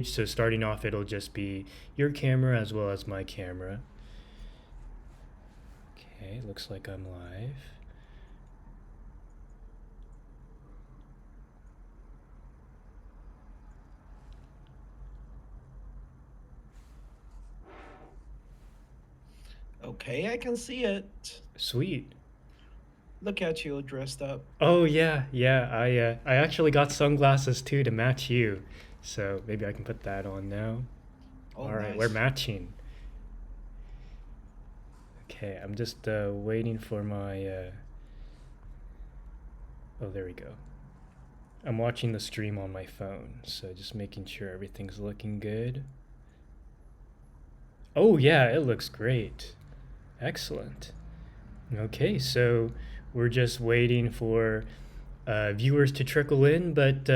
So starting off, it'll just be your camera as well as my camera. Okay, looks like I'm live. Okay, I can see it. Sweet. Look at you dressed up. Oh yeah. I actually got sunglasses too to match you. So maybe I can put that on now. Oh, All right, we're nice. matching. Okay, I'm just waiting for my oh, there we go. I'm watching the stream on my phone, so just making sure everything's looking good. Oh yeah, it looks great. Excellent. Okay, so we're just waiting for viewers to trickle in, but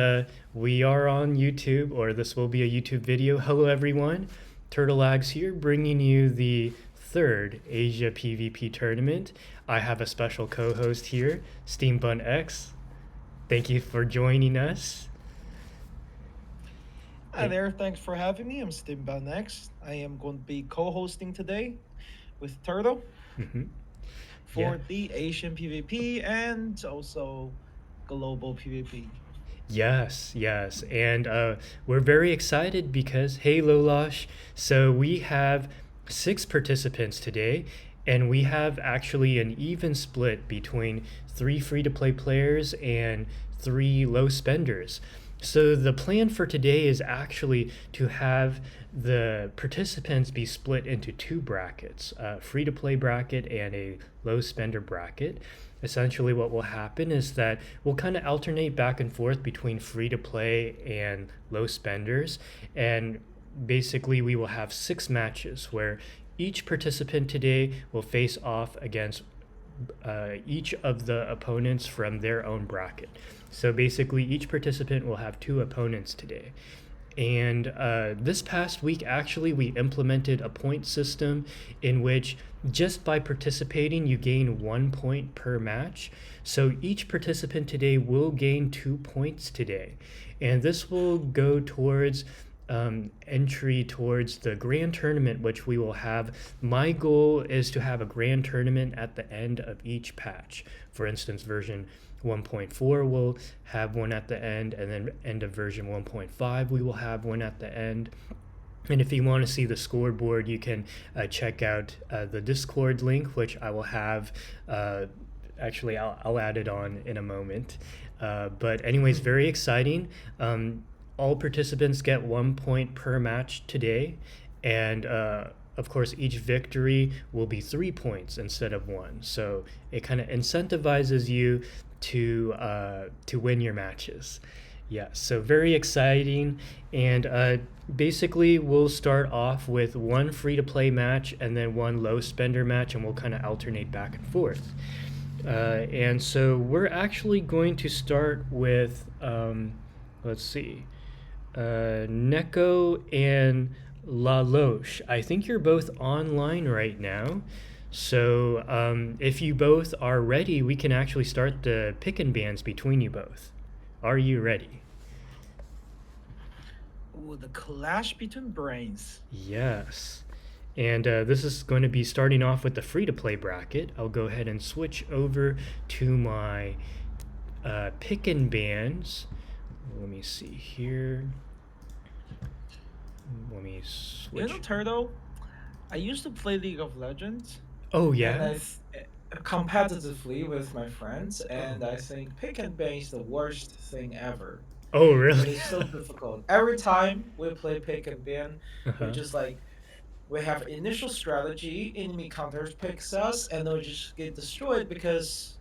we are on YouTube, or this will be a YouTube video. Hello, everyone. TurtleAgs here, bringing you the third Asia PvP tournament. I have a special co-host here, SteamedBunX. Thank you for joining us. Hi there, thanks for having me. I'm SteamedBunX. I am going to be co-hosting today with Turtle Mm-hmm. for Yeah. the Asian PvP and also global PvP. Yes. And we're very excited because, hey, Lalosh, so we have 6 participants today, and we have actually an even split between 3 free-to-play players and 3 low spenders. So the plan for today is actually to have the participants be split into 2 brackets, a free-to-play bracket and a low-spender bracket. Essentially what will happen is that we'll kind of alternate back and forth between free-to-play and low spenders, and basically we will have 6 matches where each participant today will face off against each of the opponents from their own bracket. So basically, each participant will have 2 opponents today. And this past week, actually, we implemented a point system in which just by participating, you gain 1 point per match. So each participant today will gain 2 points today. And this will go towards entry towards the grand tournament, which we will have. My goal is to have a grand tournament at the end of each patch. For instance, version 1.4 will have one at the end, and then end of version 1.5 we will have one at the end. And if you want to see the scoreboard, you can check out the Discord link, which I will have. Actually, I'll add it on in a moment. But anyways, very exciting. All participants get 1 point per match today, and of course, each victory will be 3 points instead of 1. So it kind of incentivizes you to win your matches. Yeah, so very exciting. And basically, we'll start off with 1 free-to-play match and then 1 low-spender match, and we'll kind of alternate back and forth. And so we're actually going to start with, let's see, Neko and Lalosh. I think you're both online right now. So if you both are ready, we can actually start the pick and bans between you both. Are you ready? Ooh, the clash between brains. Yes. And this is going to be starting off with the free-to-play bracket. I'll go ahead and switch over to my pick and bans. Let me see here. Let me switch. You know, Turtle, I used to play League of Legends. Oh, And yeah? competitively with my friends, and I think pick and ban is the worst thing ever. Oh, It really? is so difficult. Every time we play pick and ban, we Uh-huh. just like we have initial strategy, enemy counters picks us, and then we just get destroyed because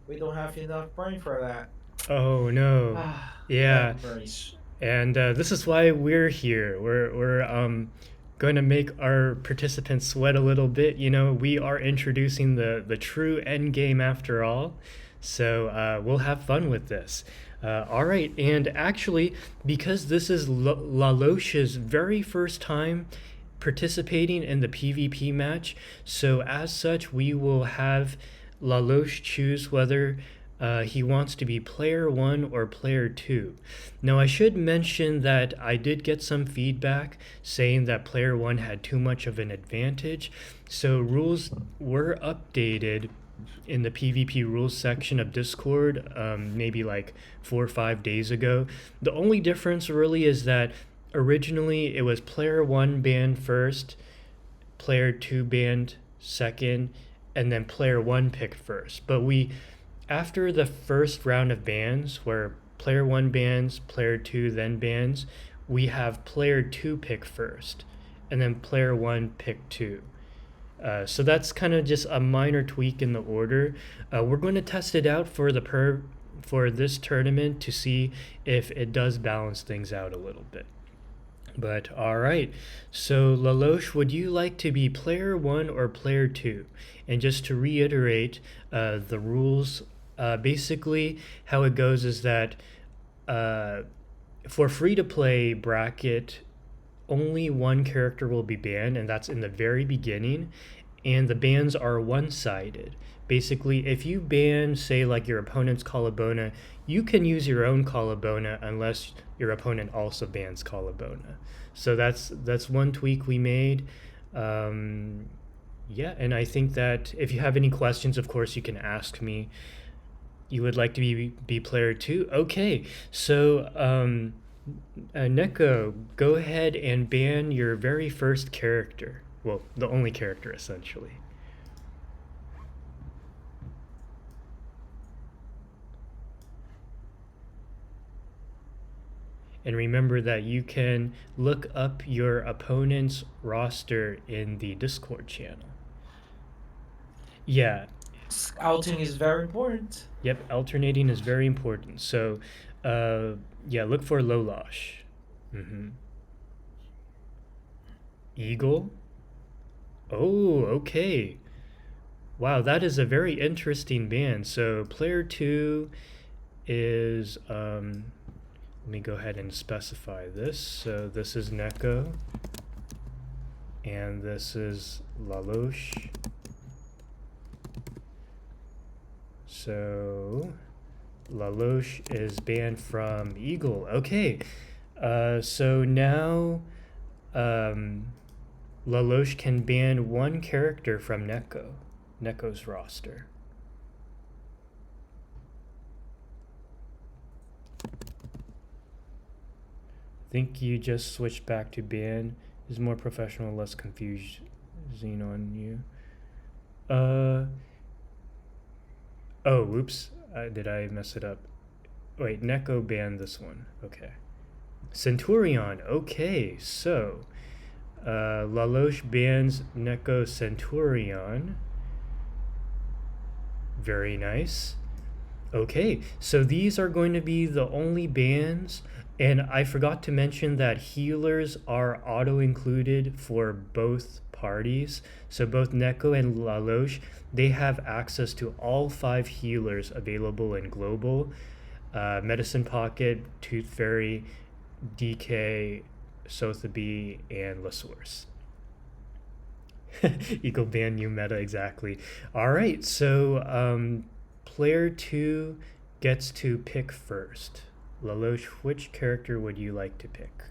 we don't have enough brain for that. Oh, no. Ah, Yeah. memories. And this is why we're here. We're going to make our participants sweat a little bit. You know, we are introducing the true end game after all. So we'll have fun with this. All right, and actually, because this is Lalosh's very first time participating in the PvP match, so as such, we will have Lalosh choose whether he wants to be player 1 or player 2. Now, I should mention that I did get some feedback saying that player 1 had too much of an advantage, so rules were updated in the PvP rules section of Discord maybe like 4 or 5 days ago. The only difference really is that originally it was player 1 banned first, player 2 banned second, and then player 1 picked first. But after the first round of bans, where player 1 bans, player 2 then bans, we have player 2 pick first, and then player 1 pick 2. So that's kind of just a minor tweak in the order. We're going to test it out for this tournament to see if it does balance things out a little bit. But all right, so Lalosh, would you like to be player 1 or player 2? And just to reiterate the rules, basically how it goes is that for free-to-play bracket, only one character will be banned, and that's in the very beginning, and the bans are one-sided. Basically, if you ban, say, like your opponent's Colabona, you can use your own Colabona unless your opponent also bans Colabona. So that's one tweak we made. Yeah, and I think that if you have any questions, of course, you can ask me. You would like to be player 2? Okay, so Neko, go ahead and ban your very first character. Well, the only character, essentially. And remember that you can look up your opponent's roster in the Discord channel. Yeah. Scouting is very important. Yep, alternating is very important. So, yeah, look for Lalosh. Eagle? Oh, okay. Wow, that is a very interesting band. So player 2 is, let me go ahead and specify this. So this is Neko, and this is Lalosh. So Lalosh is banned from Eagle. Okay, so now Lalosh can ban one character from Neko's roster. I think you just switched back to ban. Is more professional, less confusing on you. Oh, whoops. Did I mess it up? Wait, Neko banned this one. Okay. Centurion. Okay, so Lalosh bans Neko Centurion. Very nice. Okay, so these are going to be the only bans. And I forgot to mention that healers are auto-included for both parties. So both Neko and Lalosh, they have access to all 5 healers available in Global. Medicine Pocket, Tooth Fairy, DK, Sotheby, and LaSource. Eagle ban new meta, exactly. All right, so player 2 gets to pick first. Lalosh, which character would you like to pick?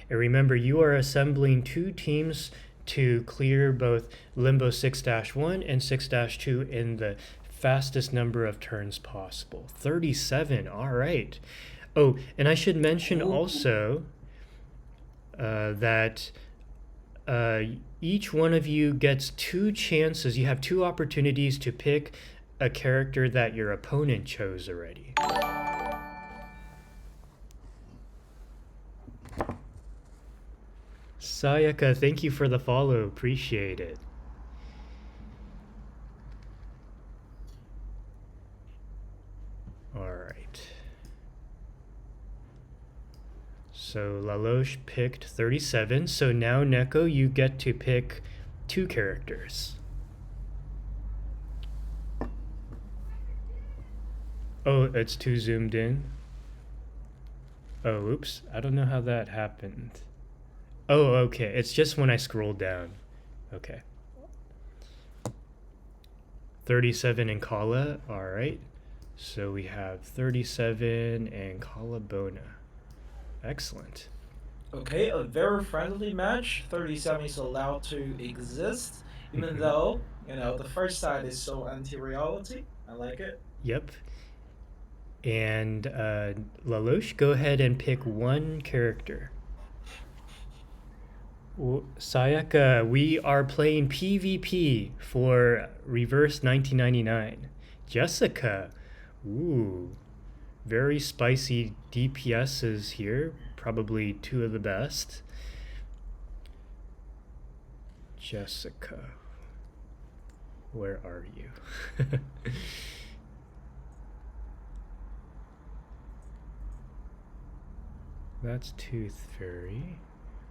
And remember, you are assembling 2 teams to clear both Limbo 6-1 and 6-2 in the fastest number of turns possible. 37, all right. Oh, and I should mention also that each one of you gets 2 chances. You have 2 opportunities to pick a character that your opponent chose already. Sayaka, thank you for the follow. Appreciate it. All right. So Lalosh picked 37. So now, Neko, you get to pick 2 characters. Oh, it's too zoomed in. Oh, oops. I don't know how that happened. Oh, okay. It's just when I scroll down. Okay. 37 and Kala. All right. So we have 37 and Kala Bona. Excellent. Okay, a very friendly match. 37 is allowed to exist, even Mhm. though, the first side is so anti-reality. I like it. Yep. And Lalosh, go ahead and pick one character. Sayaka, we are playing PvP for Reverse 1999. Jessica, ooh, very spicy DPSs here. Probably two of the best. Jessica, where are you? That's Tooth Fairy.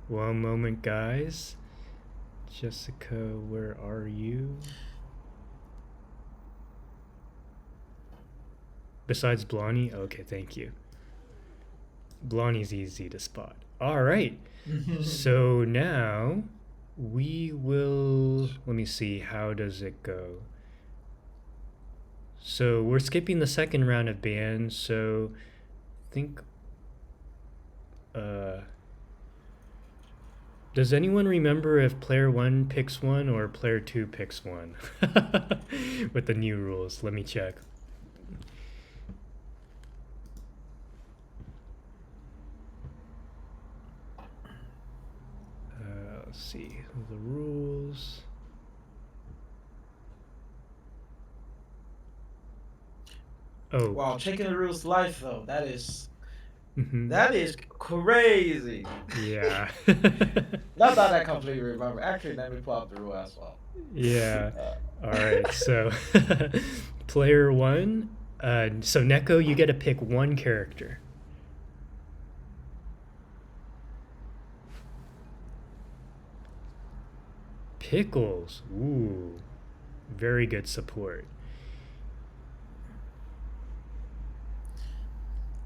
One moment, guys. Jessica, where are you? Besides Blondie? Okay, thank you. Blondie's easy to spot. All right. So now we will. Let me see. How does it go? So we're skipping the second round of bans. So think. Does anyone remember if player 1 picks one or player 2 picks one? With the new rules. Let me check. Let's see the rules. Oh. Wow, checking the rules live though. That is Mm-hmm. that is crazy. Yeah. Not that I completely remember. Actually, let me pull up the rule as well. Yeah. All right. So, player 1. So Neko, you get to pick one character. Pickles. Ooh. Very good support.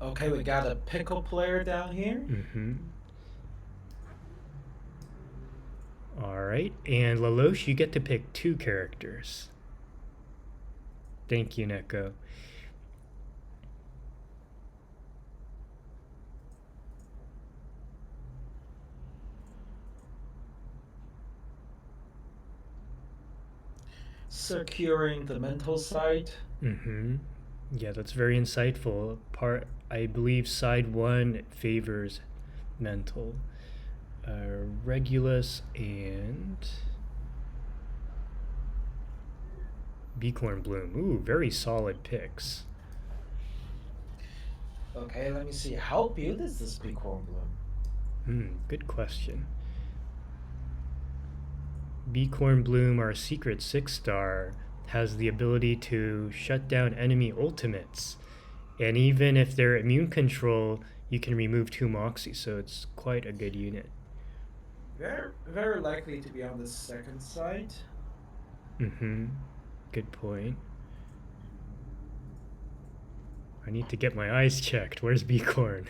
Okay, we got a pickle player down here. Mm-hmm. All right. And Lalosh, you get to pick two characters. Thank you, Neko. Securing the mental side. Mm-hmm. Yeah, that's very insightful. I believe side 1 favors mental. Regulus and Beacorn Bloom. Ooh, very solid picks. Okay, let me see. How built is this Bighorn Bloom? Good question. Beacorn Bloom, our secret 6-star, has the ability to shut down enemy ultimates. And even if they're immune control, you can remove 2 Moxie, so it's quite a good unit. Very, very likely to be on the second side. Mm-hmm. Good point. I need to get my eyes checked. Where's Beacorn?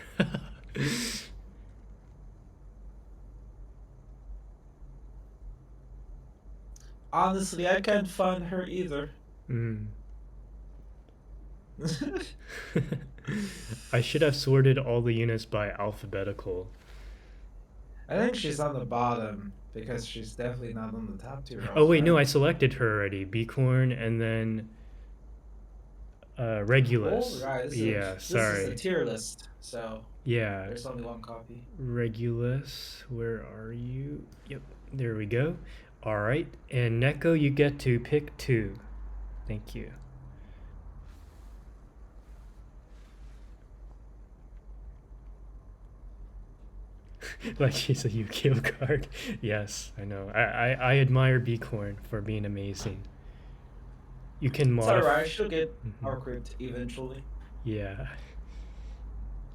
Honestly, I can't find her either. I should have sorted all the units by alphabetical. I think she's on the bottom because she's definitely not on the top 2 rows. Oh wait, right? no, I selected her already. Beacorn and then Regulus. Oh, right. Yeah, This sorry. is a tier list, so Yeah. there's only one copy. Regulus, where are you? Yep, there we go. All right, and Neko, you get to pick 2. Thank you. Like she's a Yu-Gi-Oh card. Yes, I know. I admire Beacorn for being amazing. You can modify. It's alright, she'll get our crypt eventually. Yeah.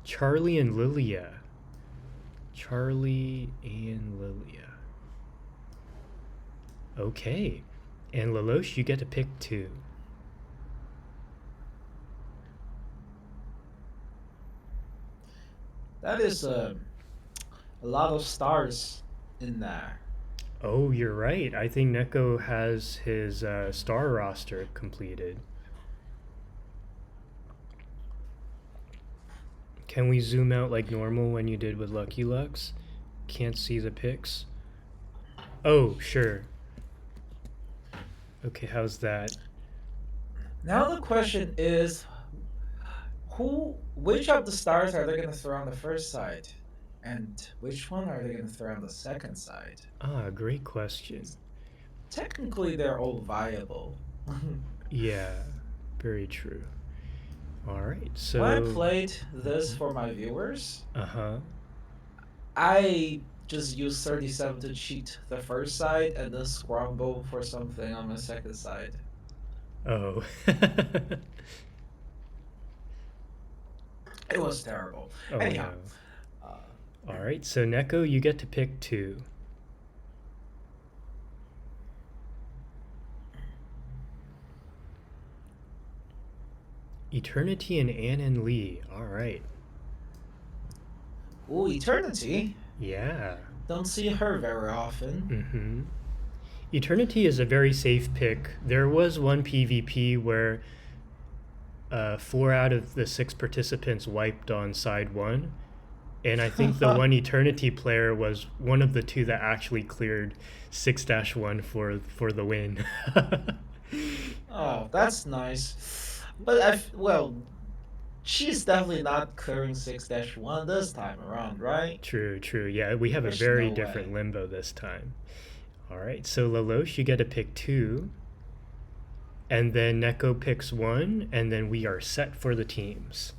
Charlie and Lilia. Charlie and Lilia. Okay. And Lalosh, you get to pick 2. That is a lot of stars in there. Oh, you're right. I think Neko has his star roster completed. Can we zoom out like normal when you did with Lucky Lux? Can't see the pics. Oh, sure. Okay, how's that? Now the question is, which of the stars are they going to throw on the first side? And which one are they going to throw on the second side? Ah, great question. Technically, they're all viable. Yeah, very true. All right, When I so. played this for my viewers, Uh huh. I just used 37 to cheat the first side and then scramble for something on my second side. Oh. It was terrible. Oh Anyhow, no. uh, All right, so Neko, you get to pick two. Eternity and Ann and Lee. All right. ooh, Eternity. Yeah. Don't see her very often. Mm-hmm. Eternity is a very safe pick. There was one PvP where 4 out of the 6 participants wiped on side one, and I think the one Eternity player was one of the two that actually cleared 6-1 for the win. Oh, that's nice. But well, she's definitely not clearing 6-1 this time around, right? True, true. Yeah, we have a There's very no different way. limbo this time. All right, so Lalosh, you get to pick two, and then Neko picks one, and then we are set for the teams.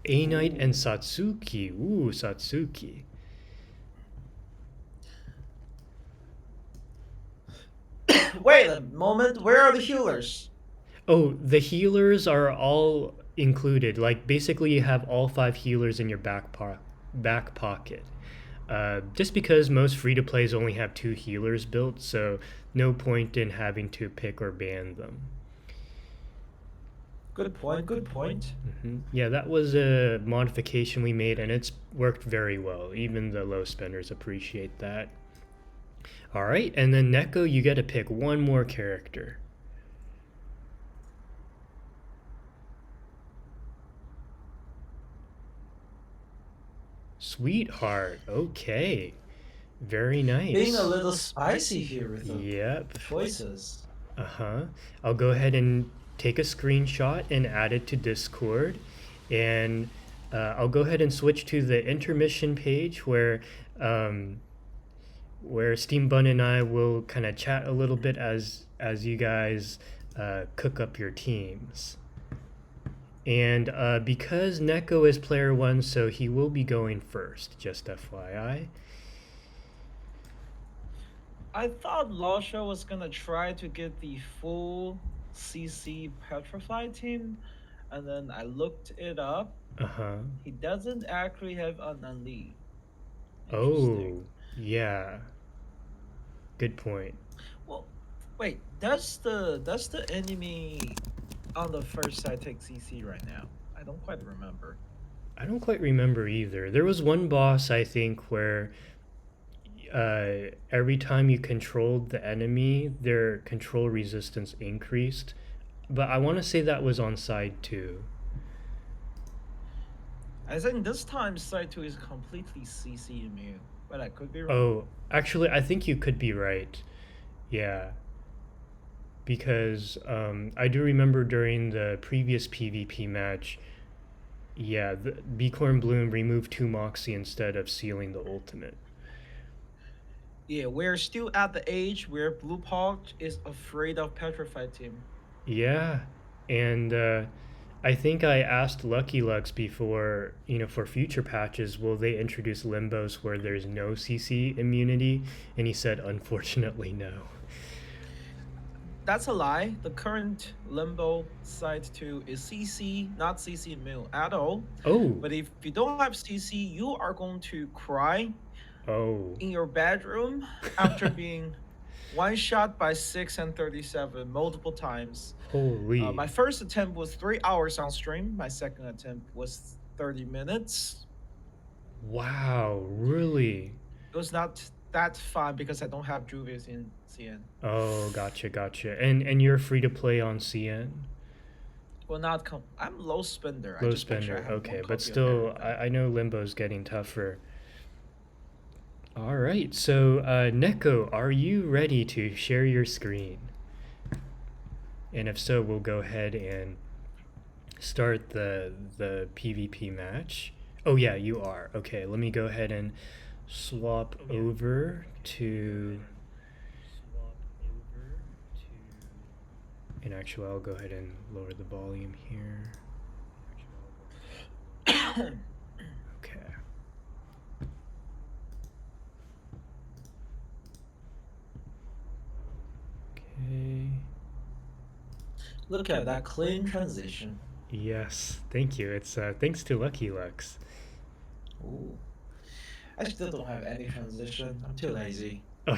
A Knight and Satsuki. Ooh, Satsuki. Wait a moment, where are the healers? Oh, the healers are all included. Like basically, you have all 5 healers in your back pocket. Just because most free to plays only have 2 healers built, so no point in having to pick or ban them. Good point, good point. Yeah, that was a modification we made, and it's worked very well. Even the low spenders appreciate that. All right, and then Neko, you get to pick one more character. Sweetheart. Okay. Very nice. Being a little spicy here with the Yep. choices. Uh-huh. I'll go ahead and take a screenshot and add it to Discord. And I'll go ahead and switch to the intermission page where SteamedBun and I will kind of chat a little bit as you guys cook up your teams. And because Neko is player 1, so he will be going first, just FYI. I thought Lasha was gonna try to get the full CC Petrified team, and then I looked it up. Uh-huh. He doesn't actually have an Unlead. Oh, yeah. Good point. Well, wait, does the enemy on the first side take CC right now? I don't quite remember. I don't quite remember either. There was one boss, I think, where every time you controlled the enemy, their control resistance increased. But I want to say that was on side 2. I think this time side 2 is completely CC immune, but I could be wrong. Oh, actually, I think you could be right. Yeah. Because I do remember during the previous PvP match, yeah, the Beacorn Bloom removed 2 Moxie instead of sealing the ultimate. Yeah, we're still at the age where Blue Paw is afraid of Petrified team. Yeah, and I think I asked LuckyLux before, for future patches, will they introduce limbos where there's no CC immunity? And he said, unfortunately, no. That's a lie. The current Limbo side 2 is CC, not CC immune at all. Oh. But if you don't have CC, you are going to cry in your bedroom after being one shot by 6 and 37 multiple times. Holy. My first attempt was 3 hours on stream. My second attempt was 30 minutes. Wow, really? It was not that's fine because I don't have Juvius in CN. Oh, gotcha. And you're free to play on CN? Well, not I'm low spender. I Low just make sure I spender, have one okay. But copy of still, everything. I know Limbo's getting tougher. All right, so Neko, are you ready to share your screen? And if so, we'll go ahead and start the PvP match. Oh yeah, you are. Okay, let me go ahead and swap over to... And actually, I'll go ahead and lower the volume here. Okay. Okay. Look at that clean transition. Yes, thank you. It's thanks to LuckyLux. Ooh. I still don't have any transition. I'm too lazy. Oh,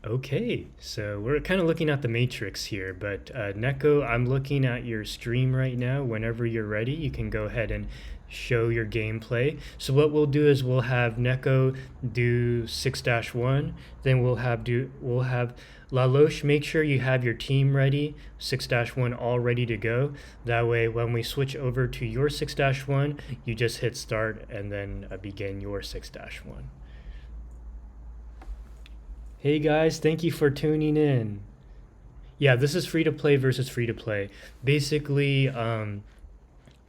okay, so we're kind of looking at the matrix here, but Neko, I'm looking at your stream right now. Whenever you're ready, you can go ahead and show your gameplay. So what we'll do is we'll have Neko do 6-1, then we'll have Lalosh. Make sure you have your team ready, 6-1 all ready to go. That way, when we switch over to your 6-1, you just hit start and then begin your 6-1. Hey guys, thank you for tuning in. Yeah, this is free to play versus free to play. Basically,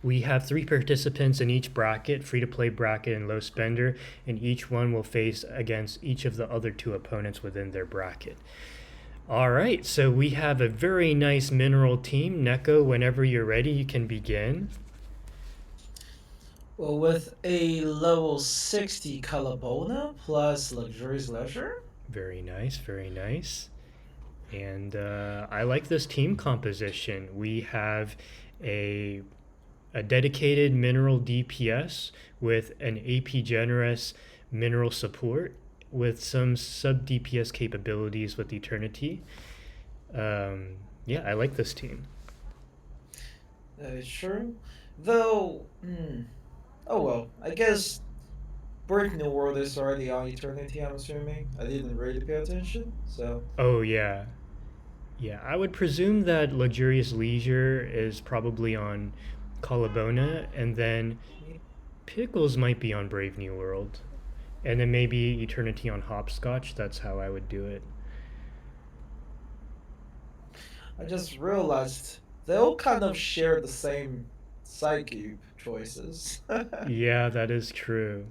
we have 3 participants in each bracket, free to play bracket and low spender, and each one will face against each of the other 2 opponents within their bracket. All right, so we have a very nice mineral team. Neko, whenever you're ready, you can begin. Well, with a level 60 Calabona plus Luxurious Leisure. Very nice, very nice. And I like this team composition. We have a dedicated mineral DPS with an AP generous mineral support with some sub DPS capabilities with Eternity. Yeah, I like this team. That is true. Though, oh well, I guess Brave New World is already on Eternity, I'm assuming. I didn't really pay attention, so. Oh, yeah. Yeah, I would presume that Luxurious Leisure is probably on Colabona, and then Pickles might be on Brave New World. And then maybe Eternity on Hopscotch. That's how I would do it. I just realized they all kind of share the same side cube choices. Yeah, that is true.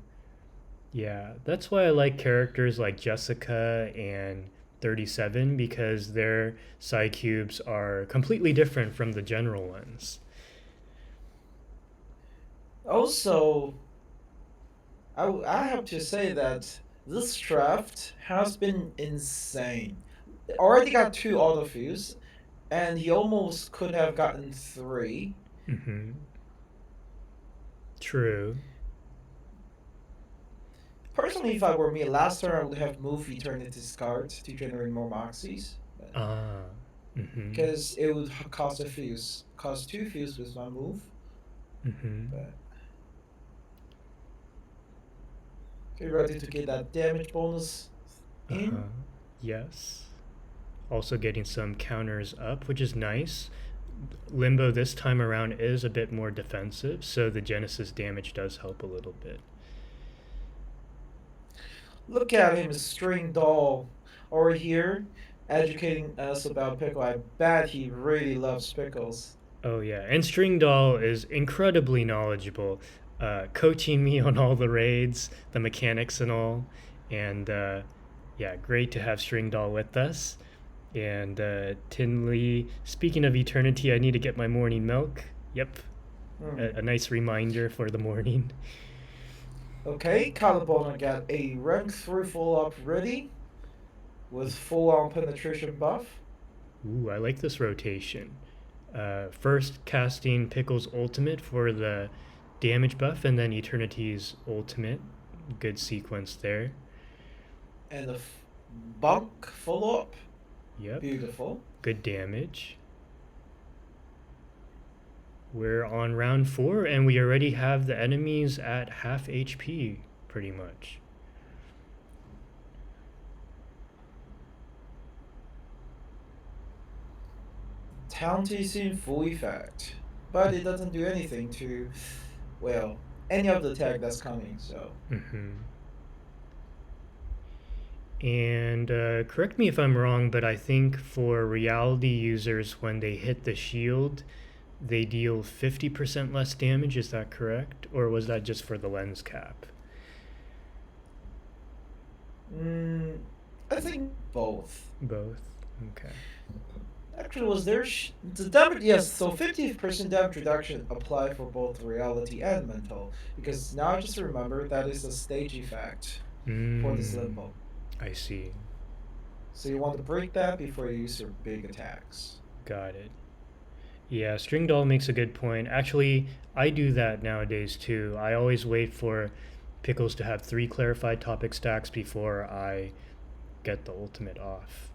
Yeah, that's why I like characters like Jessica and 37 because their side cubes are completely different from the general ones. Also, I have to say that this draft has been insane. Already got 2 autofuse, and he almost could have gotten 3. Mm-hmm. True. Personally, if I were me, last turn I would have moved Eternity's cards to generate more Moxies. Mm-hmm. Because it would cost a fuse. Cost 2 fuse with my move. Mm-hmm. But get ready to get that damage bonus in. Yes. Also getting some counters up, which is nice. Limbo this time around is a bit more defensive, so the Genesis damage does help a little bit. Look at him, string doll over here, educating us about Pickle. I bet he really loves pickles. Oh yeah, and String Doll is incredibly knowledgeable, coaching me on all the raids, the mechanics and all, and yeah, great to have String Doll with us. And TinLe, speaking of Eternity, I need to get my morning milk. Yep, a nice reminder for the morning. Okay, Calabona got a rank 3 follow-up ready with full-on penetration buff. Ooh, I like this rotation. First casting Pickle's ultimate for the damage buff, and then Eternity's ultimate. Good sequence there. And a bunk follow-up. Yep. Beautiful. Good damage. We're on round 4 and we already have the enemies at half HP, pretty much. Taunt is in full effect, but it doesn't do anything to, well, any of the attack that's coming, so. And correct me if I'm wrong, but I think for reality users, when they hit the shield, they deal 50% less damage. Is that correct? Or was that just for the lens cap? I think both. Both? Okay. Actually, was there the damage? Yes, so 50% damage reduction apply for both reality and mental. Because now I just remember that is a stage effect for this limbo. I see. So you want to break that before you use your big attacks. Got it. Yeah, String Doll makes a good point. Actually, I do that nowadays too. I always wait for Pickles to have 3 clarified topic stacks before I get the ultimate off.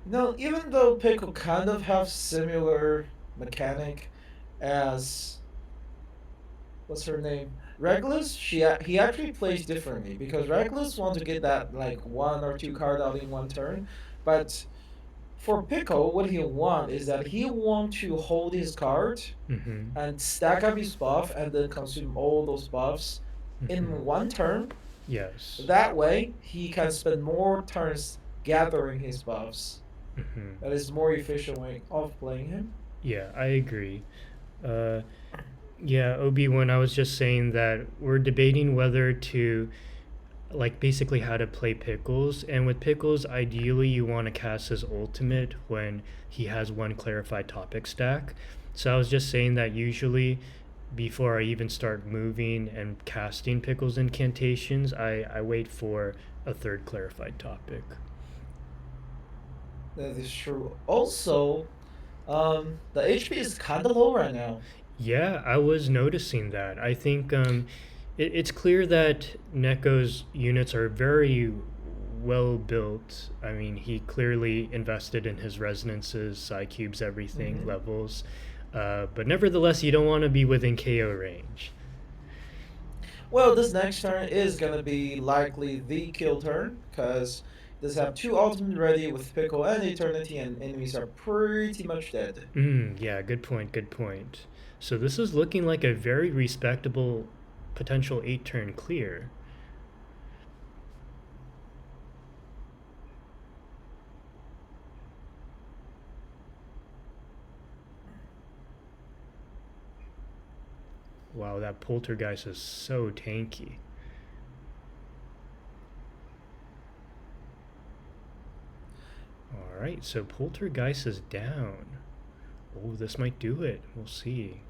No, even though Pickle kind of have similar mechanic as what's her name? Regulus, he actually plays differently because Regulus wants to get that like 1 or 2 card out in one turn, but for Pickle, what he want is that he want to hold his card and stack up his buff and then consume all those buffs in one turn. Yes. That way, he can spend more turns gathering his buffs. That is more efficient way of playing him. Yeah, I agree. Yeah, Obi-Wan, I was just saying that we're debating whether to, like, basically how to play Pickles. And with Pickles, ideally you want to cast his ultimate when he has 1 clarified topic stack. So I was just saying that usually before I even start moving and casting Pickles incantations, I wait for a 3rd clarified topic. That is true. Also, the HP is kind of low right now. Yeah, I was noticing that. I think it's clear that Neko's units are very well built. I mean, he clearly invested in his resonances, psi cubes, everything, levels. But nevertheless, you don't want to be within KO range. Well, this next turn is going to be likely the kill turn, because does have 2 ultimate ready with Pickle and Eternity, and enemies are pretty much dead. Yeah, good point, good point. So this is looking like a very respectable potential 8-turn clear. Wow, that Poltergeist is so tanky. Alright, so Poltergeist is down. Oh, this might do it. We'll see.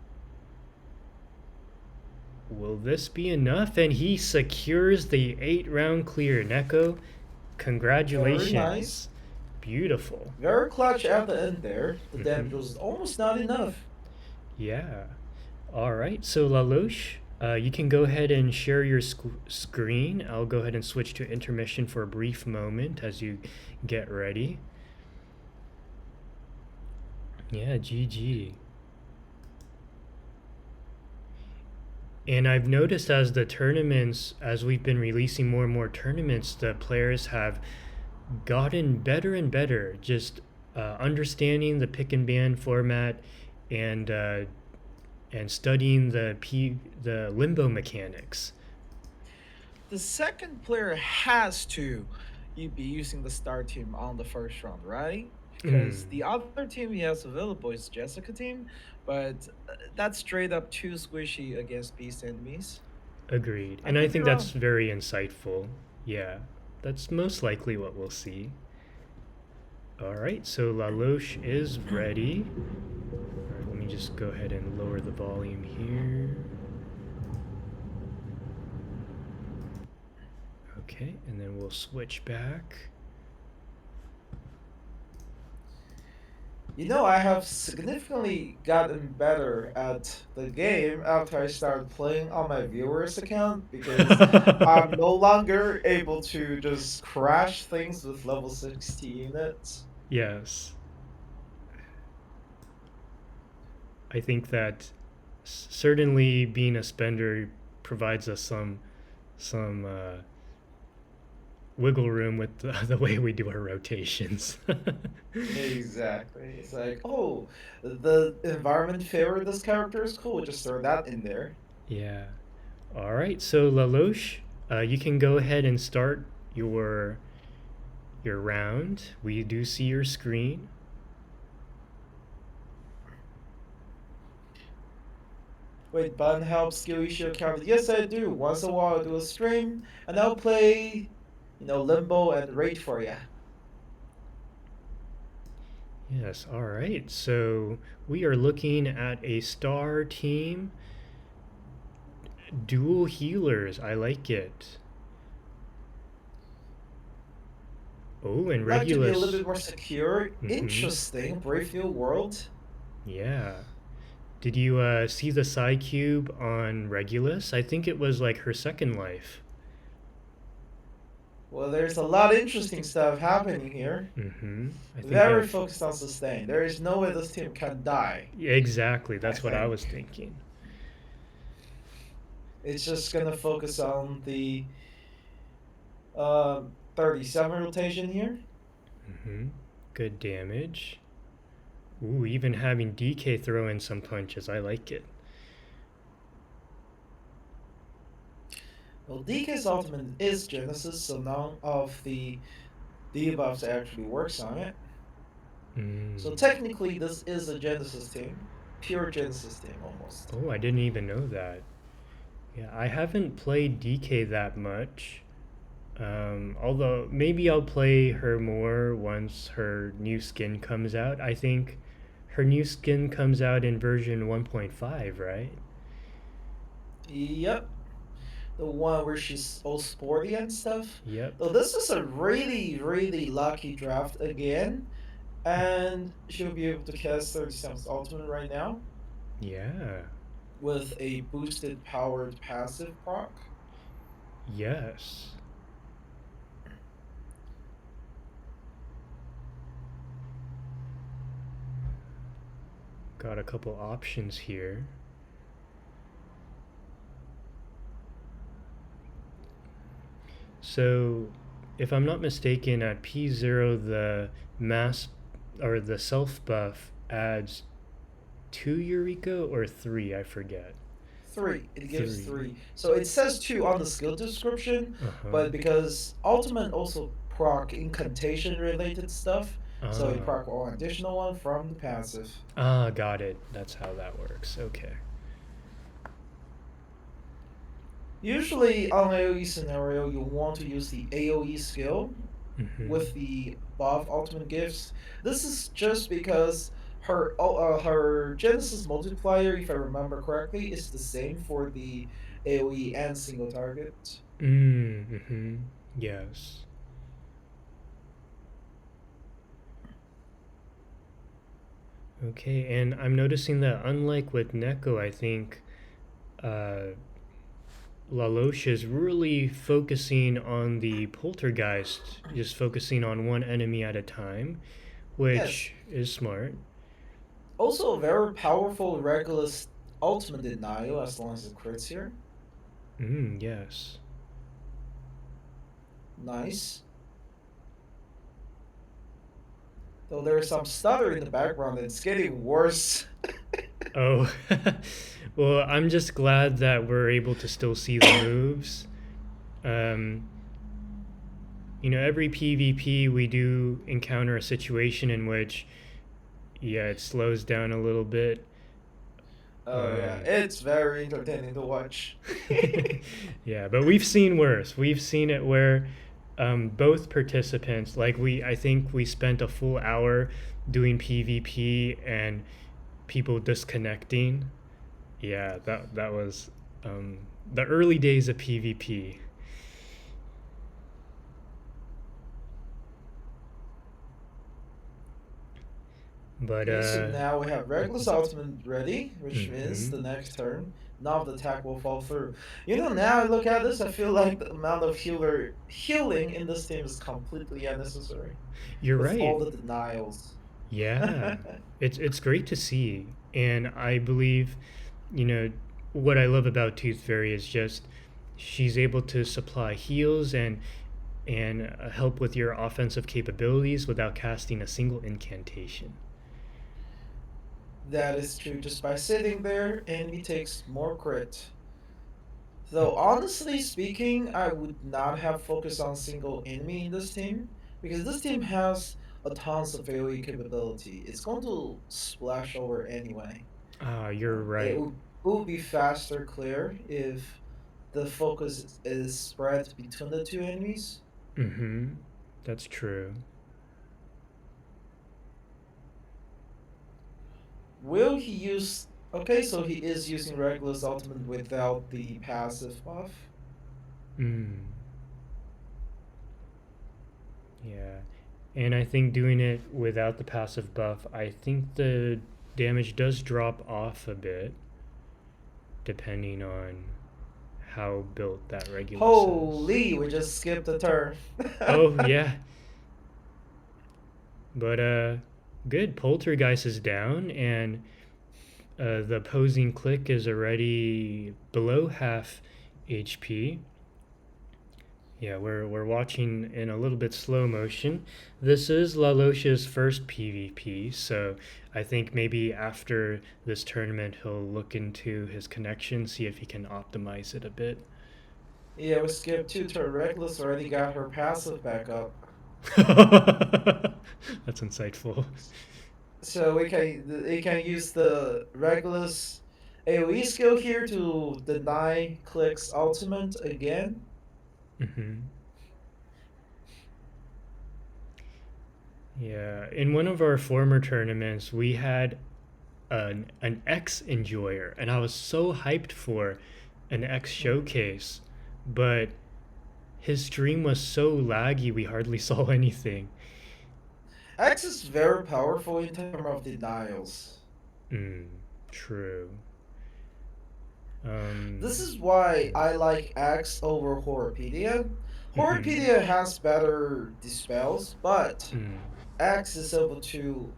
Will this be enough? And he secures the 8-round clear. Neko, congratulations. Very nice. Beautiful. Very clutch at the end there. The damage was almost not enough. Yeah. Alright, so Lalosh, you can go ahead and share your screen. I'll go ahead and switch to intermission for a brief moment as you get ready. Yeah, GG. And I've noticed as the tournaments, as we've been releasing more and more tournaments, the players have gotten better and better, just understanding the pick and ban format and studying the limbo mechanics. The second player has to be using the star team on the first round, right? Because the other team he has available is Jessica team, but that's straight up too squishy against beast enemies. Agreed. And I think that's very insightful. Yeah, that's most likely what we'll see. Alright, so Lalosh is ready. Alright, let me just go ahead and lower the volume here. Okay, and then we'll switch back. You know, I have significantly gotten better at the game after I started playing on my viewer's account, because I'm no longer able to just crash things with level 60 units. Yes. I think that certainly being a spender provides us some wiggle room with the way we do our rotations. Exactly. It's like, oh, the environment favored this character is cool. Just throw that in there. Yeah. All right. So Lalosh, you can go ahead and start your round. We do see your screen. Wait, button help skill issue account. Yes, I do. Once in a while, I do a stream, and I'll play, Limbo and Raid for ya. Yes. All right. So we are looking at a star team. Dual healers. I like it. Oh, and Like to be a little Regulus. bit more secure. Mm-hmm. Interesting. Brave New World. Yeah. Did you see the side cube on Regulus? I think it was like her second life. Well, there's a lot of interesting stuff happening here. Mm-hmm. I think Very that focused on sustain. There is no way this team can die, exactly. I That's what I was think. thinking. It's just gonna focus on the 37 rotation here. Mm-hmm. Good damage. Ooh, even having DK throw in some punches. I like it. Well, DK's ultimate is Genesis, so none of the debuffs actually works on it. Mm. So technically, this is a Genesis team. Pure Genesis team, almost. Oh, I didn't even know that. Yeah, I haven't played DK that much. Although maybe I'll play her more once her new skin comes out. I think her new skin comes out in version 1.5, right? Yep. The one where she's all sporty and stuff. Yep. So this is a really, really lucky draft again. And she'll be able to cast 37's ultimate right now Yeah. with a boosted powered passive proc. Yes. Got a couple options here. So, if I'm not mistaken, at P0, the mass or the self buff adds 2 Eureka or 3, I forget. Three. It gives 3. three. So it says two on the skill description, Uh huh. but because ultimate also proc incantation related stuff, so it Ah. proc one additional one from the passive. Ah, got it. That's how that works. Okay. Usually on AoE scenario, you want to use the AoE skill Mm-hmm. with the buff ultimate gifts. This is just because her Genesis multiplier, if I remember correctly, is the same for the AoE and single target. Mm-hmm. Yes. Okay, and I'm noticing that unlike with Neko, I think uh, Lalosh is really focusing on the poltergeist, just focusing on one enemy at a time, Yes. which is smart. Also a very powerful Regulus ultimate denial as long as it crits here. Yes. Nice. Though there's some stutter in the background, it's getting worse. Oh, well, I'm just glad that we're able to still see the moves. Um, every PvP we do encounter a situation in which, yeah, it slows down a little bit. Oh yeah, Um, it's very entertaining to watch. yeah, but we've seen worse. We've seen it where both participants, I think we spent a full hour doing PvP and people disconnecting. Yeah, that was the early days of PvP. But Okay, so now we have Regulus ultimate ready, which means mhm. the next turn, none of the attack will fall through. Now I look at this, I feel like the amount of healing in this team is completely unnecessary You're with all right. the denials. Yeah, it's great to see. And I believe, you know, what I love about Tooth Fairy is just she's able to supply heals and help with your offensive capabilities without casting a single incantation. That is true. Just by sitting there, enemy takes more crit. Though honestly speaking, I would not have focused on single enemy in this team because this team has a tons of AoE capability. It's going to splash over anyway. Ah, you're It right. would be faster clear if the focus is spread between the two enemies. Mm-hmm. That's true. Will he use? Okay, so he is using Regulus ultimate without the passive buff. Mm. Yeah. And I think doing it without the passive buff, I think the damage does drop off a bit depending on how built that Regulus is. Holy, we just skipped a turn. Oh, yeah. But good. Poltergeist is down, and the opposing click is already below half HP. Yeah, we're watching in a little bit slow motion. This is Lalosh's first PvP, so I think maybe after this tournament he'll look into his connection, see if he can optimize it a bit. Yeah, we skipped two turn. Reckless already got her passive back up. That's insightful. So we can use the Reckless AoE skill here to deny Click's ultimate again. Mm-hmm. Yeah, in one of our former tournaments, we had an X enjoyer, and I was so hyped for an X Mhm. showcase, but his stream was so laggy we hardly saw anything. X is very powerful in terms of denials. Mm, true. This is why I like X over Horrorpedia. Mm-hmm. Horrorpedia has better dispels, but Mm. X is able to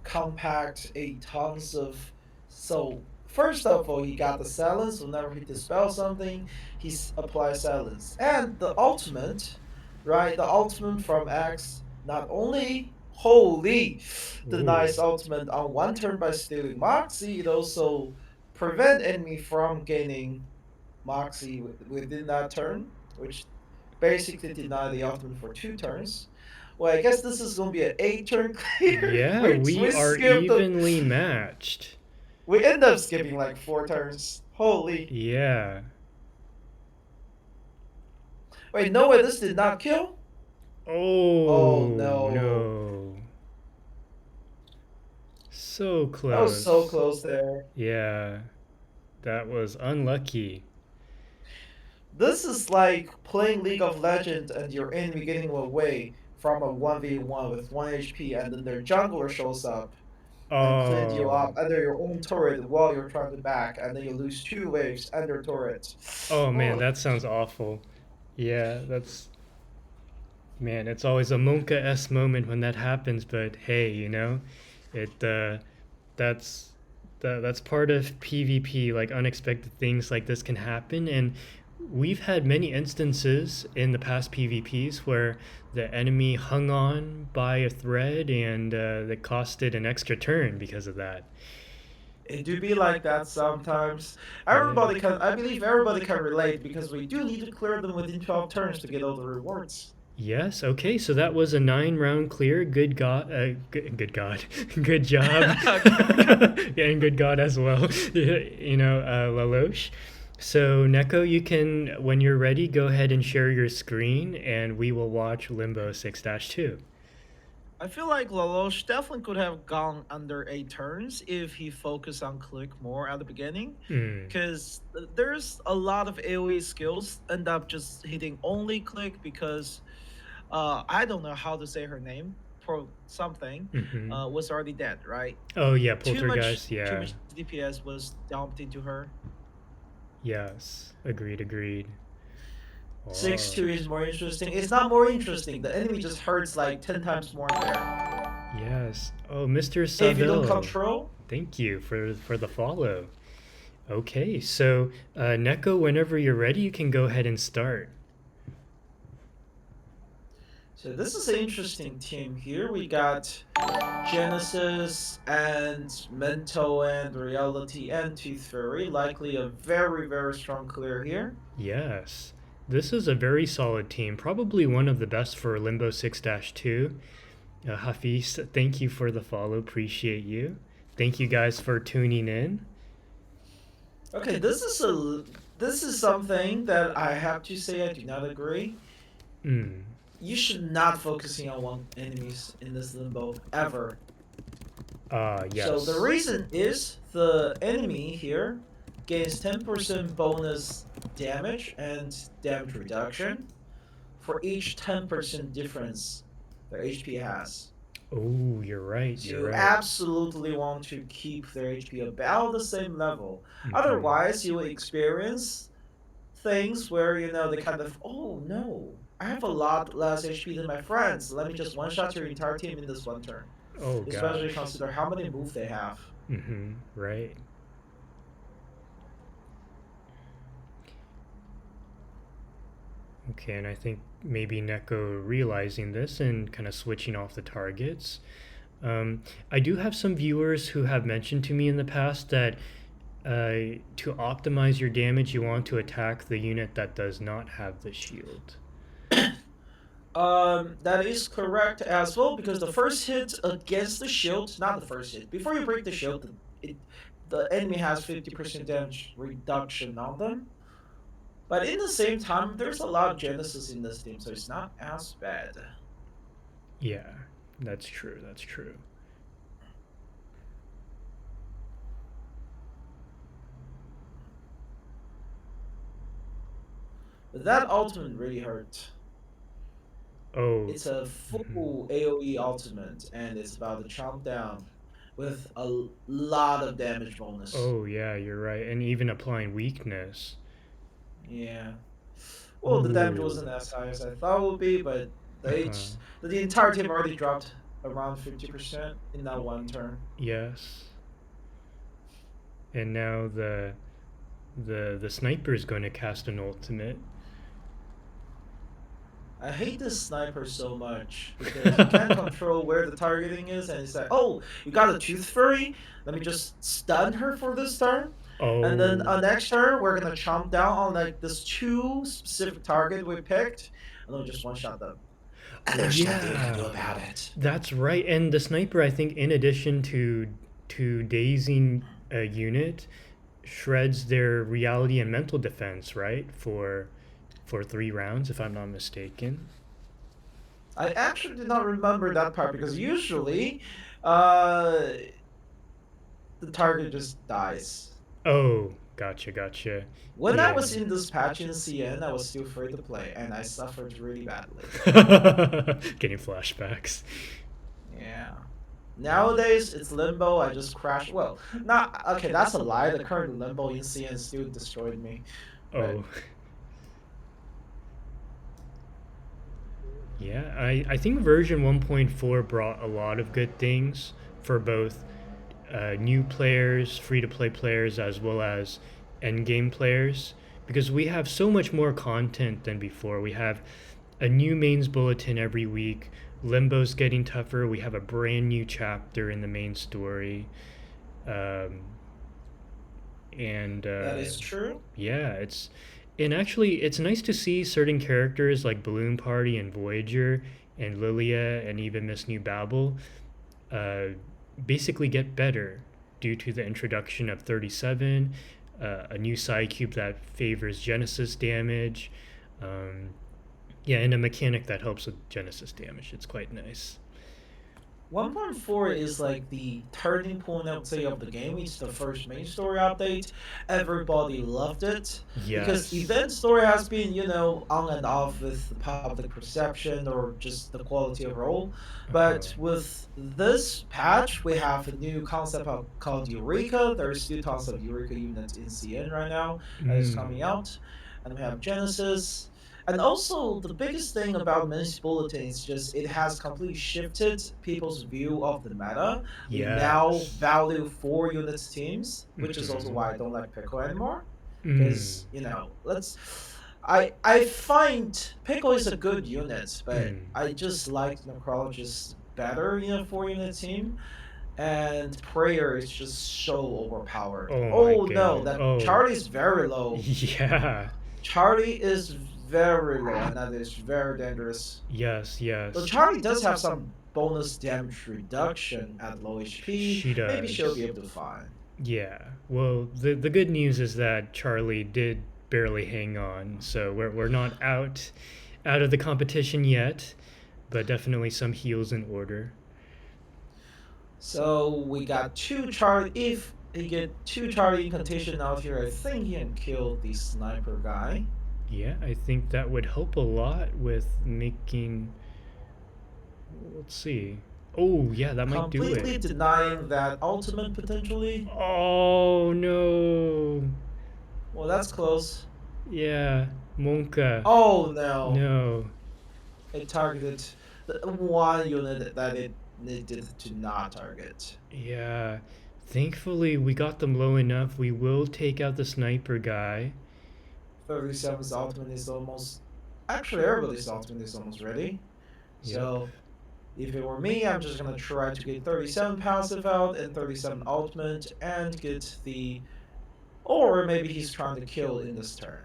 compact a tons of. So first of all, he got the silence. Whenever he dispels something, applies silence, and the ultimate, right? The ultimate from X not only holy Ooh. denies ultimate on one turn by stealing Moxie, it also prevent enemy from gaining Moxie within that turn, which basically deny the ultimate for two turns. Well, I guess this is gonna be an 8 turn clear. Yeah, we we we are skipped the evenly matched. we end up skipping like 4 turns. Holy. Yeah. Wait, no way, this did not kill? Oh Oh, no. no. So That was so close. close there. Yeah, that was unlucky. This is like playing League of Legends and your enemy getting away from a 1v1 with 1 HP and then their jungler shows up and cleaned you Oh. up under your own turret while you're trying to back, and then you lose 2 waves under turret. Oh man, Oh, that sounds awful. Yeah, that's man, it's always a Monka S moment when that happens, but hey, it that's that's part of PvP, like unexpected things like this can happen, and we've had many instances in the past PvPs where the enemy hung on by a thread and that costed an extra turn because of that. it do be like that sometimes. Yeah. I believe everybody can relate because we do need to clear them within 12 turns to get all the rewards. Yes. Okay. So that was a 9 round clear. Good God. Good God. Good job. Yeah, and good God as well. Lalosh. So Neko, you can, when you're ready, go ahead and share your screen, and we will watch Limbo 6-2. I feel like Lalosh definitely could have gone under 8 turns if he focused on click more at the beginning. Hmm. Because there's a lot of AoE skills end up just hitting only click because I don't know how to say her name for something Mm-hmm. was already dead, right? Oh yeah, Too much Poltergeist. too Yeah. much DPS was dumped into her. Yes. Agreed. Agreed. Six Oh. two is more interesting. It's not more interesting. The enemy just hurts like 10 times more there. Yes. Oh, Mr. If you don't Saville. control. Thank you for the follow. Okay, so Neko, whenever you're ready, you can go ahead and start. So this is an interesting team here. We got Genesis and Mental and Reality and Tooth Fairy. Likely a very, very strong clear here. Yes, this is a very solid team, probably one of the best for Limbo 6-2. Hafiz, thank you for the follow. Appreciate you. Thank you guys for tuning in. Okay, this is something that I have to say I do not agree. Mm. You should not focusing on one enemies in this limbo ever. So the Yes. reason is the enemy here gains 10% bonus damage and damage reduction for each 10% difference their HP has. Oh, you're right. So You're you right. absolutely want to keep their HP about the same level. Mm-hmm. Otherwise, you will experience things where they kind of, oh no, I have a lot less HP than my friends. Let me just one shot your entire team in this one turn. Oh Especially gosh. consider how many moves they have. Mm-hmm. Right. Okay, and I think maybe Neko realizing this and kind of switching off the targets. I do have some viewers who have mentioned to me in the past that to optimize your damage, you want to attack the unit that does not have the shield. That is correct as well because the first hit against the shield, not the first hit. Before you break the shield, the enemy has 50% damage reduction on them. But in the same time, there's a lot of Genesis in this team, so it's not as bad. Yeah, that's true. That's true. But that ultimate really hurt. Oh. It's a Mhm. full AoE ultimate, and it's about to chomp down with a lot of damage bonus. Oh yeah, you're right. And even applying weakness. Yeah. Well, the damage Ooh. wasn't as high as I thought it would be, but Uh-huh. the entire team already dropped around 50% in that one turn. Yes. And now the sniper is going to cast an ultimate. I hate this sniper so much because you can't control where the targeting is, and it's like, oh, you got a tooth fairy? Let me just stun her for this turn. And then Oh. next turn, we're gonna chomp down on like this two specific target we picked, and then just one shot them. And Oh there's nothing you can do yeah. about it. That's right. And the sniper, I think, in addition to dazing a unit, shreds their reality and mental defense, right? For 3 rounds, if I'm not mistaken. I actually did not remember that part because usually, uh, the target just dies. Oh, gotcha, gotcha. When I Yeah. was in this patch in CN, I was still free to play, and I suffered really badly. Getting flashbacks. Yeah. Nowadays, it's Limbo. I just crashed. Well, not okay. That's a lie. The current Limbo in CN still destroyed me, but Oh, yeah. I think version 1.4 brought a lot of good things for both new players, free to play players, as well as end game players, because we have so much more content than before. We have a new mains bulletin every week. Limbo's getting tougher. We have a brand new chapter in the main story. Um, and that is true. yeah, and actually it's nice to see certain characters like Balloon Party and Voyager and Lilia and even Miss New Babel uh, basically get better due to the introduction of 37, a new side cube that favors Genesis damage, um, yeah, and a mechanic that helps with Genesis damage. It's quite nice. 1.4 is like the turning point, I would say, of the game. It's the first main story update. Everybody loved it because Yes. event story has been, on and off with the public perception or just the quality overall. Uh-huh. But with this patch, we have a new concept called Eureka. There's still tons of Eureka units in CN right now that is Mm. coming out. And we have Genesis. And also, the biggest thing about Men's Bulletin is just it has completely shifted people's view of the meta. We now Yes. value 4 units teams, which is also Mm-hmm. why I don't like Pickle anymore. Mm. Because I find Pickle is a good unit, but Mm. I just like Necrologist better in a 4 unit team. And Prayer is just so overpowered. Oh my Oh no, goodness. that Oh. Charlie is very low. Yeah. Charlie is very low, and that is very dangerous. Yes, Though yes. Charlie does have some bonus damage reduction at low HP, She maybe she'll does. be able to find. Yeah. Well, the good news is that Charlie did barely hang on, so we're not out of the competition yet, but definitely some heals in order. So we got two Charlie. If he get two Charlie incantation out here, I think he can kill the sniper guy. Yeah, I think that would help a lot with making. Let's see. Oh, yeah, that might do Completely it. denying that ultimate potentially. Oh no. Well, that's close. Yeah, Monka. Oh no. No. It targeted the one unit that it needed to not target. Yeah. Thankfully, we got them low enough. We will take out the sniper guy. 37's ultimate is almost. Actually, everybody's ultimate is almost ready. Yep. So, if it were me, I'm just gonna try to get 37 passive out and 37 ultimate and get the. Or maybe he's trying to kill in this turn.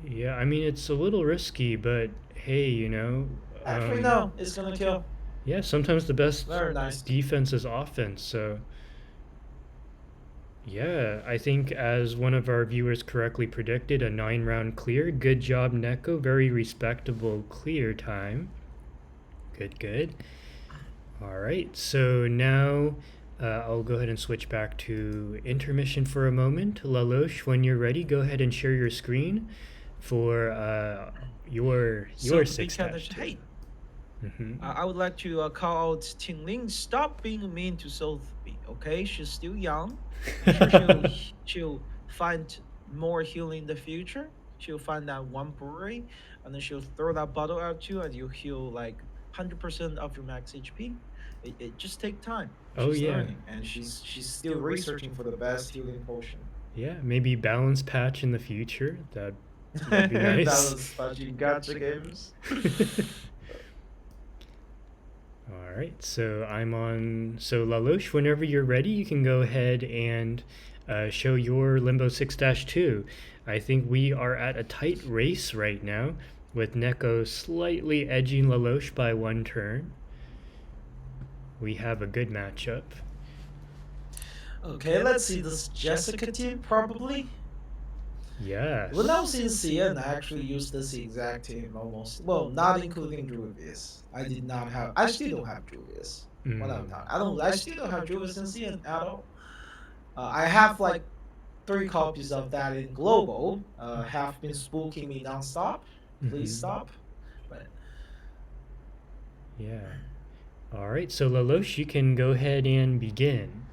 Yeah, I mean, it's a little risky, but hey, Actually, no, it's gonna kill. yeah, sometimes the best Very nice. defense is offense. So, yeah, I think as one of our viewers correctly predicted, a 9 round clear. Good job, Neko. Very respectable clear time. Good, good. All right, so now I'll go ahead and switch back to intermission for a moment. Lalosh, when you're ready, go ahead and share your screen for your So to be six candid, dash two. hey, Mm-hmm. I would like to call out TinLe. Stop being mean to Sophie, okay? She's still young. I'm sure she'll find more healing in the future. She'll find that one brewery, and then she'll throw that bottle at you, and you heal like 100% of your max HP. It just take time. Oh She's yeah, learning, and she's still researching for the best healing potion. yeah. Maybe balance patch in the future. That would be nice. That was such gotcha games. All right, so I'm on. So Lalosh, whenever you're ready, you can go ahead and show your Limbo 6-2. I think we are at a tight race right now, with Neko slightly edging Lalosh by 1 turn. We have a good matchup. Okay, let's see this Jessica team probably. Yes. When I was in CN, I actually used this exact team almost. Well, not including Druvius. I did not have. I still don't have Druvius. What I'm not. I don't. I still don't have Druvius in CN at all. I have like 3 copies of that in global. Have been spooking me nonstop. Please stop. But yeah. All right, so Lalosh, you can go ahead and begin.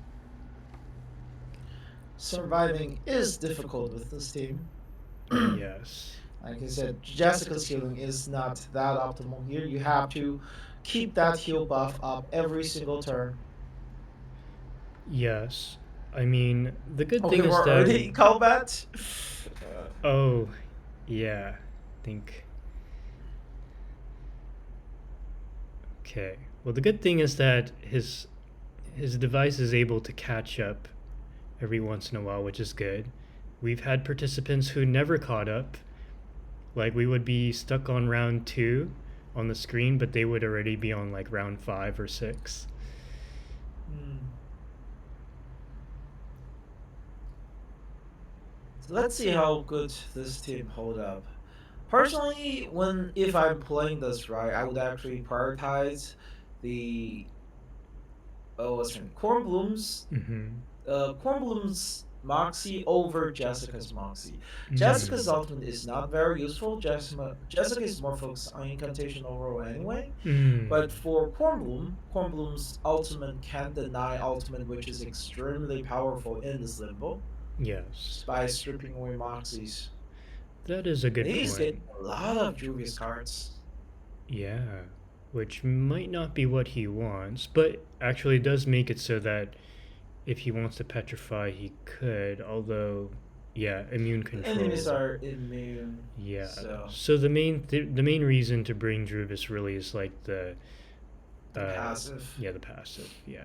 surviving is difficult with this team. Yes. Like I said, Jessica's healing is not that optimal here. You have to keep that heal buff up every single turn. Yes. I mean, the good Okay, thing is we're that. already in combat. Oh, yeah. I think. Okay. Well, the good thing is that his device is able to catch up every once in a while, which is good. We've had participants who never caught up. Like, we would be stuck on round 2 on the screen, but they would already be on like round 5 or 6. So let's see how good this team hold up. Personally, if I'm playing this right, I would actually prioritize the what's her name? Cornbloom's Cornbloom's Moxie over Jessica's Moxie. Jessica's ultimate is not very useful. Jessica is more focused on incantation overall anyway. But for Cornbloom's ultimate can deny ultimate, which is extremely powerful in this limbo. Yes. By stripping away Moxies. That is a And good he's getting point. a lot of Juvia's cards. Yeah, which might not be what he wants, but actually does make it so that if he wants to petrify, he could. Although, yeah, immune The enemies control. are immune, Yeah. so So the main reason to bring Druvis really is like the passive. yeah, the passive. Yeah.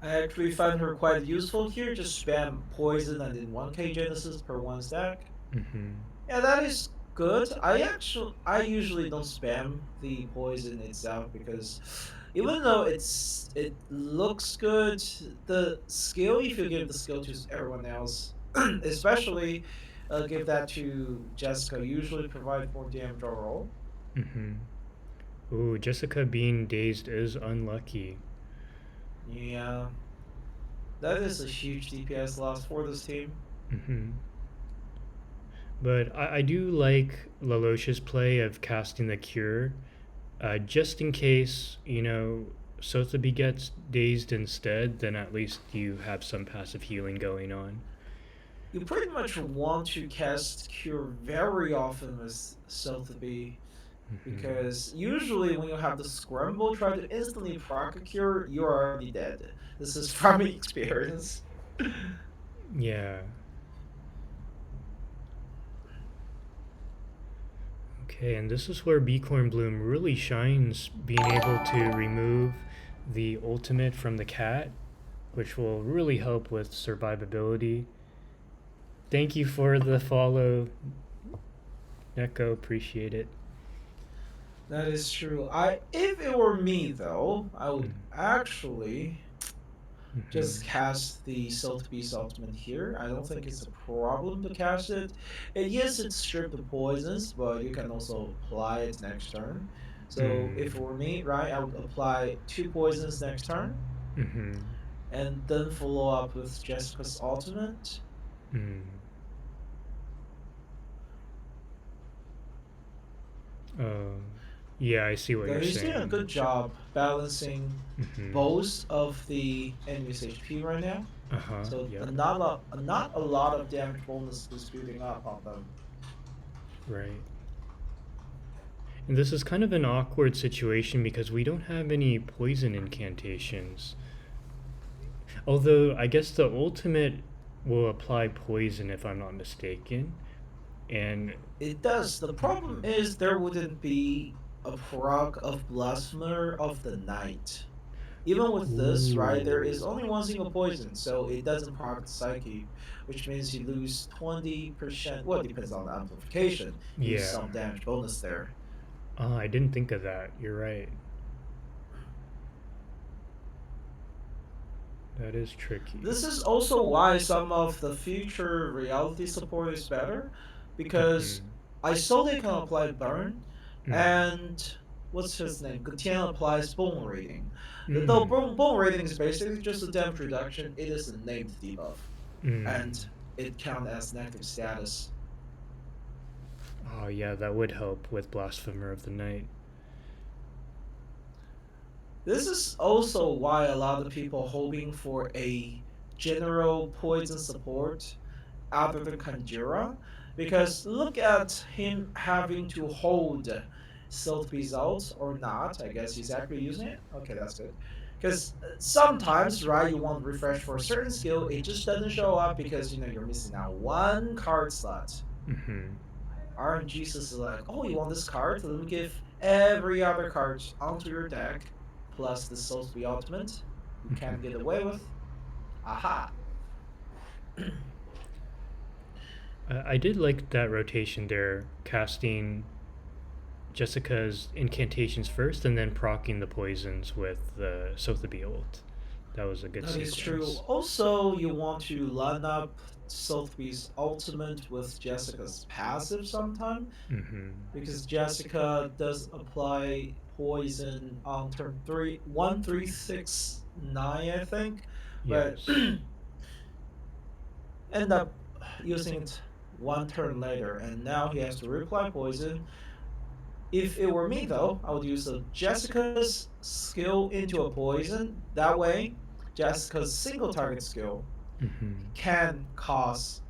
I actually find her quite useful here. Just spam poison and then 1k Genesis per one stack. Mm-hmm. Yeah, that is good. I usually don't spam the poison itself because even though it looks good, the skill, if you give the skill to everyone else, especially give that to Jessica, usually provide more damage overall. Mm-hmm. Ooh, Jessica being dazed is unlucky. Yeah, that is a huge DPS loss for this team. Mm-hmm. But I do like Lalosh's play of casting the cure, just in case, Sotheby gets dazed instead, then at least you have some passive healing going on. You pretty much want to cast Cure very often with Sotheby. Mm-hmm. Because usually when you have the scramble, try to instantly proc a cure, you're already dead. This is from experience. Yeah. Okay, and this is where Beacorn Bloom really shines, being able to remove the ultimate from the cat, which will really help with survivability. Thank you for the follow, Neko. Appreciate it. That is true. If it were me though, I Mm. would actually Mm-hmm. just cast the Beast ultimate here. I don't think it's a problem to cast it. Yes, it's stripped of poisons, but you can also apply it next turn. So Mm. if it were me, right, I would apply 2 poisons next turn Mm-hmm. and then follow up with Jessica's ultimate. Mm. Uh, yeah, I see what So you're he's doing a saying. good job balancing Mm-hmm. both of the enemy's HP right now. Uh-huh. So Yep. not a lot of damage bonus is building up on them. Right. And this is kind of an awkward situation because we don't have any poison incantations. Although I guess the ultimate will apply poison if I'm not mistaken. And It does. The problem is there wouldn't be a proc of Blasphemer of the Night. Even with this, right, there is only one single poison, so it doesn't proc the Psyche, which means you lose 20%. Well, it depends on the amplification. You lose yeah. some damage bonus there. I didn't think of that. You're right. That is tricky. This is also why some of the future reality support is better, because Mm-hmm. I saw they can apply burn, Mm. and what's his name? Gutian applies bone rating. Though Mm. bone rating is basically just a damage reduction, it is a named debuff, Mm. and it counts as negative status. Oh yeah, that would help with Blasphemer of the Night. This is also why a lot of people are hoping for a general poison support other than Kanjira, because look at him having to hold Siltby's ult or not. I guess he's actually using it. Okay, that's good. Because sometimes, right, you want refresh for a certain skill, it just doesn't show up because you're missing out one card slot. Mm-hmm. RNGesus is like, oh, you want this card? Let me give every other card onto your deck, plus the Siltby ultimate. You can't get away with. Aha! I did like that rotation there, casting Jessica's incantations first and then proccing the poisons with the Sotheby ult. That was a good That is true. sequence. Also, you want to line up Sotheby's ultimate with Jessica's passive sometime, Mm-hmm. because Jessica does apply poison on turn 3, 1, 3, 6, 9, I think, but Yes. end up using it one turn later, and now he has to reapply poison. If it were me though, I would use the Jessica's skill into a poison. That way, Jessica's single target skill can cause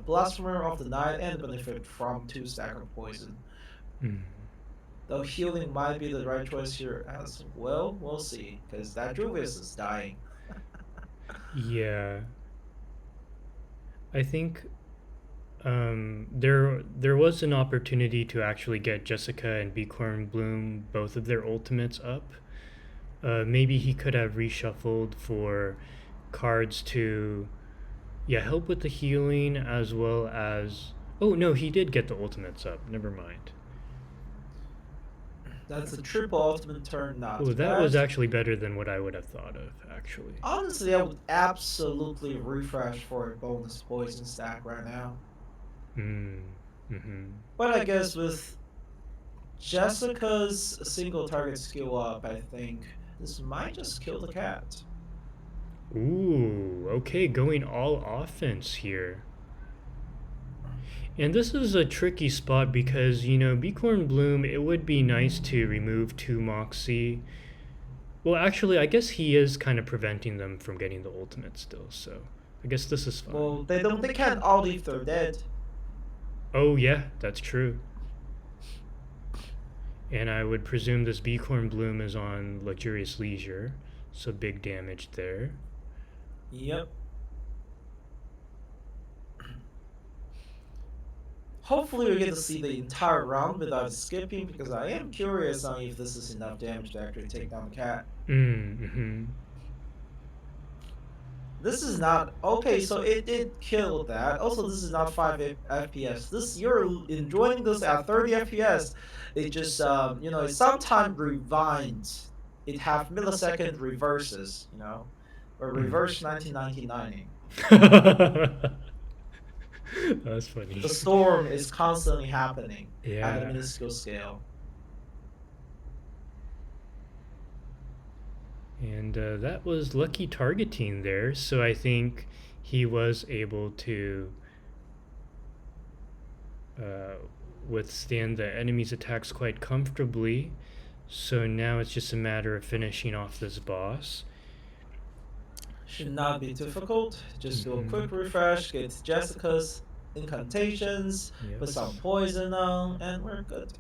Blasphemer of the Night and benefit from 2 stack of poison. Though healing might be the right choice here as well, we'll see, because that Juvius is dying. Yeah. I think there was an opportunity to actually get Jessica and Beacorn Bloom both of their ultimates up. Maybe he could have reshuffled for cards to help with the healing as well as... Oh, no, he did get the ultimates up. Never mind. That's a triple ultimate turn, not Oh, that bad. was actually better than what I would have thought of, actually. Honestly, I would absolutely refresh for a bonus poison stack right now. But I guess with Jessica's single target skill up, I think this might just kill the cat. Ooh, okay, going all offense here. And this is a tricky spot because, you know, Beacorn Bloom, it would be nice to remove 2 Moxie. Well, actually, I guess he is kind of preventing them from getting the ultimate still, so I guess this is fine. Well, they can't all leave their dead. Oh, yeah, that's true. And I would presume this Beacorn Bloom is on Luxurious Leisure, so big damage there. Yep. Hopefully we get to see the entire round without skipping, because I am curious on if this is enough damage to actually take down the cat. This is not... Okay, so it did kill that. Also, this is not 5 FPS. You're enjoying this at 30 FPS. It just, you know, it sometimes rewinds. It half millisecond reverses, you know? Or reverse 1999. That's funny. The storm is constantly happening Yeah. at a minuscule scale. And that was lucky targeting there, so I think he was able to withstand the enemy's attacks quite comfortably. So now it's just a matter of finishing off this boss. Should not be difficult. Just do a quick refresh, get Jessica's incantations, put some poison on, and we're good.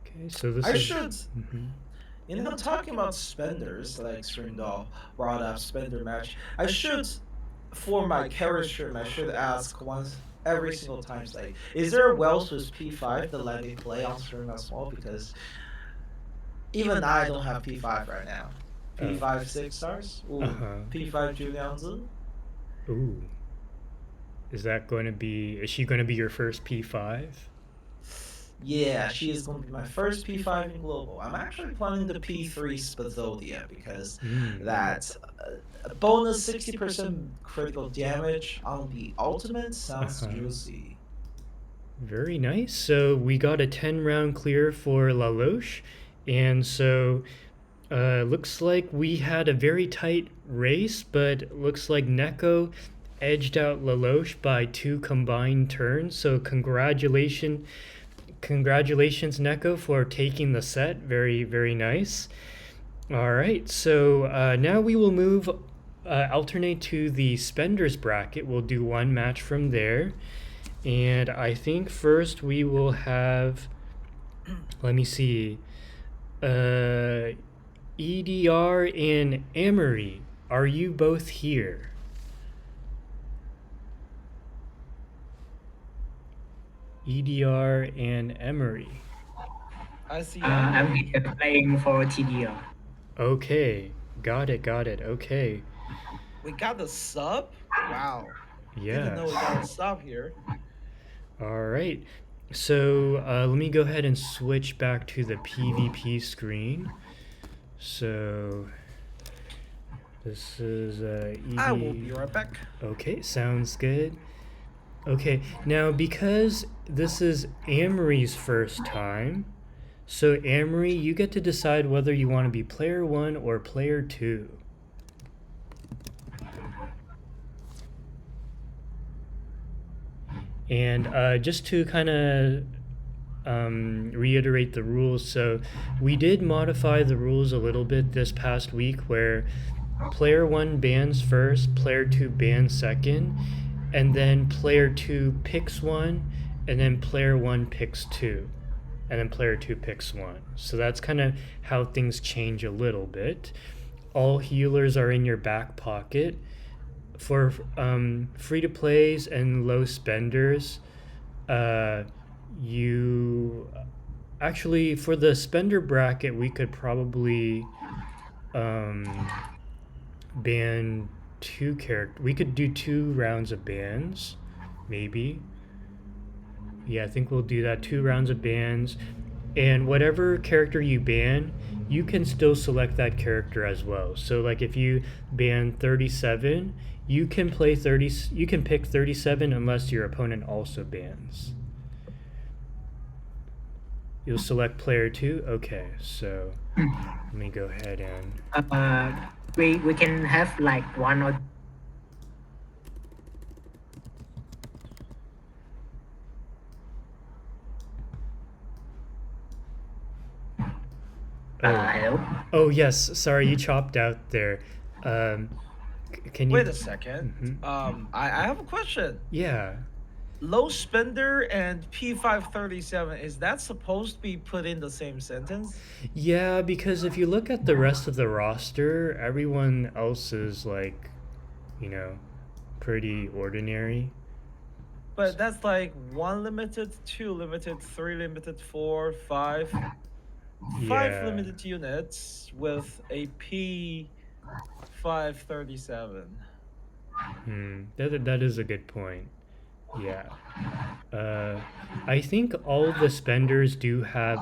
Okay, so this You know, talking about spenders, like Streamdoll brought up spender match, I should, for my character, I should ask once every single time, like, is there a Wells with P5 that let me play on stream as well? Because even I don't have P5 right now. P5 6 stars? Ooh, P5 Julianzu? Ooh. Is she going to be your first P5? Yeah, she is going to be my first P5 in global. I'm actually planning the P3 Spathodia because that bonus 60% critical damage on the ultimate sounds juicy. Very nice. So we got a 10-round clear for Lalosh. And so looks like we had a very tight race, but looks like Neko edged out Lalosh by 2 combined turns. So congratulations, Neko, for taking the set. Very, very nice. All right, so now we will move, alternate to the Spenders bracket. We'll do one match from there. And I think first we will have, let me see, Edrrr and Amory. Are you both here? Edrrr and Amory. I see. I'm playing for TDR. Okay, got it. Okay. We got the sub? Wow. Yeah. Didn't know we got a sub here. All right. So let me go ahead and switch back to the PvP screen. So this is ED. I will be right back. Okay, sounds good. Okay, now because this is Amory's first time, So Amory, you get to decide whether you want to be player 1 or player 2. And just to kind of reiterate the rules, so we did modify the rules a little bit this past week where player 1 bans first, player 2 bans second, and then player 2 picks 1, and then player 1 picks 2, and then player 2 picks 1. So that's kind of how things change a little bit. All healers are in your back pocket. For free-to-plays and low spenders, you... Actually, for the spender bracket, we could probably ban 2 characters. We could do 2 rounds of bans, maybe. Yeah, I think we'll do that. 2 rounds of bans. And whatever character you ban, you can still select that character as well. So like if you ban 37, you can play 30. You can pick 37 unless your opponent also bans. You'll select player 2. Okay, so let me go ahead and we can have like one or hello. Oh yes, sorry, you chopped out there. Can you Wait a second. Mhm. I have a question. Yeah. Low spender and P537, is that supposed to be put in the same sentence? Yeah, because if you look at the rest of the roster, everyone else is like, you know, pretty ordinary. But that's like 1 limited, 2 limited, 3 limited, 4, 5. 5 Yeah. limited units with a P537. That is a good point. Yeah. I think all the spenders do have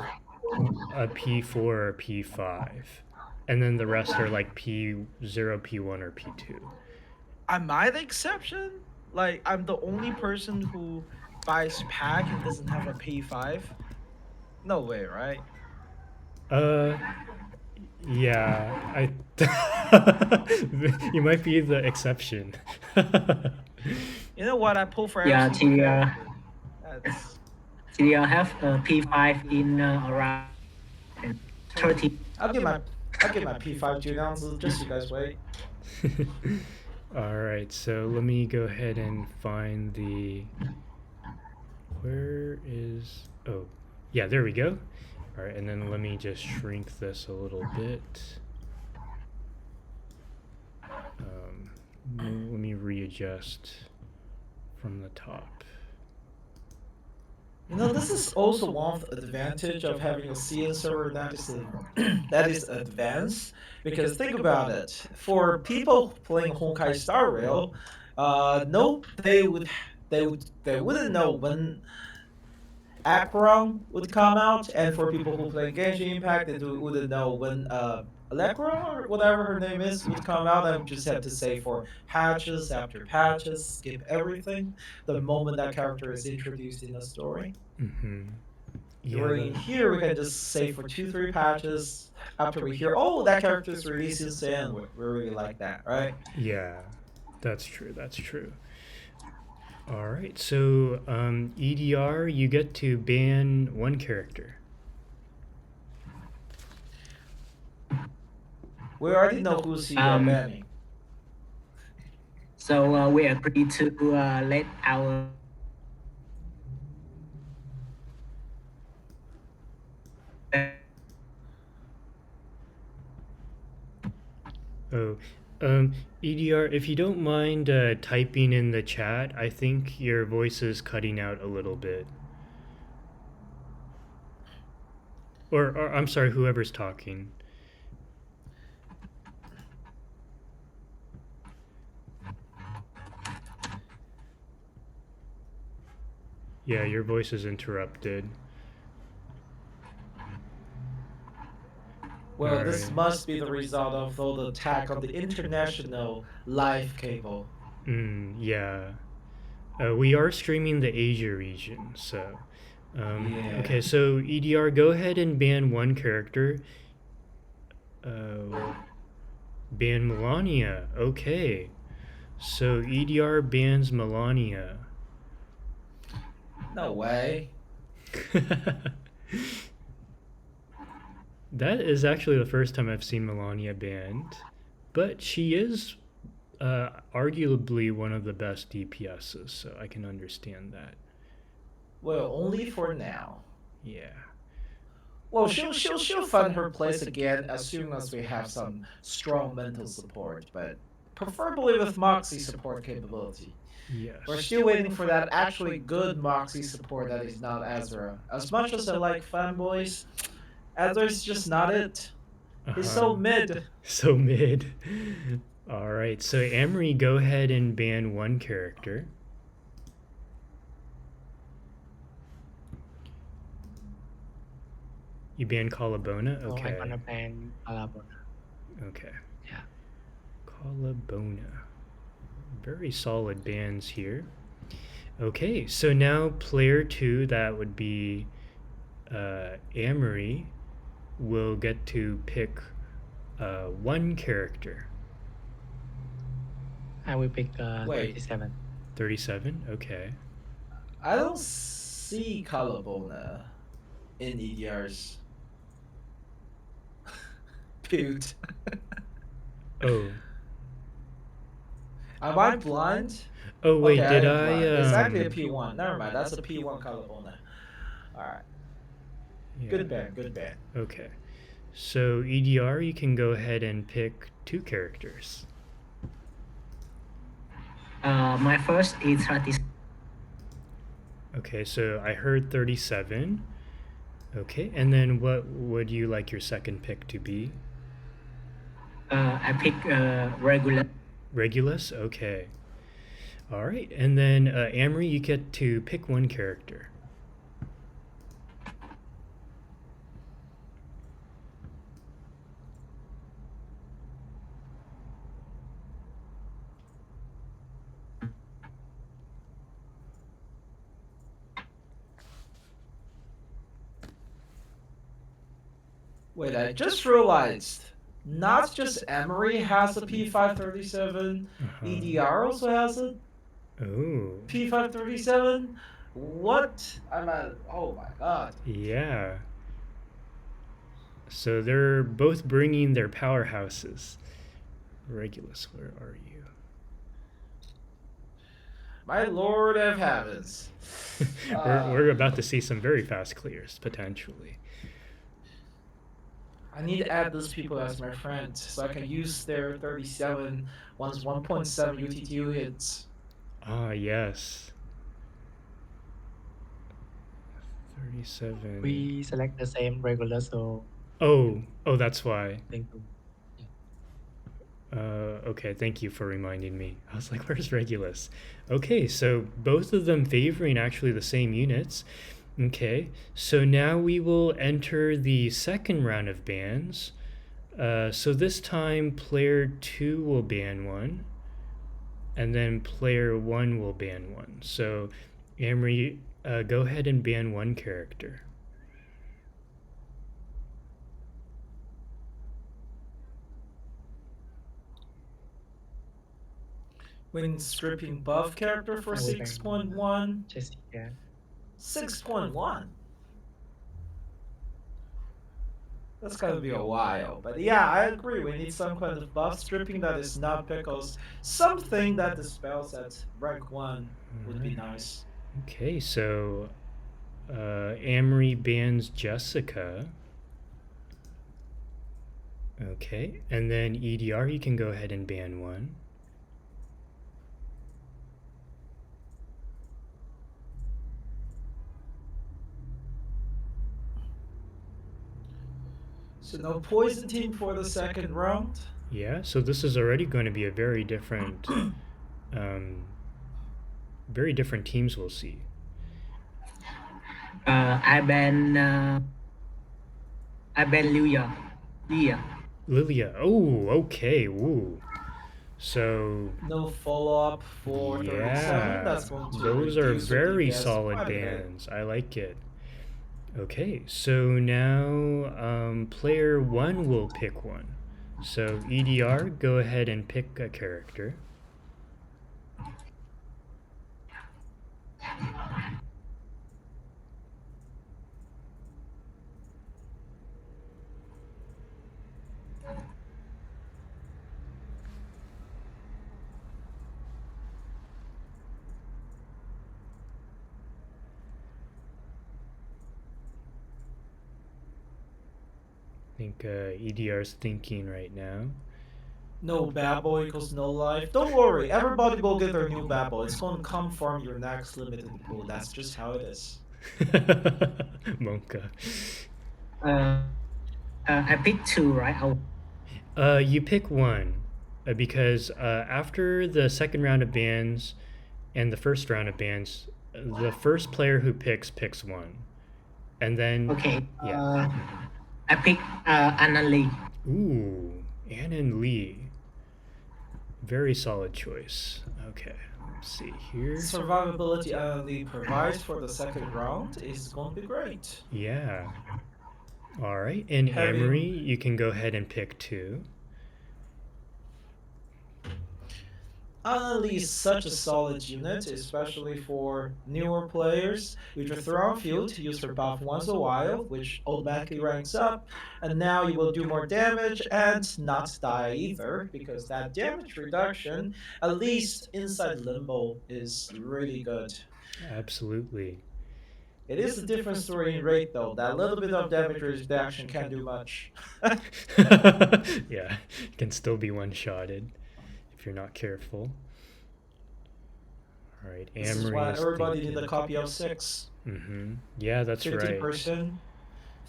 a P4 or P5. And then the rest are like P0, P1, or P2. Am I the exception? Like, I'm the only person who buys pack and doesn't have a P5? No way, right? Yeah, you might be the exception. You know what? I pull for Yeah, FC. That's... TDR have P5 in around 30. I'll get my P5 2 down, so just you guys wait. All right, so let me go ahead and find the... Where is... Oh, yeah, there we go. All right, and then let me just shrink this a little bit. Let me readjust from the top. You know, this is also one of the advantage of having a CN server that is advanced. Because think about it, for people playing Honkai Star Rail, no, they wouldn't know when Akron would come out, and for people who play Genshin Impact, they wouldn't know when Electra or whatever her name is would come out. I would just have to say for patches after patches, skip everything the moment that character is introduced in the story. Here we can just say for 2-3 patches after we hear, oh, that character is releasing soon. We really like that, right? Yeah, that's true. That's true. All right, so EDR, you get to ban 1 character. We already know who's banning. So we agree to let our Oh, EDR, if you don't mind typing in the chat, I think your voice is cutting out a little bit. Or I'm sorry, whoever's talking. Yeah, your voice is interrupted. Well, this must be the result of all the attack on the international live cable. Yeah. We are streaming the Asia region, so Yeah. Okay, so EDR, go ahead and ban one character. Ban Melania. Okay. So EDR bans Melania. No way. That is actually the first time I've seen Melania banned, but she is arguably one of the best DPSs, so I can understand that. Well, only for now. Yeah. Well, she'll find her place again as soon as we have some strong mental support, but preferably with Moxie support capability. Yes. We're still waiting for that actually good Moxie support that is not Ezra. As much as I like fanboys, Ezra's just not it. He's so mid. So mid. All right. So Amory, go ahead and ban one character. You ban Colabona? So Okay. I'm gonna ban Alabama. Okay. Yeah. Colabona. Very solid bans here. Okay, so now player 2, that would be Amory, will get to pick one character. I will pick Wait. 37. 37? Okay. I don't see Colabona in EDR's build. Oh. Am I blind? Oh, wait, Okay, did am blind. It's I... actually a P1. Never mind, that's a P1 Colabona. Alright. yeah. Good ban, good ban. Okay. So EDR, you can go ahead and pick two characters. My first is 37. Okay, so I heard 37. Okay, and then what would you like your second pick to be? I pick regular. Regulus? Okay. All right, and then Amory, you get to pick one character. Wait, I just realized, not just Amory has a P537, EDR also has a Oh. P537? What? Oh my god. Yeah. So they're both bringing their powerhouses. Regulus, where are you? My lord of heavens. We're about to see some very fast clears, potentially. I need to add those people as my friends so I can use their 37 once 1.7 UTTU hits. Ah, yes. 37. We select the same regular, so Oh, that's why. I think Okay, thank you for reminding me. I was like, where's Regulus? Okay, so both of them favoring actually the same units. Okay, so now we will enter the second round of bans. So this time player 2 will ban one, and then player 1 will ban one. So Amory, go ahead and ban one character. When stripping buff character for I will ban 6.1. Jessica. 6.1? That's gonna be a while. But yeah, I agree. We need some kind of buff stripping that is not pickles. Something that dispels at rank 1 would be nice. Okay, so Amory bans Jessica. Okay, and then EDR, you can go ahead and ban one. So no poison team for the second round. Yeah, so this is already going to be a very different, very different teams we'll see. I ban Lilia. Lilia. Oh, okay. Woo. So No follow-up for 37. yeah, That's going to those are reduce the very DPS solid quite a bit. bans. I like it. Okay, so now player one will pick one. So EDR, go ahead and pick a character. I think EDR's thinking right now. No babble equals no life. Don't worry, everybody will get their new babble. It's going to come from your next limited pool. That's just how it is. Monka. I picked two, right? You pick one because after the second round of bans and the first round of bans, the first player who picks one, and then Okay. yeah. I picked Annalie. Ooh, Ann and Lee. Very solid choice. Okay, let's see here. Survivability Lee provides for the second round is going to be great. Yeah. All right, and Amory, you can go ahead and pick two. Lee is such a solid unit, especially for newer players. With your throw on field, use her buff once a while, which automatically ranks up, and now you will do more damage and not die either, because that damage reduction, at least inside Limbo, is really good. Absolutely. It is a different story in rate though. That little bit of damage reduction can't do much. Yeah, can still be one-shotted if you're not careful. All right, Amory This is why everybody thinking. need a copy of 6. Yeah, that's 50%, right.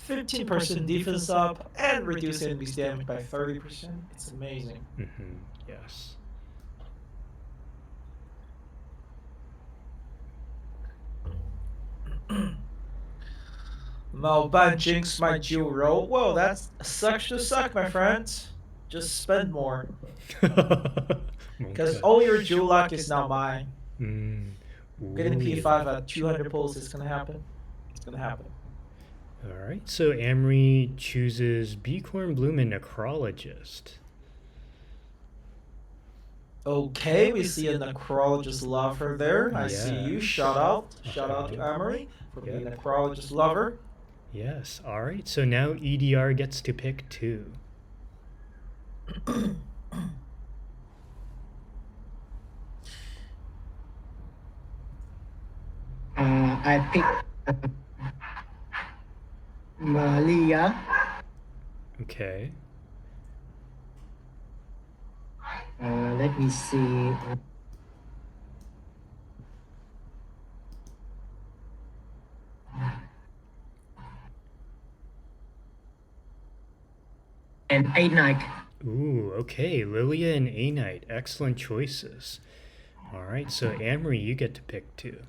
15% defense up, and reduce enemies damage by 30%. It's amazing. Yes. Malban jinx my Jew roll. Whoa, that's sucks to suck, my friends. Just spend more. Because all your Jew luck is now mine. Getting P5 at 200 pulls is gonna happen. It's gonna happen. All right, so Amory chooses Beacorn Bloom and Necrologist. Okay, we see a necrologist lover there. I see you. Shoutout to Amory for being a necrologist lover. Yes. All right. So now EDR gets to pick two. I picked Malia. Okay. Let me see. And A-Knight. Ooh, okay. Lilia and A-Knight. Excellent choices. All right. So Amory, you get to pick two.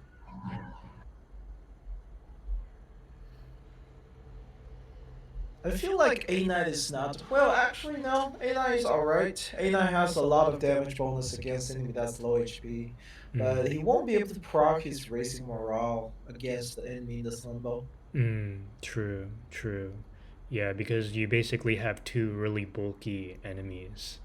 I feel like A9 is not. Well, actually, no. A9 is alright. A9 has a lot of damage bonus against enemy that's low HP. But he won't be able to proc his racing morale against the enemy in this limbo. True, true. Yeah, because you basically have two really bulky enemies.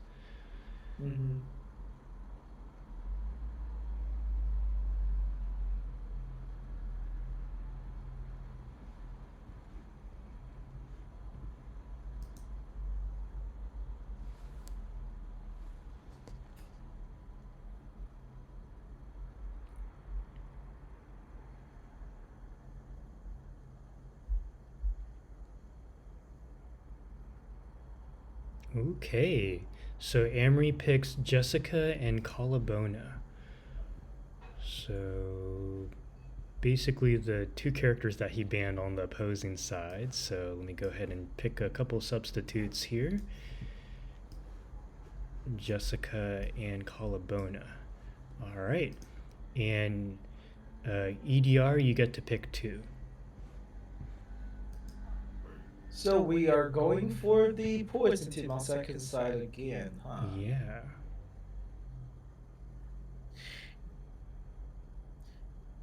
Okay, so Amory picks Jessica and Colabona. So basically the two characters that he banned on the opposing side. So let me go ahead and pick a couple substitutes here. Jessica and Colabona. All right, and EDR, you get to pick two. So we are going for the Poison team on second side again, huh? Yeah.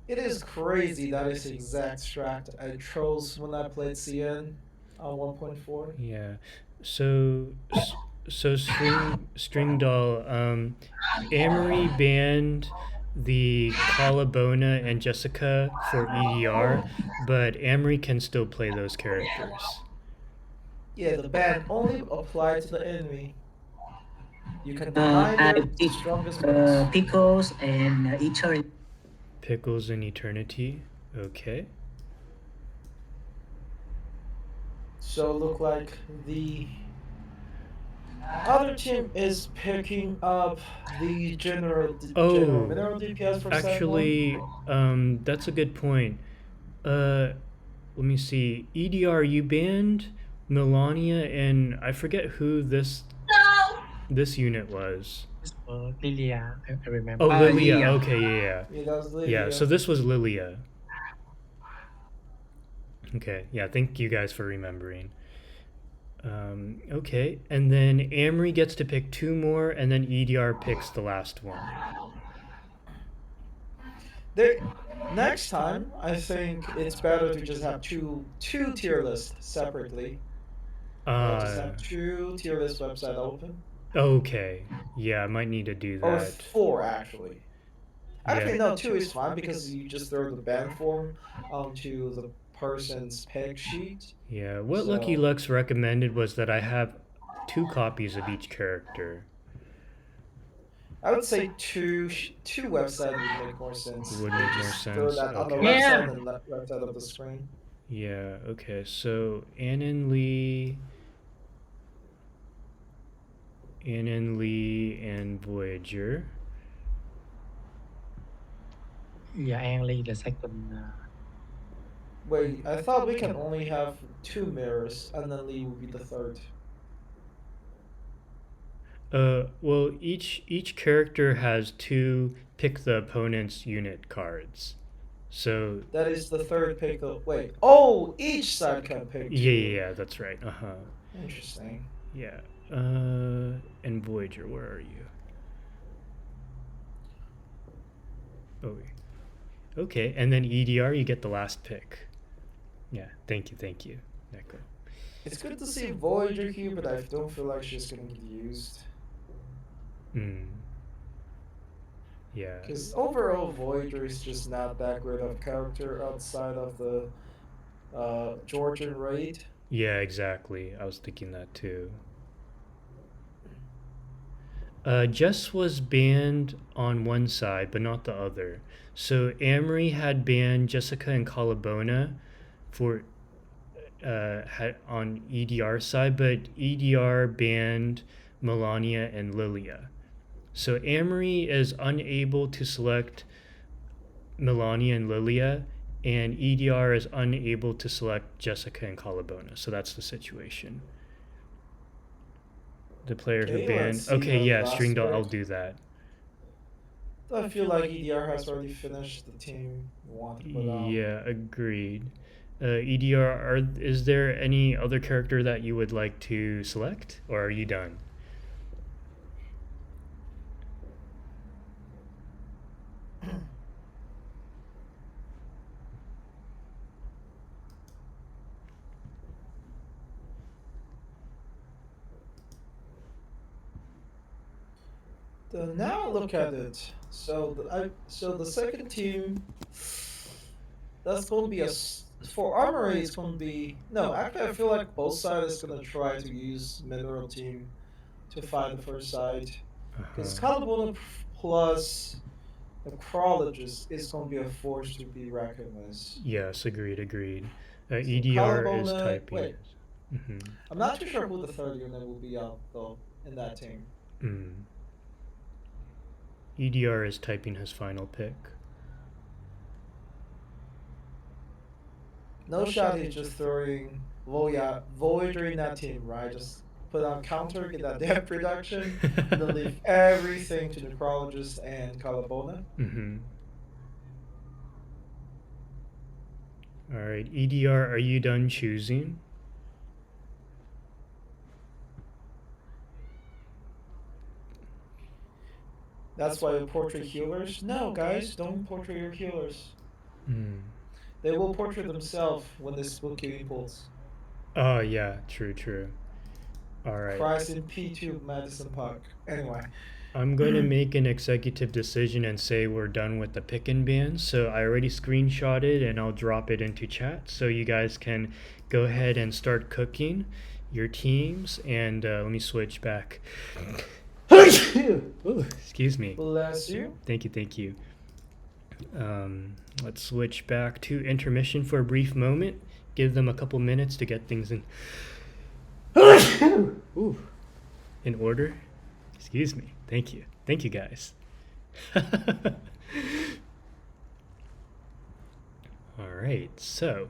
It is crazy that is the exact strat I chose when I played CN on 1.4. Yeah. So s- so string doll. Amory banned the Colabona and Jessica for EDR, but Amory can still play those characters. Yeah, the ban only applied to the enemy. You can deny I their pick strongest moves. pickles and eternity. Pickles in Eternity. Okay. So look like the other team is picking up the general Oh, mineral DPS for set one. actually, that's a good point. Uh, Let me see. EDR, you banned Melania, and I forget who this unit was. This was Lilia, I Oh, remember. Lilia. Lilia. Okay, yeah. Yeah, that was Yeah, so Lydia. this was Lilia. Okay, yeah, thank you guys for remembering. Okay, and then Amory gets to pick two more, and then EDR picks the last one. There, next time, I think it's better to just have two tier lists separately. Just Uh, have two tier list website open, okay. Yeah, I might need to do or that. four actually. Yeah. Actually, no, two is fine because you just throw the ban form onto the person's pick sheet. Yeah, what Lucky So Lux recommended was that I have two copies of each character. I would say two website would make more sense. Would You make more just throw sense. that on the Okay. website Yeah. and left side of the screen. Yeah, okay. So Annan Lee, and Voyager. Yeah, only the second. Wait, I thought we can only have two mirrors, and then Lee would be the third. Well, each character has two pick the opponent's unit cards. So That is the third pick. Wait, oh, each side can pick yeah, two. yeah, yeah, that's right. Uh-huh. Interesting. Yeah. And Voyager, where are you? Oh, okay. And then EDR, you get the last pick. Yeah. Thank you, Neko. It's good to see Voyager here, but I don't feel like she's gonna get used. Hmm. Yeah. Because overall, Voyager is just not that great of a character outside of the Georgian raid. Yeah, exactly. I was thinking that too. Jess was banned on one side, but not the other. So Amory had banned Jessica and Colabona for had on EDR side, but EDR banned Melania and Lilia. So Amory is unable to select Melania and Lilia, and EDR is unable to select Jessica and Colabona. So that's the situation. The player who Okay, banned. let's see Okay, the yeah, last String Doll, card. I'll do that. I feel like EDR has already finished the team we want to put on. Yeah, agreed. EDR, is there any other character that you would like to select, or are you done? Now look at it. So the second team, that's going to be for Armory. It's going to be no. Actually, I feel like both sides is going to try to use Mineral Team to find the first side because Uh-huh. Calabona plus Necrologist is going to be a force to be reckoned with. Yes, agreed. So EDR is Calabona. typing. Wait, Mm-hmm. I'm not too sure who the third unit will be out though in that team. Mm. EDR is typing his final pick. No shot. He's just throwing Voyager in that team, right? Just put on counter, get that depth reduction, and then leave everything to Necrologist and Calabona. Mm-hmm. All right, EDR, are you done choosing? That's why you portray healers. No, guys, don't portray your healers. Mm. They will portray themselves when they spook you impulse. Oh yeah, true. All right. Cries in P2 Madison Park. Anyway. I'm going to make an executive decision and say we're done with the pick and ban. So I already screenshotted and I'll drop it into chat so you guys can go ahead and start cooking your teams. And let me switch back. Ooh, excuse me. Bless you. Thank you. Let's switch back to intermission for a brief moment. Give them a couple minutes to get things in Ooh. In order. Excuse me. Thank you guys. All right, so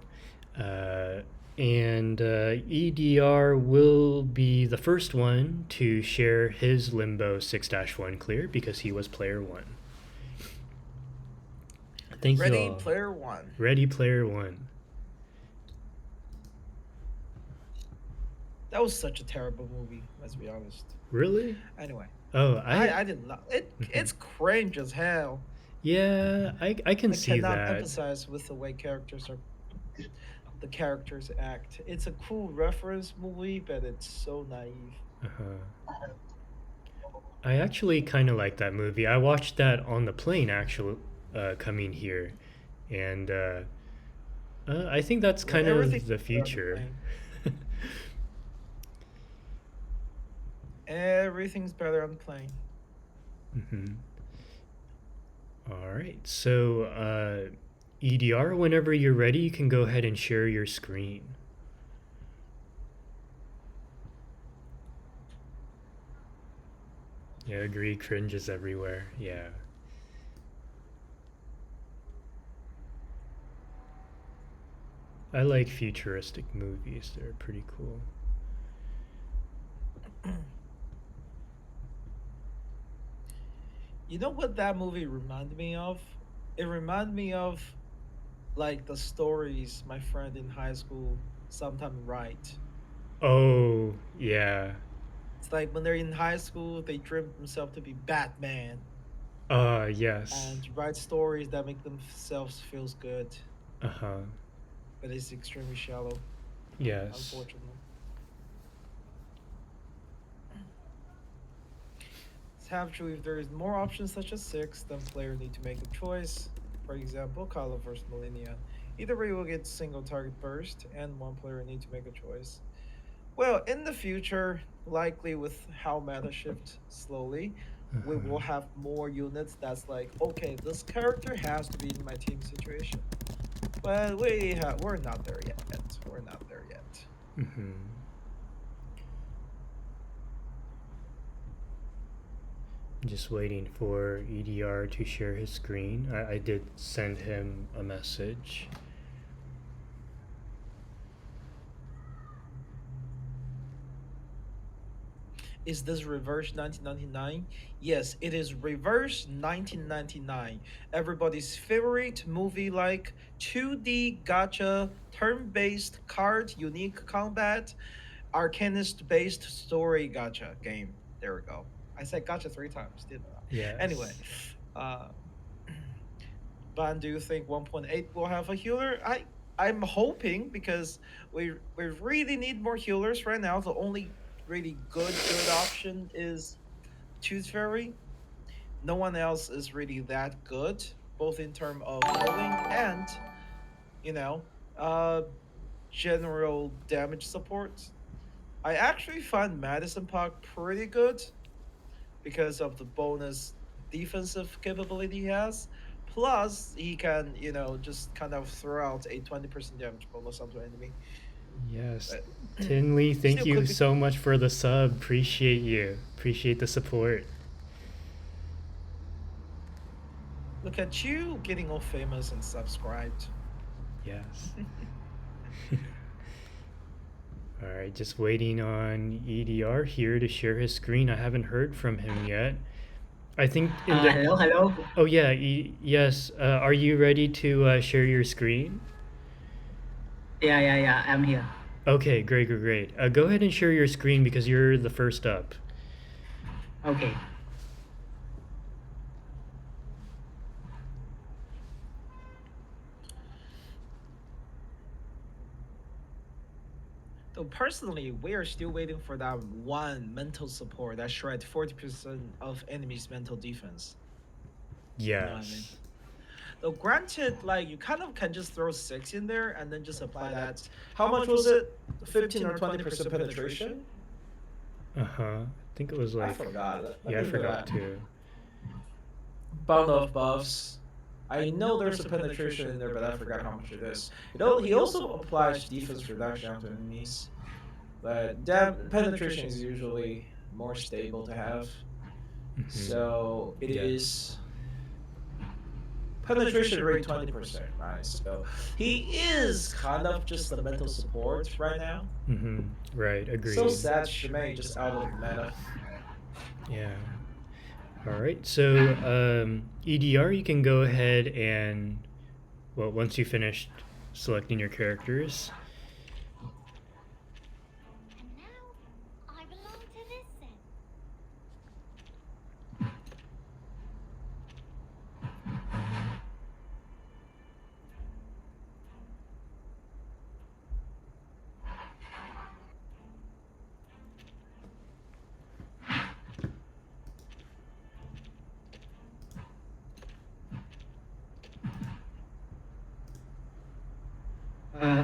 EDR will be the first one to share his Limbo 6-1 clear because he was player 1. Thank you Ready all. Player One. Ready Player 1. That was such a terrible movie, let's be honest. Really? Anyway, Oh, I didn't love it. It's cringe as hell. Yeah, I can see cannot that. empathize with the way the characters act. It's a cool reference movie, but it's so naive. Uh-huh. I actually kind of like that movie. I watched that on the plane actually coming here, and I think that's kind of Everything's the better on the future. plane. Everything's better on the plane. All right, so EDR, whenever you're ready, you can go ahead and share your screen. Yeah, agree. Cringe is everywhere. Yeah. I like futuristic movies. They're pretty cool. You know what that movie reminded me of? It reminded me of like the stories my friend in high school sometimes write. Oh, yeah. It's like when they're in high school, they dream themselves to be Batman Yes. and write stories that make themselves feels good, Uh-huh. but it's extremely shallow, Yes. unfortunately. Actually, if there is more options such as 6, then player need to make a choice. For example, Kala vs. Millennia. Either way will get single target burst, and one player need to make a choice. Well, in the future, likely with how meta shift slowly, we will have more units that's like, okay, this character has to be in my team situation. But we're not there yet. We're not there yet. Just waiting for EDR to share his screen. I did send him a message. Is this reverse 1999? Yes, it is reverse 1999. Everybody's favorite movie like 2D gacha, turn-based card, unique combat, arcanist-based story gacha game. There we go. I said gacha 3 times, didn't I? Yes. Anyway, Ban, do you think 1.8 will have a healer? I'm hoping because we really need more healers right now. The only really good option is Tooth Fairy. No one else is really that good, both in terms of healing and, you know, general damage support. I actually find Madison Park pretty good because of the bonus defensive capability he has. Plus, he can, just kind of throw out a 20% damage bonus onto enemy. Yes. But TinLe, thank still you could be- so much for the sub. Appreciate you. Appreciate the support. Look at you getting all famous and subscribed. Yes. All right, just waiting on EDR here to share his screen. I haven't heard from him yet. I think in the... Hello. Oh yeah, yes. Are you ready to share your screen? Yeah. I'm here. Okay, great. Go ahead and share your screen because you're the first up. Okay. But personally, we are still waiting for that one mental support that shreds 40% of enemies' mental defense. Yes. know what I mean? Though granted, like you kind of can just throw 6 in there and then just apply that. How much was it? 15 or 20% penetration? I think it was I like. forgot. Yeah, I forgot too. Bundle of buffs. I know there's a penetration in there, but I forgot how much it is. He also applies defense reduction to enemies, but penetration is usually more stable to have. So it is penetration rate 20%, right? So he is kind of just the mental support right now. Right, agreed. So sad Shimei just out of the meta. Yeah. All right, so EDR, you can go ahead and, well, once you finished selecting your characters. And now I belong to this set.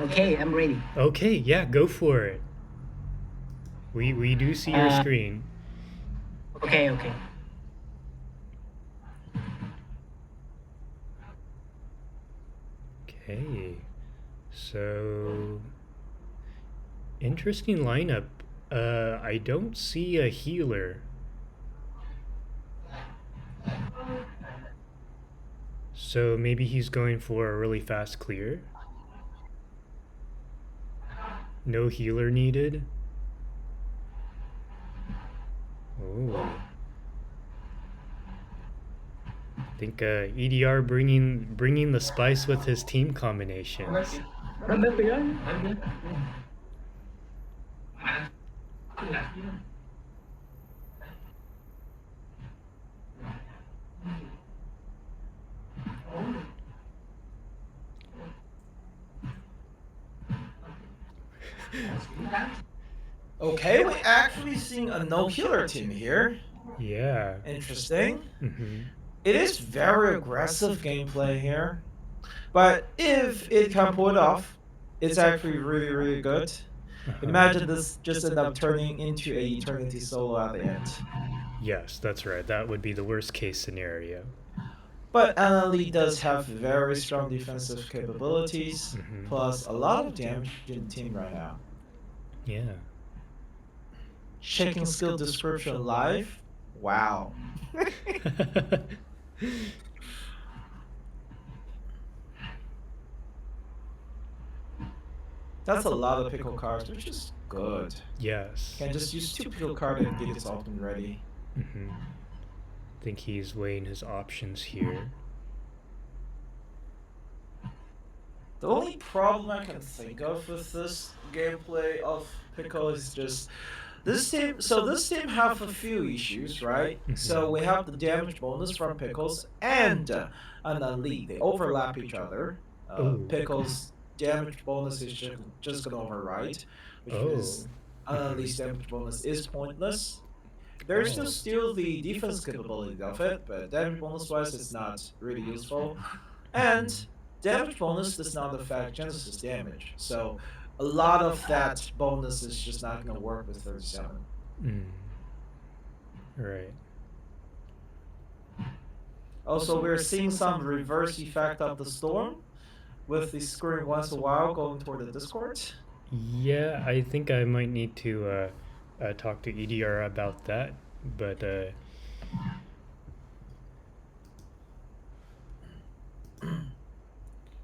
Okay, I'm ready. Okay, yeah, go for it. We do see your screen. Okay. Okay, so interesting lineup. I don't see a healer. So maybe he's going for a really fast clear. No healer needed. Oh. I think EDR bringing the spice with his team combinations. Okay, we're actually seeing a no healer team here. Yeah. Interesting. Mm-hmm. It is very aggressive gameplay here, but if it can pull it off, it's actually really, really good. Imagine this just end up turning into a Eternity solo at the end. Yes, that's right. That would be the worst case scenario. But Annalie does have very strong defensive capabilities, plus a lot of damage in the team right now. Yeah. Checking skill description live. Wow. That's a lot of pickle cards, which is good. Yes. Can just use 2 pickle cards and get his ultimate ready. I think he's weighing his options here. The only problem I can think of with this gameplay of Pickle is just this team. So this team have a few issues, right? So we have the damage bonus from Pickles and Anali. They overlap each other. Pickles' damage bonus is just gonna override, which means Anali's damage bonus is pointless. There's still the defense capability of it, but damage bonus wise, it's not really useful. And damage bonus does not affect Genesis damage, so a lot of that bonus is just not going to work with 37. Right. Also, we're seeing some reverse effect of the storm, with the screen once in a while going toward the Discord. Yeah, I think I might need to talk to EDR about that, but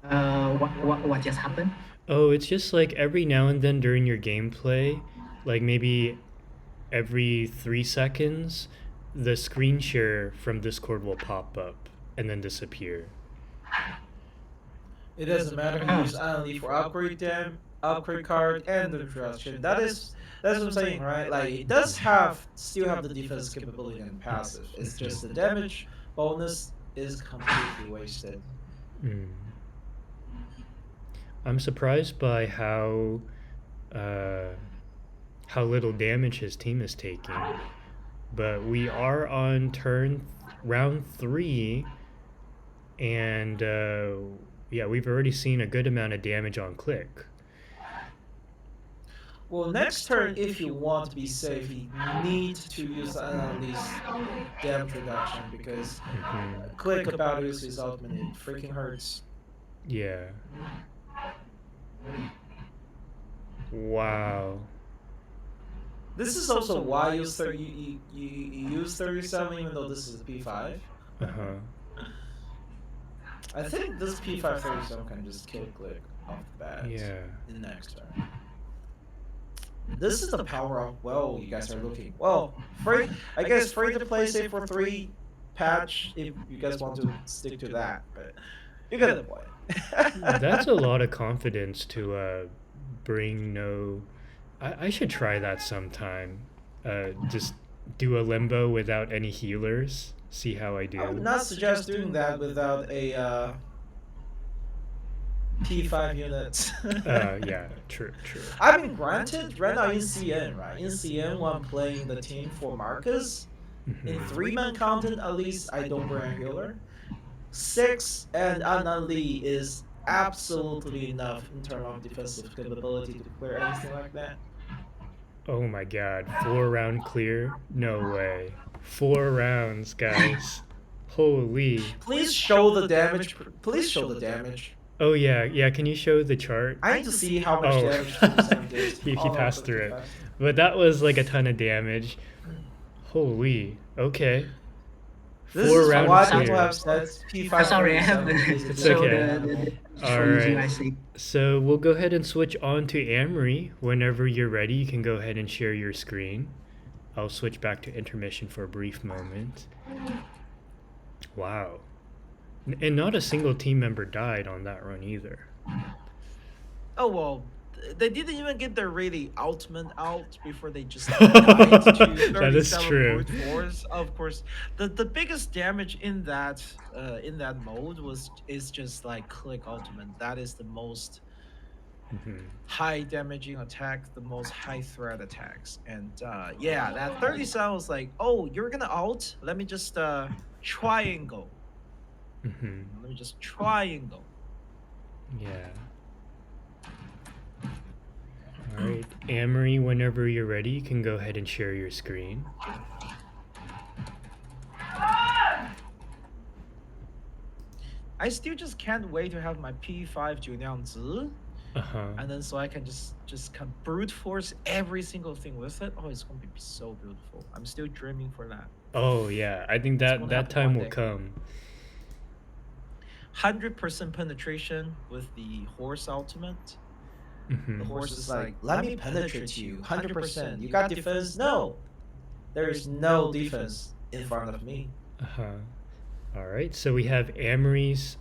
what just happened? oh, it's just like every now and then during your gameplay, like maybe every 3 seconds, the screen share from Discord will pop up and then disappear. It doesn't matter who use Annalie for upgrade card, and the introduction. That's what I'm saying, right? Like it does still have the defense capability and passive. It's just the damage bonus is completely wasted. I'm surprised by how how little damage his team is taking. But we are on round 3, and yeah, we've already seen a good amount of damage on click. Well, next turn, if you want to be safe, you need to use at least damage reduction because click about to use his ultimate, it freaking hurts. Yeah. Wow. This is also why you use 37 even though this is a P5. I think this P5 37 can just kill click off the bat in the next turn. This is the power of, well, you guys are looking. Well, I guess free to play save for 3 patch if you guys want to stick to that, but you get the point. That's a lot of confidence to bring no. I should try that sometime. Just do a limbo without any healers. See how I do. I would not suggest doing that without a P5 unit. Yeah, true. I mean, granted, right now in CN, right? In CN, when I'm playing the team for Marcus, in 3-man content at least, I don't bring a healer. 6 and TinLe is absolutely enough in terms of defensive capability to clear anything like that. Oh my god, 4-round clear? No way. 4 rounds, guys. Holy. Please show the damage. Please show the damage. Oh yeah, can you show the chart? I need to see how much damage 2% did. He passed through it. But that was like a ton of damage. Holy. Okay. This 4 is rounds why clear. people have said P5. Sorry, I have It's so okay. the Alright. I see. So we'll go ahead and switch on to Amory. Whenever you're ready, you can go ahead and share your screen. I'll switch back to intermission for a brief moment. Wow. And not a single team member died on that run either. Oh, well, they didn't even get their really ultimate out before they just died to That is 37 true. brute force. Of course, the biggest damage in that mode is just like click ultimate. That is the most high damaging attack, the most high threat attacks. And yeah, that 37 was like, oh, you're gonna ult? Let me just triangle. Let me just triangle. Yeah. Alright, Amory, whenever you're ready, you can go ahead and share your screen. I still just can't wait to have my P5 Junyangzi. And then so I can just can brute force every single thing with it. Oh, it's gonna be so beautiful. I'm still dreaming for that. Oh yeah, I think that time will come. 100% penetration with the horse ultimate. The horse is like, let me penetrate you, 100%. You got defense? No. There is no defense in front of me. Alright, so we have Amory's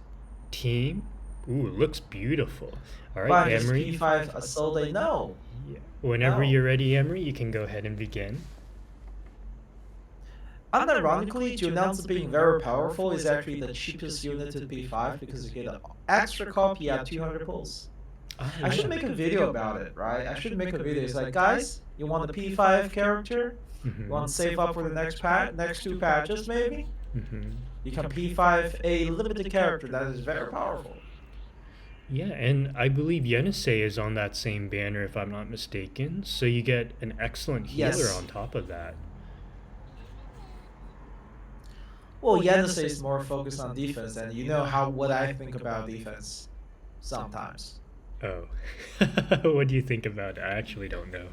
team. Ooh, it looks beautiful. Alright, Amory. P5 Assault, no. Yeah. Whenever you're ready, Amory, you can go ahead and begin. Unironically, Junyangzi being very powerful is actually the cheapest unit to P5 because you get an extra copy at 200 pulls. I should make a video about it, right? I should make a video. It's like, guys, you want a P5 character? You want to save up for the next 2 patches, maybe? You can P5 a limited character that is very powerful. Yeah, and I believe Yenisei is on that same banner, if I'm not mistaken. So you get an excellent healer on top of that. Well, Yenisei is more focused on defense, and you know what I think about defense sometimes. Oh. What do you think about it? I actually don't know.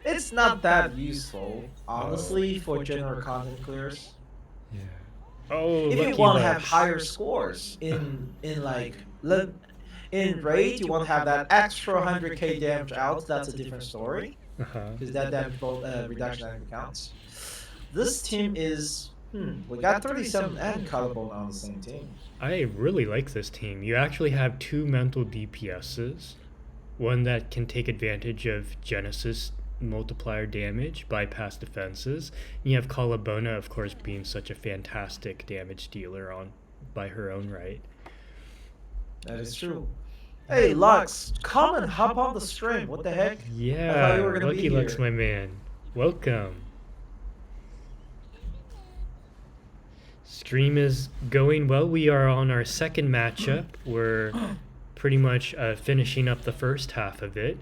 It's not that useful, honestly, for general content clears. Yeah. Oh, if you want to have higher scores in raid, you want to have that extra 100k damage out. That's a different story, because that damage reduction actually counts. This team is we got 37 and Collarbone on the same team. I really like this team. You actually have 2 mental DPSs, one that can take advantage of Genesis multiplier damage, bypass defenses. And you have Collarbona, of course, being such a fantastic damage dealer by her own right. That is true. Hey, Lux, come and hop on the stream. What the heck? I thought Yeah, you were gonna be Lucky Lux, here. my man. Welcome. Stream is going well. We are on our second matchup. We're pretty much finishing up the first half of it.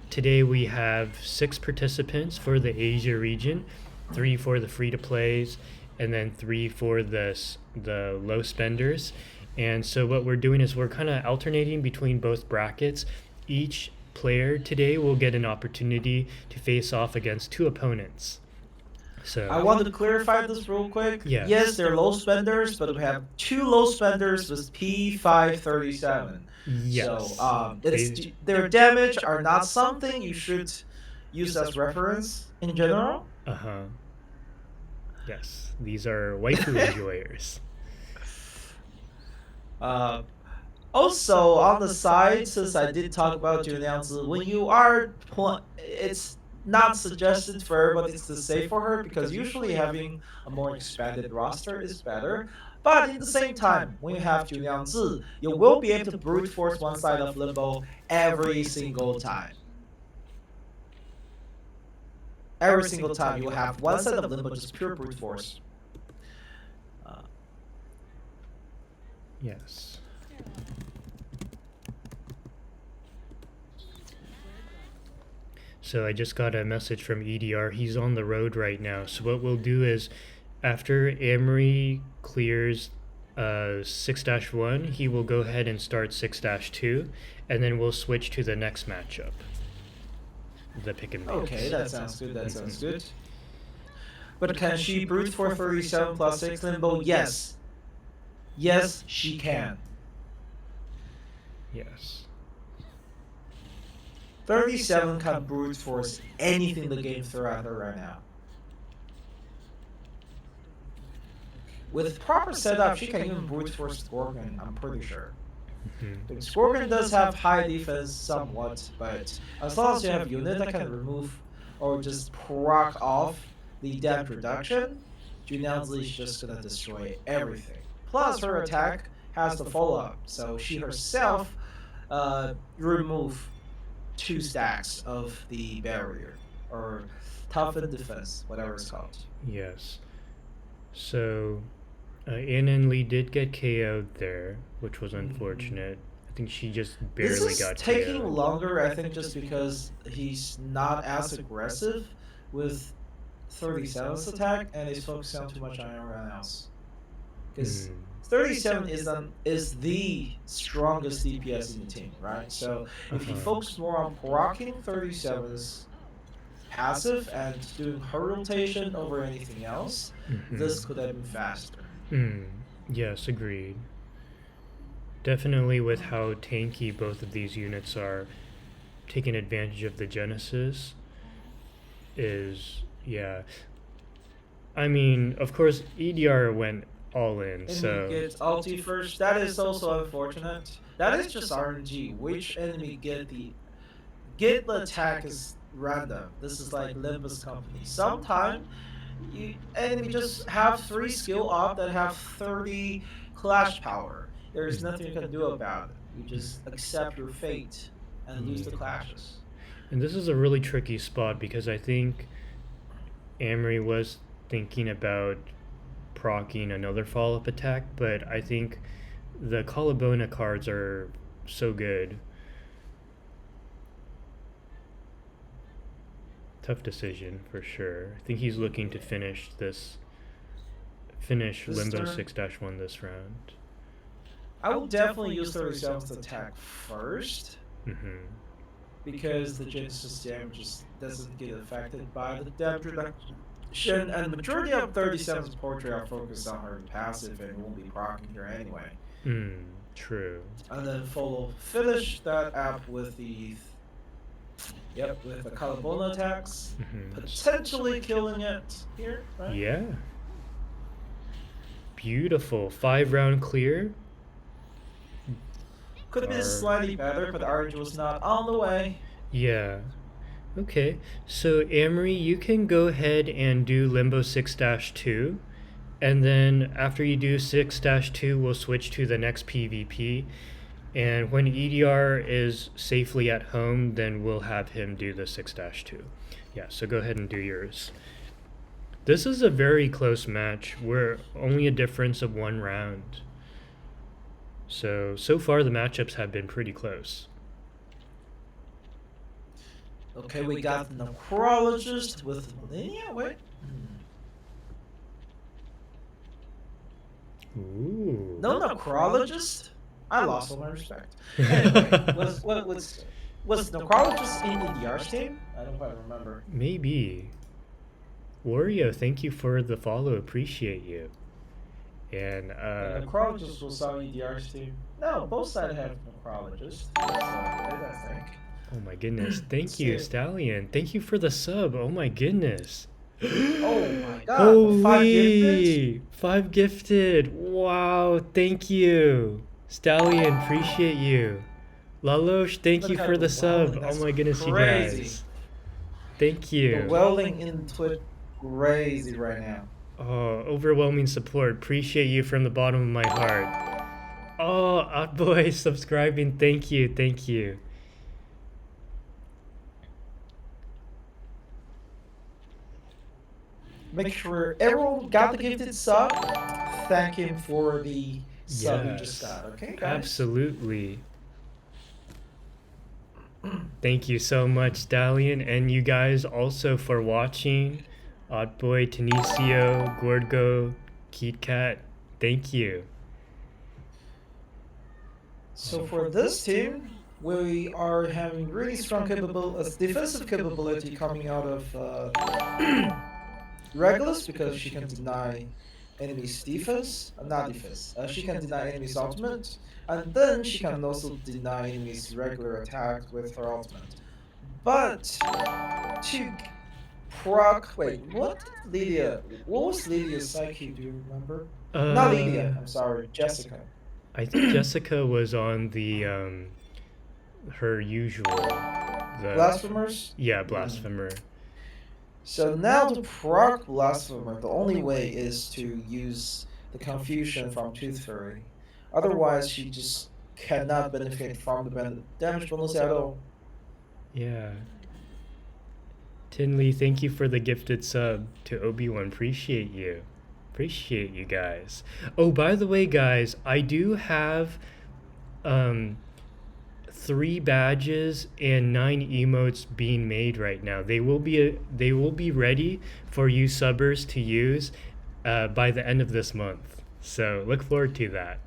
Today we have 6 participants for the Asia region, 3 for the free-to-plays, and then 3 for the low spenders. And so what we're doing is we're kind of alternating between both brackets. Each player today will get an opportunity to face off against 2 opponents. So I wanted to clarify this real quick. Yes. Yes, they're low spenders, but we have 2 low spenders with P537. yes. So They- their damage are not something you should use as reference in general. Uh-huh. Yes, these are waifu enjoyers. Also, on the side, since I did talk about Junyanzi, when you are it's not suggested for everybody to say for her because usually having a more expanded roster is better. But at the same time, when you have Junyanzi, you will be able to brute force one side of Limbo every single time. Every single time you will have one side of Limbo just pure brute force. Yes. So I just got a message from Edrrr. He's on the road right now. So what we'll do is after Amory clears 6-1, he will go ahead and start 6-2, and then we'll switch to the next matchup. The pick and mix. Okay, that sounds good. That sounds good. But can she brute for 37 plus 6 Limbo? Yes. Yes, she can. Yes. 37 can brute force anything the game throws at her right now. With proper setup, she can even brute force Scorpion, I'm pretty sure. But Scorpion does have high defense somewhat, but as long as you have unit that can remove or just proc off the damage reduction, Junyanzi is just gonna destroy everything. Plus her attack has the follow-up, so she herself remove 2 stacks of the barrier, or toughen defense, whatever it's called. Yes. So, TinLe did get KO'd there, which was unfortunate. I think she just barely This is got taking KO'd. longer, I think, just because he's not as aggressive with 37's attack, and he's focusing on too much on everyone else. Because 37 is the strongest DPS in the team, right? So if he focused more on proccing 37's passive and doing her rotation over anything else, this could have been faster. Yes, agreed. Definitely with how tanky both of these units are, taking advantage of the Genesis is, yeah. I mean, of course, Edrrr went all in, Enemy so... gets ulti first. That is also unfortunate. That is just RNG. Which enemy get the attack is random. This is like Limbus company. Sometimes enemy just have 3 skill up that have 30 clash power. There is nothing you can do about it. You just accept your fate and lose the clashes. And this is a really tricky spot because I think Amory was thinking about proccing another follow-up attack, but I think the Collabona cards are so good. Tough decision for sure. I think he's looking to finish Limbo 6-1 this round. I will definitely use 37's attack first. Because the Genesis damage just doesn't get affected by the damage reduction, and the majority of 37's portrait are focused on her passive and won't be proccing her anyway. True. And then finish that up with the with the Collabona attacks, potentially killing it here, right? Yeah. Beautiful. 5-round clear. Could have been slightly better, but RNG was not on the way. Yeah. Okay. So Amory, you can go ahead and do Limbo 6-2. And then after you do 6-2, we'll switch to the next PvP. And when EDR is safely at home, then we'll have him do the 6-2. Yeah, so go ahead and do yours. This is a very close match. We're only a difference of 1 round. So far the matchups have been pretty close. Okay, we got the Necrologist with Linnea. Wait. Ooh. No Necrologist? I lost all my respect. Anyway, was Necrologist in EDR's team? I don't quite remember. Maybe. Wario, thank you for the follow. Appreciate you. And Necrologist was on EDR's team. No, both sides have Necrologist. So, I think. oh my goodness. Thank you, Stallion. Thank you for the sub. Oh my goodness. Oh my god. Holy! 5 gifted? 5 gifted. Wow, thank you. Stallion, appreciate you. Lalosh, thank Look you at for the the sub. welding, Oh that's my goodness, you crazy. guys. Thank The you. welding in Twitch crazy right now. Oh, overwhelming support. Appreciate you from the bottom of my heart. Oh, Outboy subscribing. Thank you. Thank you. Make sure everyone got the gifted sub. Thank him for the sub he just got. Okay, guys? Absolutely. Thank you so much, Stallion, and you guys also for watching. Oddboy, Tenicio, Gordgo, KeatCat, thank you. So for this team, we are having really strong defensive capability coming out of Regulus because she can deny enemies' defense, not defense. She can deny enemies' ultimate, and then she can also deny enemies' regular attack with her ultimate. But to proc, wait, what was Lydia's psyche? Do you remember? Not Lydia. I'm sorry, Jessica. I think Jessica was on the her usual Blasphemers? Yeah, Blasphemer. So now to proc Blasphemer, the only way is to use the confusion from Tooth Fairy. Otherwise, she just cannot benefit from the damage bonus at all. Yeah. TinLe, thank you for the gifted sub to Obi-Wan. Appreciate you. Appreciate you guys. Oh, by the way, guys, I do have 3 badges and 9 emotes being made right now. They will be ready for you subbers to use by the end of this month. So look forward to that.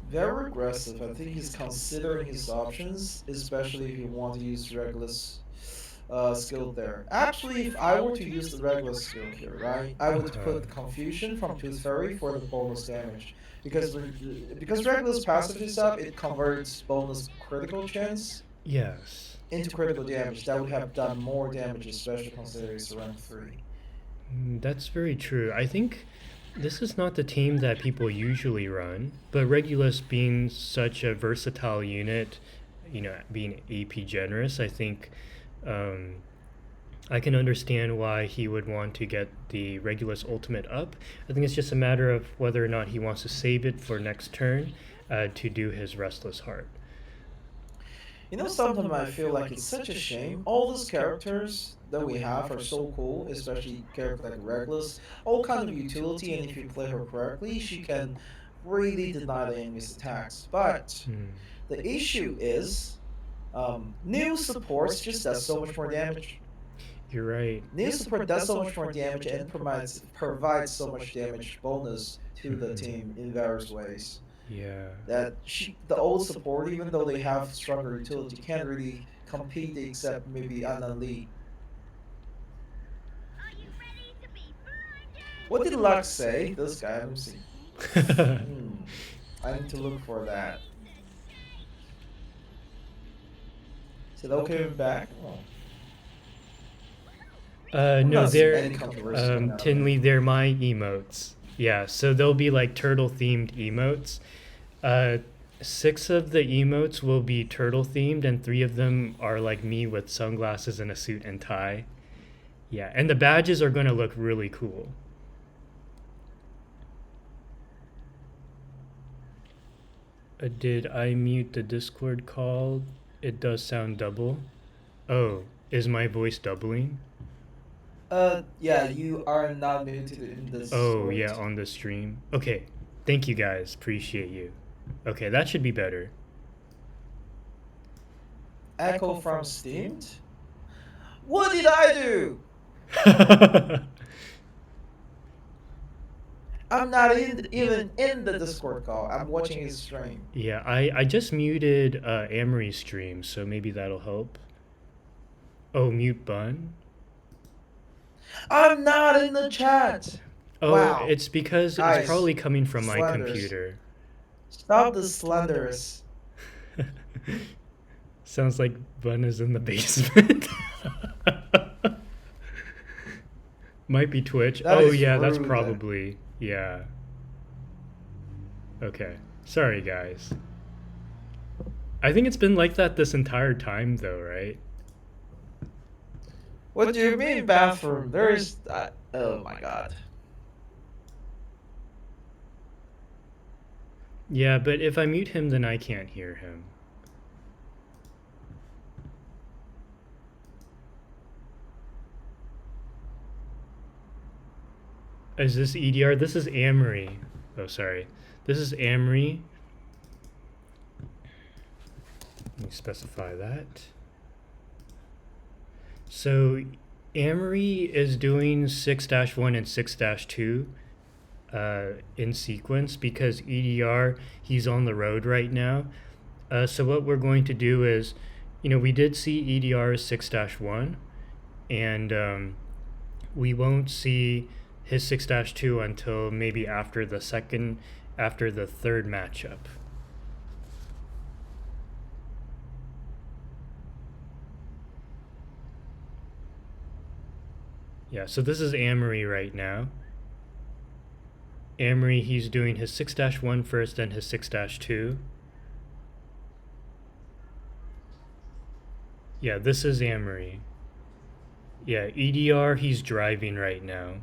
Very aggressive. I think he's considering his options, especially if you want to use Regulus skill there. Actually, if I were to use the Regulus skill here, right, I would put the confusion from Tooth Fairy for the bonus damage. Because Regulus passive is up, it converts bonus critical chance into critical damage. That would have done more damage, especially considering it's rank 3. That's very true. I think this is not the team that people usually run, but Regulus being such a versatile unit, you know, being AP generous, I think I can understand why he would want to get the Regulus ultimate up. I think it's just a matter of whether or not he wants to save it for next turn to do his Restless Heart. You know, sometimes I feel like it's such a shame. All those characters that we have are so cool, especially characters like Regulus. All kind of utility, and if you play her correctly, she can really deny the enemy's attacks. But the issue is, new supports just does so much more damage. You're right. New support does so much more damage and provides so much damage bonus to the team in various ways. Yeah. That the old support, even though they have stronger utility, can't really compete except maybe Anali. What did Lux say? This guy, let me see. I need to look for that. Is it okay with back? No, they're TinLe, they're my emotes. Yeah, so they'll be like turtle themed emotes. 6 of the emotes will be turtle themed, and 3 of them are like me with sunglasses and a suit and tie. Yeah, and the badges are going to look really cool. Did I mute the Discord call? It does sound double. Oh, is my voice doubling? Yeah, you are not muted in this. Oh, yeah, on the stream. Okay, thank you guys. Appreciate you. Okay, that should be better. Echo from Steamed? What did I do? I'm not even in the Discord call. I'm watching his stream. Yeah, I just muted Amory's stream, so maybe that'll help. Oh, mute Bun? I'm not in the chat. Oh, Wow. it's because Guys, it's probably coming from my slanders. computer. Stop the slanders. Sounds like Bun is in the basement. Might be Twitch. That oh is yeah, that's rude. probably yeah. Okay. Sorry guys. I think it's been like that this entire time though, right? What do you mean bathroom? There's oh my god. Yeah, but if I mute him then I can't hear him. Is this EDR? This is Amory. Oh, sorry. This is Amory. Let me specify that. So Amory is doing 6-1 and 6-2 in sequence because EDR, he's on the road right now. So what we're going to do is, we did see EDR as 6-1 and we won't see his 6-2 until maybe after the third matchup. Yeah, so this is Amory right now. Amory, he's doing his 6-1 first and his 6-2. Yeah, this is Amory. Yeah, EDR, he's driving right now.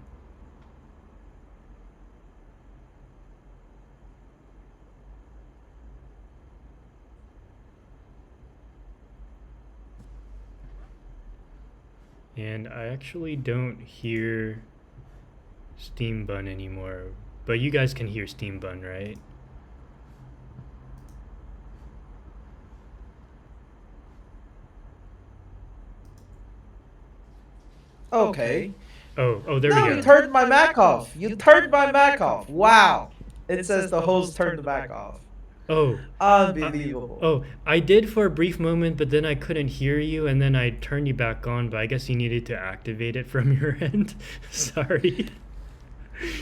And I actually don't hear SteamedBun anymore, but you guys can hear SteamedBun, right? Okay. Oh, there No, we go. you turned my Mac off. You turned my Mac off. Wow. It says the host turned the Mac off. Oh. Unbelievable. I did for a brief moment, but then I couldn't hear you, and then I turned you back on, but I guess you needed to activate it from your end. Sorry.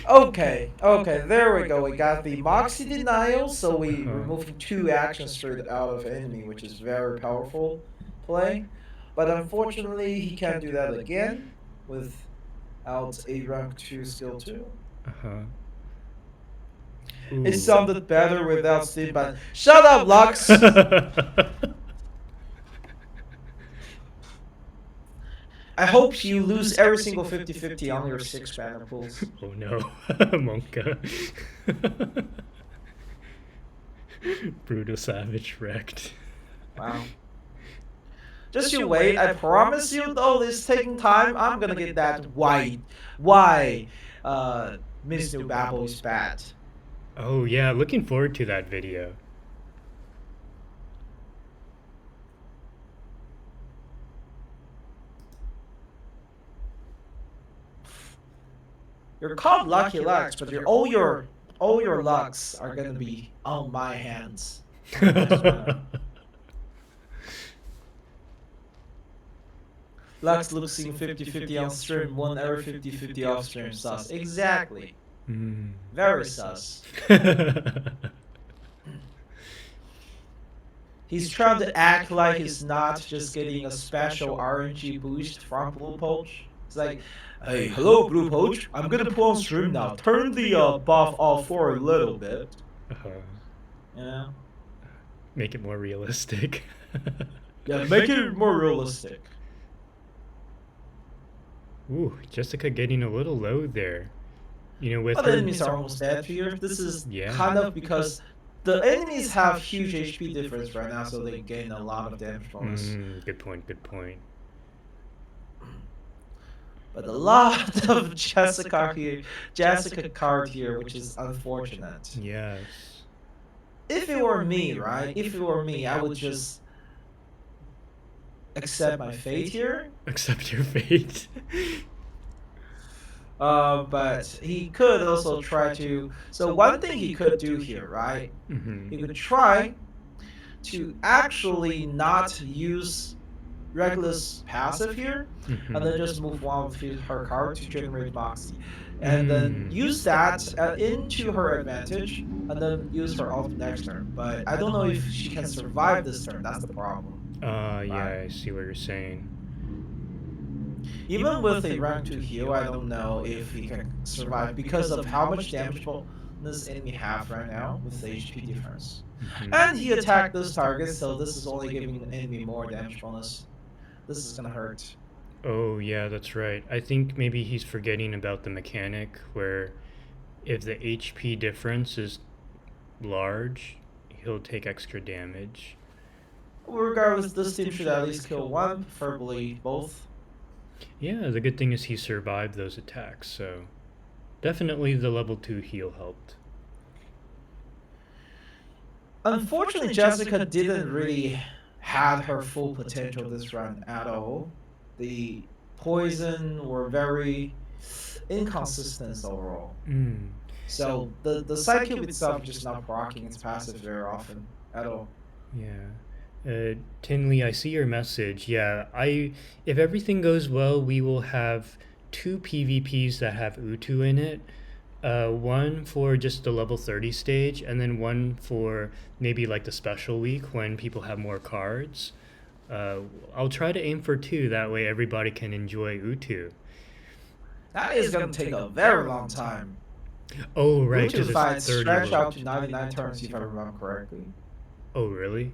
Okay, there we go. We got the Moxie denial, so we removed 2 actions straight out of enemy, which is very powerful play. But unfortunately, he can't do that again without a rank 2 skill 2. It sounded better without SteamedBunX. Shut up, Lux! I hope you lose every single 50-50 on your 6 banner pools. Oh no, Monka. Brutal Savage wrecked. Wow. Just you wait, I promise you though, this taking time, I'm gonna get that why Miss New Babble is bad. Oh yeah, looking forward to that video. You're called LuckyLux, but all your lucks are gonna be on my hands. Lux losing 50-50 on stream, 1 every 50-50 off stream, sus. Exactly. Very sus. He's trying to act like he's not just getting a special RNG boost from Blue Poach. It's like, hey, hello Blue Poach, I'm gonna put on stream now. Turn the buff off for a little bit. Yeah. Make it more realistic. Yeah, make it more realistic. Ooh, Jessica getting a little low there. With But the enemies are almost dead here. This is kind of because the enemies have huge HP difference right now, so they gain a lot of damage bonus. Good point. Good point. But a lot of Jessica card here, which is unfortunate. Yes. If it were me, right? If it were me, I would just accept my fate here. Accept your fate. But he could also try to. So one thing he could do here, right? Mm-hmm. He could try to actually not use Regulus passive here, Mm-hmm. and then just move one of her card to generate Moxie, and then use that into her advantage, and then use her ult next turn. But I don't know if she can survive this turn. That's the problem. Yeah, I see what you're saying. Even with a rank 2 heal, I don't know if he can survive because of how much damage this enemy have right now with the HP difference. Mhm. And he attacked this target, so this is only giving the enemy more damage bonus. This is gonna hurt. Oh, yeah, that's right. I think maybe he's forgetting about the mechanic where if the HP difference is large, he'll take extra damage. Regardless, this team should at least kill one, preferably both. Yeah, the good thing is he survived those attacks, so definitely the level 2 heal helped. Unfortunately, Jessica didn't really had her full potential this run at all. The poison were very inconsistent overall. So the side cube itself just not proccing its passive very often at all. Yeah. TinLe, I see your message. Yeah, if everything goes well, we will have 2 PvPs that have Utu in it. One for just the level 30 stage, and then one for maybe like the special week when people have more cards. I'll try to aim for 2, that way everybody can enjoy Utu. That is gonna take a very long time. Oh, right, Utu because fights it's 30 stretch level. out to 99 turns if I remember correctly. Oh, really?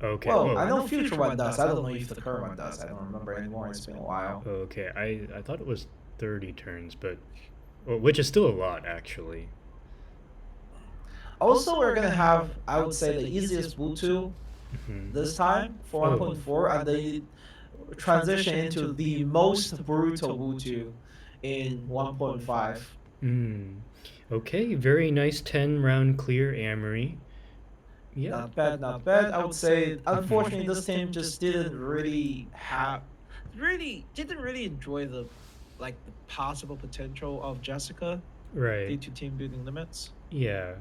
Okay. Well, whoa. I know future one does. I don't know if the current one does. I don't remember anymore. It's been a while. Okay, I thought it was 30 turns, but which is still a lot, actually. Also, we're gonna have, I would say, the easiest Bluetooth this time for 1.4, and they transition into the most brutal Bluetooth in 1.5. Okay, very nice 10-round clear, Amory. Yeah. Not bad, not bad. I would say, unfortunately, this team just didn't really didn't really enjoy the possible potential of Jessica due Right. to team building limits. Yeah.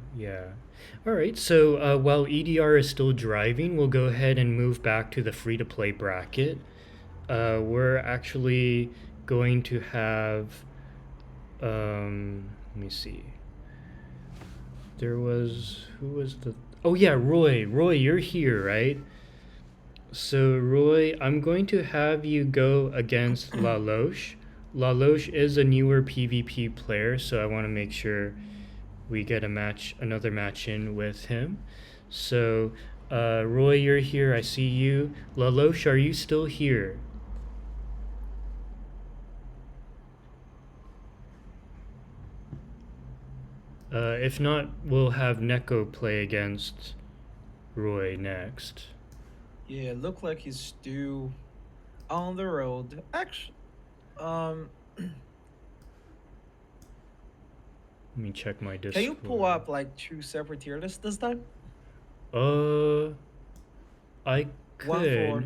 All right, so while EDR is still driving, we'll go ahead and move back to the free-to-play bracket. We're actually going to have, let me see. Who was the, oh yeah, Roy. Roy, you're here, right? So Roy, I'm going to have you go against Lalosh. Lalosh is a newer PvP player, so I want to make sure we get another match in with him. So, Roy, you're here. I see you. Lalosh, are you still here? If not, we'll have Neko play against Roy next. Yeah, look like he's still on the road. Actually, Let me check my Discord. can you pull up like 2 separate tier lists this time? I could. One for-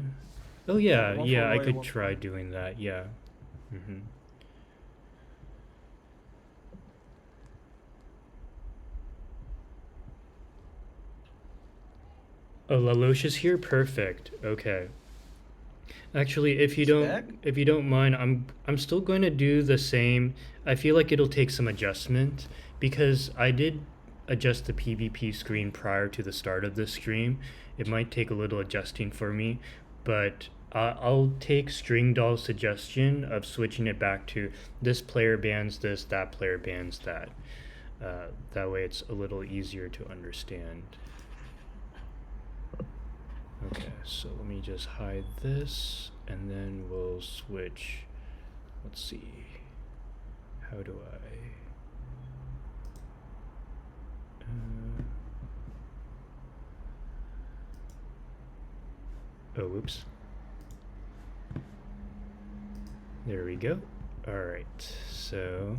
Oh yeah, one yeah, for I Roy, could one for try me. doing that. Yeah. Oh, Lalosh is here. Perfect. Okay. Actually, if you back? don't mind, I'm still going to do the same. I feel like it'll take some adjustment because I did adjust the PvP screen prior to the start of the stream. It might take a little adjusting for me, but I'll take String Doll's suggestion of switching it back to this player bans this, that player bans that. That way it's a little easier to understand. Okay, so let me just hide this, and then we'll switch. Let's see. How do I? Oh, whoops. There we go. All right, so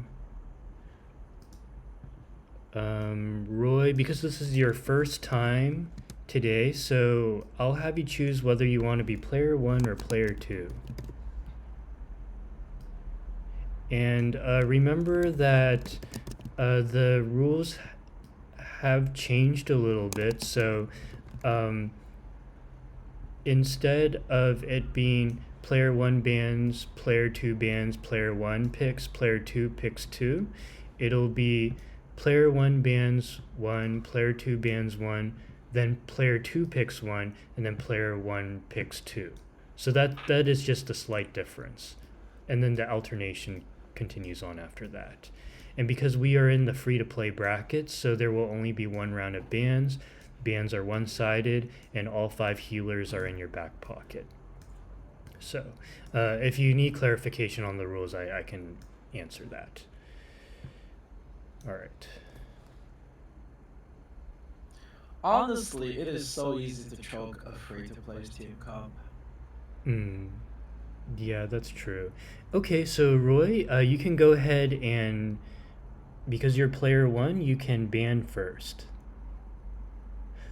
Roy, because this is your first time today, so I'll have you choose whether you want to be player 1 or player 2. And remember that the rules have changed a little bit, so instead of it being player 1 bans, player 2 bans, player 1 picks, player 2 picks 2, it'll be player 1 bans 1, player 2 bans 1, then player 2 picks 1, and then player 1 picks 2. So that is just a slight difference. And then the alternation continues on after that. And because we are in the free-to-play bracket, so there will only be one round of bans. Bans are one-sided, and all 5 healers are in your back pocket. So if you need clarification on the rules, I can answer that. All right. Honestly, it is so easy to choke a free-to-play team comp. Yeah, that's true. Okay, so Roy, you can go ahead and, because you're player 1, you can ban first.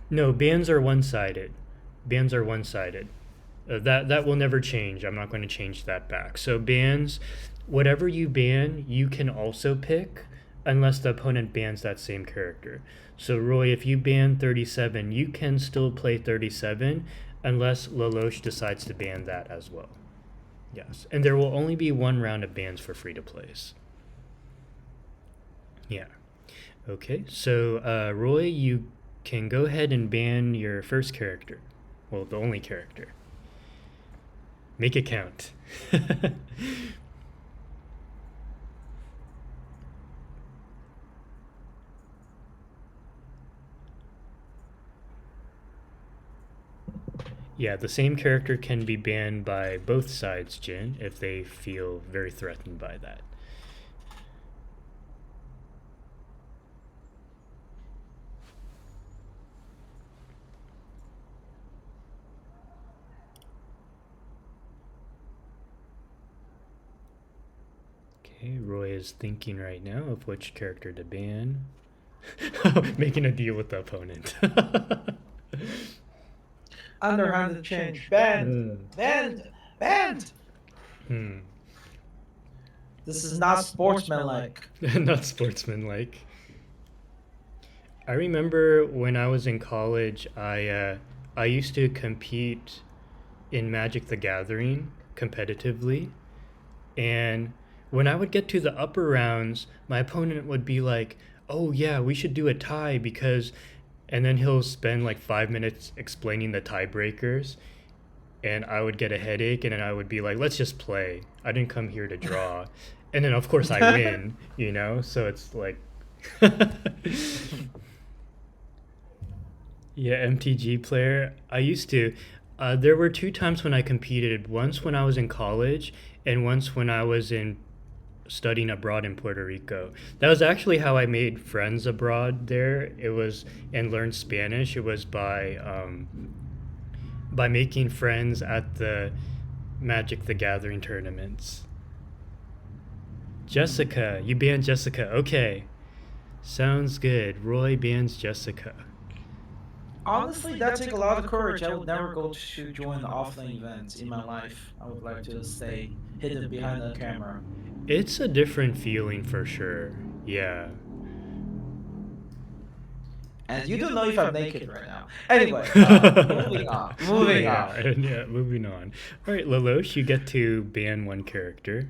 No, bans are one-sided. Bans are one-sided. That will never change. I'm not going to change that back. So bans, whatever you ban, you can also pick, unless the opponent bans that same character. So Roy, if you ban 37, you can still play 37, unless Lalosh decides to ban that as well. Yes, and there will only be one round of bans for free-to-plays. Yeah. Okay, so Roy, you can go ahead and ban your first character. Well, the only character. Make it count. Yeah, the same character can be banned by both sides, Jin, if they feel very threatened by that. Okay, Roy is thinking right now of which character to ban. Making a deal with the opponent. Underhanded change. Banned. Banned. Banned. This is not sportsmanlike. Not sportsmanlike. I remember when I was in college, I used to compete in Magic the Gathering competitively, and when I would get to the upper rounds, my opponent would be like, "Oh yeah, we should do a tie because," and then he'll spend like 5 minutes explaining the tiebreakers, and I would get a headache, and then I would be like, "Let's just play. I didn't come here to draw," and then of course I win, you know. So it's like, yeah, MTG player. I used to. There were 2 times when I competed. Once when I was in college, and once when I was studying abroad in Puerto Rico. That was actually how I made friends abroad there. It was, and learned Spanish. It was by making friends at the Magic the Gathering tournaments. Jessica, you banned Jessica. Okay, sounds good. Roy bans Jessica. Honestly, that takes a lot of courage. I would never go to join the offline events in my life. I would like to stay hidden behind the camera. It's a different feeling for sure. Yeah. And you don't know if I'm naked right now. Anyway, moving on. Moving on. Yeah, moving on. All right, Lalosh, you get to ban one character.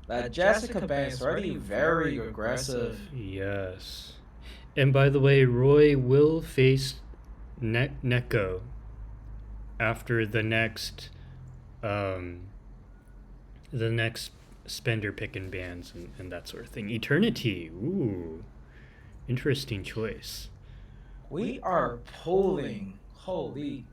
That Jessica ban is already very aggressive. Yes. And by the way, Roy will face Neko after the next spender pick and bans and that sort of thing. Eternity. Ooh. Interesting choice. We are polling. Holy.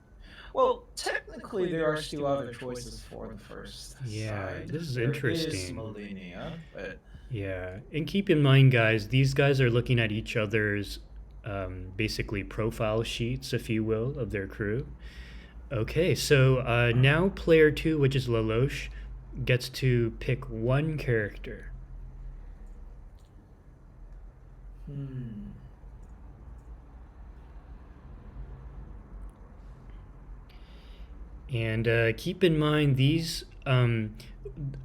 Well, technically there are still other choices for the first Yeah, side. this is There interesting. is Millennia, but Yeah, and keep in mind, guys, these guys are looking at each other's basically profile sheets, if you will, of their crew. Okay, so now player 2, which is Lalosh, gets to pick one character. And keep in mind, these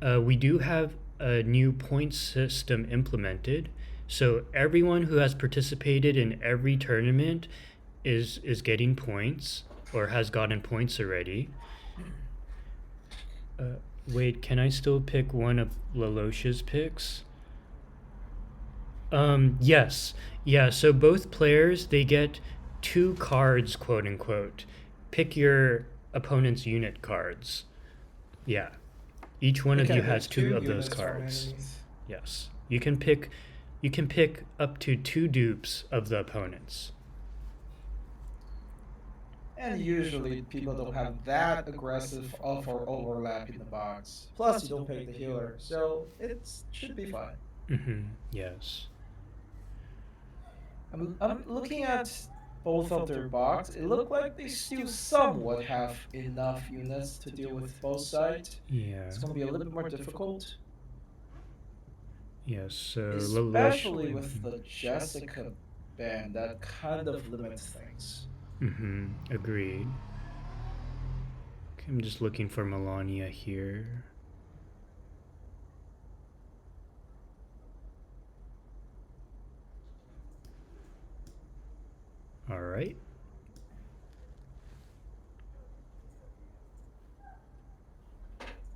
we do have a new point system implemented. So everyone who has participated in every tournament is getting points or has gotten points already. Wait, can I still pick one of Lalosh's picks? Yes. Yeah, so both players, they get 2 cards, quote unquote. Pick your opponent's unit cards. Yeah. Each one You of can you pick has 2 two of those units from cards. enemies. Yes. You can pick up to 2 dupes of the opponents. And usually people don't have that aggressive offer overlap in the box. Plus, you don't pick the healer, so it should be fine. Yes. I'm looking at both of their box. It looked like they still somewhat have enough units to deal with both sides. Yeah. It's gonna be a little bit more difficult, Yes, so especially with the Jessica ban. That kind of limits things. Agreed. Okay, I'm just looking for Melania here. All right.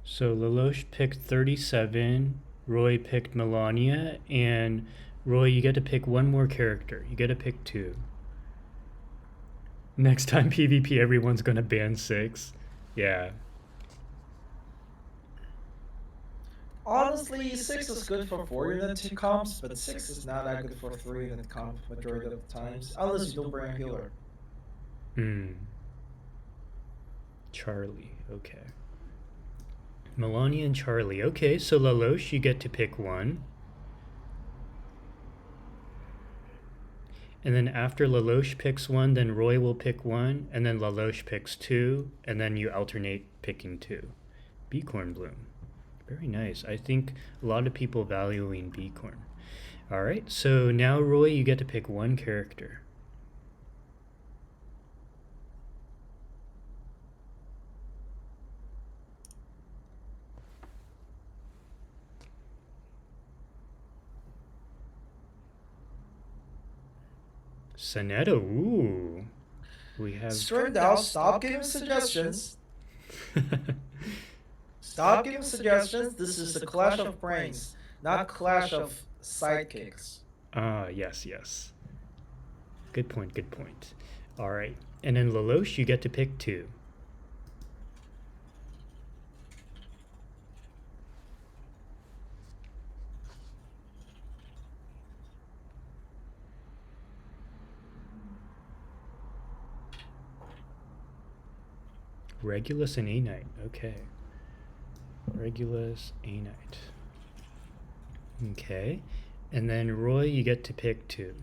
So Lalosh picked 37, Roy picked Melania, and Roy, you get to pick one more character. You get to pick 2. Next time PvP, everyone's gonna ban 6. Yeah. Honestly, 6 is good for 4-unit comps, but 6 is not that good for 3-unit comp majority of the times, unless you don't bring a healer. Charlie, okay. Melania and Charlie. Okay, so Lalosh, you get to pick one. And then after Lalosh picks one, then Roy will pick one, and then Lalosh picks 2, and then you alternate picking 2. Beacorn Bloom. Very nice. I think a lot of people valuing Beacorn. Alright, so now Roy, you get to pick one character. Sonetta, ooh. We have... Sterndal, stop giving suggestions. Stop giving suggestions. This is a clash of brains, not clash of sidekicks. Ah, yes. Good point. Alright, and then Lalosh, you get to pick 2. Regulus and A-Knight, okay. Regulus, A-Knight. Okay, and then Roy, you get to pick 2.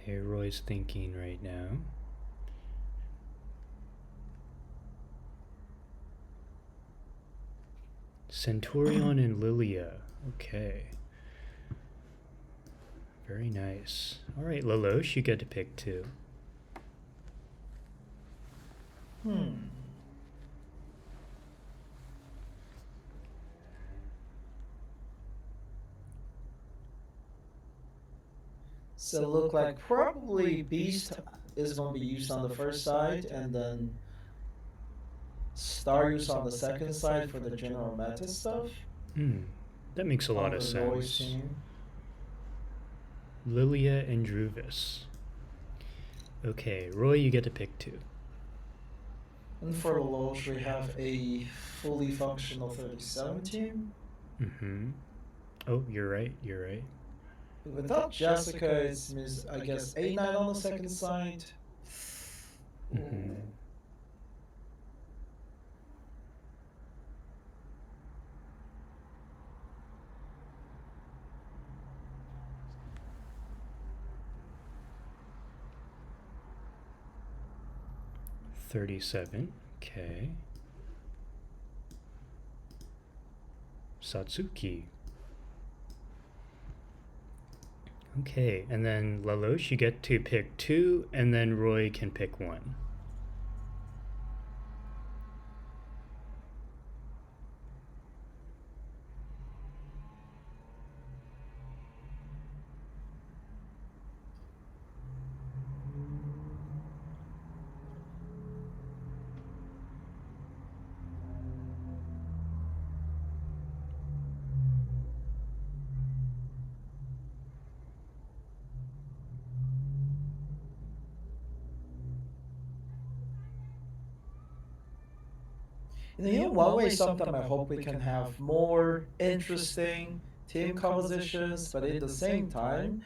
Okay, Roy's thinking right now. Centurion and Lilia. Okay. Very nice. Alright, Lalosh, you get to pick 2. So it look like probably Beast is going to be used on the first side, and then star use on the second side for the general meta stuff. That makes a lot of on the Roy sense. team. Lilia and Druvis. Okay, Roy, you get to pick 2. And for Lalosh, we have a fully functional 37 team. Oh, you're right. You're right. Without Jessica, it's I guess A9 on the second side. Mm-hmm. $37. Okay. Satsuki. Okay, and then Lalosh, you get to pick 2, and then Roy can pick 1. One way, sometimes I hope we can have more interesting team compositions, but at the same time,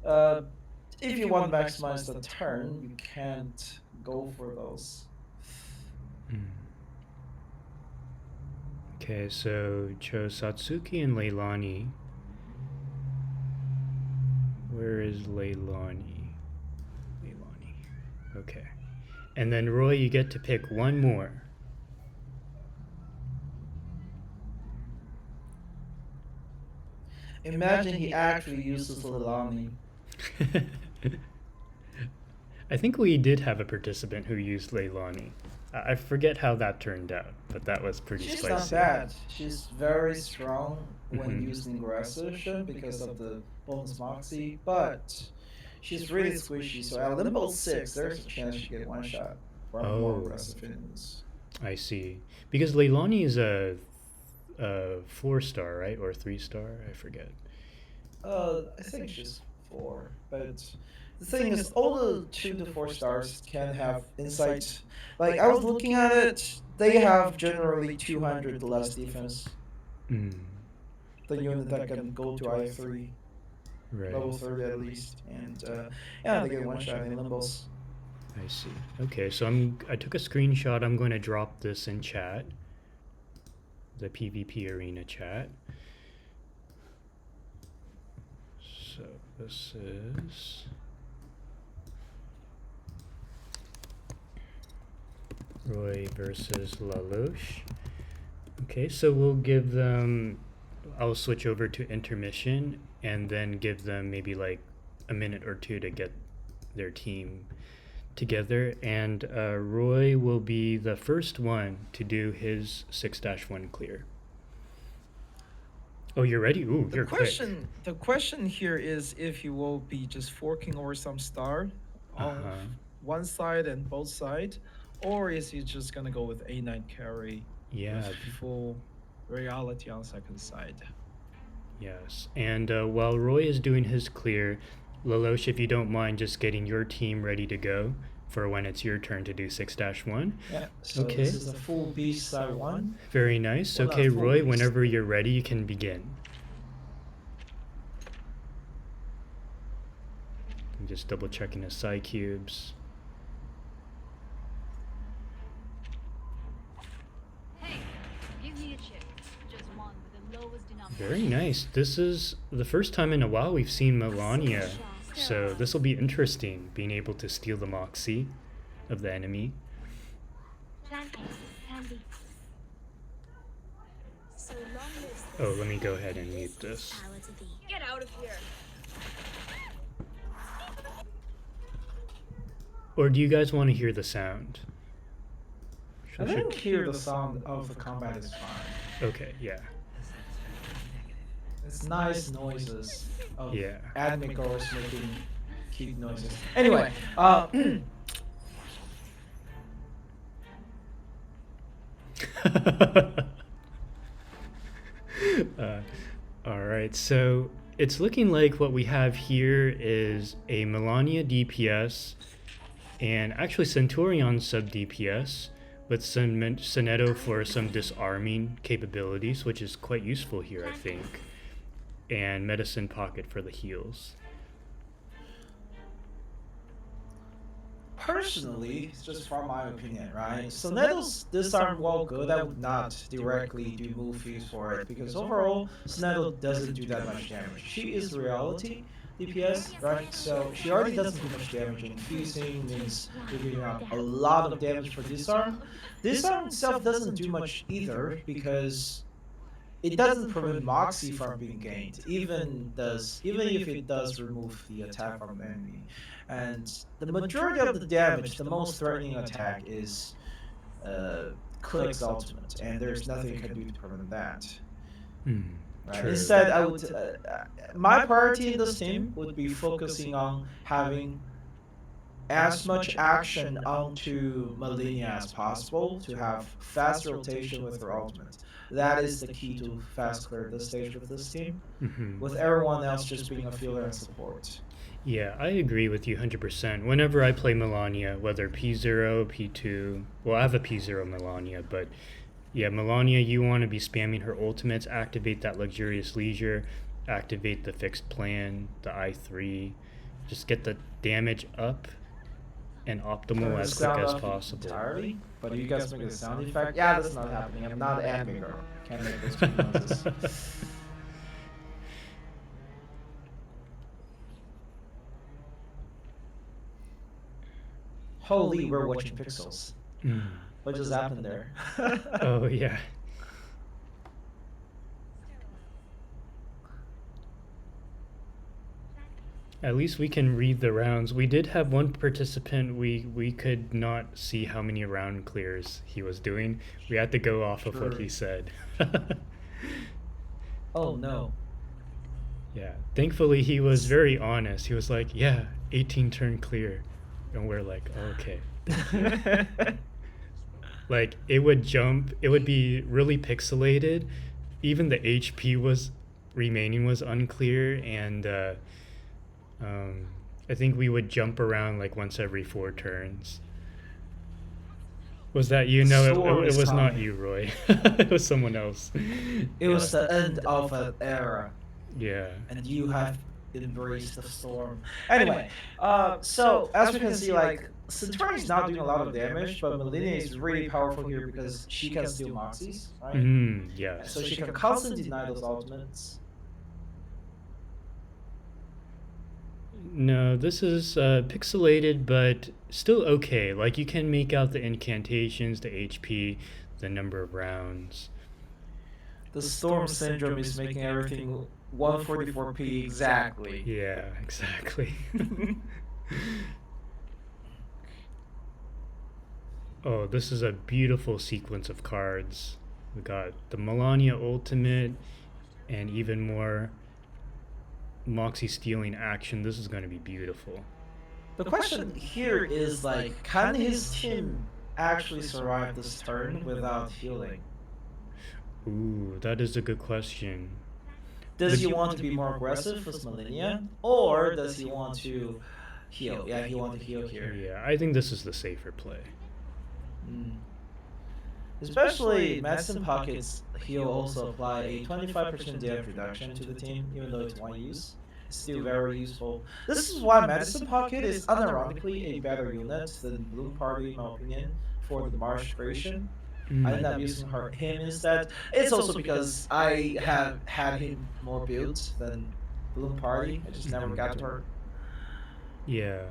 if you want to maximize the turn, you can't go for those. Okay, so chose Satsuki and Leilani. Where is Leilani? Leilani. Okay. And then Roy, you get to pick 1 more. Imagine he actually uses Leilani. I think we did have a participant who used Leilani. I forget how that turned out, but that was pretty She's spicy. not bad. She's very strong when using Aggressor because of the bonus Moxie, but she's really squishy. So at Limbo 6, there's a chance she get one shot from more aggressive enemies. I see. Because Leilani is a 4-star, right? Or 3-star? I forget. I think she's 4, but the thing is, all the 2 to 4 stars can have insight. Like, I was looking at it, they have generally 200 less defense. The unit that can go to I3. Right. Level 30 at least. And, yeah, they get one shot in Limbos. I see. Okay, so I took a screenshot. I'm going to drop this in chat. The PvP arena chat. So this is Roy versus Lalosh. Okay, so we'll give them, I'll switch over to intermission and then give them maybe like a minute or 2 to get their team together, and Roy will be the first one to do his 6-1 clear. Oh, you're ready? Ooh, you're quick. The question here is if you will be just forking over some star on one side and both sides, or is he just gonna go with A9 carry? Yeah. With full reality on second side. Yes, and while Roy is doing his clear, Lalosh, if you don't mind just getting your team ready to go for when it's your turn to do 6-1. Yeah, so okay. This is a full beast side 1. Very nice. Well, okay, Roy, beast. whenever you're ready, you can begin. I'm just double checking the side cubes. Hey, give me a chip. Just one with the lowest denominator. Very nice. This is the first time in a while we've seen Melania, so this will be interesting, being able to steal the Moxie of the enemy. Plan A, plan B. So long live Oh, let me go ahead and mute this. power to be. Get out of here. Or do you guys want to hear the sound? I think hear the sound of the combat is fine. Okay, yeah. It's nice noises of Yeah. admicors making cute noises. Anyway, uh, all right, so it's looking like what we have here is a Melania DPS and actually Centurion sub DPS with some Sonetto for some disarming capabilities, which is quite useful here, I think, and Medicine Pocket for the heals. Personally, it's just from my opinion, right? So Nettle's disarm, while good, I would not directly do move fuse for it because overall, Snettle doesn't do that much damage. She is reality DPS, right? So she already doesn't do much damage, and fusing means you're giving out a lot of damage for disarm. Disarm itself doesn't do much either because it doesn't prevent Moxie from being gained, even if it does remove the attack from the enemy. And the majority of the damage, the most threatening attack is Click's ultimate, and there's nothing you can do to prevent that. Right? True. Instead, I would my priority in this team would be focusing on having as much action onto Malenia as possible to have fast rotation with her ultimate. That is the key to fast clear this stage with this team, with everyone else just being a feeler and support. Yeah, I agree with you 100%. Whenever I play Melania, whether P0, P2, well, I have a P0 Melania, but yeah, Melania, you want to be spamming her ultimates, activate that Luxurious Leisure, activate the Fixed Plan, the I3, just get the damage up and optimal as quick as possible. Entirely, but you guys make a sound effect? Yeah, that's not happening. I'm not an anime girl. Can't make those kind of noises. Holy, we're watching pixels. What just happened there? Oh, yeah. At least we can read the rounds. We did have one participant, we could not see how many round clears he was doing. We had to go off of what he said. Oh no. Yeah, thankfully he was very honest. He was like, yeah, 18 turn clear. And we're like, okay. Like, it would jump, it would be really pixelated. Even the HP remaining was unclear, and I think we would jump around like once every 4 turns. Was that you? No, it was not you, Roy. It was someone else. It was the end of an era. Yeah. And you have embraced the storm. Anyway, so as we can see, like, Centauri is not doing a lot of damage, but Melania is really powerful here because she can steal Moxies, right? Yeah. So she can constantly deny those ultimates. No, this is pixelated, but still okay. Like, you can make out the incantations, the HP, the number of rounds. The Storm Syndrome is making everything 144p exactly. Yeah, exactly. Oh, this is a beautiful sequence of cards. We got the Melania Ultimate and even more Moxie stealing action. This is going to be beautiful. The question here is, like, can his team actually survive this turn without healing? Ooh, that is a good question. Does he want to be more aggressive with Melania, or does he want to heal? Yeah, he wants to heal here. Yeah, I think this is the safer play. Especially Medicine Pocket's heal also apply a 25% damage reduction to the team, even though it's one use. It's still very useful. This is why Medicine Pocket is unironically a better unit than Bloom Party, in my opinion, for the Marsh creation. I ended up using him instead. It's also because I have had him more built than Bloom Party. I just never got to her. Yeah.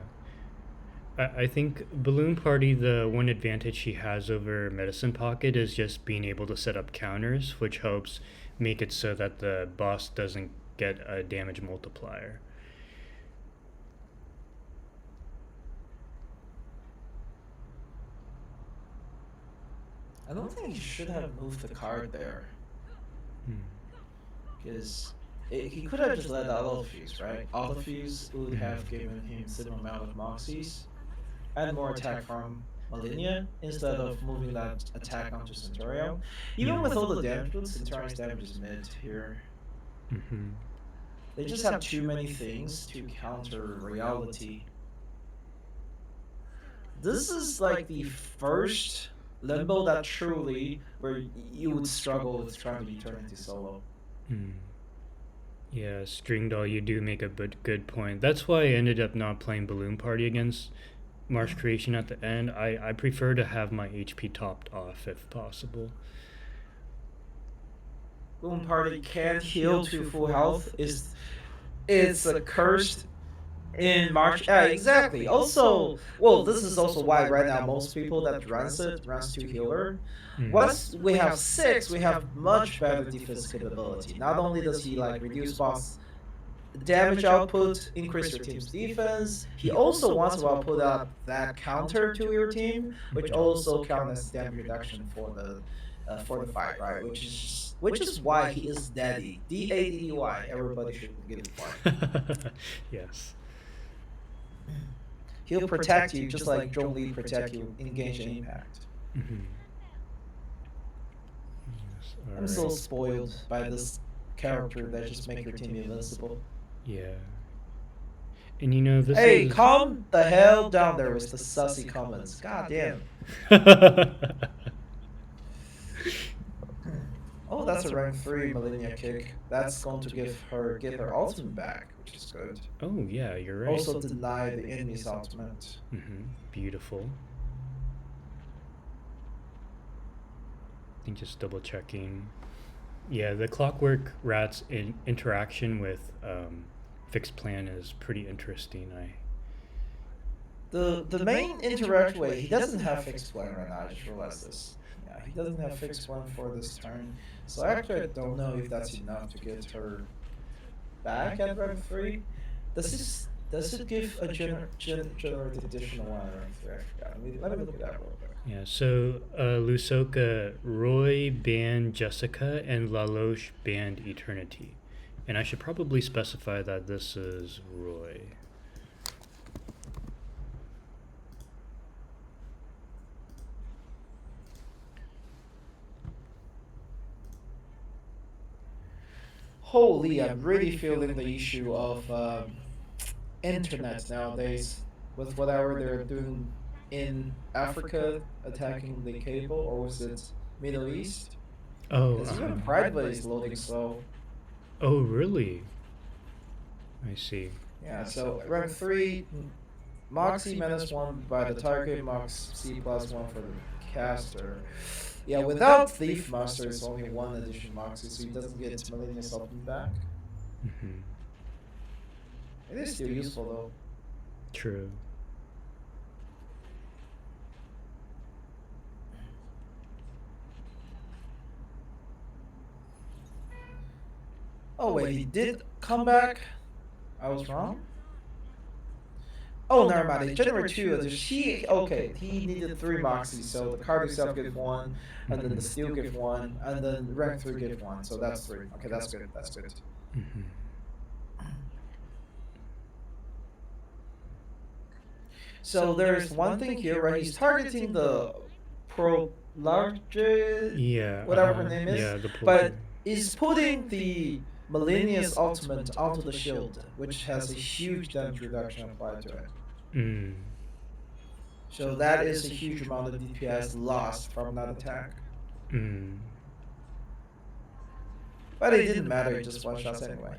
I think Balloon Party, the one advantage he has over Medicine Pocket is just being able to set up counters, which helps make it so that the boss doesn't get a damage multiplier. I don't think he should have moved the card there. Because he could have just let Auto Fuse, right? Auto Fuse would have given him similar amount of Moxies and more attack from Malinia instead of moving that attack onto Centurion. Even Yeah. with all the damage boots, Centurion's damage is mid here. Mm-hmm. They just have too many things to counter reality. This is like the first limbo that truly where you would struggle with trying to Eternity solo. Mm. Yeah, String Doll, you do make a good point. That's why I ended up not playing Balloon Party against Marsh Creation at the end. I prefer to have my HP topped off if possible. Balloon Party can't heal to full health. It's a cursed in March. Exactly. Also, well, this is also why right now most people that runs to healer. Once we have 6, we have much better defense capability. Not only does he like reduce boss damage output, increase your team's defense, he also wants to put up that counter to your team, which also counts as damage reduction for the fight, right? Which is why he is daddy. DADDY. Everybody should give it one. Yes. He'll protect you just like Zhong Li protect you in Genshin Impact. Mm-hmm. Yes, I'm so spoiled by this character that just make your team invincible. Yeah. And you know, this Hey, is... calm the hell down there with the sussy comments. God damn. Oh, that's a rank 3 Millennia kick. That's going to get her ultimate back, which is good. Oh, yeah, you're right. Also deny the enemy's ultimate. Mm-hmm. Beautiful. I think just double checking. Yeah, the Clockwork Rat's interaction with Fixed Plan is pretty interesting. The main interaction way, he doesn't have Fixed Plan right now, I just realized this. Yeah, he doesn't have Fixed Plan for this turn. So actually I don't know if that's enough to get her back at rank 3. Does it give a generated additional one at rank 3? I forgot. Let me look at that real quick. Yeah, so Lusoka, Roy banned Jessica and Lalosh banned Eternity. And I should probably specify that this is Roy. Holy, I'm really feeling the issue of internet nowadays with whatever they're doing in Africa, attacking the cable, or was it Middle East? Oh, Because even Private is loading slow. Oh, really? I see. Yeah, so rank 3, Moxie -1 by the target, Moxie +1 for the caster. Yeah, without Thief Master, it's only 1 addition Moxie, so he doesn't get Millennia's ultimate back. Mm-hmm. It is still useful though. True. Oh wait, he did come back? I was wrong? Oh, never mind. He generated 2. Okay, he needed 3 Moxies, so the card itself gave 1, and then the steel gave 1, and then rank 3 gave 1, so that's 3. Okay, that's good, that's good. Mm-hmm. So there's one thing here, right? He's targeting the pro large, whatever her name is, yeah, but is putting the Millennia's ultimate onto the shield, which has a huge damage reduction applied to it. Mm. So that is a huge amount of DPS lost from that attack. Mm. But it didn't matter, it just one-shots anyway.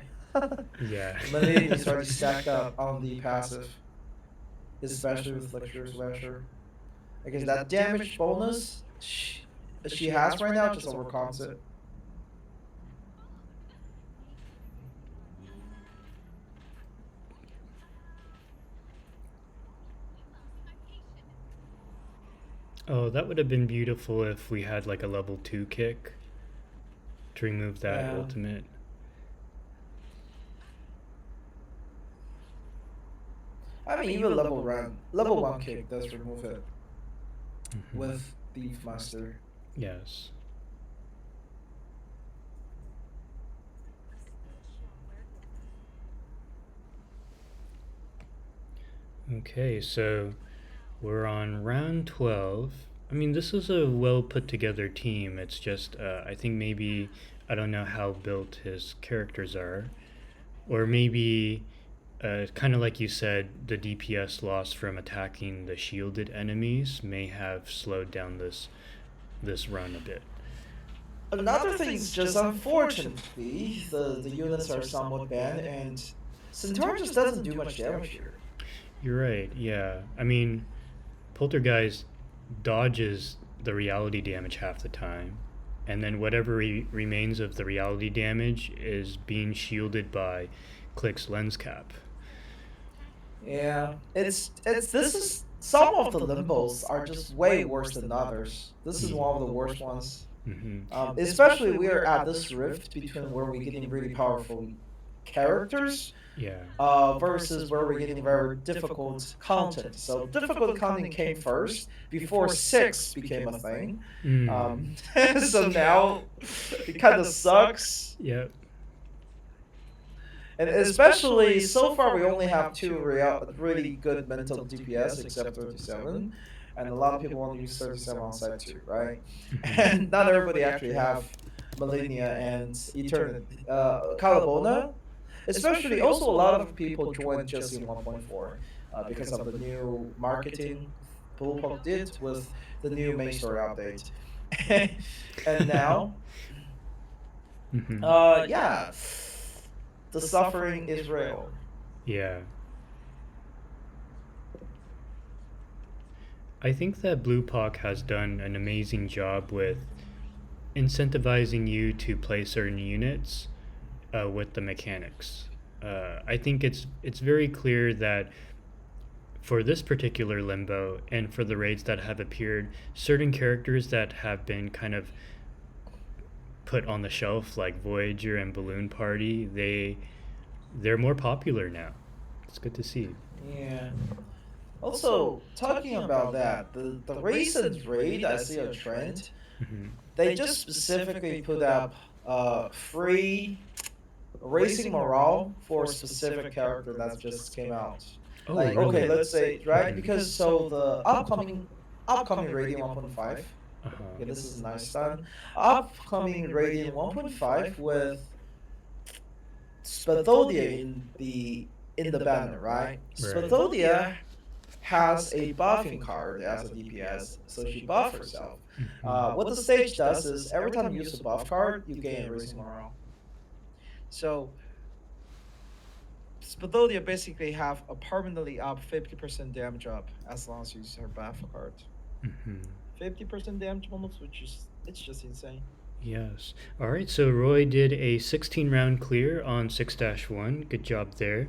Yeah. Millennia is already stacked up on the passive, especially with Lecture's Lecture. I guess that damage bonus she has right now just overcomes it. Oh, that would have been beautiful if we had like a level 2 kick to remove that ultimate. I mean, even level 1 kick does remove it with Thief Master. Yes. Okay, so We're on round 12. I mean, this is a well put together team. It's just, I think maybe, I don't know how built his characters are. Or maybe, kind of like you said, the DPS loss from attacking the shielded enemies may have slowed down this run a bit. Another thing is just unfortunately, the units are somewhat banned, and Centaur just doesn't do much damage here. You're right, yeah. I mean, Poltergeist dodges the reality damage half the time, and then whatever remains of the reality damage is being shielded by Click's lens cap. Yeah, this is some of the limbos are just way worse than others. This is one of the worst ones. Especially we're at this rift between where we're getting really powerful characters, Yeah. versus where we're getting very difficult content. So difficult content came first before 6 became a thing. So now it kind of sucks. Yep. And especially so far, we only have 2 really good mental DPS, except 37, and a lot of people want to use 37 on side too, right? And not everybody actually have Millennia and Eternity, Calabona. Especially, also a lot of people joined just in 1.4 because of the new marketing Bullpup did with the new main story update, and now, yeah. The suffering is real. Yeah. I think that Blue Pock has done an amazing job with incentivizing you to play certain units with the mechanics. I think it's very clear that for this particular limbo and for the raids that have appeared, certain characters that have been kind of put on the shelf, like Voyager and Balloon Party, they're more popular now. It's good to see. Yeah. Also, talking about that, the recent raid, I see a trend. They just specifically put up free racing morale for a specific character that just came out. Oh, like, really? okay, let's say, right? Because so the upcoming Radiant 1.5. Okay, this is nice done. Upcoming Radiant 1.5 with Spathodia in the banner, right? Spathodia has a buffing card as a DPS, so she buffs herself. What the stage does is every time you use a buff card, you gain racing morale. So Spathodia basically have a permanently up 50% damage up as long as you use her buff card. 50% damage bonus, it's just insane. Yes. All right, so Roy did a 16 round clear on 6-1. Good job there.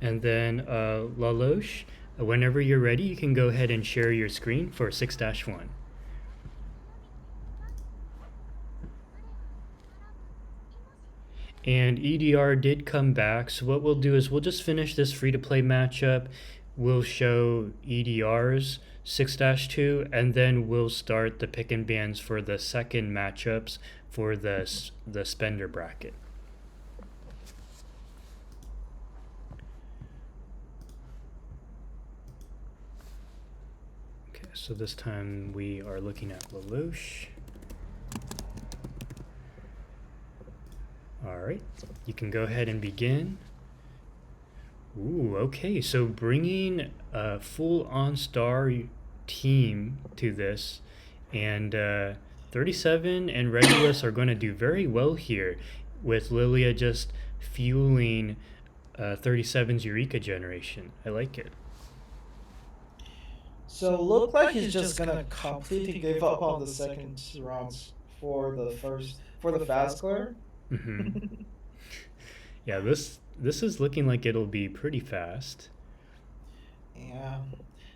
And then Lalosh, whenever you're ready, you can go ahead and share your screen for 6-1. And EDR did come back, so what we'll do is we'll just finish this free-to-play matchup. We'll show EDR's 6-2, and then we'll start the pick and bans for the second matchups for the spender bracket. Okay, so this time we are looking at Lalosh. All right, you can go ahead and begin. Ooh, okay, so bringing a full on-star team to this, and 37 and Regulus are going to do very well here, with Lilia just fueling 37's Eureka generation. I like it. So look like he's just gonna completely give up on the second rounds for the fast clear. Yeah, this is looking like it'll be pretty fast. Yeah.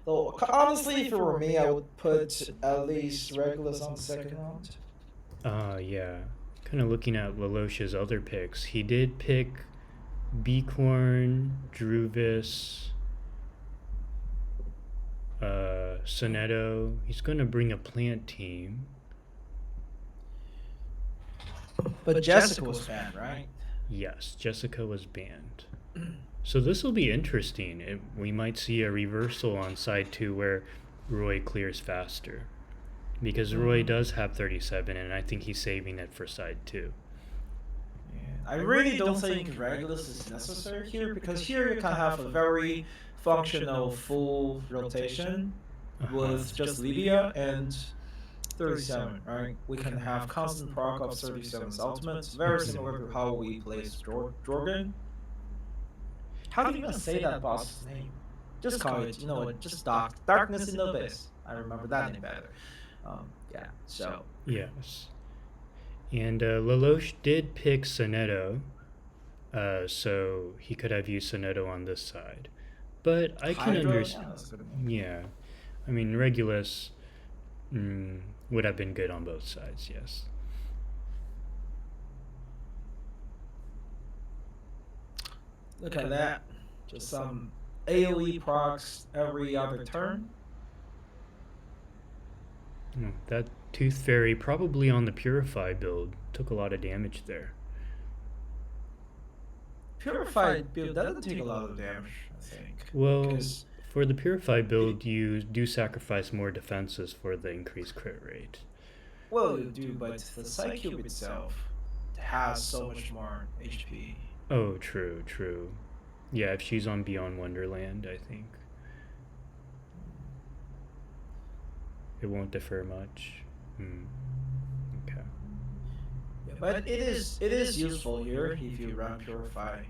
Though honestly, if it were me, I would put at least Regulus on the second round. Yeah. Kind of looking at Lalosh's other picks. He did pick Beacorn, Druvis, Sonetto. He's going to bring a plant team. But Jessica was banned, right? Yes, Jessica was banned. So this will be interesting. We might see a reversal on side 2 where Roy clears faster. Because Roy does have 37, and I think he's saving it for side 2. I really don't think Regulus is necessary here, because here you can have a very functional full rotation with just Lydia and 37, right? We can have constant proc of 37's ultimate, very similar to how we place Jorgen. How do you even say that boss's name? Just call it, just Darkness in the Abyss. I remember that name better. Yeah, so. Yes. And Lalosh did pick Soneto, so he could have used Soneto on this side. But I can understand. Yeah. I mean, Regulus would have been good on both sides, yes. Look at that. Just some AoE procs every other turn. That Tooth Fairy, probably on the Purify build, took a lot of damage there. Purified build doesn't take a lot of damage, I think. Well, for the Purify build, you do sacrifice more defenses for the increased crit rate. Well, you do, but the Psycube itself has so much more HP. Oh, true, true. Yeah, if she's on Beyond Wonderland, I think it won't differ much. Okay. Yeah, but it is useful here if you run Purify.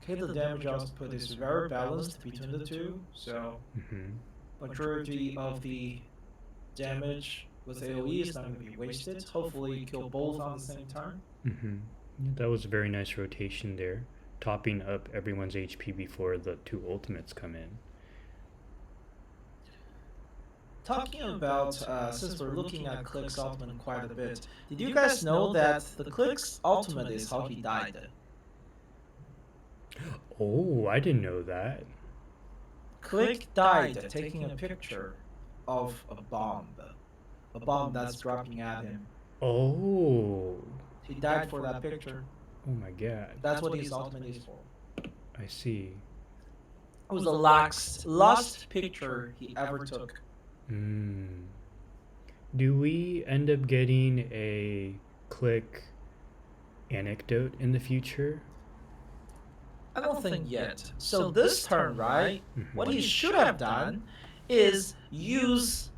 Okay, the damage output is very balanced between the two, so majority of the damage with AoE is not going to be wasted. Hopefully kill both on the same turn. That was a very nice rotation there, topping up everyone's HP before the 2 ultimates come in. Talking about, since we're looking at Click's ultimate quite a bit, did you guys know that the Click's ultimate is how he died? Oh, I didn't know that. Click died taking a picture of a bomb that's dropping at him. Oh. He died for that picture. Oh my god. That's what his ultimate is for. I see. It was the last picture he ever took. Do we end up getting a Click anecdote in the future? I don't think yet. So this turn, right, what he should have done is use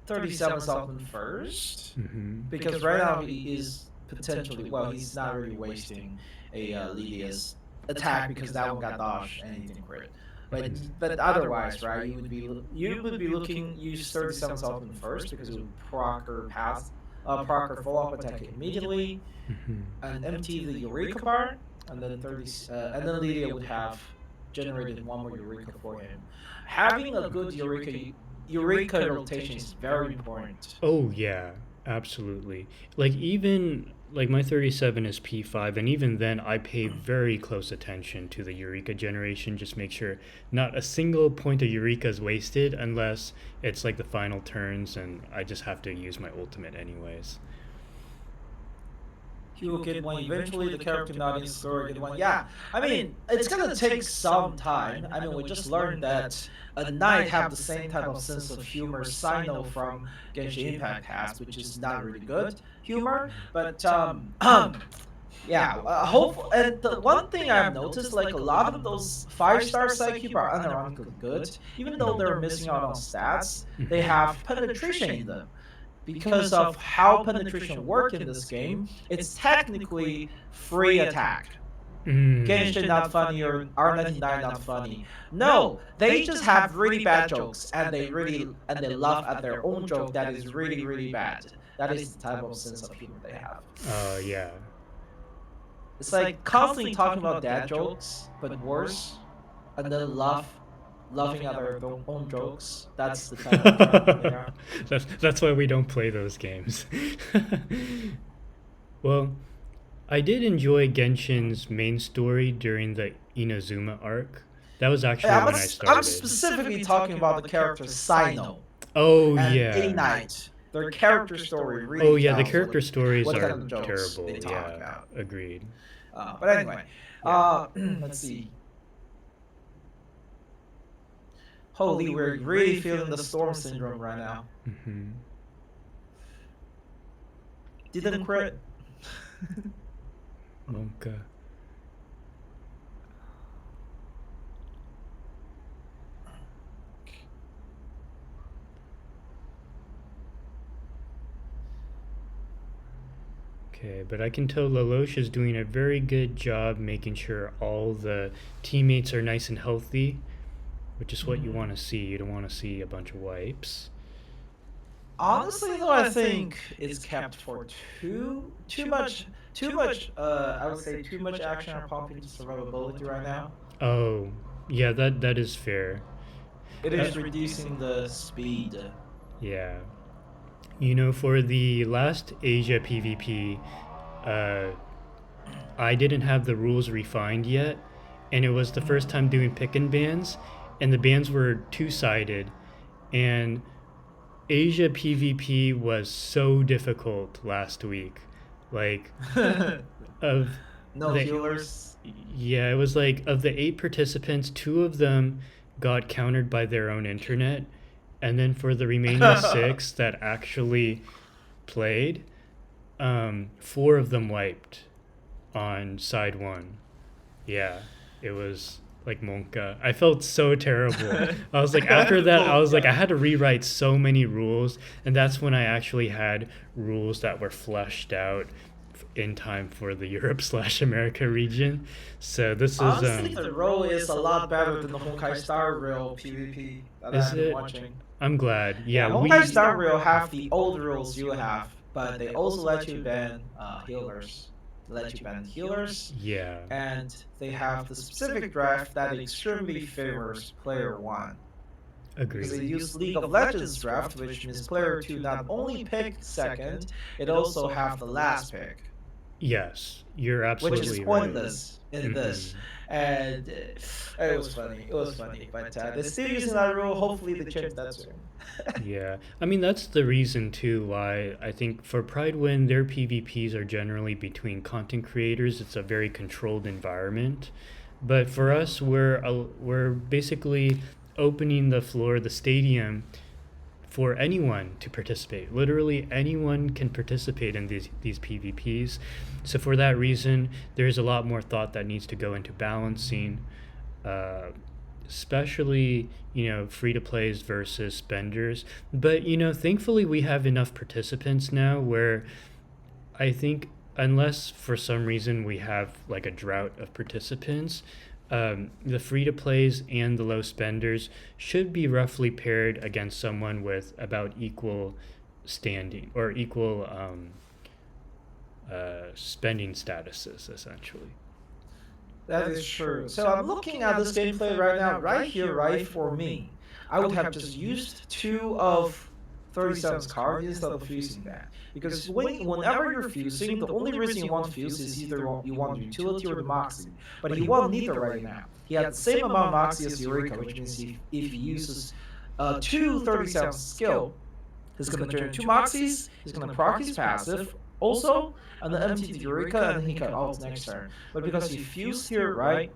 37's ultimate first, because right now he is potentially, well, he's not really wasting a Lydia's attack because that one got dodged and he didn't crit. But otherwise, right, you would be looking use 37's ultimate first because it would proc her follow-up attack immediately, and empty the Eureka bar, and then and then Lydia would have generated one more Eureka for him. Having a good Eureka rotation is very important. Oh yeah, absolutely. Even my 37 is P5, and even then I pay very close attention to the Eureka generation, just make sure not a single point of Eureka is wasted unless it's like the final turns and I just have to use my ultimate anyways. He will get one eventually, the character not in story get one. Yeah, I mean, it's gonna take some time. I mean, we just learned that a knight have the same type of sense of humor Sino from Genshin Impact has, which is not really good humor. But yeah, hope. And the one thing I've noticed, like a lot of those 5-star Psycube are unironically good, even though they're missing out on stats. They have penetration in them. Because of how penetration works in this game, it's technically free attack. Genshin not funny or R99 not funny. No, they just have really bad jokes and they laugh at their own joke that is really, really bad. That is the type of sense of humor they have. Yeah. It's like constantly talking about dad jokes, but worse, and then laughing at their own jokes. That's the type of they are. That's why we don't play those games. Well, I did enjoy Genshin's main story during the Inazuma arc. That was actually when I started. I'm specifically talking about the character Sino. Oh and yeah. A Knight. Their character story really. Oh yeah, the character stories are terrible. Yeah, agreed. But anyway, let's see. Holy, we're really feeling the storm syndrome right now. Mm-hmm. Didn't crit. Monka. Okay, but I can tell Lalosh is doing a very good job making sure all the teammates are nice and healthy, which is what you want to see. You don't want to see a bunch of wipes. Honestly, though, I think it's kept for too much. I would say too much action on pumping to survivability right now. Oh, yeah, that is fair. It is reducing the speed. Yeah. You know, for the last Asia PvP, I didn't have the rules refined yet, and it was the first time doing pick and bans, and the bans were two-sided, and Asia PvP was so difficult last week. Like, of No the healers. Yeah, it was like of the 8 participants, 2 of them got countered by their own internet, and then for the remaining 6 that actually played, 4 of them wiped on side 1. Yeah, it was like Monka. I felt so terrible. I was like, after that, I was like, I had to rewrite so many rules, and that's when I actually had rules that were fleshed out in time for the Europe/America region. So this is Honestly, the role is a lot better than the Honkai Star Rail PvP that Is I've been it? watching. I'm glad. Yeah, Honkai Star Rail have the old rules you have, but they also let you ban healers. Yeah. And they have the specific draft that extremely favors player 1. Because they Agreed. use League of Legends draft, which means player 2 not only picked second, it also have the last pick. Yes, you're Which absolutely is right. pointless in this. And it was funny. But they're still using that rule. Hopefully they change that soon. Yeah, I mean that's the reason too why I think for Pride when their PvPs are generally between content creators, it's a very controlled environment. But for us, we're basically opening the floor, the stadium, for anyone to participate. Literally anyone can participate in these PvPs. So for that reason, there's a lot more thought that needs to go into balancing, especially, you know, free-to-plays versus spenders. But, you know, thankfully we have enough participants now where I think unless for some reason we have like a drought of participants, the free-to-plays and the low spenders should be roughly paired against someone with about equal standing or equal spending statuses, essentially. That is true. So I'm looking at this gameplay right now, right here, right for me. I would have just used 2 of 37's cards instead of fusing that. Because whenever you're fusing, the only reason you want to fuse is either you want the utility or the Moxie. But he won't neither right now. He had the same amount of Moxie as Eureka, which means if he uses 2 37's skill, he's going to turn 2 Moxies, he's going to proc his passive, also, and then empty the Eureka, and then he can ult next turn. But because he fused here, right?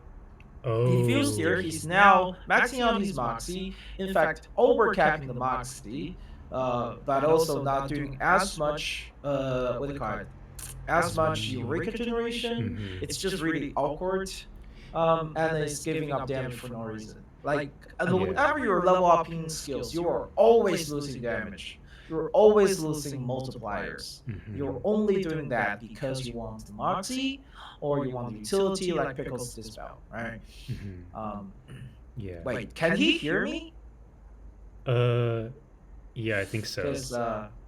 Oh. He fused here, he's now maxing out his Moxie, in fact, overcapping the Moxie, but also not doing as much, what do you call it? As much Eureka generation. Mhm. It's just really awkward, and it's giving up damage for no reason. Like, whenever you're level upping skills, you are always losing damage. You're always losing multipliers. Mhm. You're only doing that because you want the Moxie or you want the utility like Pickle's Dispel, right? Mhm. Yeah. Wait, can he hear me? Yeah, I think so. Because,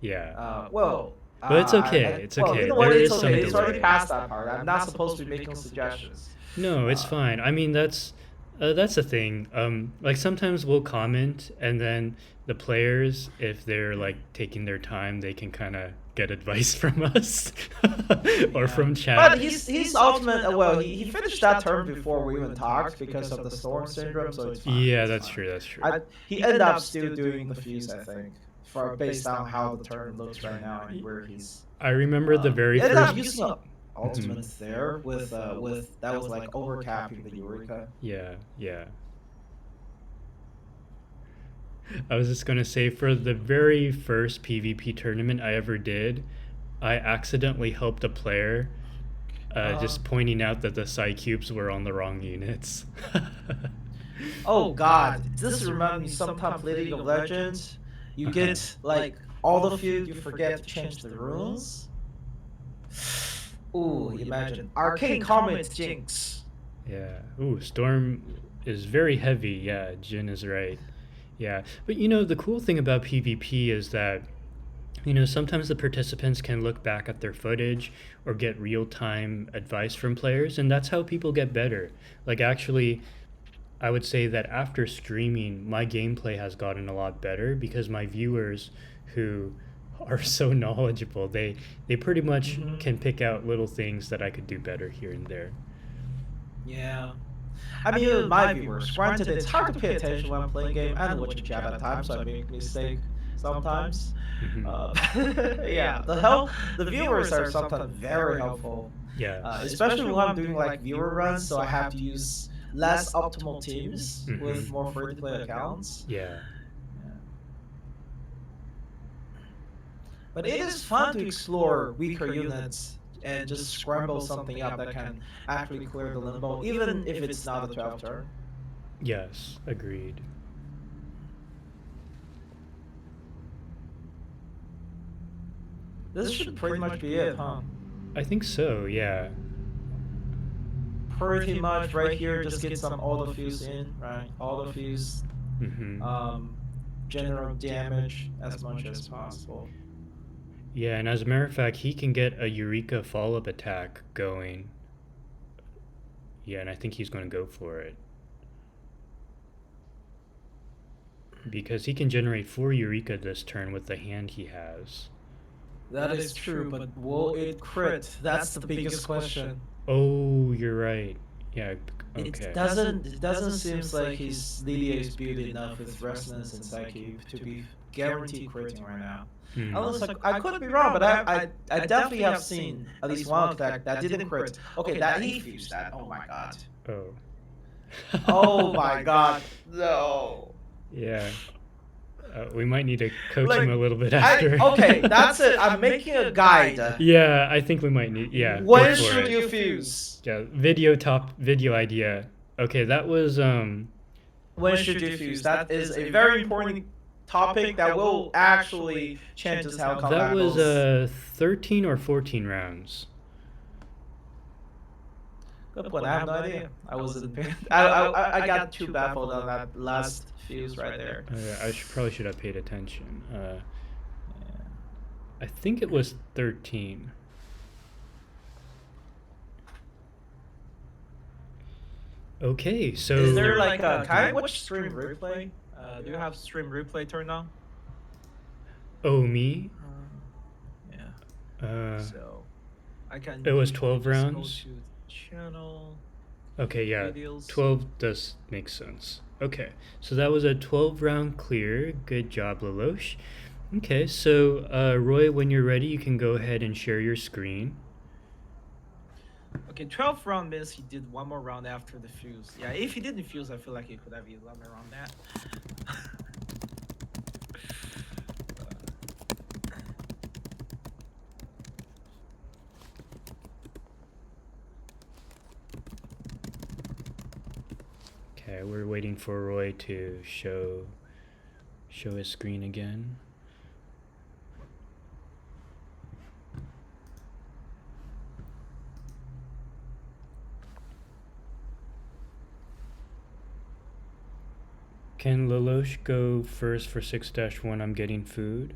Yeah. well... But it's okay, it's well, okay. You know what, There it's is some okay. It's already delay. past that part. I'm not supposed to be making suggestions. No, it's fine. I mean, that's the thing. Like sometimes we'll comment, and then the players, if they're like taking their time, they can kind of get advice from us or from chat. But his ultimate, well, he finished that turn before we even talked because of the storm syndrome, so it's fine. Yeah, it's that's fine. true. That's true. He ended up still doing the fuse, I think, based on how the turn looks right now and where he's. I remember the very ended up first. using ultimates there with that was like overcapping the Eureka. Yeah, yeah. I was just gonna say, for the very first PvP tournament I ever did, I accidentally helped a player, just pointing out that the Psy cubes were on the wrong units. Oh God, this reminds me sometimes League of Legends. You get like all the field, you forget to change the runes. Ooh, imagine Arcane Comet Jinx. Yeah. Ooh, Storm is very heavy. Yeah, Jin is right. Yeah. But the cool thing about PvP is that, sometimes the participants can look back at their footage or get real-time advice from players, and that's how people get better. Like, actually, I would say that after streaming, my gameplay has gotten a lot better because my viewers, who are so knowledgeable, they pretty much can pick out little things that I could do better here and there. Yeah. I mean, even my viewers, granted, it's hard to pay attention when I'm playing game and watching chat at times, so I make mistake sometimes. Yeah, the viewers are sometimes very helpful. Yeah. Especially when I'm doing like viewer runs, so I have to use less optimal teams with more free-to-play accounts. Yeah. But it is fun to explore weaker units and just scramble something up that can actually clear the limbo, even if it's not a 12 turn. Yes, agreed. This should pretty much be it, huh? I think so, yeah. Pretty much right here, just get some auto fuse in, right? Auto fuse, general damage as much as possible. Yeah, and as a matter of fact, he can get a Eureka follow-up attack going. Yeah, and I think he's going to go for it. Because he can generate 4 Eureka this turn with the hand he has. That is true, but will it crit? That's the biggest question. Oh, you're right. Yeah, okay. It doesn't seem like his Lilia is built enough with Resonance and Psyche to be guaranteed critting right now. I could be wrong, but I definitely have seen at least one attack that didn't crit. Okay, that he fused that. Oh my god. Oh. Oh my god. No. Yeah. We might need to coach him a little bit after. Okay, that's it. I'm making a guide. Yeah, I think we might need. Yeah. When should you fuse? Yeah, video idea. Okay, that was When should you fuse? That is a very important topic that will actually change how combat that was goes. 13 or 14 rounds. Good point. I have no idea. I got too baffled on that last fuse right there. I probably should have paid attention. I think it was 13. Okay, so is there like a can I watch stream replay? Do you have stream replay turned on? Oh, me? Yeah. So I can. It was 12 just rounds. Go to the channel. Okay, yeah, Videos. 12 does make sense. Okay, so that was a 12 round clear. Good job, Lalosh. Okay, so Roy, when you're ready, you can go ahead and share your screen. Okay, 12th round means he did one more round after the fuse. Yeah, if he didn't fuse, I feel like he could have 11 around that. Okay, we're waiting for Roy to show his screen again. Can Lalosh go first for 6-1? I'm getting food.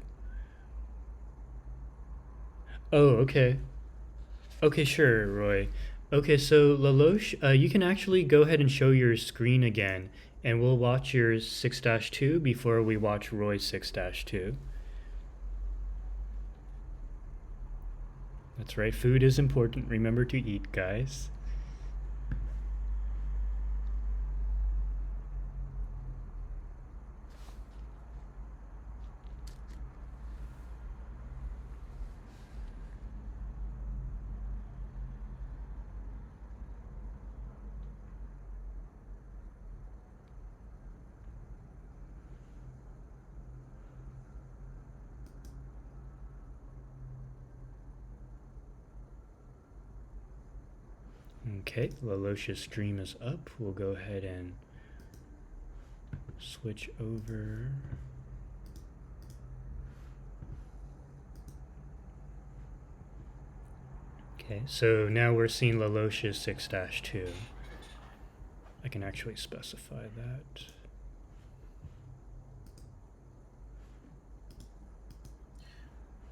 Oh, okay. Okay, sure, Roy. Okay, so Lalosh, you can actually go ahead and show your screen again, and we'll watch your 6-2 before we watch Roy's 6-2. That's right, food is important. Remember to eat, guys. Okay, Lalosh's stream is up. We'll go ahead and switch over. Okay, so now we're seeing Lalosh's 6-2. I can actually specify that.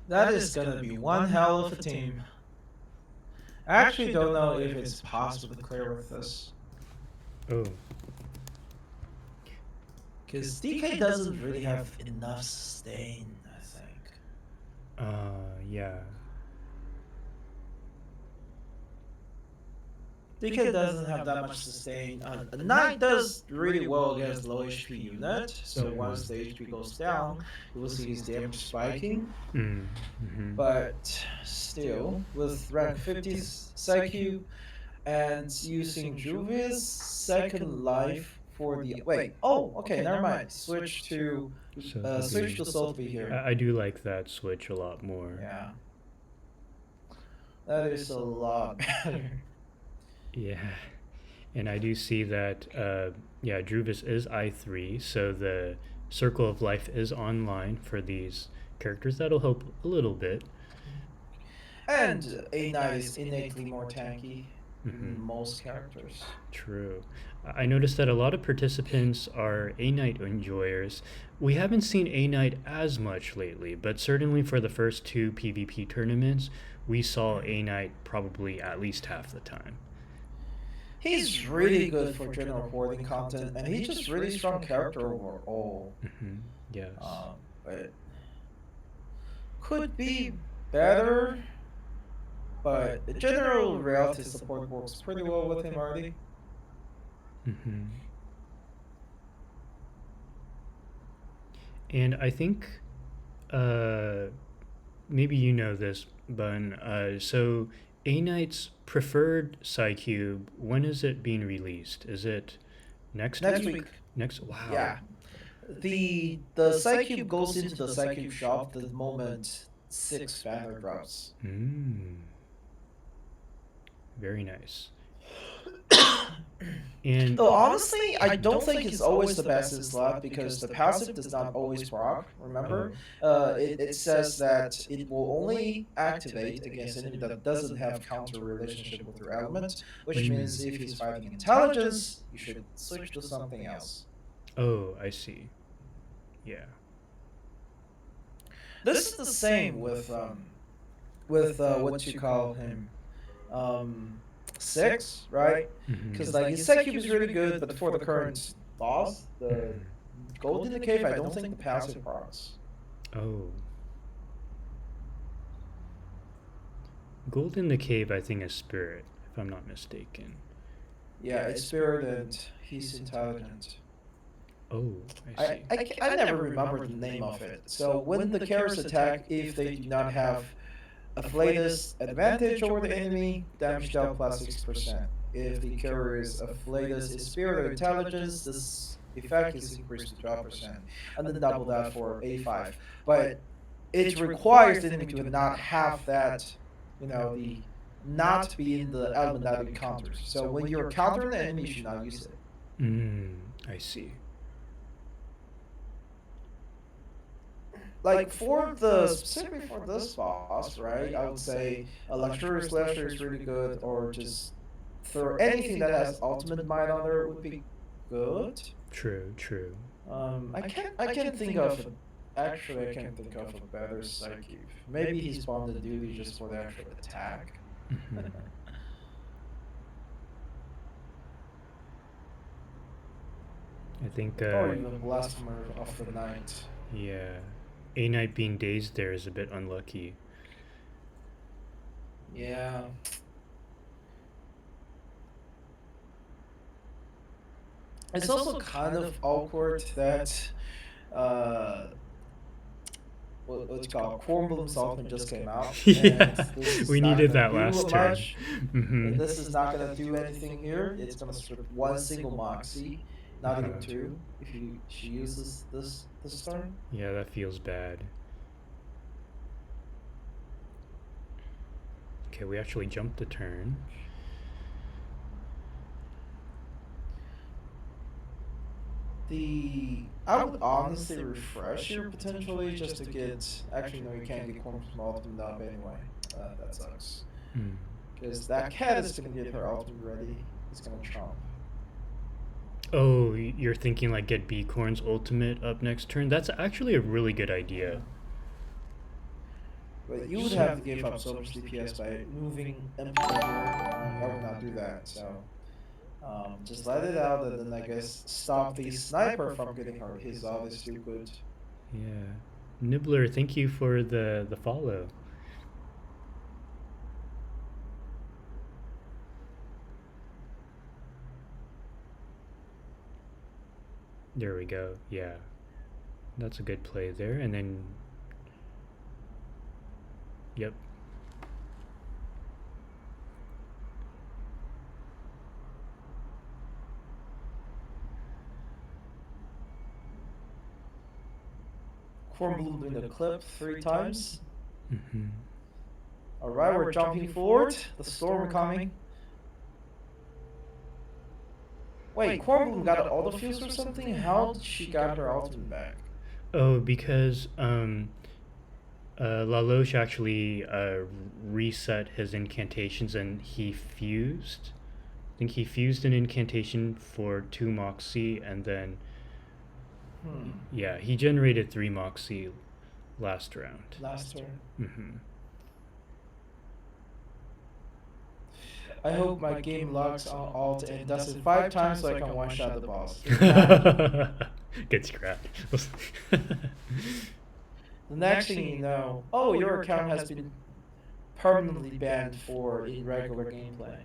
That is gonna be one hell of a team. I actually don't know if it's possible to clear with this. Oh, Because DK doesn't really have enough sustain, I think. yeah. DK doesn't have that much sustain. Knight does really well against low HP unit, so once the HP goes down, you will see his damage spiking. But still, with rank 50 Psyche and using Juvia's second life for the okay, never mind. Switch to Sotheby here. I do like that switch a lot more. Yeah, that is a lot better. Yeah, and I do see that, yeah, Druvis is I3, so the Circle of Life is online for these characters. That'll help a little bit. And A Knight is innately more tanky than most characters. True. I noticed that a lot of participants are A Knight enjoyers. We haven't seen A Knight as much lately, but certainly for the first 2 PvP tournaments, we saw A Knight probably at least half the time. He's really good for general hoarding content, and he's just really strong character overall. Yes. But could be better, but the general reality support works pretty well with him already. And I think, maybe you know this, Bun. So A Knight's preferred Psycube, when is it being released? Is it next week? Wow. Yeah. The Psycube goes into the Psycube shop the moment 6 banner drops. Very nice. And honestly, I don't think it's always the best in slot because the passive does not always proc. Remember, it says that it will only activate against enemy that doesn't have counter relationship with your element, which means if he's fighting intelligence, you should switch to something else. Oh, I see. Yeah. This is the same with what you call him. 6, right? Because like his Psycube is really good, but for the current boss, the Gold in the Cave, I don't think the passive procs. Oh. Gold in the Cave, I think, is Spirit, if I'm not mistaken. Yeah, it's Spirit and he's intelligent. Oh, I see. I never remember the name of it. So when the carriers attack, if they do not have a Flatus advantage over the enemy, damage dealt plus 6%. If the carrier is a Flatus is Spirit or Intelligence, this effect is increased to 12%. And then double that for A5. But it requires the enemy to not have that, the not be in the element that it counters. So when you're countering the enemy, you should not use it. I see. Like specifically for this boss, right? I would say a Luxurious Slasher is really good, or just throw anything that has Ultimate Might on there would be good. True. I can't think of I can't think of a better Psyche. Maybe he's spawned the duty just for the actual attack. I think. Or even Blasphemer of the Night. Yeah. A Knight being dazed there is a bit unlucky. Yeah. It's also kind of awkward that what's called Cornblum Saltman just came out. Yeah, we needed that last turn. And this is not gonna do anything here. It's gonna strip one single Moxie, not even 2, if she uses this turn. Yeah, that feels bad. Okay, we actually jumped the turn. I would honestly refresh here potentially just to get. Actually, no, you can't get Corpse from ultimate up anyway. That sucks. Hmm. Because that cat is gonna get her ultimate ready. It's gonna trump. Oh, you're thinking like get Corn's ultimate up next turn? That's actually a really good idea. But you would have to give up so much DPS by moving MP here. I would not do that. So just let it out, and then I guess stop the sniper from getting her. His ult is too good. Yeah. Nibbler, thank you for the follow. There we go. Yeah. That's a good play there. And then yep. Cornbloom doing the clip 3 times. Mm-hmm. Alright, we're jumping forward. The storm coming. Wait, Cornbloom got an auto fuse or something? How did she got her ultimate back? Oh, because Lalosh actually reset his incantations and he fused. I think he fused an incantation for 2 Moxie and then yeah, he generated 3 Moxie last round. Last turn. Mm-hmm. I hope my game logs on alt and does it 5 times so I can one-shot the boss. Get scrapped. The next thing you know, oh, your account has been permanently banned for irregular gameplay.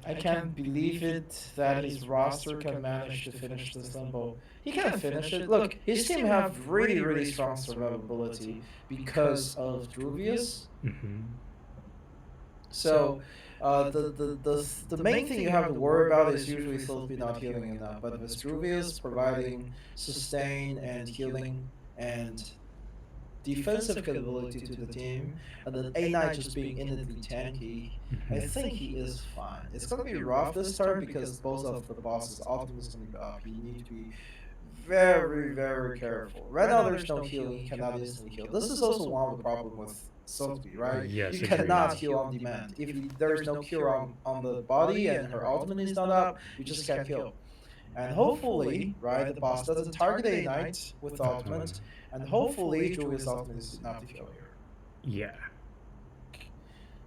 I can't believe it that his roster can manage to finish this limbo. He can finish it. Look, his team have really strong survivability because of Druvius. Mm-hmm. So, the main thing you have to worry about is usually Philippi not healing enough. But with Druvius providing sustain and healing and defensive capability to the team, and then A9 just being innately tanky, I think he is fine. It's going to be rough this turn because both of the bosses' ultimate is going to be up. You need to be very careful. Right now there's no healing, he cannot instantly heal. This is also one of the problems with Sophie, right? Yes, you agreed. cannot heal on demand. If there's no cure on the body and her ultimate is not up, you just can't heal. And hopefully, right, the boss doesn't target a knight with the ultimate, and hopefully Julia's ultimate is not the failure. Yeah.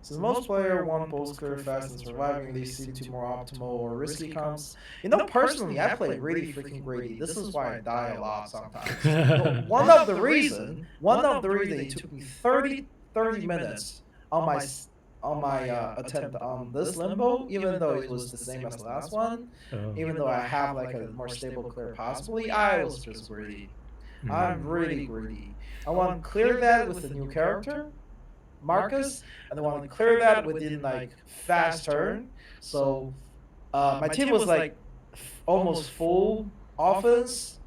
Since most player want both clear fast and surviving, they seem to more optimal or risky comps. You know, personally, I play really freaking greedy. This is why I die a lot sometimes. One of the reason it took me 30 minutes on my attempt on this limbo, even though it was the same as the last one, even though I have like a more stable clear possibly, I was just greedy. I'm really greedy. I want to clear that with the new character, Marcus, and I want to clear that within like fast turn. So my team was like almost full offense.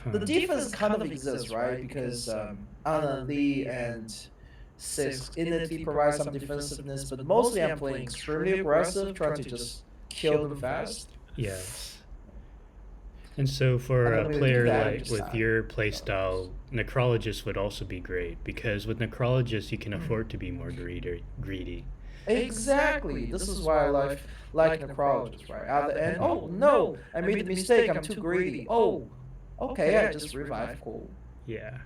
The defense kind of exists, right? Because Anna, Lee, and Six innately provide some defensiveness, but mostly I'm playing extremely aggressive, trying to just kill them fast. Yes. And so for a player like with your playstyle, Necrologist would also be great because with Necrologist you can afford to be more greedy. Exactly. This is why I like Necrologist, right? At the end, oh no, I made a mistake. I'm too greedy. Oh, okay, I just revived. Cool. Yeah.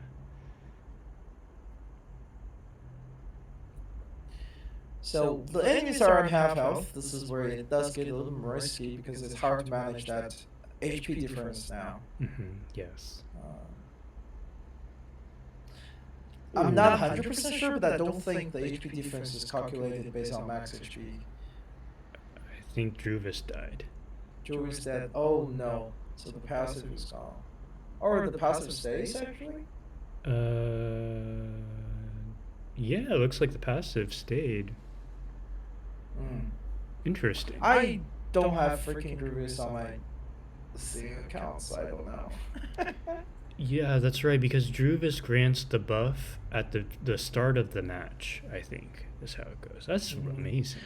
So the enemies are on half health. This is where it does get a little more risky because it's hard to manage that HP difference now. Yes. I'm not 100% sure, but I don't think the HP difference is calculated based on max HP. I think Druvis died. Druvis dead. Oh no. So the passive is gone. Or the passive stays actually? Yeah, it looks like the passive stayed. Interesting. I don't have freaking Druvis on my Steam account, so I don't know. Yeah, that's right, because Druvis grants the buff at the start of the match, I think, is how it goes. That's amazing.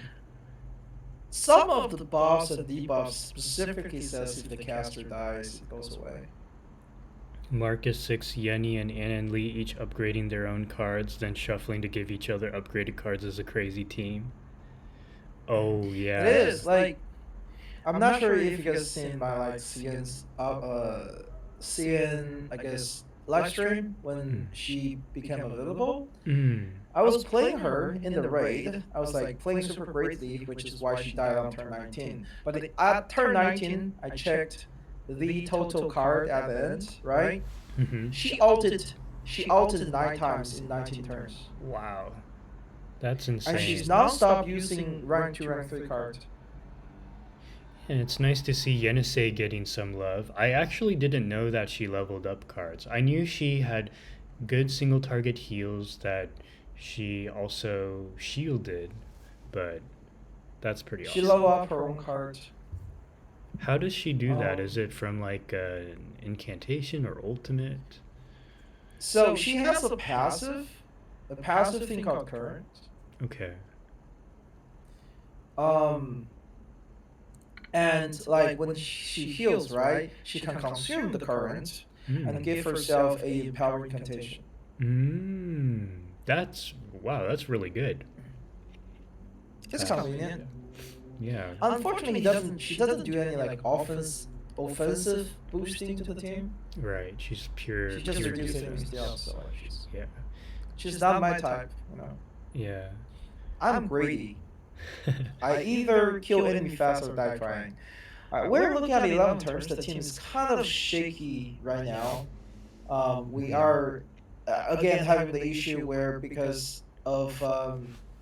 Some of the buffs and debuffs specifically says if the caster dies, it goes away. Marcus 6, Yenny, and Ann Lee each upgrading their own cards, then shuffling to give each other upgraded cards as a crazy team. Oh, yeah. It is, like, I'm not sure if you guys seen my, like, CN, I guess, live stream when she became available. I was playing her in the raid. I was like playing Super Great League, which is why she died on turn 19. But at turn 19, I checked the total card at the end, right? She ulted 9 times in 19 turns. Wow. That's insane. And she's non-stop using rank 2, rank 3 cards. And it's nice to see Yenisei getting some love. I actually didn't know that she leveled up cards. I knew she had good single target heals that she also shielded, but that's pretty awesome. She leveled up her own cards. How does she do that? Is it from like an incantation or ultimate? So she has a passive thing called current. Okay. And like when she heals, right, she can consume the current and give herself a power incantation. That's that's really good. It's convenient. Yeah. Unfortunately, she doesn't do any like offensive boosting to the team. Right. She's pure. She just pure reduces defense. enemy stealth, so She's she's not my type, you know. Yeah. I'm greedy. I either kill enemy fast or die trying. We're looking at 11 turns. The team is kind of shaky right now. We are again having the issue where because of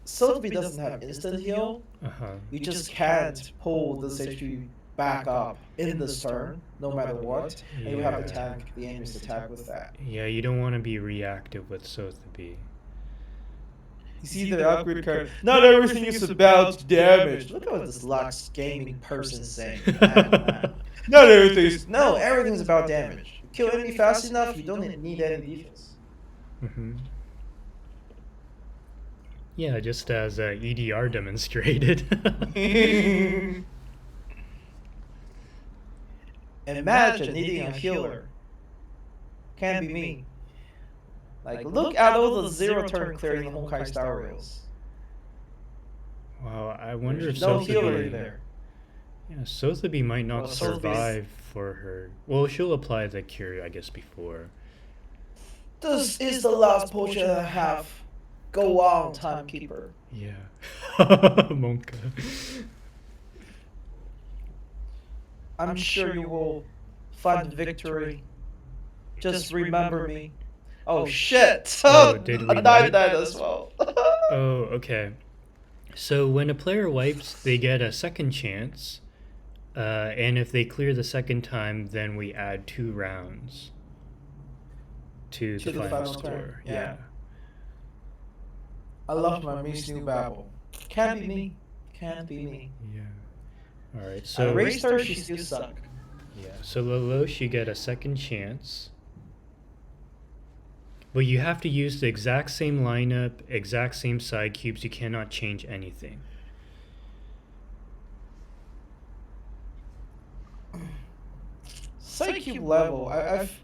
Sotheby doesn't have instant heal, you just can't pull this HP back up in this turn, no matter what, and you have to tank the enemy's attack with that. Yeah, you don't want to be reactive with Sotheby. You see the upgrade card. Not everything is about damage. Look at what this LuckyLuxGaming person saying. Not everything is. No, everything is about damage. You kill enemy fast enough, you don't need any defense. Yeah, just as EDR demonstrated. Imagine needing a healer. Can't be me. Like, look at all the 0-turn clearing Honkai Star Rails. Wow, I wonder if no healer Sotheby... there. Yeah, Sotheby might not survive for her... Well, she'll apply the cure, I guess, before. This is the last potion I have. Go on, Timekeeper. Yeah. Monka. I'm sure you will find victory. Just remember me. Oh shit! Oh, did we died as well. Oh, okay. So when a player wipes, they get a second chance. And if they clear the second time, then we add 2 rounds to the final score. Yeah. I love my Miss New Babel. Can't be me. Can't be me. Yeah. Alright, so... I raised her, she still suck. Yeah, so Lalosh, you get a second chance. But you have to use the exact same lineup, exact same side cubes. You cannot change anything. Side cube level, I've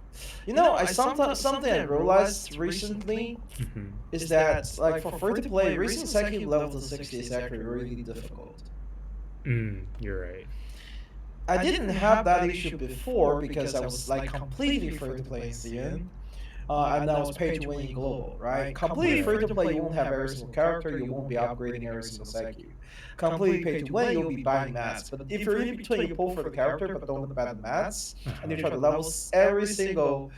you know, something I realized recently is that like for free to play, raising side cube level to 60 is actually really difficult. You're right. I didn't have that issue before because I was like completely free to play in CN. And that was pay to win in global, right? Completely free to play, you won't have every single character, you won't be upgrading every single side cube. Completely pay to win, you'll be buying mats. But if you're in between, you pull for the character but don't buy the mats, and you try to level every single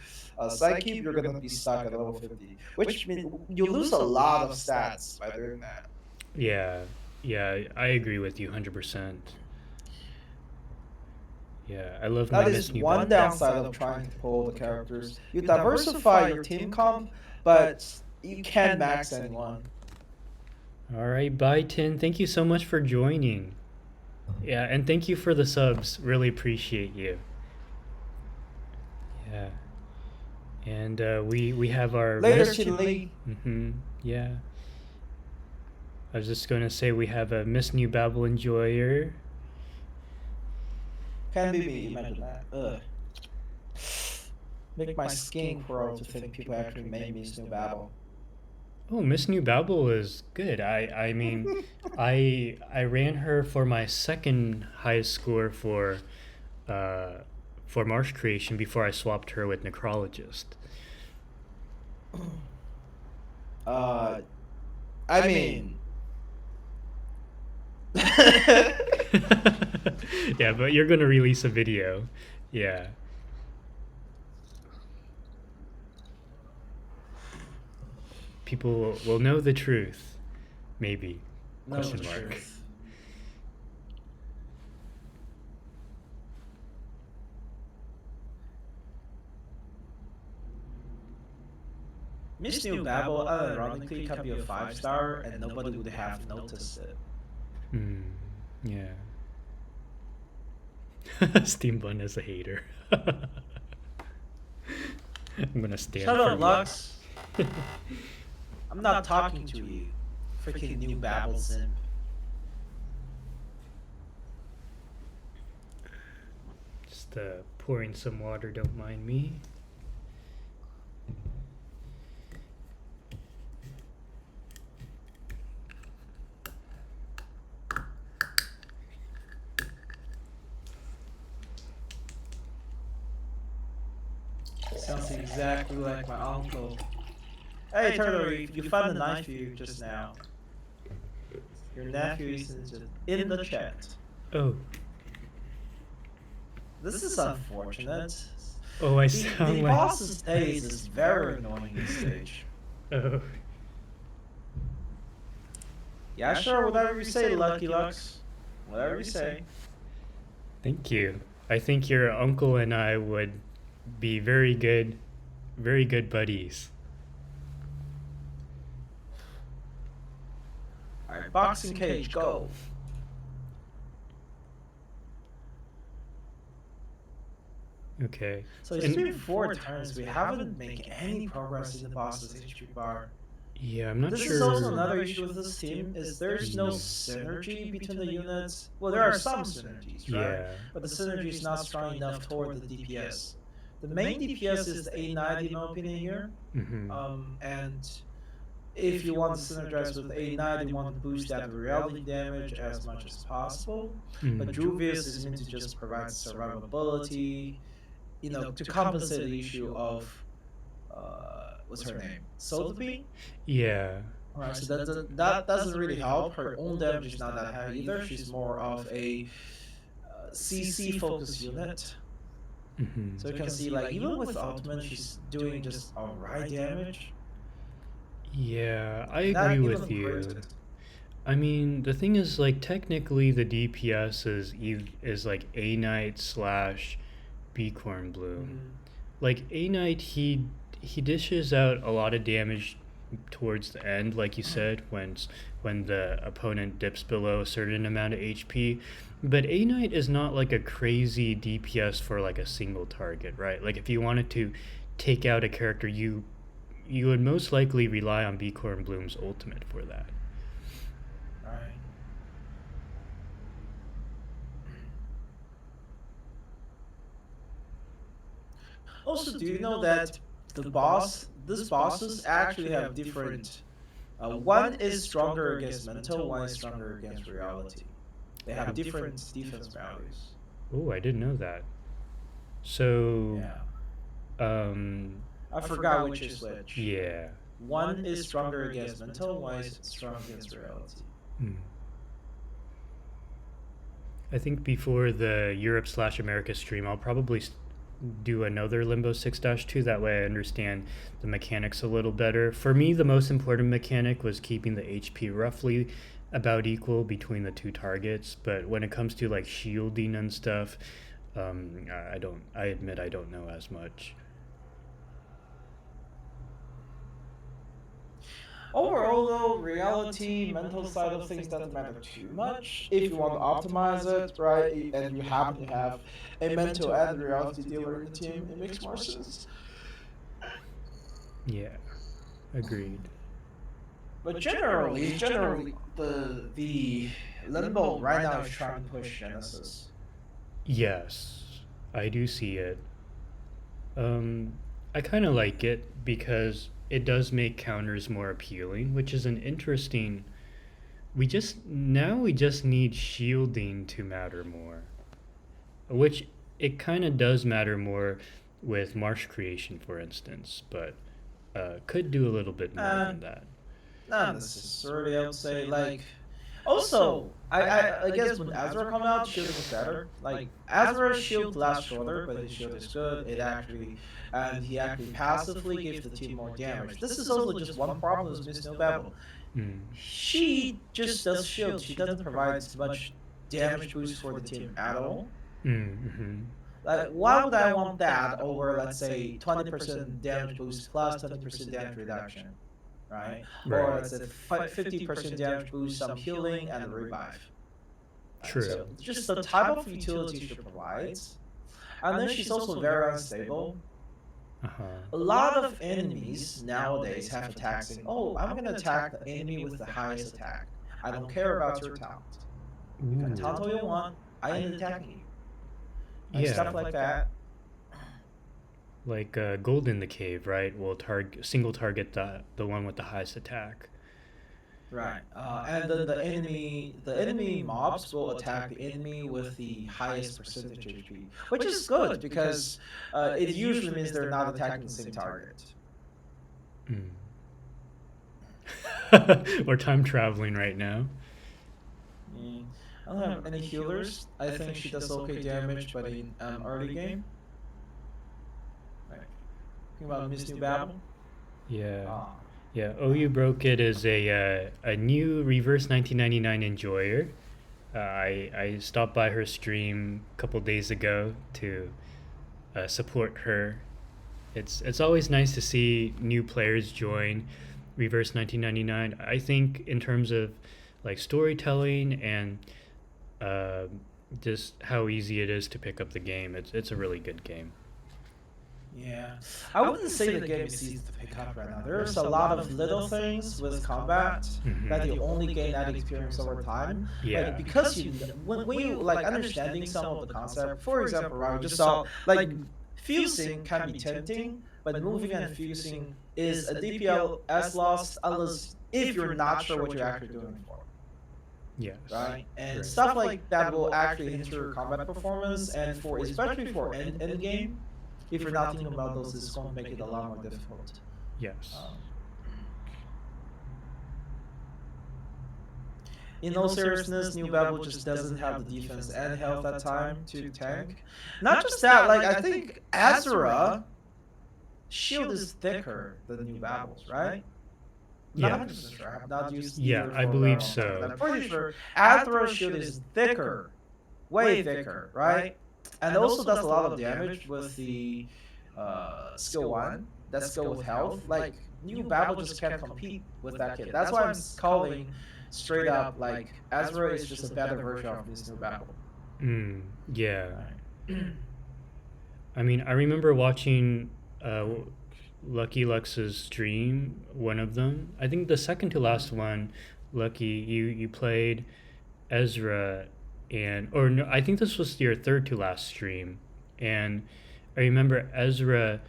side cube, you're gonna be stuck at level 50. Which means you lose a lot of stats by doing that. Yeah, I agree with you 100%. Yeah, I love that is one downside of trying to pull the characters. You diversify your team comp, but you can't max anyone. Alright, bye Tin. Thank you so much for joining. Yeah, and thank you for the subs. Really appreciate you. Yeah. And we have our Later, TinLe. Yeah. I was just gonna say we have a Miss New Babble enjoyer. Can be me, imagine that. Ugh. Make my skin crawl to think people actually made me Snow Babble. Oh, Miss New Babble is good. I mean, I ran her for my second highest score for marsh creation before I swapped her with necrologist. I mean. Yeah, but you're gonna release a video. Yeah. People will know the truth. Maybe. No Question mark. truth. Miss New Babble unironically can be a 5-star and nobody would have noticed it. Yeah. SteamedBunX is a hater. I'm gonna stand Shut for up, Lux. I'm not talking to you. Freaking New Babble simp. Just pouring some water, don't mind me. Sounds exactly like my uncle. Hey, Turtle, you found the knife you just now. Your nephew is in the chat. Oh. This is unfortunate. Oh, I The sound like... boss's days is very annoying this stage. Oh. Yeah, sure, whatever you say, Lucky Lux. Whatever you say. Thank you. I think your uncle and I would be very good buddies. Alright, boxing cage, go. Okay. So it's been 4 turns. We haven't made any progress in the boss's HP bar. Yeah, I'm not This sure. is also another issue with this team, is there's no synergy between the units. Well, there are some synergies, right? Yeah. But the synergy is not strong enough toward the DPS. The main DPS is the A90 in my opinion here. And if you want to synergize with A90, you want to boost that reality damage as much as possible. But Juvius is meant to just provide survivability, you know, to compensate the issue of what's her name? Sotheby? Yeah. Alright, so that doesn't really help. Her own damage is not that high either. She's more of a CC focused unit. So you can see, like, even with ultimate, she's doing just alright damage. Yeah, I agree with you. I mean, the thing is, like, technically the DPS is like A Knight / Beacorn Bloom. Like A Knight, he dishes out a lot of damage towards the end, like you said, when the opponent dips below a certain amount of HP. But A Knight is not like a crazy DPS for like a single target, right? Like if you wanted to take out a character, you would most likely rely on Beacorn Bloom's ultimate for that. Right. Also, do you know that these bosses actually have different. One is stronger against mental, one is stronger against reality. They have different defense values. Oh, I didn't know that. So. Yeah. I forgot which is which. Yeah. One is stronger against mental, one is strong against reality. I think before the Europe / America stream, I'll probably do another Limbo 6-2. That way I understand the mechanics a little better. For me, the most important mechanic was keeping the HP roughly about equal between the two targets. But when it comes to like shielding and stuff, I admit I don't know as much. Overall, though, reality, mental side of things doesn't matter too much. If you want to optimize it, right, and you happen to have a mental and reality dealer in the team, it makes more sense. Yeah, agreed. But generally, the Limbo right now is trying to push Genesis. Yes, I do see it. Um, I kind of like it because it does make counters more appealing, which is an interesting. We just need shielding to matter more, which it kind of does matter more with marsh creation, for instance, but could do a little bit more Uh, than that. Not necessarily, I would say. Like, also, I guess when Azra come out, shield was better. Like, Azra's shield lasts shorter, but his shield is good. And he actually passively gives the team more damage. This is also just one problem with Miss No Babel. Mm. She just does shield. She doesn't provide much damage boost for the team at all. Mm-hmm. Like, why would I want that over, let's say, 20% damage boost plus 20% damage reduction, right? Or Right. let's say 50% damage boost, some healing, and revive. True. So just the type of utility she provides. And then she's also very unstable. Uh-huh. A lot of enemies nowadays have attacks saying, oh, I'm going to attack the enemy with the highest attack. I don't care about your talent. You can taunt all you want, I end attacking you. And Yeah. stuff like that. Like Gold in the Cave, right? Will single target the one with the highest attack. Right. And then the enemy mobs will attack the enemy with the highest percentage HP, which is good because it usually means they're not attacking the same target. Or time traveling right now. I don't have any healers. I think she does okay damage, but in early game. Right. Thinking about Miss New Babel. Yeah. Yeah, OU Broke It is a new Reverse 1999 enjoyer. I stopped by her stream a couple days ago to support her. It's always nice to see new players join Reverse 1999. I think in terms of like storytelling and just how easy it is to pick up the game, it's a really good game. Yeah, I wouldn't say the game is easy to pick up right now. There's a lot of little things with combat that you only gain that experience over time. Yeah. Like, because when you like understanding some of the concept, for example, right, we just saw like fusing can be tempting, but moving and fusing is a DPS loss unless if you're not sure what you're actually doing for. Yes. Right, and stuff like that will actually hinder your combat performance, and for especially for end game. If you're not thinking about those, it's going to make it a lot more difficult. Yes. In all seriousness, New Babel just doesn't have the defense and health at time to tank. Not just that, like I think Azura shield is thicker than New Babel's, right? Yeah. Not 100% sure. I have not used Yeah, either I for a believe very long time, so. but I'm pretty sure Azura's shield is thicker, way thicker, right? And also does a lot of damage with the skill 1, that skill with health. Like, New Babel just can't compete with that kid. That's why I'm calling straight up, like, Azura is just a better version of this New Babel. Yeah. I mean, I remember watching LuckyLux's stream, one of them. I think the second to last one, Lucky, you played Ezra. Or no, I think this was your third to last stream, and I remember Ezra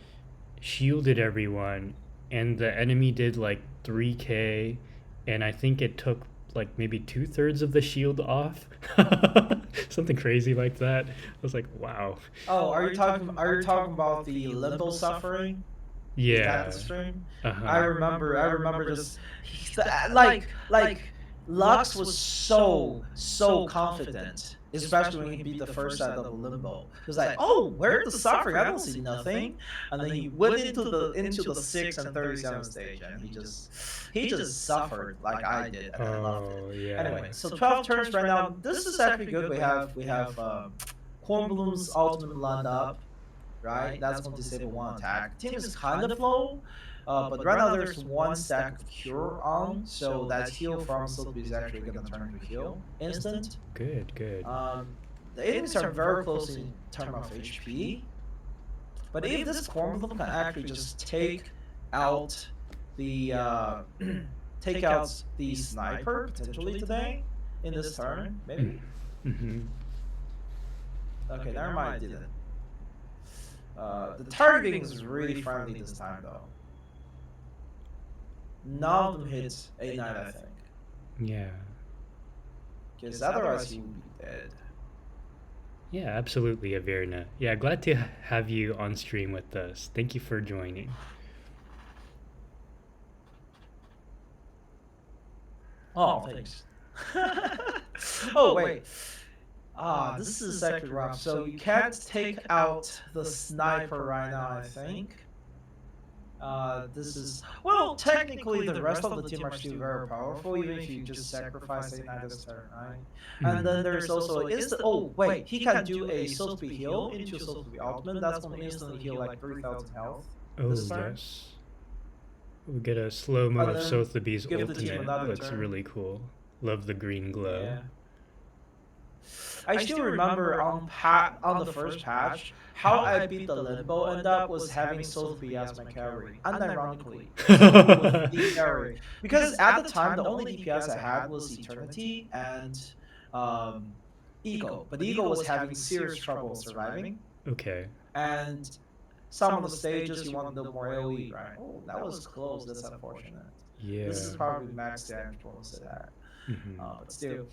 shielded everyone, and the enemy did like 3k, and I think it took like maybe 2/3 of the shield off, something crazy like that. I was like, wow. Oh, are you talking about the Limbo suffering? Yeah. Is that the stream? Uh-huh. I remember just like Lux was so confident, especially when he beat the first side of Limbo. He was like, "Oh, where's the suffering? I don't see nothing." And then he went into the 6 and 37 stage, and he just suffered like I did. And I loved it. Yeah. Anyway, so 12 turns right now. This is actually good. We have Cornbloom's ultimate lined up, right? That's going to disable one attack. Team is kind of low. But right now there's one stack of cure on, so that heal from Silby is actually going to turn to heal instant. Good. The enemies are very close in terms of HP, but if this Cornbloom can actually just take out the take out the sniper potentially today in this turn, maybe. Mm-hmm. Okay, never mind, I didn't. The targeting is really friendly this time though. None of them hit A9, I think. Yeah. Because otherwise he would be dead. Yeah, absolutely, Averna. Yeah, glad to have you on stream with us. Thank you for joining. Oh, thanks. Oh, wait. This is actually rough. So you can't take out the sniper right now, I think. This is... Well, technically the rest of the team are still very powerful, even if you just sacrifice a knight this turn, right? And then there's also... Oh, wait. He can do a Soulspeed heal into Soulspeed Ultimate. That's going to instantly heal like 3,000 health. Oh, this turn. yes. We get a slow-mo of then Sotheby's give the team ultimate. another Looks turn. really cool. Love the green glow. Yeah. I still remember on the first patch how I beat the Limbo end up was having Soulspeed as my carry, unironically. Was the carry. Because at the time the only DPS I had was Eternity and Ego, but Ego was having serious trouble surviving. Okay. And some of the stages you want to do more AoE, right? Oh, that was close. That's unfortunate. Yeah. This is probably max damage bonus to that. Mm-hmm. But still.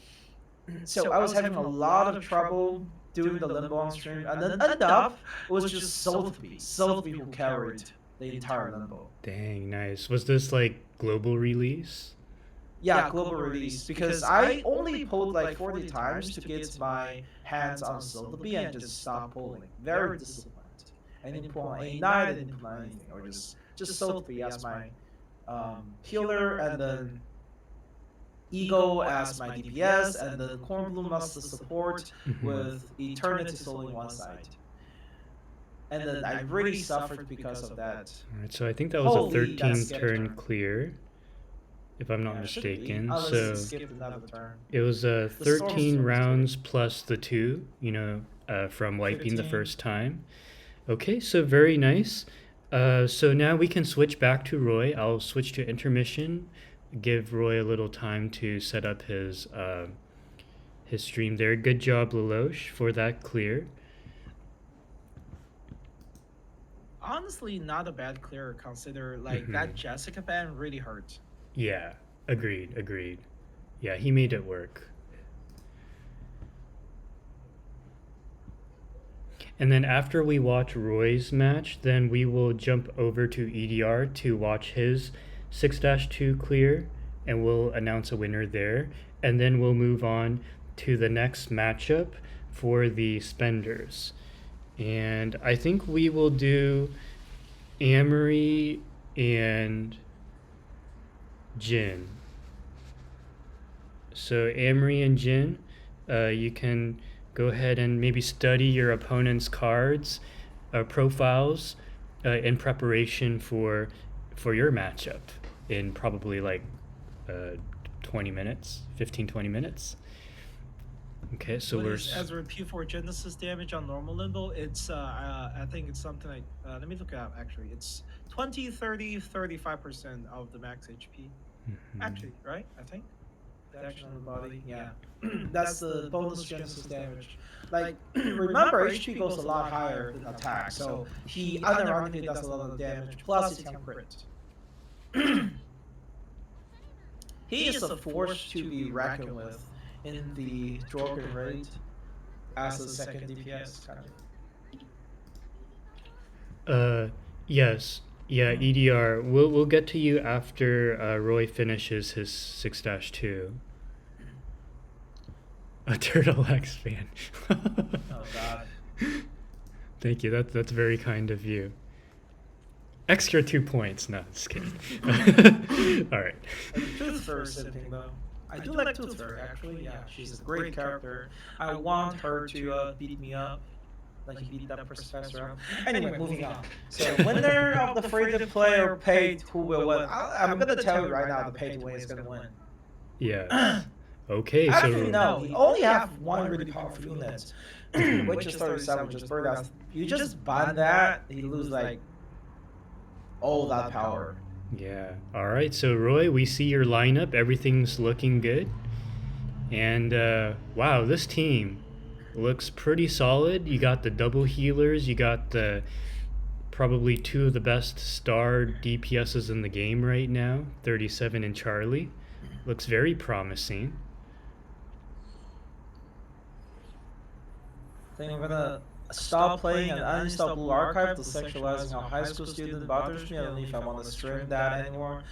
So I was having a lot of trouble doing the Limbo on stream, and then end up it was just Sotheby who carried the entire Limbo. Dang, nice. Was this like global release? Yeah, global release, because I only pulled like 40 times to get my hands on Sotheby and just stop pulling. Very disciplined. I didn't pull on A9, I didn't pull on anything. Or just Sotheby as my healer, and then Ego as my DPS, and then Cornbloom as the support with Eternity Soul in one side. And then I really suffered because of that. Alright, so I think that was Holy, a that's 13 turn turn. clear, if I'm not Yeah, should be, mistaken. unless So you skipped another turn. it was The 13 Storm rounds plus the 2, from wiping the 15. first time. Okay, so very nice. So now we can switch back to Roy. I'll switch to intermission, give Roy a little time to set up his stream there. Good job, Lalosh, for that clear. Honestly, not a bad clear. Consider like that Jessica ban really hurt. Yeah, agreed. Yeah, he made it work. And then after we watch Roy's match, then we will jump over to Edrrr to watch his 6-2 clear, and we'll announce a winner there. And then we'll move on to the next matchup for the spenders. And I think we will do Amory and Jin. So Amory and Jin, you can go ahead and maybe study your opponent's cards, profiles, in preparation for your matchup in probably like 20 minutes, 15-20 minutes. Okay, so What we're is Ezra P4 Genesis damage on normal limbo? It's I think it's something like let me look it up actually. It's 20, 30, 35% of the max HP. Actually, right? I think. Action on the body, yeah. That's the bonus Genesis damage. Like, remember, HP goes a lot higher than attack, so he unironically does a lot of damage, plus he can crit. He is a force to be reckoned with in the Drogon raid as a second DPS, kind of. Yes. Yeah, Edrrr. We'll get to you after Roy finishes his 6-2. A Turtle X fan. Oh god. Thank you. That's very kind of you. Extra 2 points. No, just kidding. All right. Tooth Fairy simping though. I do like Tooth Fairy actually. Yeah, she's a great character. I want her to beat me up. Like he beat that professor up. Anyway, moving on. So winner of the free-to-play or paid who will win? I'm gonna tell you right now, the paid win is gonna win. Yeah. Okay. Actually, So no. You only have one really powerful unit, which is 37, which is Birdhouse. You just ban that, you lose like all that power. Yeah. All right. So Roy, we see your lineup. Everything's looking good. And wow, this team looks pretty solid. You got the double healers. You got the probably two of the best star DPSs in the game right now, 37 and Charlie. Looks very promising. I think I'm gonna stop playing and uninstall Blue Archive to sexualizing how high school student bothers me. I don't know if I want to stream that anymore.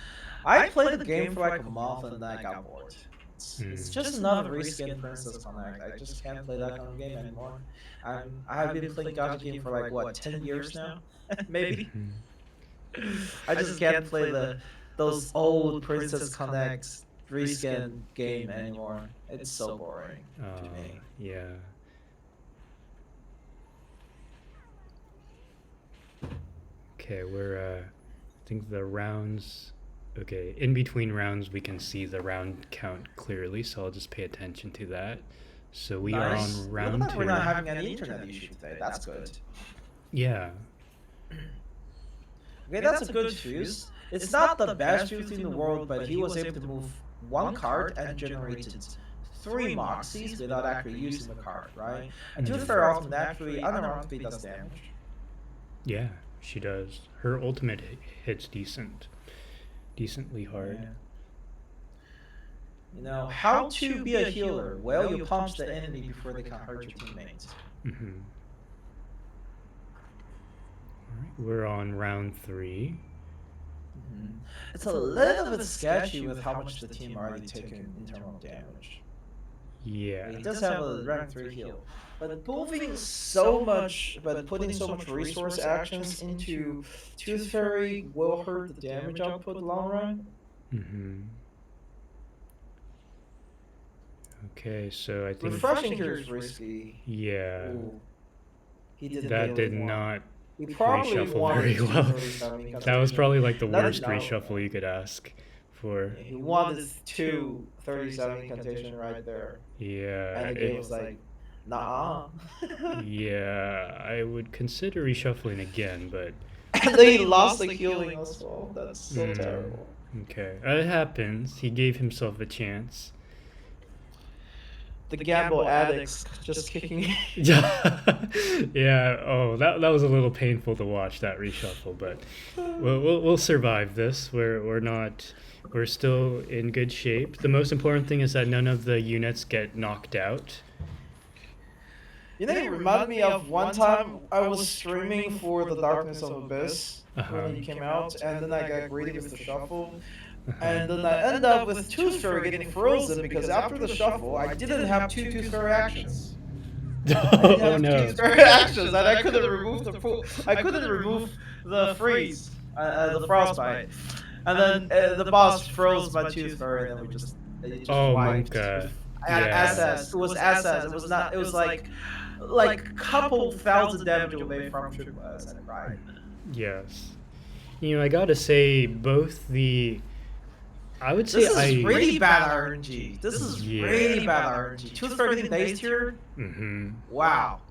I played the game for like a month and then I got bored. It's just another reskin Princess Connect. I just can't play that kind of game anymore. I have been playing Gacha game for like what 10 years now, maybe. I just can't play those old Princess Connect reskin game anymore. It's so boring to me. Yeah. Okay, I think the rounds. Okay, in between rounds, we can see the round count clearly, so I'll just pay attention to that. So we are on round Look 2. We're not having any internet issue today. That's good. Yeah. Okay, that's a good fuse. It's not the best fuse in the world, but he was able to move one card and generated 3 Moxies without actually using the card, right? And to be fair, often actually, unarmed speed does damage. Yeah, she does. Her ultimate hits decently hard. Yeah. You know, how to be a healer? Well, you punch the enemy before they can hurt your teammates. Mm-hmm. Alright, we're on round 3. Mm-hmm. It's a little bit sketchy with how much the team already taken in terms of damage. Yeah. He does have a rank 3 heal. But putting so much resource actions into Tooth Fairy will hurt the damage output in the long run. Mm-hmm. Okay, so I think Refreshing here is risky. Yeah. Ooh. He did That did not He probably reshuffle wanted very well. 237 That was probably like the Let it worst know. reshuffle you could ask for. He wanted 237 incantation right there. Yeah. And the game was like, nah. Yeah, I would consider reshuffling again, but And then he lost the healing as well. That's so terrible. okay. It happens. He gave himself a chance. The gamble addicts just kicking. Yeah. Oh, that was a little painful to watch, that reshuffle, but we'll survive this. We're still in good shape. The most important thing is that none of the units get knocked out. You know, it reminded me of one time I was streaming for The Darkness of Abyss when it came out, and then I got greedy with the shuffle. And then I ended up with Tooth Fairy getting frozen because after the shuffle, I didn't have 2 Tooth Fairy actions. Oh no! Tooth Fairy actions, and I couldn't remove the freeze, the frostbite. And then the boss froze my Tooth Fairy, and then it just Oh my wiped. god! SS. It was SS. It was not. It was like couple thousand damage away from triple S, and right. Yes. You know, I gotta say, I would say This is really bad RNG. This is Yeah. really bad RNG. Tooth Fairy getting based here. Mm-hmm. Wow.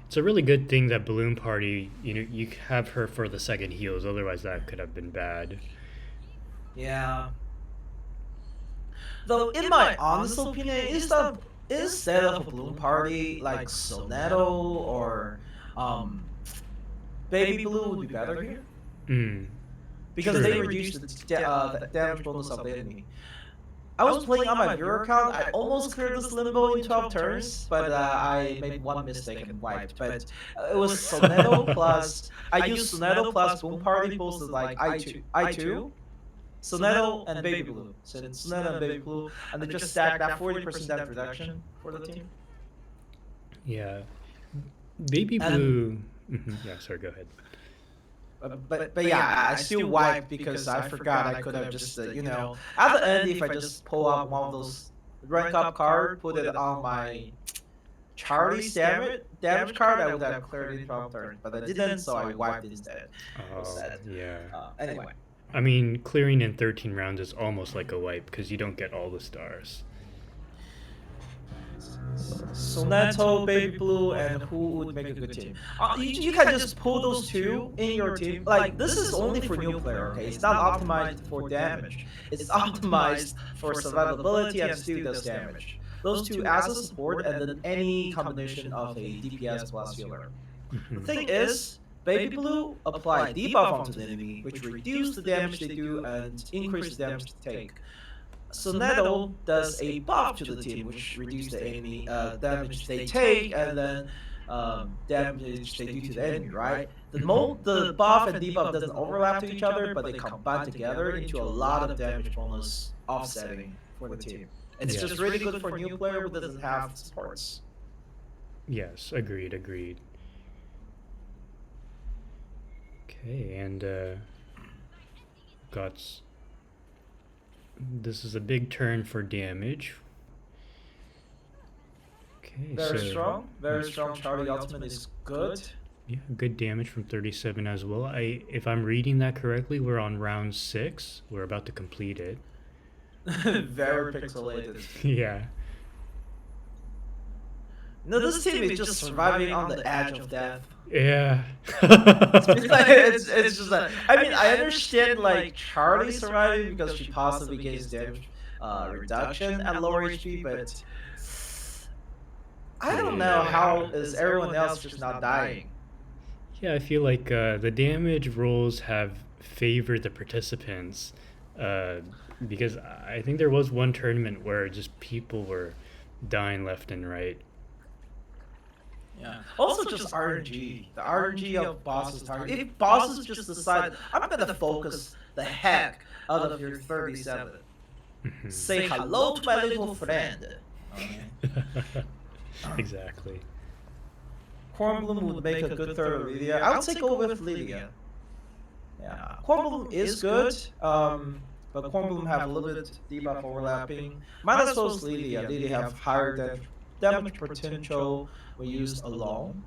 It's a really good thing that Balloon Party, you have her for the second heals. Otherwise, that could have been bad. Yeah. Though, in my honest opinion, instead of a Balloon Party like Soneto or Baby Blue would be better here. Because True. they reduced the damage bonus of the enemy. I was playing on my viewer account. I almost cleared this limbo in 12 turns, but I made one mistake and wiped. But it was Soneto plus. I used Soneto plus Boom Party boosted like I2, Soneto and Baby Blue. So it's Soneto and Baby Blue, and they just stacked that 40% damage reduction for the team. Yeah. Baby Blue. Yeah, sorry, go ahead. But yeah, I still wiped because I forgot I could have just at the end if I just pull out one of those rank up card, put it on my Charlie's damage card, I would have cleared it from turn, but I didn't, so I wiped it instead. Yeah. Anyway. I mean, clearing in 13 rounds is almost like a wipe because you don't get all the stars. So Neto, Baby Blue, and who would make a good team? You can just pull those two in your team. Like, this is only for new player, okay? It's not optimized for damage. It's optimized for survivability and still does damage. Those two as a support, and then any combination of a DPS plus healer. The thing is, Baby Blue apply debuff onto the enemy, which reduce the damage they do and increase the damage they take. So Neto does a buff to the team, which reduces the enemy damage they take and then damage they do to the enemy, right? The buff and debuff doesn't overlap to each other, but they combine together into a lot of damage bonus offsetting for the team. It's just really good for a new player who doesn't have supports. Yes, agreed. Okay, and this is a big turn for damage. Okay, Very strong. Charlie ultimate is good. Yeah, good damage from 37 as well. If I'm reading that correctly, we're on round 6. We're about to complete it. Very pixelated. Yeah. No, this team is just surviving on the edge of death. Yeah. It's just that. I mean, I understand like Charlie surviving because she possibly gains damage reduction at lower HP, but I don't know how is everyone else just not dying. Yeah, I feel like the damage rolls have favored the participants because I think there was one tournament where just people were dying left and right. Yeah. Also, just RNG. The RNG of bosses target. If bosses just decide, I'm gonna focus the heck out of your 37. Say hello to my little friend. Exactly. Cornbloom would make a good third of Lydia. I would say go with Lydia. Yeah. Cornbloom is good, but Cornbloom have a little bit debuff overlapping. Might as well as Lydia. Lydia have higher damage potential when used alone.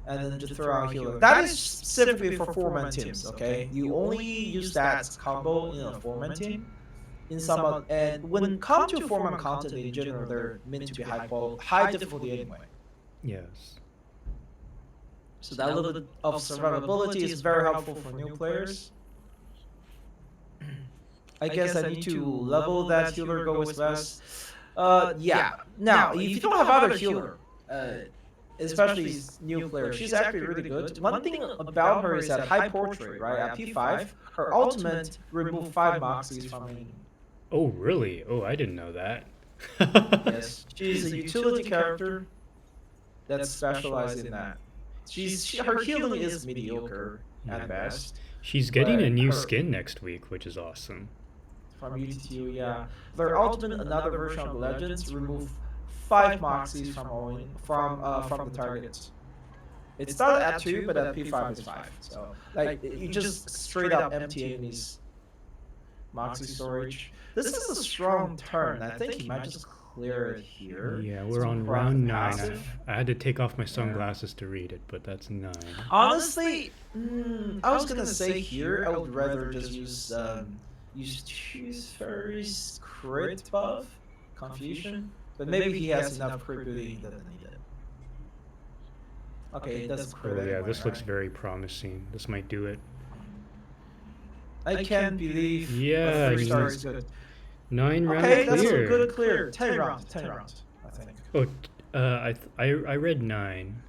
And then just throw out healer. That is specifically for 4-man teams, okay? You only use that combo in a 4-man team. In some and when come to 4-man content in general, they're meant to be high difficulty anyway. Yes. So that little bit of survivability is very helpful for new players. I guess I need to level that healer go with less. Yeah. Now, if you don't have other healer, especially new player, she's actually really good. One thing about her is that high portrait, right? At P5, her ultimate removes 5 moxies from enemy. Oh, really? Oh, I didn't know that. Yes, she's a utility character that's specialized in that. Her healing is mediocre at best. She's getting a new skin next week, which is awesome. From UTTU, yeah. Their ultimate, another version of Legends, remove 5 moxies from the targets. It started at 2, but at P5 is 5. So, like, you just straight up empty enemies. Moxie storage. This is a strong turn. I think he might just clear it here. Yeah, we're on round 9. I had to take off my sunglasses to read it, but that's 9. Honestly, I was gonna say here I would rather just use Choose Fairy's crit buff, Confusion, but maybe he has enough crit building he doesn't need it. Okay, it doesn't crit Oh yeah, anyway, this looks right? very promising. This might do it. I can't believe Yeah, a 3-star is good. 9 rounds Okay, clear. that's a good clear. 10 rounds, I think. Oh, I read 9.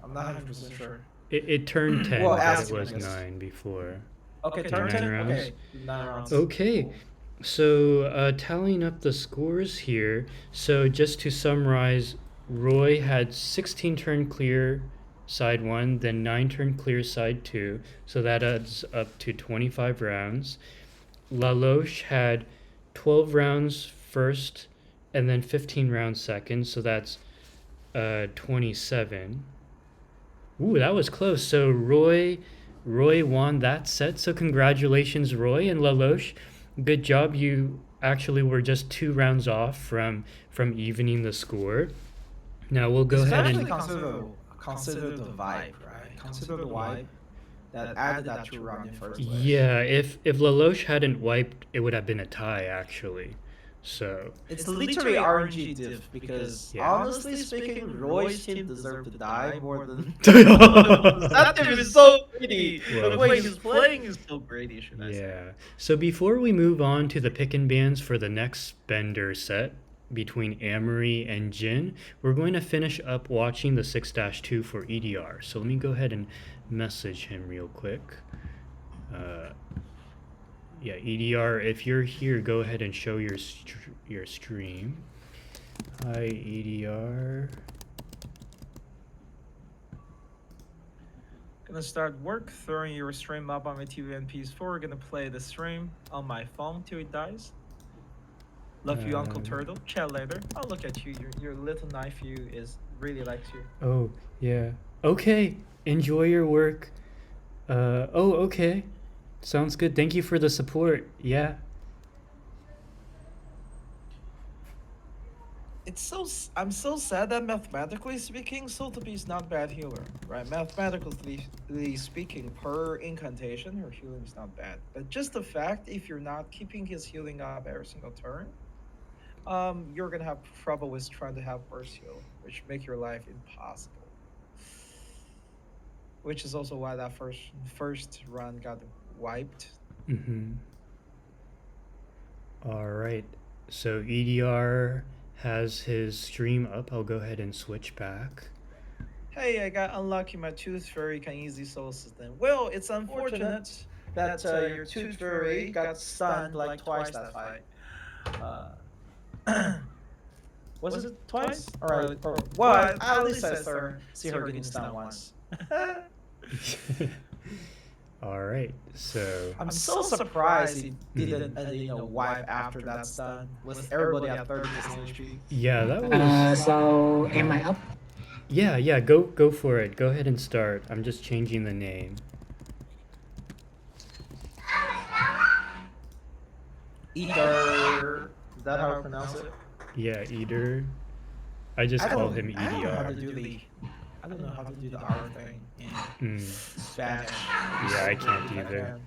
I'm not 100% sure. It turned 10, Well, but ask it him, I was guess. 9 before. Okay, Okay, turn 9 10? rounds. Okay, 9 rounds. Okay, Cool. so tallying up the scores here. So just to summarize, Roy had 16 turn clear side 1, then 9 turn clear side 2. So that adds up to 25 rounds. Lalosh had 12 rounds first, and then 15 rounds second. So that's 27. Ooh, that was close. So Roy won that set. So congratulations, Roy and Lalosh. Good job. You actually were just 2 rounds off from evening the score. Now we'll go ahead and consider the vibe, right? Consider the vibe that added that 2 round in first place. yeah, if Lalosh hadn't wiped, it would have been a tie actually. So It's literally RNG diff because Yeah. honestly speaking, Roy's team deserve to die more than That team is so greedy. Well, The way he's playing is so greedy, should I say. yeah. So before we move on to the pick and bans for the next Bender set between Amory and Jin, we're going to finish up watching the 6-2 for EDR. So let me go ahead and message him real quick. Yeah, EDR, if you're here, go ahead and show your stream. Hi, EDR. Gonna start work, throwing your stream up on my TV and PS4. Gonna play the stream on my phone till it dies. Love you, Uncle Turtle. Chat later. Oh, look at you. Your little nephew is really likes you. Oh, yeah. Okay, enjoy your work. Okay. Sounds good. Thank you for the support. Yeah. I'm so sad that mathematically speaking, Sotheby is not bad healer, right? Mathematically speaking, per incantation, her healing is not bad. But just the fact, if you're not keeping his healing up every single turn, you're gonna have trouble with trying to have burst heal, which make your life impossible. Which is also why that first run got wiped. All right. So EDR has his stream up. I'll go ahead and switch back. Hey, I got unlucky. My Tooth Fairy can easy soul system. Well, it's unfortunate that your Tooth Fairy got stunned like twice that fight. Was it twice? Or well, at least I see her getting stunned once. All right. So I'm so surprised he didn't wipe after that stun with everybody at 30% HP. yeah, that was. So am I up? Yeah. Go for it. Go ahead and start. I'm just changing the name. Edrrr. Is that how I pronounce it? Yeah, Edrrr. I just call him EDR. I don't know how to do the R thing in Spanish. Yeah, I can't either.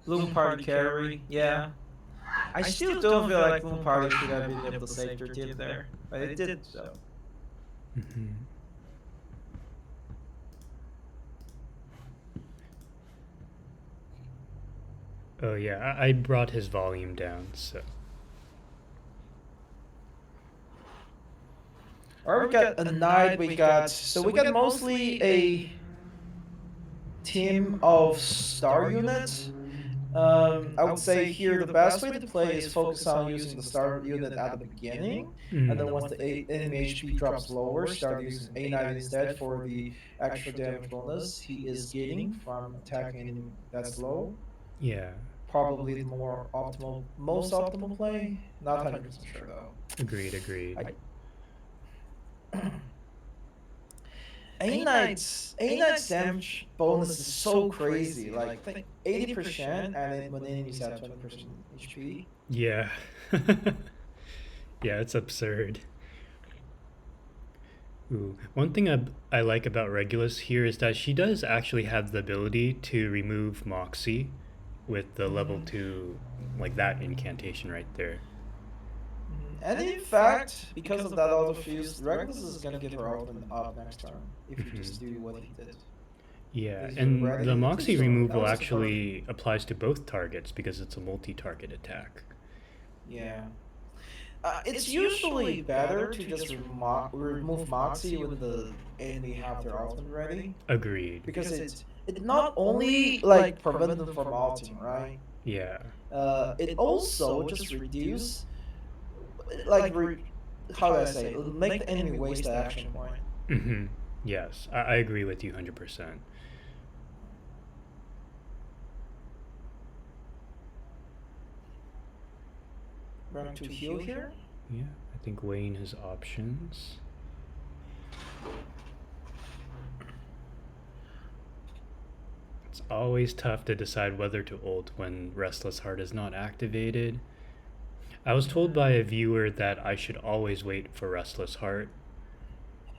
Bloom Party carry, yeah. I still don't feel like Bloom Party should have been able to save their team there, but it did so. Oh yeah, I brought his volume down, so. Alright, we got a night, we got mostly a team of star units. I would say here the best way to play is focus on using the star unit at the beginning, and then once the enemy HP drops lower, start using A9 instead for the extra damage bonus he is getting from attacking enemy that's low. Yeah. Probably the most optimal play. Not 100% sure though. Agreed. A-Knight's damage bonus is so crazy, like 80% and then when enemies have 20% HP. Yeah. Yeah, it's absurd. Ooh. One thing I like about Regulus here is that she does actually have the ability to remove Moxie with the level 2, like that incantation right there. And in fact, because of that auto fuse, Regulus is gonna get her ultimate up next turn if you just do what he did. Yeah, Is and ready the to Moxie show. removal That was actually applies to both targets because it's a multi-target attack. Yeah. It's usually better to just remove Moxie when the enemy have their ultimate ready. Agreed. Because it not only like prevent them from ulting, right? Yeah. It also just reduce, like, how do I say, make the enemy waste the action point. Yes, I agree with you 100%. Run to heal here. Yeah, I think weighing his options. It's always tough to decide whether to ult when Restless Heart is not activated. I was told by a viewer that I should always wait for Restless Heart.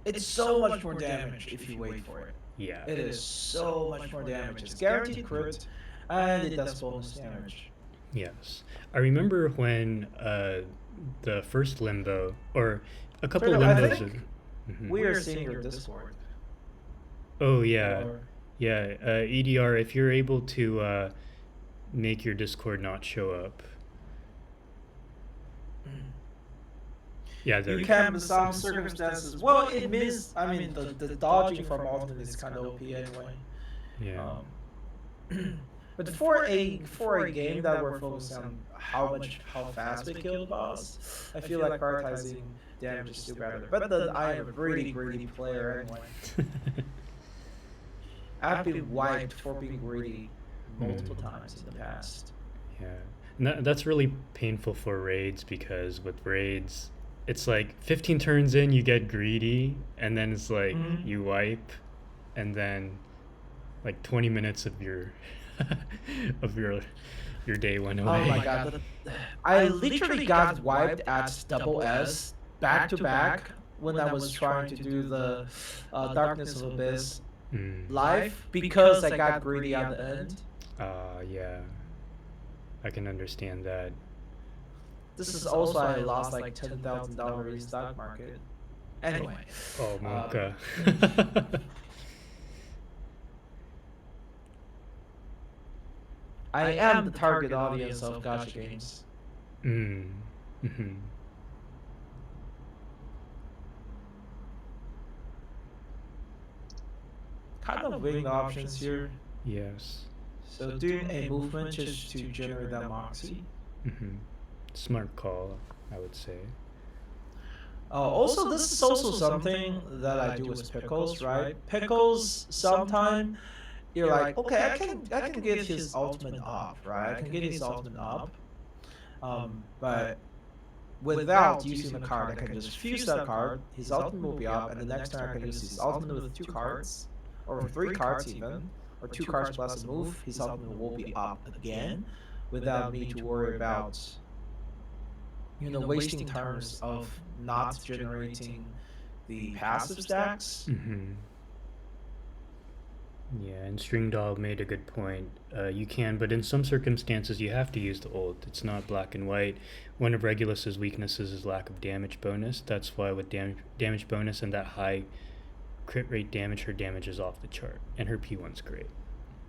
It's so much more damage if you wait for it. Yeah. It is so much more damage. It's guaranteed crit, and it does bonus damage. Yes. I remember when the first limbo, or a couple Fredo, I limbos. think Mhm. we are seeing your Discord. Oh, yeah. Or- Yeah. EDR, if you're able to make your Discord not show up. Yeah, there You we can, go. in some circumstances. Well, it means, I mean, the dodging from ultimate is kind of OP anyway. Yeah. But for a game that we're focusing on how fast we kill the boss, I feel like prioritizing damage is still better. But then I am a really greedy player anyway. I've been wiped for being greedy multiple times in the past. Yeah. And that's really painful for raids, because with raids, it's like 15 turns in, you get greedy, and then it's like you wipe, and then like 20 minutes of your of your day went away. Oh my god. I literally got wiped at double S back to back when I was trying to do the Darkness of Abyss live because I got greedy at the end. Yeah. I can understand that. This is also I lost like $10,000 in stock market. Anyway. Oh, Monka. I am the target audience of gacha games. Mm-hmm. Kind of weighing the options here. Yes. So doing a movement just to generate that moxie. Smart call, I would say. Also, this is also something that I do with pickles, right? Pickles, sometime you're like, okay, I can get his ultimate up, right? I can get his ultimate up, but without using the card, I can just fuse that card. His ultimate will be up, and the next turn I can use his ultimate with 2 cards, or 3 cards even, or 2 cards plus a move. His ultimate will be up again, without me to worry about, you know, wasting turns of not generating the passive stacks. Yeah, and String Dog made a good point. You can, but in some circumstances you have to use the ult. It's not black and white. One of Regulus's weaknesses is lack of damage bonus. That's why with damage bonus and that high crit rate damage, her damage is off the chart. And her P1's great.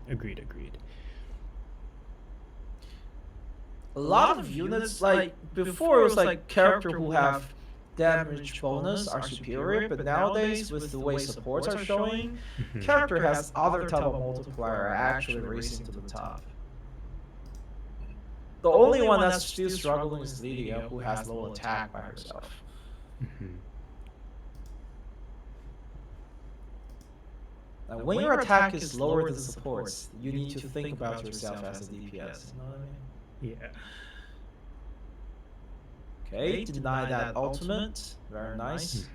Agreed. A lot of units, like before it was like character who have damage bonus are superior, but nowadays with the way supports are showing, character has other type of multiplier actually racing to the top. The only one that's still struggling is Lydia, who has low attack by herself. Now, when your attack is lower than supports, you need to think about yourself as a DPS. You know what I mean? Yeah. Okay, deny that ultimate. Very nice.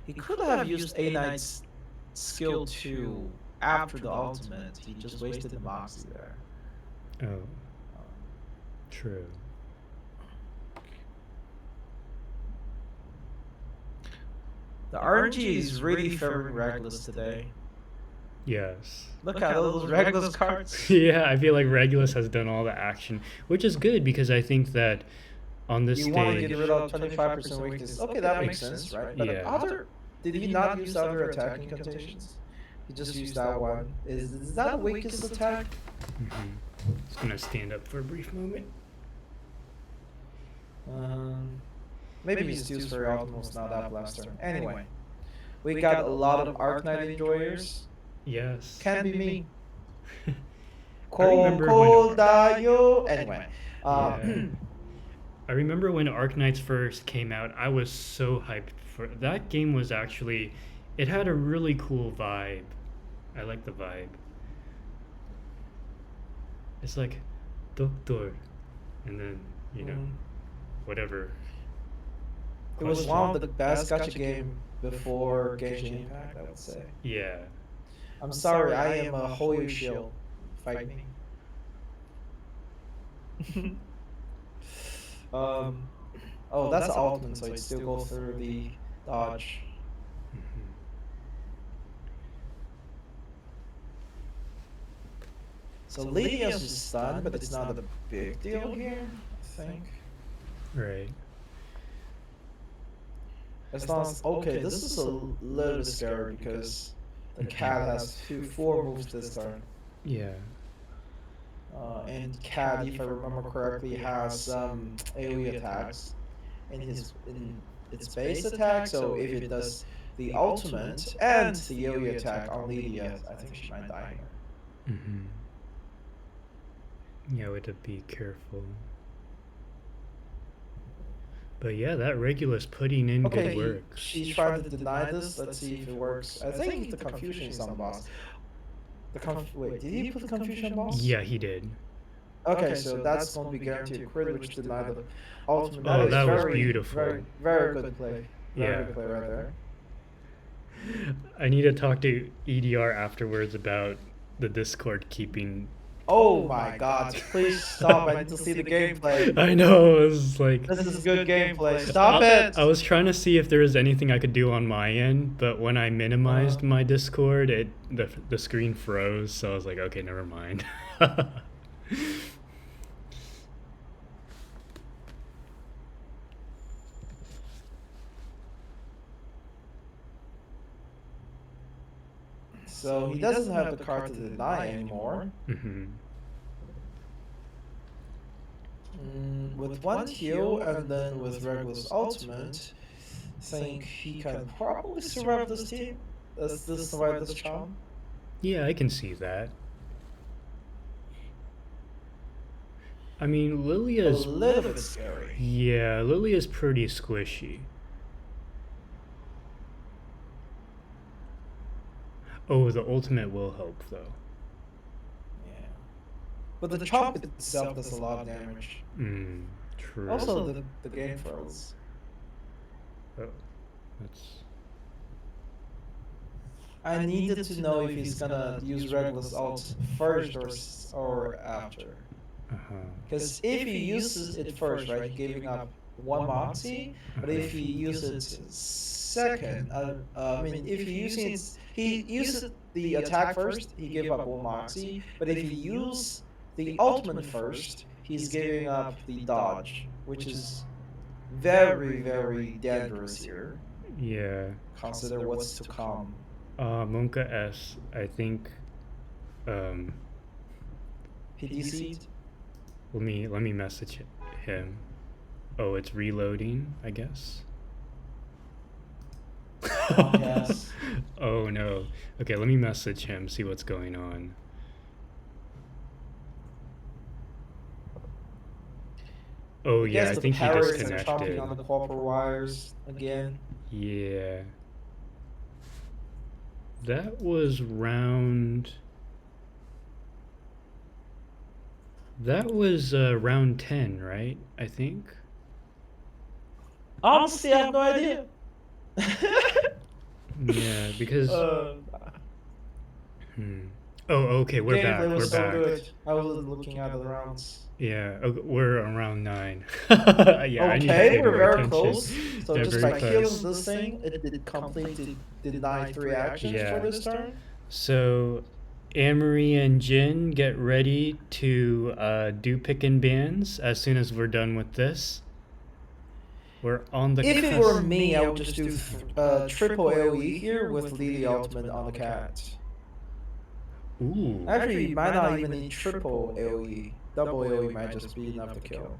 He could have used A Knight's skill 2 after the ultimate. He just wasted the moxie there. Oh. True. The RNG is really favoring Regulus today. Yes. Look at those Regulus cards. Yeah, I feel like Regulus has done all the action, which is good because I think that on this You want to stage. get rid of 25% weakness. Okay, that makes sense, right? But Yeah. did he not use other attack incantations? He just used that one. Is that a weakest attack? Just gonna stand up for a brief moment. Maybe he steals for ultimates, not that last turn. Anyway, we got a lot of Arknight enjoyers. Yes. Can be me. I remember Anyway. I remember when Arknights first came out, I was so hyped for that game. Was actually, it had a really cool vibe. I like the vibe. It's like Doctor, and then whatever. It was one of the best gacha game before Genshin Impact, I would say. Yeah. I'm sorry, I am a Hoyo shield. Fight me. Oh, that's the ultimate, so it still goes through the dodge. Mhm. So Lydia's is stunned, but it's not a big deal here, I think. Right. As long as, okay, this is a little bit scary because the cat has 4 moves this turn. Yeah. And cat, if I remember correctly, has some AoE attacks in its base attack. So if it does the ultimate and the AoE attack on Lydia, I think she might die here. Mm-hmm. Yeah, we have to be careful. But yeah, that Regulus putting in good work. She's trying to deny this. Let's see if it works. I think the confusion is on the boss. Wait, did he put the confusion on boss? Yeah, he did. Okay, so that's going to be guaranteed crit, which deny the ultimate. Oh, that was very, beautiful. Very good play. Very Yeah. good play right there. I need to talk to EDR afterwards about the Discord keeping. Oh my god, please stop. I need to see the gameplay. I know, it was like. This is good gameplay. Stop it! I was trying to see if there was anything I could do on my end, but when I minimized my Discord, the screen froze, so I was like, okay, never mind. So he doesn't have the card to deny anymore. Mm-hmm. With one heal and then with Regulus ultimate, I think he can probably survive this team. Survive this charm. Yeah, I can see that. I mean, Lilia's a little bit scary. Yeah, Lilia's pretty squishy. Oh, the ultimate will help though. Yeah. But the chomp itself does a lot of damage. True. Also, the game froze. Oh, that's. I needed to know if he's gonna use Regulus ult first or after. Because if he uses it first, right, giving up 1 Moxie, but if he uses it second, I mean, if he uses the attack first, he gives up 1 Moxie, but if he uses the ultimate first, he's giving up the dodge, which is very, very dangerous here. Yeah. Consider what's to come. Monka S, I think. He DC'd? Let me message him. Oh, it's reloading, I guess. Yes. Oh no. Okay, let me message him, see what's going on. Oh yeah, I think he disconnected. Chomping on the copper wires again. Yeah. That was round. That was round 10, right? I think. Honestly, I have no idea. Yeah, because. Oh, okay, we're back. We're back. Good. I was looking at the rounds. Yeah, we're around 9. Yeah, okay, we're very close. So yeah, just by killing this thing, it completely denied 3 actions for this turn. So, Amory and Jin, get ready to do pick and bans as soon as we're done with this. We're on the. If it were me, I would just do triple AoE here with Lily ultimate on the cat. Ooh. Actually, you might not even need triple AoE. Double AoE might just be enough to kill.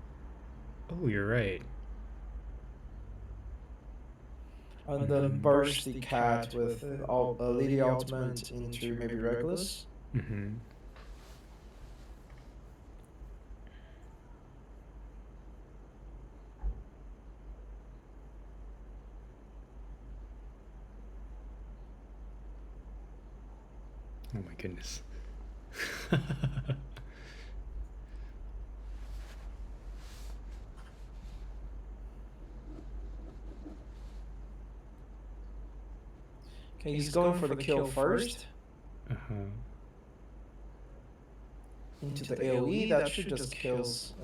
Oh, you're right. And then burst the cat with Lily ultimate into maybe Regulus. Mm-hmm. Oh my goodness. Okay, he's going for the kill first. Into the AoE, that should just kills.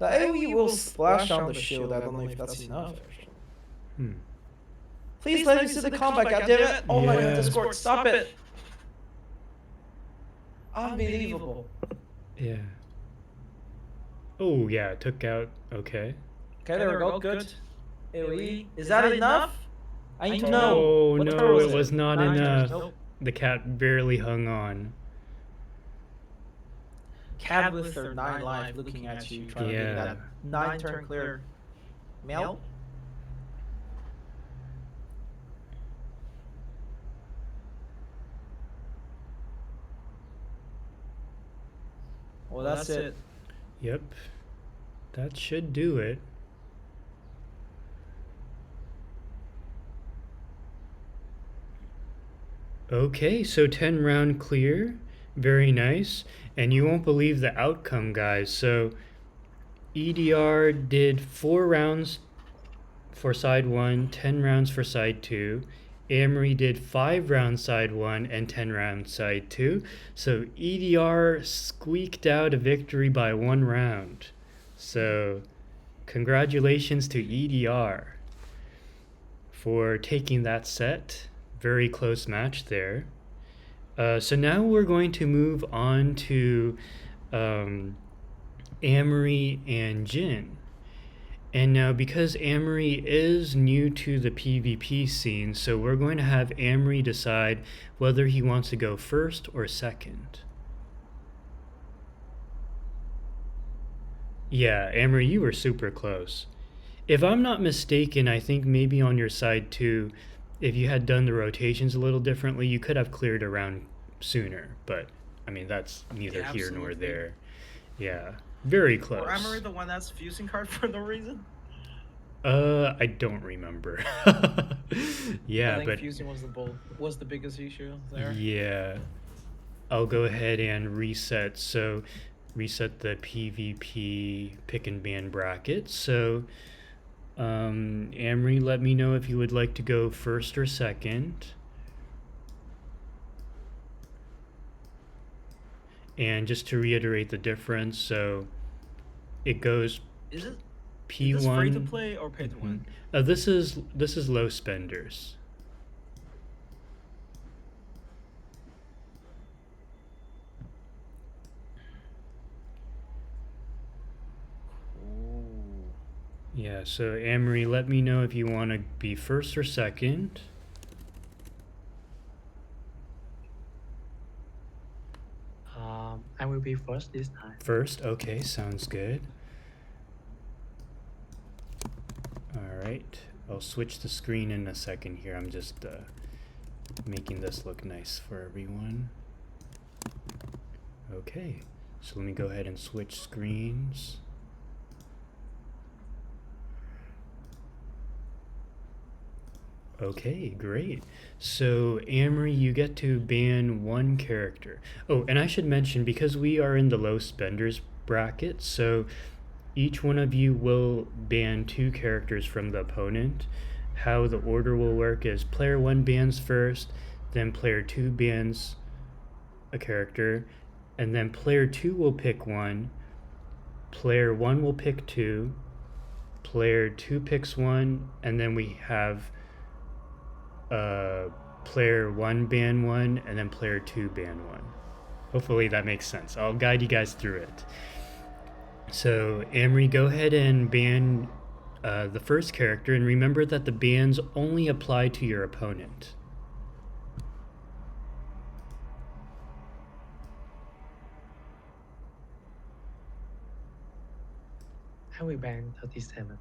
The AoE will splash on the shield. I don't know if that's enough. Actually. Hmm. Please let me see the combat, goddammit! Oh my god, Yeah. Discord, stop it! Unbelievable. Yeah. Oh yeah, took out. Okay. Okay, there we go. Good. AoE. Is that enough? I need to know. Oh What no, turtle is it was not Nine turns, enough. nope. The cat barely hung on. Cat with their 9 life looking at you, trying to get Yeah. that 9 turn clear. Mel? Well, that's it. Yep. That should do it. Okay, so 10 round clear. Very nice. And you won't believe the outcome, guys. So EDR did 4 rounds for side 1, 10 rounds for side 2. Amory did 5 rounds side 1 and 10 rounds side 2. So EDR squeaked out a victory by 1 round. So congratulations to EDR for taking that set. Very close match there. So now we're going to move on to Amory and Jin. And now because Amory is new to the PvP scene, so we're going to have Amory decide whether he wants to go first or second. Yeah, Amory, you were super close. If I'm not mistaken, I think maybe on your side too, if you had done the rotations a little differently, you could have cleared around sooner. But, I mean, that's neither Yeah, here nor absolutely. there. Yeah, very close. Or Amory the one that's fusing card for no reason? I don't remember. Yeah, I think but fusing was the biggest issue there. yeah, I'll go ahead and reset. So, reset the PvP pick and ban bracket. So, Amory, let me know if you would like to go first or second. And just to reiterate the difference, so it goes Is it P1. is this free to play or pay to win? This is low spenders. Yeah, so Amory, let me know if you want to be first or second. I will be first this time. First, okay, sounds good. All right, I'll switch the screen in a second here. I'm just making this look nice for everyone. Okay, so let me go ahead and switch screens. Okay, great. So, Amory, you get to ban 1 character. Oh, and I should mention, because we are in the low spenders bracket, so each one of you will ban 2 characters from the opponent. How the order will work is player 1 bans first, then player 2 bans a character, and then player 2 will pick 1, player 1 will pick 2, player 2 picks 1, and then we have player 1 ban 1 and then player 2 ban 1. Hopefully that makes sense. I'll guide you guys through it. So Amory, go ahead and ban the first character, and remember that the bans only apply to your opponent. I will ban 37.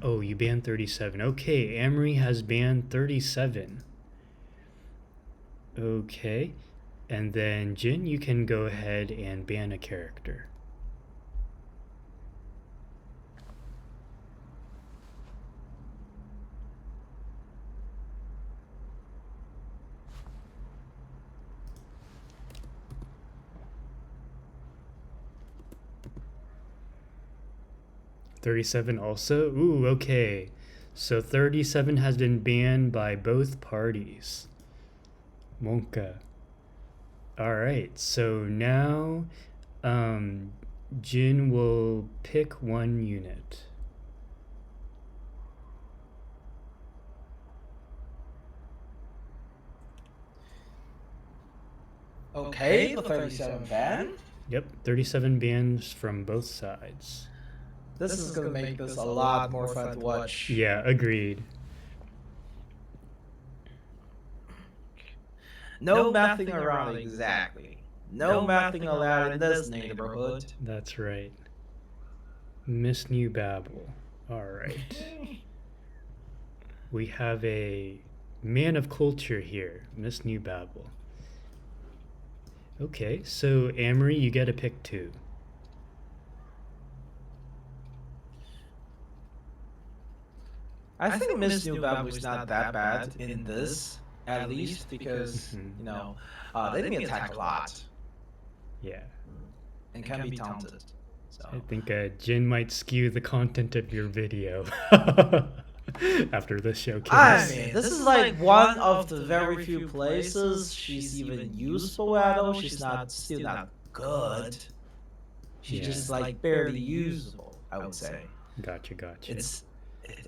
Oh, you banned 37. Okay, Amory has banned 37. Okay, and then Jin, you can go ahead and ban a character. $37 also? Ooh, okay. So 37 has been banned by both parties. Monka. Alright, so now Jin will pick one unit. Okay, the 37 ban. Yep, 37 bans from both sides. This is gonna make this a lot more fun to watch. Yeah, agreed. No mathing around exactly. No mathing allowed in this neighborhood. That's right. Miss New Babel. Alright. We have a man of culture here, Miss New Babel. Okay, so Amory, you get to pick two. I think Miss New Babel is not that bad in this, at least, because, you know, they didn't attack a lot Yeah. and can be taunted. So. I think Jin might skew the content of your video after this showcase. I mean, this is like one of the very few places she's even useful at all. She's still not good. She's just like barely usable, I would say. Gotcha.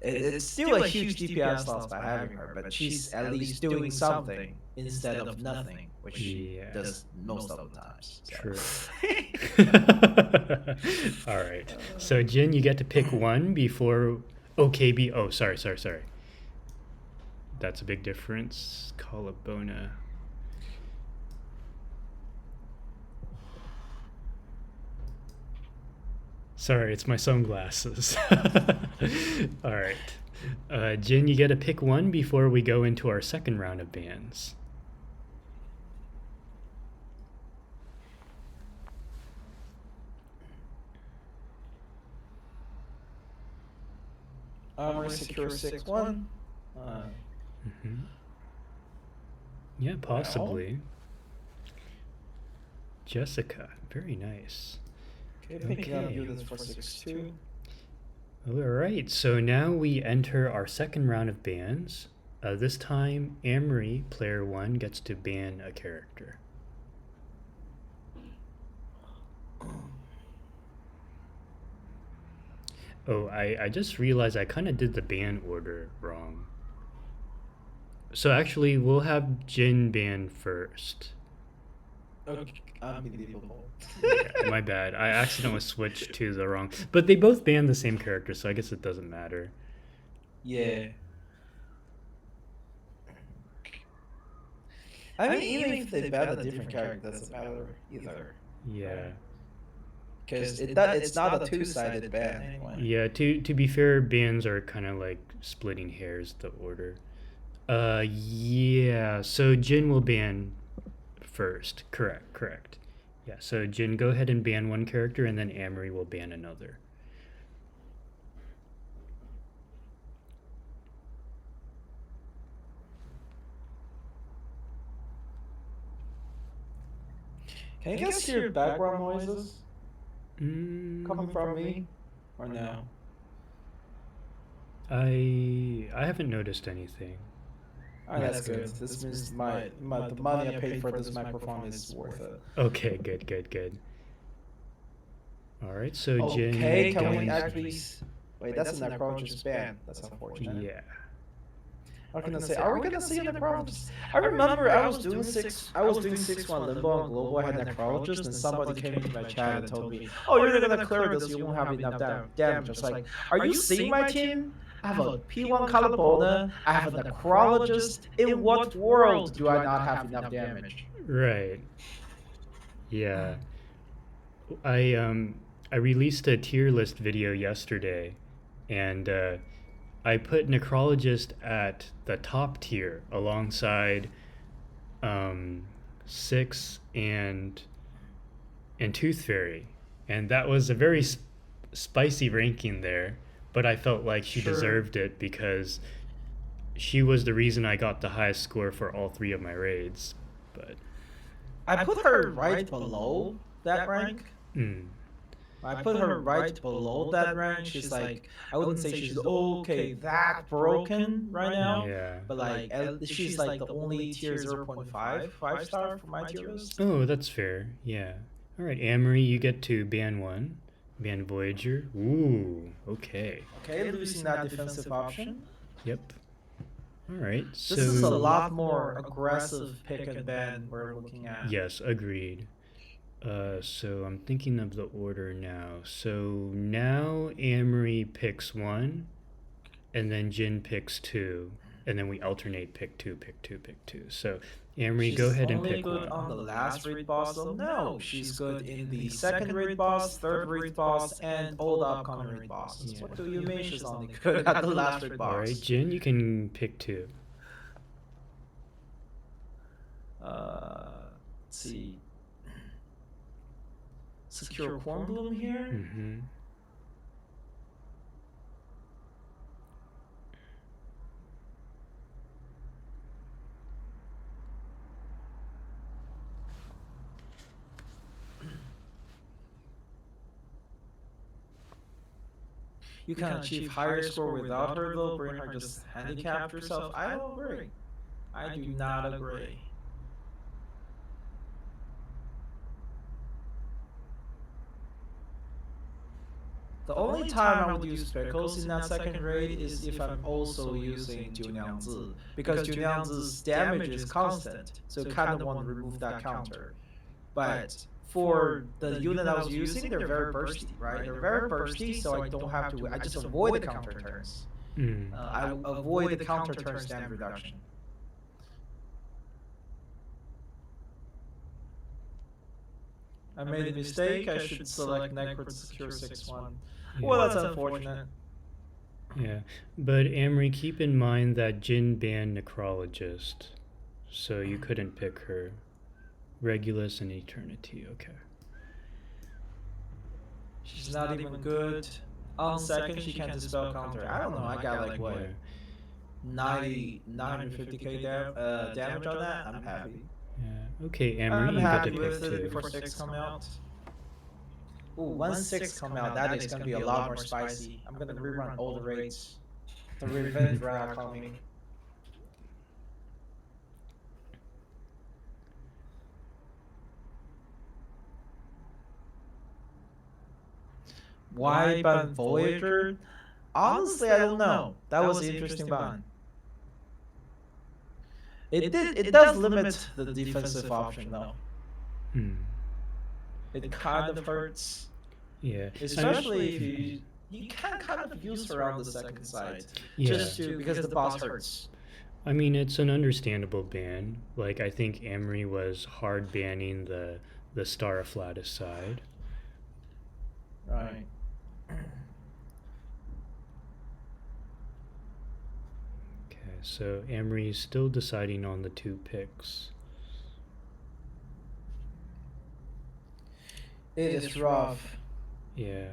It's still a huge DPS loss by having her, but she's at least doing something instead of nothing, which she does most of the times. So. True. All right. So Jin, you get to pick one before OKB. Oh, sorry. That's a big difference. Collabona. Sorry, it's my sunglasses. All right. Jin, you get to pick one before we go into our second round of bans. Amory secure 6-1. Yeah, possibly. Jessica, very nice. Okay, picking up units for 6-2. All right, so now we enter our second round of bans. This time, Amory, player 1, gets to ban a character. Oh, I just realized I kind of did the ban order wrong. So actually, we'll have Jin ban first. Okay, unbelievable. Yeah, my bad. I accidentally switched to the wrong. But they both banned the same character, so I guess it doesn't matter. Yeah. I mean, even if they ban a different character, doesn't matter either. Yeah. Because it's not a two-sided ban anyway. Yeah, to be fair, bans are kind of like splitting hairs, the order. Yeah, so Jin will ban first. Correct. Yeah, so Jin, go ahead and ban one character, and then Amory will ban another. Can you guys hear background noises Mm, coming from me? Or no? I haven't noticed anything. Alright, that's good. This means the money I paid for this microphone is worth it. Okay, good. All right, so Jin. Okay, can we actually... Wait, that's a necrologist ban. That's unfortunate. Yeah. I was gonna say, are we gonna see a necrologist? I remember I was doing 6-1 Limbo on Global, I had necrologist, and somebody came into my chat and told me, oh, you're gonna clear this, you won't have enough damage. I was like, are you seeing my team? I have a P1 Calabona, I have a necrologist. In what world do I not have enough damage? Right. Yeah. I released a tier list video yesterday, and I put Necrologist at the top tier alongside Six and Tooth Fairy, and that was a very spicy ranking there. But I felt like she deserved it because she was the reason I got the highest score for all three of my raids. But I put her right below that rank. I put her right below that rank. She's like, I wouldn't say she's okay that broken right now. Yeah. But like, she's like the only tier 0.5 5-star for my tier list. Oh, that's fair. Yeah. All right, Amory, you get to ban 1. Ban Voyager. Ooh, okay. Okay, losing that defensive option. Yep. All right, so... This is a lot more aggressive pick and ban we're looking at. Yes, agreed. So I'm thinking of the order now. So now Amory picks 1, and then Jin picks 2, and then we alternate pick 2, pick 2, pick 2. So Amory, go ahead and pick 1. She's only good on the last raid boss, though. No, she's good in the second raid boss, third raid boss, and all the upcoming raid bosses. Yeah. What do you mean she's only good at the last raid boss? All right, Jin, you can pick 2. Let's see. Secure Cornbloom here. Mm-hmm. You can achieve higher score without her, though. Bring her just handicapped herself. I don't agree. I do not agree. The only time I would use Pickles in that second raid is if I'm also using Junyangzi, because Junyangzi's damage is constant, so kind of want to remove that counter. But for the unit I was using, they're very bursty, right? They're very bursty, so I don't have to. I just avoid the counter turns. I avoid the counter turn stand reduction. I made a mistake. I should select Neko to secure 6-1. Well, that's unfortunate. Yeah, but Amory, keep in mind that Jin banned Necrologist, so you couldn't pick her. Regulus and Eternity, okay. She's not even good. On second, she can dispel counter. I don't know, I got like what? 950k damage on that? I'm happy. Yeah, okay, Amory, I'm you got to happy pick with it 2. before 6 come out. Ooh, once 6 come out, that is gonna be a lot more spicy. I'm gonna rerun all the raids. The revenge round coming. Why ban Voyager? Honestly, I don't know. That was the interesting ban. It does limit the defensive option though. It kind of hurts. Yeah. Especially if you can kind of use her on the second side. Yeah. Just because the boss hurts. I mean, it's an understandable ban. Like, I think Amory was hard banning the Star Afflatus side. Right. Okay, so Amory is still deciding on the 2 picks. It is rough. Yeah.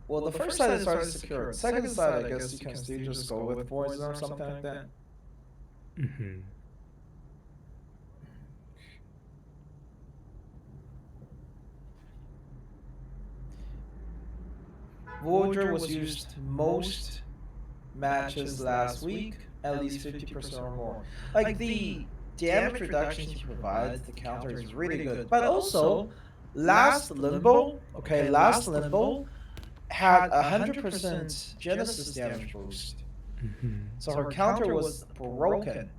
Well, the first side is already secured. Second side, I guess you can still just go with poison or something like that. Mm-hmm. Voyager was used most matches last week, at least 50% or more. Like the damage reductions he provides, the counter is really good. But also, last Limbo had 100% Genesis damage boost. Mm-hmm. So her counter was broken.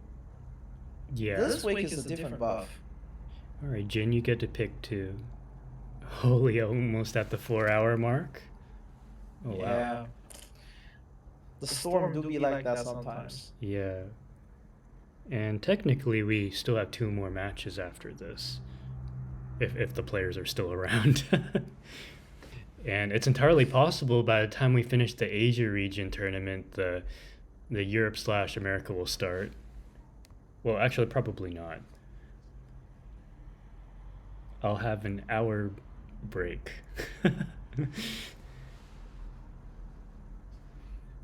Yeah. This week is a different buff. Alright, Jin, you get to pick 2. Holy, almost at the 4-hour mark. Oh, Yeah. wow. The storm do be like that sometimes. Yeah. And technically, we still have 2 more matches after this. If the players are still around. And it's entirely possible by the time we finish the Asia region tournament, the Europe/America will start. Well, actually, probably not. I'll have an hour break.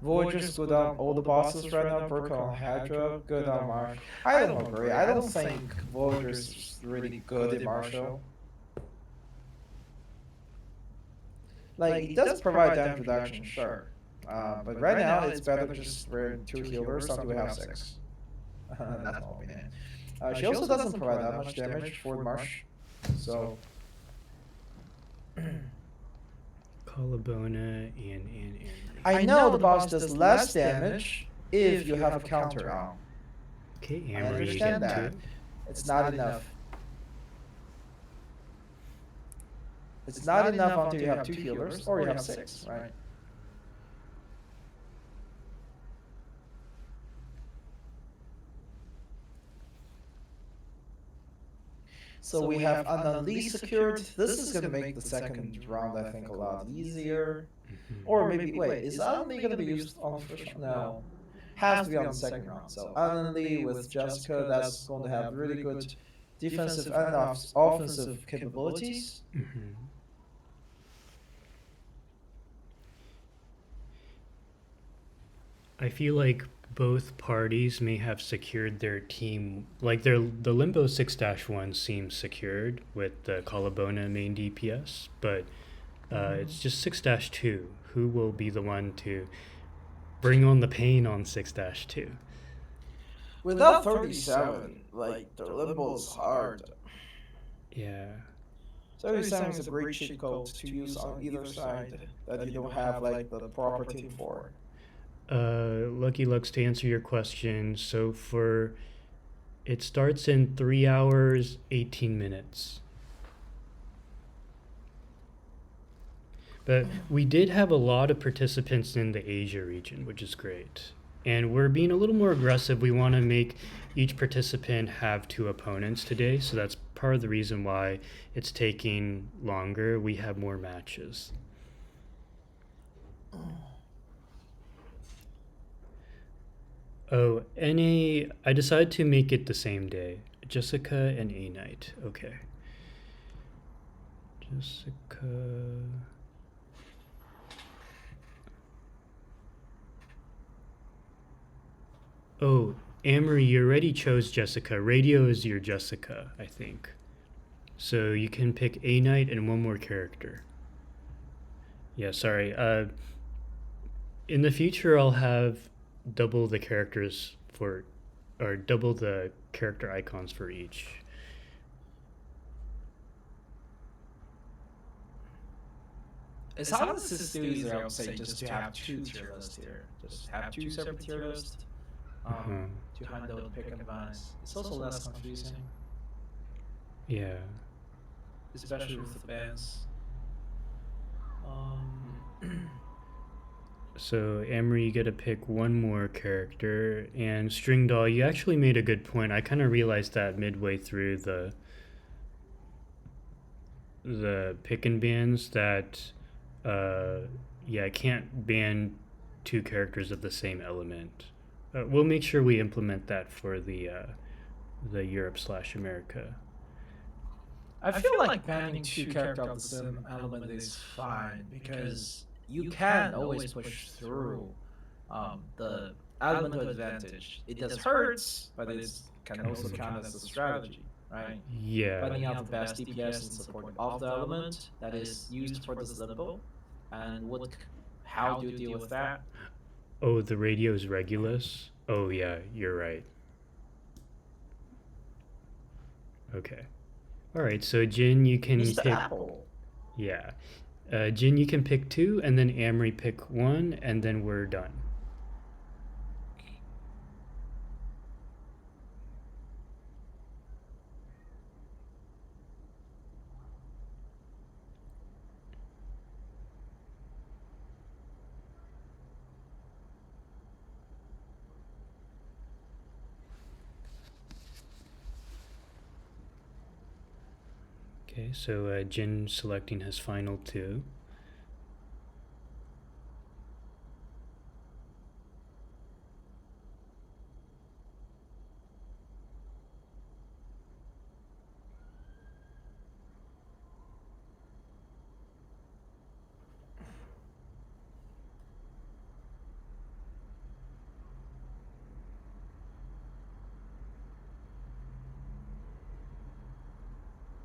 Voyager's good on all the bosses right now. Burka on Hydra, good on Marsh. I don't agree. I don't think Voyager's really good in Marshall. Like, it does provide damage reduction, sure. But right now, it's better just wearing 2 healers until we have 6. That's my opinion. She also doesn't provide that much damage for Marsh. So Collabona and I know the boss does less damage if you have a counter on. Okay, I Amory, you get understand that. two. It's not enough. It's not enough until you have 2 healers or you have 6, right? So we have Untitled secured. This is gonna make the second round, I think, a lot easier. Or maybe, wait, is Untitled gonna be used on the first round? No. Has to be on the second round. So Untitled with Jessica, that's going to have really good defensive and offensive capabilities. I feel like both parties may have secured their team, like the Limbo 6-1 seems secured with the Collabona main DPS, but it's just 6-2. Who will be the one to bring on the pain on 6-2? Without 37, like, the Limbo is hard. Yeah. 37 is a great cheat code to use on either side that you don't have, like, the proper team for. LuckyLux, to answer your question, so it starts in 3 hours 18 minutes. But we did have a lot of participants in the Asia region, which is great. And we're being a little more aggressive. We want to make each participant have 2 opponents today, so that's part of the reason why it's taking longer. We have more matches. Oh, I decided to make it the same day. Jessica and A Knight. Okay. Jessica. Oh, Amory, you already chose Jessica. Radio is your Jessica, I think. So you can pick A Knight and one more character. Yeah, sorry. In the future, I'll have double the characters or double the character icons for each. It's how this is still easier, I would say, just to have 2 tier lists here. Just have 2 separate tier lists to handle the pick and bans. It's also less confusing. Yeah. Especially with the bans. So, Amory, you get to pick one more character, and String Doll, you actually made a good point. I kind of realized that midway through the pick and bans that, I can't ban 2 characters of the same element. We'll make sure we implement that for the Europe/America. I feel like banning 2 characters of the same element is fine because you can always push through the elemental advantage. It does hurts, but it can also count as a strategy, right? Yeah. Finding out the best DPS and support of the element that is used for this limbo, and how do you deal with that? Oh, the radio is Regulus? Oh, yeah, you're right. Okay. All right, so Jin, you can Mr. pick. Apple. Yeah. Jin, you can pick 2, and then Amory pick 1, and then we're done. Okay, so Jin selecting his final 2.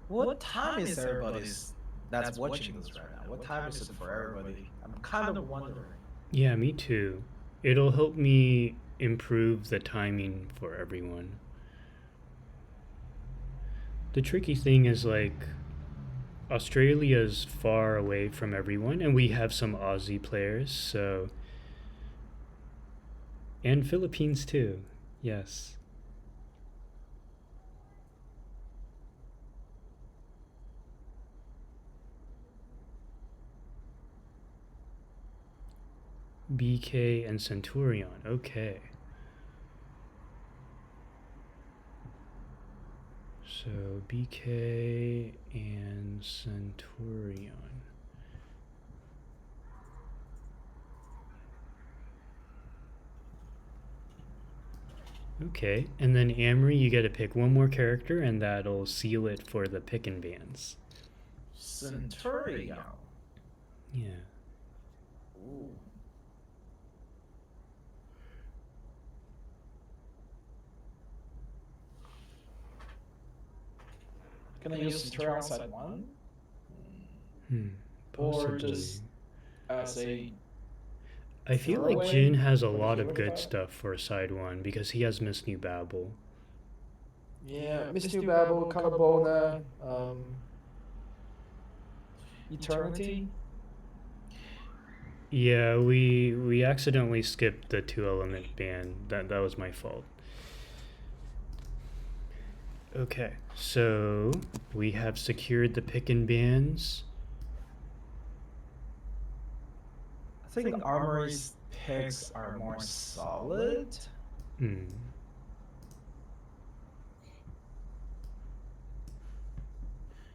What time is everybody's that's watching this right now? What time is it for everybody? I'm kind of wondering. Yeah, me too. It'll help me improve the timing for everyone. The tricky thing is like Australia's far away from everyone, and we have some Aussie players, so and Philippines too. Yes. BK and Centurion. Okay. So BK and Centurion. Okay, and then Amory, you get to pick one more character, and that'll seal it for the pick and bans. Centurion. Yeah. Ooh. Can I use Centurion outside one? Or Possibly. just as a... I feel like throwaway Jin has a for the lot of hero good type? stuff for side one because he has Miss New Babel. Yeah, Mr. Babel, Calabona, Eternity. Yeah, we accidentally skipped the 2-element ban. That was my fault. Okay, so we have secured the pick and bans. I think Amory's picks are more solid.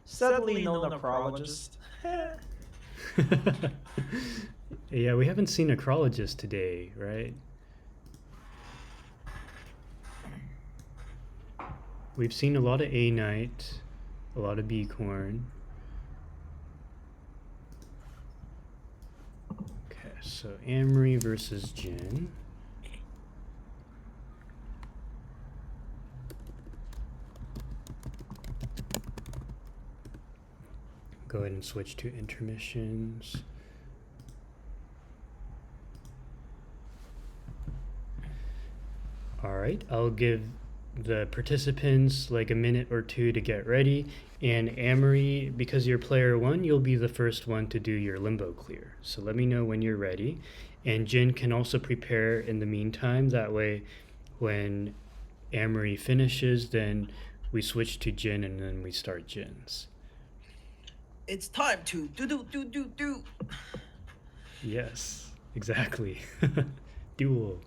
Sadly, no necrologist. Yeah, we haven't seen necrologist today, right? We've seen a lot of A Knight, a lot of B Corn. Okay, so Amory versus Jin. Go ahead and switch to intermissions. All right, I'll give the participants like a minute or two to get ready. And Amory, because you're player one, you'll be the first one to do your limbo clear. So let me know when you're ready. And Jin can also prepare in the meantime. That way, when Amory finishes, then we switch to Jin and then we start Jin's. It's time to do. Yes, exactly. Duel.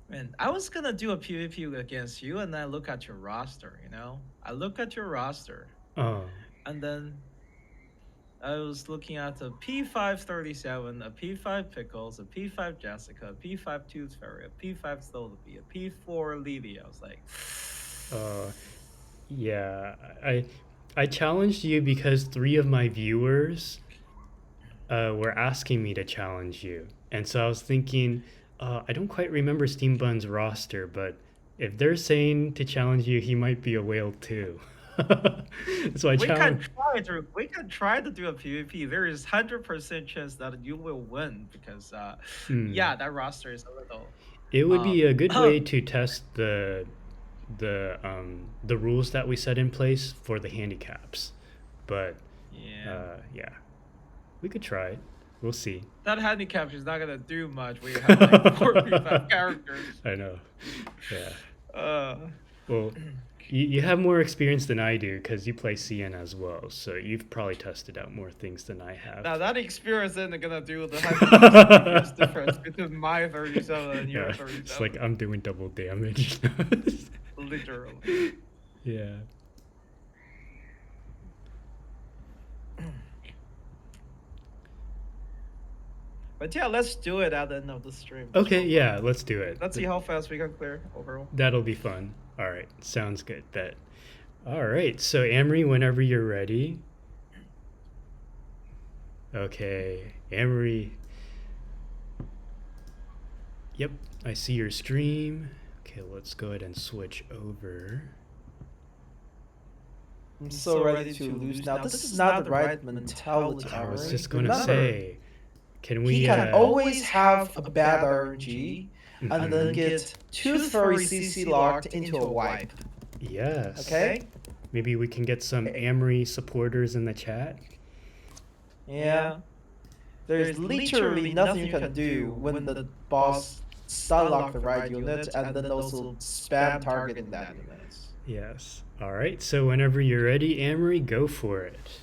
Man, I was gonna do a PvP against you, and I look at your roster. You know, I look at your roster, Oh. and then I was looking at a P537, a P5 Pickles, a P5 Jessica, a P5 Tooth Fairy, a P5 Slowly, a P4 Levy. I was like, Yeah, I challenged you because 3 of my viewers were asking me to challenge you. And so I was thinking, I don't quite remember SteamedBun's roster, but if they're saying to challenge you, he might be a whale too. So I challenged. we can try to do a PvP. There is 100% chance that you will win because yeah, that roster is a little. It would be a good way to test the rules that we set in place for the handicaps, but yeah, we could try it. We'll see. That handicap is not gonna do much when you have like 4 P5 characters. I know. Yeah. Well, You you have more experience than I do because you play CN as well, so you've probably tested out more things than I have. Now that experience isn't gonna do the hyper difference between my 37 and your 37. It's like I'm doing double damage. Literally. Yeah. But yeah, let's do it at the end of the stream. Okay, yeah, let's do it. Let's see how fast we can clear overall. That'll be fun. All right, sounds good. Bet. All right, so Amory, whenever you're ready. Okay, Amory. Yep, I see your stream. Okay, let's go ahead and switch over. I'm so ready to lose now. This is not the right mentality. I was Amory. just gonna Remember. say, Can we? He can always have a bad RNG and then get 230 CC locked into a wipe. Yes. Okay? Maybe we can get some Amory supporters in the chat. Yeah. There's literally nothing you can do when the boss stun lock the right unit and then also spam targeting that unit. Yes. All right. So whenever you're ready, Amory, go for it.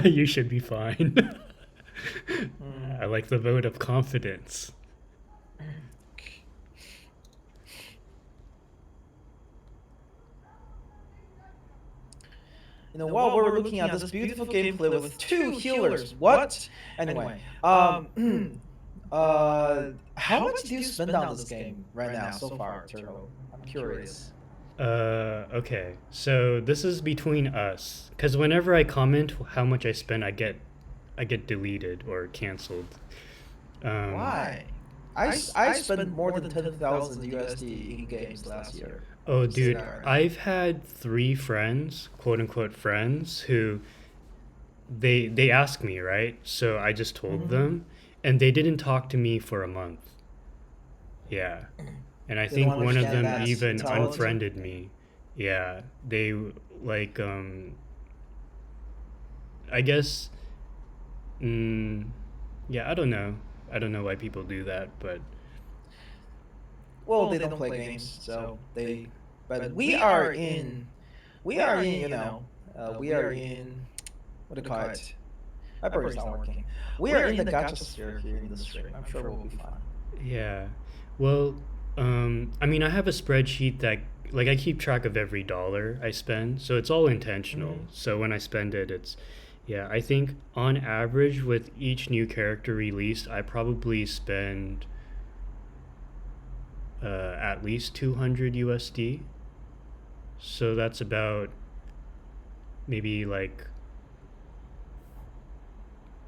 You should be fine. I like the vote of confidence. While we're looking at this beautiful gameplay with 2 healers, what? Anyway, how much do you spend on this game right now so far, Turtle? I'm curious. Okay. So this is between us, because whenever I comment how much I spend, I get deleted or canceled. Why? I spent more than 10,000 USD in games last year. Oh, dude, I've had 3 friends, quote unquote friends, who they asked me, right? So I just told them, and they didn't talk to me for a month. Yeah. And I think one of them even unfriended me. Yeah. They like I guess yeah, I don't know. I don't know why people do that, but well, they don't play games, so they. But we are in, what do you call it? My bird is not working. We are in the gacha sphere here in the stream. I'm sure we'll be fine. yeah. Well, I mean, I have a spreadsheet that, like, I keep track of every dollar I spend, so it's all intentional. So when I spend it, it's, yeah, I think on average with each new character released, I probably spend at least 200 USD. So that's about maybe like,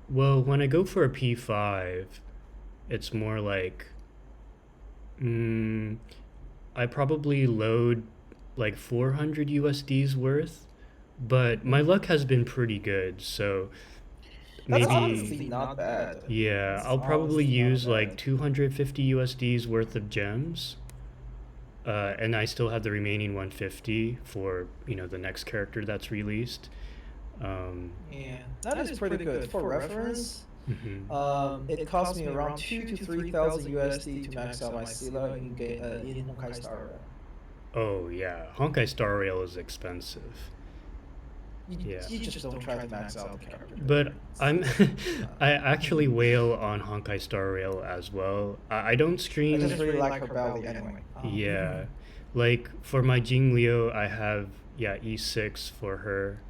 well, when I go for a P5, it's more like, I probably load like 400 USD's worth, but my luck has been pretty good, so That's maybe, honestly not bad. yeah, That's I'll probably honestly not use like bad. 250 USD's worth of gems. And I still have the remaining 150 for, the next character that's released. Yeah, that is pretty good. For reference, Mhm. it cost me around 2,000 to 3,000 USD to max out my Sila in Honkai Star Rail. Oh yeah, Honkai Star Rail is expensive. Yeah. You just don't try to max out the character. But I actually whale on Honkai Star Rail as well. I don't I stream. just really like her belly anyway. Yeah, like for my Jing Leo, I have E6 for her.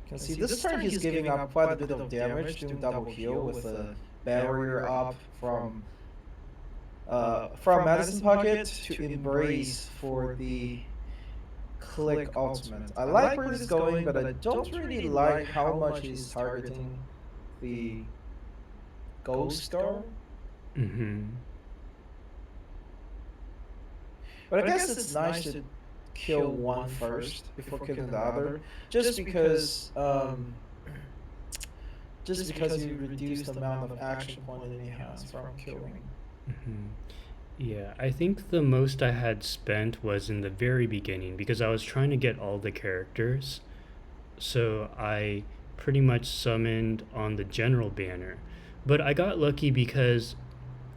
Can see this turn he's giving up quite a bit of damage, doing double heal with a barrier up from Medicine Pocket to Embrace for the Click Ultimate. I like where this is going, but I don't really like how much he's targeting the Ghost Star. But I guess it's nice to kill one first before killing the other, just because you reduce the amount of action point enemy has from killing. Yeah, I think the most I had spent was in the very beginning because I was trying to get all the characters. So I pretty much summoned on the general banner. But I got lucky because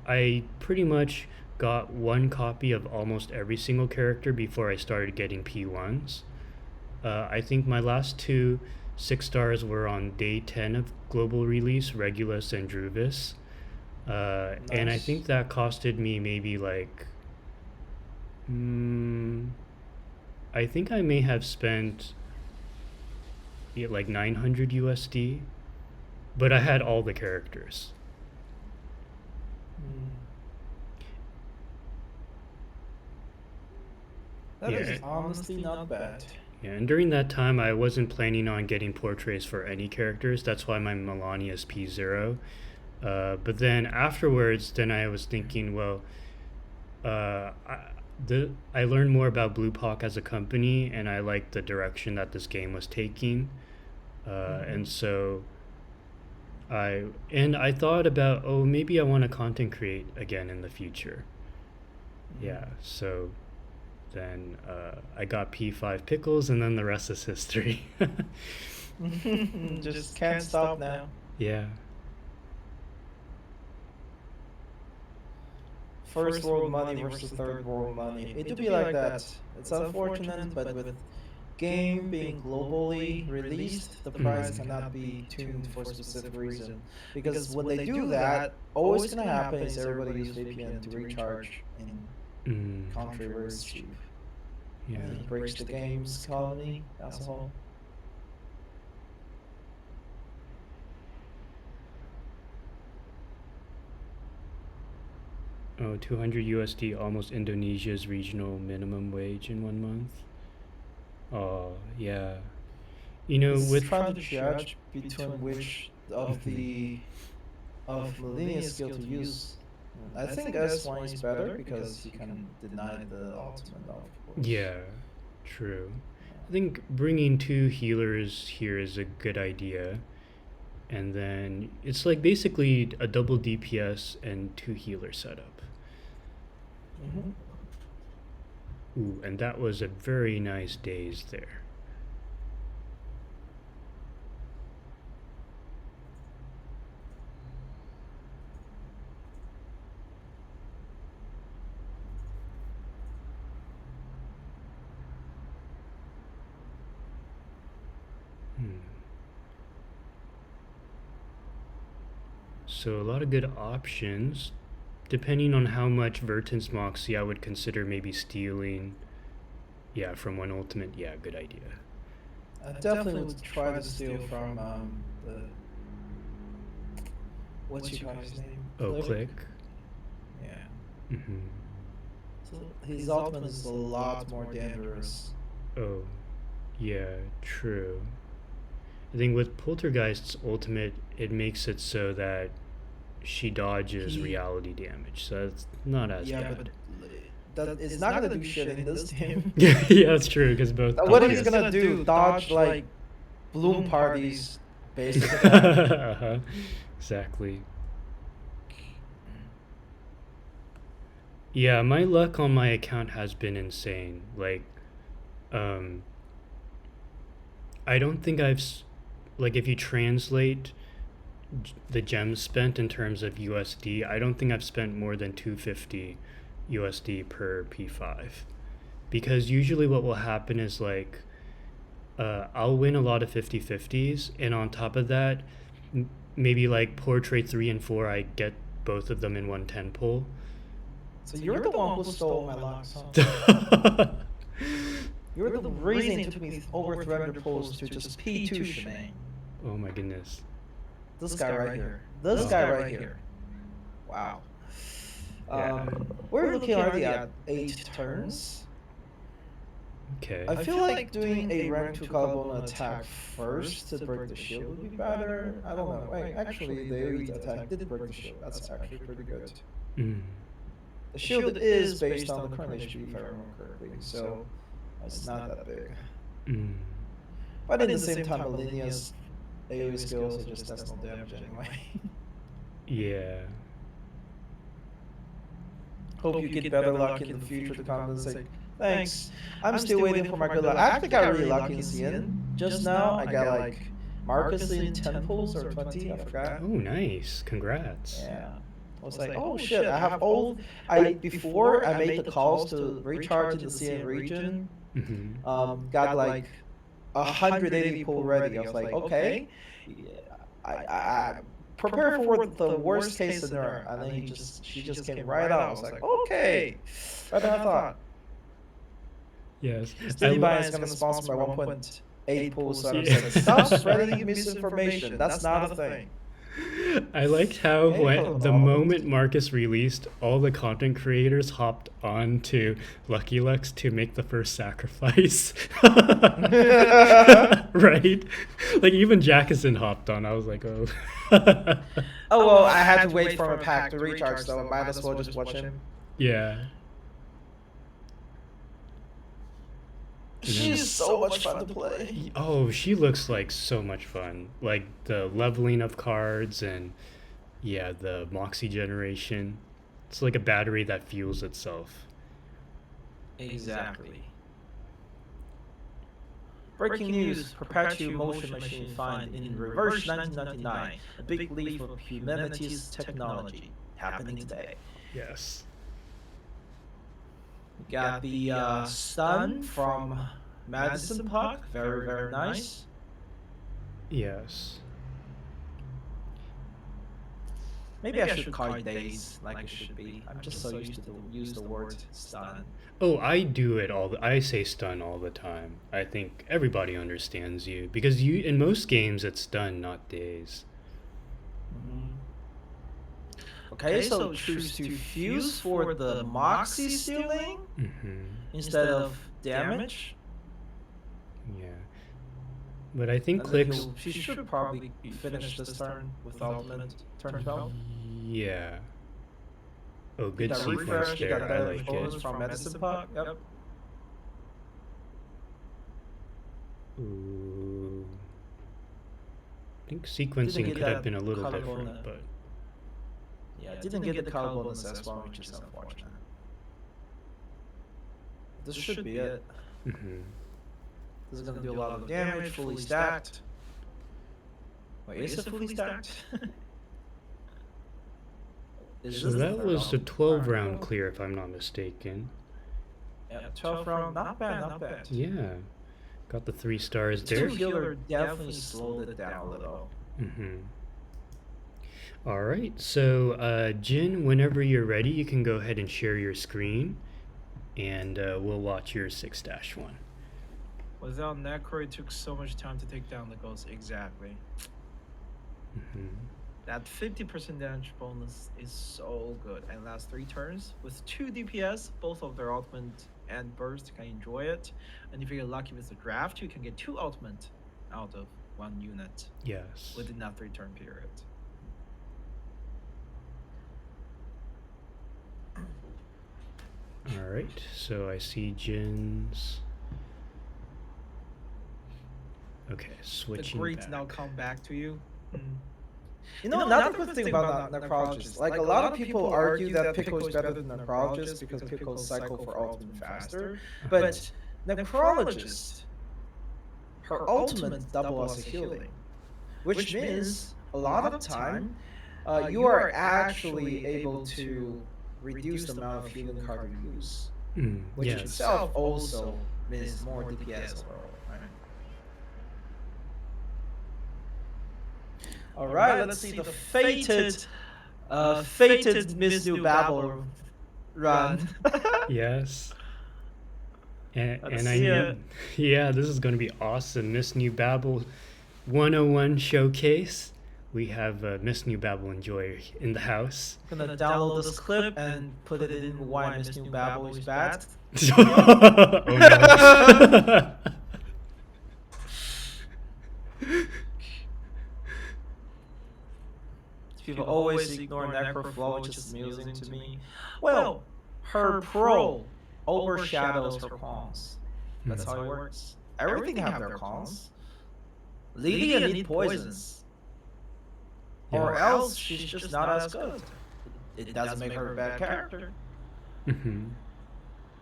I pretty much got one copy of almost every single character before I started getting P1s. I think my last 2 6 stars were on day 10 of global release, Regulus and Druvis. And I think that costed me maybe like, I think I may have spent like 900 USD, but I had all the characters. That is honestly not bad. Yeah, and during that time, I wasn't planning on getting portraits for any characters. That's why my Melania is P0. But then afterwards, then I was thinking, well, I learned more about Blue Hawk as a company, and I liked the direction that this game was taking. And so I thought about, oh, maybe I want to content create again in the future. Yeah, so then I got P5 pickles, and then the rest is history. Just can't stop now. Yeah. First world money versus third world money. It do be like that. It's unfortunate, but with game being globally released, the price cannot be tuned for a specific reason. Because when they do that, always gonna happen is everybody use VPN to recharge in country where it's cheap. Yeah. And it breaks the game's economy as a whole. Oh, 200 USD, almost Indonesia's regional minimum wage in 1 month. Oh, yeah. You know, It's with trying to judge between which of Millennia's skill to use. I think S1 is better because you can deny the ultimate, of course. yeah, true. I think bringing 2 healers here is a good idea. And then it's like basically a double DPS and 2 healer setup. Ooh, and that was a very nice daze there. So a lot of good options. Depending on how much Vertens Moxie, I would consider maybe stealing. Yeah, from one ultimate. Yeah, good idea. I definitely would try to steal from the what's your guy's name? Oh, Click. Yeah. Mm-hmm. So his ultimate is a lot more dangerous. Oh, yeah, true. I think with Poltergeist's ultimate, it makes it so that she dodges reality damage, so it's not as bad. But it's not gonna do shit in this game. Yeah, that's true, because both. What are you gonna do? Dodge like bloom parties, basically. Uh-huh. Exactly. Yeah, my luck on my account has been insane. Like, I don't think like, if you translate the gems spent in terms of USD, I don't think I've spent more than 250 USD per P5. Because usually what will happen is, like, I'll win a lot of 50-50s, and on top of that, maybe like portrait 3 and 4, I get both of them in one 10 pull. So you're the one who stole my locks, huh? You're the reason it took me over 300 pulls to just P2 Shemaine. Oh my goodness. This guy right here. This guy right here. Wow. We're looking already at 8 turns. Okay. I feel like doing a rank 2 collarbone attack first to break the shield would be better. I don't know. Wait, actually, the elite attack did break the shield. That's actually pretty good. The shield is based on the current HP, if I remember correctly, so it's not that big. But at the same time, Alinia's AoE skills are just does no damage anyway. Yeah. Hope you get better luck in the future to compensate. Thanks. I'm still waiting for my good luck. I actually got really lucky in CN. Just now, I got like Marcus in 10 pulls or 20, I forgot. Oh, nice. Congrats. Yeah. I was like, oh shit, I have all. Before I made the calls to recharge in the CN region, got like 180 pull ready. I was like, okay, I prepare for the worst case scenario, and then she just came right out. I was like, okay, right than I thought. Yes. SteamedBunX is gonna sponsor my 1.8 pulls, so I said, stop spreading misinformation. That's not a thing. I liked how when the moment Marcus released, all the content creators hopped on to LuckyLux to make the first sacrifice. Right? Like, even Jackson hopped on. I was like, oh. Oh, well, I had to wait for a pack to recharge, so I might as well just watch him. Yeah. She's so much fun to play. Oh, she looks like so much fun. Like the leveling of cards and yeah, the Moxie generation. It's like a battery that fuels itself. Exactly. Breaking news, perpetual motion machine find in reverse 1999. A big leap of humanity's technology happening today. Yes. We got the stun from Madison Puck. Very, very nice. Yes. Maybe I should call it days like it should be. I'm just so used to use the word stun. Oh, I do it I say stun all the time. I think everybody understands you because you in most games it's stun, not days. Okay, so choose to fuse for the Moxie stealing instead of damage. Yeah. But I think And then clicks. she should probably finish this turn with ultimate turn 12. Yeah. Oh, good That sequence refresh, there. got I that like bonus it. from Medicine Puck. Yep. Ooh. I think sequencing get could have that been a little color different, bonus. but Yeah, didn't get the color bonus as well, which is unfortunate. This should be it. mhm. This is gonna do a lot of damage, fully stacked. Wait, is it fully stacked? Is So this that the was a third 12 round? round clear, if I'm not mistaken. Yeah, 12 round, not bad, not bad. Yeah. Got the 3 stars Two there. healer definitely slowed it down a little. All right. So, Jin, whenever you're ready, you can go ahead and share your screen, and we'll watch your 6-1. Without Neko, it took so much time to take down the ghost. Exactly. That 50% damage bonus is so good. And last 3 turns with 2 DPS, both of their ultimate and burst can enjoy it. And if you get lucky with the draft, you can get 2 ultimate out of 1 unit Yes. within that 3-turn period. All right. So I see Jin's. Okay, The switching great back. now come back to you. You know, another good thing about Necrologist, like a lot of people argue that Pico is better than Necrologist because Pico's cycle for ultimate faster, but Necrologist, her ultimate double as a healing, which means a lot of time you are actually able to reduce the amount of healing card you use, which yes. itself also means more DPS overall. All right, let's see the fated Miss New Babel run. Yes. And Let's I see mean, it. yeah, this is going to be awesome. Miss New Babel 101 showcase. We have Miss New Babel enjoyer in the house. I'm gonna download this clip and put it in why Miss New Babel is bad. Oh no. People always ignore Necroflow, which is amusing to me. Well, her pro overshadows her cons. That's how it works. Everything have their cons. Lydia need poisons. Or else she's just not as good. It doesn't make her a bad character.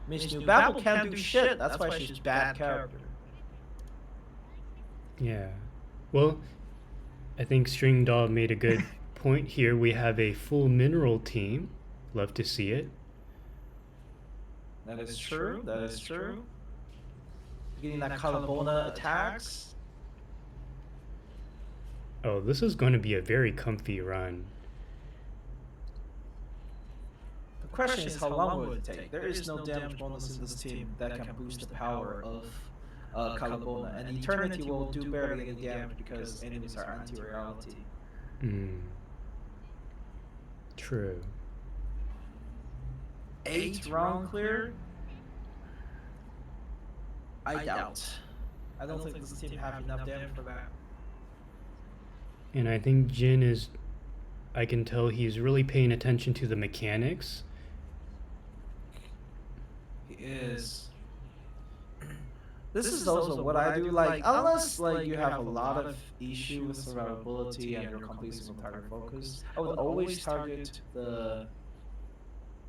Miss New Babel can't do shit, that's why she's bad character. Yeah. Well, I think String Dog made a good point here. We have a full mineral team. Love to see it. That is true, that is true. Getting that Calabona attacks. Oh, this is going to be a very comfy run. The question is how long will it take? There is no damage bonus in this team that can boost the power of Calabona, and Eternity will do barely any damage because enemies are anti-reality. True. 8 round clear? I doubt. I don't think this team have enough damage for that. And I think Jin is, I can tell he's really paying attention to the This is also what I do. Like, unless like you have a lot of issue with survivability and you're completely single target focused, I would always target the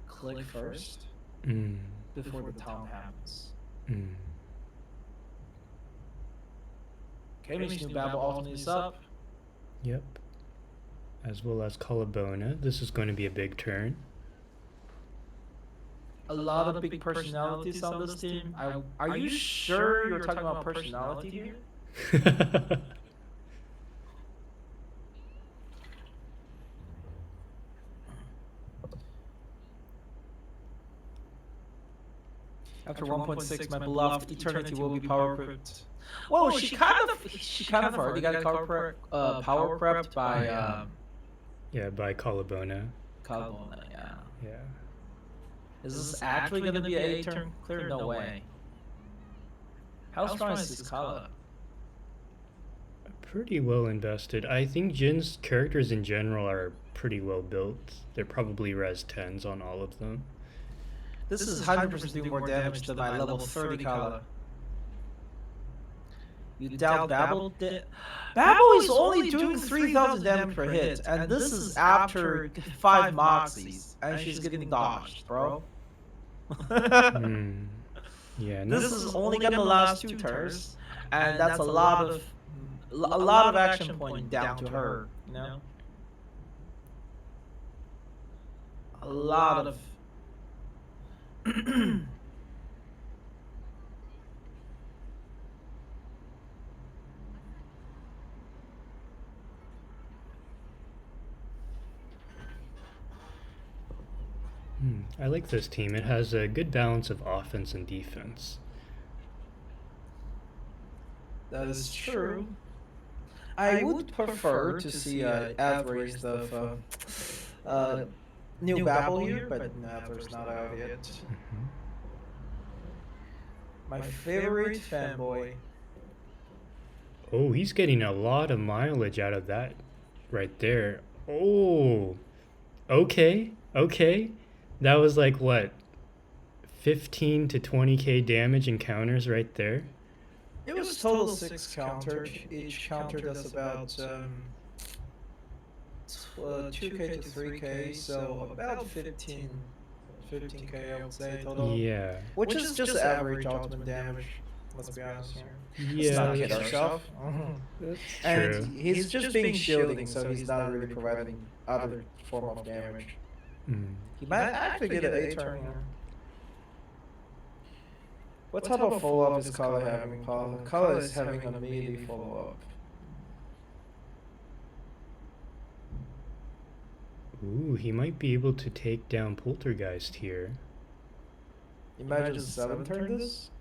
click first before the taunt happens. Okay, Miss New Babel ultimately is up. Yep. As well as Collarbona. This is going to be a big turn. A lot of big personalities on this team. Are you sure you're talking about personality here? After 1.6, my beloved Eternity will be power prepped. Well, she kind of already got power prepped by yeah, by Collarbona. Collarbona, yeah. Yeah. Is this actually gonna be an 8-turn clear? No way. How strong is this Kala? Pretty well invested. I think Jin's characters in general are pretty well built. They're probably res 10s on all of them. This is 100% doing more damage than my level 30 Kala. You doubt Babel? Babel is only doing 3,000 damage per hit, and this is after 5 Moxies, and she's getting dodged, bro. Yeah, this is only gonna last 2 turns, and that's a lot of action point down to her, you know? A lot of... I like this team. It has a good balance of offense and defense. That is true. I would prefer to see Edrrr of New Babel here, but Edrrr's not out yet. My favorite fanboy. Oh, he's getting a lot of mileage out of that right there. Oh, okay. That was like, what, 15 to 20k damage in counters right there? It was total 6 countered. Each counter does about 2k to 3k, so about 15k I would say total. Yeah. Which is just average ultimate damage, let's be honest here. Yeah. Let's not kid ourselves. That's And true. he's just being shielding, so he's not really providing other form of damage. He might actually get an 8-turn here. What type of follow-up is Kala having? Kala is having a melee follow-up. Ooh, he might be able to take down Poltergeist here. Imagine 7-turn this?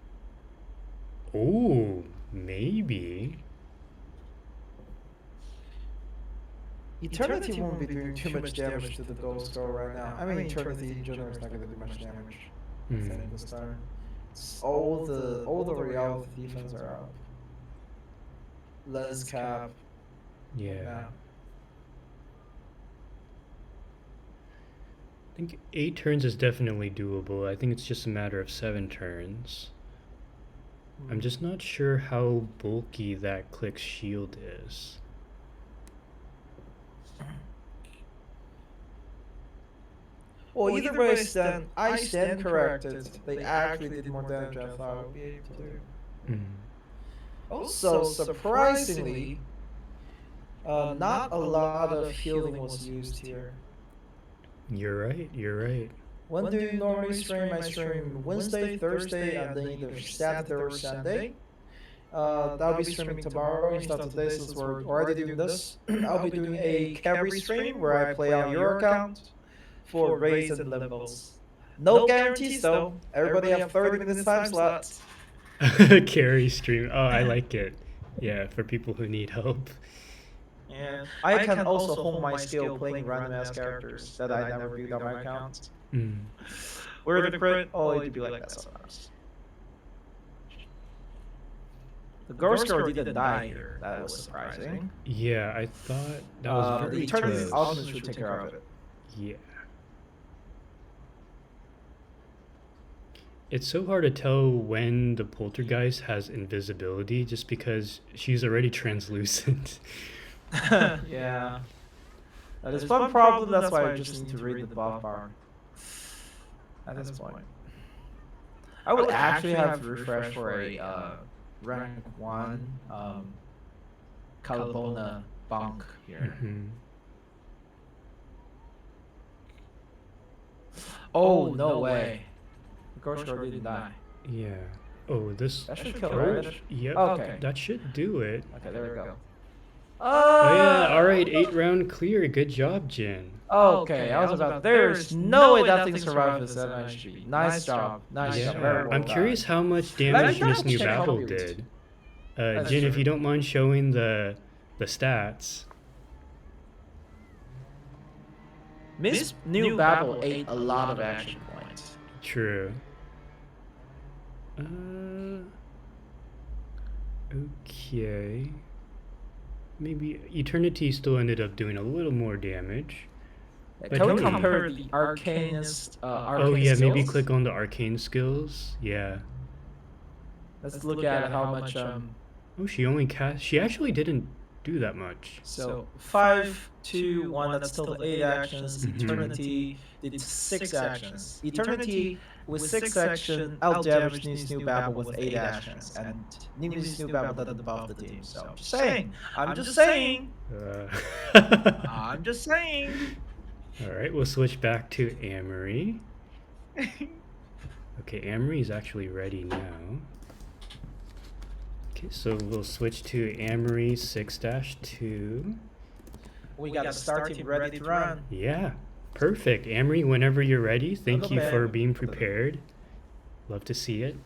Oh, maybe. Eternity won't be doing too much damage to the Ghost Girl right now. I mean, Eternity in general is not going to do much damage. I think this time. All the reality defense are up. Less cap. Yeah. I think 8 turns is definitely doable. I think it's just a matter of 7 turns. I'm just not sure how bulky that Click's shield is. Well, either way, I stand corrected. They actually did more damage than I thought I would be able to do. Also, surprisingly, not a lot of healing was used here. You're right. When do you normally stream? I stream Wednesday, Thursday, and then either Saturday or Sunday. I'll be streaming tomorrow instead of today since we're already doing this. I'll be doing a carry stream where I play on your account for raids and levels. No guarantees though. Everybody have 30 minutes time slots. Carry stream. Oh, I like it. Yeah, for people who need help. Yeah, I can also hone my skill playing random ass characters that I never built on my account. Where the crit? Oh, it'd be like that sometimes. The Ghost Girl didn't die here. That was surprising. Yeah, I thought that was very Eternity's close. ultimate should take care of it. Yeah. It's so hard to tell when the poltergeist has invisibility just because she's already translucent. Yeah. That is one problem. That's why I just need to read the buff bar. At this point, I would actually have to refresh for a rank 1 Calabona bunk here. Mhm. Oh, no way. The ghost girl didn't die. Yeah. Oh, this. That should kill, Oh, right? yep. Okay. That should do it. Okay, there we go. Oh yeah. All right. 8-round clear. Good job, Jin. Okay, I was about. There's no way that thing survived this NHG. Nice job. Nice job. Very well I'm done. curious how much me damage double Miss New check how Babel many- did. That's Jin, if true. you don't mind showing the stats. Miss New Babel ate a lot of action points. True. Okay. Maybe Eternity still ended up doing a little more damage. But Can we hey. compare the arcanist? Oh yeah, maybe click on the arcane skills. Yeah. Let's look at how much. Oh, she only cast. She actually didn't do that much. So 5, 2, 1. That's still 8 actions. Mhm. Eternity did 6 actions. Eternity with 6 actions out damaged Miss New Babel with 8 actions, and Miss New Babel doesn't buff the team. So I'm just saying. I'm just saying. I'm just saying. All right, we'll switch back to Amory. Okay, Amory is actually ready now. Okay, so we'll switch to Amory 6-2. We got a start team ready to run. Yeah, perfect. Amory, whenever you're ready, thank you for being prepared. Love to see it.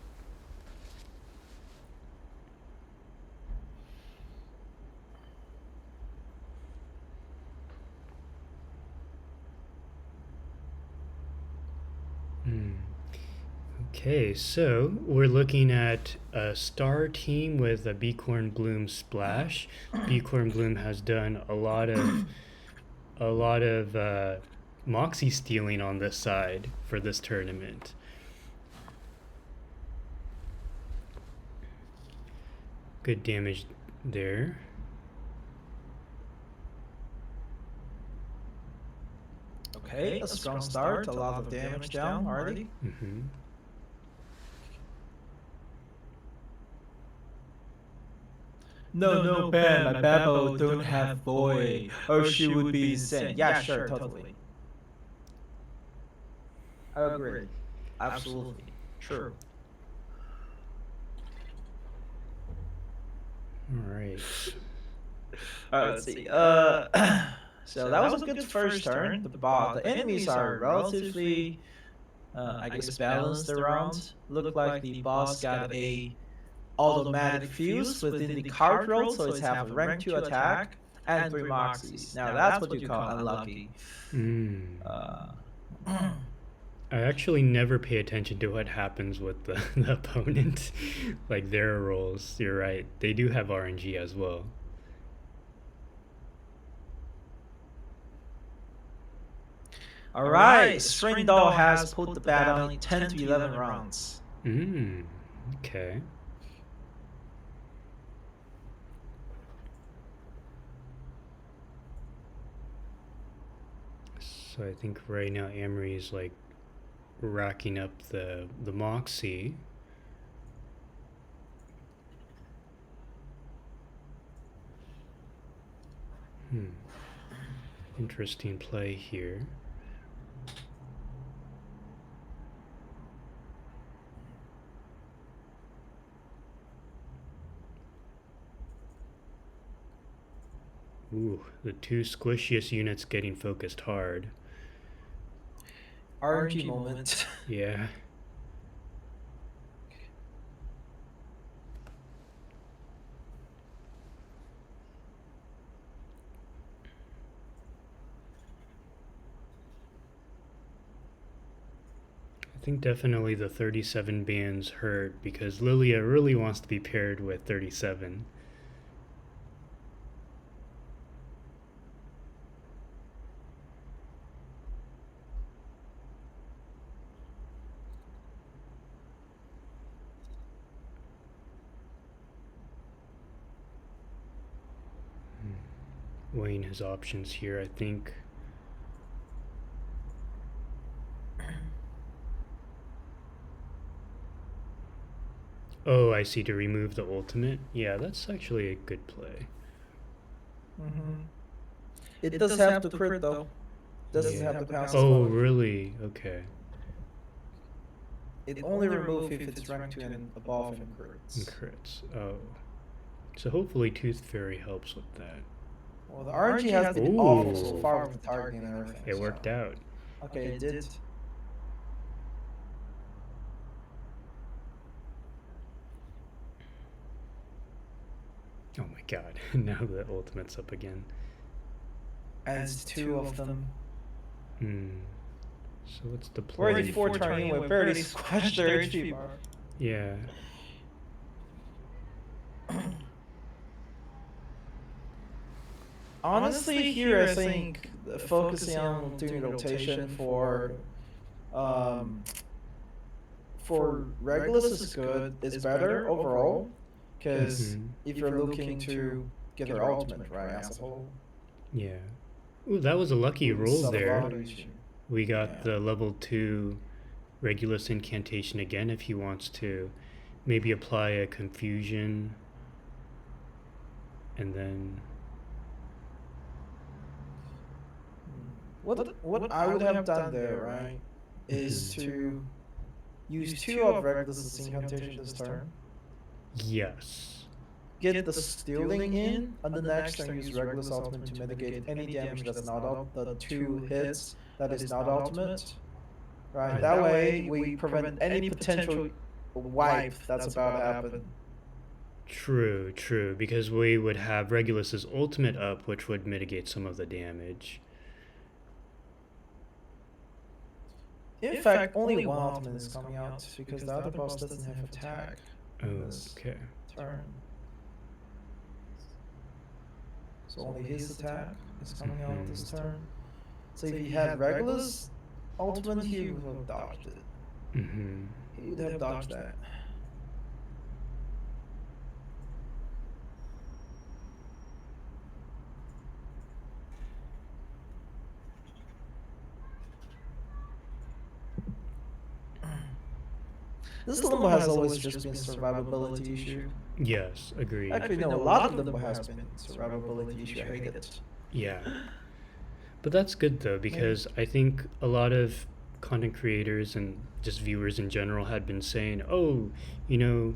Okay, so we're looking at a star team with a Beacorn Bloom splash. Beacorn Bloom has done a lot of Moxie stealing on this side for this tournament. Good damage there. Okay, a strong start. A lot of damage down already. Mm-hmm. No, Ben, my Babel don't have boy, or she would be insane. Yeah, sure, totally. I agree. Absolutely. True. All right. Alright, let's see. So that was a good first turn. The enemies are relatively, I guess, balanced around. Look like the boss got a automatic fuse within the card roll, so it's have a rank 2 attack and 3 moxies. Now that's what you call unlucky. I actually never pay attention to what happens with the opponent, like their rolls. You're right. They do have RNG as well. Alright, String Doll has put the bat on 10 to 11 rounds. Okay. So I think right now Amory is like racking up the Moxie. Interesting play here. Ooh, the two squishiest units getting focused hard. RNG moment. Yeah. I think definitely the 37 bands hurt because Lilia really wants to be paired with 37. weighing his options here. I think. Oh, I see. To remove the ultimate. Yeah, that's actually a good play. Mm-hmm. It does have to crit though. Doesn't Yeah. have to pass. Oh, really? Okay. It only removes if it's rank 2 and above and crits. And crits. Oh. So hopefully Tooth Fairy helps with that. Well, the RNG has been awful so far with the targeting and everything. It worked out. Okay, it did. Oh my god. Now the ultimate's up again. And it's 2 of them. So what's the play? We're already 4 turning, we barely squashed their HP bar. Yeah. Honestly, here I think focusing on doing rotation for Regulus is good, is better overall, because if you're looking to get her ultimate right as a whole. Yeah. Ooh, that was a lucky roll there. We got Yeah. the level 2 Regulus incantation again if he wants to maybe apply a confusion and then What I would have done there, right, is to use 2 of Regulus's incantation this turn, yes. get the stealing in, and the next turn use Regulus ultimate to mitigate any damage that's not the 2 hits that is not ultimate. Right, that way we prevent any potential wipe that's about to happen. True, true, because we would have Regulus's ultimate up, which would mitigate some of the damage. In fact, only one ultimate is coming out because the other boss doesn't have attack. Oh, this okay. turn. So only his attack is coming out this turn. So if he had Regulus ultimate, he would have dodged it. He would have dodged that. This Limbo has always just been a survivability issue. Yes, agreed. Actually, no, a lot of Limbo has been survivability issue. I hate it. Yeah. But that's good though, because I think a lot of content creators and just viewers in general had been saying, oh, you know,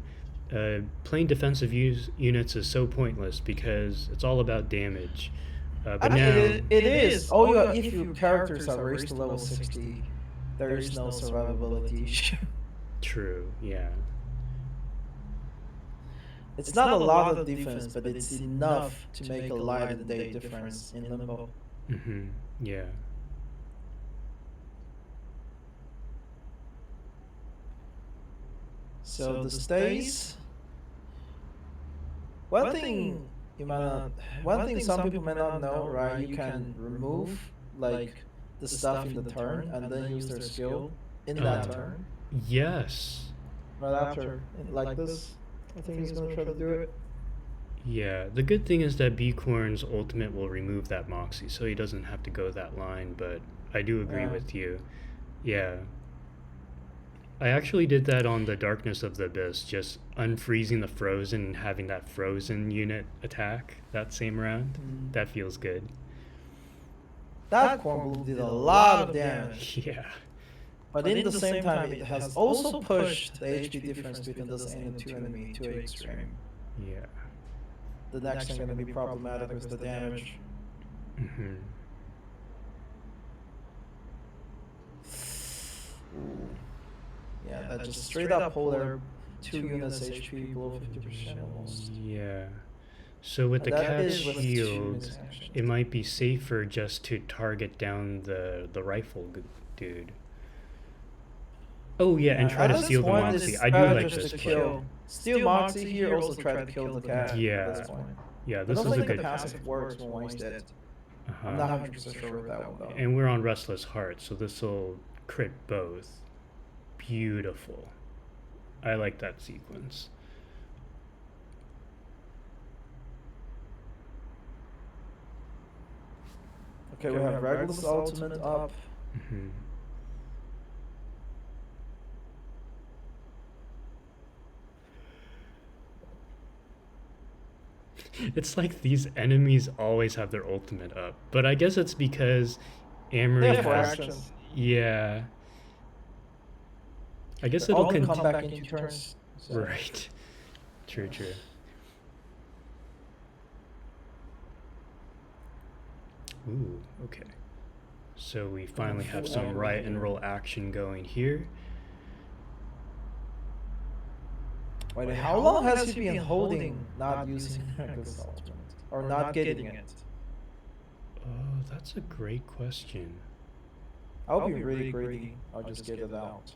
playing defensive units is so pointless because it's all about damage. But now it is. Oh, if your characters are raised to level 60, there is no survivability issue. True, yeah. It's not a lot of defense, but it's enough to make a light and day difference in Limbo. Yeah. So the stays. One thing some people may not know, right? You can remove like the stuff in the turn and then use their skill in that turn. Yes. Right after, like this. I think he's gonna try to do it. Yeah, the good thing is that Beacorn's ultimate will remove that Moxie, so he doesn't have to go that line, but I do agree with you. Yeah. I actually did that on the Darkness of the Abyss, just unfreezing the Frozen and having that Frozen unit attack that same round. That feels good. That combo did a lot of damage. Yeah. But in the same time, it has also pushed the HP difference between this and the 2 enemy to an extreme. Yeah. The next thing gonna be problematic with the damage. Ooh. Yeah, that just straight up pull their 2 units HP below 50% almost. Yeah. So with the cat shield, it might be safer just to target down the rifle dude. Oh yeah, and try to steal the Moxie. I do like this play. Steal Moxie here, also try to kill the cat. Yeah. At this point. Yeah, this I is don't a think good the passive works when one is dead. I'm not 100% sure with that one though. And we're on Restless Heart, so this will crit both. Beautiful. I like that sequence. Okay, we have Regulus ultimate up. Mhm. It's like these enemies always have their ultimate up, but I guess it's because Amory They have 4 has. actions. Yeah. I guess All it'll can con- come back in 2 turns. So. Right. True. Ooh, okay. So we finally have some riot and roll action going here. Wait, how long has he been holding not using Regulus ultimate? Or not getting it? Oh, that's a great question. I'll be really greedy. I'll just get it out.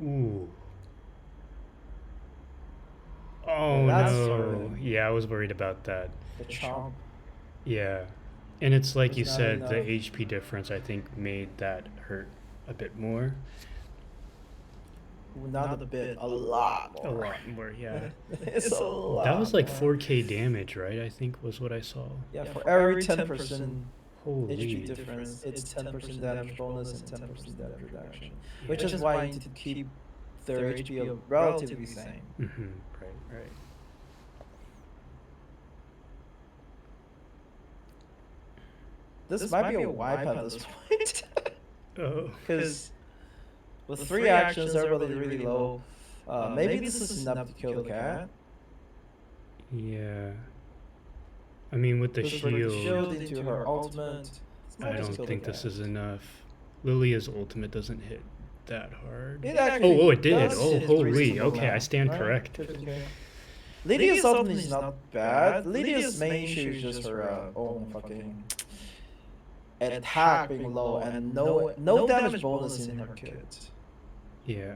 Ooh. Oh that's no. hurting. Yeah, I was worried about that. The chomp. Yeah. And it's like It's you not said, the enough. HP difference I think made that hurt a bit more. Not a bit, a lot A more. lot more, yeah. It's a lot. That was like more. 4K damage, right? I think was what I saw. Yeah, for every 10% Holy. HP difference, it's 10% damage bonus and 10% damage reduction. Which is why you need to keep their HP relatively same. Mm-hmm. Right. This might be a wipe at this point. Oh. Because with 3 actions, everybody really low. Maybe this is enough to kill the cat. Yeah. I mean, with the Push her with the shield, into her ultimate. I don't think this is enough. Lilia's ultimate doesn't hit that hard. It actually Oh, it did. does Oh, hit holy. reasonable Okay, I amount, stand right? correct. 15K. Lydia's ultimate is not bad. Lydia's main issue is just her own fucking attack being low and no damage bonus in her kit. Yeah.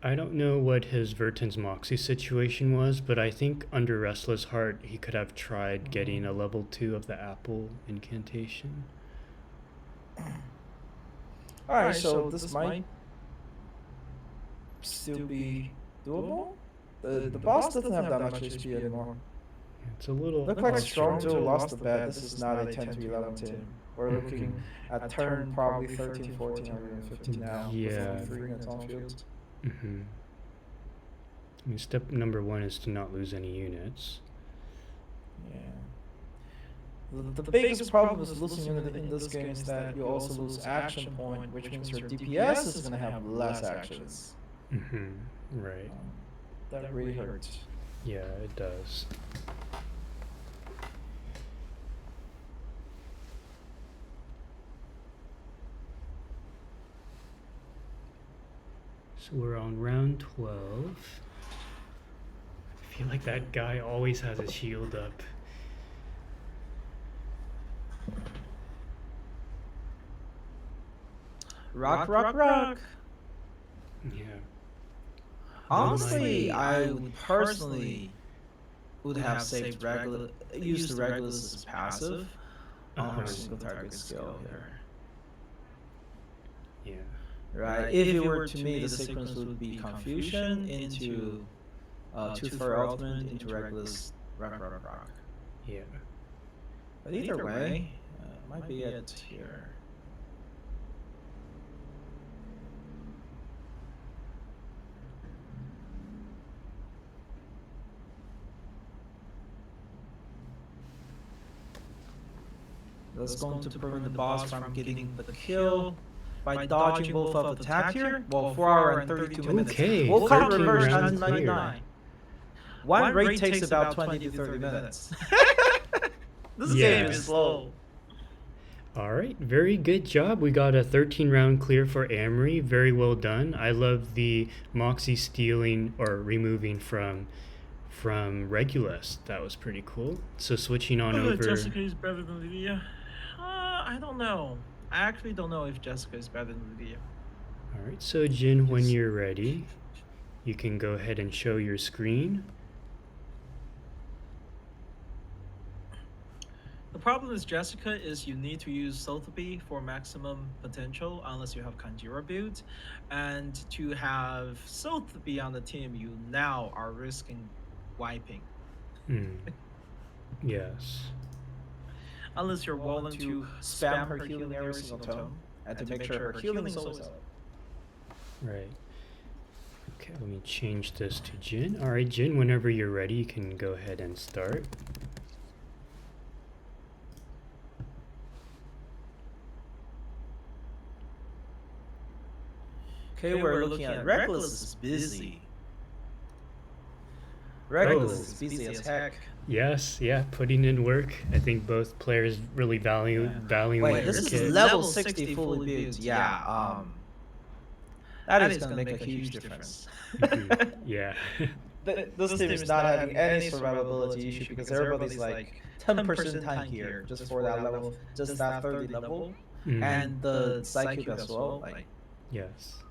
I don't know what his Verton's Moxie situation was, but I think under Restless Heart he could have tried getting a level 2 of the Apple incantation. Alright, so this might still be doable. The boss doesn't have that much HP anymore. It's a little. Look like Strong Duo lost the bet. This is not a 10 to 11 team. We're looking at turn probably 13, 14, or even 15 now. Yeah. With only 3 units on field. Mm-hmm. I mean, step number 1 is to not lose any units. Yeah. The biggest problem with losing unit in this game is that you also lose action point, which means your DPS is going to have less actions. Mm-hmm. Right. That really hurts. Yeah, it does. So we're on round 12. I feel like that guy always has his shield up. Rock. Yeah. Honestly, I would personally would have saved used the Regulus as passive on her single target skill here. Yeah. Right. If it were to me, the sequence would be Confusion into Tooth Fairy Ultimate into Regulus Rock. Yeah. But either way, might be it here. That's going to prevent the boss from getting the kill by dodging both of the attack here. Well, 4 hours and 32 minutes. Okay, We'll call 13 reverse rounds 99. One raid takes about 20 to 30 minutes. This Yeah. game is slow. All right, very good job. We got a 13 round clear for Amory. Very well done. I love the Moxie stealing or removing from Regulus. That was pretty cool. So switching on over. Jessica is better than Lydia. I don't know. I actually don't know if Jessica is better than Lydia. All right, so Jin, when you're ready, you can go ahead and show your screen. The problem with Jessica is you need to use Sotheby for maximum potential unless you have Kanjira build. And to have Sotheby on the team, you now are risking wiping. Mm. Yes. Unless you're willing to spam her healing every single turn, and to make sure her healing is always up. Right. Okay, let me change this to Jin. All right, Jin, whenever you're ready, you can go ahead and start. Okay, we're looking at Reckless is busy. Reckless is busy as heck. Yes, yeah, putting in work. I think both players really value Wait, their this kit. is level 60 fully built. Yeah, that is gonna make a huge difference. Yeah. This team is not having any survivability issue because everybody's like 10% tank here just for that level, just that 30 level, and the psychic as well. Like Yes.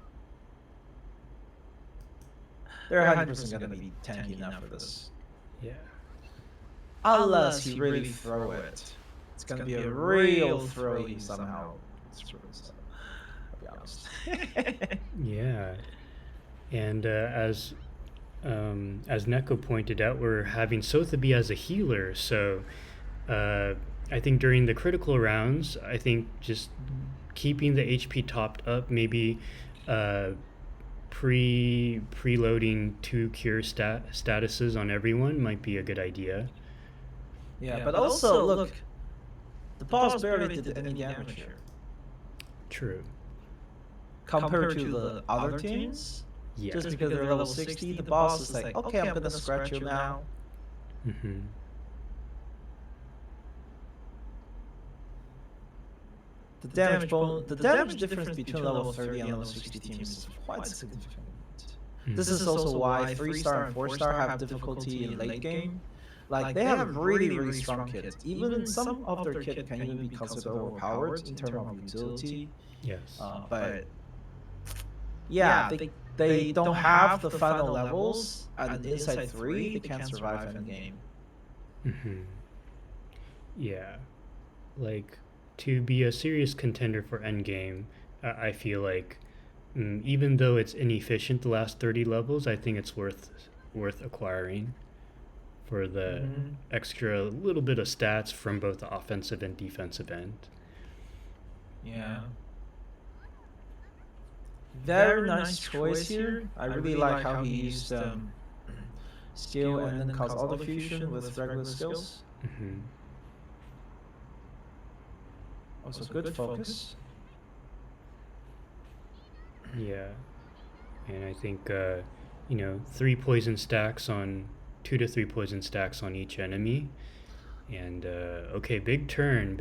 they're 100% gonna be tanky enough for this. Yeah. Unless he really throw it. It's gonna be a real throw he somehow throws. I'll be honest. Yeah. And as Neko pointed out, we're having Sotheby as a healer, so I think during the critical rounds, I think just keeping the HP topped up, maybe preloading 2 cure statuses on everyone might be a good idea. Yeah, but also look, the boss barely did any damage here. True. Compared to the other teams, Yeah. just because they're level 60, the boss is like, okay, I'm gonna scratch you now. Mm-hmm. The damage difference between level 30 and level 60 teams is quite significant. This is also why 3-star and 4-star have difficulty in late game. Like, they have really strong kits. Even some of their kit can even be considered overpowered in terms of utility. Yes. But yeah, they don't have the final levels, and inside 3, they can't survive any game. Mm-hmm. Yeah. Like, to be a serious contender for endgame, I feel like even though it's inefficient the last 30 levels, I think it's worth acquiring for the extra little bit of stats from both the offensive and defensive end. Yeah. Very nice choice here. I really like how he used skill and then cause auto fusion with regular skills. Mm-hmm. Also good focus. Yeah. And I think 3 poison stacks on 2 to 3 poison stacks on each enemy. And okay, big turn.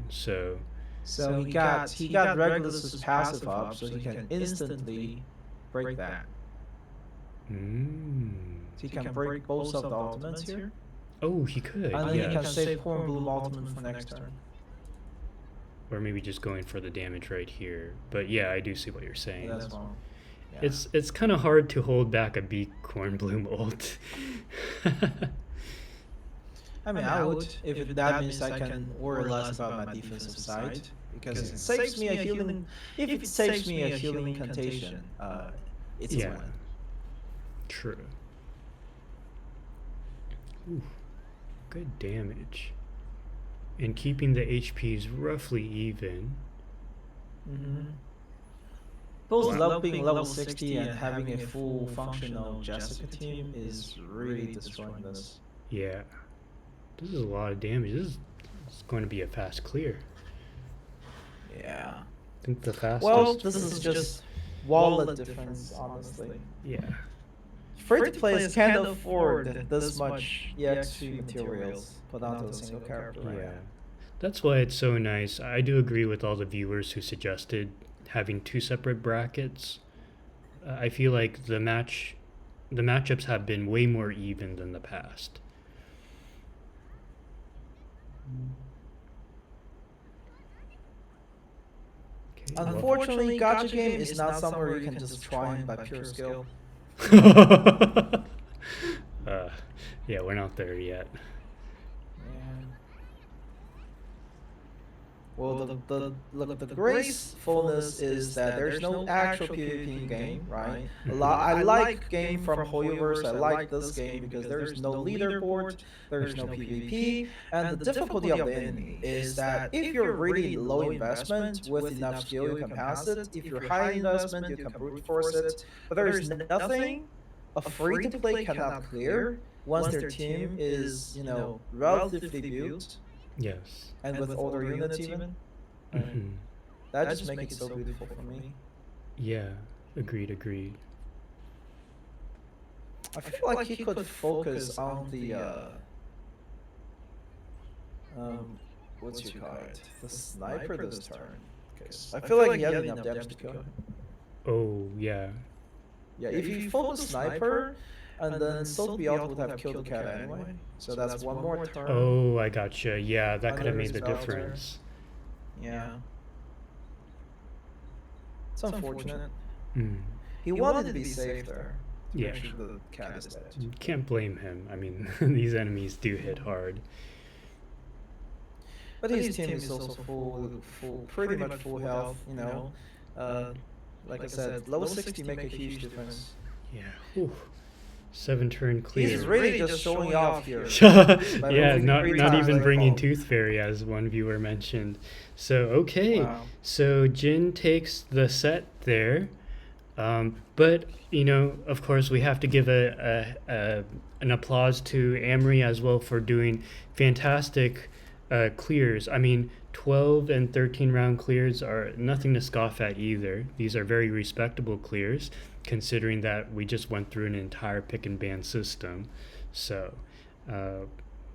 So he got Regulus's passive up, so he can instantly break that. So he can break both of the ultimates here. Oh, he could. And then yeah. he can save Horn Bloom ultimate for next turn. Or maybe just going for the damage right here. But yeah, I do see what you're saying. Yeah, that's wrong. Yeah. It's kind of hard to hold back a Beak Corn Bloom ult. I mean, I would, if that means I can worry less about my defensive side, because it saves me a healing. If it saves me a healing incantation, it's a win. True. Ooh, good damage. And keeping the HPs roughly even. Both being level 60 and having a full functional Jessica team is really destroying this. Yeah. This is a lot of damage. This is going to be a fast clear. Yeah. I think the fastest. Well, this is just wallet difference, honestly. Yeah. Free-to players can't afford this much EXP materials put onto a single character. Yeah. That's why it's so nice. I do agree with all the viewers who suggested having 2 separate brackets. I feel like the matchups have been way more even than the past. Okay, Unfortunately, gacha game is not somewhere you can just try by pure skill. Yeah, we're not there yet. Well, the gracefulness is that there's no actual PvP in game, right? I like game from Hoyoverse. I like this game because there's no leaderboard, there's no PvP, and the difficulty of the enemy is that if you're really low investment with enough skill, you can pass it. If you're high investment, you can brute force it. But there's nothing a free to play cannot clear once their team is, relatively built Yes. and with older units even. Hmm. That just makes it so beautiful for me. Yeah. Agreed. I feel like he could focus on the what's you call it? The sniper this turn. Because I feel like he had enough damage to kill him. Oh, yeah. Yeah, if he focused sniper, and then Sophia would have killed the cat anyway. So that's one more turn. Oh, I gotcha. Yeah, that could have Under made his the belt difference. Yeah. It's unfortunate. Mm. He wanted to be safe there. Yeah. Make sure the cat is dead. You can't blame him. I mean, these enemies do hit hard. But his team is also pretty much full health, like I said, level 60 make a huge difference. Yeah. Whew. 7-turn clear. He's really just showing off here. Yeah, not even bringing fall. Tooth Fairy, as one viewer mentioned. So, okay. Wow. So, Jin takes the set there. But, of course, we have to give an applause to Amory as well for doing fantastic clears. I mean, 12 and 13 round clears are nothing to scoff at either. These are very respectable clears, considering that we just went through an entire pick and ban system. So,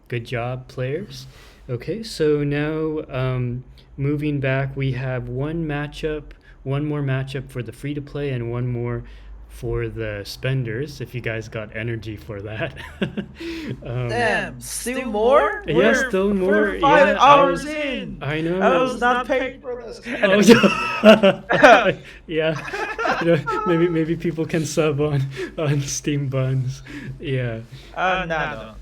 good job, players. Okay, so now moving back, we have one more matchup for the free-to-play and one more for the spenders, if you guys got energy for that. Damn, still more? Yeah, still more. We're 5 yeah, hours in. I know. I was not paid for this. Oh, yeah. Maybe people can sub on SteamedBunX. Yeah. No.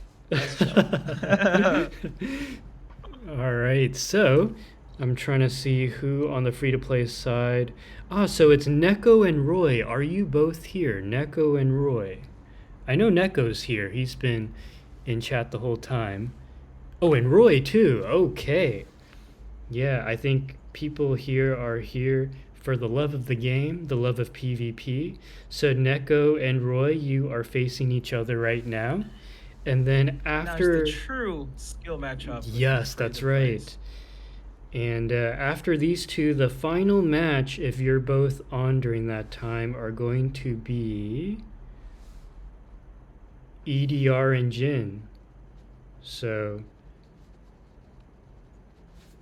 All right, so I'm trying to see who on the free-to-play side. So it's Neko and Roy. Are you both here? Neko and Roy. I know Neko's here. He's been in chat the whole time. Oh, and Roy too. Okay. Yeah, I think people here are here for the love of the game, the love of PvP. So Neko and Roy, you are facing each other right now. And then after... That's the true skill matchup. Yes, that's right. And after these two, the final match, if you're both on during that time, are going to be Edrrr and Jin. So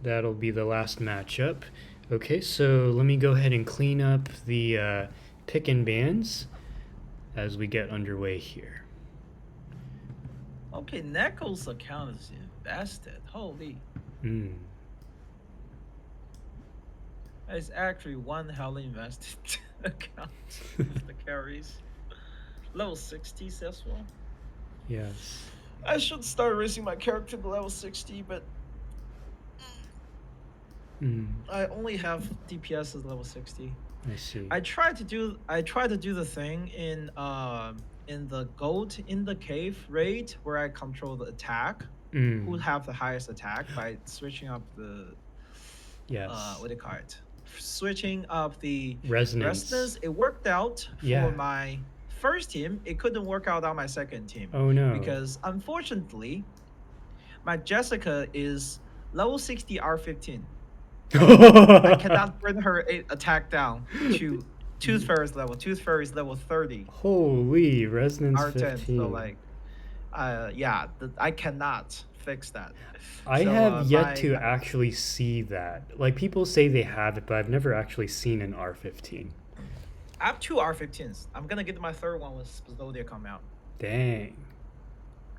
that'll be the last matchup. Okay, so let me go ahead and clean up the pick and bans as we get underway here. Okay, Neko's account is invested. Holy. It's actually one hell invested account with the carries. Level 60 as well. Yes. I should start raising my character to level 60, but I only have DPS as level 60. I see. I tried to do the thing in the gold in the cave raid where I control the attack. Who have the highest attack by switching up the what do you call it? Switching up the resonance. It worked out for my first team. It couldn't work out on my second team. Oh no. Because unfortunately, my Jessica is level 60 R15. I cannot bring her attack down to Tooth Fairy's level. Tooth Fairy's level 30. Holy, resonance R10. 15. So like, I cannot fix that. I have yet to actually see that. Like, people say they have it, but I've never actually seen an R15. I have 2 R15s. I'm gonna get my third one with Zodiac come out. Dang.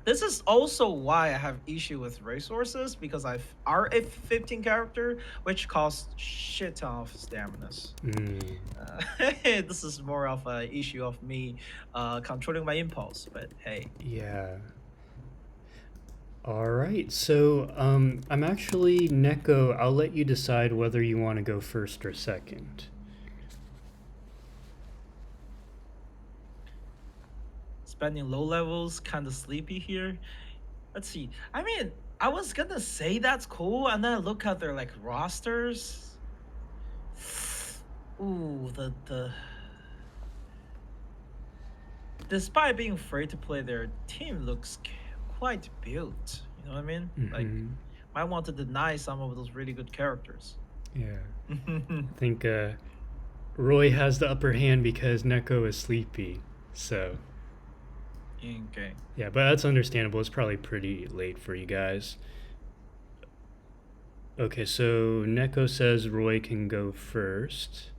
This is also why I have issue with resources, because I've R15 character, which costs shit ton of stamina. This is more of an issue of me controlling my impulse, but hey. Yeah. All right, so I'm actually Neko. I'll let you decide whether you want to go first or second. Spending low levels, kind of sleepy here. Let's see. I mean, I was gonna say that's cool, and then I look at their like rosters. Ooh, the despite being free to play, their team looks quite built. You know what I mean? Like, might want to deny some of those really good characters. Yeah. I think Roy has the upper hand because Neko is sleepy. So. Okay. Yeah, but that's understandable. It's probably pretty late for you guys. Okay, so Neko says Roy can go first.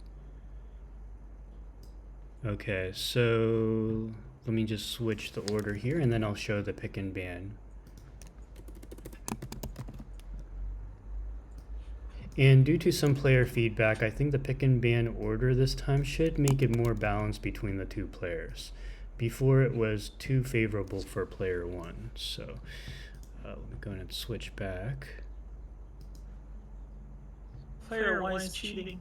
Okay, so let me just switch the order here and then I'll show the pick and ban. And due to some player feedback, I think the pick and ban order this time should make it more balanced between the two players. Before it was too favorable for player one, so let me go ahead and switch back. Player one is cheating.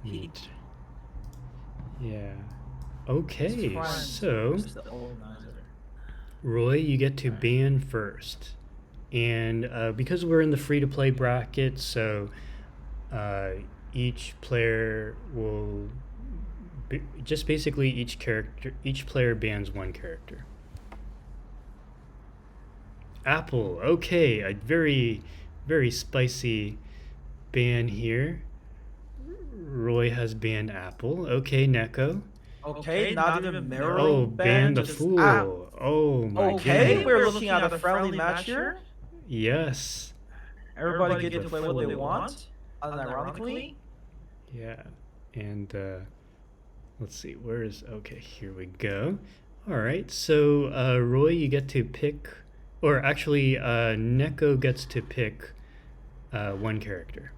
Neat. Yeah. Okay, so Roy, you get to ban first. And because we're in the free-to-play bracket, so each player will just basically each player bans one character. Apple, okay, a very, very spicy ban here. Roy has banned Apple. Okay, Neko. Okay, not even mirroring Oh, ban the fool. Oh my Okay, goodness. we're looking at a friendly match here. Yes. Everybody get to play what they want, unironically. Yeah, and let's see, where is, okay, here we go. All right, so Roy, you get to pick, or actually Neko gets to pick one character.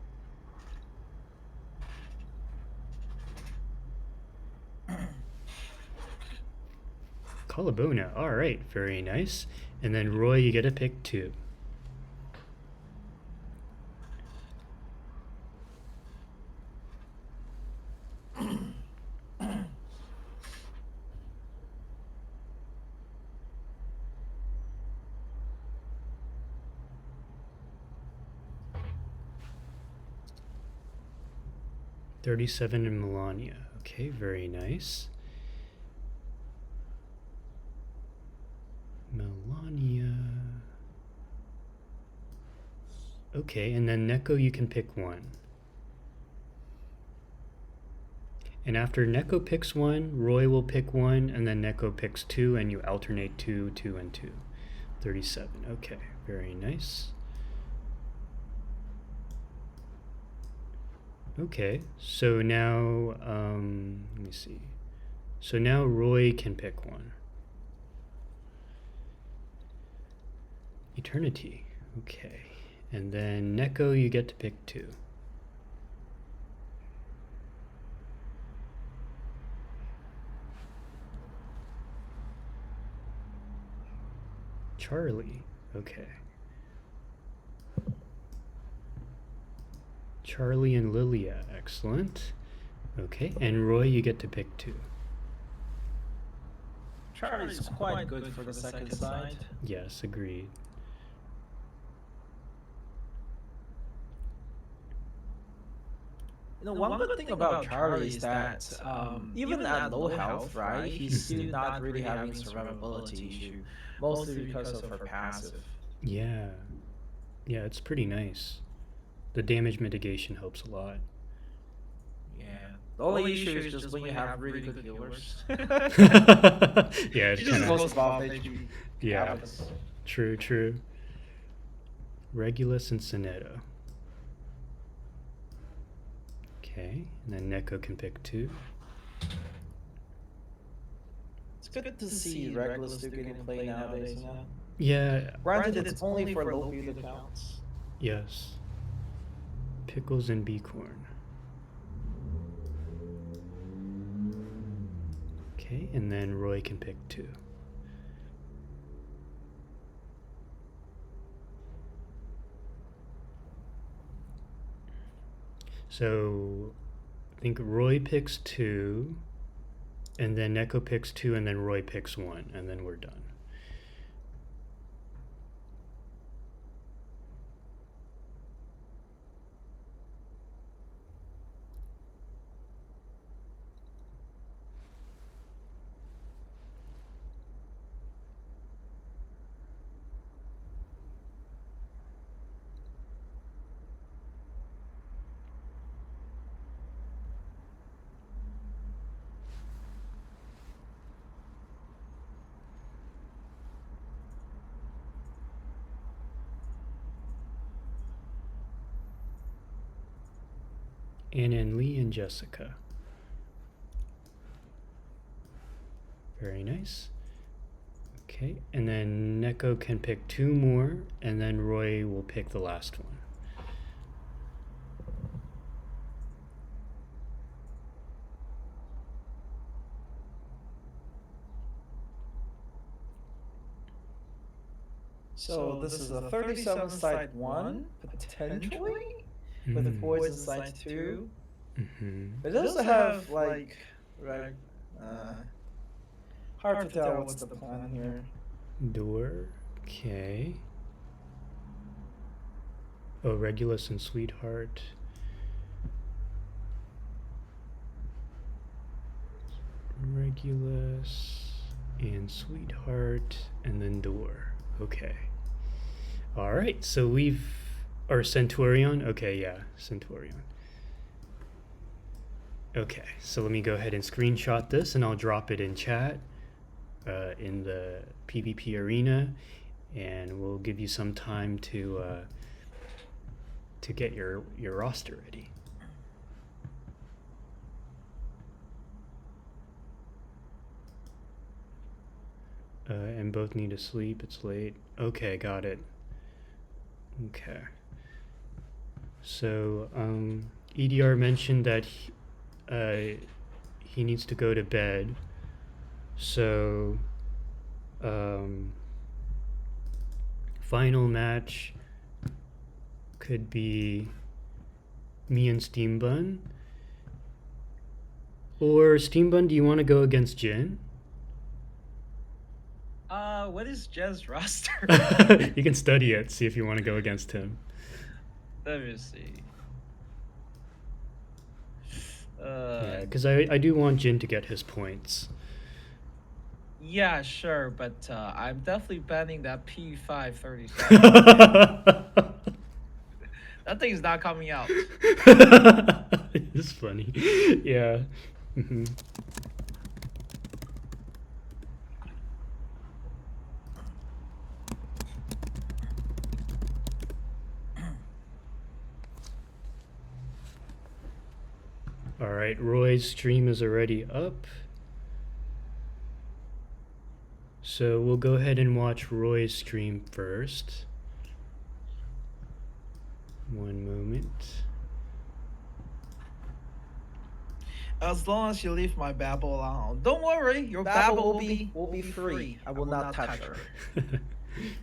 Colabona, all right, very nice. And then Roy, you get to pick two. $37 in Melania. Okay, very nice. Melania. Okay, and then Neko, you can pick one. And after Neko picks one, Roy will pick one, and then Neko picks two, and you alternate 2, 2, and 2. 37. Okay, very nice. Okay, so now, let me see. So now Roy can pick one. Eternity. Okay, and then Neko, you get to pick two. Charlie. Okay. Charlie and Lilia. Excellent. Okay, and Roy, you get to pick two. Charlie's quite good for the second side. Yes, agreed. You know, one good thing about Charlie is that even at low health, right, he's still not really having survivability issue, mostly because of her passive. Yeah. Yeah, it's pretty nice. The damage mitigation helps a lot. Yeah. The only issue is just when you have really good healers. Yeah, it's Just kind most of. of all, HP Yeah. happens. True, true. Regulus and Soneto. Okay, and then Neko can pick two. It's good to see Regulus still getting played nowadays, you know? Yeah, Granted, it's only for low build accounts. yes. Pickles and Beacorn. Okay, and then Roy can pick two. So I think Roy picks 2, and then Neko picks 2, and then Roy picks 1, and then we're done. Anna and Lee and Jessica. Very nice. Okay, and then Neko can pick 2 more, and then Roy will pick the last one. So this is a 37 side 1, potentially, with the poison side 2. But it also have, like, right, hard to tell what's the plan here. Door, okay. Oh, Regulus and Sweetheart. Regulus and Sweetheart, and then Door. Okay. All right, so or Centurion? Okay, yeah, Centurion. Okay, so let me go ahead and screenshot this, and I'll drop it in chat in the PvP arena, and we'll give you some time to get your roster ready. And both need to sleep. It's late. Okay, got it. Okay. So EDR mentioned that he needs to go to bed. So final match could be me and SteamedBun. Or SteamedBun, do you want to go against Jin? What is Jen's roster? You can study it, see if you want to go against him. Let me see. Yeah, because I do want Jin to get his points. Yeah, sure, but I'm definitely banning that P537. That thing is not coming out. It's funny. Yeah. All right, Roy's stream is already up. So we'll go ahead and watch Roy's stream first. One moment. As long as you leave my Babel alone. Don't worry, your Babel will be free. I will not touch her.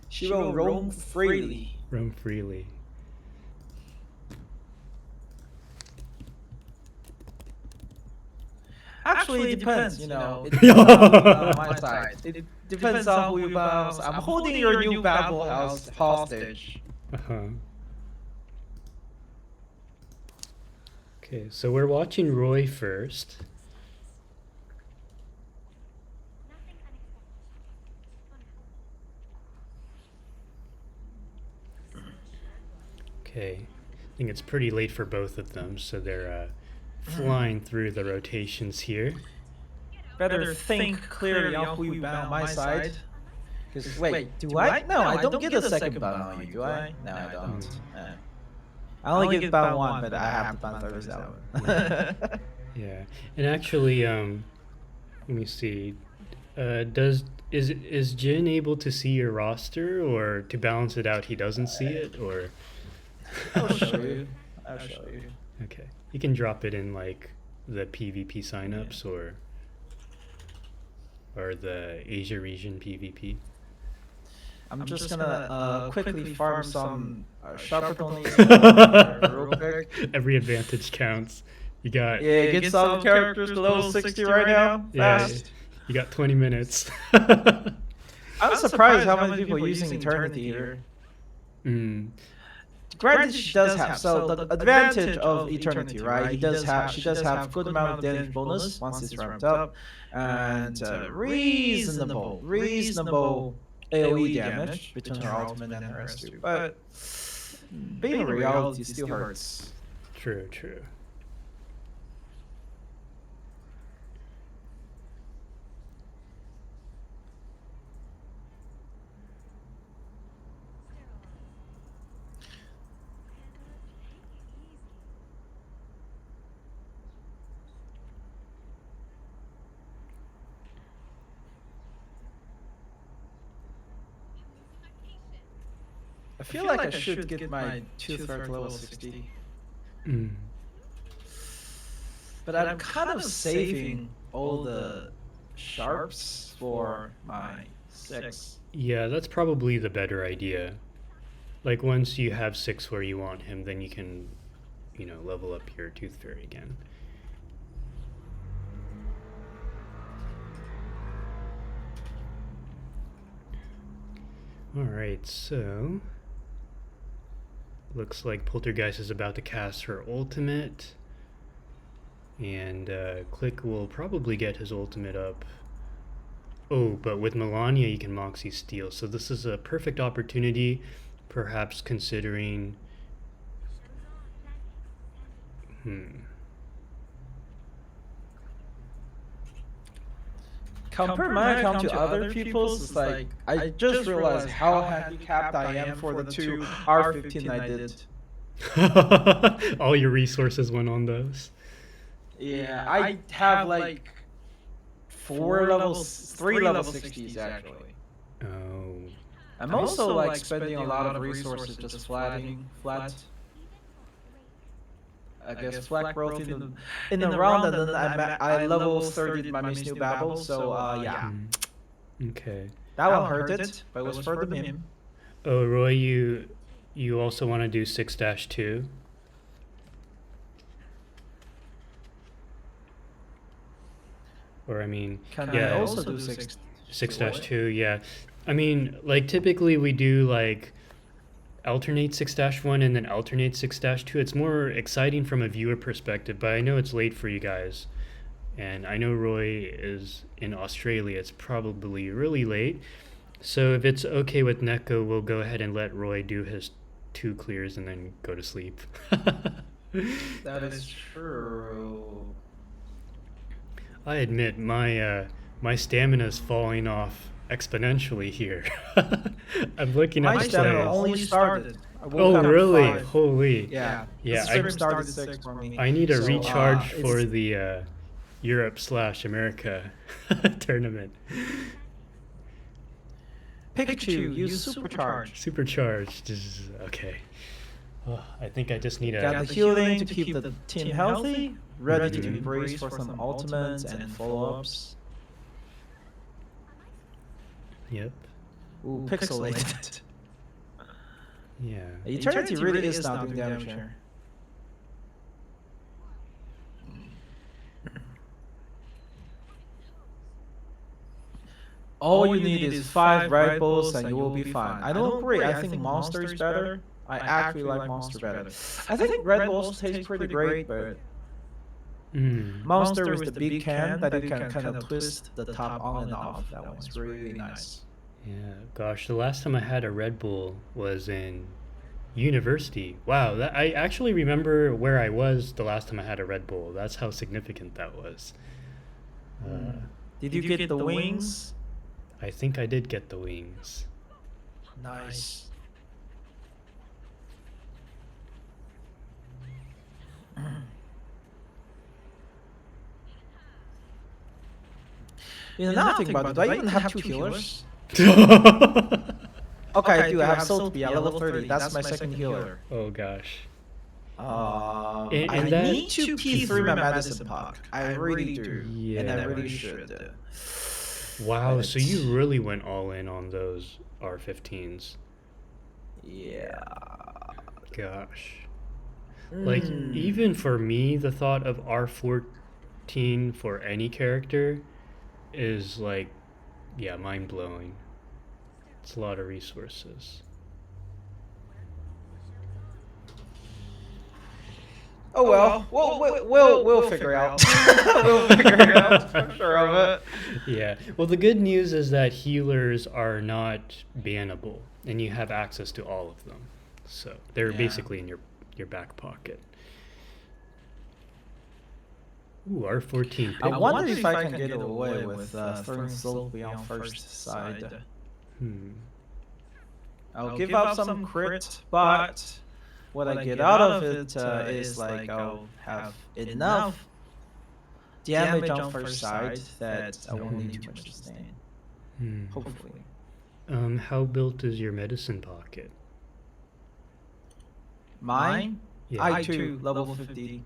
She will roam freely. Roam freely. Actually, it depends, you know. It depends on my side. It depends on who you bounce. I'm holding your new Babel house hostage. Okay, so we're watching Roy first. Okay, I think it's pretty late for both of them, so they're flying through the rotations here. Better think clearly on who you bound my side. Because wait, do I? No, I don't get a second bound on you, do I? No, I don't. I only get bound 1, but I have to bound 37. Yeah, and actually, let me see. Is Jin able to see your roster, or to balance it out, he doesn't see it, or? I'll show you. I'll show you. Okay, you can drop it in like the PvP signups or the Asia region PvP. I'm just gonna quickly farm some sharper real quick. Every advantage counts. You got Yeah, get some characters to level 60 right now. yeah, Fast. you got 20 minutes. I'm surprised how many people are using Eternity here. Mm. Granted, she does have the advantage of Eternity, right? She does have good amount of damage bonus once it's ramped up, and reasonable AOE damage between her ultimate and her S2. But being a reality still hurts. True. I feel like I should get my 2/3 level 60. Mm. But I'm kind of saving all the sharps for my 6. Yeah, that's probably the better idea. Like once you have 6 where you want him, then you can, level up your Tooth Fairy again. Alright, so looks like Poltergeist is about to cast her ultimate. And Click will probably get his ultimate up. Oh, but with Melania you can Moxie Steal. So this is a perfect opportunity, perhaps considering... Compare my account to other people's, it's like, I just realized how handicapped I am for the 2 R15 I did. All your resources went on those. Yeah, I have like 3 level 60s actually. Oh. I'm also like spending a lot of resources just flat. I guess flat growth in the round, and then I level 30 my Miss New Babel, so yeah. Okay. That one hurt it, but it was for the meme. Oh, Roy, you also want to do 6-2? Or I mean, Can I also do 6-2, yeah. I mean, like typically we do like alternate 6-1 and then alternate 6-2. It's more exciting from a viewer perspective, but I know it's late for you guys. And I know Roy is in Australia. It's probably really late. So if it's okay with Neko, we'll go ahead and let Roy do his 2 clears and then go to sleep. That is true. I admit my stamina's falling off exponentially here. I'm looking at my the stamina plays. only started. Oh really? Holy. Yeah. Yeah. I started 6 for me. I need a So, recharge it's- for the Europe/America tournament. Pikachu, use Supercharge. Supercharged. Okay. Oh, I think I just need Got a. the healing to keep the team healthy, ready to embrace for some ultimates and follow-ups. Yep. Ooh, pixelated. Yeah. Eternity really is not doing damage here. All you need is 5 Red Bulls and you will be fine. I don't agree. I think Monster is better. I actually like Monster better. I think Red Bulls taste pretty great, but Monster with the big can that you can kind of twist the top on and off. That one's really nice. Yeah. Gosh, the last time I had a Red Bull was in university. Wow. I actually remember where I was the last time I had a Red Bull. That's how significant that was. Did you get the wings? I think I did get the wings. Nice. You know, now I think about it, do I even have 2 healers? Okay, I do. I have Soultopia, level 30. That's my second healer. Oh gosh. I and that- need to pee through my medicine pack. I really do. Yeah. And I really should. Wow, so But- you really went all in on those R15s. Yeah. Gosh. Like, Mm. even for me, the thought of R14 for any character is like, yeah, mind blowing. It's a lot of resources. Oh well, we'll figure out. We'll figure it out. I'm sure of it. Yeah. Well, the good news is that healers are not bannable, and you have access to all of them. So they're Yeah. basically in your back pocket. Ooh, R14. I Pig- wonder if I can get away with throwing Sophie on first side. I'll give up some crit, but what I get out of it is like I'll have enough damage on first side that I won't need too much sustain. Hmm. Hopefully. How built is your medicine pocket? Mine, Yeah. I2 level 50.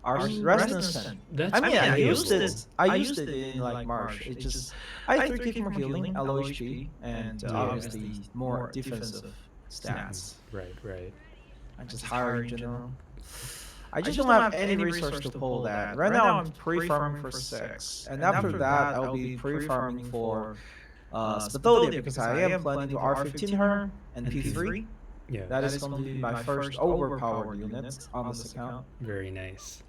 Ours resistance 10. That's I mean, I valuable. used it. I used it in like March. It just I 3 more healing, low HP, and Yeah. obviously more defensive stats. Right, right. I just higher in general. I just don't have any resource to pull that. Right now I'm pre-farming for 6, and after that I'll be pre-farming for Spatholia because I am planning to R15 her and P3. Yeah. That is going to be my first overpowered unit on this account. Very nice.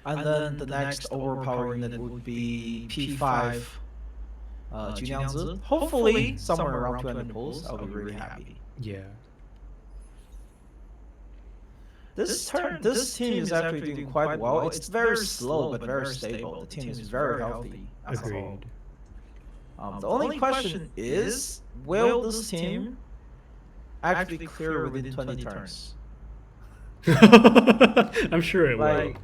And then the next overpowered unit would be P5 Junyanzi. Hopefully somewhere around 200 pulls. I'll be really happy. Yeah. This team is actually doing quite well. It's very slow but very stable. The team is very healthy as a whole. Agreed. The only question is, will this team actually clear within 20 turns? I'm sure it will. Like,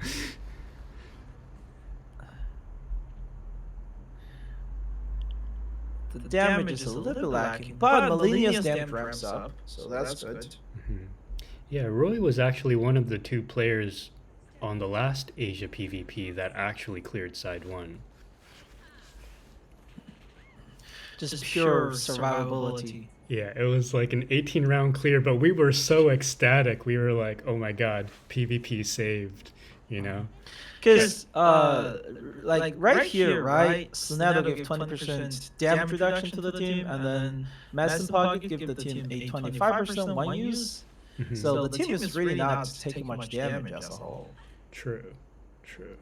the damage is a little bit lacking, but Millennia's damage ramps up, so that's good. Mhm. Yeah, Roy was actually one of the 2 players on the last Asia PvP that actually cleared side 1. Just pure survivability. Yeah, it was like an 18 round clear, but we were so ecstatic. We were like, oh my god, PvP saved, you know? Because, like, right here, right, Sonato give 20% damage reduction to the team, and then Medicine Pocket give the team a 25% one use. Mhm. So the team is really not taking much damage as a whole. True, true.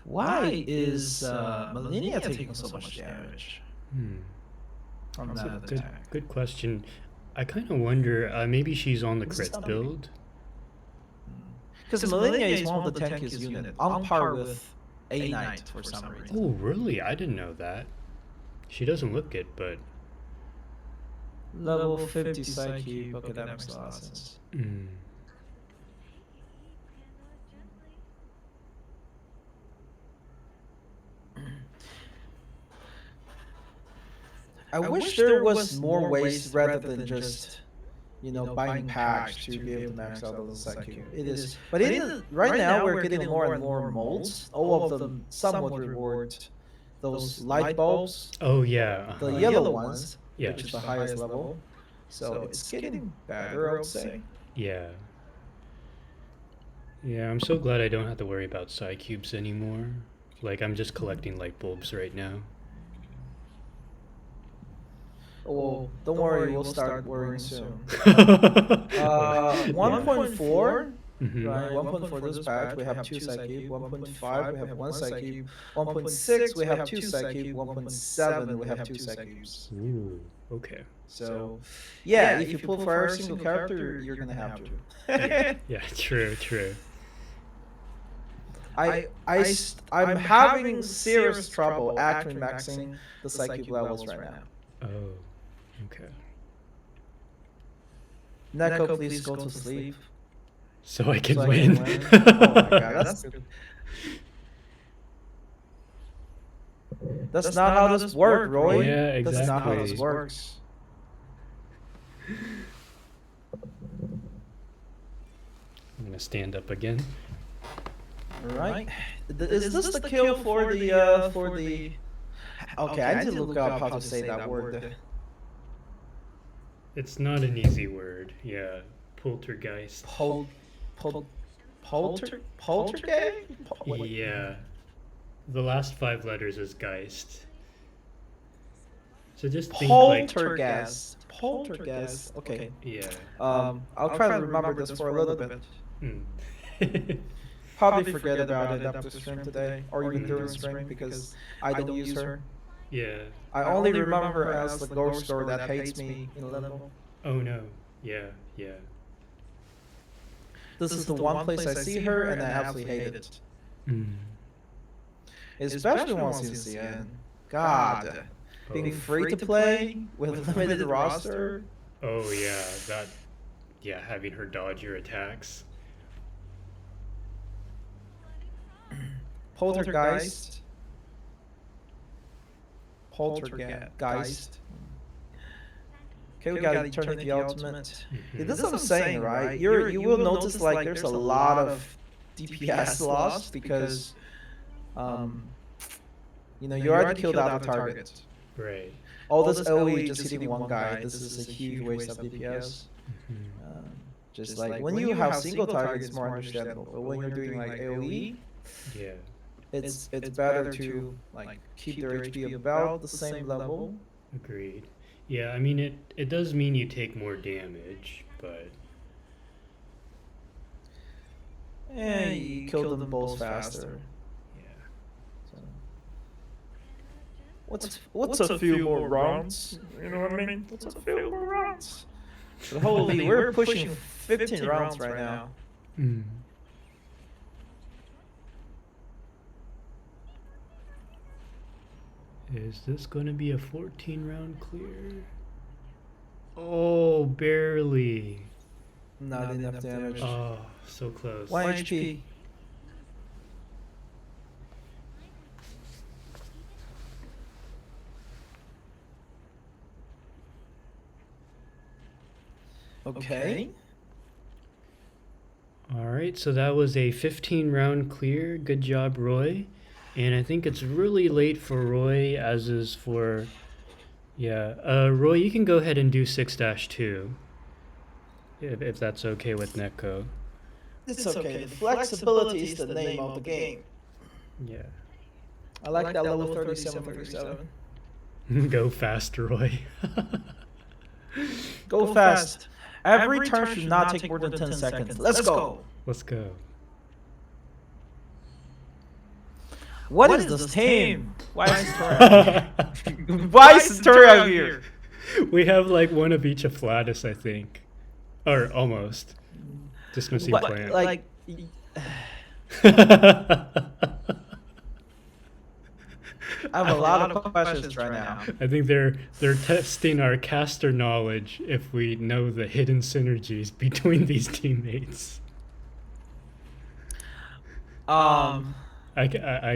Why is Millennia taking so much damage Hmm. from That's that a good, attack? good question. I kind of wonder, maybe she's on the This is crit something- build. Because Millennia is one of the tankiest unit, on par with A Knight for some reason. Oh, really? I didn't know that. She doesn't look it, but... Level 50 Psyche, okay, that makes a lot of sense. Mm. I wish there was more ways rather than just, buying packs to be able to max out the Psyche. It is, but right now we're getting more and more molds. All of them somewhat reward those light bulbs, Oh, yeah. the uh-huh. yellow ones, Yeah. which is the highest level. So it's getting better, I would say. Yeah. Yeah, I'm so glad I don't have to worry about Psy cubes anymore. Like, I'm just collecting light bulbs right now. Oh, don't worry, we'll start worrying soon. 1.4, Mhm. right? 1.4 this patch, we have 2 Psyche. 1.5, we have 1 Psyche. 1.6, we have 2 Psyche. 1.7, we have 2 Psyches. Ooh, okay. So, yeah, if you pull for every single character, you're gonna have to. Yeah, true, true. I'm having serious trouble actually maxing the Psyche levels right now. Oh, okay. Neko, please go to sleep. So I can so I win. can win. Oh my god, that's good. That's not how this works, Roy. Yeah, That's not how this exactly. works. I'm gonna stand up again. All right. Is this the kill for the Okay, I need to look up how to say that word. It's not an easy word. Yeah, poltergeist. Poltergeist? Yeah, the last 5 letters is geist. So just think like Poltergeist. Poltergeist. Okay. yeah. I'll try to remember this for a little bit. Mm. Probably forget about it after stream today, or even during stream, because I don't use her. Yeah. I only remember her as the ghost story that hates me in level. Oh no. Yeah. Yeah. This is the one place I see her and I absolutely hate it. Mm. Especially once in CN. God. Being free to play with limited roster. Oh yeah, that. Yeah, having her dodge your attacks. Poltergeist. Poltergeist. Okay, we got Eternity Ultimate. Yeah, this is what I'm saying, right? You will notice like there's a lot of DPS lost because, you already killed out the target. Right. All this AoE just hitting one guy. This is a huge waste of DPS. Just like when you have single targets, it's more understandable. But when you're doing like AoE, Yeah. it's better to like keep their HP about the same level. Agreed. Yeah, I mean it does mean you take more damage, but And you kill them both faster. yeah. So. What's a few more rounds? You know what I mean? What's a few more rounds? But holy, we're pushing 15 rounds right now. Mm. Is this going to be a 14 round clear? Oh, barely. Not enough damage. Oh, so close. 1 HP. Okay. All right, so that was a 15 round clear. Good job, Roy. And I think it's really late for Roy, as is for... Yeah, Roy, you can go ahead and do 6-2. If that's okay with Neko. It's okay. The flexibility is the name of the game. Yeah. I like that level 37. Go fast, Roy. Go fast. Every turn should not take more than 10 seconds. Let's go. Let's go. What is this team? Why is Why is Centurion out here? We have like one of each afflatus, I think. Or almost. Just missing plant. Like, I have a lot of questions right now. I think they're testing our caster knowledge if we know the hidden synergies between these teammates. I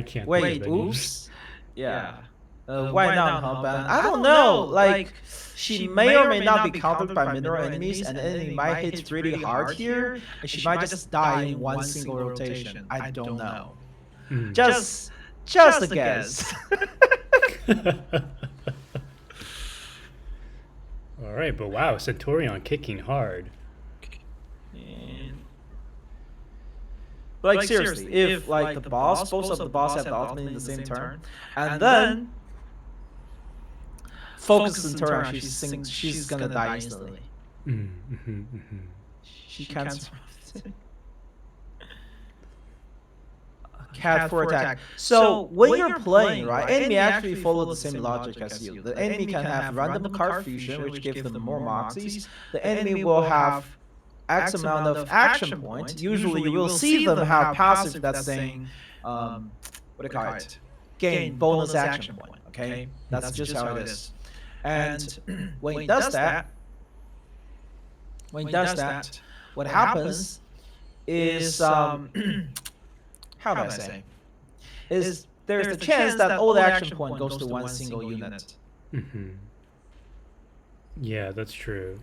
can't. Wait, think of any. oops. Yeah. Why not, huh, Ben? I don't know. Like, she may or may not be countered by mineral enemies, and the enemy might hit really hard here, and she might just die in one single rotation. I don't know. Mm. Just a guess. All right, but wow, Centurion kicking hard. Like seriously, if like the boss, both of the boss have the ultimate in the same turn, and then focus Centurion, she's gonna die instantly. She can't survive. Cat for attack. So when you're playing, right, enemy actually follow the same logic as you. The enemy can have random card fusion, which gives them more moxies. The enemy will have X amount of action points. Usually you will see them have passive that's saying, what do you call it? Gain bonus action point, okay? That's just how it is. And when he does that, what happens is, how do I say? Is there's the chance that all the action point goes to one single unit. Yeah, that's true.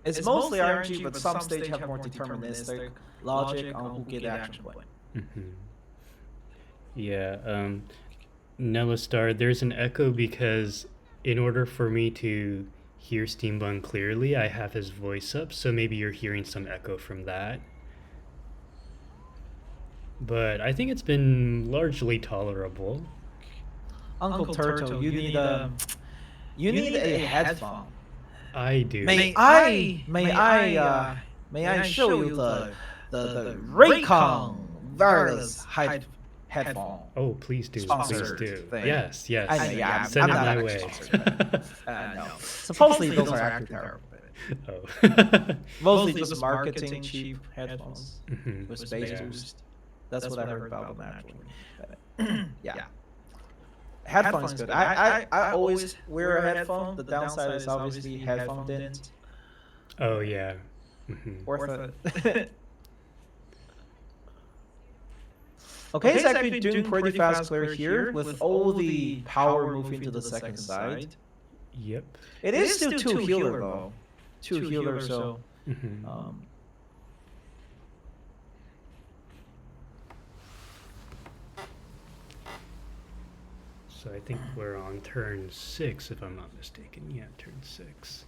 It's mostly RNG, but some stage have more deterministic logic on who get the action point. Yeah, Nella Star, there's an echo because in order for me to hear SteamedBunX clearly, I have his voice up, so maybe you're hearing some echo from that. But I think it's been largely tolerable. Uncle Turtle, you need a headphone. I do. May I show you the Raycon wireless headphone? Oh, please do. Sponsored Please do. thing. Yes, yes. I know, yeah, Send I'm it not my way. sponsored, no. Supposedly those are actually terrible. Oh. Mostly just marketing cheap headphones Mhm. with space Yeah. boost. That's what I heard about them actually. But, yeah. Headphone is good. I always wear a headphone. The downside is obviously headphone didn't. Oh, yeah. Worth it. Okay, it's actually doing pretty fast clear here with all the power moving to the second side. Yep. It is still 2 healer though. 2 healer, so So I think we're on turn 6, if I'm not mistaken. Yeah, turn 6.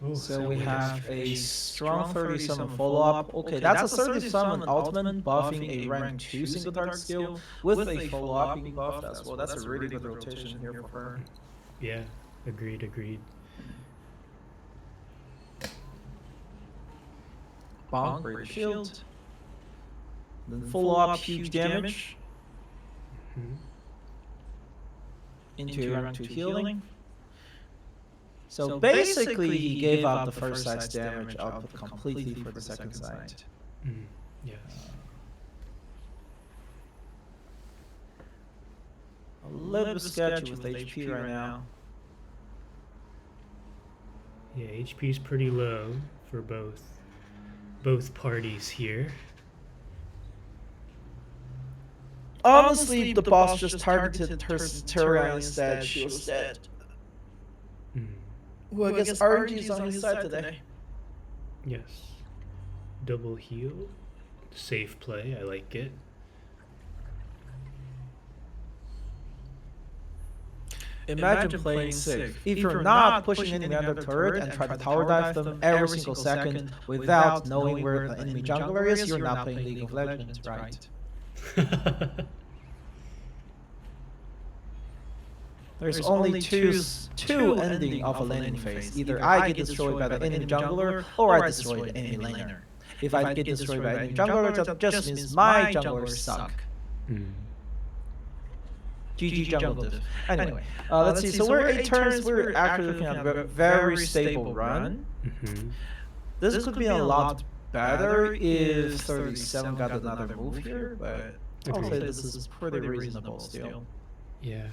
Oh, so we have a strong 30 summon follow-up. Okay, that's a 30 summon ultimate buffing a rank 2 single target skill with a follow-up being buffed as well. That's a really good rotation here for her. Yeah, agreed. Bonk, great shield. Then follow-up, huge damage. Into a rank 2 healing. So basically, he gave up the first side's damage output completely for the second side. Yes. A little bit sketchy with HP right now. Yeah, HP is pretty low for both parties here. Honestly, the boss just targeted her Terra instead. She was dead. Well, I guess RNG is on his side today. Yes. Double heal. Safe play, I like it. Imagine playing safe. If you're not pushing enemy under turret and try to tower dive them every single second without knowing where the enemy jungler is, you're not playing League of Legends, right? There's only two ending of a laning phase. Either I get destroyed by the enemy jungler, or I destroy the enemy laner. If I get destroyed by enemy jungler, that just means my junglers suck. GG jungle diff. Anyway, let's see. So we're 8 turns. We're actually looking at a very stable run. This could be a lot better if 37 got another move here, but I'll say this is pretty reasonable still. Yeah.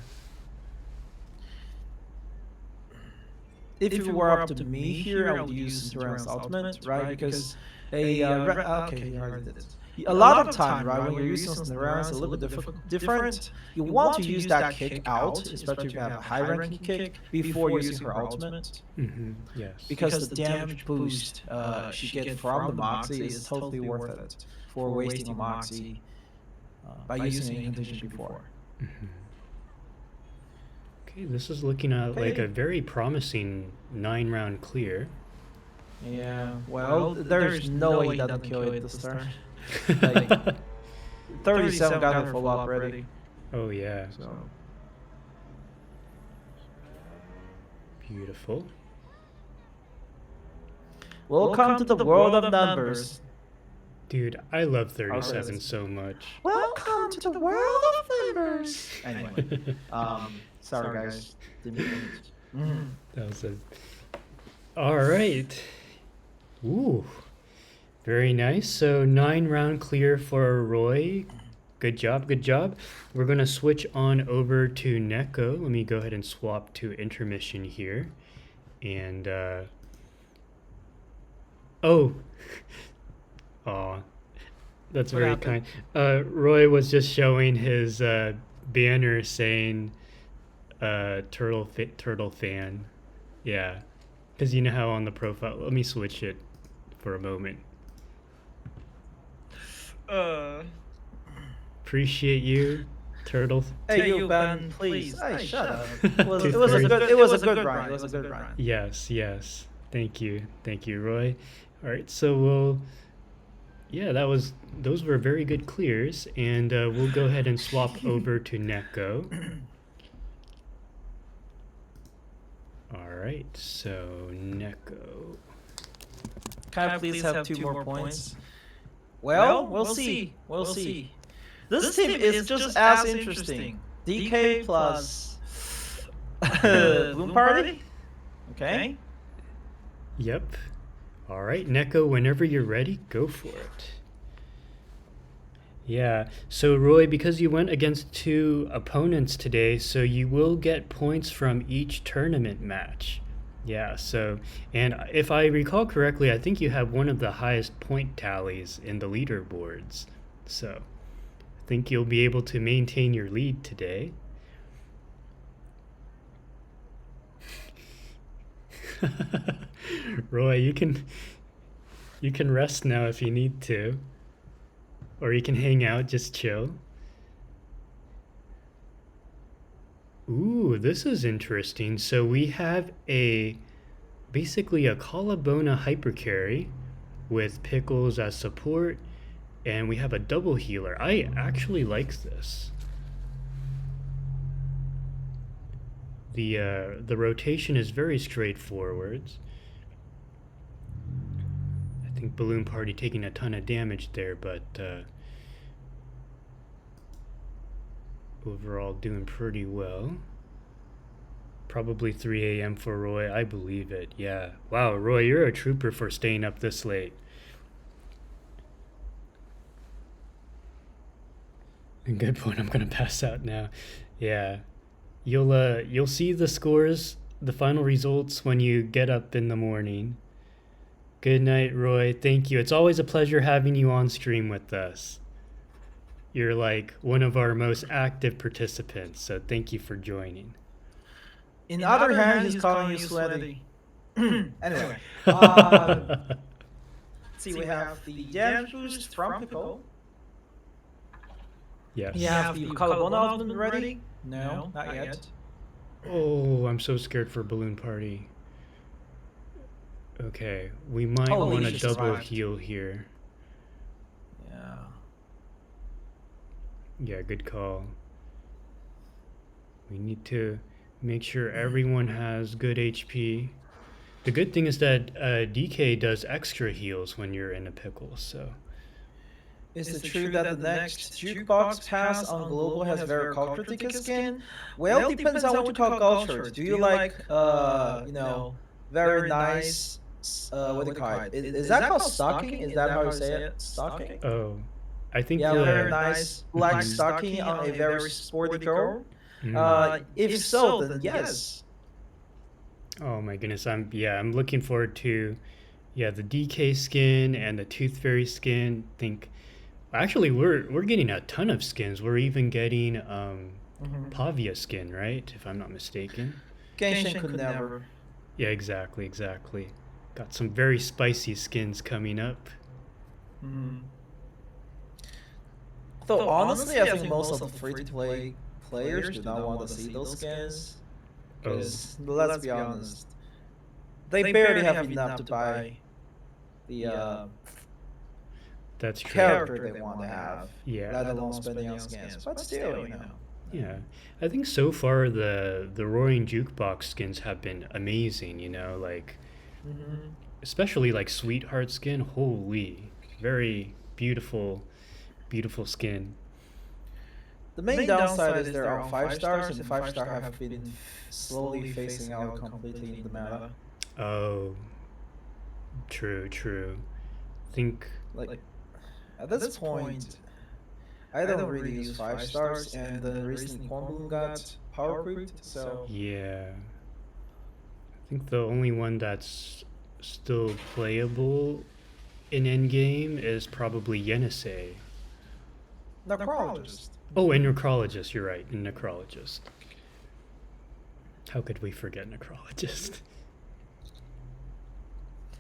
If it were up to me here, I would use Duran's ultimate, right? Because okay, you already did it. A lot of time, right, when you're using Duran's a little bit different, you want to use that kick out, especially if you have a high ranking kick, before using her ultimate. Yes. Because the damage boost she gets from the Moxie is totally worth it for wasting a Moxie by using a condition before. Okay, this is looking at like a very promising 9-round clear. Yeah, well, there's no way he doesn't kill it this turn. Like, 37 got her full up ready. Oh yeah. So. Beautiful. Welcome to the world of numbers. Dude, I love 37 so much. Welcome to the world of numbers. Anyway, sorry guys. That was it. All right. Ooh. Very nice. So 9-round clear for Roy. Good job, good job. We're going to switch on over to Neko. Let me go ahead and swap to intermission here. And, That's What very happened? kind. Roy was just showing his banner saying turtle fan. Yeah, because you know how on the profile. Let me switch it for a moment. Appreciate you, turtle. Hey, you Ben, please. Hey, shut up. It was a good rhyme. It was a good rhyme. Yes, yes. Thank you, Roy. All right, so we'll. Yeah, those were very good clears, and we'll go ahead and swap over to Neko. All right, so Neko. Can I please have 2 more points? Well, we'll see. We'll see. This team is just as interesting. DK plus Bloom Party? Okay. Yep. All right, Neko, whenever you're ready, go for it. Yeah, so Roy, because you went against 2 opponents today, so you will get points from each tournament match. Yeah, so, and if I recall correctly, I think you have one of the highest point tallies in the leaderboards. So, I think you'll be able to maintain your lead today. Roy, you can rest now if you need to. Or you can hang out, just chill. Ooh, this is interesting. So we have basically a Colabona hypercarry with Pickles as support, and we have a double healer. I actually like this. The rotation is very straightforward. I think Balloon Party taking a ton of damage there, but overall doing pretty well. Probably 3 a.m. for Roy. I believe it. Yeah. Wow, Roy, you're a trooper for staying up this late. Good point. I'm gonna pass out now. Yeah. You'll see the scores, the final results when you get up in the morning. Good night, Roy. Thank you. It's always a pleasure having you on stream with us. You're like one of our most active participants, so thank you for joining. In the other hand, he's calling you sweaty. Anyway, see, we have the damage boost from Pickle. Yes. You have the Colabona ultimate ready? No, not yet. Oh, I'm so scared for Balloon Party. Okay, we might Holy want to shit, double survived. heal here. Yeah. Yeah, good call. We need to make sure everyone has good HP. The good thing is that DK does extra heals when you're in a pickle, so. Is it true that the next jukebox pass on Global has very culture skin? Well, it depends on what you call culture. Do you like, very nice, what do you call it? Is that called stocking? Is that how you say it? Stocking? Oh, I think Yeah, the, very nice black stocking on a very sporty girl. If so, then yes. Oh my goodness, I'm looking forward to the DK skin and the Tooth Fairy skin. Think actually we're getting a ton of skins. We're even getting Pavia skin, right? If I'm not mistaken. Genshin could never. Yeah, exactly. Got some very spicy skins coming up. Though honestly, I think most of the free-to-play players do not want to see those skins. Because, let's be honest, they barely have enough to buy the That's true. character they want to have, Yeah. let alone spending on skins. But still, Yeah, I think so far the Roaring Jukebox skins have been amazing. Like especially like Sweetheart skin. Holy, very beautiful skin. The main downside is there are 5 stars, and 5 star have been slowly phasing out completely in the meta. Oh, true. Think Like at this point, I don't really use 5 stars, and then recently Cornbloom got power creeped, so yeah. I think the only one that's still playable in endgame is probably Yenisei. necrologist. Oh, and necrologist. You're right. And necrologist. How could we forget necrologist?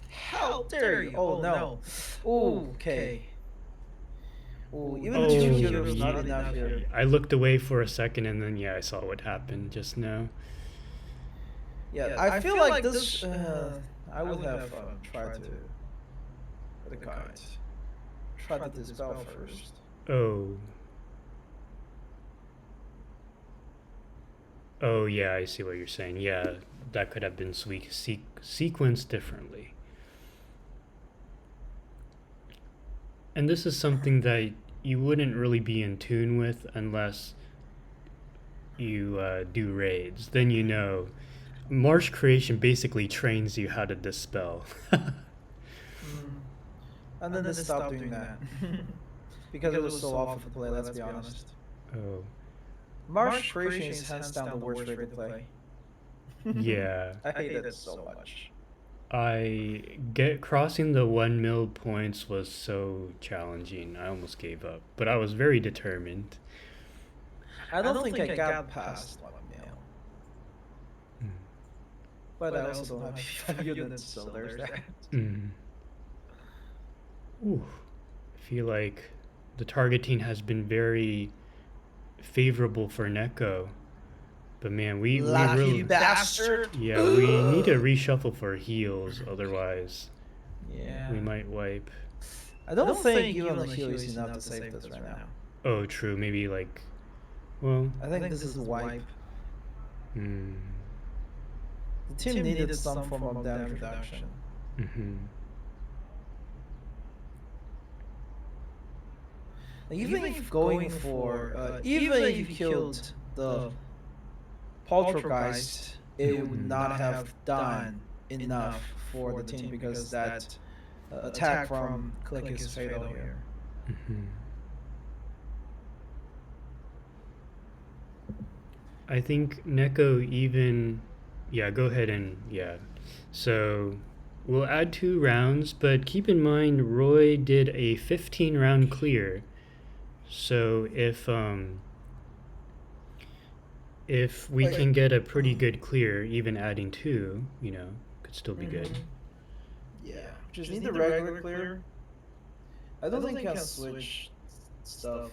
How dare you? Oh no. Ooh, okay. Ooh, even Oh, 2 healers not yeah. enough here. I looked away for a second and then I saw what happened just now. Yeah, I feel like this. I would have tried to. The guide. Try to dispel first. Oh. Oh yeah, I see what you're saying. Yeah, that could have been sequenced differently. And this is something that you wouldn't really be in tune with unless you do raids. Then you know. Marsh creation basically trains you how to dispel. And then they stopped doing that. Because it was so awful to play, let's be honest. Oh. Marsh creation is hands down the worst way to play. Yeah. I hate it so much. Crossing the 1 mil points was so challenging. I almost gave up, but I was very determined. I don't think I got past 1 mil. But I also don't have 5 units, so there's that. Ooh. I feel like the targeting has been very favorable for Neko. But man, we really bastard. Yeah, we need to reshuffle for heals, otherwise Yeah. we might wipe. I don't think even the heal is enough to save this right now. Oh, true. Maybe like, well, I think this is a wipe. hmm. The team needed some form of damage reduction. Even if going for, even if you killed the Poltergeist, it would not have done enough for the team because that attack from Click is fatal here. I think Neko even, yeah, go ahead and, yeah. So we'll add 2 rounds, but keep in mind Roy did a 15 round clear. So if we can get a pretty good clear, even adding 2, you know, could still be good. Yeah, just need the regular clear. I don't think I can switch stuff.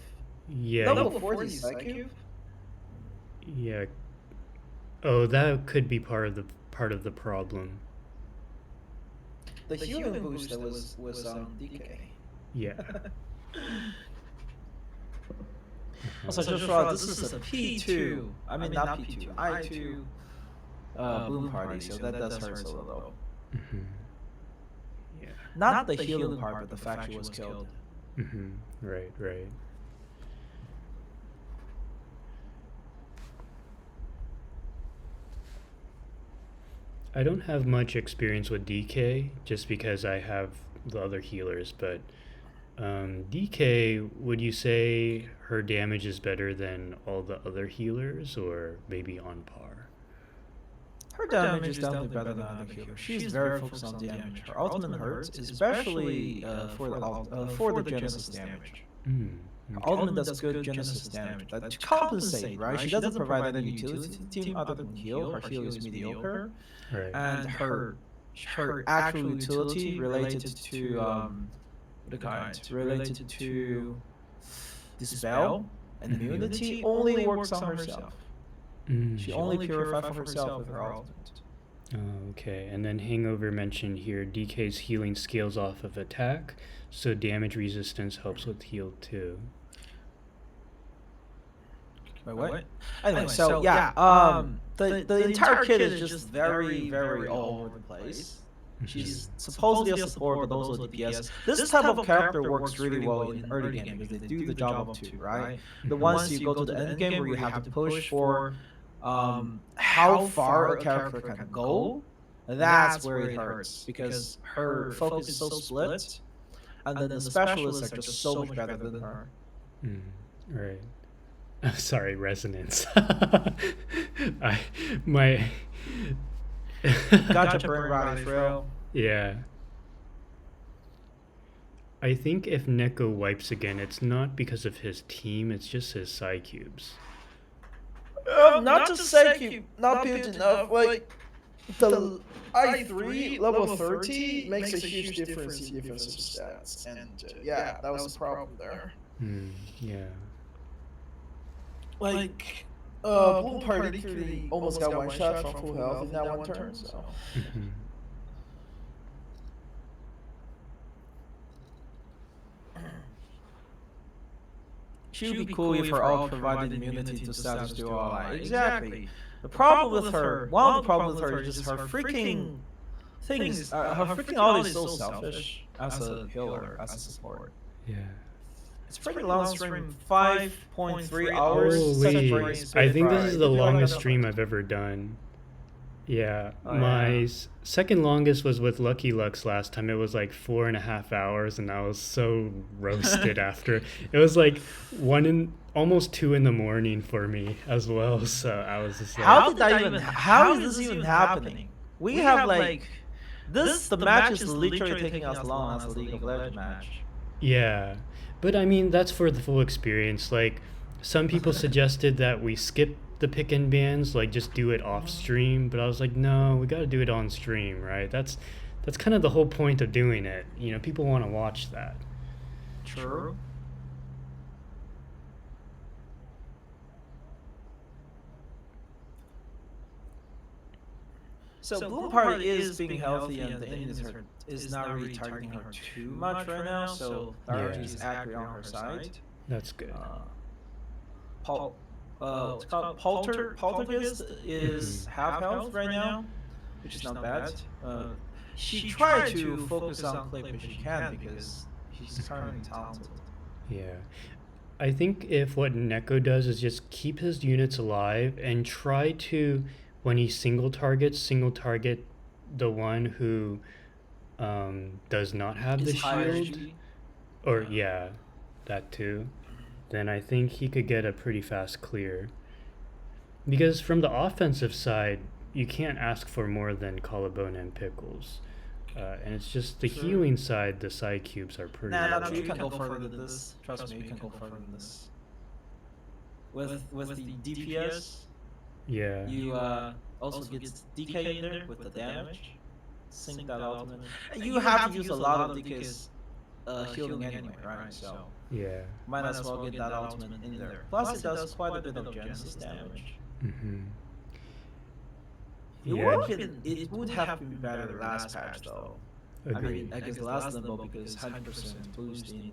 Yeah. Level 40 Psyche? Yeah. Oh, that could be part of the problem. The healing boost that was DK. Yeah. Also, just for this is a P2. I mean, not P2. I2 boom party, so that does hurt a little. Yeah. Not the healing part, but the fact she was killed. Right, right. I don't have much experience with DK just because I have the other healers, but DK, would you say her damage is better than all the other healers, or maybe on par? Her damage is definitely better than other healers. She's very focused on damage. Her ultimate hurts, especially for the Genesis damage. Her ultimate does good Genesis damage. To compensate, right? She doesn't provide any utility to the team other than heal. Her heal is mediocre. Right. And her actual utility related to related to dispel and immunity only works on herself. She only purifies for herself with her ultimate. Oh, okay. And then Hangover mentioned here DK's healing scales off of attack, so damage resistance helps with heal too. Wait, what? Anyway, so yeah, the entire kit is just very, very all over the place. She's supposedly a support, but also a DPS. This type of character works really well in early game because they do the job of 2, right? The ones you go to the end game where you have to push for how far a character can go, that's where it hurts because her focus is so split, and then the specialists are just so much better than her. Right. Sorry, resonance. Gotcha, burn rotting frail. Yeah. I think if Neko wipes again, it's not because of his team, it's just his side cubes. Not to say not built enough. Like the I3 level 30 makes a huge difference in defensive stats, and yeah, that was a problem there. Yeah. Like, Blue Party 3 almost got one shot from full health in that one turn. So. She'd be cool if her ult provided immunity to status duo ally. Exactly. The problem with her, one of the problems with her is just her freaking things. Her freaking ult is so selfish as a healer, as a support. Yeah. It's pretty long stream, 5.3 hours. Holy, I think this is the longest stream I've ever done. Yeah, my second longest was with LuckyLux last time. It was like 4.5 hours, and I was so roasted after. It was like almost 2 in the morning for me as well. So I was just like, how is this even happening? We have like this. The match is literally taking as long as a League of Legends match. Yeah, but I mean that's for the full experience. Like some people suggested that we skip the pick and bans, like just do it off stream, but I was like, no, we got to do it on stream, right? That's kind of the whole point of doing it. You know, people want to watch that. True. So Bloom Party is being healthy, and the enemy is not really targeting her too much right now. So RG is accurate on her side. That's good. It's called Poltergeist is half health right now, which is not bad. She tried to focus on Clip if she can because she's currently talented. Yeah. I think if what Neko does is just keep his units alive and try to, when he single target the one who does not have the shield. Or, yeah, that too. Then I think he could get a pretty fast clear. Because from the offensive side, you can't ask for more than collarbone and pickles. And it's just the healing side, the side cubes are pretty low. You can go further than this. Trust me, you can go further than this. With the DPS, yeah, you also get DK in there with the damage. Sync that ultimate. You have to use a lot of DK's healing anyway, right? So yeah, might as well get that ultimate in there. Plus, it does quite a bit of Genesis damage. It would have been better last patch though. Agreed. I mean, I guess last limbo because 100% boost in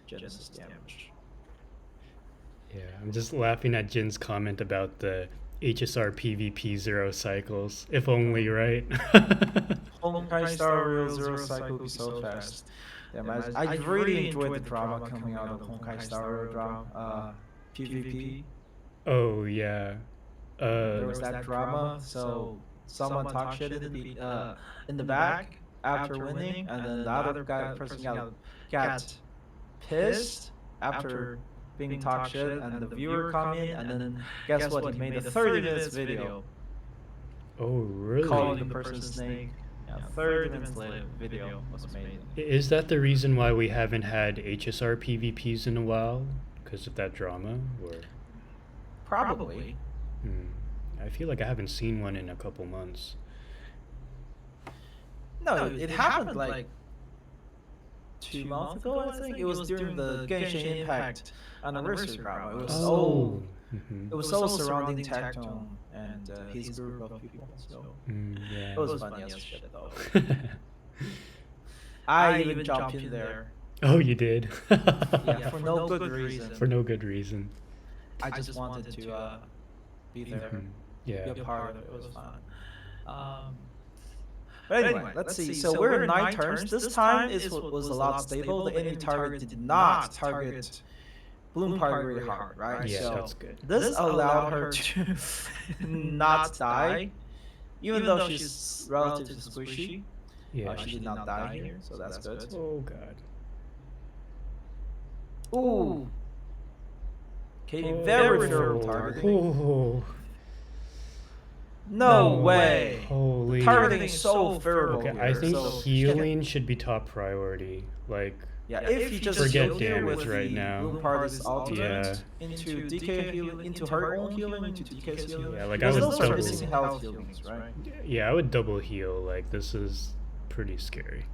Genesis damage. Yeah, I'm just laughing at Jin's comment about the HSR PvP 0 cycles. If only, right? Honkai Star Rail 0 cycle would be so fast. Yeah, I really enjoyed the drama coming out of Honkai Star Rail drama, PvP. Oh yeah. There was that drama, so someone talked shit in the back after winning, and then the other person got pissed after being talked shit, and the viewer come in, and then guess what? He made a 30 minutes video. Oh really? Calling the person snake. Yeah, 30 minutes later, video was made. Is that the reason why we haven't had HSR PvPs in a while? Because of that drama, or? Probably. I feel like I haven't seen one in a couple months. No, it happened like 2 months ago, I think. It was during the Genshin Impact anniversary drama. It was it was so surrounding Tactone and his group of people. So yeah. it was funny as shit though. I even jumped in there. Oh, you did? Yeah, for no good reason. For no good reason. I just wanted to be there. Yeah. Be a part of it. It was fun. But anyway, let's see. So we're in 9 turns. This time was a lot stable. The enemy target did not target Bloom Party really hard, right? Yeah, so that's good. This allowed her to not die, even though she's relatively squishy. Yeah. She did not die here, so that's good. Oh god. Ooh. Okay, very favorable targeting. Oh. No way. Holy. Targeting is so favorable. Okay, here, I think so healing should be top priority. Like, Yeah, if he just Forget healed here damage with right the now. Bloom Party's ultimate Yeah. into DK healing, into her own healing, into DK's healing. Yeah, like I Because would those are double. missing health healings, right? Yeah, I would double heal. Like this is pretty scary.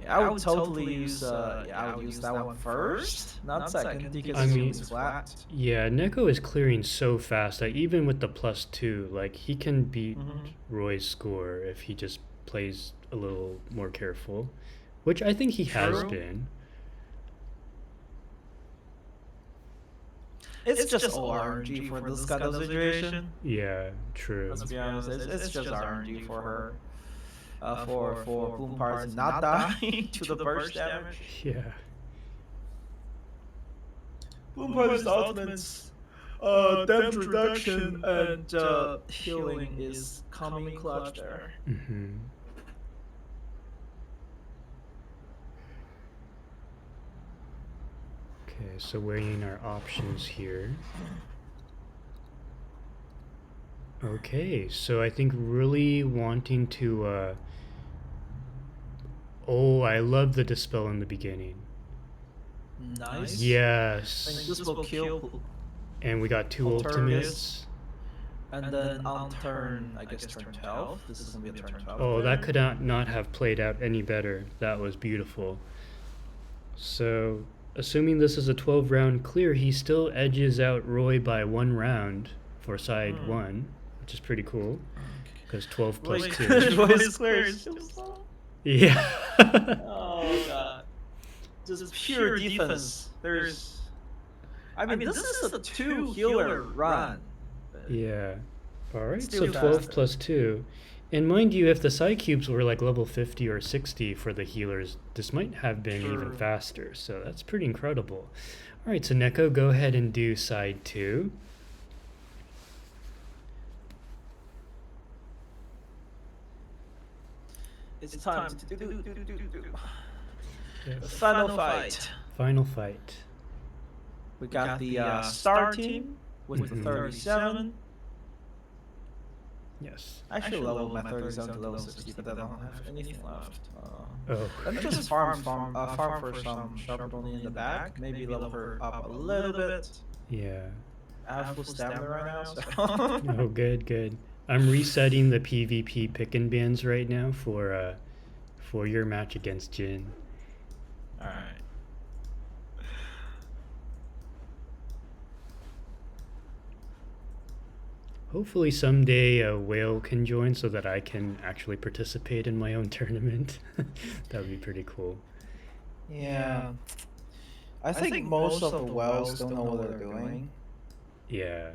Yeah, I would totally use. I would use that one first, not second, because I his mean- healing is flat. Yeah, Neko is clearing so fast that even with the +2, like he can beat Mhm. Roy's score if he just plays a little more careful, which I think he has True. been. It's just all RNG for this kind of situation. Yeah, true. Let's be honest, it's just RNG for her. For Bloom Party not dying to the burst damage. Yeah. Bloom Party's ultimates, damage reduction and healing is coming clutch there. Mm-hmm. Okay, so weighing our options here. Okay, so I think really wanting to oh, I love the dispel in the beginning. Nice. Yes. This will kill. And we got 2 Ultimates. ultimates. And then on turn, I guess turn 12. This is gonna be a turn 12. Oh, that could not have played out any better. That was beautiful. So, assuming this is a 12-round clear, he still edges out Roy by 1 round for side 1, which is pretty cool. Because 12 plus 2. Roy's clear. Yeah. Oh god. Just pure defense. There's. I mean, this is a 2 healer run. Yeah. Alright, so Still 12 faster. plus 2. And mind you, if the side cubes were like level 50 or 60 for the healers, this might have been even True. faster. So that's pretty incredible. Alright, so Neko, go ahead and do side 2. It's time to do. Yes. The final fight. Final fight. We got the star team with Mhm. the 37. Yes. I actually leveled my 37 to level 60, but I don't have anything left. Oh. Let me just farm for some sharp only in the back. Maybe level her up a little bit. Yeah. I have full stamina right now, so. Oh, good, good. I'm resetting the PvP pick and bans right now for your match against Jin. Alright. Hopefully someday a whale can join so that I can actually participate in my own tournament. That would be pretty cool. Yeah. I think most of the whales don't know what they're doing. Yeah.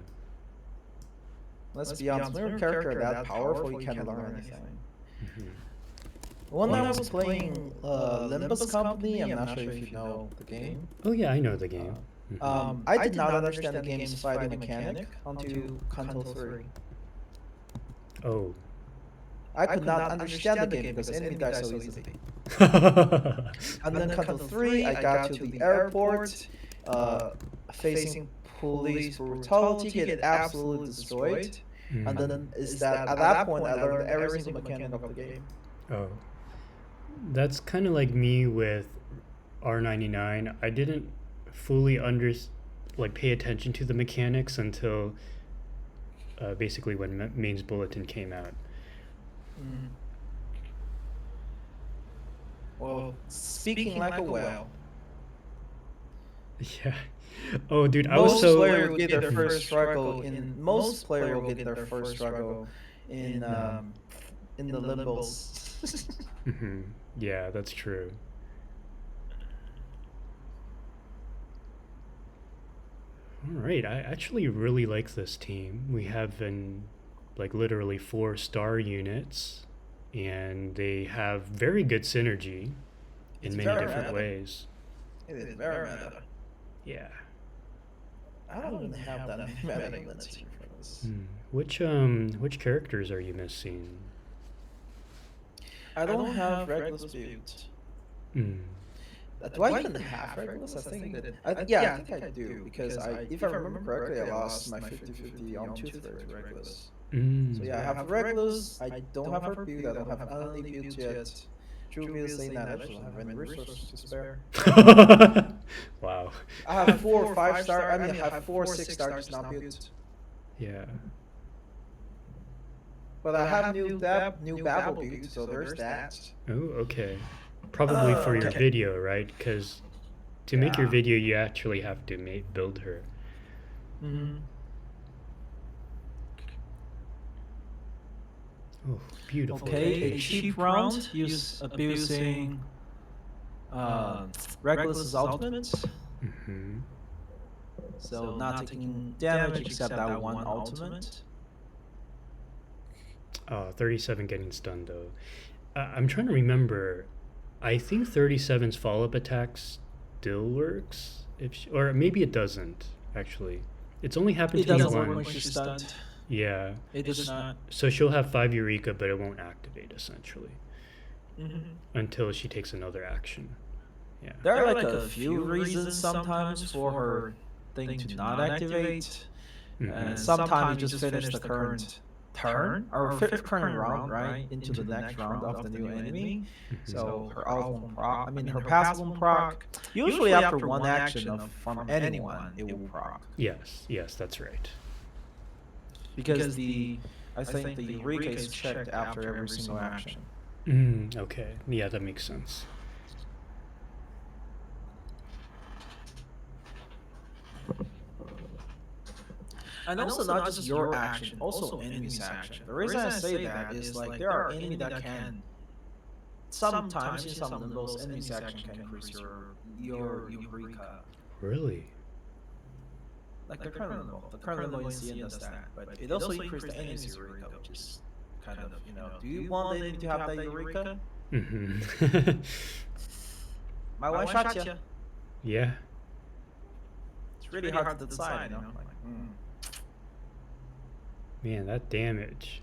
Let's be honest, when you're a character that powerful, you can't learn anything. Mhm. When I was playing Limbus Company, I'm not sure if you know the game. Oh yeah, I know the game. Mhm. I did not understand the game's fighting mechanic until Control 3. Oh. I could not understand the game because enemy died so easily. And then Control 3, I got to the airport, facing police brutality, get absolutely destroyed. Mm. And then is that at that point I learned every single mechanic of the game. Oh. That's kind of like me with R99. I didn't fully pay attention to the mechanics until basically when Main's Bulletin came out. Well, speaking like a whale. Yeah. Oh, dude, I was Most so. players will get their first struggle in. Most players will get their first struggle in the limbals. Mhm. Yeah, that's true. All right, I actually really like this team. We have literally 4 star units, and they have very good synergy in It's many very different meta. ways. It is very meta. Yeah. I don't even have that many meta units here for this. Which characters are you missing? I don't have Reckless Butte. Mm. Do I even have Reckless? I think that. I think I do because if I remember correctly, I lost my 50-50 on two-thirds Reckless. Mm. So yeah, I have Reckless. I don't have her build. I don't have any build yet. Julius saying that I don't have any resources to spare. Wow. I have 4 or 5 star. I mean, I have 4 6 star just not built. Yeah. But I have new Babel built, so there's that. Oh, okay. Probably for your Okay. video, right? Because to make your Yeah. video, you actually have to build her. Mm-hmm. Oh, beautiful. Okay, a cheap round use abusing Regulus's ultimate, Mm-hmm. so not taking damage except that one ultimate. 37 getting stunned though. I'm trying to remember. I think 37's follow-up attack still works, or maybe it doesn't actually. It's only happened It to me doesn't work when once. she's stunned. Yeah. It does not. So she'll have 5 Eureka, but it won't activate essentially Mm-hmm. until she takes another action. Yeah. There are like a few reasons sometimes for her thing to not activate, Mhm. and sometimes you just finish the current turn or current round right into the next round of the new enemy. So her ultimate proc, I mean her passive will proc. Usually after one action from anyone, it will proc. Yes, that's right. Because I think the Eureka is checked after every single action. Okay. Yeah, that makes sense. And also not just your action, also enemy's action. The reason I say that is like there are enemies that can sometimes in some of those enemies action can increase your Eureka. Really? Like the current level. The current level in CN does that. But it also increases the enemy's Eureka, which is kind of, do you want the enemy to have that Eureka? Mm-hmm. My one shot ya. Yeah. It's really hard to decide, Like, Man, that damage.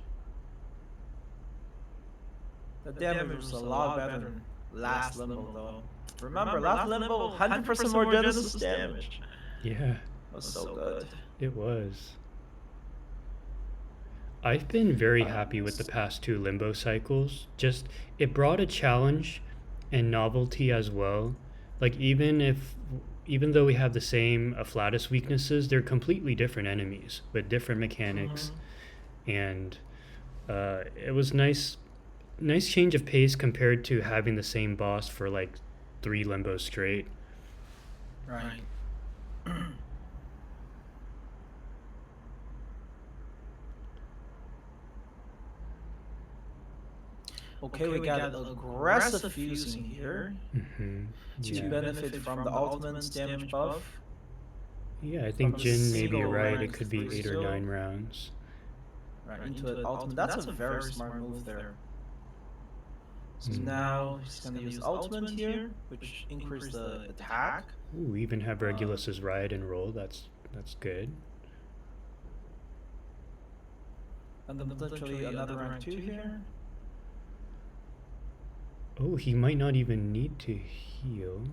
The damage was a lot better than last limbo, though. Remember, last limbo, 100% more Genesis damage. Yeah. That was so good. It was. I've been very happy with the past 2 limbo cycles. Just, it brought a challenge and novelty as well. Like, even though we have the same Afflatus weaknesses, they're completely different enemies with different mechanics. And it was nice change of pace compared to having the same boss for like 3 limbos straight. Right. Okay, we got aggressive fusing here to benefit from the ultimate's damage buff. Yeah, I think From a Jin may be single right. It rank could be 8 or skill. 9 rounds. Right, into an ultimate. That's a very smart move there. So now he's gonna use ultimate here, which increases the attack. Ooh, we even have Regulus's ride and roll. That's good. And then potentially another rank 2 here. Oh, he might not even need to heal.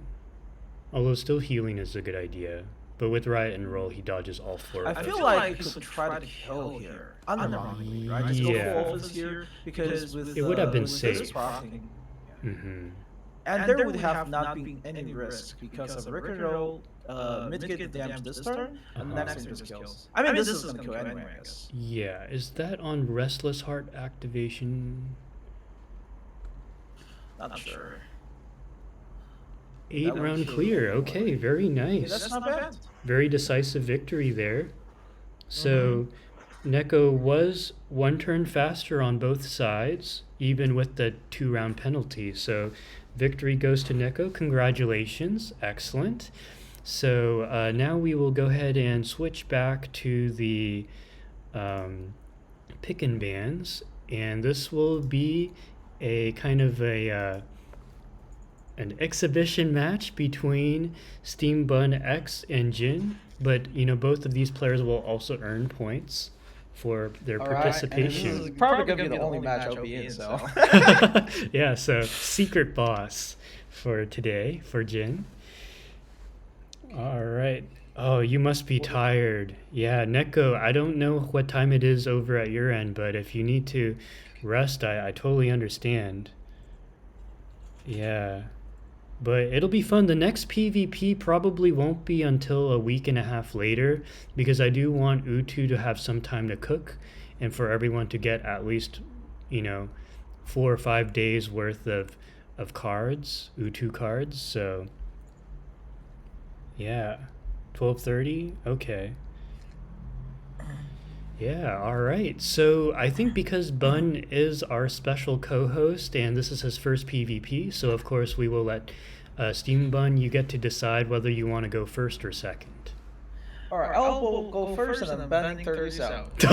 Although still healing is a good idea. But with riot and roll, he dodges all 4 of I those. feel like he could try to kill here. Unironically, right? Just go Yeah. full offense here because with It would have been with this safe. proccing, Mm-hmm. and there would have not been any risk because of Rick and Roll mitigate the damage this turn, and the next turn just kills. I mean, this is gonna kill anyway, I guess. Yeah, is that on Restless Heart activation? Not sure. 8 That would round kill clear. anyway. Okay, very Okay, nice. that's not bad. Very decisive victory there. So Neko was 1 turn faster on both sides, even with the 2 round penalty. So victory goes to Neko. Congratulations. Excellent. So now we will go ahead and switch back to the pick and bans. And this will be a kind of an exhibition match between SteamedBunX and Jin, but both of these players will also earn points for their participation. This is probably gonna be the only match I'll be in. So. Yeah, so secret boss for today for Jin. All right. Oh, you must be tired. Yeah, Neko, I don't know what time it is over at your end, but if you need to rest, I totally understand. Yeah. But it'll be fun. The next PvP probably won't be until a week and a half later because I do want Utu to have some time to cook and for everyone to get at least, 4 or 5 days worth of cards, Utu cards. So, yeah. 12:30? Okay. Yeah, all right. So I think because Bun is our special co-host and this is his first PvP, so of course we will let SteamedBun, you get to decide whether you want to go first or second. All right, I'll go first, and then Ben third out. It's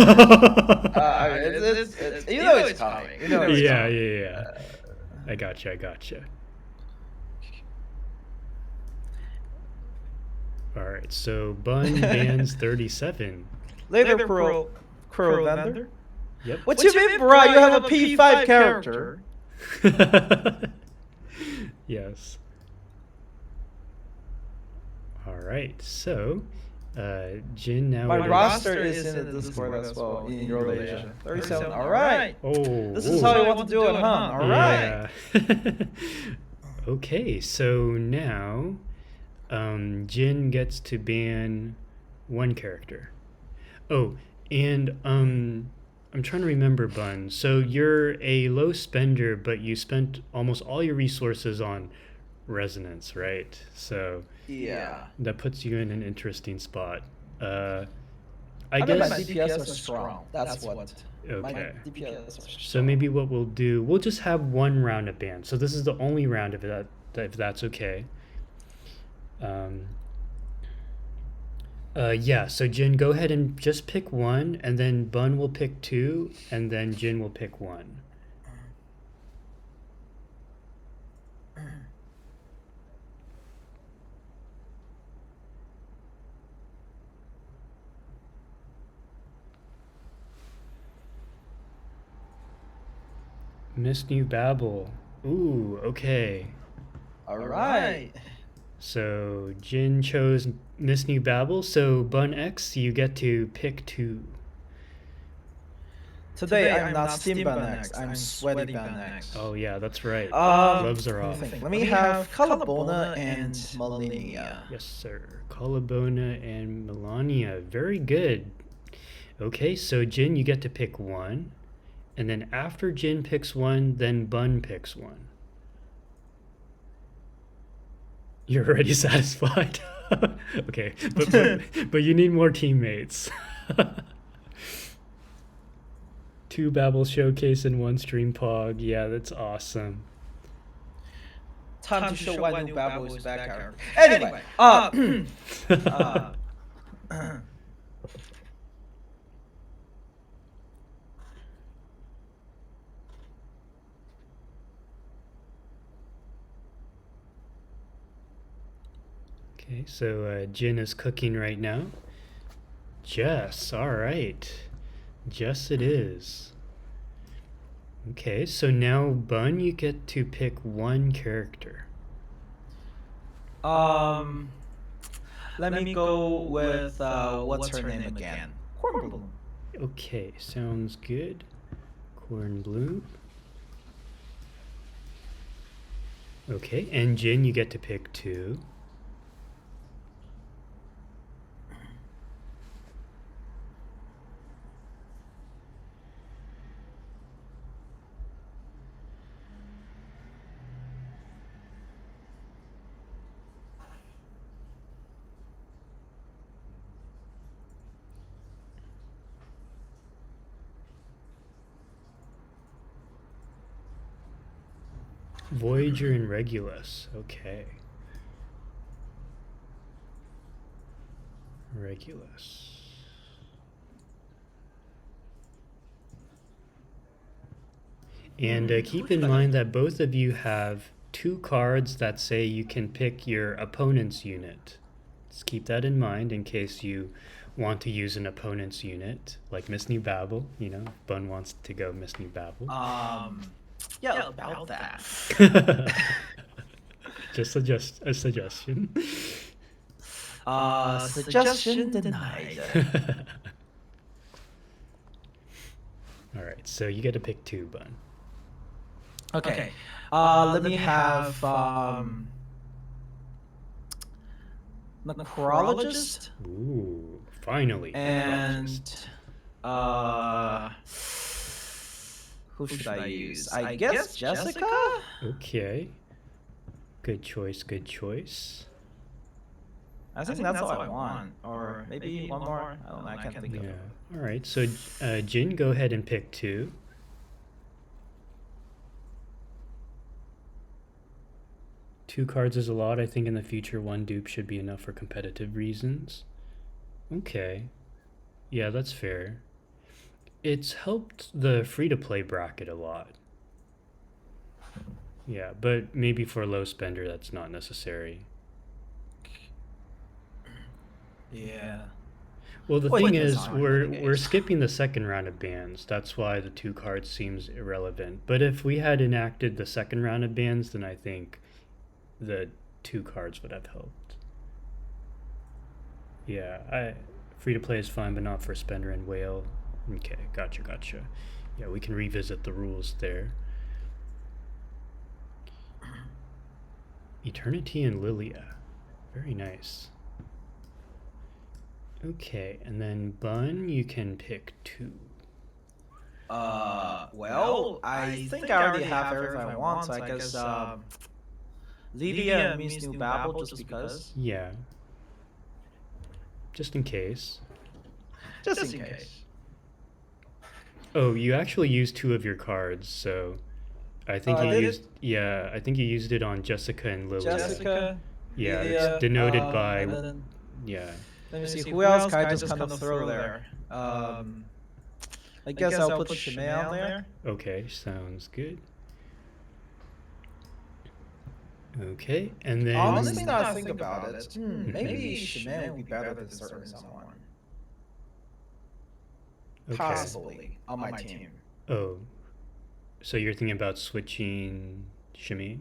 it's coming. Yeah. I gotcha. All right, so Bun bans 37. Later Crow vendor. Yep. What you mean, bro? You have a P5 character. Yes. All right, so Jin now. My roster is in the Discord as well in Eurasia. 37. All right. Oh, This is how you want to do it, huh? All right. Yeah. Okay, so now Jin gets to ban one character. Oh, and I'm trying to remember, Bun. So you're a low spender, but you spent almost all your resources on resonance, right? So Yeah. that puts you in an interesting spot. I I mean, guess. my DPS are strong. That's what. My Okay. DPS are strong. So maybe what we'll do, we'll just have one round of ban. So this is the only round of that, if that's okay. Yeah, so Jin, go ahead and just pick one, and then Bun will pick two, and then Jin will pick one. Miss New Babble. Ooh, okay. All right. So Jin chose Miss New Babble, so BunX, you get to pick two. Today I'm not SteamedBunX. I'm SweatyBunX. Oh yeah, that's right. Um, Gloves are off. Let me have Colabona and Melania. Yes, sir. Colabona and Melania. Very good. Okay, so Jin, you get to pick one. And then after Jin picks one, then Bun picks one. You're already satisfied? Okay, but you need more teammates. 2 Babble Showcase and 1 Stream Pog. Yeah, that's awesome. Time to show why New Babble is back character. Anyway, Okay, so Jin is cooking right now. Jess, all right. Jess it is. Okay, so now Bun, you get to pick one character. let me go with what's her name again? Cornbloom. Okay, sounds good. Cornbloom. Okay, and Jin, you get to pick two. Voyager and Regulus. Okay. Regulus. And keep in mind that both of you have 2 cards that say you can pick your opponent's unit. Just keep that in mind in case you want to use an opponent's unit, like Miss New Babble. You know, Bun wants to go Miss New Babble. Yeah, about that. Just a suggestion. Suggestion denied. All right, so you get to pick 2, Bun. Okay. Let me have necrologist Ooh, finally. and who should I use? I guess Jessica. Okay. Good choice, good choice. I think that's all I want, or maybe one more. I don't know. I can't think of Yeah. it. All right. So, Jin, go ahead and pick 2. Two cards is a lot. I think in the future, 1 dupe should be enough for competitive reasons. Okay. Yeah, that's fair. It's helped the free-to-play bracket a lot. Yeah, but maybe for a low spender, that's not necessary. Yeah. Well, the Well, thing it is, depends on we're the we're case. skipping the second round of bans. That's why the 2 cards seems irrelevant. But if we had enacted the second round of bans, then I think the 2 cards would have helped. Yeah, free to play is fine, but not for spender and whale. Okay, gotcha. Yeah, we can revisit the rules there. Eternity and Lilia. Very nice. Okay, and then Bun, you can pick 2. Well, I think I already have everything I want, so I guess Lydia means new babble just because. Yeah. Just in case. Just in case. Oh, you actually used 2 of your cards, so I think I you did used I think you used it on Jessica and Lilia. Jessica. Yeah, Lydia, it's denoted by and then, yeah. let me see, who else can I just kind of throw there? I guess I'll put Shimei on there. Okay, sounds good. Okay, and then Honestly, now I think about it, maybe Shimei would be better than certain someone. okay. Possibly on my team. Oh, so you're thinking about switching Shimi?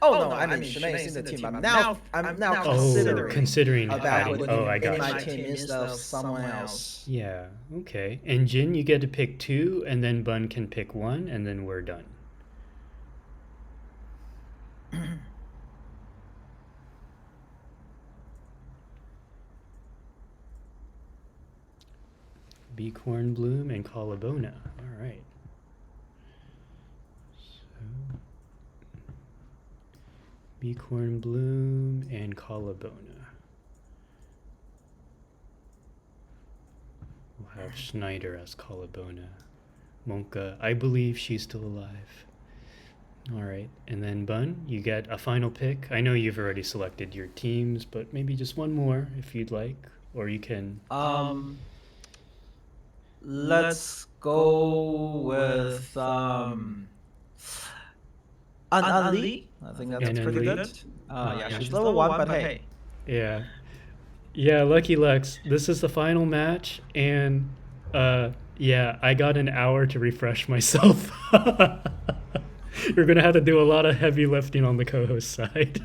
Oh no, I mean Shimei's in the team. I'm now Oh, considering about adding. putting Oh, I in got my you. team instead of someone else. Yeah. Okay. And Jin, you get to pick 2, and then Bun can pick 1, and then we're done. Beacorn Bloom and Colabona. All right. So, Beacorn Bloom and Colabona. We'll have Schneider as Colabona. Monka, I believe she's still alive. All right. And then Bun, you get a final pick. I know you've already selected your teams, but maybe just one more if you'd like, or you can. Let's go with Anli. I think that's An pretty Anli? good. Yeah, Yeah. she's level 1, but hey. Yeah. Yeah, Lucky Lux, this is the final match, and yeah, I got an hour to refresh myself. You're gonna have to do a lot of heavy lifting on the co-host side.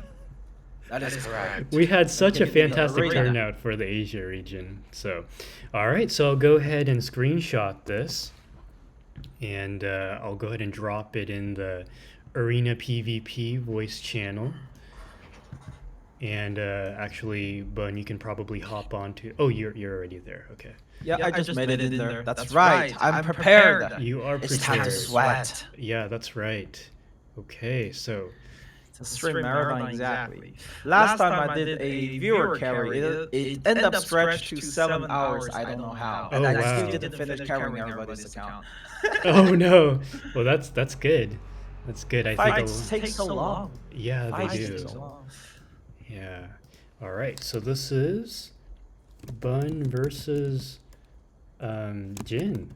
That is correct. We had such a Give me the fantastic arena. turnout for the Asia region. So, all right, so I'll go ahead and screenshot this, and I'll go ahead and drop it in the Arena PvP voice channel. And actually, Bun, you can probably hop onto. Oh, you're already there. Okay. Yeah, I just made it in there. That's right. I'm prepared. You are prepared. It's time to sweat. Yeah, that's right. Okay, so It's a stream marathon, exactly. Last time I did a viewer carry, it ended up stretched to 7 hours. I don't know how. And Oh, I wow. still didn't finish carrying everybody's account. oh no. Well, that's good. That's good. I think. Fights take so long. Yeah, they Fights do. take so long. Yeah. All right. So this is Bun versus Jin.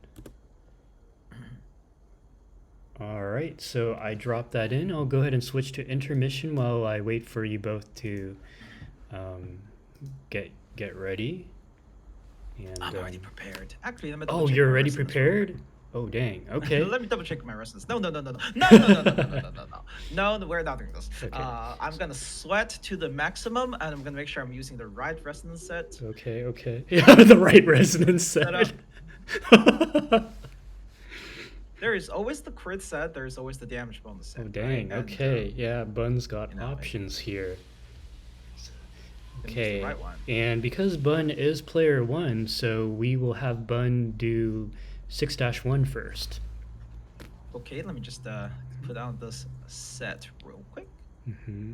All right. So I dropped that in. I'll go ahead and switch to intermission while I wait for you both to get ready. And, I'm already prepared. Actually, let me Oh, double check you're my already resonance prepared? real quick. Oh, dang. Okay. Let me double check my resonance. No, we're not doing this. Okay. I'm gonna sweat to the maximum, and I'm gonna make sure I'm using the right resonance set. Okay. Yeah, the right resonance set. Set There is always the crit set. There is always the damage bonus set. Oh dang. right? And, Okay. Yeah, Bun's got you know, options here. it's the Okay. right one. And because Bun is player 1, so we will have Bun do 6-1 first. Okay, let me just put on this set real quick. Mm-hmm.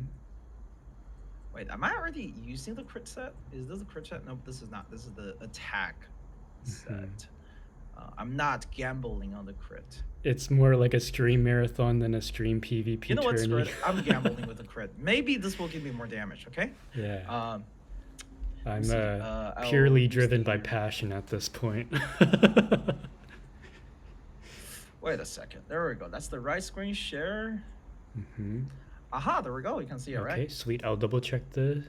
Wait, am I already using the crit set? Is this a crit set? No, this is not. This is the attack set. I'm not gambling on the crit. It's more like a stream marathon than a stream PvP You know what, tourney. Scrut? I'm gambling with the crit. Maybe this will give me more damage, okay? Yeah. I'm see, purely I'll driven use by the- passion at this point. Wait a second. There we go. That's the right screen share. Mm-hmm. Aha, there we go. You can see it, Okay, right? sweet. I'll double check the.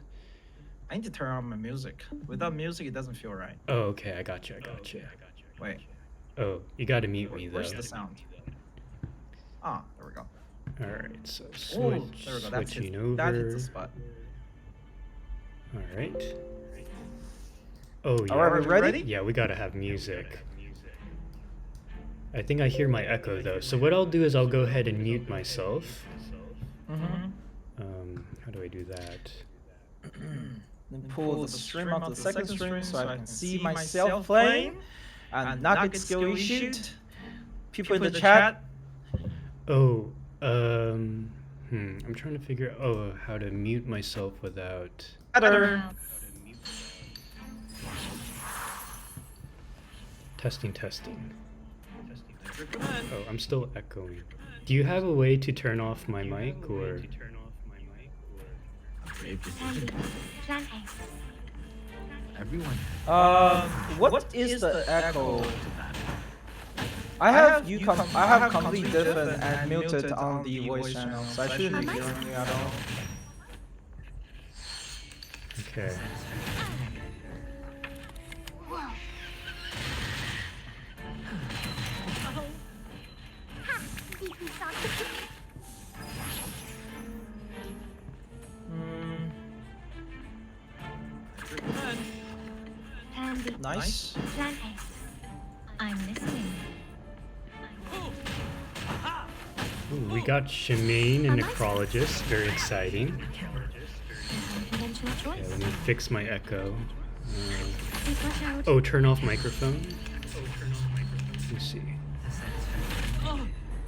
I need to turn on my music. Without music, it doesn't feel right. Oh, okay. I got you. Wait, Oh, you gotta mute me though. where's the sound? Ah, there we go. All right. So Oh, there we go. That's switching it. over. That hits the spot. All right. Oh yeah. All right, we ready? Yeah, we gotta have music. I think I hear my echo though. So what I'll do is I'll go ahead and mute myself. Mm-hmm. How do I do that? Then pull the stream out the second stream so I can see myself playing. And Nugget skill shoot. People in the chat. Oh, I'm trying to figure out how to mute myself without. Better. Testing. Oh, I'm still echoing. Do you have a way to turn off my mic or? Plan A. Everyone. What is the echo? I have completely different and muted on the voice channel, so I shouldn't be hearing you at all. Okay. Plan B. Nice. Plan A. I'm listening. Ooh, we got Shemaine and Necrologist. Very exciting. Conventional Okay, choice. let me fix my echo. Please watch out. Oh, turn off microphone. Let me see.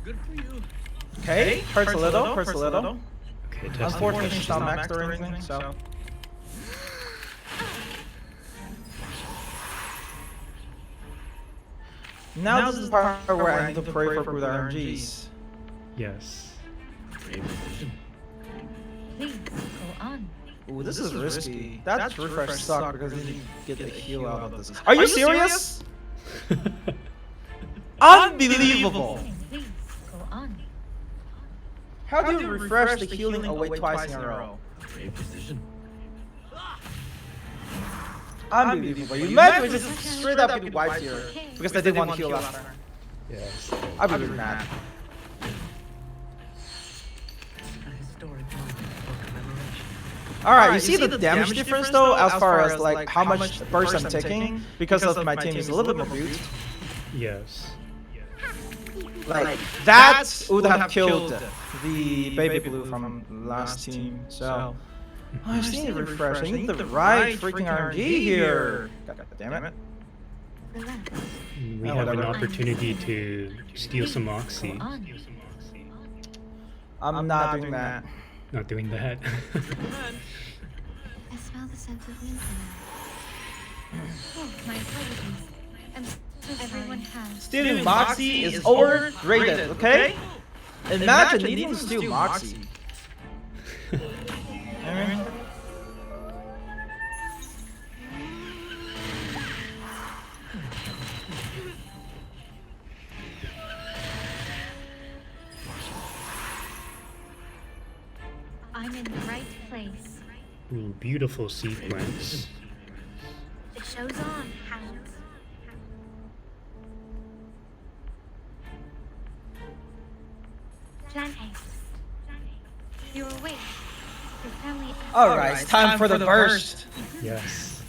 Good for you. Okay, hurts a little. Okay, testing. Unfortunately, she's not maxed or anything, so. Now this is the part where I need to pray for good RNGs. Yes. Please go on. Ooh, this is risky. That refresh sucked because you didn't get the heal out of this. Are you serious? Unbelievable! Please go on. How do you refresh the healing away twice in a row? Unbelievable. You imagine we just straight up get wiped here because they didn't want to heal last time. Yes. I'd be really mad. Alright, you see the damage difference though, as far as like how much burst I'm taking because of my team is a little bit more built. Yes. Like that would have killed the baby blue from last team. So I just need to refresh. I need the right freaking RNG here. God damn it. Relax. We Oh, have an whatever. opportunity to steal some Go Oxy. on. I'm not doing that. Not doing that. I smell the scent of mint now. Oh, my apologies. I'm so everyone has. Stealing Moxie is overrated, okay? Imagine needing to steal Moxie. I mean, I'm in the right place. Ooh, beautiful sequence. The show's on, hounds. Plan A. You're awake. Your family. alright, it's time for the burst. Yes.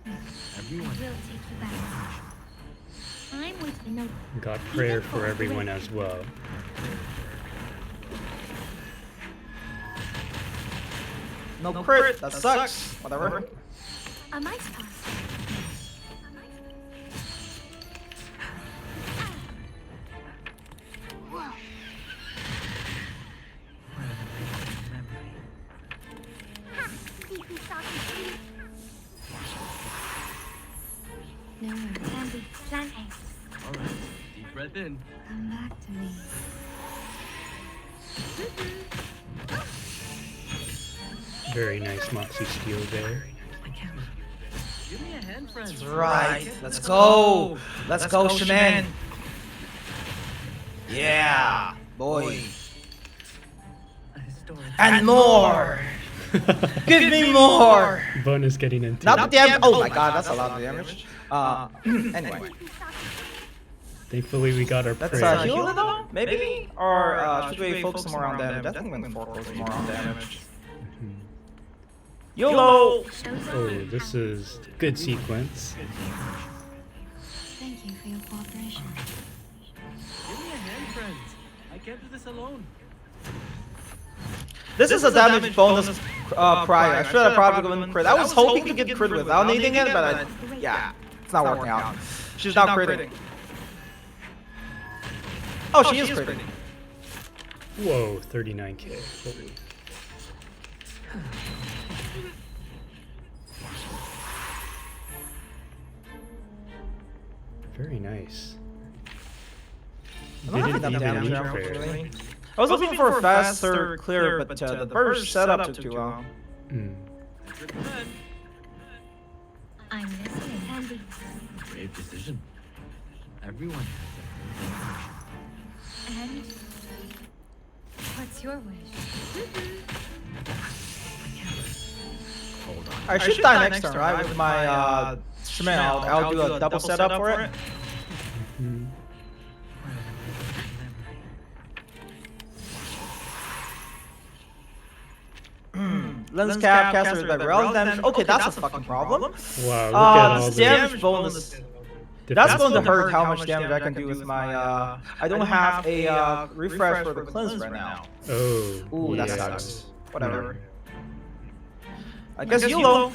Will take you back. I'm same way to the note. Got prayer for everyone as well. No crit. That sucks. Whatever. A mice pass. No, Sandy, plan A. Alright, deep breath in. Come back to me. Very nice Moxie steal there. Give me a hand, friends. That's right. Let's go. Let's go, Shaman. Yeah, boy. And more. Give me more. Bun is getting into Not the it. damage. Oh my god, that's a lot of damage. Anyway. Thankfully, we got our Let's prayer. heal it though? Maybe? Or should we focus more on damage? I think I'm gonna focus more on damage. YOLO! Oh, this is good sequence. Thank you for your cooperation. Give me a hand, friends. I can't do this alone. This is a damage bonus prior. I should have probably given crit. I was hoping to get crit without needing it, but yeah, it's not working out. She's not critting. Oh, she is critting. Whoa, 39k. Holy. Very nice. Didn't even need prayer. I was looking for a faster clear, but the burst setup took too long. I'm listening, Sandy. Brave decision. Everyone. And what's your wish? Hold on. I should die next turn, right? With my Shaman, I'll do a double setup for it. Lens cap, caster with relative damage. Okay, that's a fucking problem. Wow, look at all This the damage bonus. That's difference. going to hurt how much damage I can do with my. I don't have a refresh for the cleanse right now. Oh, Ooh, that yeah. sucks. Whatever. I guess YOLO.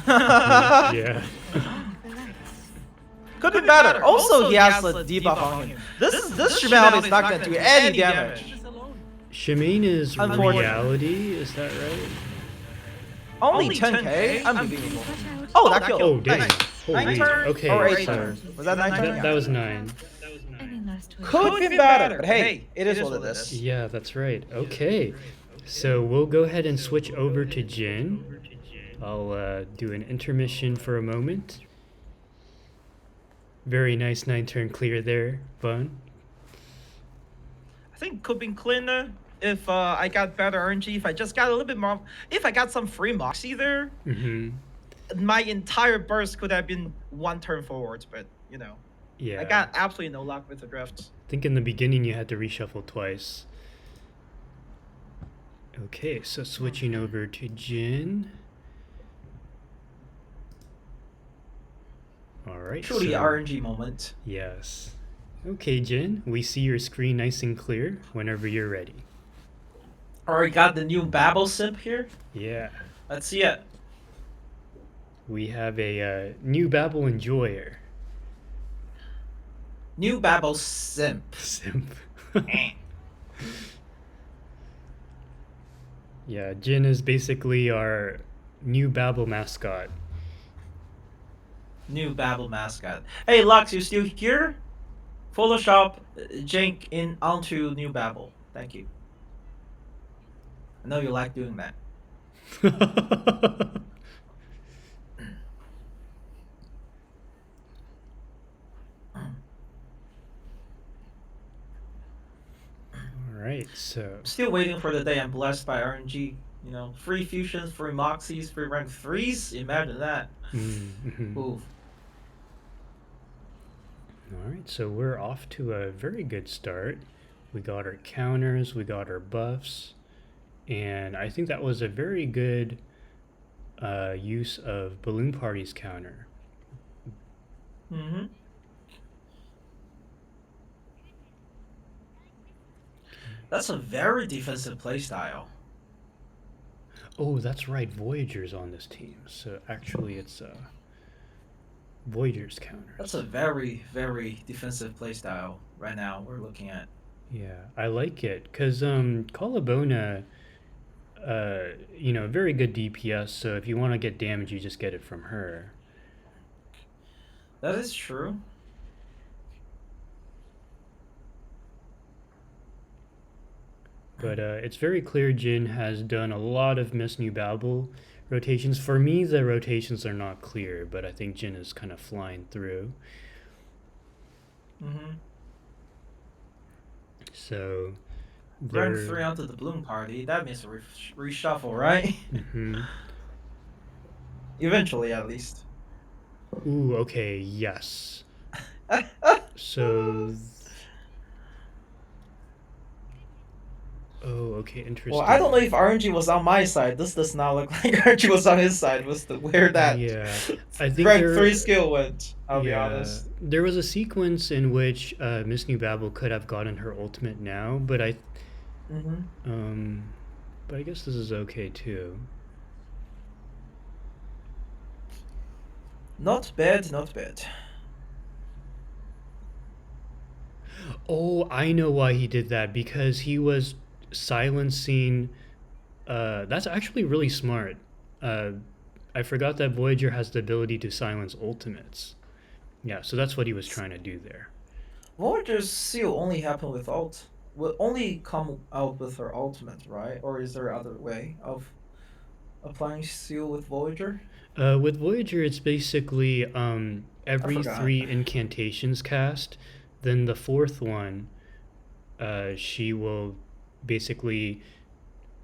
Yeah. Could be better. Also, he has the debuff on him. This Shaman is not going to do any damage. Shimane is Unfortunately. reality, is that right? Only 10k? Unbelievable. Watch out. Oh, that killed. Oh, dang. Nice. Holy. 9 turns Okay, or 8 so turns? Was that 9 turns? that was 9. Any last wish? Could be better, but hey, it is what it is. Yeah, that's right. Okay. So we'll go ahead and switch over to Jin. I'll do an intermission for a moment. Very nice 9-turn clear there, Bun. I think could be cleaner if I got better RNG. If I just got a little bit more, if I got some free Moxie there, my entire burst could have been 1 turn forwards. But you know, Yeah. I got absolutely no luck with the drifts. I think in the beginning you had to reshuffle twice. Okay, so switching over to Jin. Alright. Truly so, RNG moment. Yes. Okay, Jin, we see your screen nice and clear whenever you're ready. Already got the new Babel simp here. Yeah. Let's see it. We have a new Babel enjoyer. New Babel simp. Simp. Yeah, Jin is basically our new Babel mascot. New Babel mascot. Hey, Lux, you still here? Photoshop Jink in onto new Babel. Thank you. I know you like doing that. Alright, so Still waiting for the day I'm blessed by RNG. You know, free fusions, free moxies, free rank 3s. Imagine that. Ooh. Alright, so we're off to a very good start. We got our counters, we got our buffs, and I think that was a very good use of Balloon Party's counter. That's a very defensive playstyle. Oh, that's right. Voyager's on this team. So actually, it's Voyager's counters. That's a very, very defensive playstyle right now we're looking at. Yeah, I like it because Colabona, very good DPS. So if you want to get damage, you just get it from her. That is true. But it's very clear Jin has done a lot of Miss New Babel rotations. For me, the rotations are not clear, but I think Jin is kind of flying through. Mm-hmm. So Rank 3 onto the Bloom Party. That means a reshuffle, right? Mm-hmm. Eventually, at least. Ooh, okay, yes. So... Oh, okay, interesting. Well, I don't know if RNG was on my side. This does not look like RNG was on his side. Was the where that I think rank 3 skill went? I'll be honest. There was a sequence in which Miss New Babel could have gotten her ultimate now, but I guess this is okay too. Not bad, not bad. Oh, I know why he did that, because he was silencing. That's actually really smart. I forgot that Voyager has the ability to silence ultimates. Yeah, so that's what he was trying to do there. Voyager's seal only happen with ult. Will only come out with her ultimate, right? Or is there other way of applying seal with Voyager? With Voyager, it's basically every 3 incantations cast, then the 4th one, she will basically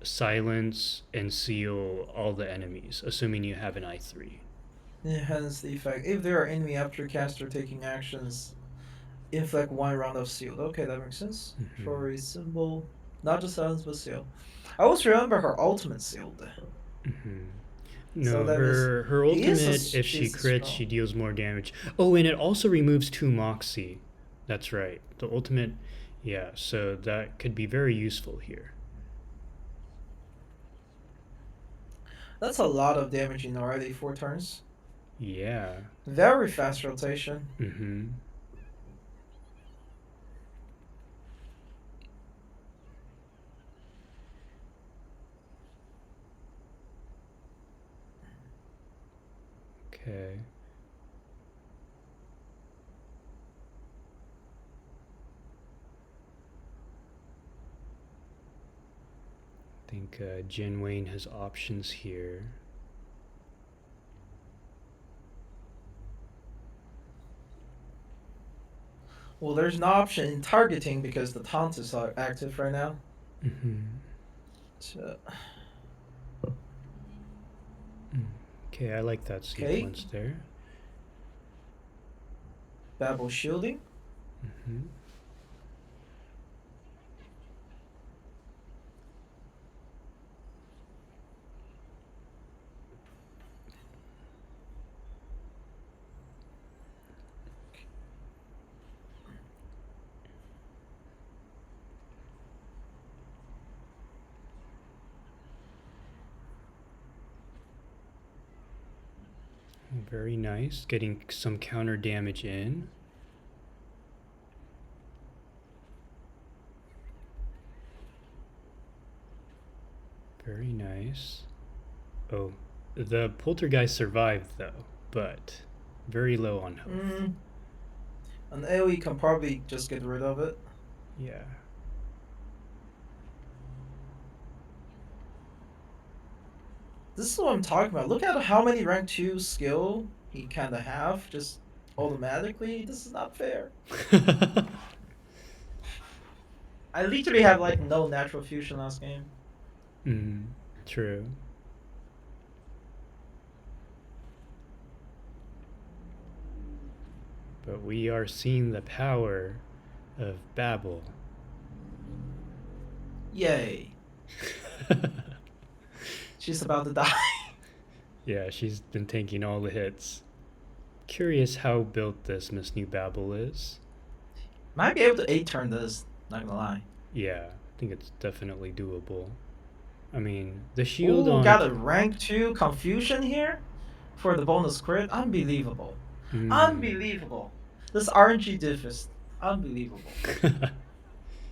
silence and seal all the enemies, assuming you have an I3. Hence the effect. If there are enemy after caster taking actions, inflict 1 round of seal. Okay, that makes sense. For a symbol, not just silence but seal. I always remember her ultimate sealed. No, So her ultimate, if she crits, she deals more damage. Oh, and it also removes 2 Moxie. That's right. The ultimate, yeah, so that could be very useful here. That's a lot of damaging already, 4 turns. Yeah. Very fast rotation. Okay. I think Jin Wayne has options here. Well, there's an option in targeting because the taunt is active right now. So. Okay, I like that sequence there. Babel shielding. Very nice. Getting some counter damage in. Very nice. Oh, the poltergeist survived though, but very low on health. An AoE can probably just get rid of it. Yeah. This is what I'm talking about. Look at how many rank 2 skill he kind of have, just automatically. This is not fair. I literally have like no natural fusion last game. True. But we are seeing the power of Babel. Yay. She's about to die. Yeah, she's been taking all the hits. Curious how built this Miss New Babel is. Might be able to 8 turn this, not gonna lie. Yeah, I think it's definitely doable. I mean, the shield Ooh, on... got a rank 2 confusion here for the bonus crit. Unbelievable. Unbelievable. This RNG diff is unbelievable.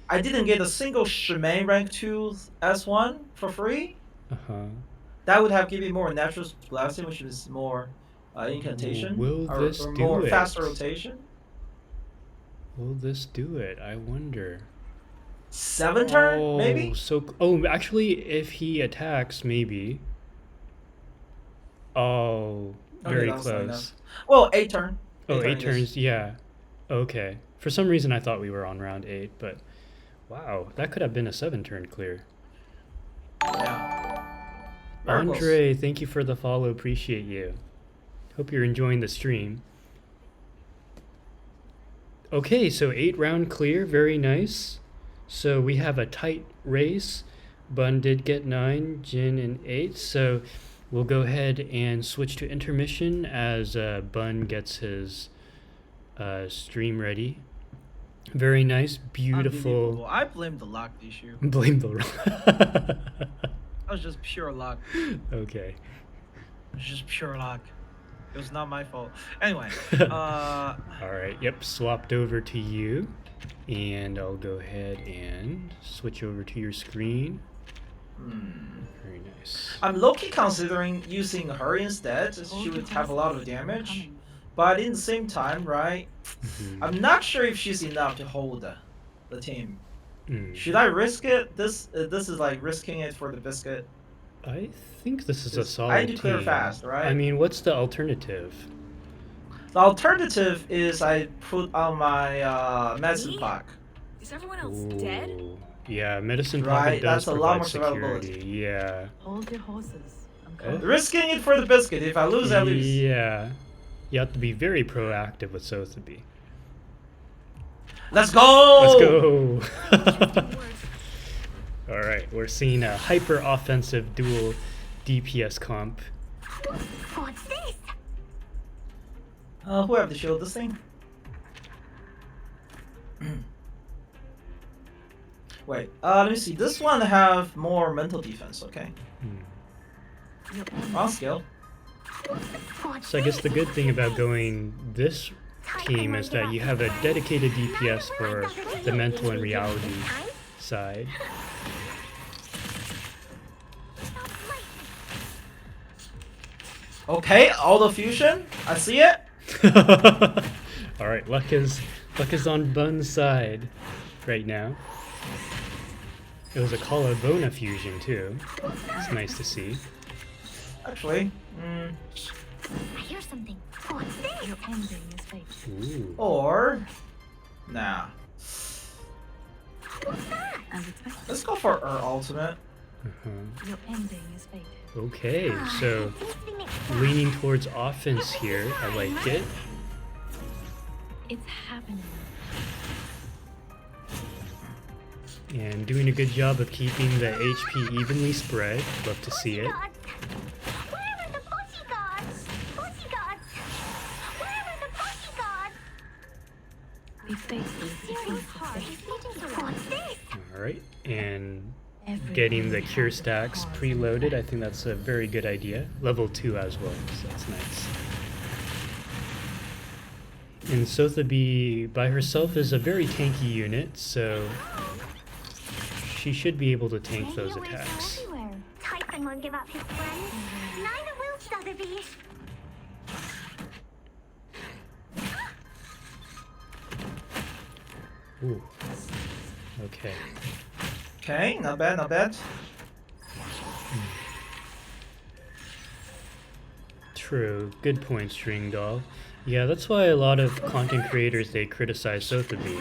I didn't get a single Shimei rank 2 S1 for free. Uh-huh. That would have given me more natural blessing, which is more incantation. Will this or do more it? faster rotation. Will this do it? I wonder. 7 turn, maybe? Oh, actually, if he attacks, maybe. Oh, very that's not close. enough. Well, 8 turn. Oh, 8 turn, yes. turns, yeah. Okay. For some reason, I thought we were on round 8, but wow, that could have been a 7-turn clear. Yeah. Very close. Andre, thank you for the follow. Appreciate you. Hope you're enjoying the stream. Okay, so 8-round clear. Very nice. So we have a tight race. Bun did get 9, Jin and 8. So we'll go ahead and switch to intermission as Bun gets his stream ready. Very nice, beautiful. I blame the luck issue. Blame the That was just pure luck. Okay. It was just pure luck. It was not my fault. Anyway, All right. Yep. Swapped over to you, and I'll go ahead and switch over to your screen. Very nice. I'm low-key considering using her instead. She would have a lot of damage. But in the same time, right? I'm not sure if she's enough to hold the team. Should I risk it? This is like risking it for the biscuit. I think this is a solid I declare team. fast, right? I mean, what's the alternative? The alternative is I put on my medicine pack. Is everyone else dead? Ooh, yeah, medicine Right, pocket does that's a lot provide more survivability. security. Yeah. Hold your horses. I'm Oh. coming. Risking it for the biscuit. If I lose, I lose. Yeah. You have to be very proactive with Sotheby. Let's go! Let's go! All right, we're seeing a hyper offensive dual DPS comp. What's this? Who have to shield this thing? Wait, let me see. This one have more mental defense, okay. On scale. So I guess the good thing about going this team is that you have a dedicated DPS for the mental and reality side. Okay, auto fusion. I see it. All right, luck is on Bun's side right now. It was a collarbone fusion too. It's nice to see. Actually, I hear something. What's this? Your ending is fate. Ooh. or nah. As expected. Let's go for her ultimate. Your ending is fate. Okay, so leaning towards offense here. I like it. It's happening. And doing a good job of keeping the HP evenly spread. Love to see it. Where are the bodyguards? Bodyguards! Where are the bodyguards? Be faithful to fate. What's this? Alright, and getting the cure stacks preloaded, I think that's a very good idea. Level 2 as well, so that's nice. And Sotheby by herself is a very tanky unit, so she should be able to tank those attacks. Typhon won't give up his friend. Neither will Sotheby. Ooh. Okay. Okay, not bad, not bad. True. Good point, String Doll. Yeah, that's why a lot of content creators, they criticize Sotheby.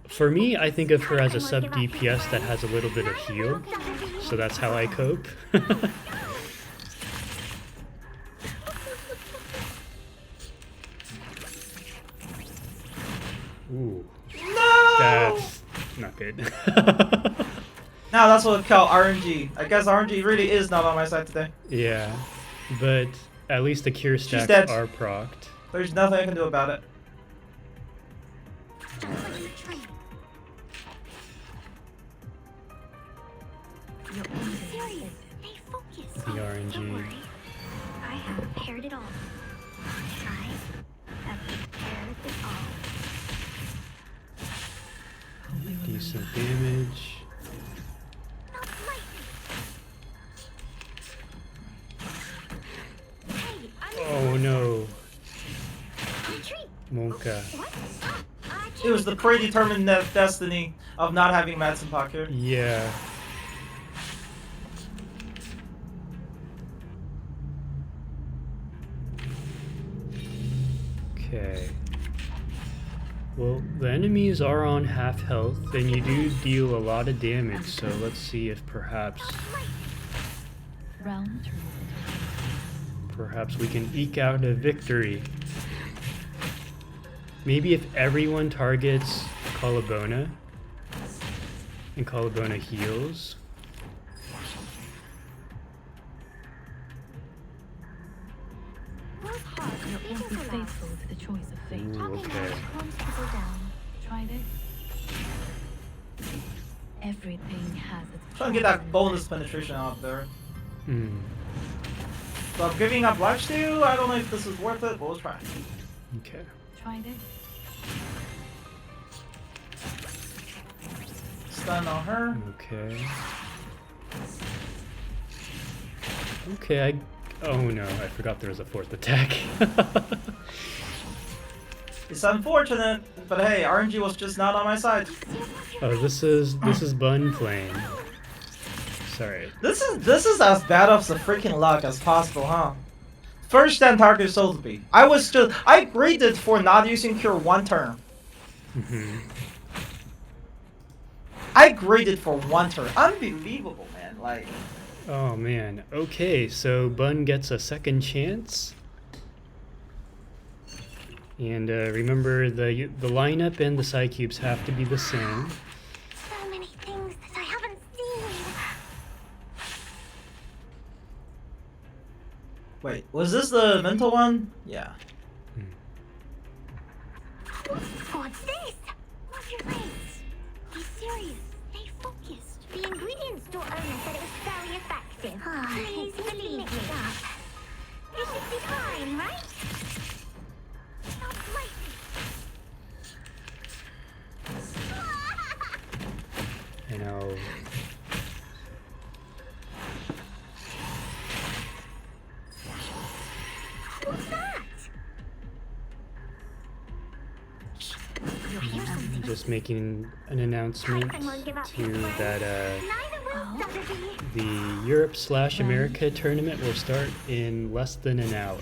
For me, I think of her as a sub DPS that has a little bit of heal, so that's how I cope. Ooh, No! that's not good. Now that's what we call RNG. I guess RNG really is not on my side today. Yeah, but at least the cure stacks dead. are procced. There's nothing I can do about it. Serious. Stay focused. The RNG. Don't worry. I have prepared it all. I have prepared it all. Decent damage. Not lightning. Hey, I'm Oh no. retreat. Monka. What? It was the predetermined destiny of not having mats in pocket. Yeah. Okay. Well, the enemies are on half health, and you do deal a lot of damage, so let's see if perhaps Round 2. perhaps we can eke out a victory. Maybe if everyone targets Colabona, and Colabona heals. Work hard. You can't be faithful to the choice of fate. Ooh, Talking okay. about calms people down. Tried it. Everything has its. Trying to get that bonus penetration out there. Hmm. So I'm giving up lifesteal. I don't know if this is worth it, but we'll try. Okay. Tried it. Stun on her. Okay. Okay, oh no, I forgot there was a fourth attack. It's unfortunate, but hey, RNG was just not on my side. Oh, this is Bun playing. Sorry. This is as bad of the freaking luck as possible, huh? First 10 target Sotheby. I graded for not using cure 1 turn. Hmm. I graded for 1 turn. Unbelievable, man. Like, Oh man. Okay, so Bun gets a second chance. And remember, the lineup and the side cubes have to be the same. So many things that I haven't seen. wait, was this the mental one? Yeah. What's this? What's your face? Be serious. Stay focused. The ingredient store owner said it was very effective. Please believe me. It should be fine, right? Not lightning. I know. What's that? I'm just making an announcement to that Neither will Sotheby. the Europe/America tournament will start in less than an hour.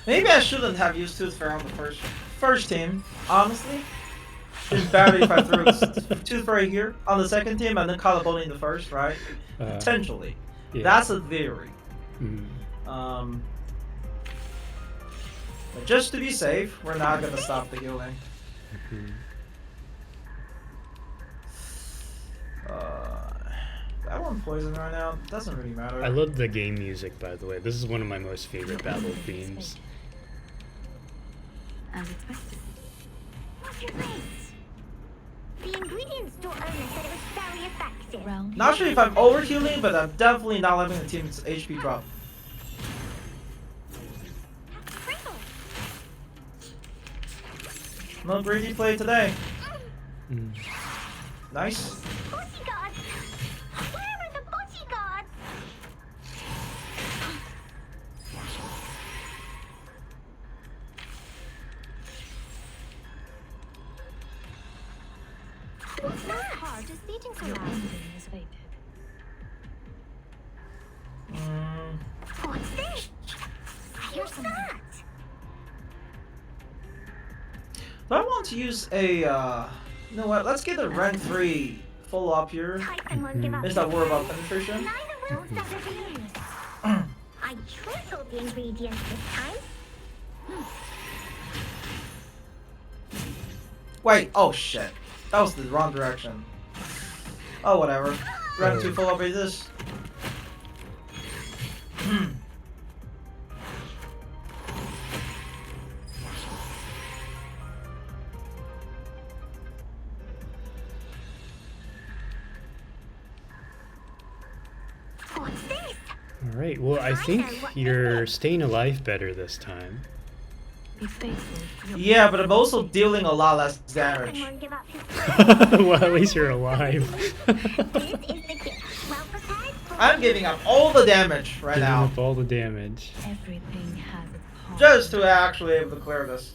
Maybe I shouldn't have used Tooth Fairy on the first team, honestly. It's better if I threw Tooth Fairy here on the second team and then Collarbone in the first, right? Potentially. Yeah. That's a theory. Mm. But just to be safe, we're not gonna stop the healing. Mhm. I want poison right now. Doesn't really matter. I love the game music, by the way. This is one of my most favorite battle themes. As expected. What's your face? The ingredient store owner said it was very effective. Round. Not sure if I'm over healing, but I'm definitely not letting the team's HP drop. Sprinkle. No greedy play today. Mm. Nice. Bodyguards! Where are the bodyguards? What's that? Heart is beating so Your loud. ending is fated. What's this? I hear something. Do I want to use a, you know what, let's get a rank 3 full up here. Typhon won't give up. Let's not worry about penetration. Neither will Sotheby. I tripled the ingredients this time. Wait, oh shit. That was the wrong direction. Oh, whatever. Rank 2 full up is this. All right. Well, I think you're staying alive better this time. Be faithful to your Yeah, but I'm also dealing a lot less damage. Someone give up his friend. Well, at least you're alive. This is the gift. Well prepared for I'm giving up all the damage right Giving now. up all the damage. everything has its cost. Just to actually able to clear this.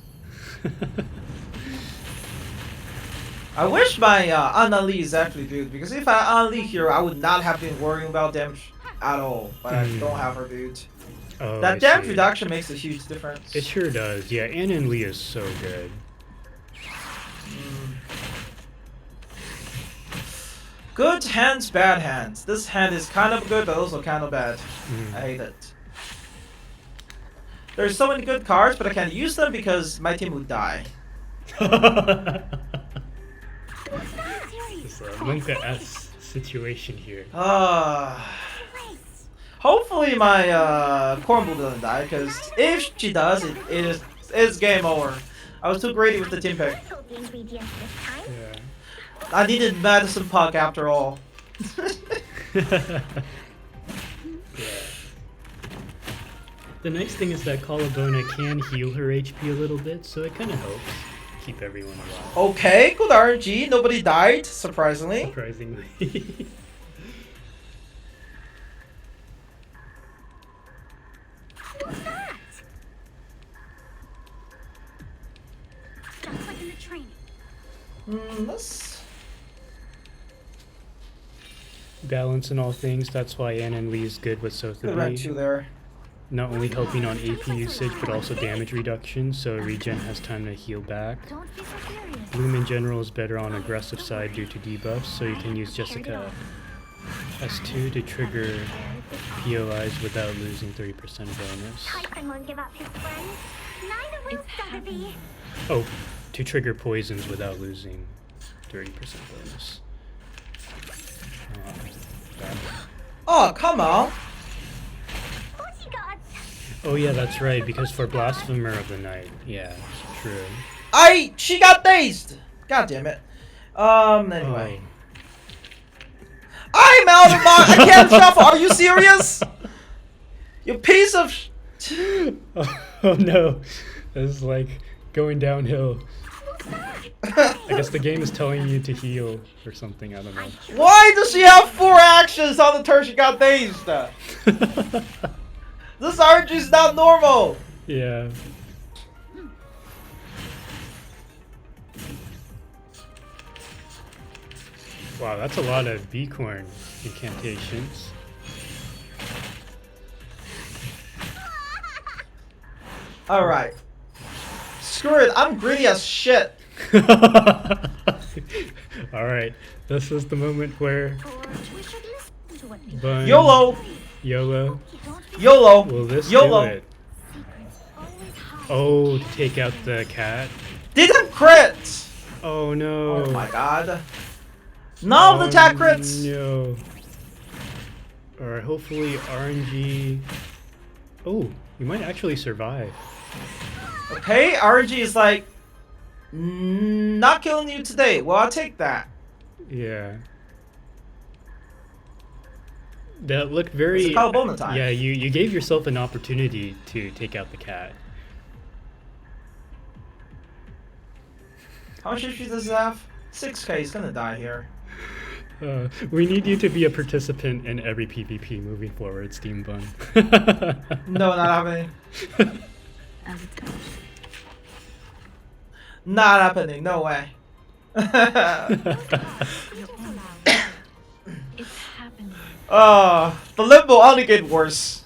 I wish my Anali is actually built, because if I had Anali here, I would not have been worrying about damage at all. But I don't have her built. Oh, That I damage see. reduction makes a huge difference. It sure does. Yeah, Ann and Lee is so good. Good hands, bad hands. This hand is kind of good, but also kind of bad. I hate it. There's so many good cards, but I can't use them because my team would die. It's a Linka S situation here. Hopefully my Cornbull doesn't die, because if she does, it's game over. I was too greedy with the team pick. the ingredients this time. Yeah. I needed Madison Puck after all. Yeah. The nice thing is that Collarbona can heal her HP a little bit, so it kind of helps keep everyone alive. Okay, good RNG. Nobody died, surprisingly. Surprisingly. What's that? Just like in the training. Let's... Balance in all things, that's why Ann and Lee is good with Good rank 2 Sotheby. there. Not only helping on AP usage, but also damage reduction, so regen has time to heal back. Don't be so serious. Bloom in general is better on aggressive side due to debuffs, so you can use Jessica S2 to trigger POIs without losing 30% bonus. Typhon won't give up his friend. Neither will Sotheby. Oh, to trigger poisons without losing 30% bonus. Bad. Oh, come on. Bodyguards. Oh yeah, that's right, because for Blasphemer of the Night. Yeah, true. She got dazed. God damn it. Anyway. I'm out of my. I can't shuffle. Are you serious? You piece of. Oh no, it's like going downhill. I guess the game is telling you to heal or something, I don't know. Why does she have 4 actions on the turn she got dazed? This RNG is not normal. Yeah. Wow, that's a lot of Beacorn incantations. Alright. Screw it, I'm greedy as shit. Alright, this is the moment where Or we should listen to what people Bun, YOLO. YOLO. don't be YOLO. Will this YOLO. do it? secrets. Always hide. Oh, to take out the cat? Didn't crit. Oh no. Oh my god. None of the attack crits. No. Alright, hopefully RNG. Oh, you might actually survive. Okay, RNG is like not killing you today. Well, I'll take that. Yeah. That looked very. It's a Calabona time. Yeah, you gave yourself an opportunity to take out the cat. How much HP does it have? 6k, he's gonna die here. We need you to be a participant in every PvP moving forward, SteamedBun. No, not happening. As it is. Not happening, no way. You're almost. It's happening. The limbo only get worse.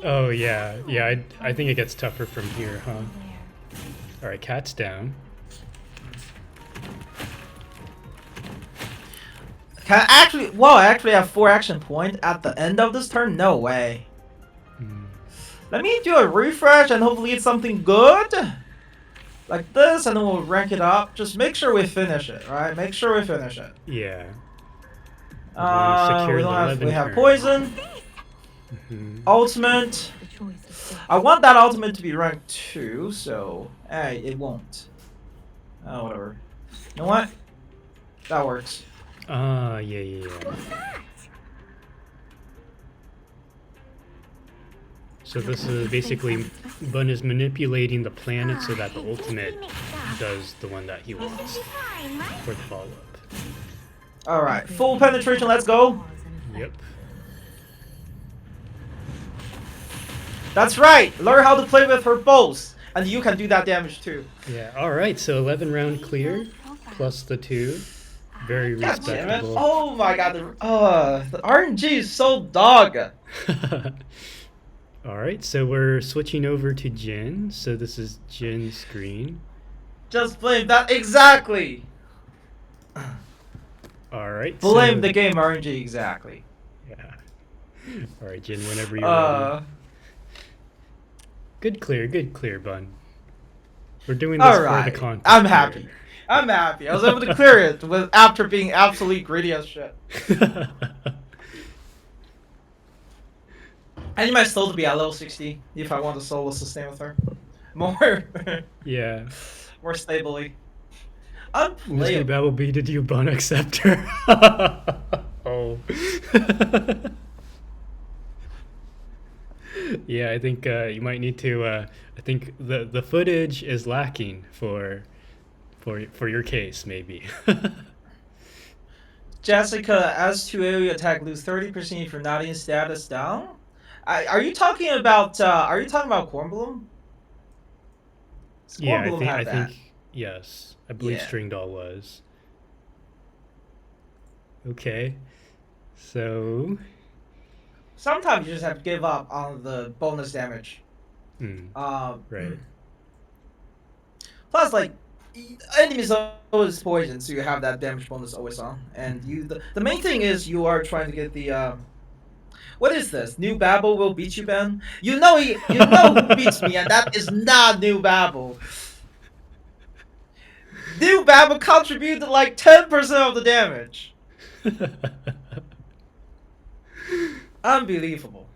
Oh yeah, yeah. I think it gets tougher from here, huh? All right, cat's down. Can I actually? Well, I actually have 4 action points at the end of this turn. No way. Let me do a refresh and hopefully it's something good. Like this, and then we'll rank it up. Just make sure we finish it, right? Make sure we finish it. Yeah. We Secure don't the have. We 11 have turn. poison. Ultimate. The choice is set. I want that ultimate to be rank 2, so it won't. Oh, whatever. You know what? That works. Ah, yeah. So this is basically Bun is manipulating the planet so that the ultimate does the one that he wants for the follow-up. Alright, full penetration, let's go. Yep. That's right, learn how to play with her bows. And you can do that damage too. Yeah, alright, so 11 round clear, plus the 2. Very God damn it. respectable. Oh my god, the RNG is so dog. Alright, so we're switching over to Jin. So this is Jin's screen. Just blame that exactly. Alright. Blame the game RNG exactly. Yeah. Alright, Jin, whenever you're ready. Good clear, Bun. We're doing this for the content. I'm happy. I'm happy. I was able to clear it after being absolutely greedy as shit. I need my soul to be at level 60 if I want the soul to sustain with her. More. Yeah. More stably. Mr. Unplayable. Babblebee, did you bun acceptor? Oh. Yeah, I think you might need to. I think the footage is lacking for your case, maybe. Jessica, as to area attack, lose 30% if you're not in status down. Are you talking about Cornbloom? Yeah, Cornbloom had I that. think yes. I believe Yeah. String Doll was. Okay, so. Sometimes you just have to give up on the bonus damage. Right. Plus, like, enemies are always poison, so you have that damage bonus always on. And the main thing is you are trying to get the what is this? New Babel will beat you, Ben? You know who beats me, and that is not New Babel. New Babel contributed like 10% of the damage. Unbelievable.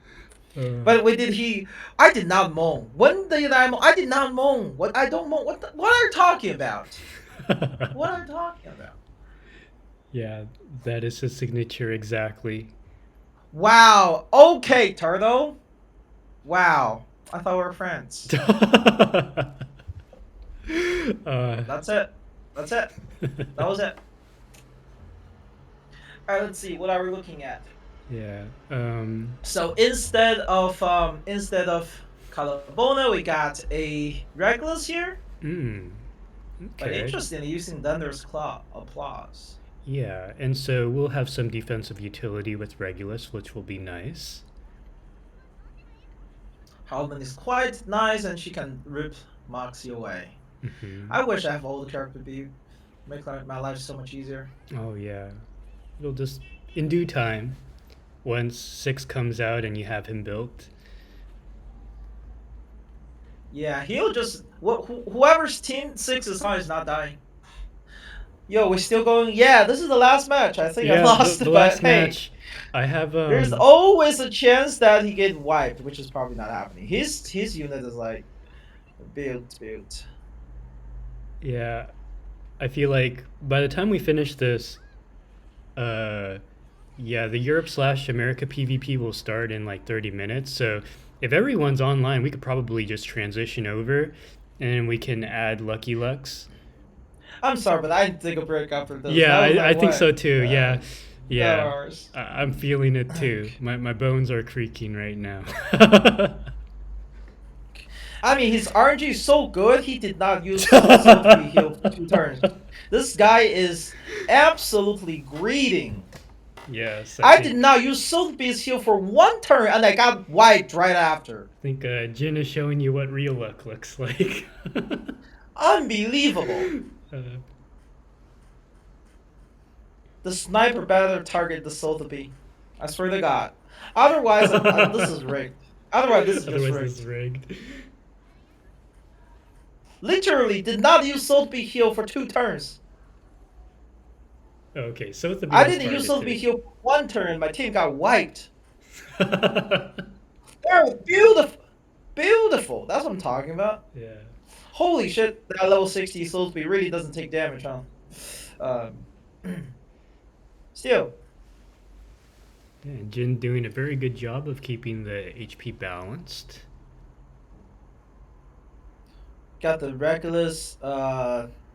But wait, I did not moan. When did I moan? I did not moan. What? I don't moan. What are you talking about? What are you talking about? Yeah, that is his signature exactly. Wow. Okay, Turtle. Wow. I thought we were friends. That's it. That's it. That was it. Alright, let's see. What are we looking at? Yeah. So instead of Calabona, we got a Reckless here. But Okay. interestingly, using Thunder's Claw. Applause. Yeah, and so we'll have some defensive utility with Regulus, which will be nice. Halman is quite nice, and she can rip Moxie away. I wish I have all the characters to make my life so much easier. Oh yeah, it'll just in due time, once 6 comes out and you have him built. Yeah, he'll just whoever's team 6 is on is not dying. Yo, we're still going. Yeah, this is the last match. I think I lost the but last hey, match. I have. there's always a chance that he get wiped, which is probably not happening. His unit is like built. Yeah, I feel like by the time we finish this, yeah, the Europe/America PvP will start in like 30 minutes. So if everyone's online, we could probably just transition over, and we can add Lucky Lux. I'm sorry, but I didn't take a break after this. Yeah, That was I like, think what? so too. Yeah. hours. I'm feeling it too. My bones are creaking right now. I mean, his RNG is so good, he did not use to heal for 2 turns. This guy is absolutely greeting. Yes. I did not use Soul Beast heal for 1 turn, and I got wiped right after. I think Jin is showing you what real luck looks like. Unbelievable. The sniper better target the Soultopy. I swear to God. Otherwise, this is rigged. Otherwise, this is just Otherwise, rigged. this is rigged. Literally, did not use Soultopy heal for 2 turns. Okay, so it's the I didn't use Soultopy heal for 1 turn. My team got wiped. They're beautiful. Beautiful. That's what I'm talking about. Yeah. Holy shit, that level 60 Soultopy really doesn't take damage, huh? Still. Yeah, Jin doing a very good job of keeping the HP balanced. Got the reckless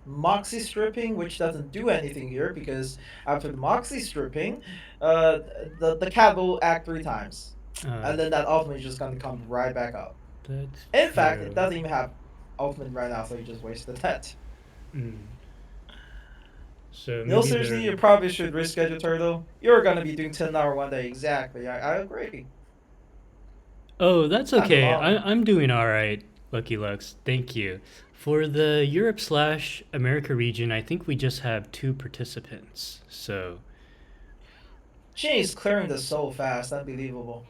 Moxie stripping, which doesn't do anything here because after the Moxie stripping, the cat will act 3 times. And then that ultimate is just gonna come right back up. That's In fact, true. it doesn't even have ultimate right now, so you just wasted that. So No, maybe seriously, they're- you probably should reschedule Turtle. You're gonna be doing 10-hour one day, exactly. I agree. Oh, that's Not okay. long. I'm doing all right, Lucky Lux. Thank you. For the Europe/America region, I think we just have 2 participants. So Jin is clearing this so fast, unbelievable.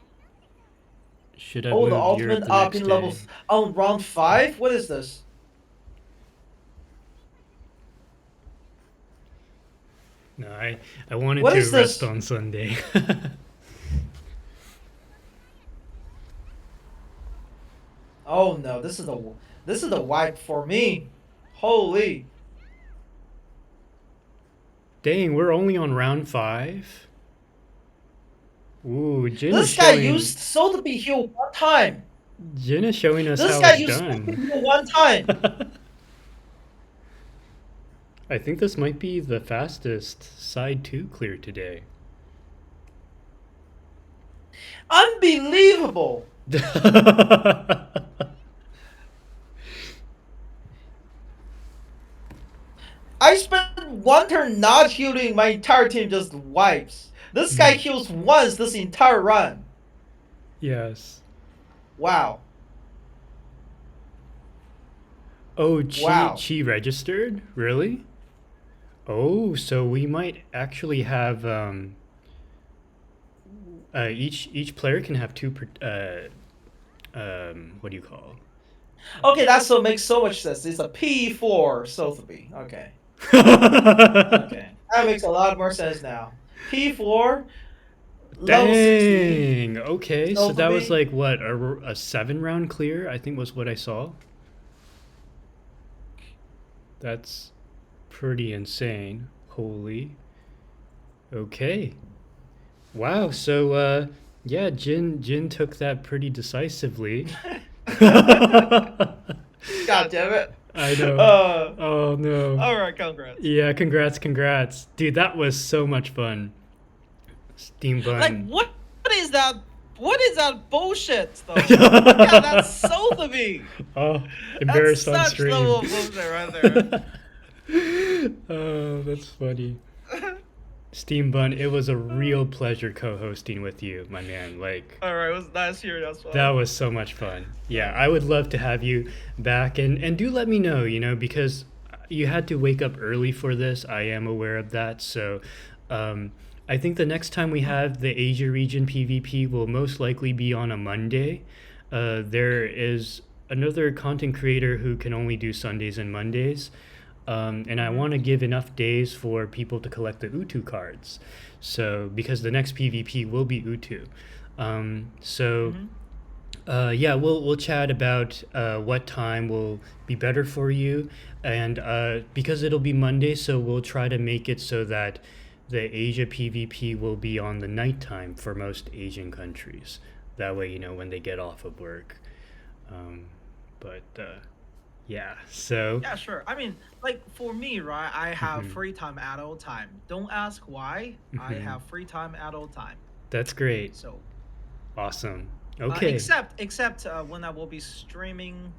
should have Oh, the moved Europe ultimate the up next in level day. on round 5? What is this? No, I wanted What to is rest this? on Sunday. Oh no, this is the wipe for me. Holy. Dang, we're only on round 5. Ooh, Jin This is guy showing. used Sotheby heal 1 time. Jin is showing us This how guy it's used Sotheby done. heal 1 time. I think this might be the fastest side 2 clear today. Unbelievable. I spent 1 turn not healing, my entire team just wipes. This guy heals once this entire run. Yes. Wow. Oh, Wow. Chi registered? Really? Oh, so we might actually have each player can have 2 what do you call? Okay, makes so much sense. It's a P4 Sotheby. Okay. Okay. That makes a lot more sense now. P4 level 16. Dang. Okay, so that was Sotheby. like what, a 7-round clear, I think was what I saw. That's pretty insane. Holy. Okay. Wow, so yeah, Jin took that pretty decisively. God damn it. I know. Oh no. Alright, congrats. Yeah, congrats. Dude, that was so much fun. SteamedBunX. Like, what is that? What is that bullshit, though? Yeah, that's Sotheby. Oh, embarrassed on That's such stream. level of bullshit right there. Oh, that's funny. SteamedBunX, it was a real pleasure co-hosting with you, my man. Like, Alright, it was nice hearing that. that was so much fun. Yeah, I would love to have you back, and do let me know, because you had to wake up early for this. I am aware of that. So I think the next time we have the Asia region PvP will most likely be on a Monday. There is another content creator who can only do Sundays and Mondays. And I want to give enough days for people to collect the Utu cards. So, because the next PvP will be Utu. Yeah, we'll chat about what time will be better for you. And because it'll be Monday, so we'll try to make it so that the Asia PvP will be on the nighttime for most Asian countries. That way, when they get off of work. Yeah, so... Yeah, sure. I mean, like, for me, right, I have free time at all time. Don't ask why. I have free time at all time. That's great. So... Awesome. Okay. Except when I will be streaming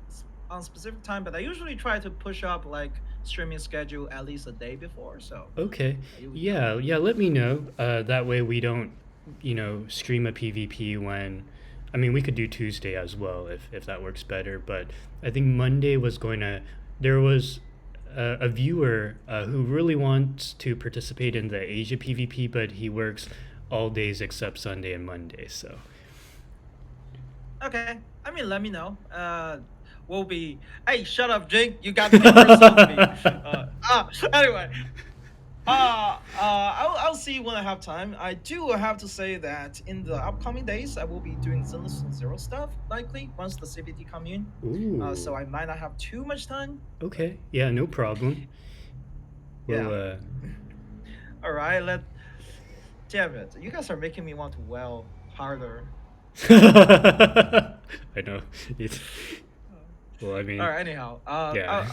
on specific time, but I usually try to push up, like, streaming schedule at least a day before, so... Okay. Yeah, let me know. That way we don't, stream a PvP when... I mean, we could do Tuesday as well if that works better, but I think Monday was going to... There was a viewer who really wants to participate in the Asia PvP, but he works all days except Sunday and Monday, so... Okay. I mean, let me know. We'll be... Hey, shut up, Jake. You got to be personal to me. Anyway. I'll see when I have time. I do have to say that in the upcoming days, I will be doing Zenless Zero stuff, likely, once the CBT come in. Ooh. So I might not have too much time. Okay. Yeah, no problem. We'll, All right, Damn it! You guys are making me want to wail harder. I know. It's, well, I mean, All right. Anyhow, yeah.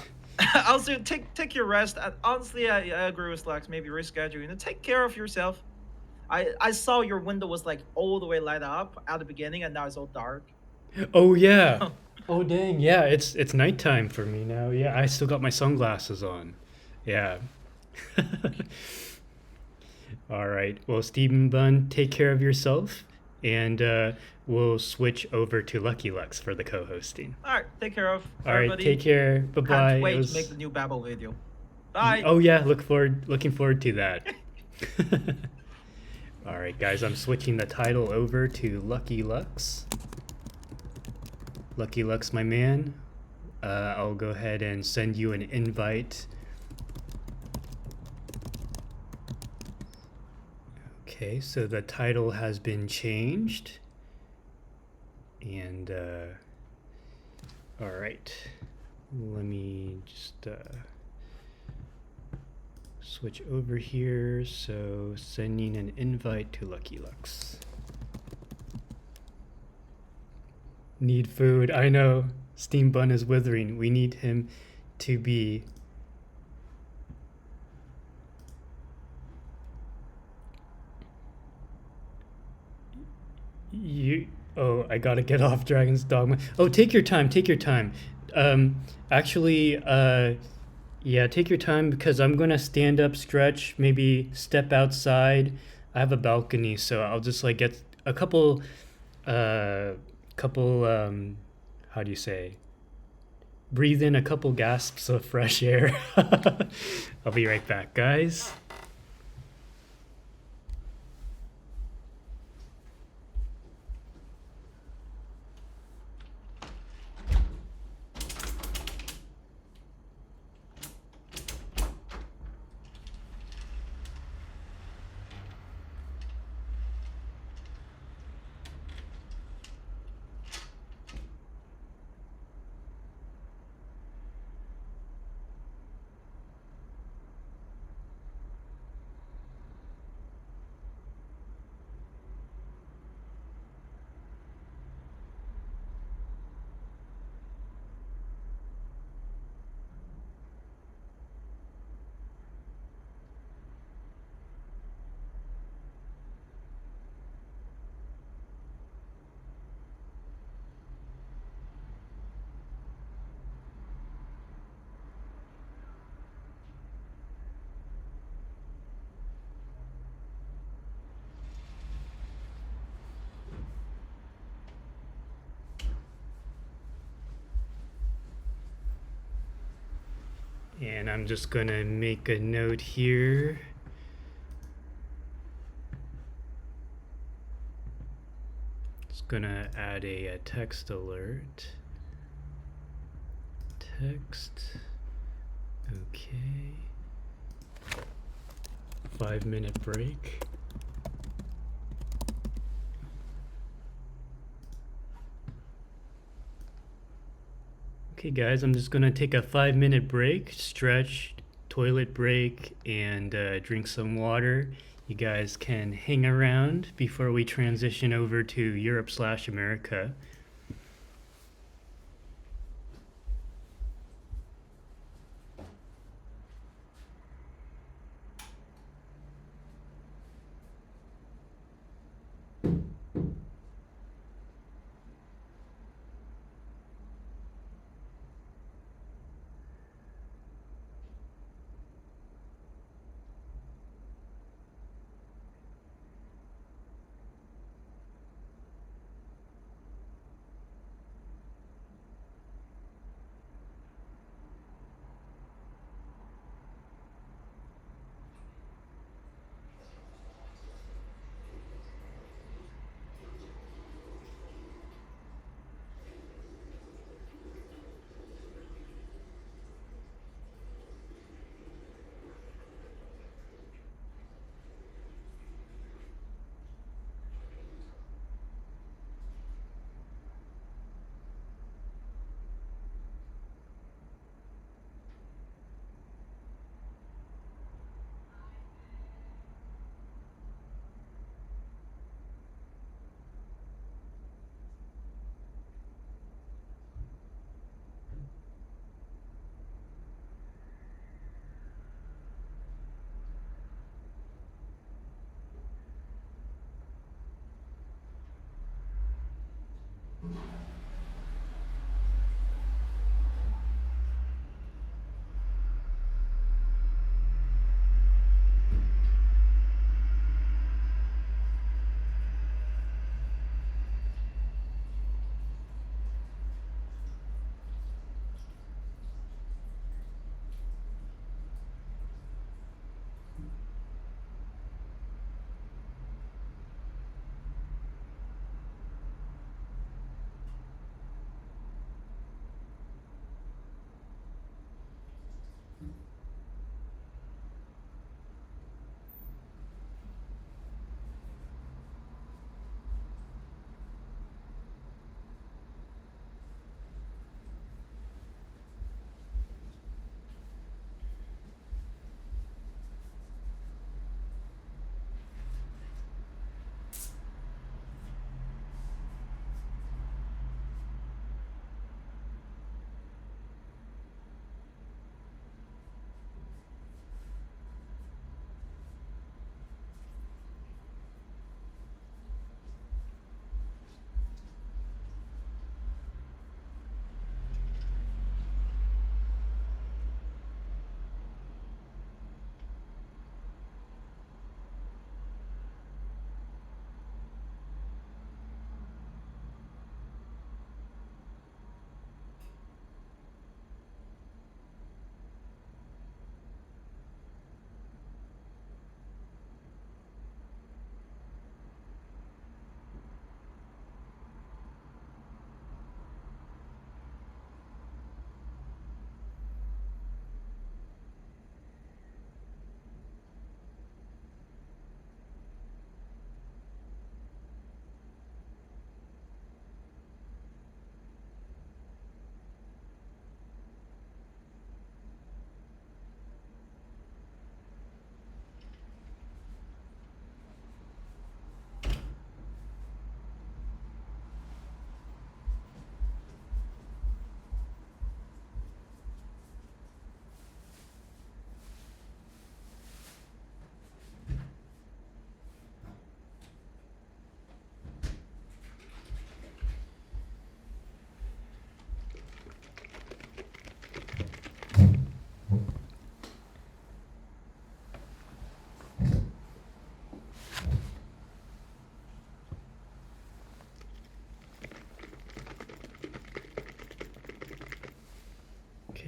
also take your rest. Honestly, I agree with Lex. Maybe reschedule. Take care of yourself. I saw your window was like all the way light up at the beginning, and now it's all dark. Oh yeah. Oh dang. Yeah, it's nighttime for me now. Yeah, I still got my sunglasses on. Yeah. All right. Well, Stephen Bun, take care of yourself, and we'll switch over to Lucky Lux for the co-hosting. All right. Take care of All right. everybody. Take care. Bye bye. Can't wait to make the new Babel video. Bye. Oh yeah, looking forward to that. All right, guys, I'm switching the title over to Lucky Lux. Lucky Lux, my man. I'll go ahead and send you an invite. Okay, so the title has been changed. And all right, let me just switch over here. So sending an invite to Lucky Lux. Need food. I know. Steam Bun is withering. We need him to be. Oh, I gotta get off Dragon's Dogma. Oh, take your time. Take your time. Actually, yeah, take your time because I'm gonna stand up, stretch, maybe step outside. I have a balcony, so I'll just like get a couple, how do you say? Breathe in a couple gasps of fresh air. I'll be right back, guys. And I'm just gonna make a note here. Just gonna add a text alert. Text. Okay. 5-minute break. Okay guys, I'm just gonna take a 5-minute break, stretch, toilet break, and drink some water. You guys can hang around before we transition over to Europe/America.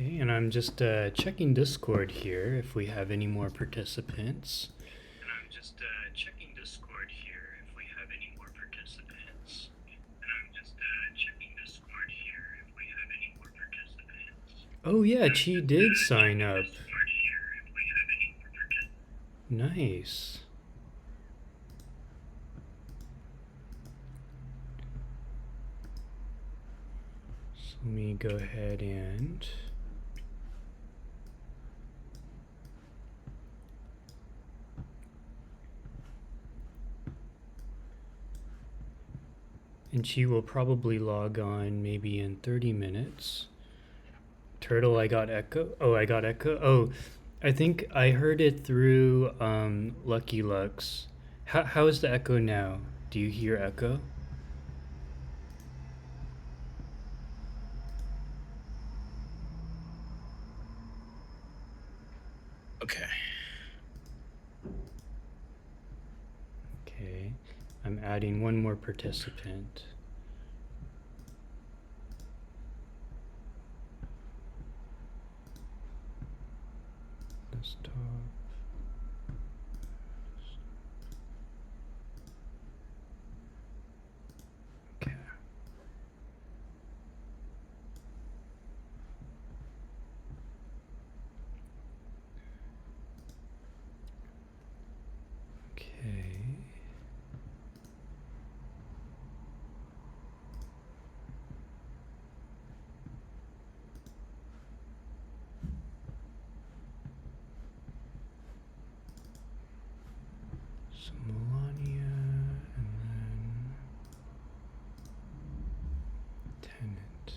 Okay, and I'm just checking Discord here if we have any more participants. Oh yeah, Chi did sign up. Nice. So let me go ahead and she will probably log on maybe in 30 minutes. Turtle, I got echo. Oh, I got echo. Oh, I think I heard it through LuckyLux. How is the echo now? Do you hear echo? Okay. Okay, I'm adding one more participant. Desktop. Okay. Okay. So Melania and then tenant.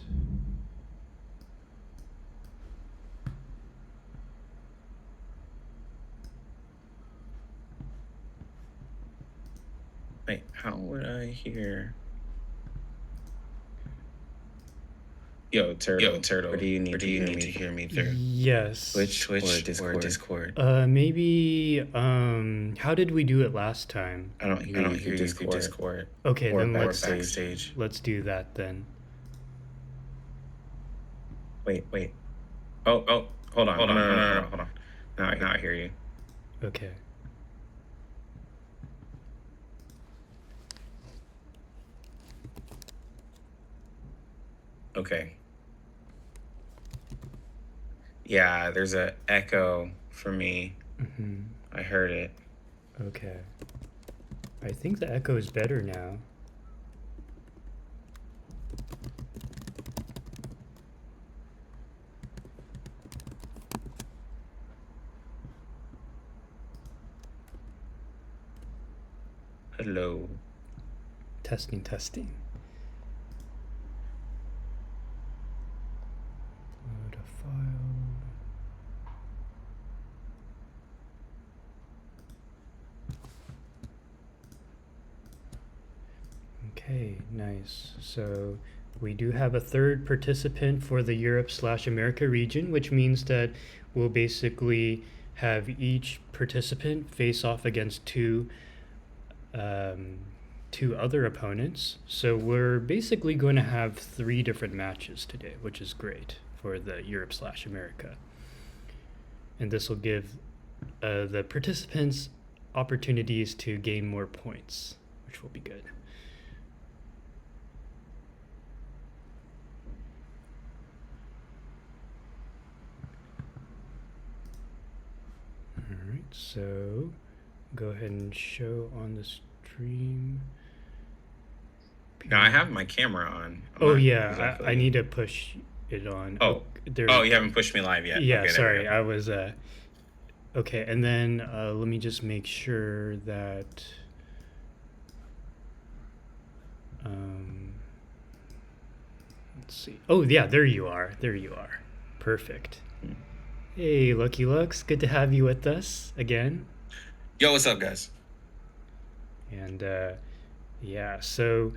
Wait, how would I hear? Yo, Turtle. Or do you need to hear me through? Yes. Twitch or Discord? Maybe how did we do it last time? I don't hear you through Discord. Okay, Or then backstage. let's do that then. Wait. Oh, hold on. No, hold on. Now I hear you. Okay. Okay. Yeah, there's a echo for me. Mm-hmm. I heard it. Okay. I think the echo is better now. Hello. Testing. Load a file. Okay, nice. So we do have a third participant for the Europe/America region, which means that we'll basically have each participant face off against two other opponents. So we're basically going to have 3 different matches today, which is great for the Europe/America. And this will give the participants opportunities to gain more points, which will be good. All right, so go ahead and show on the stream. Now I have my camera on. Oh yeah, I need to push it on. Oh, you haven't pushed me live yet. Yeah, okay, sorry, I was okay, and then let me just make sure that let's see. Oh yeah, there you are. Perfect. Hey, LuckyLux, good to have you with us again. Yo, what's up, guys? And yeah, so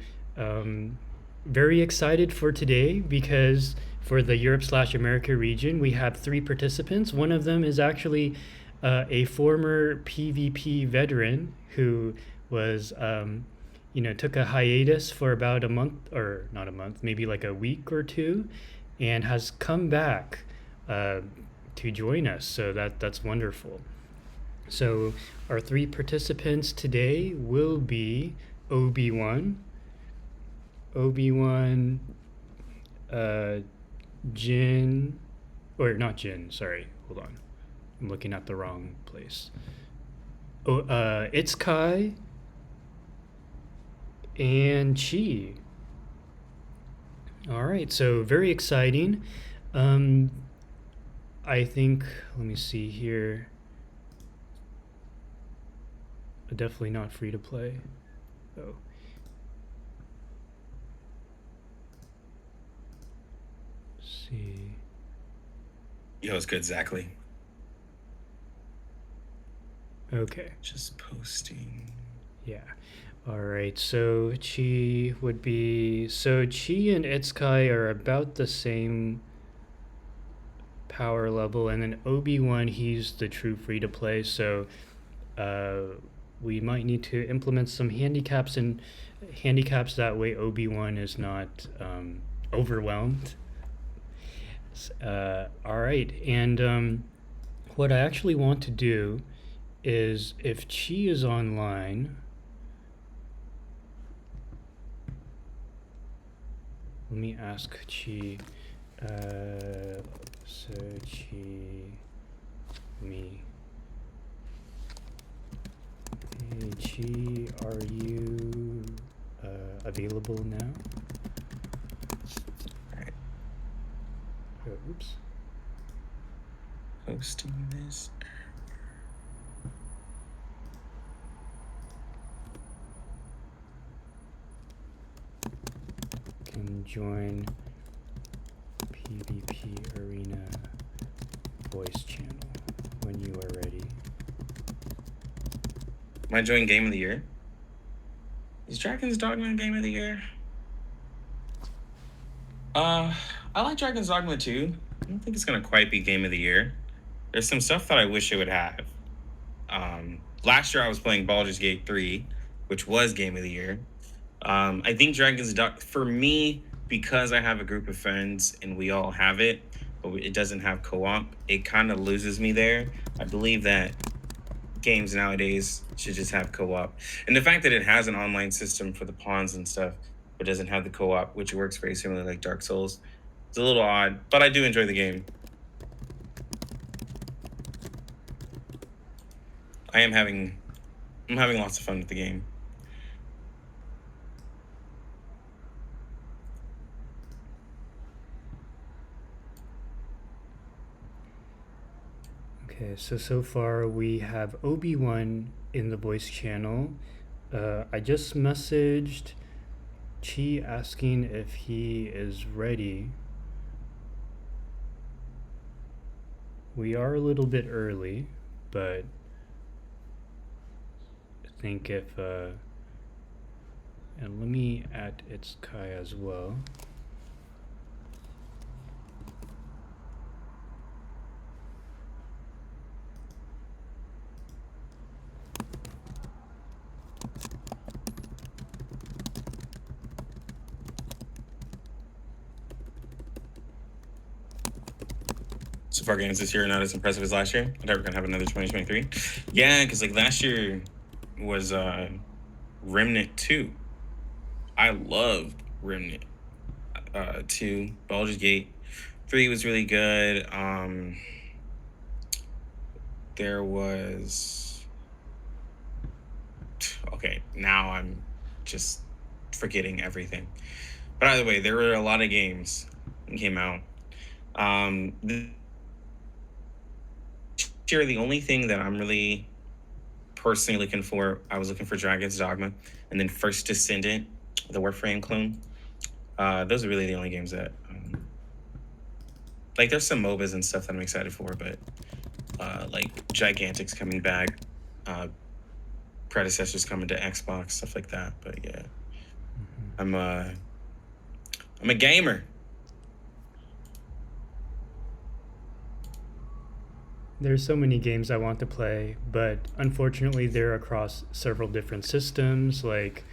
very excited for today because for the Europe/America region, we have 3 participants. One of them is actually a former PvP veteran who was, took a hiatus for about a month, or not a month, maybe like a week or 2, and has come back to join us. So that's wonderful. So our 3 participants today will be Obi-Wan, Jin, or not Jin, sorry, hold on. I'm looking at the wrong place. Itzkai and Chi. All right, so very exciting. I think, let me see here. Definitely not free to play. Oh. Let's see. Yo, it's good, exactly. Okay. Just posting. Yeah. All right. So Chi would be. So Chi and Itzkai are about the same power level, and then Obi-Wan, he's the true free to play. So we might need to implement some handicaps that way Obi-Wan is not overwhelmed. All right. And what I actually want to do is, if Chi is online, let me ask Chi. So Chi, me. Hey Chi, are you available now? Alright. Oops. Posting this. Can join PvP Arena voice channel when you are ready. Am I joining Game of the Year? Is Dragon's Dogma Game of the Year? I like Dragon's Dogma too. I don't think it's gonna quite be Game of the Year. There's some stuff that I wish it would have. Last year I was playing Baldur's Gate 3, which was Game of the Year. I think Dragon's Dogma, for me, because I have a group of friends and we all have it, but it doesn't have co-op, it kind of loses me there. I believe that games nowadays should just have co-op. And the fact that it has an online system for the pawns and stuff, but doesn't have the co-op, which works very similarly like Dark Souls, it's a little odd, but I do enjoy the game. I'm having lots of fun with the game. Okay, so far we have Obi-Wan in the voice channel. I just messaged Chi asking if he is ready. We are a little bit early, but I think if and let me add Itzkai as well. So far games this year are not as impressive as last year. I thought we were gonna have another 2023. Yeah, because like last year was Remnant 2. I loved Remnant 2. Baldur's Gate 3 was really good. There was, okay, now I'm just forgetting everything. But either way, there were a lot of games that came out. This year, the only thing that I'm really personally looking for, I was looking for Dragon's Dogma, and then First Descendant, the Warframe clone. Those are really the only games that, like, there's some MOBAs and stuff that I'm excited for, but like Gigantic's coming back, predecessors coming to Xbox, stuff like that. But yeah, I'm a gamer. There's so many games I want to play, but unfortunately they're across several different systems. Like,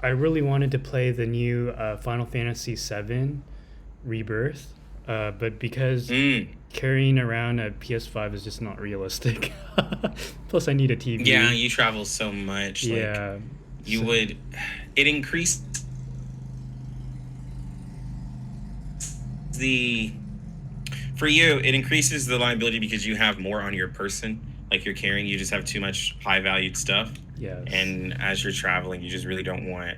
I really wanted to play the new Final Fantasy VII Rebirth. but because carrying around a PS5 is just not realistic. Plus, I need a TV. Yeah, you travel so much. Yeah. Like, you would. It increased for you, it increases the liability because you have more on your person. Like you're carrying, you just have too much high valued stuff. Yes. And as you're traveling, you just really don't want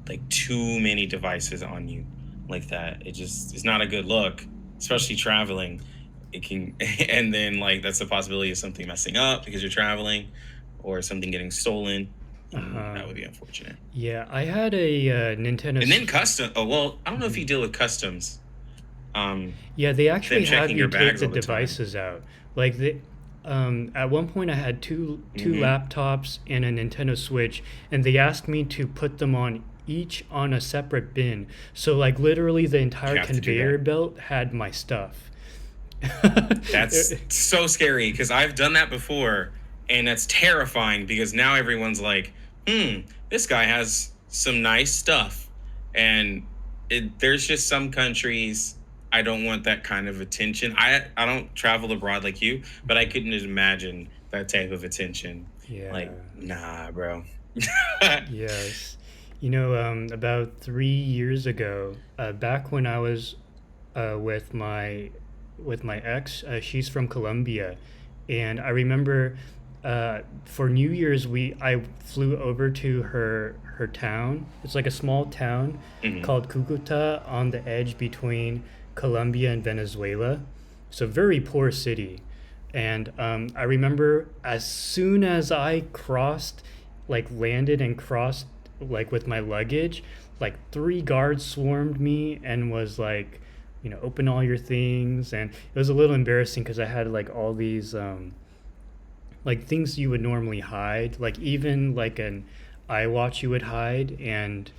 like too many devices on you like that. It's not a good look, especially traveling. It can, and then like that's the possibility of something messing up because you're traveling, or something getting stolen. That would be unfortunate. Yeah, I had a Nintendo. And then custom. Oh well, I don't know if you deal with customs. Yeah, they actually have you take the all the devices out. Like at one point, I had two laptops and a Nintendo Switch, and they asked me to put them on each on a separate bin. So like literally, the entire conveyor belt had my stuff. That's so scary because I've done that before, and that's terrifying because now everyone's like, this guy has some nice stuff, and there's just some countries I don't want that kind of attention. I don't travel abroad like you, but I couldn't imagine that type of attention. Yeah. Like, nah, bro. Yes. You know, about 3 years ago, back when I was with my ex, she's from Colombia, and I remember for New Year's I flew over to her town. It's like a small town called Cucuta on the edge between Colombia and Venezuela. So very poor city. And I remember as soon as I landed and crossed like with my luggage, like 3 guards swarmed me and was like, open all your things. And it was a little embarrassing because I had like all these like things you would normally hide, like even like an iWatch you would hide. And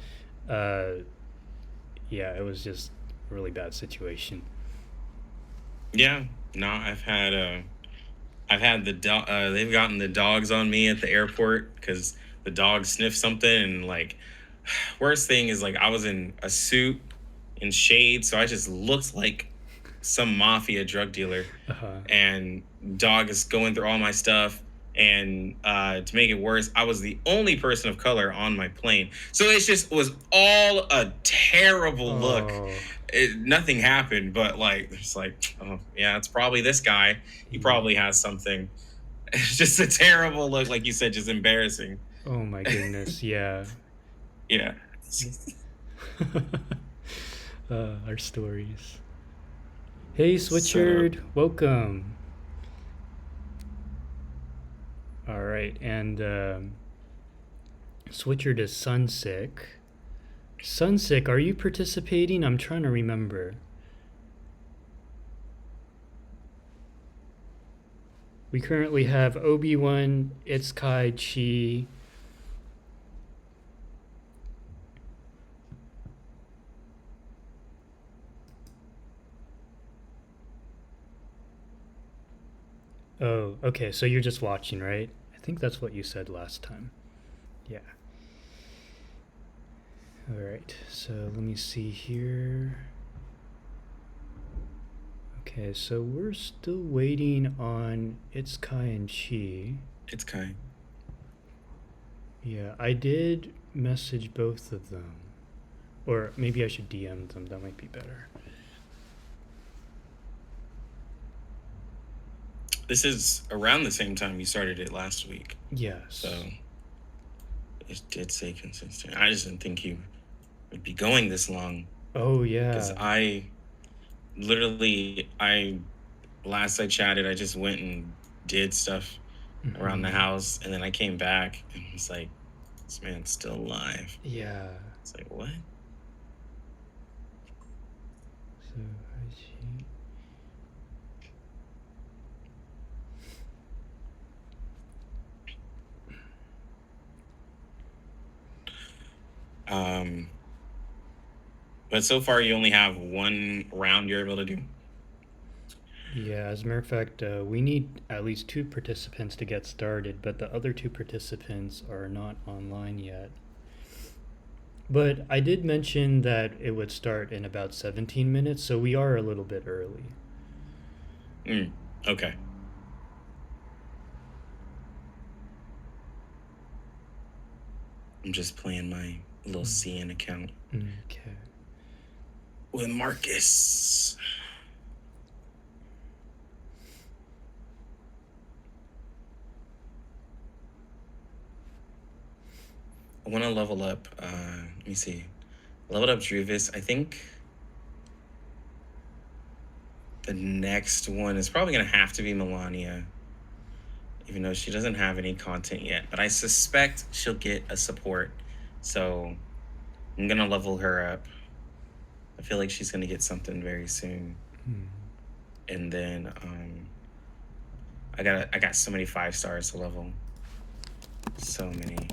yeah, it was just a really bad situation. Yeah, no, I've had the dog. They've gotten the dogs on me at the airport because the dog sniffed something, and like, worst thing is like I was in a suit and shades, so I just looked like some mafia drug dealer. And dog is going through all my stuff, and to make it worse, I was the only person of color on my plane, so it just was all a terrible look. Nothing happened, but like it's like, oh yeah, it's probably this guy. He probably has something. It's just a terrible look, like you said, just embarrassing. Oh my goodness. Yeah. Yeah. Our stories. Hey, Switchard, welcome. All right, and Switchard is Sunsick. Sunsick, are you participating? I'm trying to remember. We currently have Obi-Wan, Itzkai, Chi. Oh, okay, so you're just watching, right? I think that's what you said last time. Yeah. All right, so let me see here. Okay, so we're still waiting on Itzkai and Chi. Itzkai. Yeah, I did message both of them. Or maybe I should DM them, that might be better. This is around the same time you started it last week. Yes. So it did say consistent. I just didn't think you would be going this long. Oh, yeah. Because last I chatted, I just went and did stuff around the house, and then I came back and was like, this man's still alive. Yeah. It's like, what? So, but so far you only have 1 round you're able to do. Yeah, as a matter of fact, we need at least 2 participants to get started, but the other 2 participants are not online yet. But I did mention that it would start in about 17 minutes, so we are a little bit early. Okay. I'm just playing my little CN account Okay. with Marcus. I want to level up. Let me see. Leveled up Druvis. I think the next one is probably going to have to be Melania, even though she doesn't have any content yet. But I suspect she'll get a support. So I'm going to level her up. I feel like she's going to get something very soon. And then I got so many 5 stars to level. So many.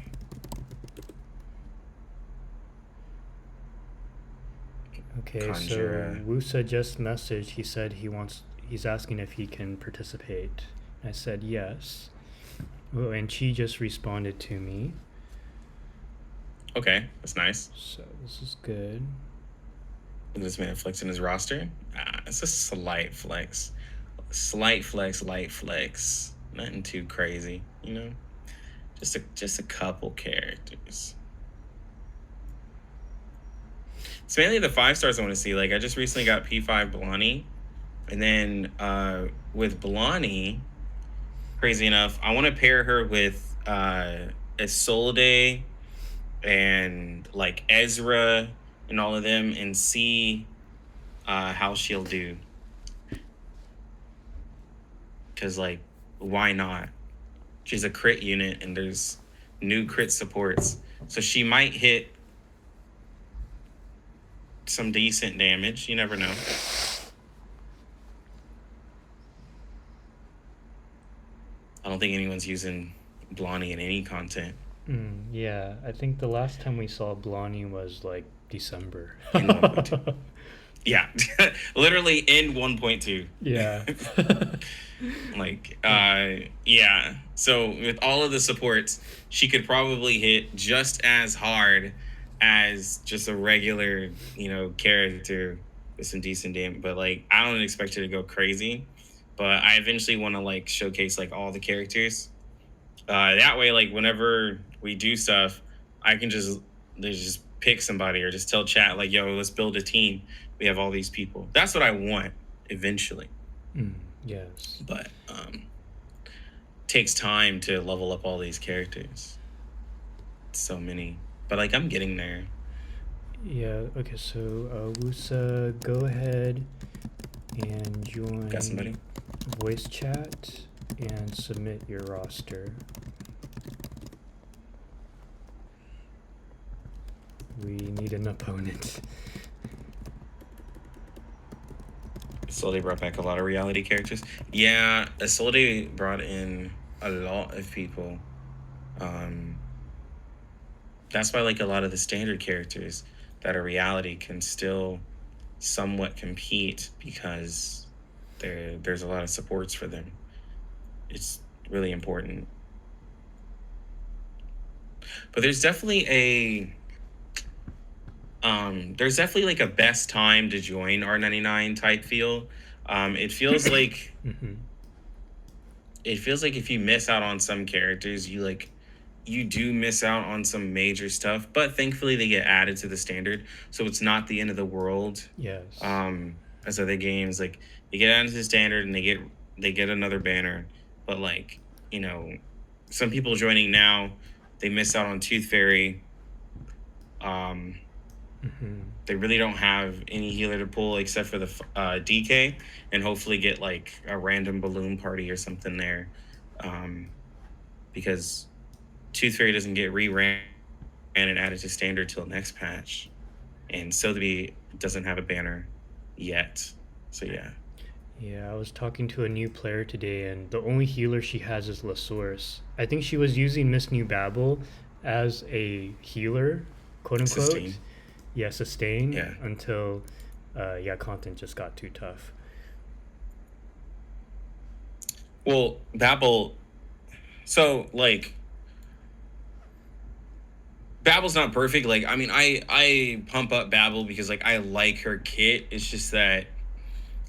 Okay, Conjura. so Woosa just messaged. He said he's asking if he can participate. I said yes. Oh, and she just responded to me. Okay, that's nice. So this is good. Look at this man flexing his roster. It's a slight flex. Slight flex, light flex. Nothing too crazy, you know? Just a couple characters. It's mainly the 5 stars I want to see. Like, I just recently got P5 Blani. And then with Blani, crazy enough, I want to pair her with Isolde and, like, Ezra and all of them and see how she'll do. Because, like, why not? She's a crit unit, and there's new crit supports. So she might hit some decent damage. You never know. I don't think anyone's using Blani in any content. Yeah, I think the last time we saw Blani was, like, December. In 1.2. Yeah, literally in 1.2. Yeah. Like, yeah. So with all of the supports, she could probably hit just as hard as just a regular, you know, character with some decent damage. But, like, I don't expect her to go crazy. But I eventually want to, like, showcase, like, all the characters. That way, like, whenever we do stuff, I can just pick somebody or just tell chat, like, yo, let's build a team. We have all these people. That's what I want eventually. Yes. But takes time to level up all these characters. So many. But, like, I'm getting there. Yeah, okay, so Woosa, go ahead and join Got somebody? voice chat and submit your roster. We need an opponent. Isolde brought back a lot of reality characters. Yeah, Isolde brought in a lot of people. That's why, like, a lot of the standard characters that are reality can still somewhat compete because there's a lot of supports for them. It's really important. But there's definitely like a best time to join R99 type feel. It feels like it feels like if you miss out on some characters, you do miss out on some major stuff, but thankfully they get added to the standard, so it's not the end of the world. Yes. As other games, like, you get added to the standard and they get another banner, but, like, you know, some people joining now, they miss out on Tooth Fairy. They really don't have any healer to pull except for the DK, and hopefully get, like, a random balloon party or something there, because Tooth Fairy doesn't get re-ran and added to standard till next patch, and Sotheby doesn't have a banner yet. So yeah. Yeah, I was talking to a new player today, and the only healer she has is LaSource. I think she was using Miss New Babel as a healer, quote unquote. Sustain. Yeah, sustain. Yeah. Until, content just got too tough. Well, Babel. So, like, Babble's not perfect. Like, I mean, I pump up Babble because like I like her kit. It's just that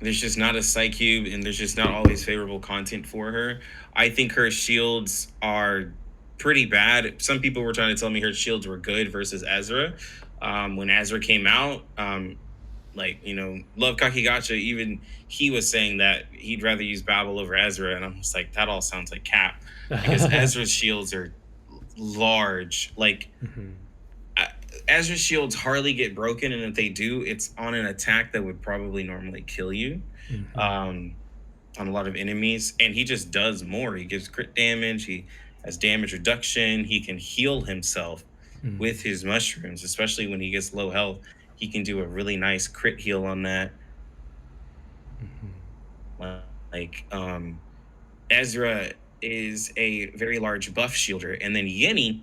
there's just not a Psy Cube and there's just not always favorable content for her. I think her shields are pretty bad. Some people were trying to tell me her shields were good versus Ezra. When Ezra came out, like, you know, Love Kakigacha, even he was saying that he'd rather use Babel over Ezra. And I'm just like, that all sounds like cap. Because Ezra's shields are large. Like, Ezra's shields hardly get broken. And if they do, it's on an attack that would probably normally kill you on a lot of enemies. And he just does more. He gives crit damage. He has damage reduction. He can heal himself with his mushrooms, especially when he gets low health. He can do a really nice crit heal on that. Like, Ezra is a very large buff shielder. And then Yenny,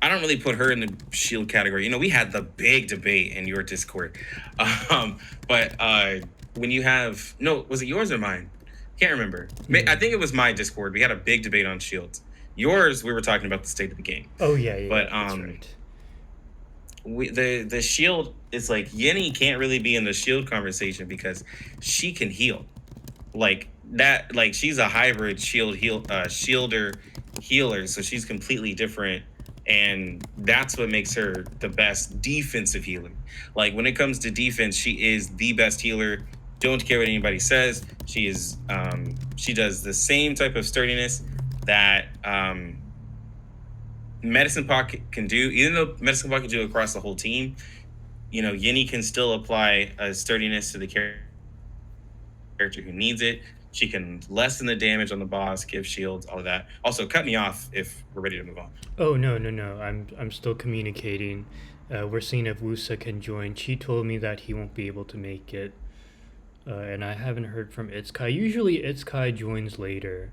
I don't really put her in the shield category. You know, we had the big debate in your Discord. But when you have... No, was it yours or mine? Can't remember. I think it was my Discord. We had a big debate on shields. Yours, we were talking about the state of the game. Oh, yeah. But that's right. The shield is like Yenny can't really be in the shield conversation because she can heal like that. Like she's a hybrid shielder healer, so she's completely different, and that's what makes her the best defensive healer. Like when it comes to defense, she is the best healer. Don't care what anybody says. She is she does the same type of sturdiness that Medicine Pocket can do, even though Medicine Pocket can do across the whole team. You know, Yenny can still apply a sturdiness to the character who needs it. She can lessen the damage on the boss, give shields, all of that. Also, cut me off if we're ready to move on. Oh, no. I'm still communicating. We're seeing if Woosa can join. She told me that he won't be able to make it. And I haven't heard from Itzkai. Usually Itzkai joins later.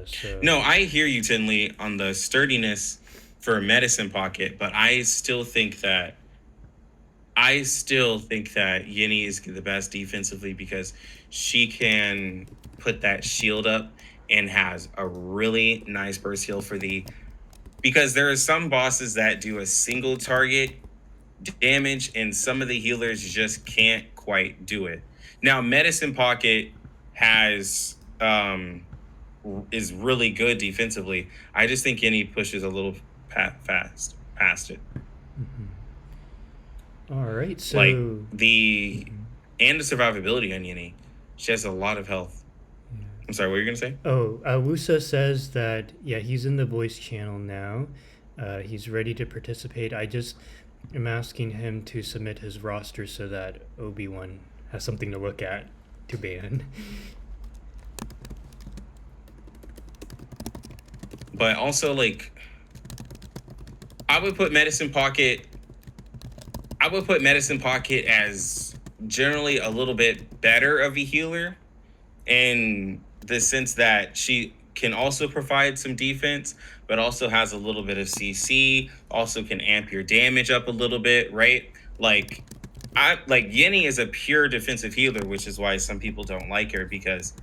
So no, I hear you, TinLe, on the sturdiness for Medicine Pocket, but I still think that Yenny is the best defensively because she can put that shield up and has a really nice burst heal because there are some bosses that do a single target damage and some of the healers just can't quite do it. Now, Medicine Pocket is really good defensively. I just think Yenny pushes a little fast past it. All right, so like and the survivability on Yenny, she has a lot of health. I'm sorry, what were you gonna say? Woosa says that he's in the voice channel now. He's ready to participate. I just am asking him to submit his roster so that Obi-Wan has something to look at to ban. But also, like, I would put Medicine Pocket as generally a little bit better of a healer in the sense that she can also provide some defense, but also has a little bit of CC, also can amp your damage up a little bit, right? Like Yenny is a pure defensive healer, which is why some people don't like her, because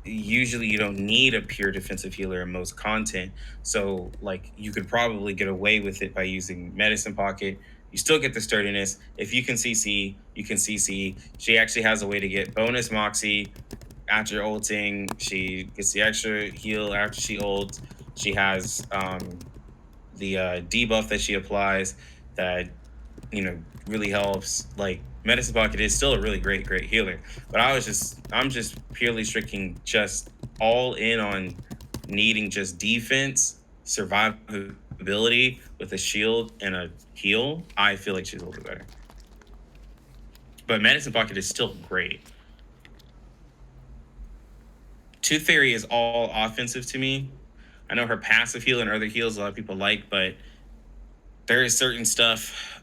usually you don't need a pure defensive healer in most content. So like you could probably get away with it by using Medicine Pocket. You still get the sturdiness. If you can CC, you can CC. She actually has a way to get bonus Moxie after ulting. She gets the extra heal after she ults. She has the debuff that she applies that, you know, really helps. Like, Medicine Pocket is still a really great healer. But I'm just purely striking just all in on needing just defense, survivability with a shield and a heal. I feel like she's a little bit better. But Medicine Pocket is still great. Tooth Fairy is all offensive to me. I know her passive heal and other heals a lot of people like, but there is certain stuff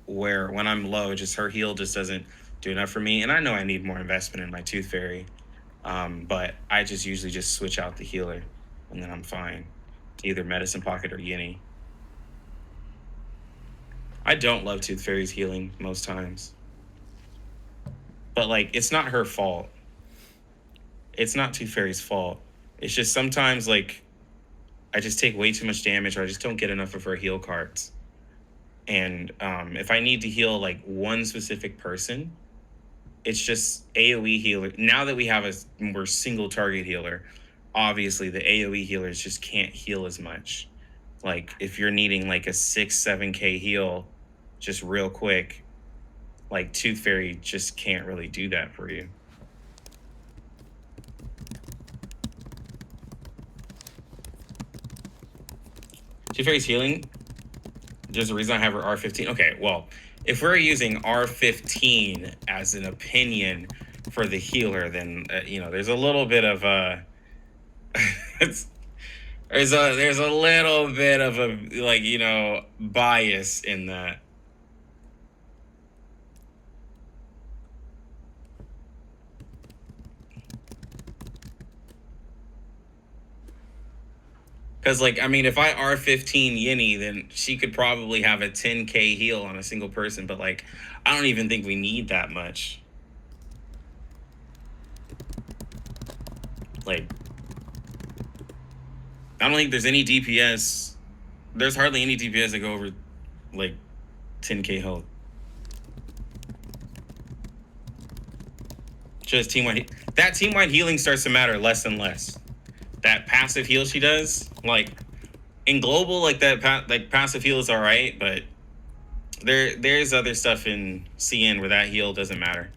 where when I'm low, just her heal just doesn't do enough for me. And I know I need more investment in my Tooth Fairy, but I just usually just switch out the healer and then I'm fine. Either Medicine Pocket or Yenny. I don't love Tooth Fairy's healing most times. But, like, it's not her fault. It's not Tooth Fairy's fault. It's just sometimes, like, I just take way too much damage, or I just don't get enough of her heal cards. And if I need to heal like one specific person, it's just AoE healer. Now that we have a more single target healer, obviously the AoE healers just can't heal as much. Like if you're needing like a 6-7k heal just real quick, like Tooth Fairy just can't really do that for you. Tooth Fairy's healing, there's a reason I have her R15. Okay, well, if we're using R15 as an opinion for the healer, then there's a little bit of a there's a little bit of a bias in that. Because, if I R15 Yinny, then she could probably have a 10k heal on a single person, but, I don't even think we need that much. I don't think there's any DPS. There's hardly any DPS that go over, 10k health. Just team-wide. That team-wide healing starts to matter less and less. That passive heal she does, in global, that passive heal is all right, but there's other stuff in CN where that heal doesn't matter.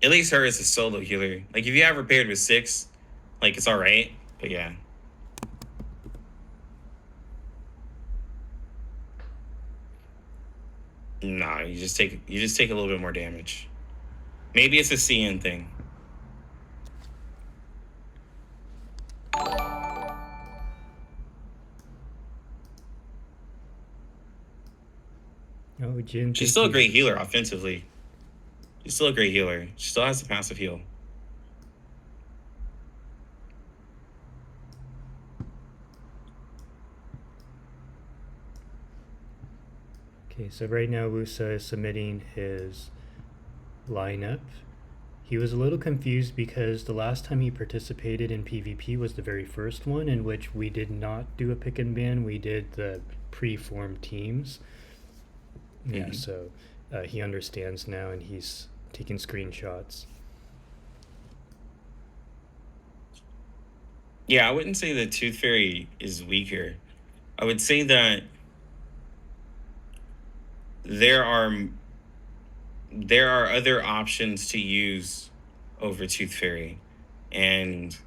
At least her is a solo healer. If you have her paired with 6, it's all right, but yeah. Nah, you just take a little bit more damage. Maybe it's a CN thing. Oh, Jin. She's still a great healer offensively. She's still a great healer. She still has the passive heal. Okay, so right now Woosa is submitting his lineup. He was a little confused because the last time he participated in PvP was the very first one, in which we did not do a pick and ban. We did the pre-formed teams. Yeah, so he understands now, and he's taking screenshots. Yeah, I wouldn't say that Tooth Fairy is weaker. I would say that there are other options to use over Tooth Fairy, and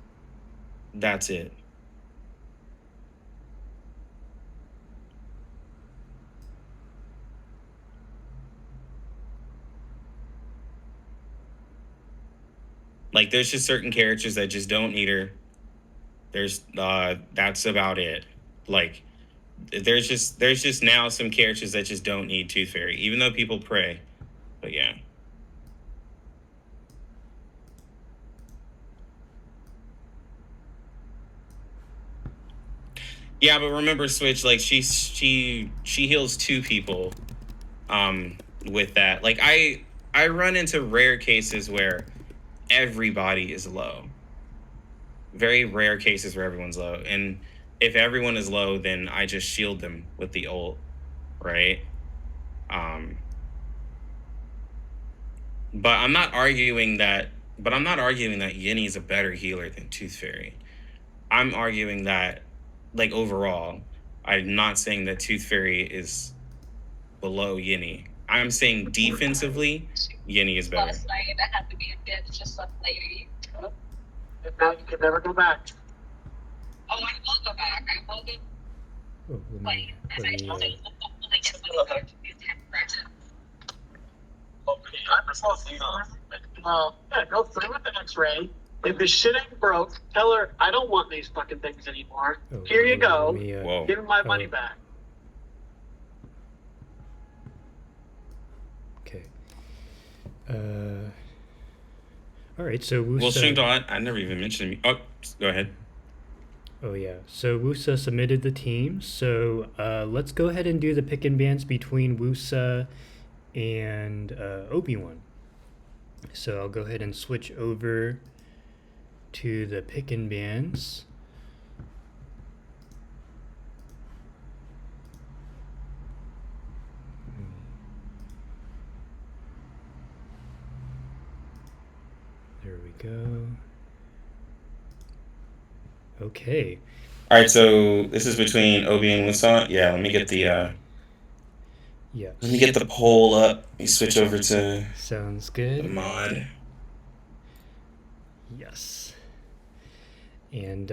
that's it. There's just certain characters that just don't need her. There's that's about it. There's just now some characters that just don't need Tooth Fairy, even though people pray. But yeah. Yeah, but remember, Switch, she heals 2 people with that. I run into rare cases where everybody is low. Very rare cases where everyone's low. And if everyone is low, then I just shield them with the ult, right? But I'm not arguing that Yinny is a better healer than Tooth Fairy. I'm arguing that, overall, I'm not saying that Tooth Fairy is below Yinny. I'm saying defensively, Yinny is better. Last night, I had to be a bitch, just like lady. And now you can never go back. Oh, I will go back. I will get. Oh, Okay, I'm supposed to go through with the X-ray. If the shit ain't broke, tell her I don't want these fucking things anymore. Oh, Here you go. Whoa. Give me my money back. Okay. All right, so Woosa... Well, Shoutout, I never even mentioned him. Oh, go ahead. Oh, yeah. So Woosa submitted the team. So let's go ahead and do the pick and bans between Woosa and Obi-Wan. So I'll go ahead and switch over to the pick and bans. There we go. Okay. All right, so this is between Obi and Woosa. Yeah, let me get the Yes. let me get the poll up. You switch over to Sounds the good. mod. Yes. And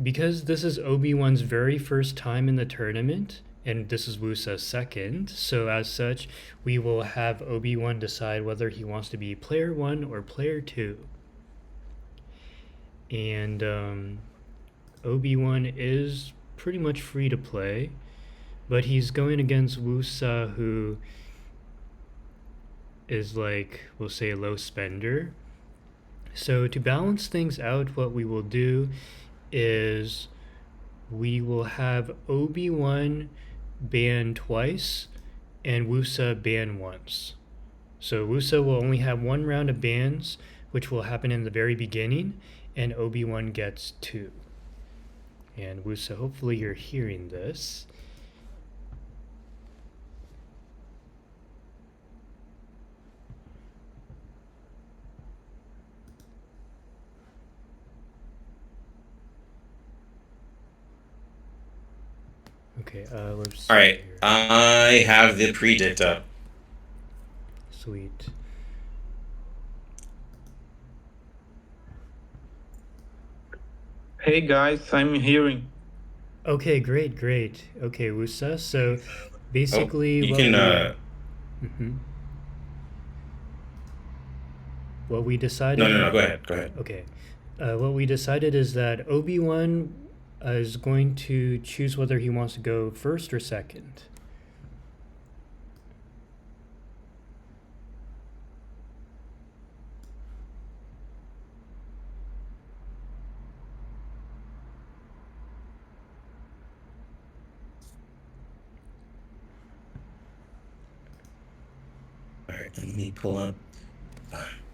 because this is Obi-Wan's very first time in the tournament, and this is Woosa's second, so as such, we will have Obi-Wan decide whether he wants to be player 1 or player 2. And Obi-Wan is pretty much free to play, but he's going against Woosa, who is like, we'll say, a low spender. So to balance things out, what we will do is we will have Obi-Wan ban twice and Woosa ban once. So Woosa will only have 1 round of bans, which will happen in the very beginning, and Obi-Wan gets 2. And Woosa, hopefully you're hearing this. Okay, let's see All right, here. I have the predict up. Sweet. Hey guys, I'm hearing. Okay, great. Okay, Woosa, so basically You what can what we decided... No, go ahead. Okay. What we decided is that Obi-Wan is going to choose whether he wants to go first or second. All right, let me pull up.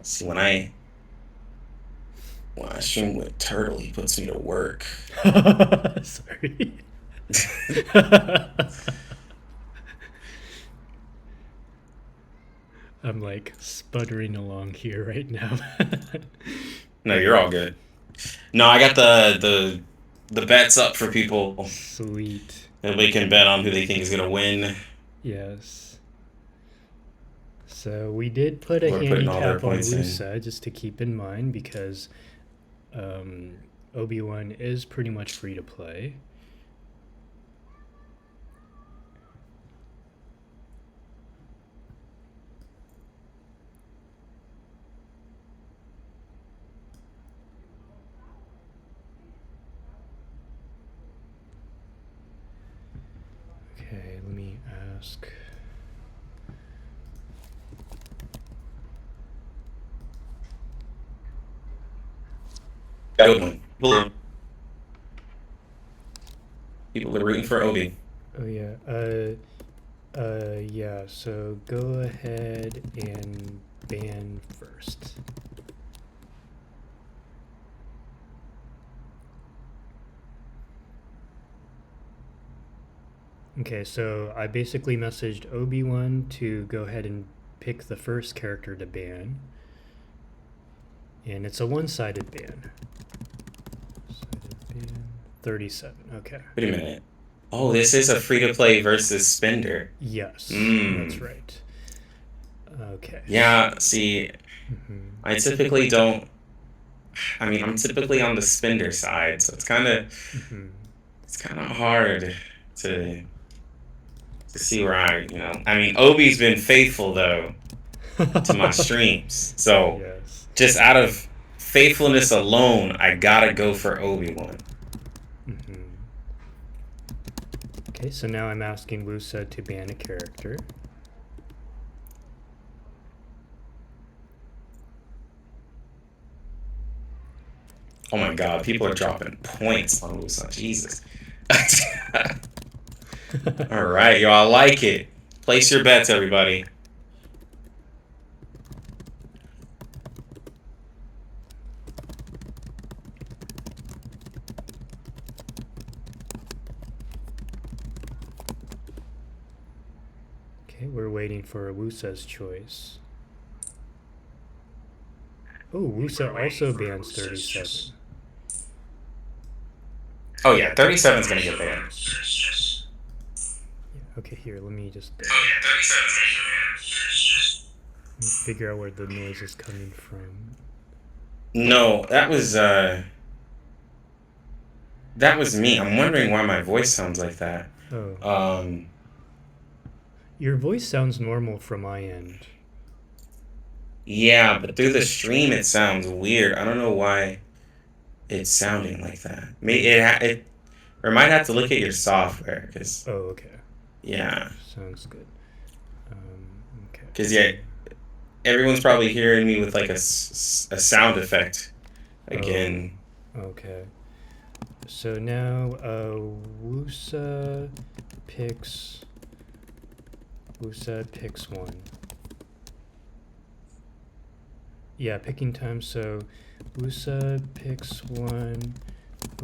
See, when I stream with Turtle, he puts me to work. Sorry. I'm like sputtering along here right now. No, you're all good. No, I got the bets up for people. Sweet. Everybody can bet on who they think is gonna win. Yes. So we did put a We're putting all their handicap on points in. Woosa, just to keep in mind, because Obi-Wan is pretty much free to play. Okay, let me ask. Good one. People are rooting for Obi. Oh yeah. Yeah, so go ahead and ban first. Okay, so I basically messaged Obi-Wan to go ahead and pick the first character to ban. And it's a one-sided ban. 37, okay. Wait a minute. Oh, this is a free-to-play versus spender. Yes, that's right. Okay. Yeah, see, I typically don't... I mean, I'm typically on the spender side, so it's kind of hard to see where I mean, Obi's been faithful, though, to my streams. So, just out of faithfulness alone, I gotta go for Obi-Wan. Okay, so now I'm asking Woosa to ban a character. Oh my god, people are dropping points on Woosa. Jesus. Alright, yo, I like it. Place your bets, everybody. Okay, we're waiting for Woosa's choice. Oh, Woosa also bans 37. Oh yeah, 37 is gonna get banned. Yeah, okay, here, let me just figure out where the noise is coming from. No, that was me. I'm wondering why my voice sounds like that. Oh. Your voice sounds normal from my end. Yeah, but through the stream it sounds weird. I don't know why it's sounding like that. Or might have to look at your software, cause. Oh, okay. Yeah. Sounds good. Okay. Cause yeah, everyone's probably hearing me with like a sound effect again. Okay. So now Woosa picks one. Yeah, picking time. So Woosa picks one.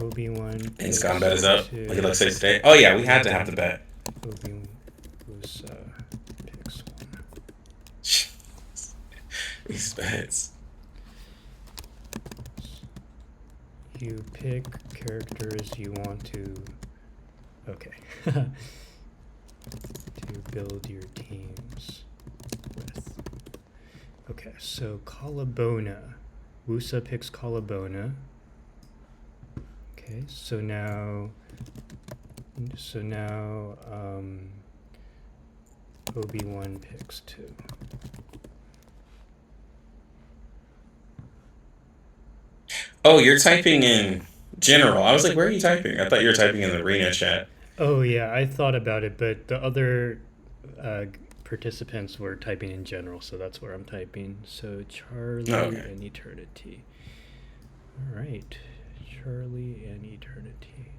Obi-Wan. And Scott bet is up. Like it looks like today. Oh yeah, we had to have the bet. Woosa picks one. These bets. You pick characters you want to. Okay. To build your teams with. Okay, so Colabona. Woosa picks Colabona. Okay, so now Obi-Wan picks 2. Oh, you're typing in general. I was like, where are you typing? I thought you were typing in the arena chat. Oh yeah, I thought about it, but the other participants were typing in general, so that's where I'm typing. So Charlie and Eternity. All right, Charlie and Eternity.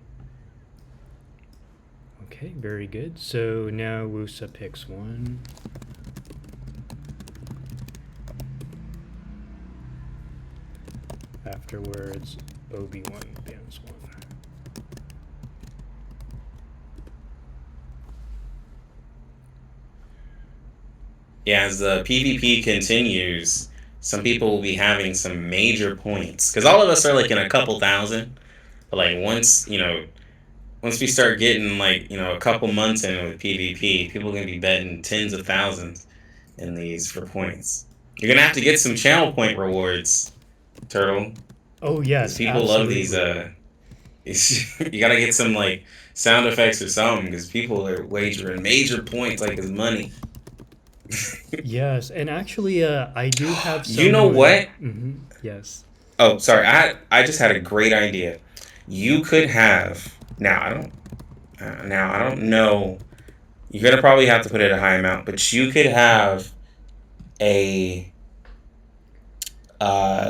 Okay, very good. So now Woosa picks one. Afterwards, Obi-Wan bans one. Yeah, as the PvP continues, some people will be having some major points. Because all of us are like in a couple thousand. But like once we start getting like, a couple months in with PvP, people are going to be betting tens of thousands in these for points. You're going to have to get some channel point rewards, Turtle. Oh yes, people love these. You got to get some like sound effects or something because people are wagering major points like it's money. Yes, and actually, I do have. You know what? Mm-hmm. Yes. Oh, sorry. I just had a great idea. You could have now. I don't know. You're gonna probably have to put it at a high amount, but you could have a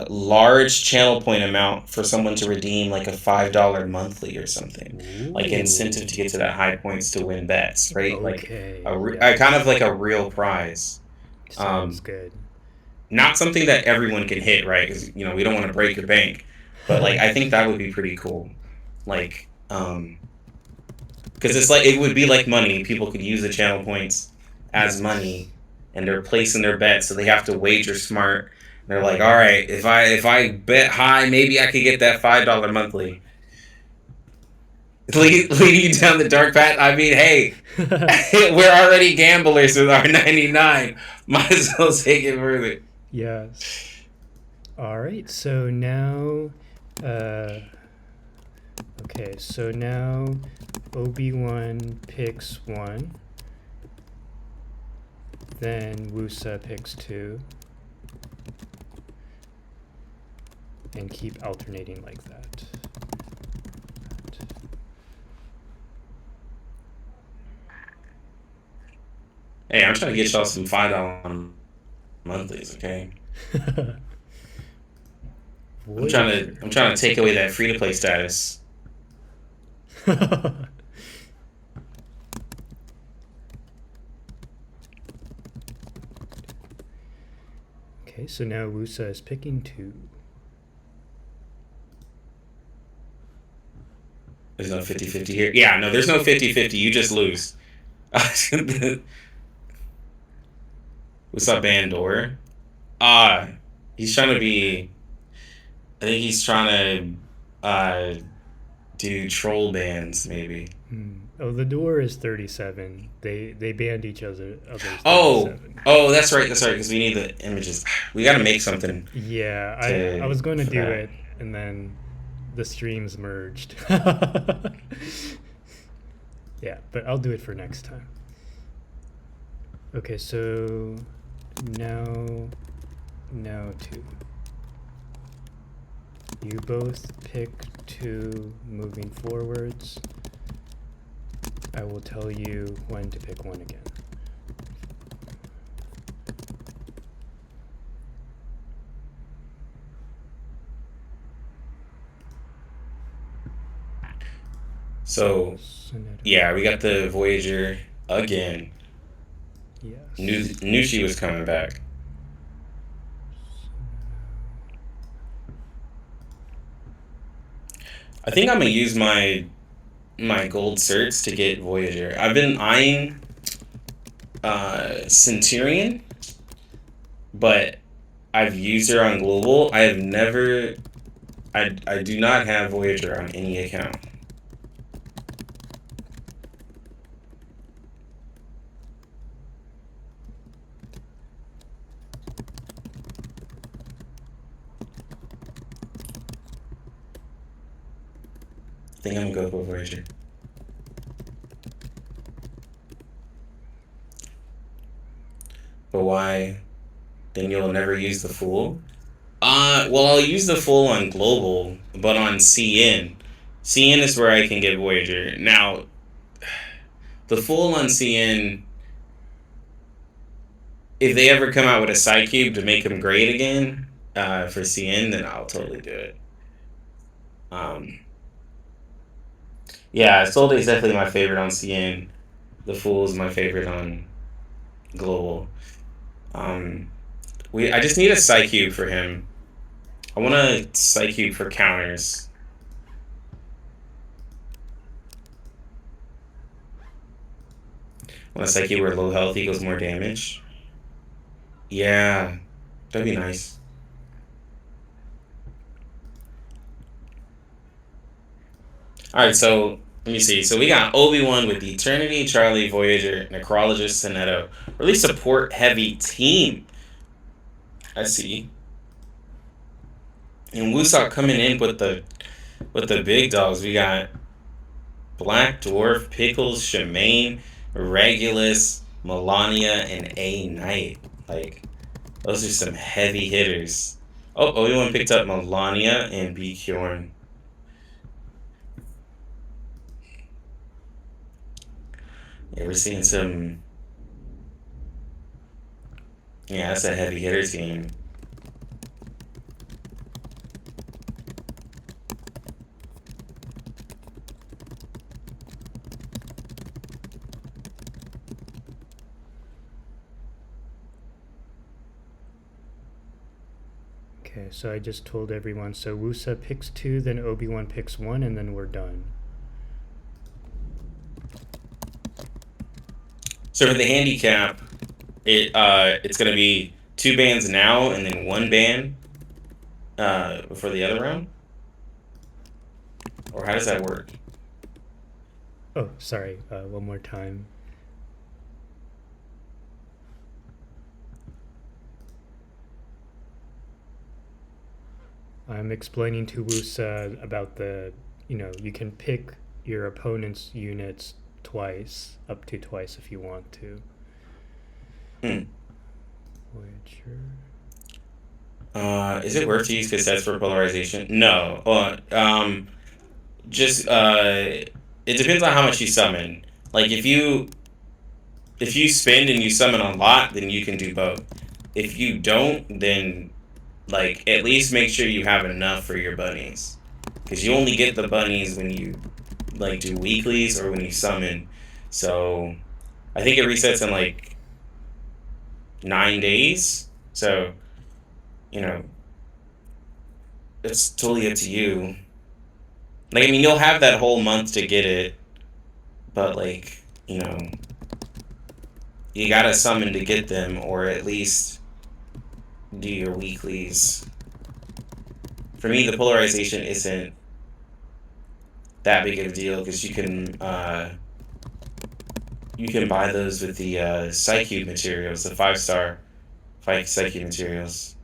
large channel point amount for someone to redeem like a $5 monthly or something. Ooh. Like incentive to get to that high points to win bets, right? Okay. Like kind of like a real prize. Sounds good. Not something that everyone can hit, right? Because we don't want to break your bank, but like I think that would be pretty cool. Like, because it's like it would be like money. People could use the channel points as money, and they're placing their bets, so they have to wager smart. They're like, all right, if I bet high, maybe I could get that $5 monthly. Leading you down the dark path. I mean, hey, we're already gamblers with our 99. Might as well take it further. Yes. All right. So now, okay. So now, Obi-Wan picks 1. Then Woosa picks 2. And keep alternating like that. Hey, I'm trying to get y'all some $5 monthlies, okay? I'm trying to take away that free to play status. Okay, so now Woosa is picking 2. There's no 50-50 here. Yeah, no, there's no 50-50. You just lose. What's up, Bandor? He's trying to be. I think he's trying to do troll bans, maybe. Oh, the door is 37. They banned each other's 37. Oh, that's right, because we need the images. We gotta make something. Yeah, to- I was going to for do that. it, and then the streams merged. Yeah, but I'll do it for next time. Okay, so now 2. You both pick 2 moving forwards. I will tell you when to pick 1 again. So, yeah, we got the Voyager again. Yes. Knew she was coming back. I think I'm gonna use my gold certs to get Voyager. I've been eyeing Centurion, but I've used her on global. I have never. I do not have Voyager on any account. I think I'm gonna go for Voyager. But why? Then you'll never use the Fool? Well, I'll use the Fool on global, but on CN. CN is where I can get Voyager. Now, the Fool on CN, if they ever come out with a Psycube to make them great again for CN, then I'll totally do it. Yeah, Solde is definitely my favorite on CN. The Fool is my favorite on global. I just need a Psycube for him. I want a Psycube for counters. I want a Psycube where low health equals more damage. Yeah, that'd be nice. Alright, so let me see. So we got Obi-Wan with Eternity, Charlie, Voyager, Necrologist, Sinetto. Really support heavy team. I see. And Woosa coming in with the big dogs. We got Black Dwarf, Pickles, Shemaine, Regulus, Melania, and A Knight. Like, those are some heavy hitters. Oh, Obi-Wan picked up Melania and B Kjorn. Yeah, we're seeing some. Yeah, that's a heavy hitter team. Okay, so I just told everyone. So Woosa picks 2, then Obi-Wan picks 1, and then we're done. So for the handicap, it's gonna be 2 bans now and then 1 ban before the other round? Or how does that work? Oh, sorry. One more time. I'm explaining to Woosa about the, you can pick your opponent's units twice, up to twice if you want to. Voyager. Is it worth to use cassettes for polarization? No. It depends on how much you summon. Like if you spend and you summon a lot, then you can do both. If you don't, then like at least make sure you have enough for your bunnies, because you only get the bunnies when you like do weeklies or when you summon. So I think it resets in like 9 days. So it's totally up to you. Like, I mean, you'll have that whole month to get it, but like, you gotta summon to get them, or at least do your weeklies. For me, the polarization isn't that big of a deal because you can buy those with the Psyche materials, the 5-star Psyche materials.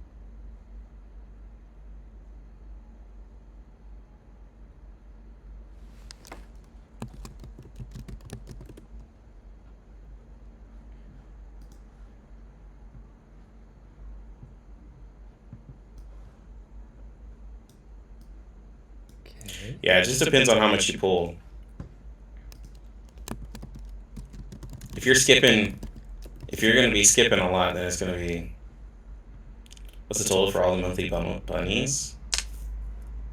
Yeah, it just depends on how much you pull. If you're gonna be skipping a lot, then it's gonna be. What's the total for all the monthly bunnies?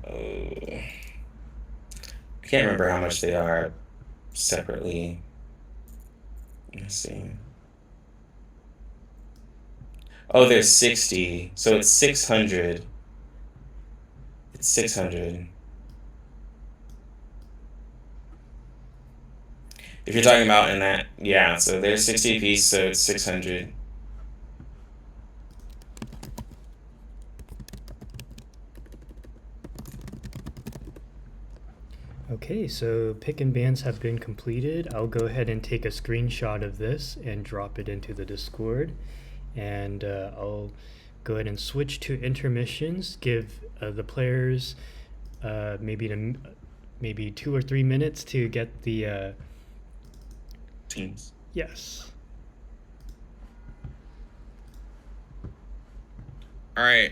I can't remember how much they are separately. Let's see. Oh, there's 60, so it's 600. It's 600. If you're talking about in that, yeah, so there's 60 a piece, so it's 600. Okay, so pick and bans have been completed. I'll go ahead and take a screenshot of this and drop it into the Discord. And I'll go ahead and switch to intermissions, give the players maybe 2 or 3 minutes to get the teams. Yes. All right.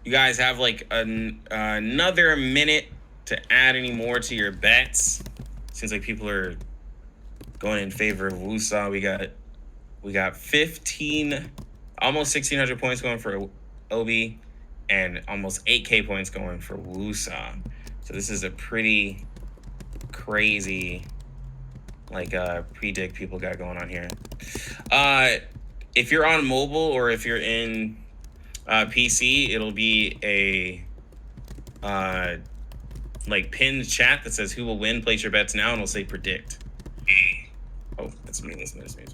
You guys have like another minute to add any more to your bets. Seems like people are going in favor of Woosa. We got 15, almost 1,600 points going for Obi, and almost 8K points going for Woosa. So this is a pretty crazy predict people got going on here. If you're on mobile or if you're in PC, it'll be a pinned chat that says who will win. Place your bets now, and it'll say predict. Oh, that's me. Sorry.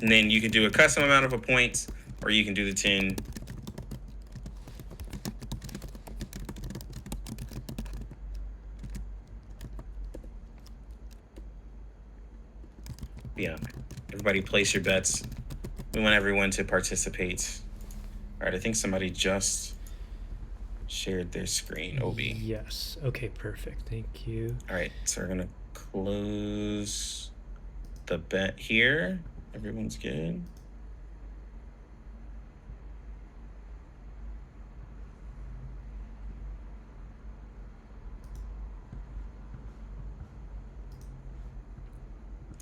And then you can do a custom amount of points, or you can do the 10. Yeah, everybody place your bets. We want everyone to participate. All right, I think somebody just shared their screen, Obi. Yes. Okay, perfect. Thank you. All right, so we're gonna close the bet here. Everyone's good.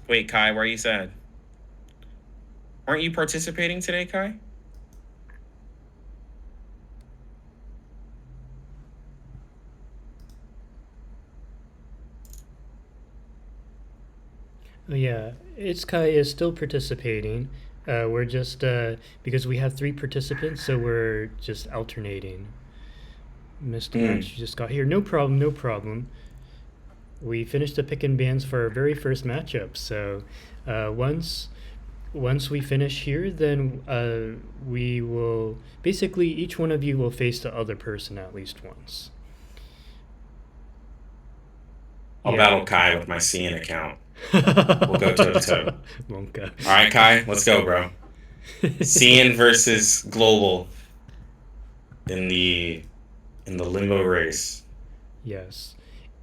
Wait, Kai, why are you sad? Aren't you participating today, Kai? Oh, yeah, Itzkai is still participating. We're just because we have 3 participants, so we're just alternating. Missed a match, you just got here. No problem, no problem. We finished the pick and bans for our very first matchup. So once we finish here, then we will basically each one of you will face the other person at least once. I'll battle Kai with my CN account. We'll go toe to toe. Won't go. All right, Kai, let's go, bro. CN versus Global in the limbo race. Yes,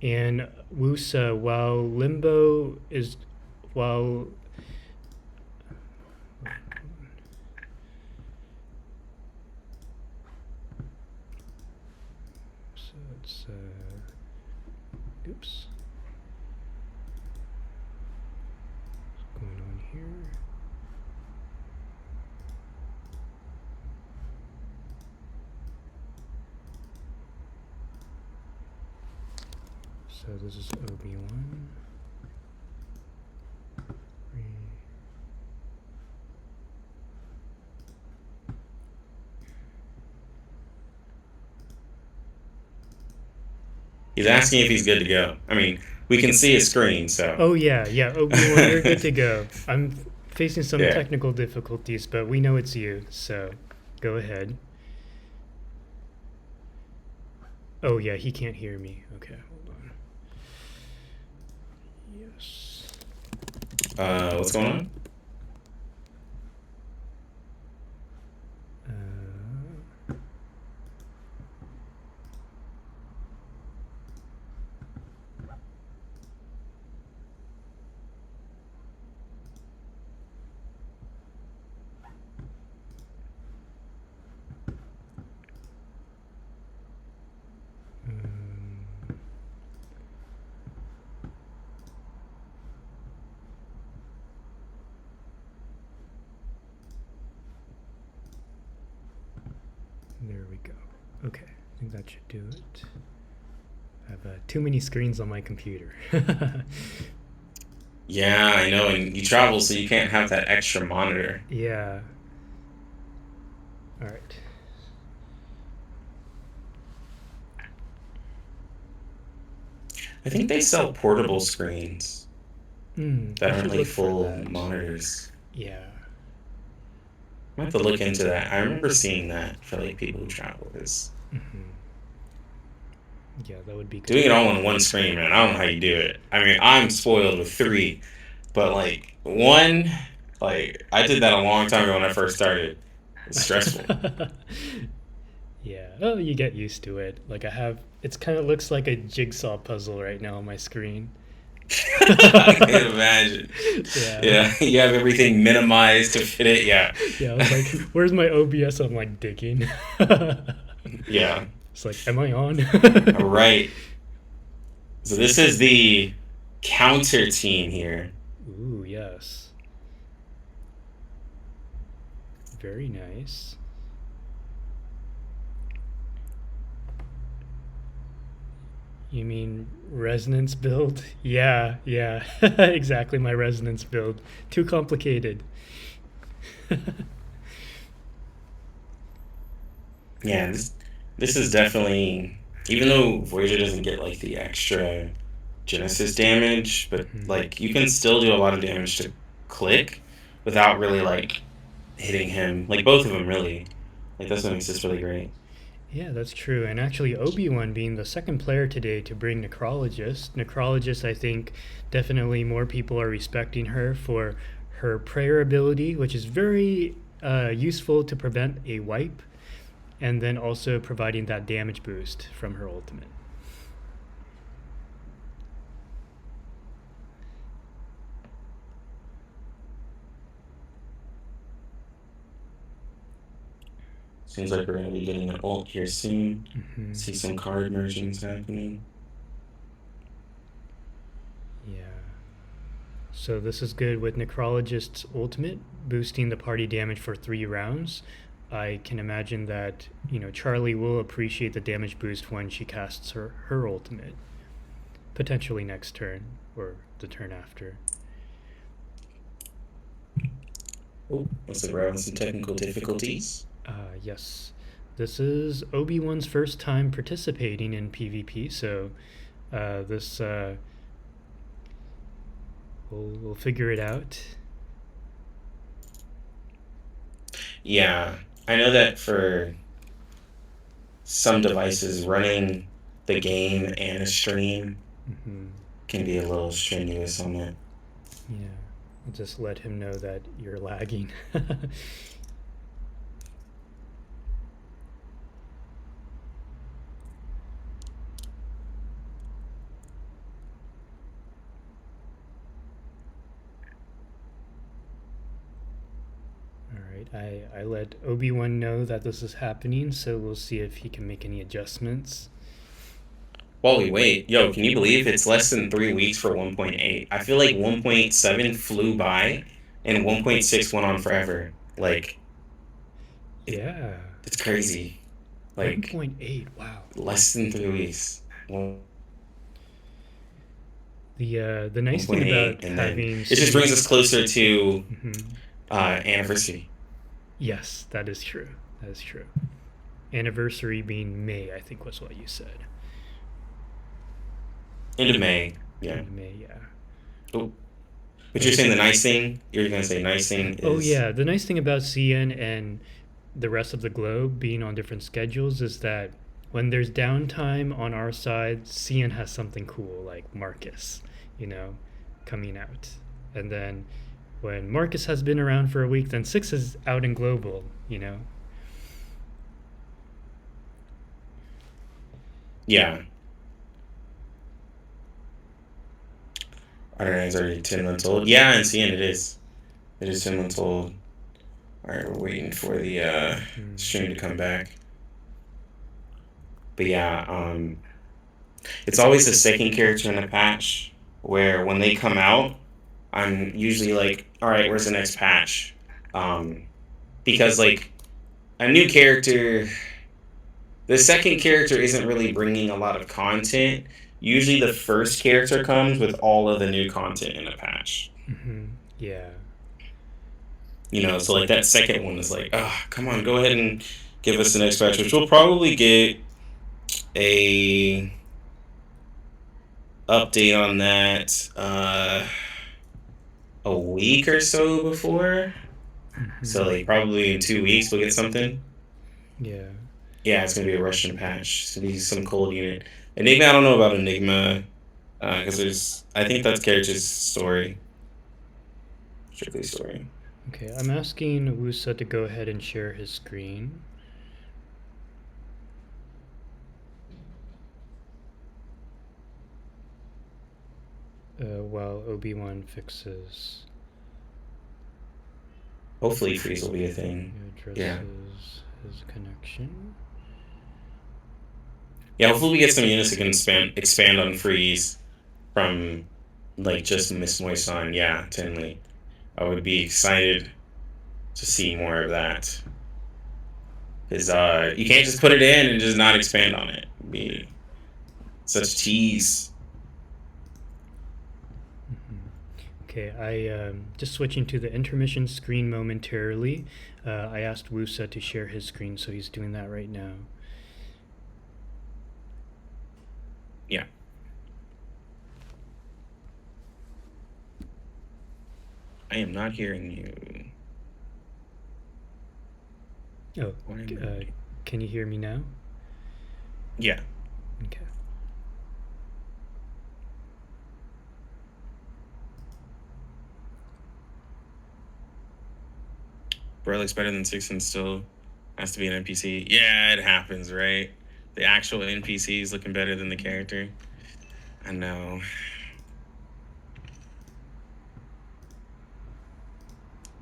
and Woosa, while limbo is so it's oops. What's going on here? So this is Obi-Wan. He's asking if he's good to go. I mean, we can see his screen, so. Oh yeah, Obi-Wan, you're good to go. I'm facing some Yeah. technical difficulties, but we know it's you, so go ahead. Oh yeah, he can't hear me. Okay, hold on. Yes. What's going on? There we go. Okay, I think that should do it. I have too many screens on my computer. Yeah, I know, and you travel, so you can't have that extra monitor. Yeah. All right. I think they sell portable screens that I aren't should like look for full that. monitors. Yeah. I have to look into that. I remember seeing that for like people who travel. Is Yeah, that would be good. doing it all on one screen, man. I don't know how you do it. I mean, I'm spoiled with 3, but like 1, like I did that a long time ago when I first started. It's stressful. Yeah. Oh, you get used to it. Like it kind of looks like a jigsaw puzzle right now on my screen. I can imagine. Yeah. You have everything minimized to fit it. Yeah. Yeah, I was like, where's my OBS? I'm like digging. Yeah. It's like, am I on? All right. So this is the counter team here. Ooh, yes. Very nice. You mean resonance build? Yeah. Exactly my resonance build. Too complicated. Yeah, this is definitely, even though Voyager doesn't get like the extra Genesis damage, but like you can still do a lot of damage to Click without really like hitting him. Like both of them really. Like that's what makes this really great. Yeah, that's true. And actually, Obi-Wan being the second player today to bring Necrologist, I think definitely more people are respecting her for her prayer ability, which is very useful to prevent a wipe, and then also providing that damage boost from her ultimate. Seems like we're going to be getting an ult here soon. See some card mergings happening. Yeah. So this is good with Necrologist's ultimate, boosting the party damage for 3 rounds. I can imagine that, Charlie will appreciate the damage boost when she casts her ultimate. Potentially next turn, or the turn after. Oh, looks like we're having some technical difficulties. Yes. This is Obi-Wan's first time participating in PvP, so we'll figure it out. Yeah, I know that for some devices, running the game and a stream can be a little strenuous on it. Yeah, I'll just let him know that you're lagging. I let Obi-Wan know that this is happening, so we'll see if he can make any adjustments. While we wait, yo, can you believe it's less than 3 weeks for 1.8? I feel like 1.7 flew by, and 1.6 went on forever. Like, yeah, it's crazy. Like 1.8, wow. Less than 3 weeks. The nice thing about having it just brings us closer to anniversary. Yes, that is true. Anniversary being May, I think was what you said. End of May. Yeah. End of May, yeah. Oh. But you're saying the nice thing? You're going to say nice thing is... Oh, yeah. The nice thing about CN and the rest of the globe being on different schedules is that when there's downtime on our side, CN has something cool like Marcus, coming out. And then when Marcus has been around for a week, then 6 is out in global, Yeah. Alright, it's already 10 months old. Yeah, and CN it is. It is 10 months old. Alright, we're waiting for the stream to come back. But yeah, it's always the second character in the patch where when they come out, I'm usually like, alright, where's the next patch? Because like a new character, the second character isn't really bringing a lot of content. Usually the first character comes with all of the new content in a patch. Mm-hmm. Yeah. So like that second one is like, oh, come on, go ahead and give us the next patch, which we'll probably get a update on that a week or so before. Mm-hmm. So like probably in 2 weeks we'll get something. Yeah. Yeah, it's gonna be a Russian patch. It's gonna be some cold unit. Enigma, I don't know about Enigma, because I think that's character's story. Strictly story. Okay, I'm asking Woosa to go ahead and share his screen. While Obi-Wan fixes. Hopefully freeze will be a thing. Addresses his connection. Yeah, hopefully we get some units that can expand on freeze from like just Miss Moisson. Yeah, TinLe. I would be excited to see more of that. Because you can't just put it in and just not expand on it. It'd be such a tease. Okay, I just switching to the intermission screen momentarily. I asked Woosa to share his screen, so he's doing that right now. Yeah. I am not hearing you. Oh, can you hear me now? Yeah. Okay. Bro looks better than 6 and still has to be an NPC. Yeah, it happens, right? The actual NPC is looking better than the character. I know.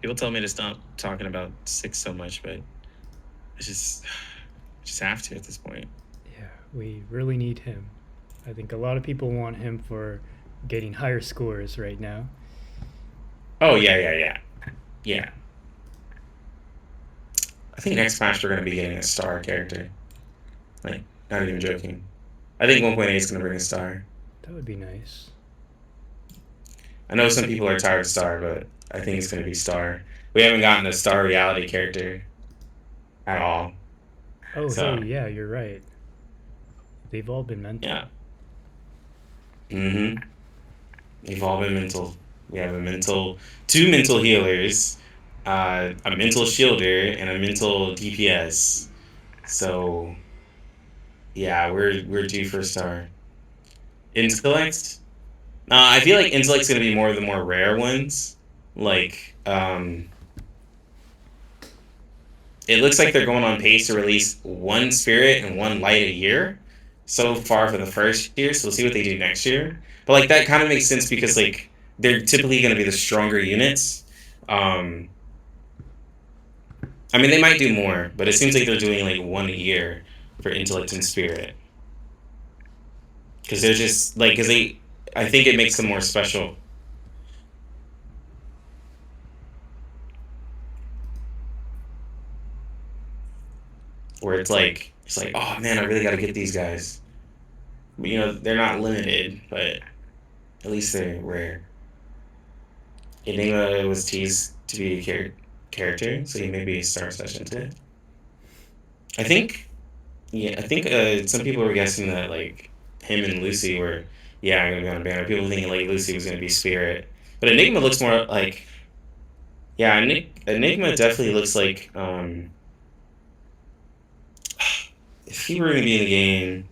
People tell me to stop talking about 6 so much, but I just have to at this point. Yeah, we really need him. I think a lot of people want him for getting higher scores right now. Oh, yeah. I think next patch we're going to be getting a star character. Like, not even joking. I think 1.8 is going to bring a star. That would be nice. I know some people are tired of star, but I think it's going to be star. We haven't gotten a star reality character at all. Oh, So- hey, yeah, you're right. They've all been mental. Yeah. Mm-hmm. They've all been mental. We have two mental healers, a mental shielder, and a mental DPS. So, yeah, we're due for a star. Intellect? I feel like Intellect's gonna be more of the more rare ones. Like, it looks like they're going on pace to release 1 spirit and 1 light a year so far for the first year, so we'll see what they do next year. But like that kind of makes sense because like they're typically going to be the stronger units. I mean, they might do more, but it seems like they're doing like 1 a year for intellect and spirit. Because they're just like, I think it makes them more special. Where it's like, oh man, I really got to get these guys. But, they're not limited, but at least they're rare. Enigma was teased to be a character, so he may be a star session too. I think some people were guessing that like him and Lucy were yeah, I'm gonna be on a banner. People thinking like Lucy was gonna be Spirit, but Enigma looks more like, yeah, Enigma definitely looks like if he were gonna be in the game,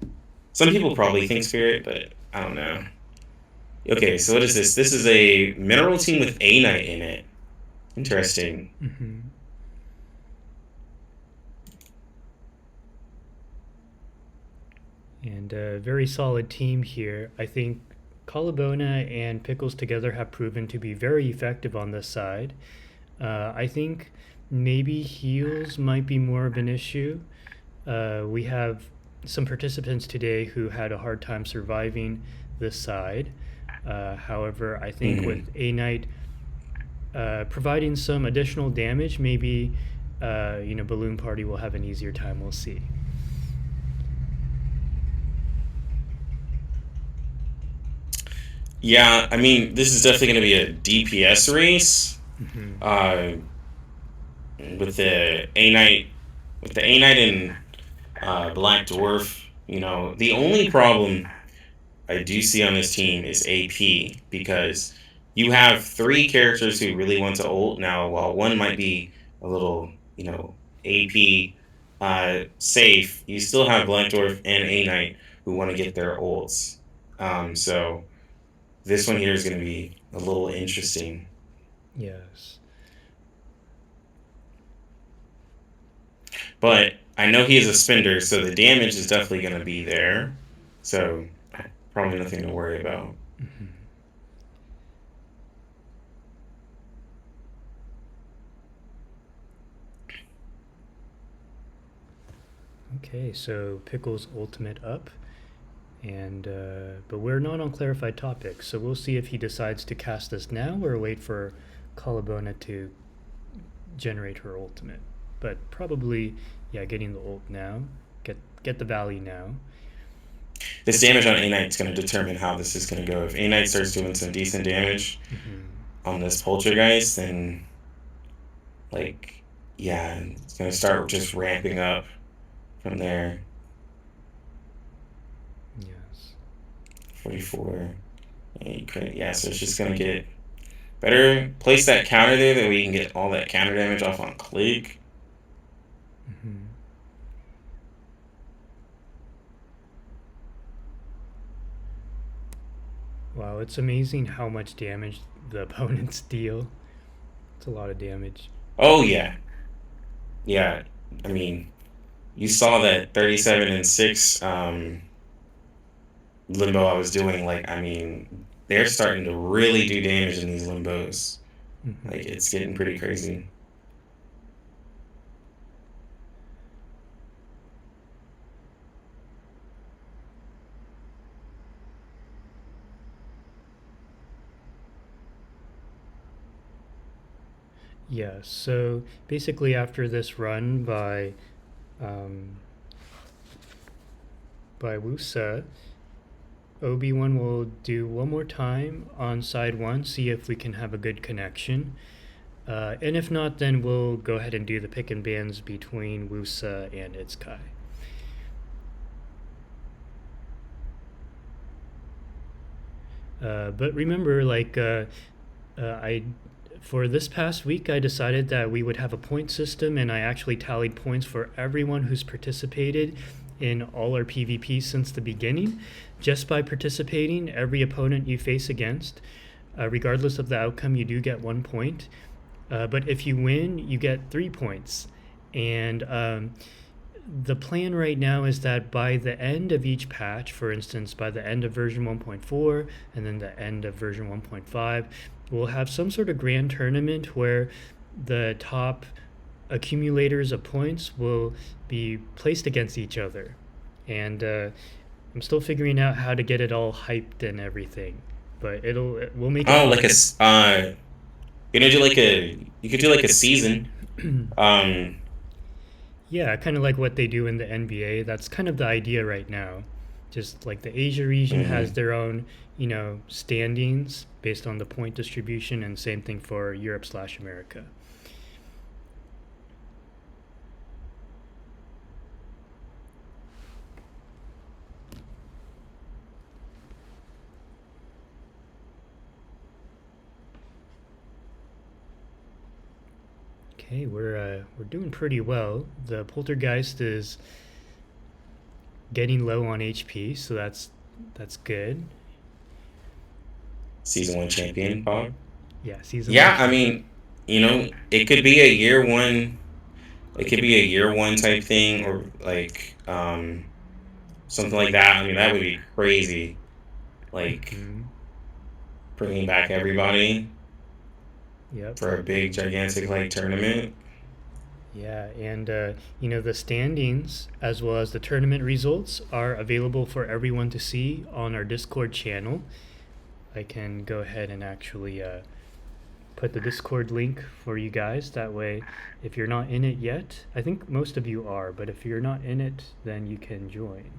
some people probably think Spirit, but I don't know. Okay, so what is this? This is a mineral team with A Knight in it. Interesting. Mm-hmm. And a very solid team here. I think Colabona and Pickles together have proven to be very effective on this side. I think maybe heals might be more of an issue. We have some participants today who had a hard time surviving this side. However, I think with A Knight providing some additional damage, maybe Balloon Party will have an easier time. We'll see. Yeah, I mean, this is definitely going to be a DPS race. Mm-hmm. With the A Knight, and Black Dwarf. The only problem I do see on this team is AP, because you have 3 characters who really want to ult now. While one might be a little, AP safe, you still have Black Dwarf and A Knight who want to get their ults. So this one here is going to be a little interesting. Yes. But I know he is a spender, so the damage is definitely going to be there. So probably nothing to worry about. Mm-hmm. Okay, so Pickles ultimate up, and but we're not on clarified topics, so we'll see if he decides to cast this now or wait for Colabona to generate her ultimate. But probably, yeah, getting the ult now, get the value now. This damage on A Knight is going to determine how this is going to go. If A Knight starts doing some decent damage on this Poltergeist, then it's going to start just ramping up from there. Yes. 44. Yeah, so it's just going to get better. Place that counter there, that we can get all that counter damage off on click. Mm-hmm. Wow, it's amazing how much damage the opponents deal. It's a lot of damage. Oh, yeah. Yeah, I mean, you saw that 37 and 6 limbo I was doing. They're starting to really do damage in these limbos. Mm-hmm. It's getting pretty crazy. Yeah, so basically after this run by Woosa, Obi-Wan will do one more time on side 1, see if we can have a good connection. And if not, then we'll go ahead and do the pick and bans between Woosa and Itzkai. But remember, for this past week, I decided that we would have a point system, and I actually tallied points for everyone who's participated in all our PvP since the beginning. Just by participating, every opponent you face against, regardless of the outcome, you do get 1 point. But if you win, you get 3 points. And the plan right now is that by the end of each patch, for instance, by the end of version 1.4 and then the end of version 1.5, we'll have some sort of grand tournament where the top accumulators of points will be placed against each other. And I'm still figuring out how to get it all hyped and everything, but we'll make it. Oh, you could do like a season. Yeah, kind of like what they do in the NBA. That's kind of the idea right now. Just like the Asia region has their own, standings based on the point distribution, and same thing for Europe/America. Okay, we're doing pretty well. The poltergeist is getting low on HP, so that's good. Season 1 champion, Bob. Yeah, season Yeah, 1. I mean, it could be a year one. It could be a year one type thing, or like something like that. I mean, that would be crazy. Like bringing back everybody Yep. for a big gigantic like tournament. Yeah, and the standings as well as the tournament results are available for everyone to see on our Discord channel. I can go ahead and actually put the Discord link for you guys. That way, if you're not in it yet, I think most of you are, but if you're not in it, then you can join.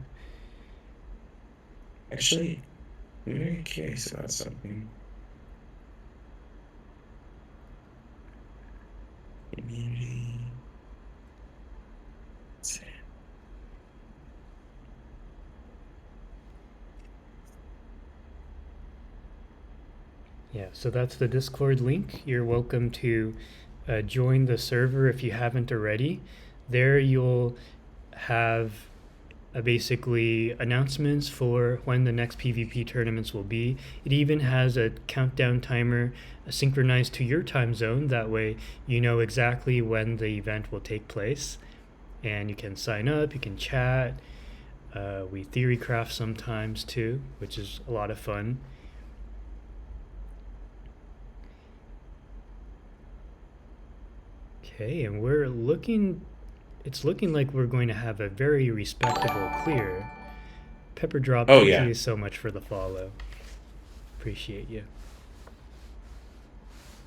Actually, I'm very curious about something. Community. Yeah, so that's the Discord link. You're welcome to join the server if you haven't already. There you'll have basically announcements for when the next PvP tournaments will be. It even has a countdown timer synchronized to your time zone. That way you know exactly when the event will take place. And you can sign up, you can chat. We theorycraft sometimes too, which is a lot of fun. Okay, and it's looking like we're going to have a very respectable clear. Pepper Drop, thank you so much for the follow. Appreciate you.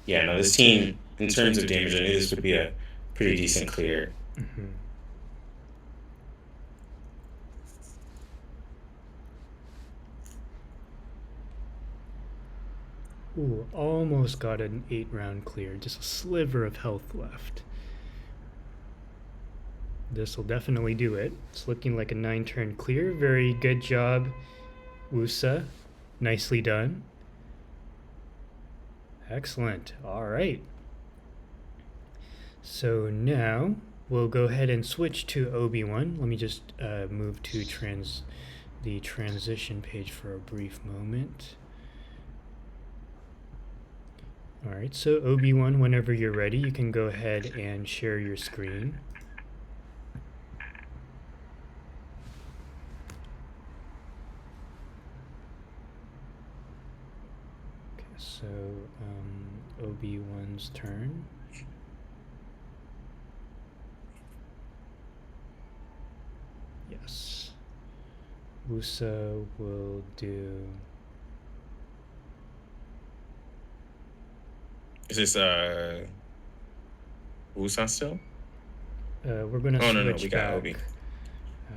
Yeah, no, this team, in terms of damage, I knew this would be a pretty decent clear. Ooh, almost got an 8-round clear. Just a sliver of health left. This will definitely do it. It's looking like a 9-turn clear. Very good job, Woosa. Nicely done. Excellent. All right. So now we'll go ahead and switch to Obi-Wan. Let me just move to the transition page for a brief moment. All right, so Obi-Wan, whenever you're ready, you can go ahead and share your screen. Okay, so Obi-Wan's turn. Yes. Woosa will do... Is this Woosa still? We're gonna switch we got back Obi.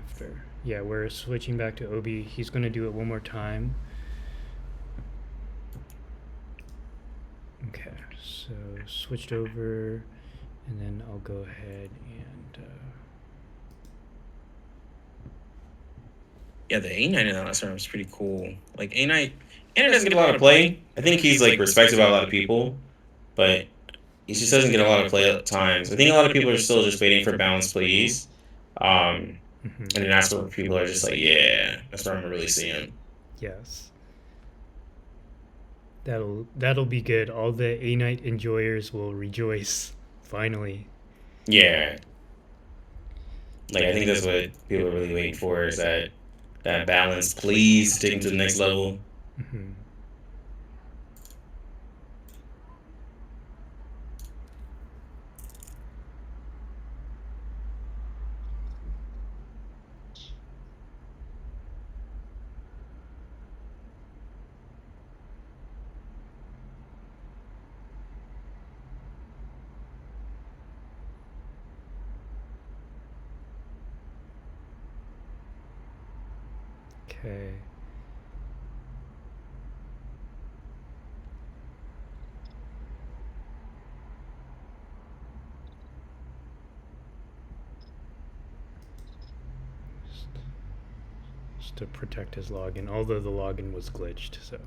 after. Yeah, we're switching back to Obi. He's gonna do it one more time. Okay, so switched over, and then I'll go ahead and. Yeah, the A-Knight in that last round was pretty cool. Like A-Knight doesn't get a lot of play. I think he's like respected by a lot of people, but he just doesn't get a lot of play at times. I think a lot of people are still just waiting for balanced plays. And then that's where people are just like, yeah, that's where I'm really seeing him. Yes. That'll be good. All the A-Knight enjoyers will rejoice, finally. Yeah. Like, I think that's what people are really waiting for, is that balance, please, take him to the next level. Okay. Just to protect his login, although the login was glitched, so.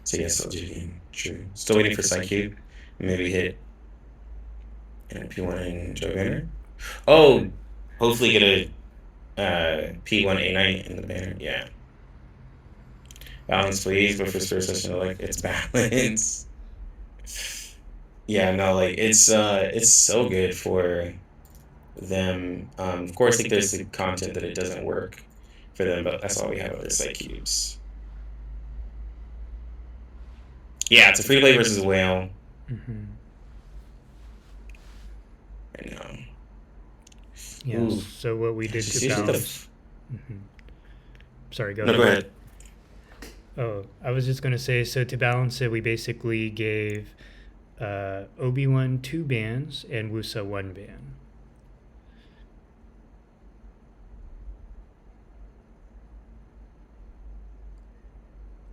So yes, LGD. True. Still waiting for Psycube. Maybe hit P1 and Joe Banner. Oh, hopefully get a P1A9 in the banner. Yeah. Balance, please. But for first session, like it's balance. Yeah, no, like it's so good for them. Of course, like there's the content that it doesn't work for them, but that's all we have other site cubes. Yeah, it's a free to play versus whale. Mm-hmm. I know. Yeah. Ooh. So what we did to balance. Sorry, go Go ahead. Oh, I was just gonna say. So to balance it, we basically gave Obi-Wan 2 bans and Woosa 1 ban.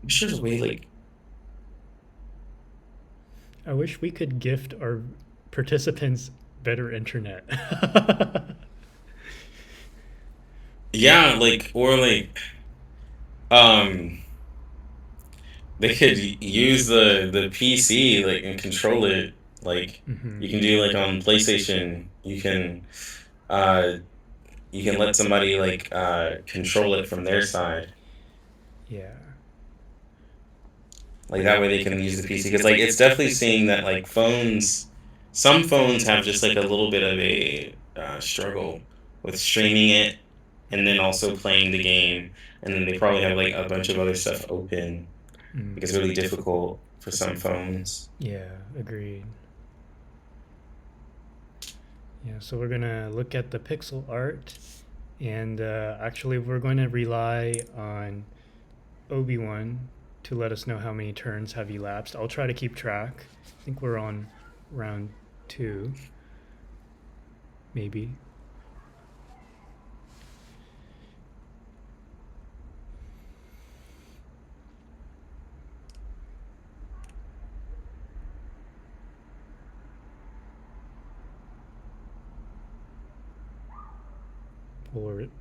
I'm sure there's a way, like. I wish we could gift our participants better internet. Yeah, like, or like, they could use the PC like and control it. Like, you can do like on PlayStation. You can let somebody like control it from their side. Yeah. Like that way they can use the PC, because like it's definitely seeing that like some phones have just like a little bit of a struggle with streaming it and then also playing the game, and then they probably have like a bunch of other stuff open. Because it's really difficult for some phones. Yeah, agreed. Yeah, so we're gonna look at the pixel art, and actually we're going to rely on Obi-Wan to let us know how many turns have elapsed. I'll try to keep track. I think we're on round 2, maybe.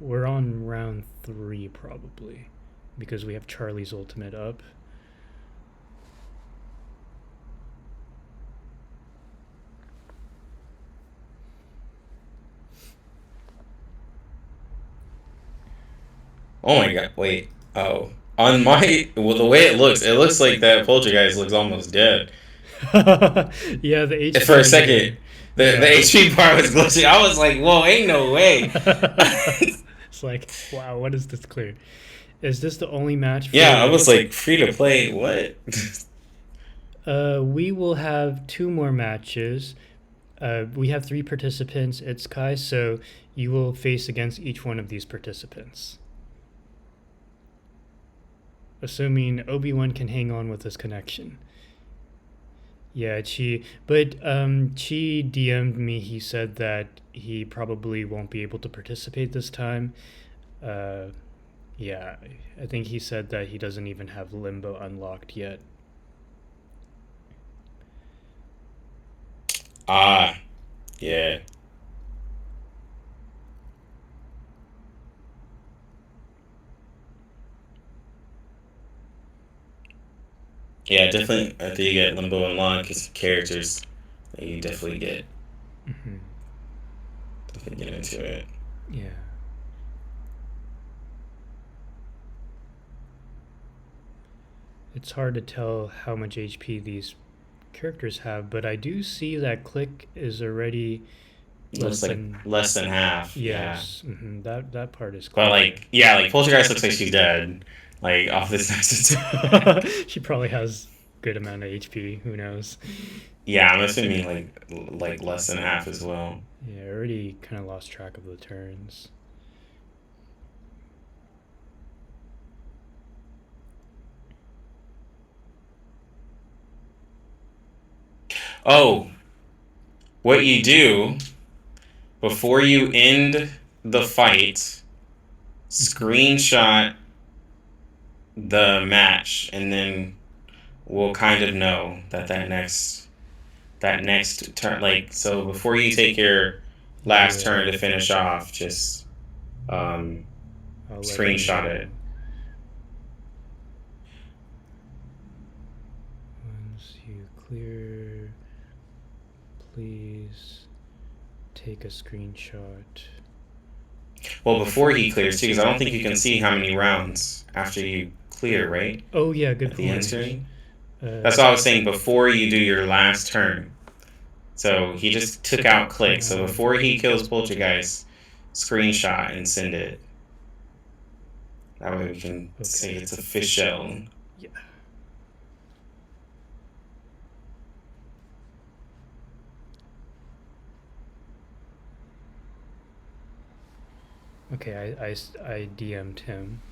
We're on round 3 probably, because we have Charlie's ultimate up. Oh my god, wait. Oh. On my, well, the way it looks like that poltergeist looks almost dead. Yeah, the HP. For a second, the HP bar was glitching. I was like, whoa, ain't no way. It's like, wow, what is this clear? Is this the only match? Yeah, I was like, free to play, what? We will have 2 more matches. We have 3 participants, Itzkai, so you will face against each one of these participants. Assuming Obi-Wan can hang on with this connection. Yeah, Chi DM'd me. He said that he probably won't be able to participate this time. Yeah, I think he said that he doesn't even have Limbo unlocked yet. Ah, yeah. Yeah, definitely. After you get Limbo unlocked, because characters that you definitely get. Definitely get into it. Yeah. It's hard to tell how much HP these characters have, but I do see that Click is already less than half. Yes, yeah. That part is. But like, yeah, like Poltergeist looks like she's dead. Like off this next. She probably has good amount of HP. Who knows? Yeah, I'm assuming like less than half as well. Yeah, I already kind of lost track of the turns. Oh, what you do before you end the fight, screenshot the match, and then we'll kind of know that next turn, like, so before you take your last turn to finish off, just screenshot it. Please take a screenshot. Well, before he clears too, because I don't think you can see how many rounds after you clear, right? Oh yeah, good At the end point. screen. That's what I was saying, before you do your last turn. So he just took out click. So before he kills Poltergeist, screenshot and send it. That way we can say it's official. Yeah. Okay, I DM'd him.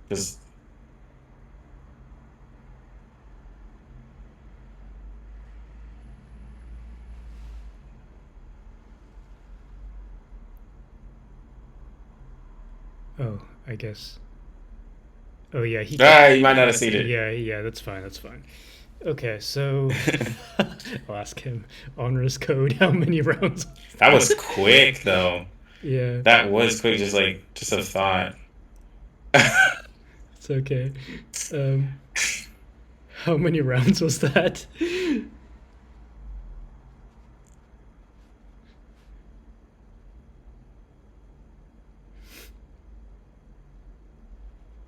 Because Oh, I guess. Oh yeah, he. you might not have seen it. Yeah, that's fine. Okay, so I'll ask him on risk code how many rounds. That was quick though. Yeah. That was quick, just a thought. It's okay. How many rounds was that?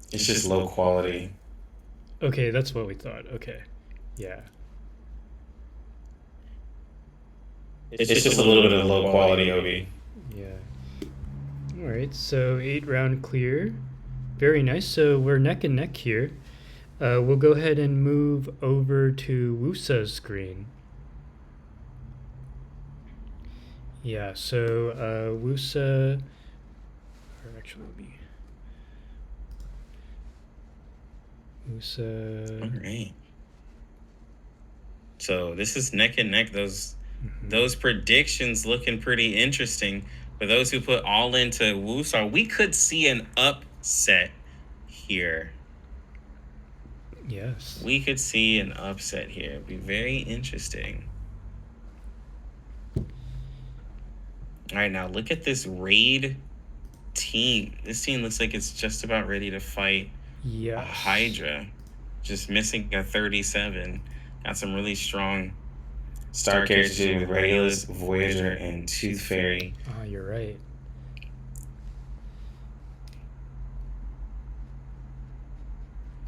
It's just low quality. Okay, that's what we thought. Okay. Yeah. It's just a little bit of low quality, Obi. Yeah. Alright, so 8-round clear. Very nice. So we're neck and neck here. We'll go ahead and move over to Woosa's screen. Yeah, so Woosa, or actually it'll be Woosa. All right. So this is neck and neck. Those predictions looking pretty interesting. For those who put all into Woosa, we could see an upset here. Yes. We could see an upset here. It'd be very interesting. All right, now look at this raid team. This team looks like it's just about ready to fight a Hydra. Just missing a 37. Got some really strong star characters here with Regulus, Voyager, and Tooth Fairy. Oh, you're right.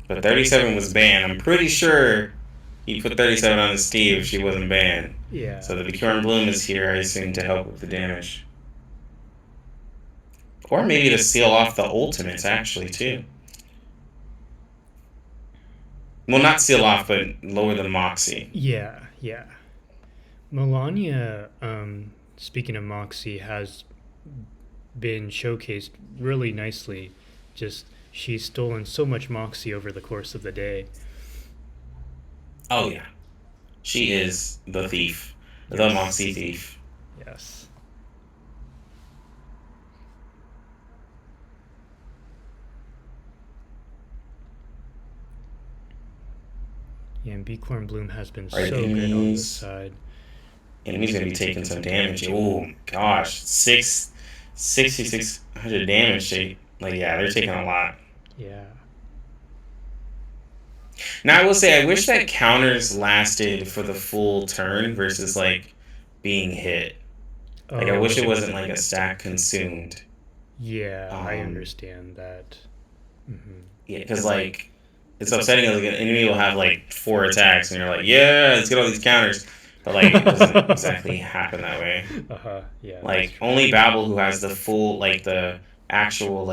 But 37 was banned. I'm pretty sure he put 37 on his Steve if she wasn't banned. Yeah. So the Vicuran Bloom is here, I assume, to help with the damage. Or maybe to seal off the ultimates, actually, too. Well, not seal off, but lower the Moxie. Yeah. Melania, speaking of Moxie, has been showcased really nicely. Just, she's stolen so much Moxie over the course of the day. Oh, yeah. She is the thief. The Moxie thief. Yes. Yeah, and Bicorn Bloom has been so good on this side. Enemy's going to be taking some damage. Oh, gosh. 6,600 damage. They're taking a lot. Yeah. Now, I will say, I wish that counters lasted for the full turn versus, being hit. I wish it wasn't, a stack consumed. Yeah, I understand that. Mm-hmm. Yeah, because, it's upsetting. An enemy will have, 4 attacks, and you're like, yeah, let's get all these counters. But, it doesn't exactly happen that way. Yeah. Only Babel, who has the full, the actual,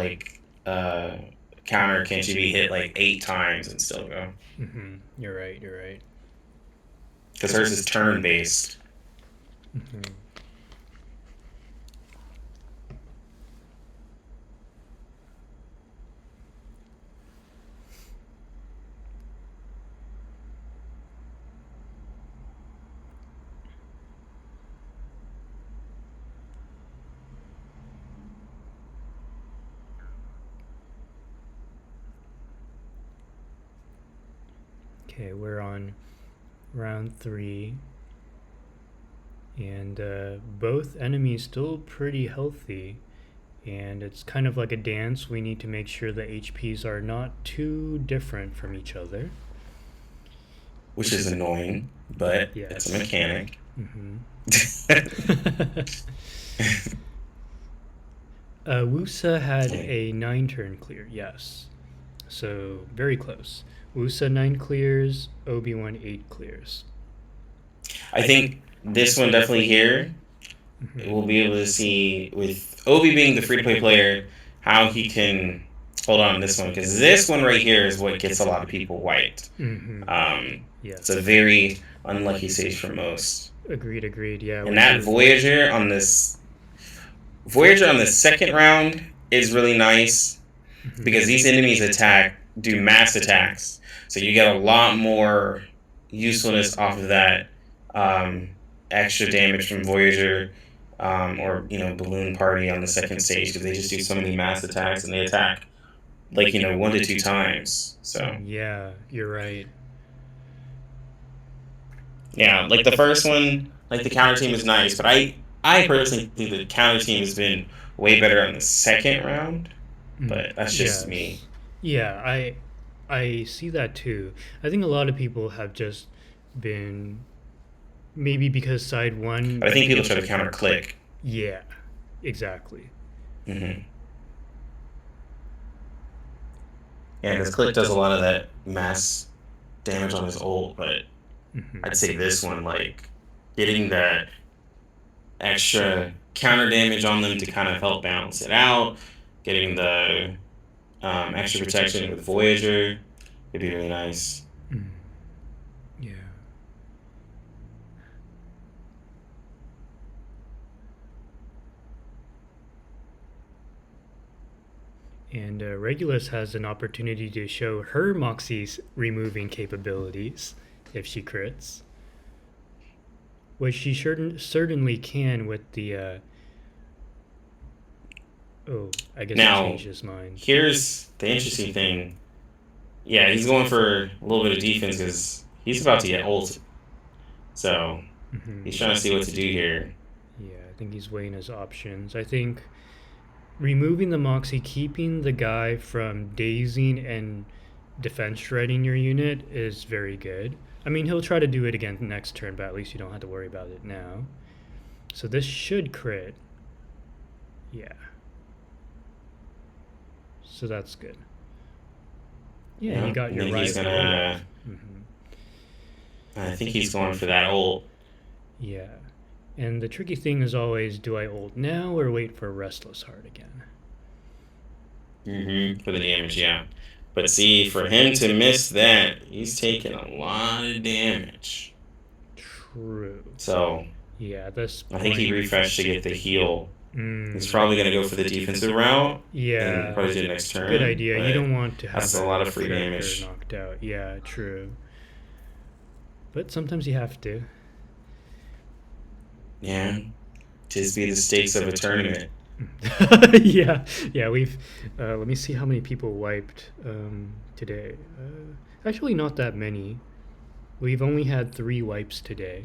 counter, can she be hit, 8 times and still go. Mm-hmm. You're right. Because hers is turn-based. Mm-hmm. Okay, we're on round 3, and both enemies still pretty healthy, And it's kind of like a dance. We need to make sure the HPs are not too different from each other. Which is annoying, but Yes. it's a mechanic. Woosa had a 9-turn clear, yes. So very close. Woosa 9 clears, Obi-Wan 8 clears. I think this one definitely here, we'll be able to see, with Obi being the free-to-play player, how he can hold on to this one. Because this one right here is what gets a lot of people wiped. Yes. It's a very unlucky stage for most. Agreed, yeah. And that Voyager on the second round is really nice, because these enemies do mass attacks. So you get a lot more usefulness off of that extra damage from Voyager or Balloon Party on the second stage, because they just do so many mass attacks and they attack like 1 to 2 times. So yeah, you're right. Yeah, like the first one, like the counter team is nice, but I personally think the counter team has been way better on the second round. But that's just me. Yeah, I see that too. I think a lot of people have just been, maybe because side 1. I think people try to counter click. Yeah, exactly. Yeah, because click does a lot of that mass damage on his ult, but I'd say this one, like, getting that extra counter damage on them to kind of help balance it out, getting the extra protection with Voyager would be really nice. Yeah. And Regulus has an opportunity to show her Moxie's removing capabilities if she crits. Which she certainly can with the... I guess Now, he changed his mind. Here's the interesting thing. Yeah, he's going for a little bit of defense because he's about to get ulted. So, he's trying to see what to do here. Yeah, I think he's weighing his options. I think removing the Moxie, keeping the guy from dazing and defense shredding your unit is very good. I mean, he'll try to do it again next turn, but at least you don't have to worry about it now. So this should crit. Yeah. So that's good. Yeah, you got your right. He's gonna, I think he's going for that ult. Yeah. And the tricky thing is always, do I ult now or wait for Restless Heart again? For the damage, yeah. But see, for him to miss that, he's taking a lot of damage. True. So, yeah, this I think he refreshed to get the heal. He's probably going to go for the defensive route. Yeah. And probably do it next turn. Good idea. You don't want to have that's a lot of free damage knocked out. Yeah, true. But sometimes you have to. Yeah. Just be the stakes of a tournament. yeah, we've let me see how many people wiped today. Actually not that many. We've only had 3 wipes today,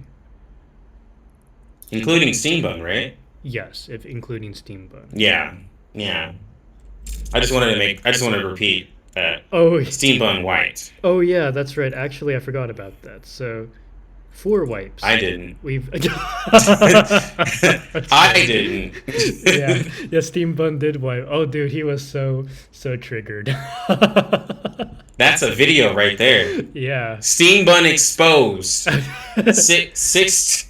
including SteamedBunX, right? Yes, if including SteamedBunX. Yeah. I just wanted to repeat that. SteamedBunX wiped. Oh yeah, that's right. Actually, I forgot about that. So 4 wipes. I didn't. We've I didn't. yeah, SteamedBunX did wipe. Oh dude, he was so triggered. That's a video right there. Yeah. SteamedBunX exposed. six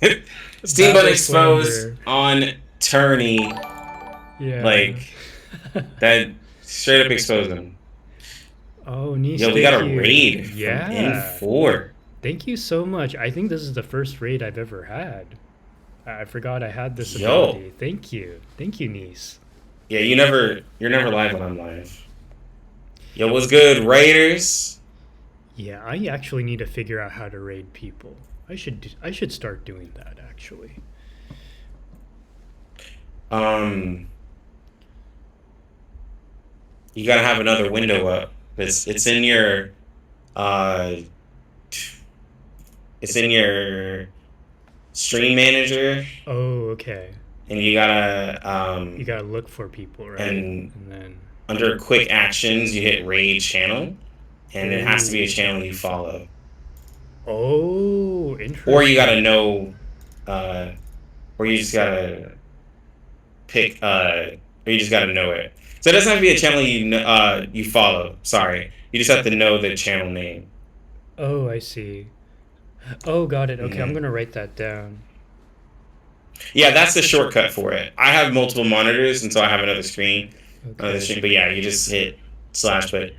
SteamedBunX exposed on tourney. Yeah. Like that straight up exposed him. Oh, nice. Yo, we got a raid from N4. Thank you so much. I think this is the first raid I've ever had. I forgot I had this ability. Thank you, niece. Yeah, you're never live when I'm live. Yo, what's good, raiders? Yeah, I actually need to figure out how to raid people. I should start doing that actually. You gotta have another window up. It's in your It's in your stream manager. Oh, okay. and you gotta You gotta look for people, right? and then under quick actions you hit raid channel, and it has to be a channel you follow. Oh, interesting. Or you gotta know, or you just gotta pick, or you just gotta know it. So it doesn't have to be a channel you follow. Sorry, you just have to know the channel name. Oh, I see. Oh, got it. Okay, I'm Mhm. gonna write that down. Yeah, that's the shortcut for it. I have multiple monitors, and so I have another screen. But yeah, you just hit slash. But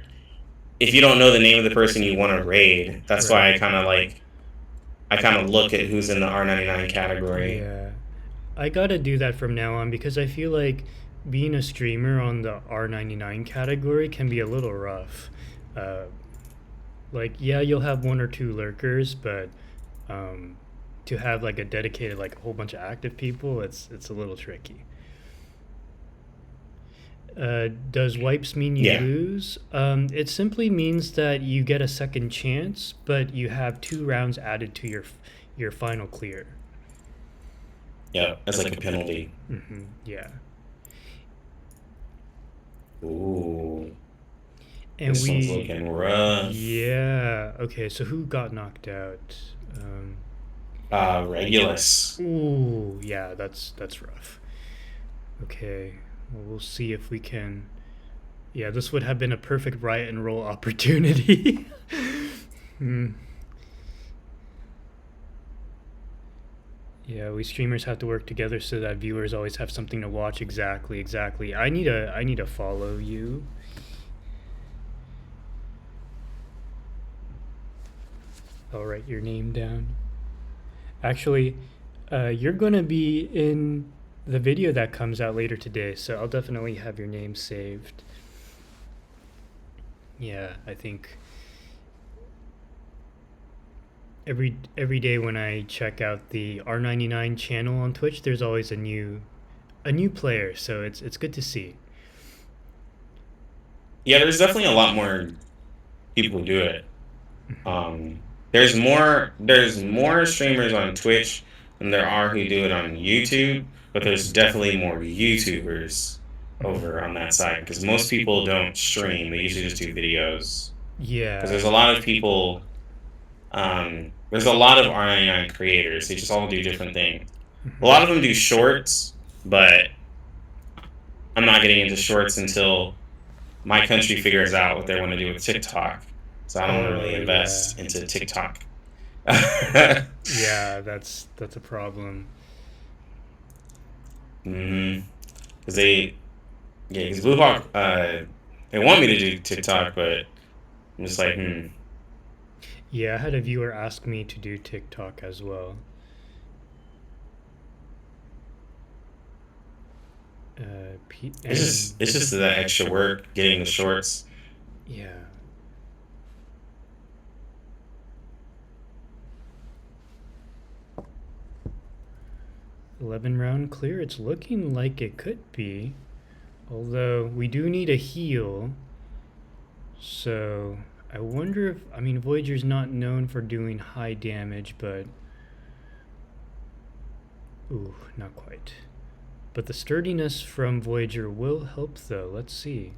if you don't know the name of the person you want to raid, that's why I kind of look at who's in the R99 category. Yeah, I gotta do that from now on because I feel like being a streamer on the R99 category can be a little rough. Like, yeah, you'll have one or two lurkers, but to have like a dedicated, like a whole bunch of active people, it's a little tricky. Does wipes mean you Yeah. lose? It simply means that you get a second chance, but you have 2 rounds added to your final clear. Yeah, that's like a penalty. Yeah. Ooh. And This one's looking rough. Yeah. Okay, so who got knocked out? Regulus. Ooh, yeah, that's rough. Okay. Well, we'll see if we can. Yeah, this would have been a perfect riot and roll opportunity. Yeah, we streamers have to work together so that viewers always have something to watch. Exactly. I need to follow you. I'll write your name down. Actually, you're gonna be in the video that comes out later today, so I'll definitely have your name saved. Yeah, I think every day when I check out the R99 channel on Twitch, there's always a new player, so it's good to see. Yeah, there's definitely a lot more people who do it. There's more streamers on Twitch than there are who do it on YouTube, but there's definitely more YouTubers over on that side because most people don't stream; they usually just do videos. Yeah. Because there's a lot of people. There's a lot of R99 creators. They just all do different things. A lot of them do shorts, but I'm not getting into shorts until my country figures out what they want to do with TikTok. So I don't want to really invest into TikTok. Yeah, that's a problem. Because because Blue Hawk, they want me to do TikTok, but I'm just like, Yeah, I had a viewer ask me to do TikTok as well. It's just that extra work getting the shorts. Yeah. $11-round clear. It's looking like it could be, although we do need a heal. So I wonder if Voyager's not known for doing high damage, but ooh, not quite. But the sturdiness from Voyager will help, though. Let's see.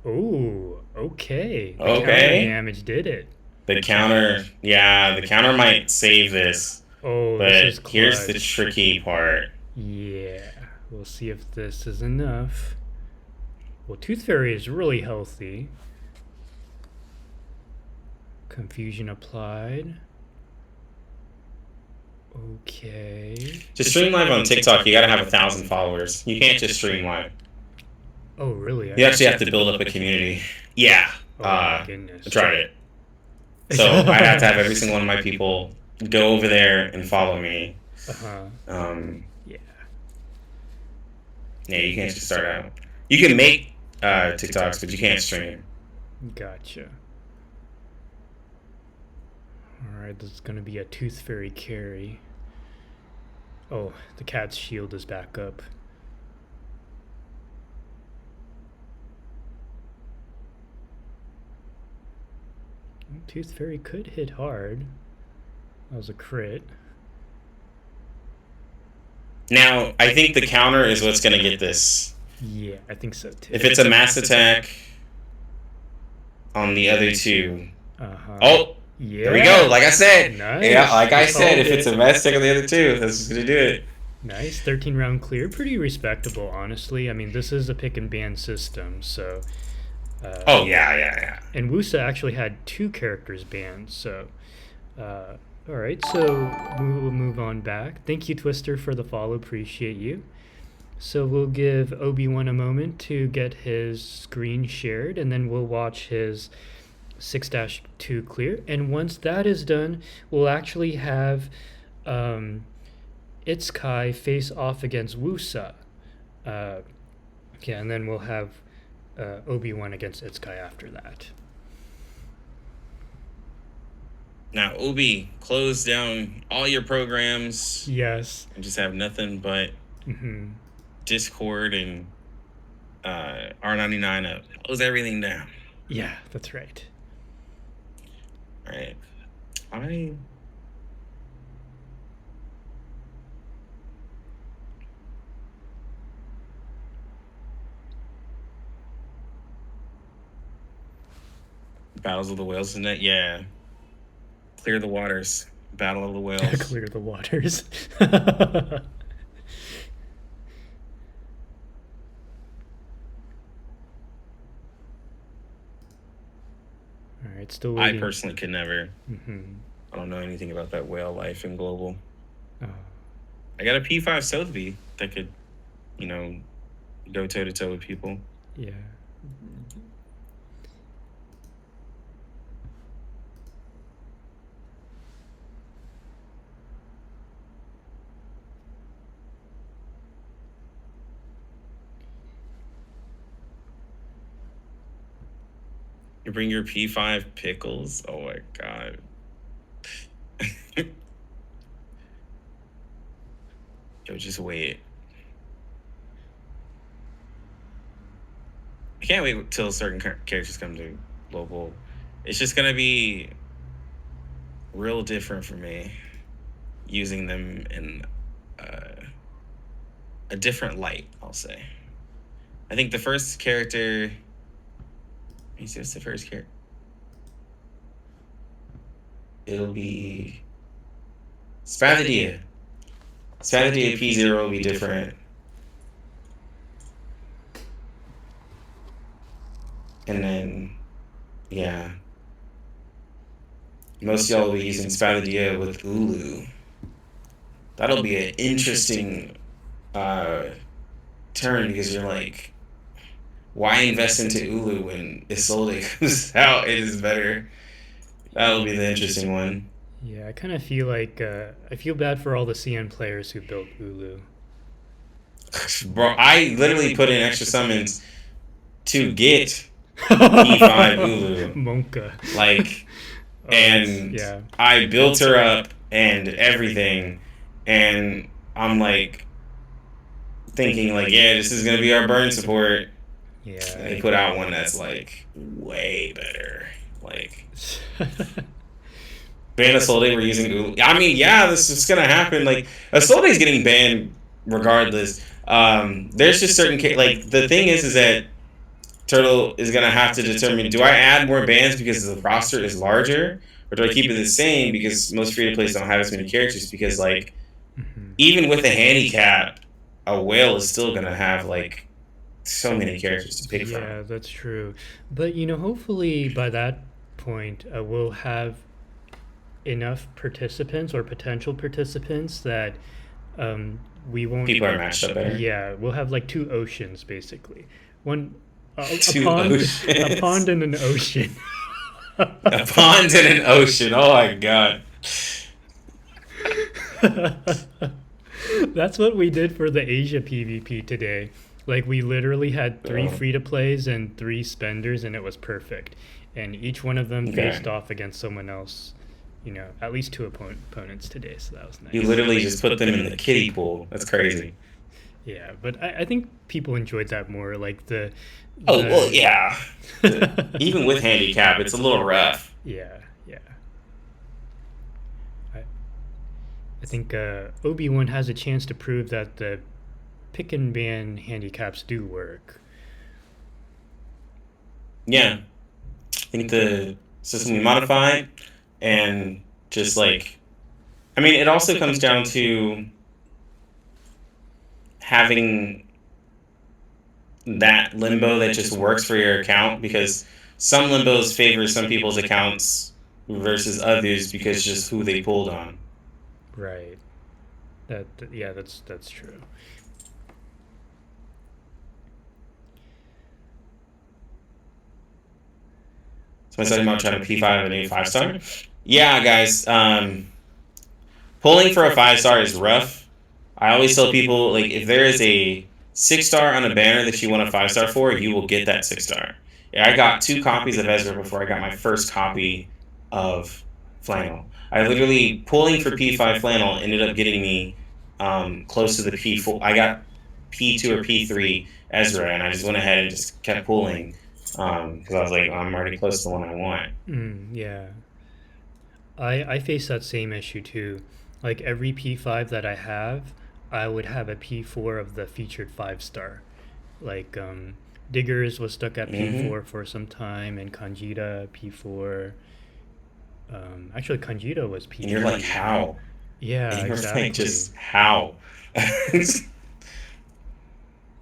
Ooh, okay. The counter damage did it. The counter might save this. Oh, but this is clutch. Here's the tricky part. Yeah, we'll see if this is enough. Well, Tooth Fairy is really healthy. Confusion applied. Okay. To stream live on TikTok, you gotta have 1,000 followers. You can't just stream live. Oh, really? You actually have to build up a community. Yeah. Oh, my goodness. I tried it. So I have to have every single one of my people go over there and follow me. Yeah. Yeah, you can't just start out. You can make TikToks, but you can't stream. Gotcha. Alright, this is gonna be a Tooth Fairy carry. Oh, the cat's shield is back up. Tooth Fairy could hit hard. That was a crit. Now, I think the counter is what's going to get this. Yeah, I think so too. If it's a mass attack on the other two. Uh-huh. Oh, yeah. There we go. Like I said. Nice. Yeah, like I You said, called if it's a mass attack on the other two, that's going to do it. Nice. 13 round clear. Pretty respectable, honestly. I mean, this is a pick and ban system, so. Oh, yeah. And Woosa actually had 2 characters banned, so. All right, so we'll move on back. Thank you, Twister, for the follow. Appreciate you. So we'll give Obi-Wan a moment to get his screen shared, and then we'll watch his 6-2 clear. And once that is done, we'll actually have Itzkai face off against Woosa. And then we'll have Obi-Wan against Itzkai after that. Now, Obi, close down all your programs. Yes. And just have nothing but Discord and R99 up. Close everything down. Yeah, that's right. All right. Battles of the Whales, isn't it? Yeah. Clear the waters. Battle of the Whales. Clear the waters. All right, still waiting. I personally could never. I don't know anything about that whale life in global. Oh. I got a P5 Sotheby that could, go toe to toe with people. Yeah. You bring your P5 pickles? Oh my god. Yo, just wait. I can't wait till certain characters come to global. It's just gonna be real different for me using them in a different light, I'll say. I think the first character... Let me see, what's the first character? It'll be... Spadadia. Spadadia P0 will be different. And then, yeah. Most of y'all will be using Spadadia with Ulu. That'll be an interesting turn because you're like, why invest into Ulu when Isolde comes out? It is better. That'll be the interesting one. Yeah, I kind of feel like I feel bad for all the CN players who built Ulu. Bro, I literally put in extra summons to get E5 Ulu. Monka. Like, and yeah. I built her up and everything, and I'm like thinking like, yeah, this is gonna be our burn support. Yeah. And they put out one that's like way better. Like ban Isolde, we're using Ulu. I mean, yeah, this is gonna happen. Like Isolde's getting banned regardless. There's just certain like the thing is that Turtle is gonna have to determine: do I add more bans because the roster is larger, or do I keep it the same because most free to plays don't have as many characters? Because like even with a handicap, a whale is still gonna have like so many characters to pick from. Yeah, that's true. But hopefully by that point, we'll have enough participants or potential participants that we won't. People are matched up better. Yeah, we'll have like 2 oceans basically. One. A pond and an ocean. A pond and an ocean. Oh my god. That's what we did for the Asia PvP today. Like we literally had 3 free-to-plays and 3 spenders, and it was perfect. And each one of them faced off against someone else. At least 2 opponents today, so that was nice. You literally just put them in the kiddie pool. That's crazy. Yeah, but I think people enjoyed that more. Like the oh well, yeah. Even with handicap, it's a little rough. Yeah. I think Obi-Wan has a chance to prove that the pick and ban handicaps do work. Yeah. I think the system we modified and just like, I mean, it also comes down to having that limbo that just works for your account, because some limbos favor some people's accounts versus others because just who they pulled on. Right. Yeah, that's true. Somebody's talking about trying to P5 and a 5-star. Yeah, guys. Pulling for a 5-star is rough. I always tell people, like, if there is a 6-star on a banner that you want a 5-star for, you will get that 6-star. Yeah, I got 2 copies of Edrrr before I got my first copy of Flannel. I literally, pulling for P5 Flannel ended up getting me close to the P4. I got P2 or P3 Edrrr, and I just went ahead and just kept pulling because I was like, I'm already close to the one I want. Yeah. I face that same issue too. Like every P5 that I have, I would have a P4 of the featured 5-star. Like Diggers was stuck at P4 for some time, and Kanjita P4. Actually, Kanjita was P3. And you're like, how? Yeah, and you're exactly. like, just how?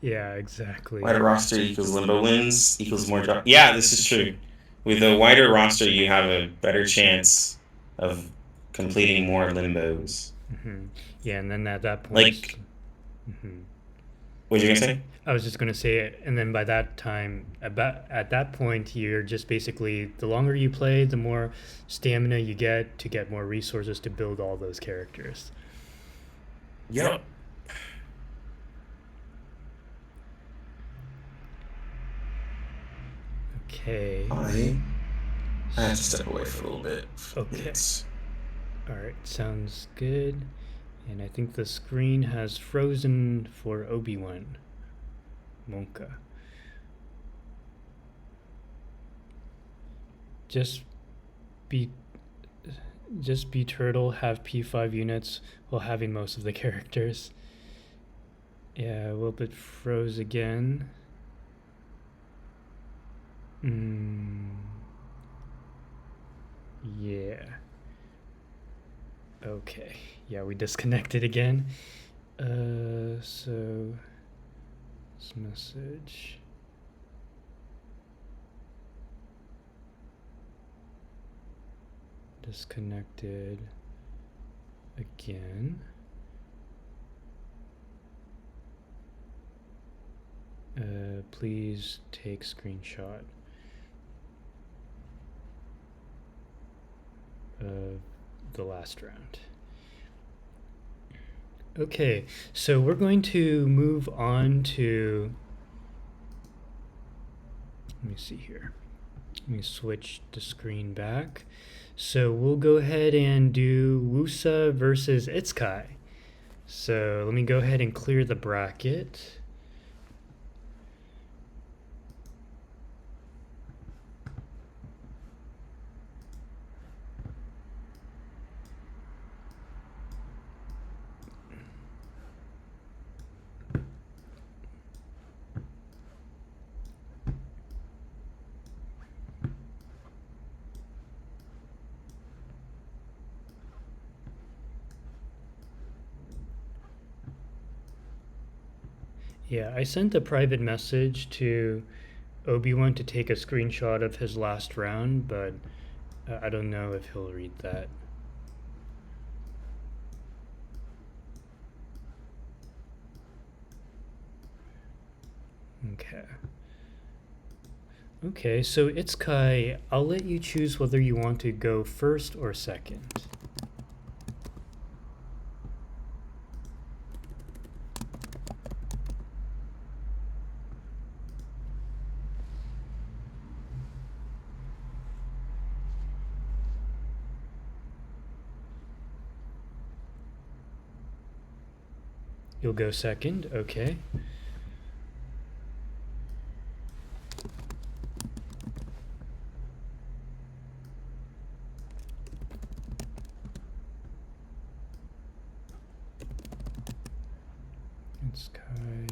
Yeah, exactly. Wider roster equals limbo wins equals more drop. Yeah, this is true. With a wider roster, you have a better chance of completing more limbos. Yeah, and then at that point, like, what you gonna say? I was just gonna say it, and then by that time, at that point, you're just basically, the longer you play, the more stamina you get to get more resources to build all those characters. Yep. Okay. I have to step away for a little bit. Okay. Alright, sounds good. And I think the screen has frozen for Obi-Wan. Monka. Just be Turtle, have P5 units while having most of the characters. Yeah, a little bit froze again. Yeah. Okay. Yeah, we disconnected again. So this message. Disconnected again. Please take screenshot of the last round. Okay, so we're going to move on to, let me see here. Let me switch the screen back. So we'll go ahead and do Woosa versus Itzkai. So let me go ahead and clear the bracket. Yeah, I sent a private message to Obi-Wan to take a screenshot of his last round, but I don't know if he'll read that. Okay. Okay, so Itzkai, I'll let you choose whether you want to go first or second. You'll go second, okay. Itzkai.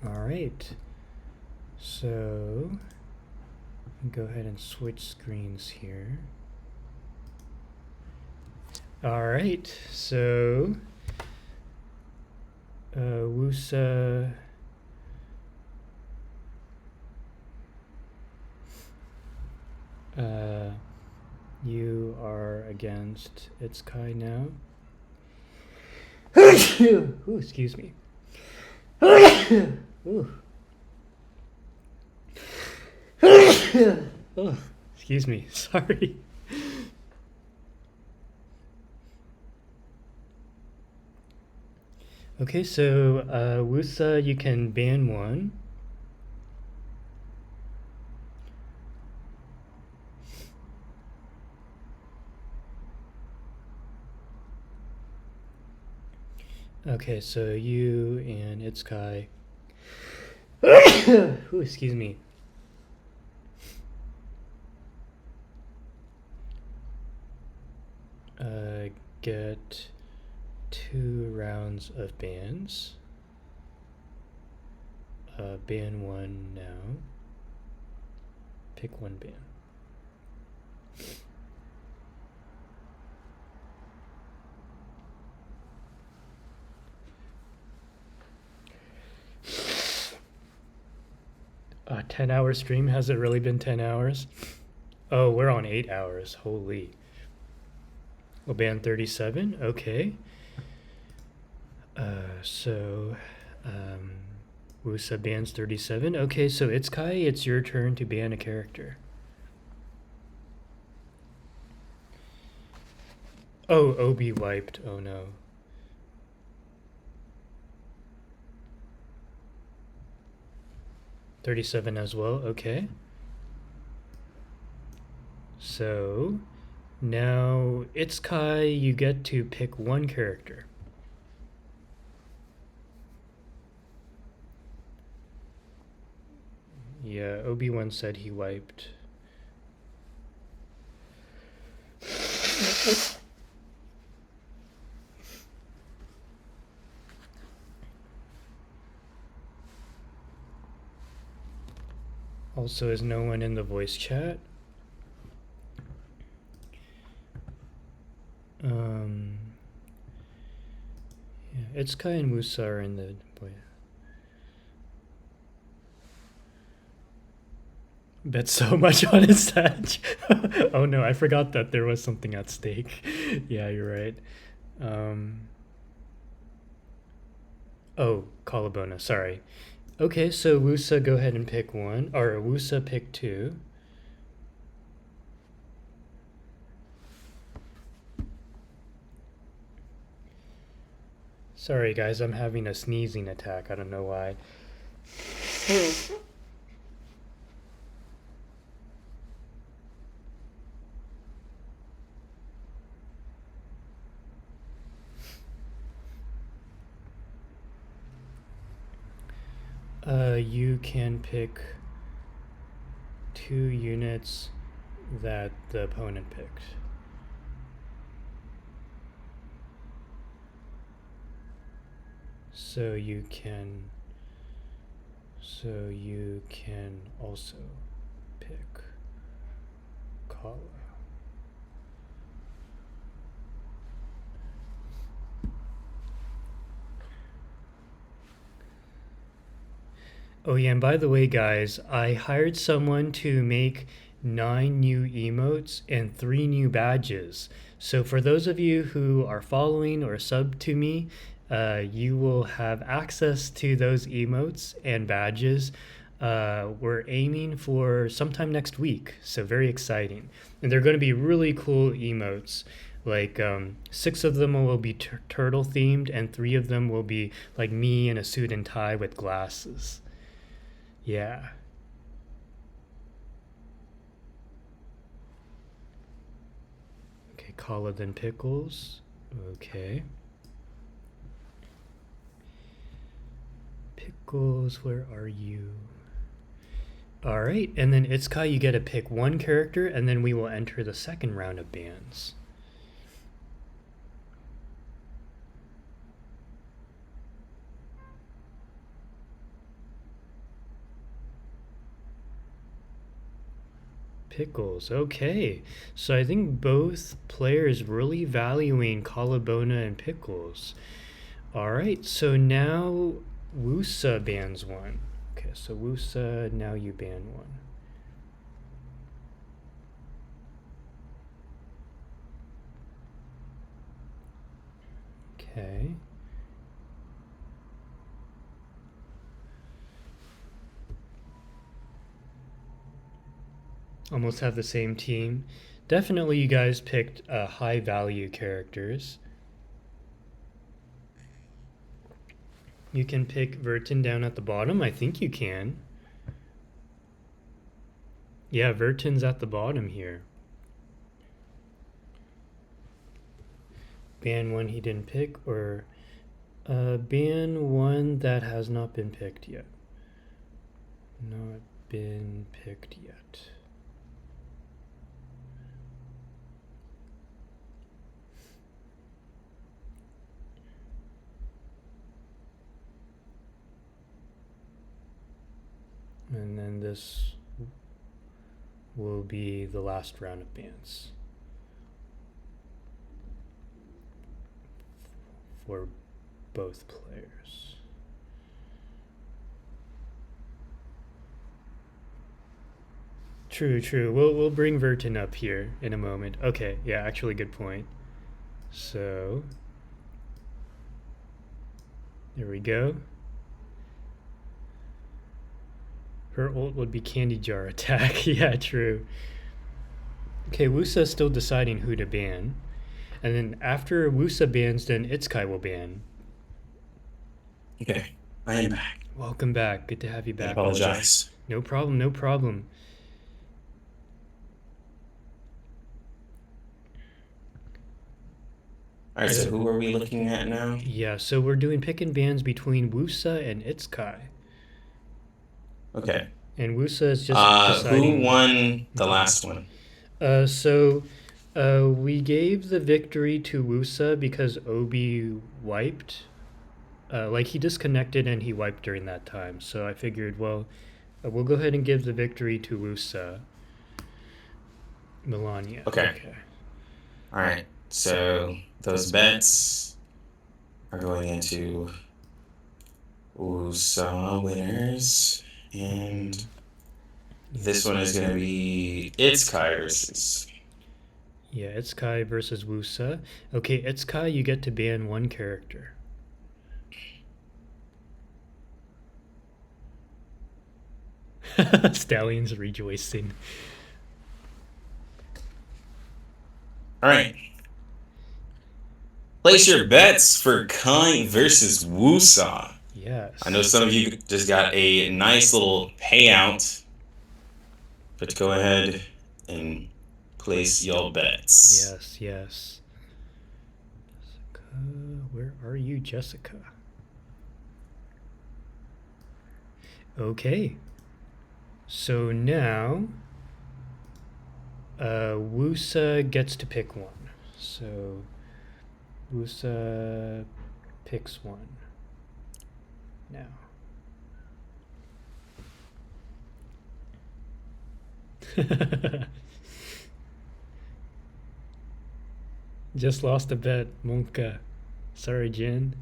All right. So go ahead and switch screens here. All right. So Woosa. You are against Itzkai now. Ooh, excuse me. Ooh. Oh, excuse me. Sorry. Okay, so Woosa, you can ban one. Okay, so you and Itzkai. Ooh, excuse me. Get 2 rounds of bans. Ban one now. Pick one ban. A 10-hour stream? Has it really been 10 hours? Oh, we're on 8 hours. Holy. We'll ban 37. Okay. So Woosa bans 37. Okay, so Itzkai, it's your turn to ban a character. Oh, Obi wiped. Oh no. $37 as well. Okay. So now Itzkai, you get to pick one character. Yeah, Obi-Wan said he wiped. Also, is no one in the voice chat? Yeah, Itzkai and Woosa are in the voice. Bet so much on his Sag. Oh no, I forgot that there was something at stake. Yeah, you're right. Oh, Colabona, sorry. Okay, so Woosa, go ahead and pick one. Or Woosa, pick two. Sorry guys, I'm having a sneezing attack. I don't know why. You can pick 2 units that the opponent picked. So you can also pick Kala. Oh yeah, and by the way guys, I hired someone to make 9 new emotes and 3 new badges. So for those of you who are following or sub to me, you will have access to those emotes and badges. We're aiming for sometime next week, so very exciting. And they're going to be really cool emotes. Like 6 of them will be turtle themed, and 3 of them will be like me in a suit and tie with glasses. Yeah. Okay, Kala then Pickles. Okay. Pickles, where are you? All right, and then Itzkai, you get to pick one character, and then we will enter the second round of bans. Pickles. Okay. So I think both players really valuing Colabona and Pickles. All right. So now Woosa bans one. Okay. So Woosa, now you ban one. Okay. Almost have the same team. Definitely you guys picked high value characters. You can pick Vertin down at the bottom. I think you can. Yeah, Vertin's at the bottom here. Ban one he didn't pick, or ban one that has not been picked yet. Not been picked yet. And then this will be the last round of bans for both players. True. We'll bring Vertin up here in a moment. Okay, yeah, actually good point. So there we go. Her ult would be candy jar attack. Yeah, true. Okay, Woosa's still deciding who to ban. And then after Woosa bans, then Itzkai will ban. Okay, I am back. Welcome back. Good to have you back. I apologize. No problem. All right, so who are we looking at now? Yeah, so we're doing pick and bans between Woosa and Itzkai. Okay. And Woosa is just deciding. Who won the last one? So we gave the victory to Woosa because Obi wiped. Like he disconnected and he wiped during that time. So I figured, well, we'll go ahead and give the victory to Woosa. Melania. Okay. All right. So those bets are going into Woosa winners. And this one is going to be Itzkai versus. Yeah, Itzkai versus Woosa. Okay, Itzkai, you get to ban one character. Stallions rejoicing. All right. Place your bets for Kai versus Woosa. Yes. I know some of you just got a nice little payout, but go ahead and place your bets. Yes. Jessica, where are you, Jessica? Okay. So now, Woosa gets to pick one. So Woosa picks one. Now. Just lost a bet, Monka. Sorry, Jin.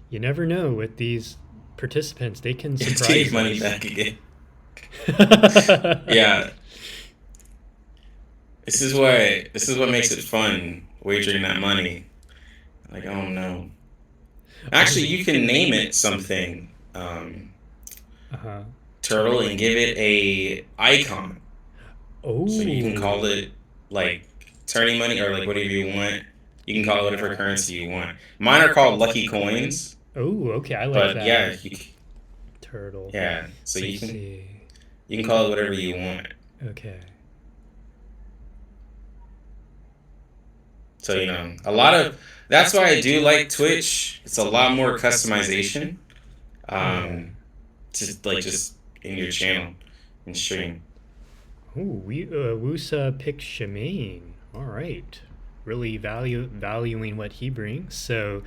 You never know with these participants; they can surprise Take us. money back again. Yeah. This is what makes it fun, wagering that money. Like, oh no. Actually, you can name it something, Turtle, and give it a icon. Oh. So you can call it like turning money or like whatever you want. You can call it whatever currency you want. Mine are called Lucky Coins. Oh, okay, I like But that. yeah, Turtle. yeah. So Let's you see. can call it whatever you want. Okay. So that's why I do like Twitch. It's a lot more customization. Just in your channel and stream. Oh, Woosa picked Shemaine. All right. Really valuing what he brings. So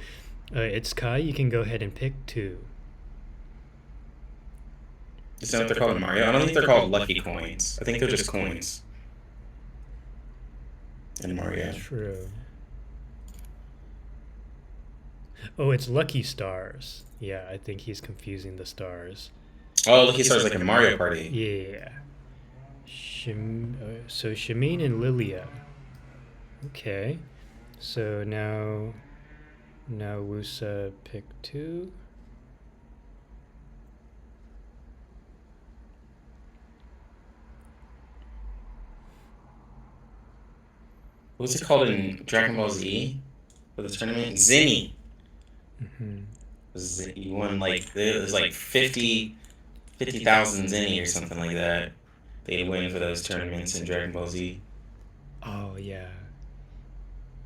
it's Kai. You can go ahead and pick two. Is that what they're called in Mario? I don't think they're called lucky coins. I think they're just coins in Mario. True. Oh, it's Lucky Stars. Yeah, I think he's confusing the stars. Oh, Lucky Stars like in Mario Party. Yeah. So Shimeen and Lilia. Okay. So now Woosa pick 2. What's it called in Dragon Ball Z for the tournament? Zinni. You won like it was like 50,000 Zinni or something like that. They'd win for those tournaments in Dragon Ball Z. Oh yeah.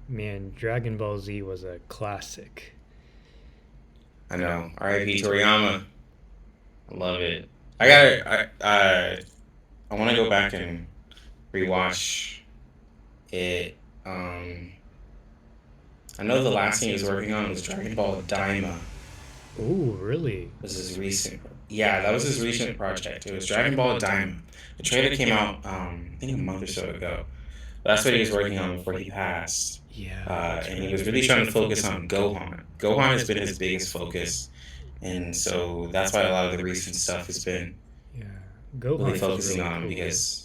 Man, Dragon Ball Z was a classic. I know. R.I.P. Toriyama. I love it. I want to go back and rewatch it. I know the last thing he was working on was Dragon Ball Daima. Oh, really? Was his recent? Yeah, that was his recent project. It was Dragon Ball Daima. The trailer came out, I think a month or so ago. That's what he was working on before he passed. Yeah. And he was really trying to focus on Gohan. Gohan has been his biggest focus, and so that's why a lot of the recent stuff has been really focusing on him because.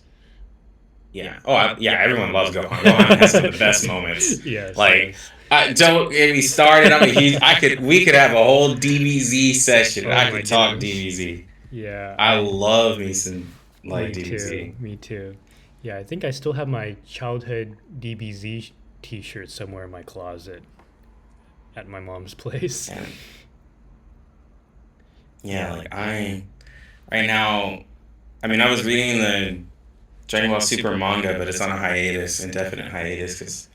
Yeah. Everyone loves Gohan. Gohan has some of the best moments. Yes. Like, don't get me started. We could have a whole DBZ session. I could talk DBZ. Yeah. I love me some DBZ. Me too. Yeah, I think I still have my childhood DBZ T-shirt somewhere in my closet at my mom's place. Yeah, like right now, I mean, I was reading the Dragon Ball Super manga, but it's on a hiatus, indefinite hiatus, because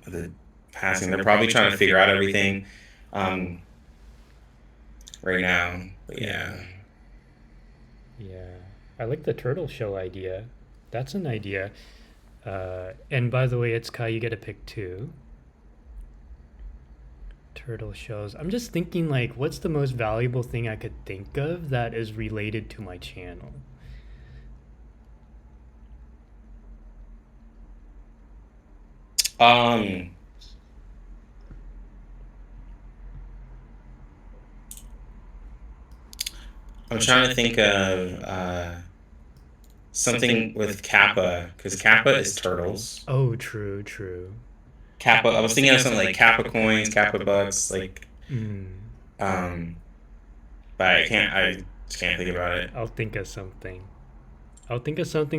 the passing. They're probably trying to figure out everything right now. But yeah. Yeah. I like the turtle shell idea. That's an idea. And by the way, Itzkai, you get to pick 2. Turtle shells. I'm just thinking, like, what's the most valuable thing I could think of that is related to my channel? I'm trying to think of something with Kappa, because Kappa is turtles. Oh, true. Kappa. I was thinking of something like Kappa coins, Kappa bucks, like. But I just can't think about it. I'll think of something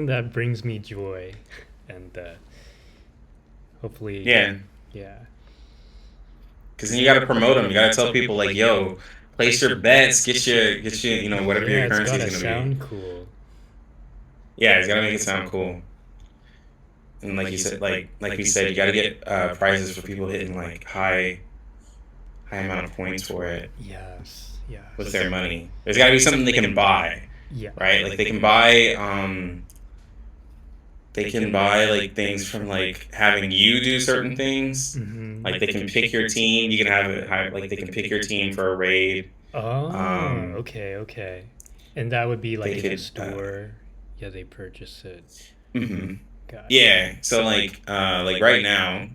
that brings me joy, and hopefully. Yeah. Because then you got to promote them. You got to tell people like, "Yo, place your bets, get you, whatever your currency is gonna be." Sound cool. Yeah, it's gotta make it sound cool. And like you said, like we said, you gotta get prizes for people hitting like high amount of points for it. Yes. With their money, there's gotta be something they can buy. Yeah. Right, like they can buy. They can buy like things from like having you do certain things. Mm-hmm. Like they can pick your team. You can have it like they can pick your team for a raid. Oh, okay. And that would be like in a store. Yeah, they purchase it. Mm-hmm. Yeah. So like right now,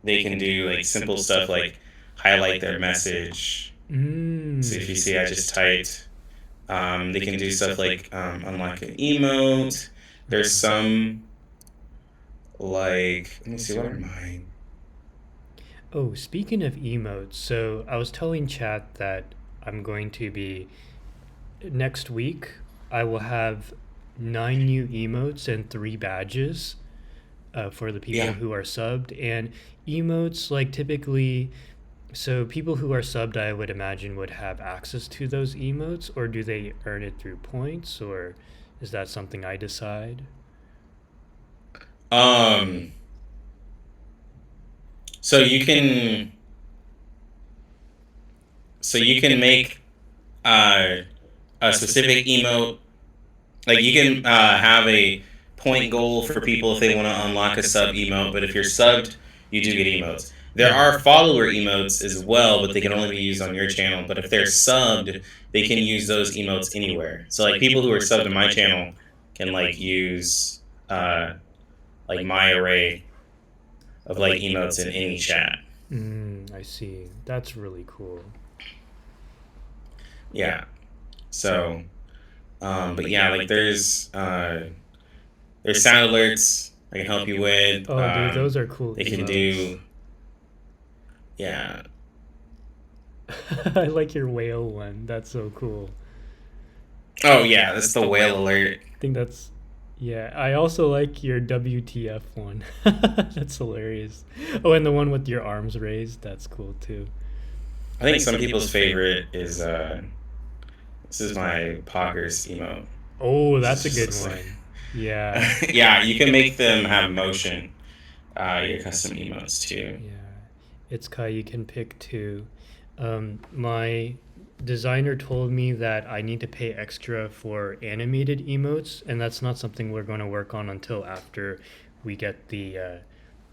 they can do like simple stuff like highlight their message. So if you see, I just typed. They can do stuff like unlock an emote. There's some like, let me see, what are mine? Oh, speaking of emotes, so I was telling chat that I'm going to be next week. I will have 9 new emotes and 3 badges for the people who are subbed. And emotes, like typically, so people who are subbed, I would imagine, would have access to those emotes, or do they earn it through points, or is that something I decide? So you can make a specific emote. Like you can have a point goal for people if they want to unlock a sub emote, but if you're subbed, you do get emotes. There are follower emotes as well, but they can only be used on your channel. But if they're subbed, they can use those emotes anywhere. So like people who are subbed to my channel can like use like my array of like emotes in any chat. I see. That's really cool. Yeah. So, but yeah, like there's sound alerts I can help you with. Oh, dude, those are cool. They can do. Yeah. I like your whale one. That's so cool. Oh yeah, that's the whale alert. I think that's. Yeah, I also like your WTF one. That's hilarious. Oh, and the one with your arms raised. That's cool too. I think some people's favorite is this is my Poggers emote. Oh, that's a good one. Yeah. Yeah, you can make them have motion. Your custom emotes too. Yeah, Itzkai, you can pick two. My designer told me that I need to pay extra for animated emotes, and that's not something we're going to work on until after we get the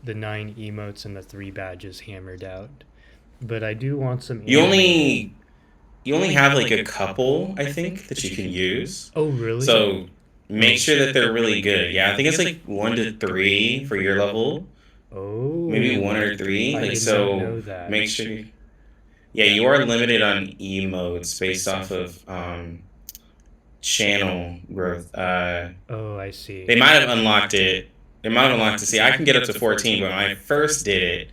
9 emotes and the 3 badges hammered out. But I do want some. You only have like a couple, I think, that you can use. Oh, really? So make sure that they're really good. Yeah, I think it's like 1 to 3 for your level. Oh. Maybe 1 or 3. I Like did so. not know that. Make sure. Yeah, you are limited on emotes based off of channel growth. Oh, I see. They might have unlocked it. They might have unlocked it. See, I can get up to 14, but when I first did it,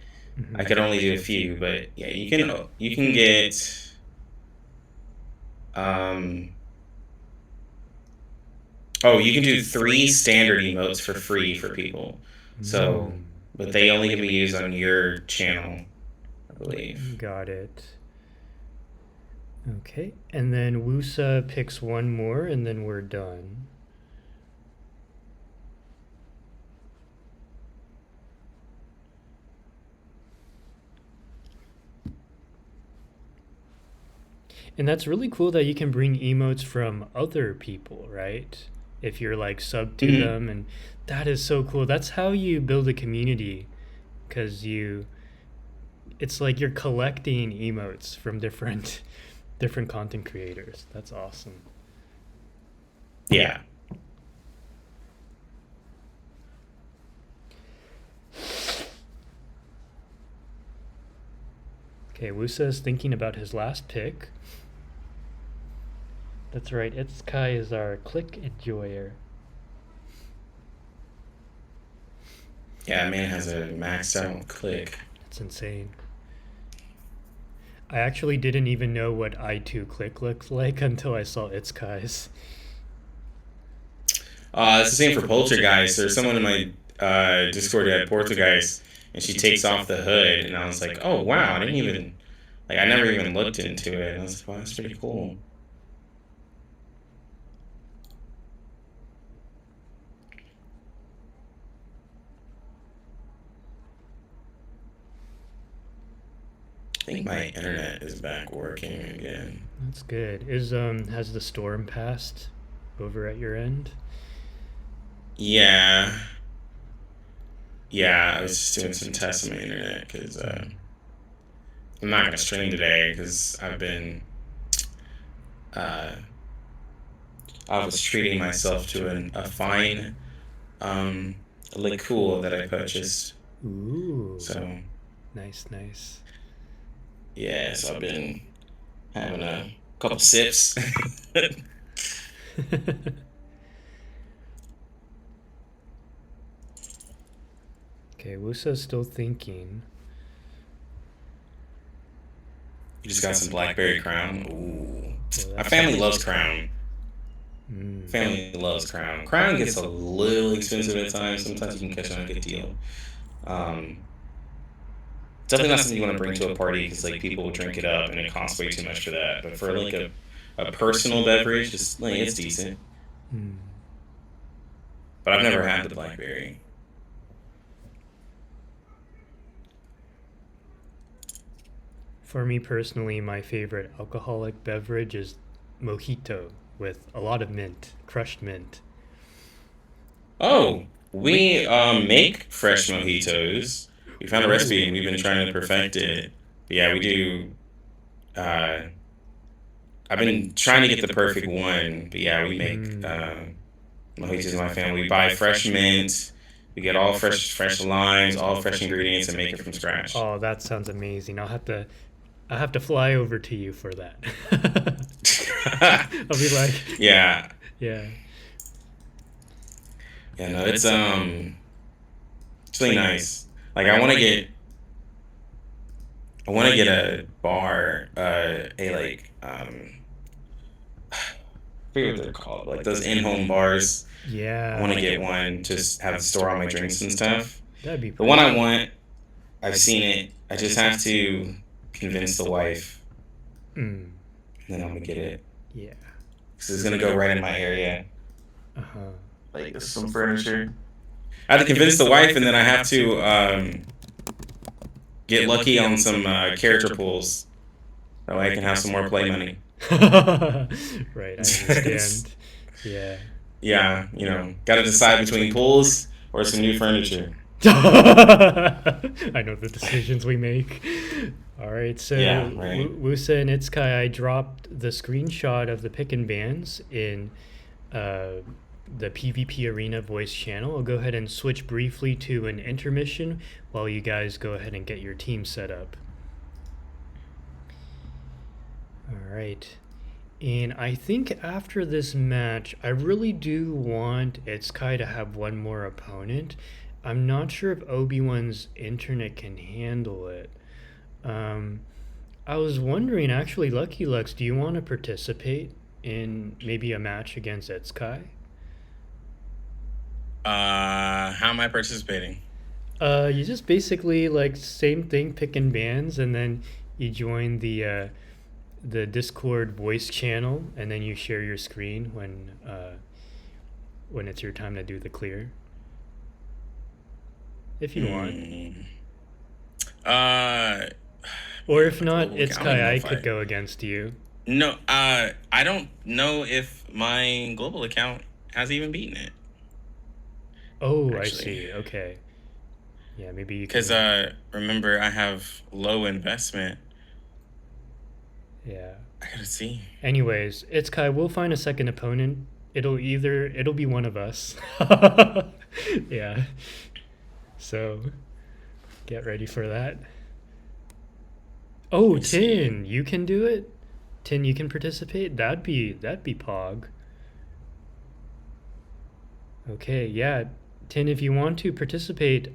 I could only do a few. But yeah, you can get. Oh, you can do 3 standard emotes for free for people. So, but they only can be used on your channel, I believe. Got it. Okay, and then Woosa picks one more, and then we're done. And that's really cool that you can bring emotes from other people, right? If you're like sub to them, and that is so cool. That's how you build a community, because it's like you're collecting emotes from different content creators. That's awesome. Yeah. Okay, Woosa is thinking about his last pick. That's right, Itzkai is our click enjoyer. Yeah, man has a maxed out click. That's insane. I actually didn't even know what I2 click looked like until I saw Itzkai's. It's the same for Poltergeist. There's someone in my Discord who had Poltergeist, and she takes off the hood, and I was like, oh wow, I never even looked into it. And I was like, wow, that's pretty cool. I think my internet is back working again. That's good. Has the storm passed over at your end? Yeah. Yeah, I was just doing some tests on my internet because I'm not going to stream today because I've been... I was treating myself to a fine liqueur that I purchased. Ooh. So... Nice. Yeah, so I've been having a couple sips. Okay, Woosa's still thinking. You just got some blackberry crown. Ooh. Well, My family loves crown. Mm. Family loves crown. Crown gets a little expensive at times. Sometimes you can catch on a good deal. Definitely not something you want to bring to a party because like people will drink it up and it costs way too much for that. But for like a personal beverage, just like it's decent. Mm. But I've never had the blackberry. For me personally, my favorite alcoholic beverage is mojito with a lot of mint, crushed mint. Oh, we make fresh mojitos. We found a recipe and we've been trying to perfect it. But yeah, we do. I've been trying to get the perfect one. But yeah, we make mojitos in my family. We buy fresh mint. We get all fresh limes, all fresh ingredients, and make it from scratch. Oh, that sounds amazing. I'll have to fly over to you for that. I'll be like, yeah. Yeah. Yeah, no, it's really nice. Like I want to get a bar, I forget what they're called, like those in-home bars. Yeah. I want to get one, just have to store all my drinks and stuff. That'd be the one I want. I've seen it. I just have to convince the wife. And then I'm gonna get it. Yeah. Because it's gonna go right in my area. Like some furniture. I have to convince the wife, and then I have to get lucky on some character pools. That way I can have some more play money. Right, I understand. Yeah. Yeah, you know, gotta decide between pools or some new furniture. I know the decisions we make. All right, so Yeah, right. Woosa and Itzkai, I dropped the screenshot of the pick and bans in the PvP Arena voice channel. I'll go ahead and switch briefly to an intermission while you guys go ahead and get your team set up. All right. And I think after this match, I really do want Itzkai to have one more opponent. I'm not sure if Obi-Wan's internet can handle it. I was wondering, actually, Lucky Lux, do you want to participate in maybe a match against Itzkai? How am I participating? You just basically, like, same thing, picking bands, and then you join the Discord voice channel, and then you share your screen when it's your time to do the clear. If you want. Or if not, Itzkai, I could go against you. No, I don't know if my global account has even beaten it. Oh, Actually. I see. Okay. Yeah, maybe you Because remember, I have low investment. Yeah. I gotta see. Anyways, Itzkai, we'll find a second opponent. It'll be one of us. Yeah. So, get ready for that. Oh, Tin, you can do it? Tin, you can participate? That'd be Pog. Okay, yeah. Tin, if you want to participate,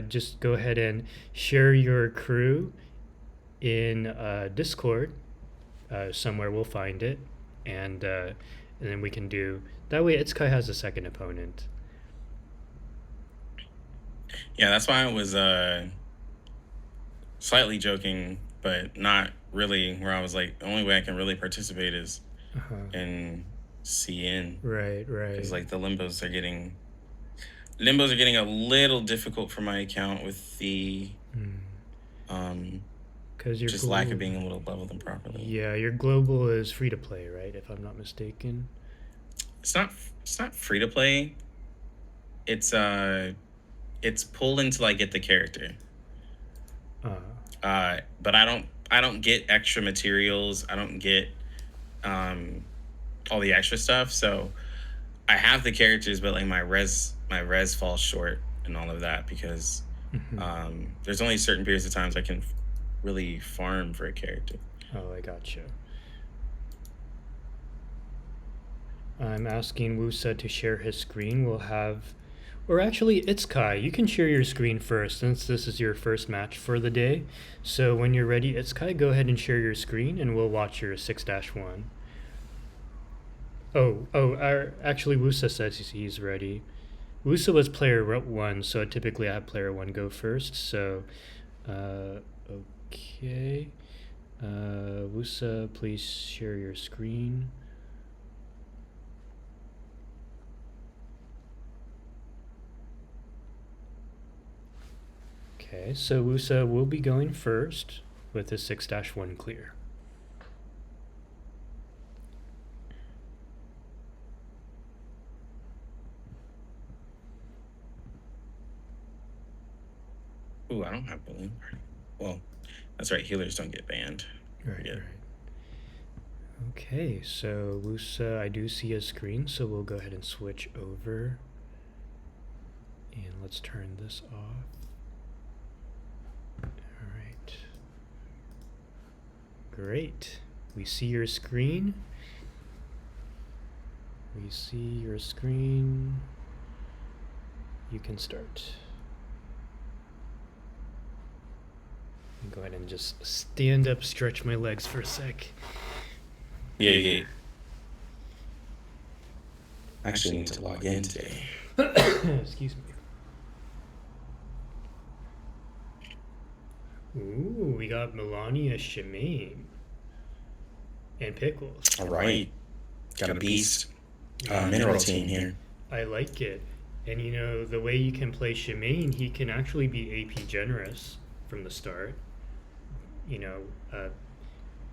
just go ahead and share your crew in Discord. Somewhere we'll find it, and then we can do that way. Itzkai has a second opponent. Yeah, that's why I was slightly joking, but not really. Where I was like, the only way I can really participate is in CN. Right. Because like the limbos are getting a little difficult for my account with the because you're just lack of being able to level them properly. Yeah, your global is free to play, right? If I'm not mistaken. It's not free to play. It's pulled until I get the character. But I don't get extra materials. I don't get all the extra stuff. So I have the characters, but like my res falls short and all of that because there's only certain periods of times I can really farm for a character. Oh, I gotcha. I'm asking Woosa to share his screen. Or actually, Itzkai, you can share your screen first since this is your first match for the day. So when you're ready, Itzkai, go ahead and share your screen and we'll watch your 6-1. Actually, Woosa says he's ready. Woosa was player 1, so typically I have player 1 go first. So, okay. Woosa, please share your screen. Okay, so Woosa will be going first with his 6-1 clear. Ooh, I don't have balloon party. Well, that's right. Healers don't get banned. Right, Yeah. right. Okay, so Woosa, I do see a screen, so we'll go ahead and switch over. And let's turn this off. All right. Great. We see your screen. We see your screen. You can start. Go ahead and just stand up, stretch my legs for a sec. Yeah. I actually need to log in today. Excuse me. Ooh, we got Melania Shemaine and Pickles. All right. Got a beast mineral team here. I like it. And you know, the way you can play Shemaine, he can actually be AP generous from the start. You know,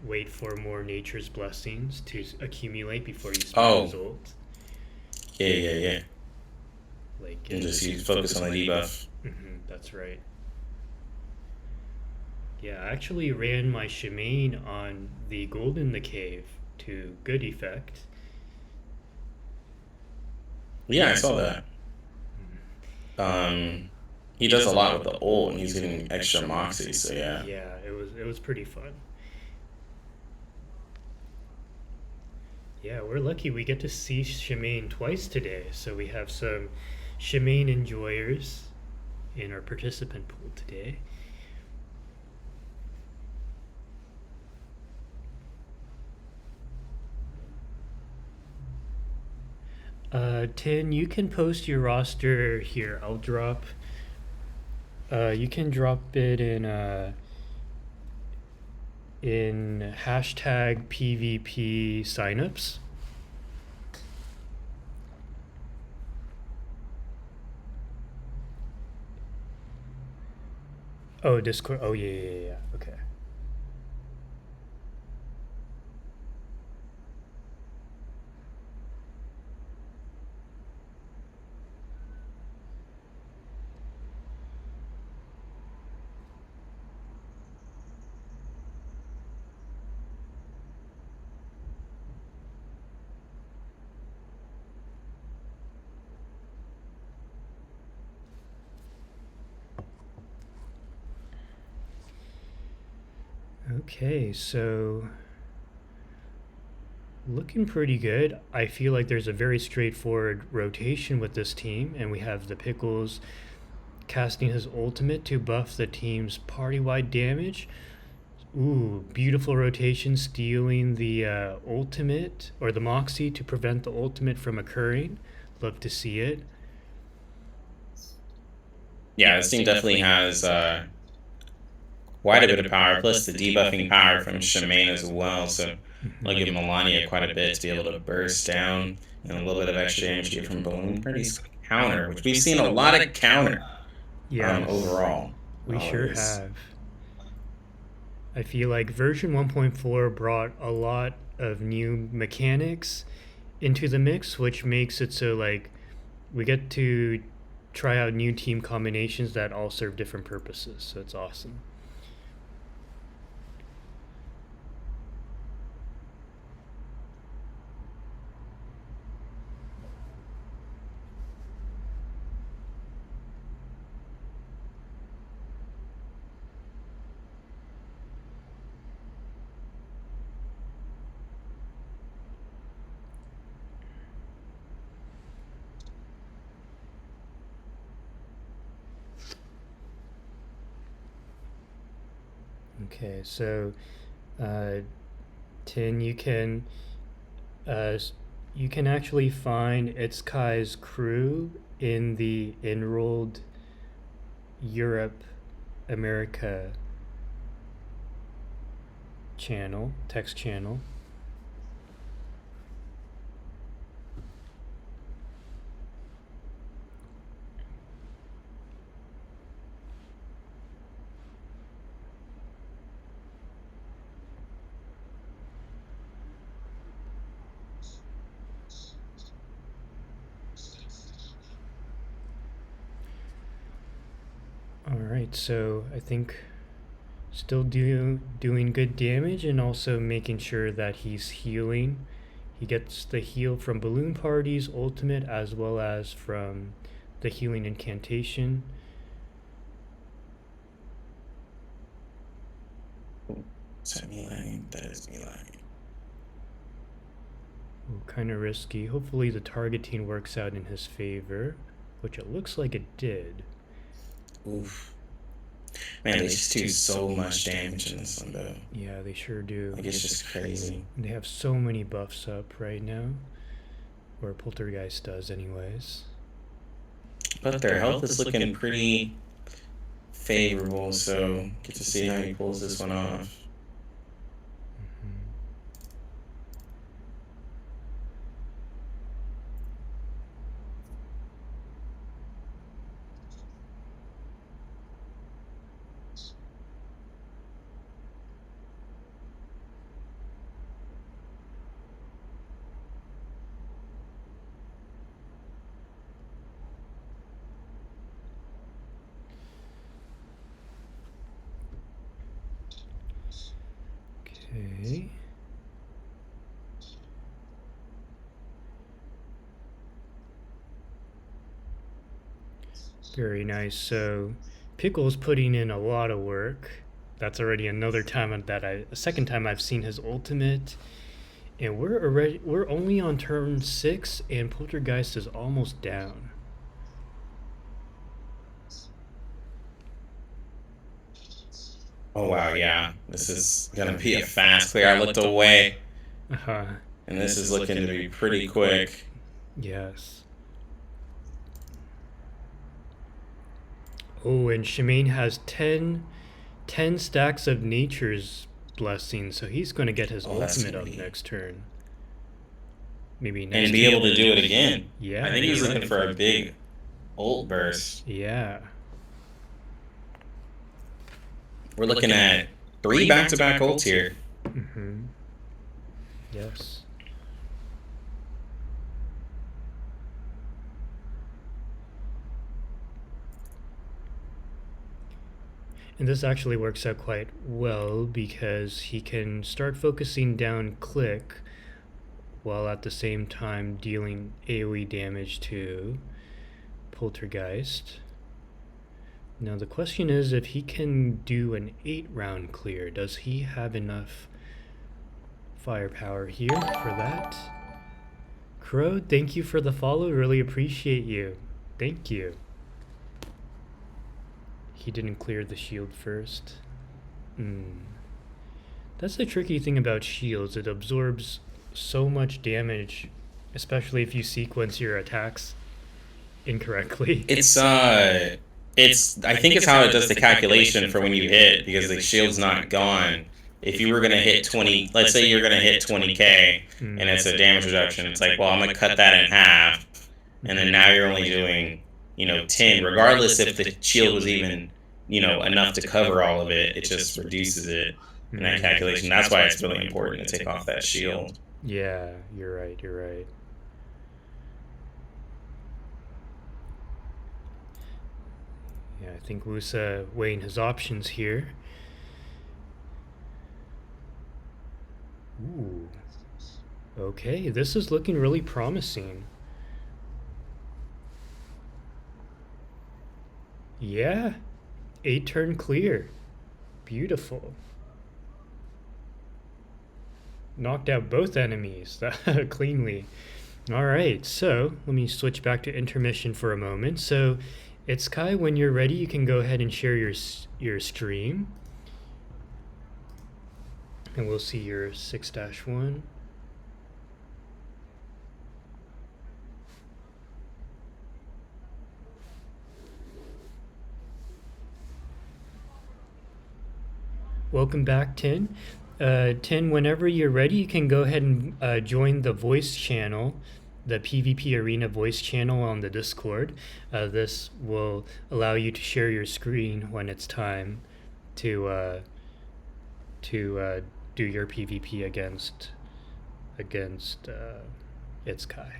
wait for more nature's blessings to accumulate before you spend his ult. Yeah. Like, and just focus on the debuff. That's right. Yeah, I actually ran my Shemaine on the gold in the cave to good effect. Yeah, I saw that. He does a lot with the ult, and he's getting extra moxie, so yeah. Yeah, it was pretty fun. Yeah, we're lucky we get to see Shemaine twice today, so we have some Shemaine enjoyers in our participant pool today. Tin, you can post your roster here. I'll drop. You can drop it in hashtag PvP signups. Oh, Discord. Oh, yeah. Okay. Okay, so looking pretty good. I feel like there's a very straightforward rotation with this team, and we have the Pickles casting his ultimate to buff the team's party-wide damage. Ooh, beautiful rotation, stealing the ultimate, or the Moxie, to prevent the ultimate from occurring. Love to see it. Yeah, this team definitely has quite a bit of power, plus the debuffing power from Shemaine as well, so I'll give Melania quite a bit to be able to burst down, and a little bit of extra damage to get from Balloon Party's counter, which we've seen a lot of counter overall. We sure have. I feel like version 1.4 brought a lot of new mechanics into the mix, which makes it so like we get to try out new team combinations that all serve different purposes. So it's awesome. Okay, so Tin, you can actually find Itzkai's crew in the enrolled Europe America channel, text channel. All right, right, so I think still doing good damage and also making sure that he's healing. He gets the heal from Balloon Party's ultimate as well as from the healing incantation. Is that me lagging? That is me lagging. Kind of risky. Hopefully the targeting works out in his favor, which it looks like it did. Oof. Man, they just do so much damage in this one, though. Yeah, they sure do. Like, it's just crazy. They have so many buffs up right now. Or Poltergeist does, anyways. But their health is looking pretty favorable, so get to see how he pulls this one off. Okay. Very nice. So Pickle's putting in a lot of work. That's already another time that a second time I've seen his ultimate. And we're only on turn 6 and Poltergeist is almost down. Oh wow, yeah. This is gonna be a fast clear. I looked away. Uh-huh. And this is looking to be pretty quick. Yes. Oh, and Shemaine has 10 stacks of Nature's Blessing, so he's going to get his ultimate up next turn. Maybe next and be able to do it again. Yeah. I think he was looking for a big ult burst. Yeah. We're looking at 3 back-to-back ults here. Mm-hmm. Yes. And this actually works out quite well because he can start focusing down Click while at the same time dealing AoE damage to Poltergeist. Now the question is if he can do an 8-round clear. Does he have enough firepower here for that? Crow, thank you for the follow. Really appreciate you. Thank you. He didn't clear the shield first. That's the tricky thing about shields. It absorbs so much damage, especially if you sequence your attacks incorrectly. I think it's how it does the calculation for when you hit, because the shield's not gone. If you were going to hit 20, let's say you're going to hit 20k and it's a damage reduction, it's like, well, I'm going to cut that in half. And then now you're only doing, 10, regardless if the shield was even, enough to cover all of it. It just reduces it in that calculation. That's why it's really important to take off that shield. Yeah, you're right. Yeah, I think Woosa weighing his options here. Ooh. Okay, this is looking really promising. Yeah, 8-turn clear. Beautiful. Knocked out both enemies cleanly. All right, so let me switch back to intermission for a moment. So, Itzkai, when you're ready, you can go ahead and share your stream. And we'll see your 6-1. Welcome back, Tin. Tin, whenever you're ready, you can go ahead and join the voice channel, the PvP Arena voice channel on the Discord. This will allow you to share your screen when it's time to do your PvP against Itzkai.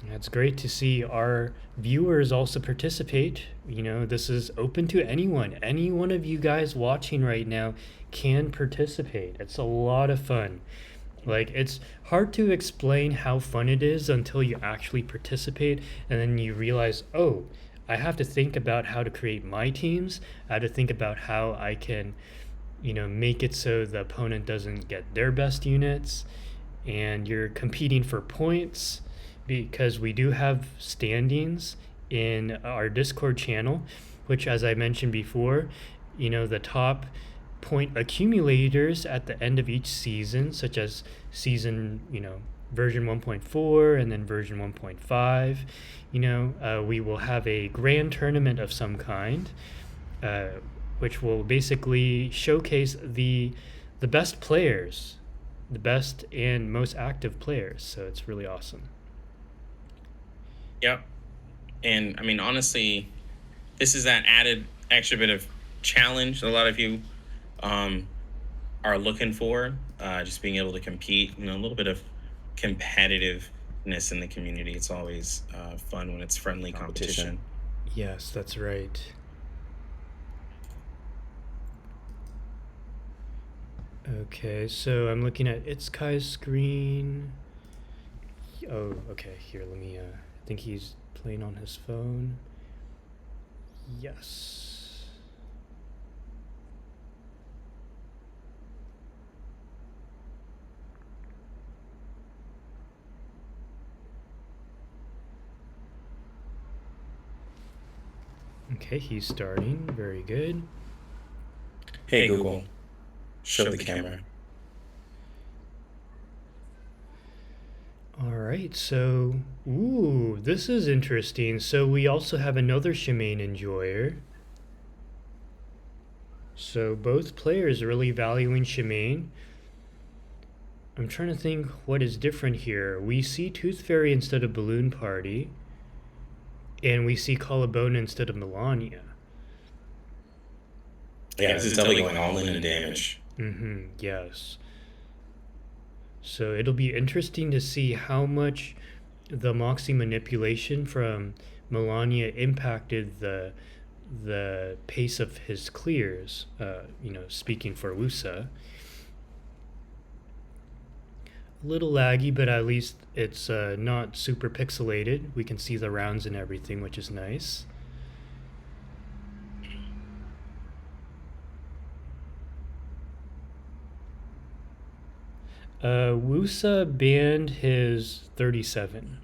It's great to see our viewers also participate. You know, this is open to anyone. Any one of you guys watching right now can participate. It's a lot of fun. Like, it's hard to explain how fun it is until you actually participate, and then you realize, oh, I have to think about how to create my teams. I have to think about how I can, you know, make it so the opponent doesn't get their best units, and you're competing for points, because we do have standings in our Discord channel, which, as I mentioned before, you know, the top point accumulators at the end of each season, such as season, you know, version 1.4 and then version 1.5, you know, we will have a grand tournament of some kind, which will basically showcase the best players, the best and most active players. So it's really awesome. Yep. And I mean, honestly, this is that added extra bit of challenge that a lot of you are looking for, just being able to compete, you know, a little bit of competitiveness in the community. It's always fun when it's friendly competition. Yes, that's right. Okay, so I'm looking at Itzkai's screen. Oh, okay, here, let me, I think he's playing on his phone. Yes. Okay, he's starting. Very good. Hey, Google, show the camera. All right, so, ooh, this is interesting. So we also have another Shemane enjoyer. So both players are really valuing Shemane. I'm trying to think what is different here. We see Tooth Fairy instead of Balloon Party, and we see Collarbone instead of Melania. Yeah, this is definitely going all in damage. Yes. So it'll be interesting to see how much the Moxie manipulation from Melania impacted the pace of his clears, you know, speaking for Woosa. A little laggy, but at least it's not super pixelated. We can see the rounds and everything, which is nice. Woosa banned his 37.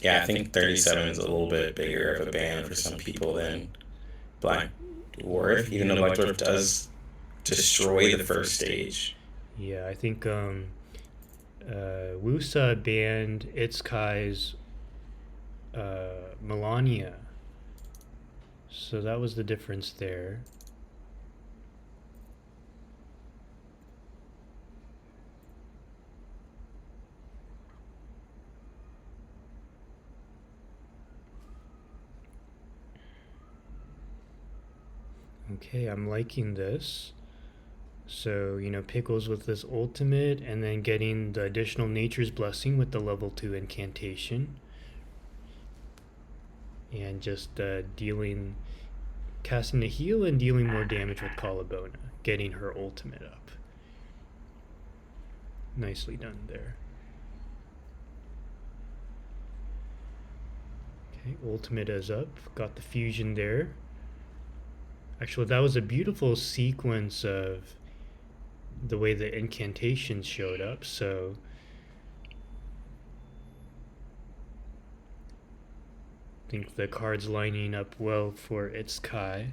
Yeah, I think 37 is a little bit bigger of a ban for some people than Black Dwarf, even though Black Dwarf does destroy the first stage. Yeah, I think Woosa banned Itzkai's Melania. So that was the difference there. Okay, I'm liking this. So, you know, Pickles with this ultimate, and then getting the additional Nature's Blessing with the level 2 incantation. And just casting a heal and dealing more damage with Collarbona, getting her ultimate up. Nicely done there. Okay, ultimate is up, got the fusion there. Actually, that was a beautiful sequence of the way the incantations showed up, so I think the card's lining up well for Itzkai.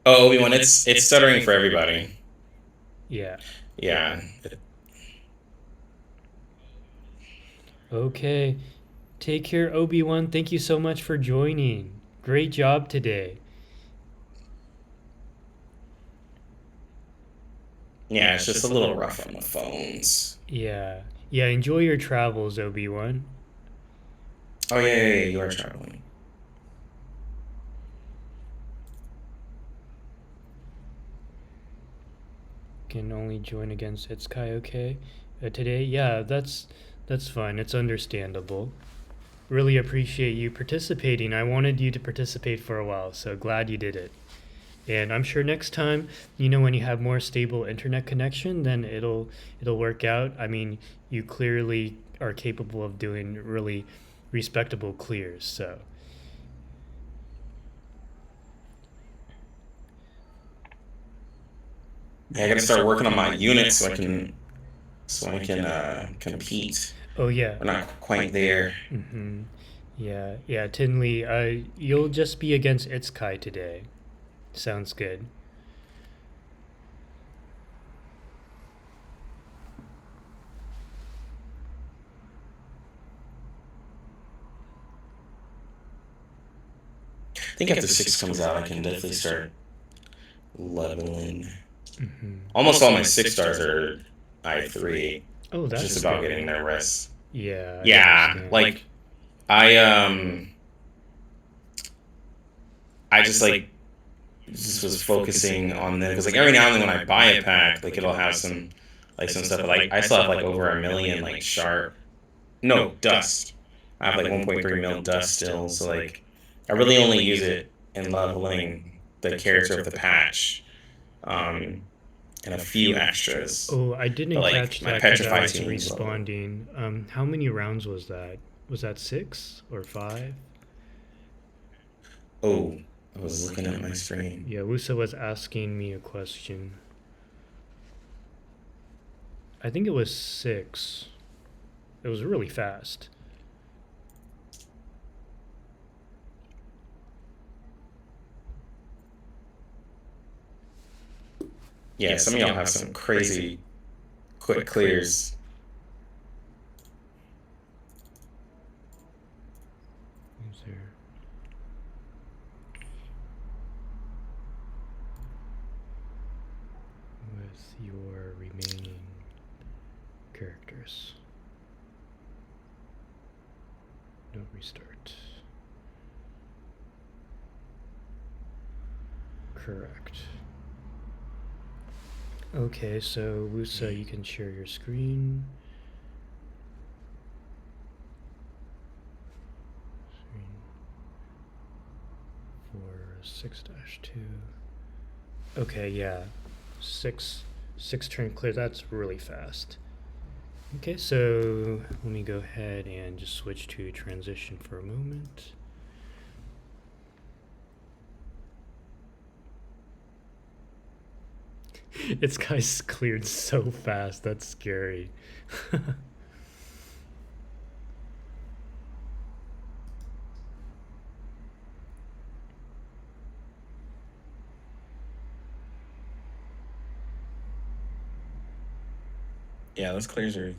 Oh, Obi-Wan, it's stuttering for everybody. Yeah. Yeah. Okay. Take care, Obi-Wan. Thank you so much for joining. Great job today. Yeah, it's just a little rough on the phones. Yeah. Yeah, enjoy your travels, Obi-Wan. Oh, yeah, you are traveling. can only join against Itzkai, okay? Today, yeah, that's fine. It's understandable. Really appreciate you participating. I wanted you to participate for a while, so glad you did it. And I'm sure next time, when you have more stable internet connection, then it'll work out. I mean, you clearly are capable of doing really respectable clears, so. Yeah, I gotta start working on my unit so I can compete. Oh yeah. We're not quite there. Mm-hmm. Yeah, TinLe, you'll just be against Itzkai today. Sounds good. I think after 6 comes out, I can definitely start leveling. Mm-hmm. Almost all my 6 stars are I3. Oh, that's just about getting their rest. Yeah. Yeah, like I just was focusing on them because like every now and then when I buy a pack, like it'll have some stuff. But, like I still have like over 1 million like dust. I have like 1.3 mil dust still, so like I really only use it in leveling the character of the patch, and a few extras. Oh, I didn't catch my that petrified was team responding. How many rounds was that? Was that 6 or 5? Oh, I was looking at my screen. Yeah, Woosa was asking me a question. I think it was 6. It was really fast. Yeah, some of y'all have some crazy quick clears. Who's there? With your remaining characters. No restart. Correct. Okay, so Woosa, you can share your screen. For 6-2. Okay, yeah. 6 turn clear. That's really fast. Okay, so let me go ahead and just switch to transition for a moment. Itzkai's cleared so fast. That's scary. Yeah, those clears are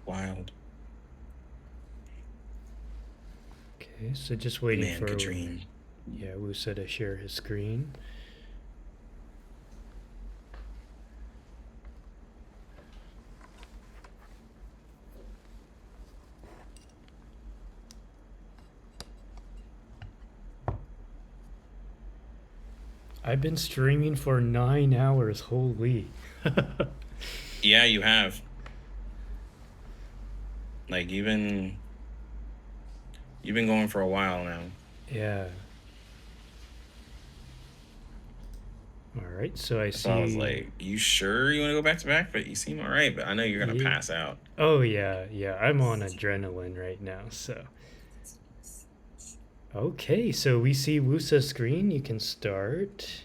wild. Okay, so just waiting Man, for Katrine. Yeah, Woosa to share his screen. I've been streaming for 9 hours. Holy. Yeah, you have. Like you've been going for a while now. Yeah. All right, so I see. So I was like, "You sure you want to go back to back?" But you seem all right. But I know you're gonna pass out. Oh yeah. I'm on adrenaline right now. So. Okay, so we see Woosa's screen. You can start.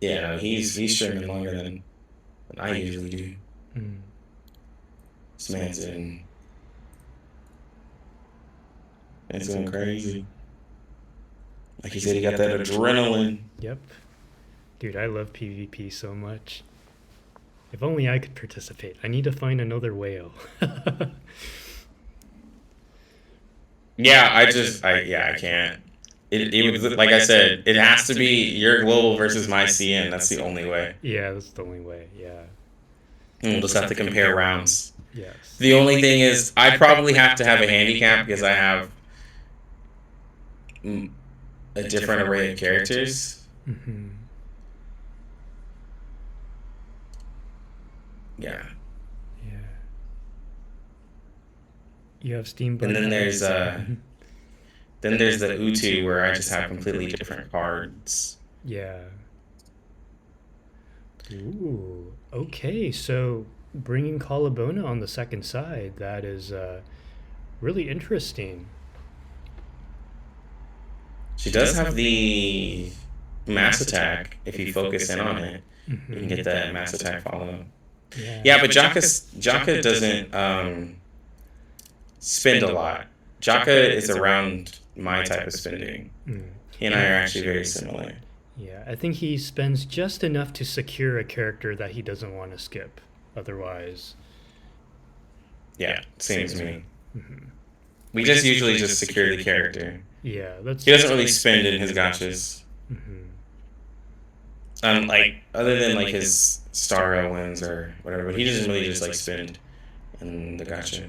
Yeah, no, he's streaming longer than I usually do. This man's in. It's going crazy. Like he said, he got that adrenaline. Yep. Dude, I love PvP so much. If only I could participate. I need to find another whale. Yeah, I can't. It was like I said, it has to be your global versus my CN. That's the only way. Yeah, that's the only way. Yeah. And we'll just have to compare rounds. Yes. The only thing is, I probably have to have a handicap because I have a different array of characters. Yeah. Yeah. You have SteamedBunX. And then there's the Utu where I just have completely different cards. Yeah. Ooh. Okay, so bringing Colabona on the second side, that is really interesting. She does have the mass attack. If you focus in on it, you can get that mass attack follow. Yeah, but Jaka doesn't spend a lot. Jaka is around my type of spending. He and I are actually very similar. Yeah, I think he spends just enough to secure a character that he doesn't want to skip. Otherwise, yeah, same as me. We just usually just secure the character. Yeah, he doesn't really spend in his gotchas. Like other than like his star wins or whatever, but he doesn't really just like spend in the gotcha.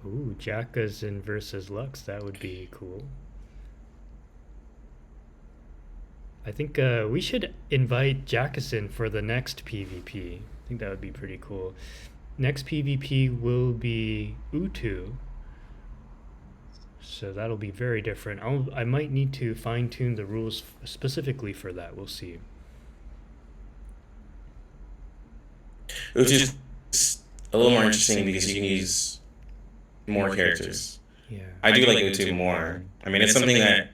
Ooh, Jaka's in versus Lux. That would be cool. I think we should invite Jackson for the next PvP. I think that would be pretty cool. Next PvP will be Utu. So that'll be very different. I might need to fine-tune the rules specifically for that. We'll see. Utu's a little more interesting because you can use more characters. Yeah. I do like Utu more. I mean, it's something that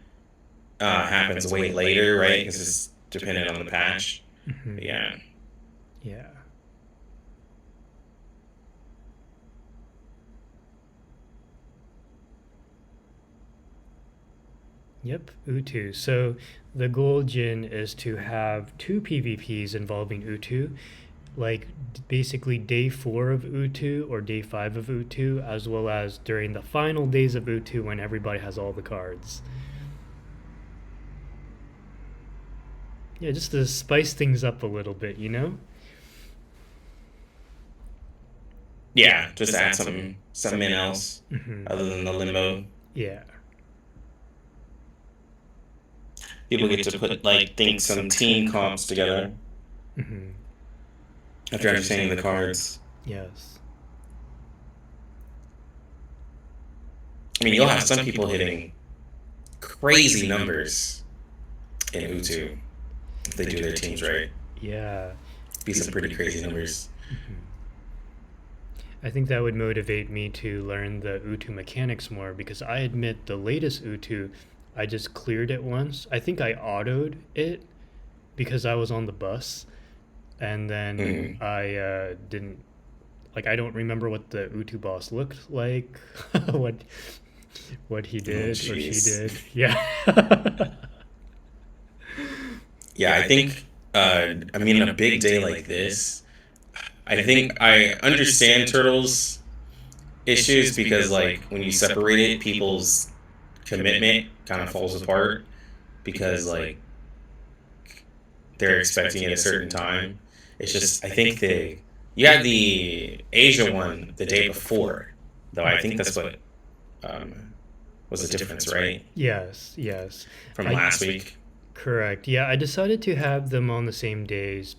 happens way later, right? Because it's dependent on the patch. But yeah. Yeah. Yep, Utu. So the goal, Jin, is to have 2 PvPs involving Utu, like basically day 4 of Utu or day 5 of Utu, as well as during the final days of Utu when everybody has all the cards. Yeah, just to spice things up a little bit, you know? Yeah, just add something else other than the limbo. Yeah. People get to put think some team comps together after understanding the cards. Yes. I mean, you'll have some people hitting crazy numbers in Utu if they do their teams right. Yeah. Be some pretty crazy numbers. I think that would motivate me to learn the Utu mechanics more, because I admit the latest Utu, I just cleared it once. I think I autoed it because I was on the bus, and then I didn't, I don't remember what the Utu boss looked like, what he did or she did. Yeah. Yeah, I think, I mean, a big day like this, I think I understand Turtle's issues because, when you separate it, people's commitment kind of falls apart because, they're expecting it at a certain time. It's just, I think you had the Asia one the day before, though I think that's what was the difference, right? Yes. From last week. Correct. Yeah, I decided to have them on the same days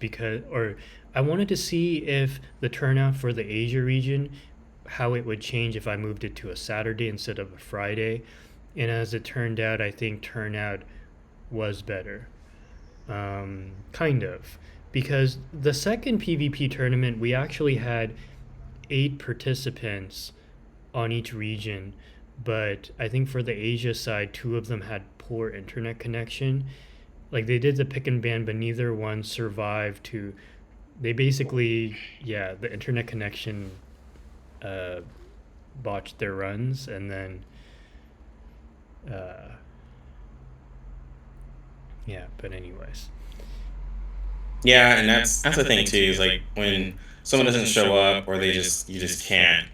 or I wanted to see if the turnout for the Asia region, how it would change if I moved it to a Saturday instead of a Friday. And as it turned out, I think turnout was better. Kind of. Because the second PvP tournament, we actually had 8 participants on each region. But I think for the Asia side, 2 of them had poor internet connection. They did the pick and ban, but neither one survived to... They basically, the internet connection botched their runs, and then... but anyways. Yeah, and that's the thing too, is when someone doesn't show up or you just can't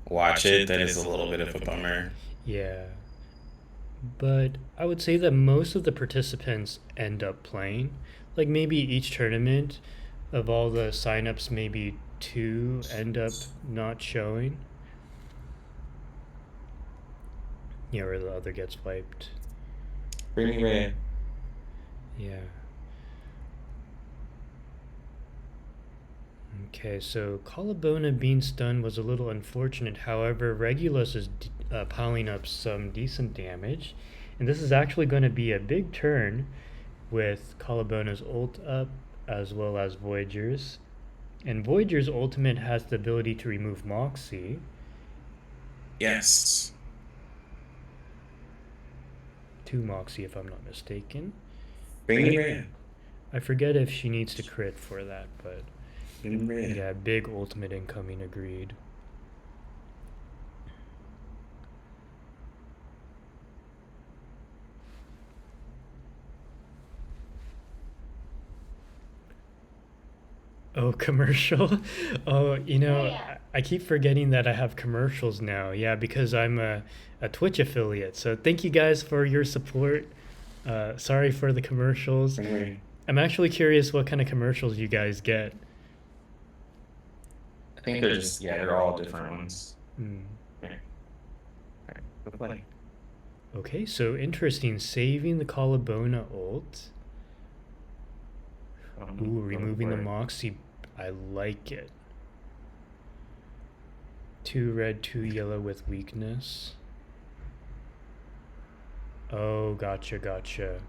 watch it, that is a little bit of a bummer. Yeah. But I would say that most of the participants end up playing. Maybe each tournament of all the signups, maybe 2 end up not showing. Yeah, or the other gets wiped. Bring me Ray. Yeah. Okay, so Colabona being stunned was a little unfortunate. However, Regulus is piling up some decent damage. And this is actually going to be a big turn with Colabona's ult up as well as Voyager's. And Voyager's ultimate has the ability to remove Moxie. Yes. 2 Moxie if I'm not mistaken. Bring it in. I forget if she needs to crit for that, but Bring it in. yeah, big ultimate incoming, agreed. Oh, commercial? Oh, you know, I keep forgetting that I have commercials now. Yeah, because I'm a Twitch affiliate. So thank you guys for your support. Sorry for the commercials. Bring it in. I'm actually curious what kind of commercials you guys get. I think they're just, they're all different ones. Hmm. Okay. Alright, go play. Okay, so interesting. Saving the Colabona ult. Ooh, removing the Moxie. I like it. 2 red, 2 yellow with weakness. Oh, gotcha.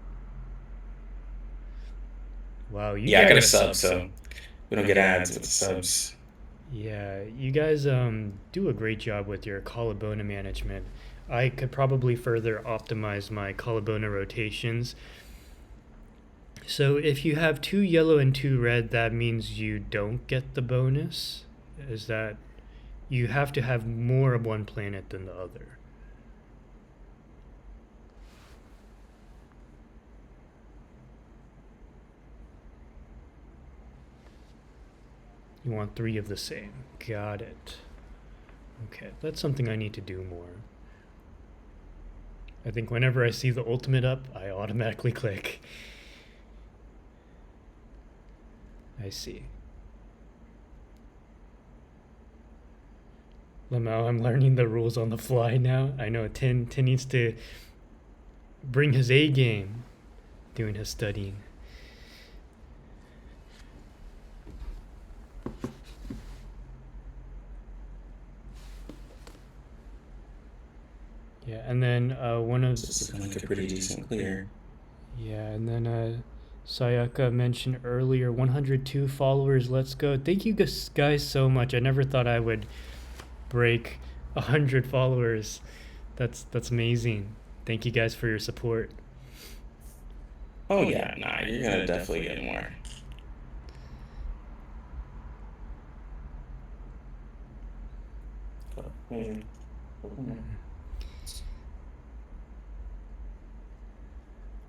Wow, you I got a guys, sub, so we don't get ads with the subs. yeah, you guys do a great job with your Colabona management. I could probably further optimize my Colabona rotations. So if you have 2 yellow and 2 red, that means you don't get the bonus? Is that you have to have more of one planet than the other? You want 3 of the same. Got it. Okay, that's something I need to do more. I think whenever I see the ultimate up, I automatically click. I see. Lamau, I'm learning the rules on the fly now. I know Tin needs to bring his A game doing his studying. Yeah, and then one of This is looking like a pretty decent clear. yeah, and then Sayaka mentioned earlier 102 followers. Let's go. Thank you guys so much. I never thought I would break 100 followers. That's amazing. Thank you guys for your support. Oh yeah, nah, you're gonna definitely get more.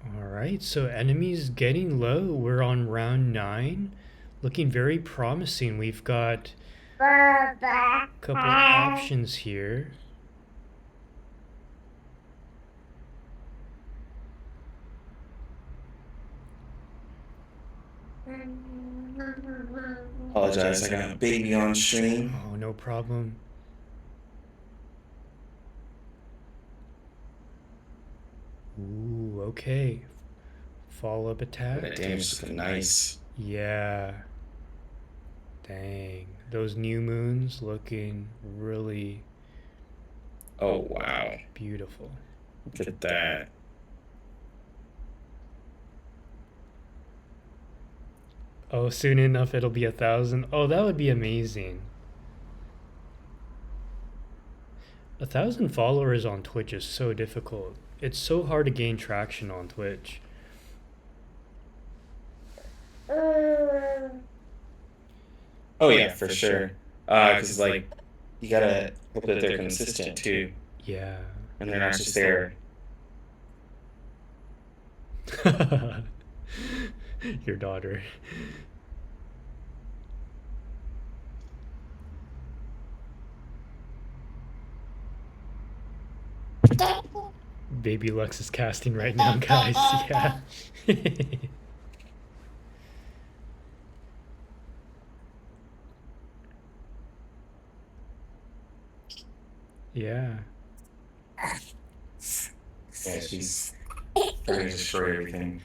All right, so enemies getting low. We're on round 9. Looking very promising. We've got a couple options here. Apologize, I got a baby on stream. Oh, no problem. Ooh, okay. Follow-up attack. That damage is looking nice. Yeah. Dang. Those new moons looking really Oh wow. beautiful. Look at that. Oh, soon enough it'll be 1,000. Oh, that would be amazing. 1,000 followers on Twitch is so difficult. It's so hard to gain traction on Twitch. Oh yeah, for sure. Cause like you gotta hope that they're consistent too, Yeah. and they're not just there. Your daughter. Baby Lux is casting right now, guys. Yeah. Yeah. Yeah, she's trying to destroy everything.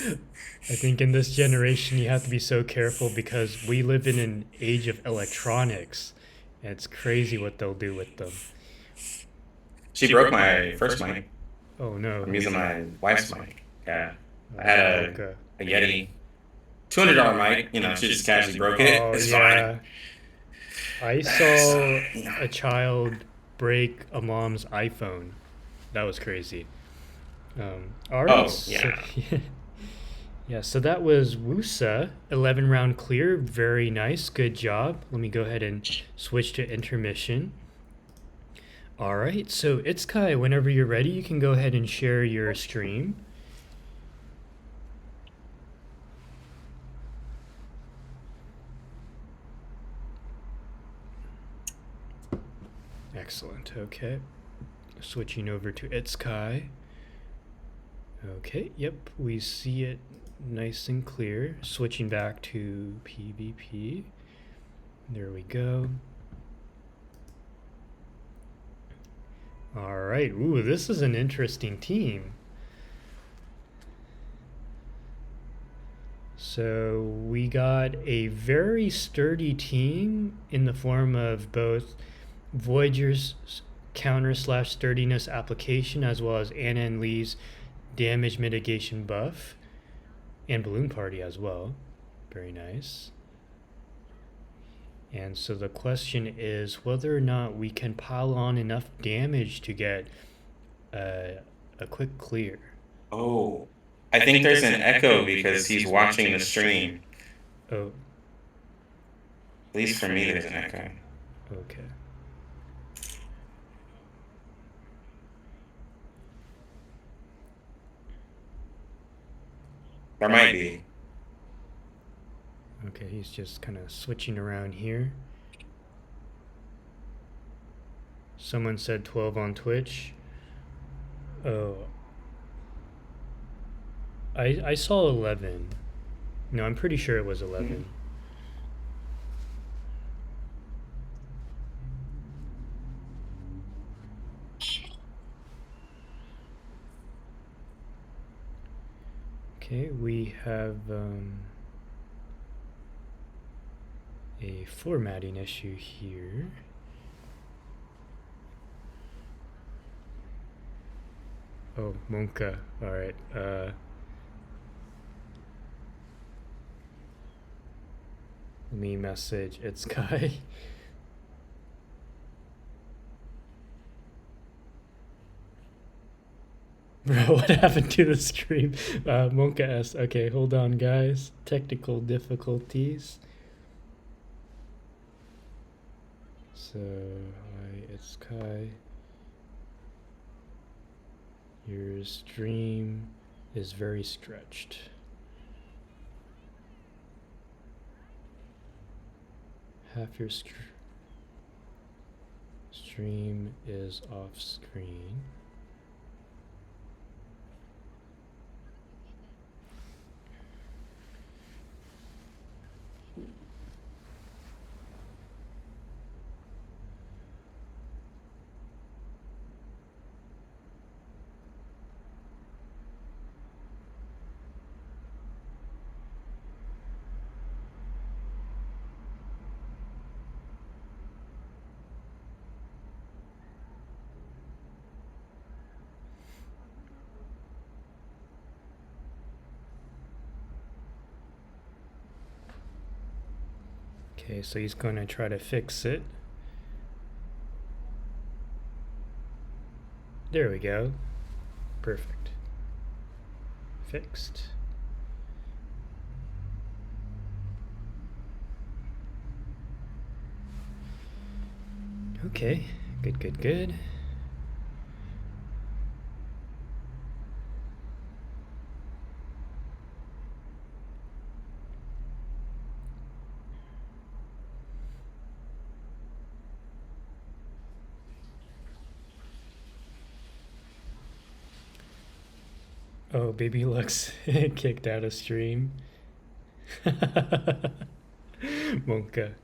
I think in this generation you have to be so careful because we live in an age of electronics. And it's crazy what they'll do with them. She broke my first mic. Oh no. I'm using my wife's mic. Yeah. I had Okay. a Yeti. $200 mic. You know, she just casually broke it. Oh, It's yeah. fine. I saw a child break a mom's iPhone. That was crazy. All right. Oh, yeah. So, yeah, so that was Woosa, 11 round clear. Very nice. Good job. Let me go ahead and switch to intermission. All right, so Itzkai, whenever you're ready, you can go ahead and share your stream. Excellent. Okay. Switching over to Itzkai. Okay, yep, we see it nice and clear. Switching back to PvP. There we go. All right. Ooh, this is an interesting team. So we got a very sturdy team in the form of both Voyager's counter/sturdiness application as well as Anna and Lee's damage mitigation buff and Balloon Party as well. Very nice. And so the question is whether or not we can pile on enough damage to get a quick clear. Oh, I think there's an echo because he's watching the stream. Oh. At least for me, there's an echo. Okay. There might be. Okay, he's just kind of switching around here. Someone said 12 on Twitch. Oh. I saw 11. No, I'm pretty sure it was 11. Okay, we have a formatting issue here. Oh, Monka. All right. Let me message Itzkai. Bro, what happened to the stream? Monka asks, okay, hold on, guys. Technical difficulties. So, hi, Itzkai. Your stream is very stretched. Half your stream is off screen. Okay, so he's going to try to fix it. There we go. Perfect. Fixed. Okay, good, good, good. Oh, Baby Lux kicked out of stream. Monka.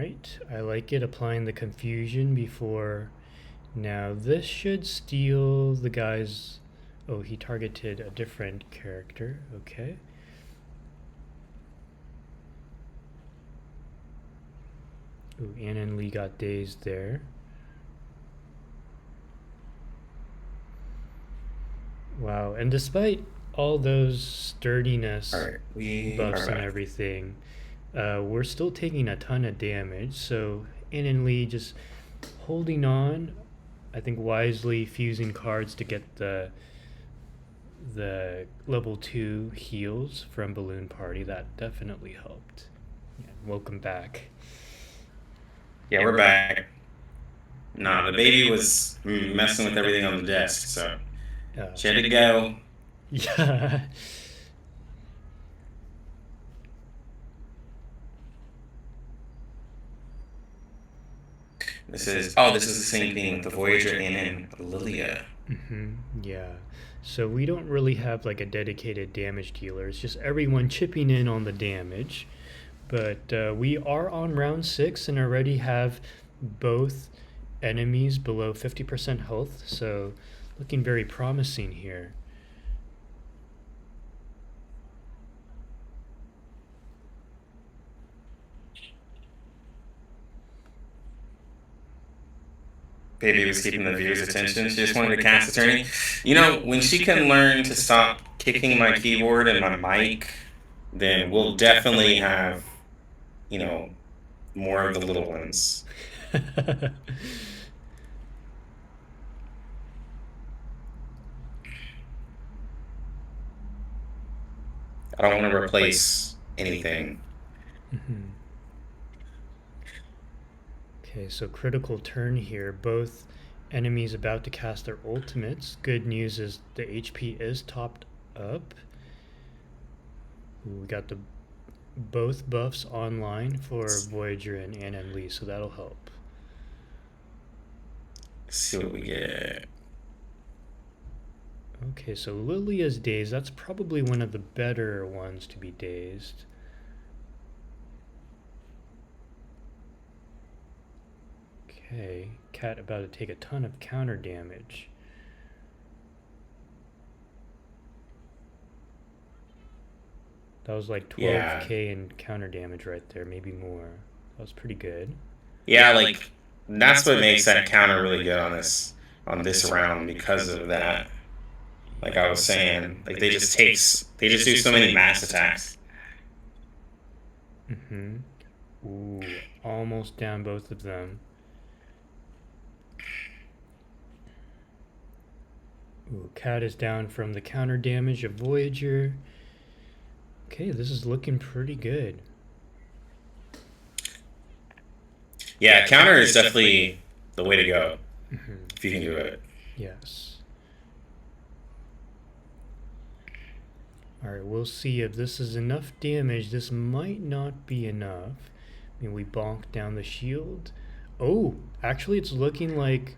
right, I like it. Applying the confusion before. Now this should steal the guy's. Oh, he targeted a different character. Okay. Ooh, Ann and Lee got dazed there. Wow, and despite all those sturdiness buffs and everything, we're still taking a ton of damage. So Ann and Lee just holding on, I think wisely fusing cards to get the level 2 heals from Balloon Party. That definitely helped. Yeah, welcome back. Yeah, we're back. Nah, the baby was messing with everything on the desk, so she had to go. Yeah. This is the same thing with the Voyager and Lilia. Yeah. So we don't really have like a dedicated damage dealer. It's just everyone chipping in on the damage. But we are on round 6 and already have both enemies below 50% health. So looking very promising here. Baby was keeping the viewers' attention. She just wanted to cast Attorney. You know, when she can learn to stop kicking my keyboard and my mic, then we'll definitely have, you know, more of the little ones. I don't want to replace anything. Okay, so critical turn here. Both enemies about to cast their ultimates. Good news is the HP is topped up. Ooh, we got both buffs online for Voyager and Ann and Lee, so that'll help. Let's see what we get. Okay, so Lilia's dazed. That's probably one of the better ones to be dazed. Okay, Cat about to take a ton of counter damage. That was like 12k in counter damage right there, maybe more. That was pretty good. Yeah, like that's what makes that counter really good on this round because of that. Like I was saying, like they just do so many mass attacks. Ooh, almost down both of them. Ooh, Cat is down from the counter damage of Voyager. Okay, this is looking pretty good. Yeah, counter is definitely the way to go if you can do it. Yes. Alright, we'll see if this is enough damage. This might not be enough. I mean, we bonked down the shield. Oh, actually it's looking like,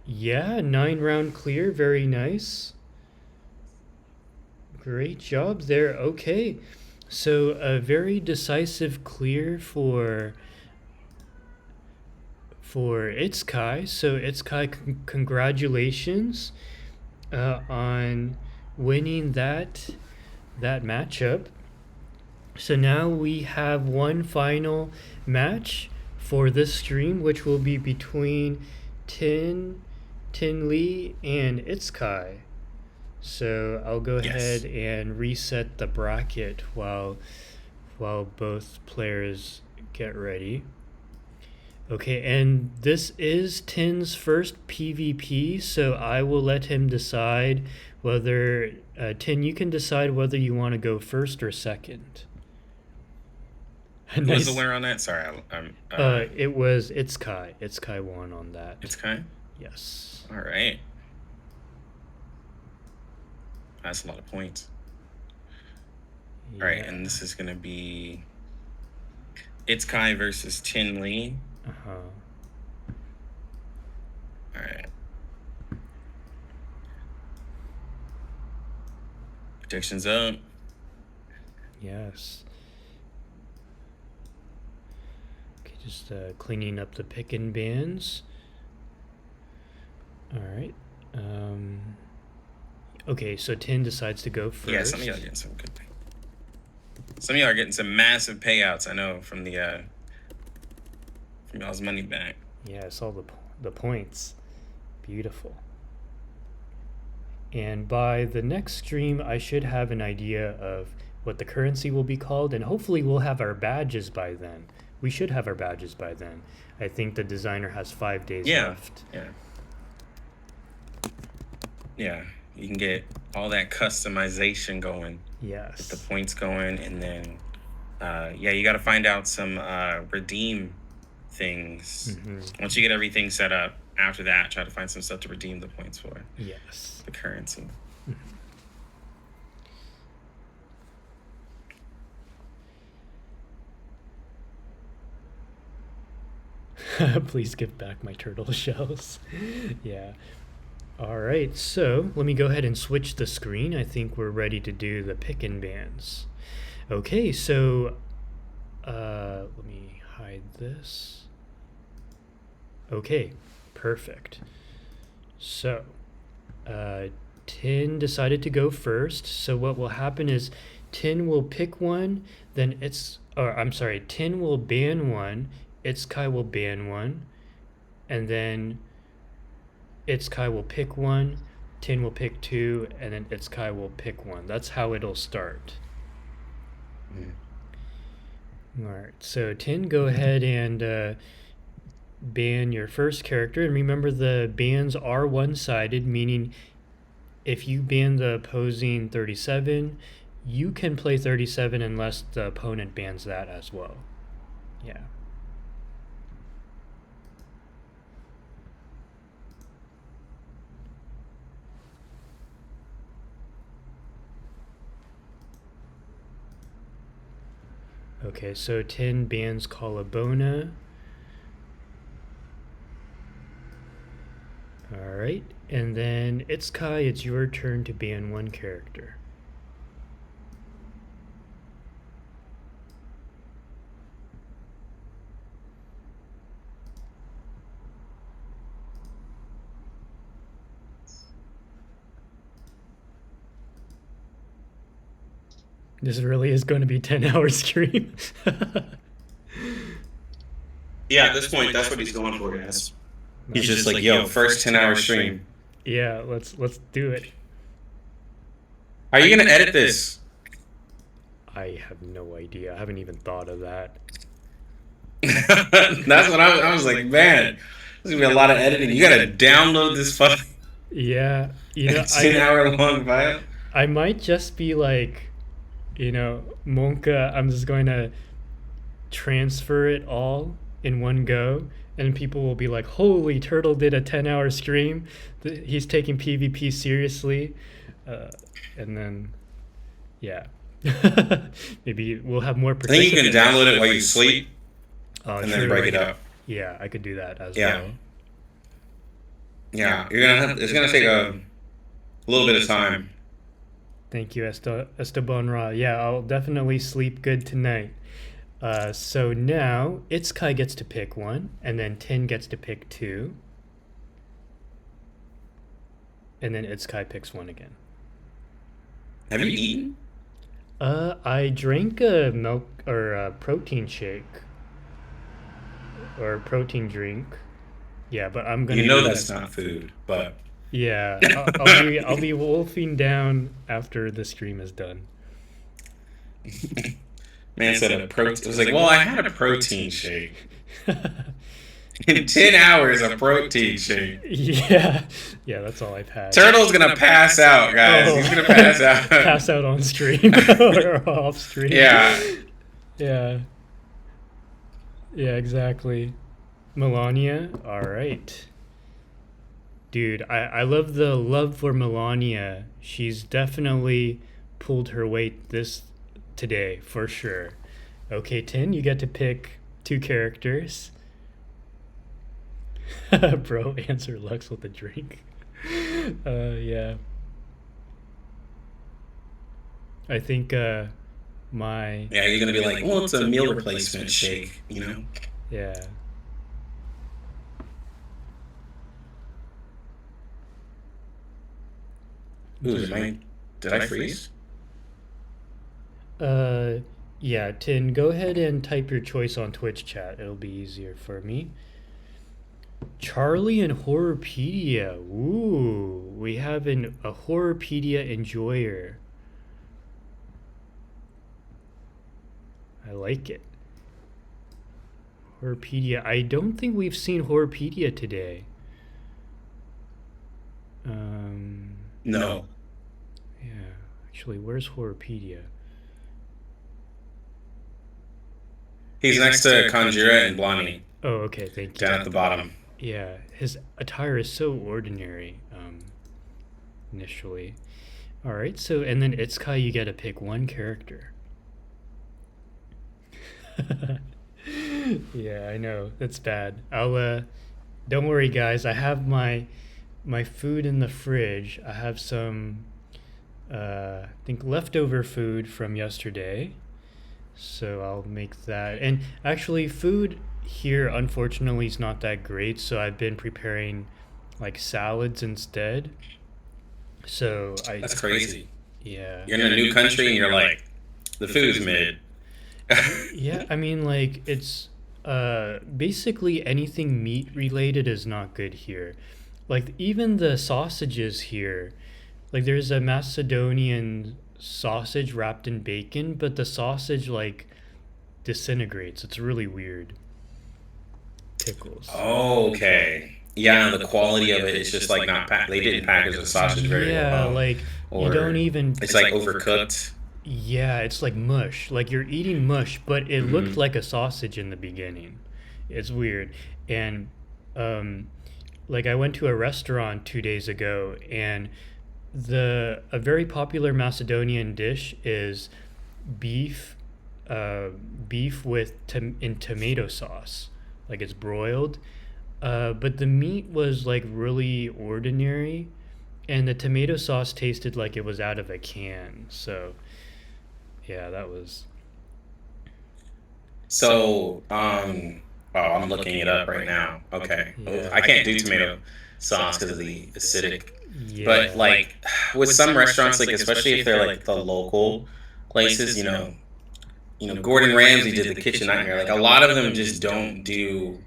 yeah, 9-round clear. Very nice. Great job there. Okay, so a very decisive clear for Itzkai. So Itzkai, congratulations on winning that matchup. So now we have one final match for this stream, which will be between TinLe and Itzkai. So I'll go ahead and reset the bracket while both players get ready. Okay, and this is Tin's first PvP, so I will let him decide whether Tin, you can decide whether you want to go first or second. Who was the winner on that? Sorry, it was Itzkai. Itzkai won on that. Itzkai? Yes. All right. That's a lot of points. Yeah. All right, and this is going to be Itzkai versus TinLe. All right. Predictions up. Yes. Okay, Just cleaning up the pick and bans. All right. Okay, so Tin decides to go first. Yeah, some of y'all getting some good pay. Some of y'all are getting some massive payouts, I know, from the from y'all's money back. Yeah, I saw the points. Beautiful. And by the next stream, I should have an idea of what the currency will be called, and hopefully we'll have our badges by then. We should have our badges by then. I think the designer has 5 days left. Yeah. Yeah, you can get all that customization going. Yes. Get the points going, and then, yeah, you got to find out some redeem things. Once you get everything set up, after that, try to find some stuff to redeem the points for. Yes. The currency. Please give back my turtle shells. Yeah. All right, so let me go ahead and switch the screen. I think we're ready to do the pick and bans. Okay, so let me hide this. Okay, perfect. So Tin decided to go first. So what will happen is Tin will pick one, then Tin will ban one, Itzkai will ban one, and then Itzkai will pick one, Tin will pick two, and then Itzkai will pick one. That's how it'll start. All right, so Tin, go ahead and ban your first character. And remember, the bans are one-sided, meaning if you ban the opposing 37, you can play 37 unless the opponent bans that as well. Yeah. Okay, so Tin bans Collabona. Alright, and then Itzkai, it's your turn to ban one character. This really is going to be 10-hour stream. Yeah, at this point, that's what he's going for, guys. He's just like, yo, first 10-hour stream. Yeah, let's do it. Are you gonna edit this? I have no idea. I haven't even thought of that. That's what I was like, man, there's gonna be a lot of editing. You gotta download this fucking Yeah, 10-hour long file. I might just be like, Monka, I'm just going to transfer it all in one go, and people will be like, holy, Turtle did a 10-hour stream. He's taking PvP seriously. And then, yeah. Maybe we'll have more I think you can download it while you sleep and then break it up. Yeah, I could do that as well. Yeah, it's gonna take a little bit of time. Thank you, Esteban Ra. Yeah, I'll definitely sleep good tonight. So now Itzkai gets to pick one, and then Tin gets to pick two, and then Itzkai picks one again. Have you eaten? I drank a milk or a protein shake or a protein drink. Yeah, but I'm gonna. That's not food, but. Yeah, I'll be wolfing down after the stream is done. Man said a protein. It was like, well, I had a protein shake. In 10 hours, a protein shake. Yeah, that's all I've had. Turtle's gonna pass out, guys. He's gonna pass out. Pass out on stream or off stream. Yeah, exactly. Melania, all right. Dude, I love the love for Melania. She's definitely pulled her weight today, for sure. Okay, Tin, you get to pick two characters. Bro, answer Lux with a drink. Yeah. I think my... Yeah, you're going to be like, well, it's a meal replacement shake, Yeah. Ooh, did I freeze? Yeah, Tin, go ahead and type your choice on Twitch chat. It'll be easier for me. Charlie and Horrorpedia. Ooh, we have a Horrorpedia enjoyer. I like it. Horrorpedia. I don't think we've seen Horrorpedia today. No. Yeah, actually, where's Horrorpedia? He's next to Conjura and Blondie. Oh, okay, thank you. Down at the bottom. Yeah, his attire is so ordinary, initially. Alright, so, and then Itzkai, you gotta pick one character. Yeah, I know, that's bad. Don't worry guys, I have my food in the fridge. I have some, I think leftover food from yesterday. So I'll make that. And actually, food here, unfortunately, is not that great. So I've been preparing like salads instead. So That's crazy. Yeah. You're in a new country and you're like, the food's mid. Yeah, I mean, like, it's basically anything meat related is not good here. Like, even the sausages here, like, there's a Macedonian sausage wrapped in bacon, but the sausage like disintegrates. It's really weird. Pickles. Oh, okay. Yeah, the quality of it is just like not they didn't package the sausage very well. Yeah, like you don't even. It's like overcooked. Yeah, it's like mush. Like you're eating mush, but it looked like a sausage in the beginning. It's weird. And like I went to a restaurant 2 days ago, and a very popular Macedonian dish is beef with in tomato sauce, like it's broiled, but the meat was like really ordinary, and the tomato sauce tasted like it was out of a can. So yeah, that was. So I'm looking it up right now. Okay, Yeah. I can't do tomato sauce because of the acidic. Yeah. But like with some restaurants, like especially if they're like the local places, you know, Gordon Ramsay did the Kitchen Nightmare. Like a lot of them just don't do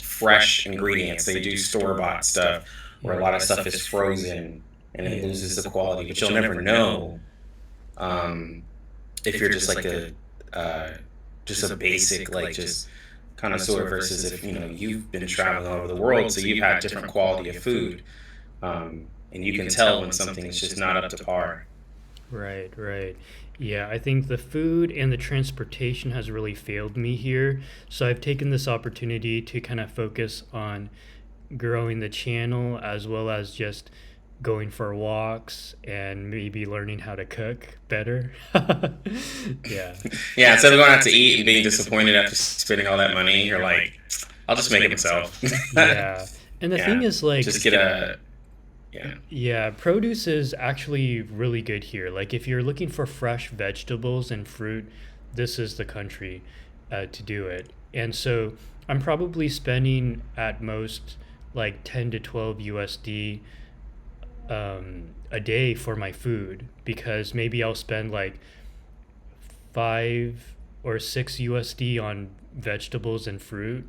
fresh ingredients. They do store-bought stuff where a lot of stuff is frozen and it loses the quality. But you'll never know if you're just like a basic like just connoisseur versus if you've been traveling all over the world, so you've had different quality of food, and you can tell when something is just not up to par. Right. Yeah, I think the food and the transportation has really failed me here. So I've taken this opportunity to kind of focus on growing the channel as well as just going for walks and maybe learning how to cook better. Yeah. Yeah, instead of going out to eat and being disappointed after spending all that money, you're like, I'll just make it myself. Yeah. And the thing is, like, just get a yeah, produce is actually really good here. Like if you're looking for fresh vegetables and fruit, this is the country to do it. And so I'm probably spending at most like 10 to 12 USD a day for my food, because maybe I'll spend like 5 or 6 USD on vegetables and fruit,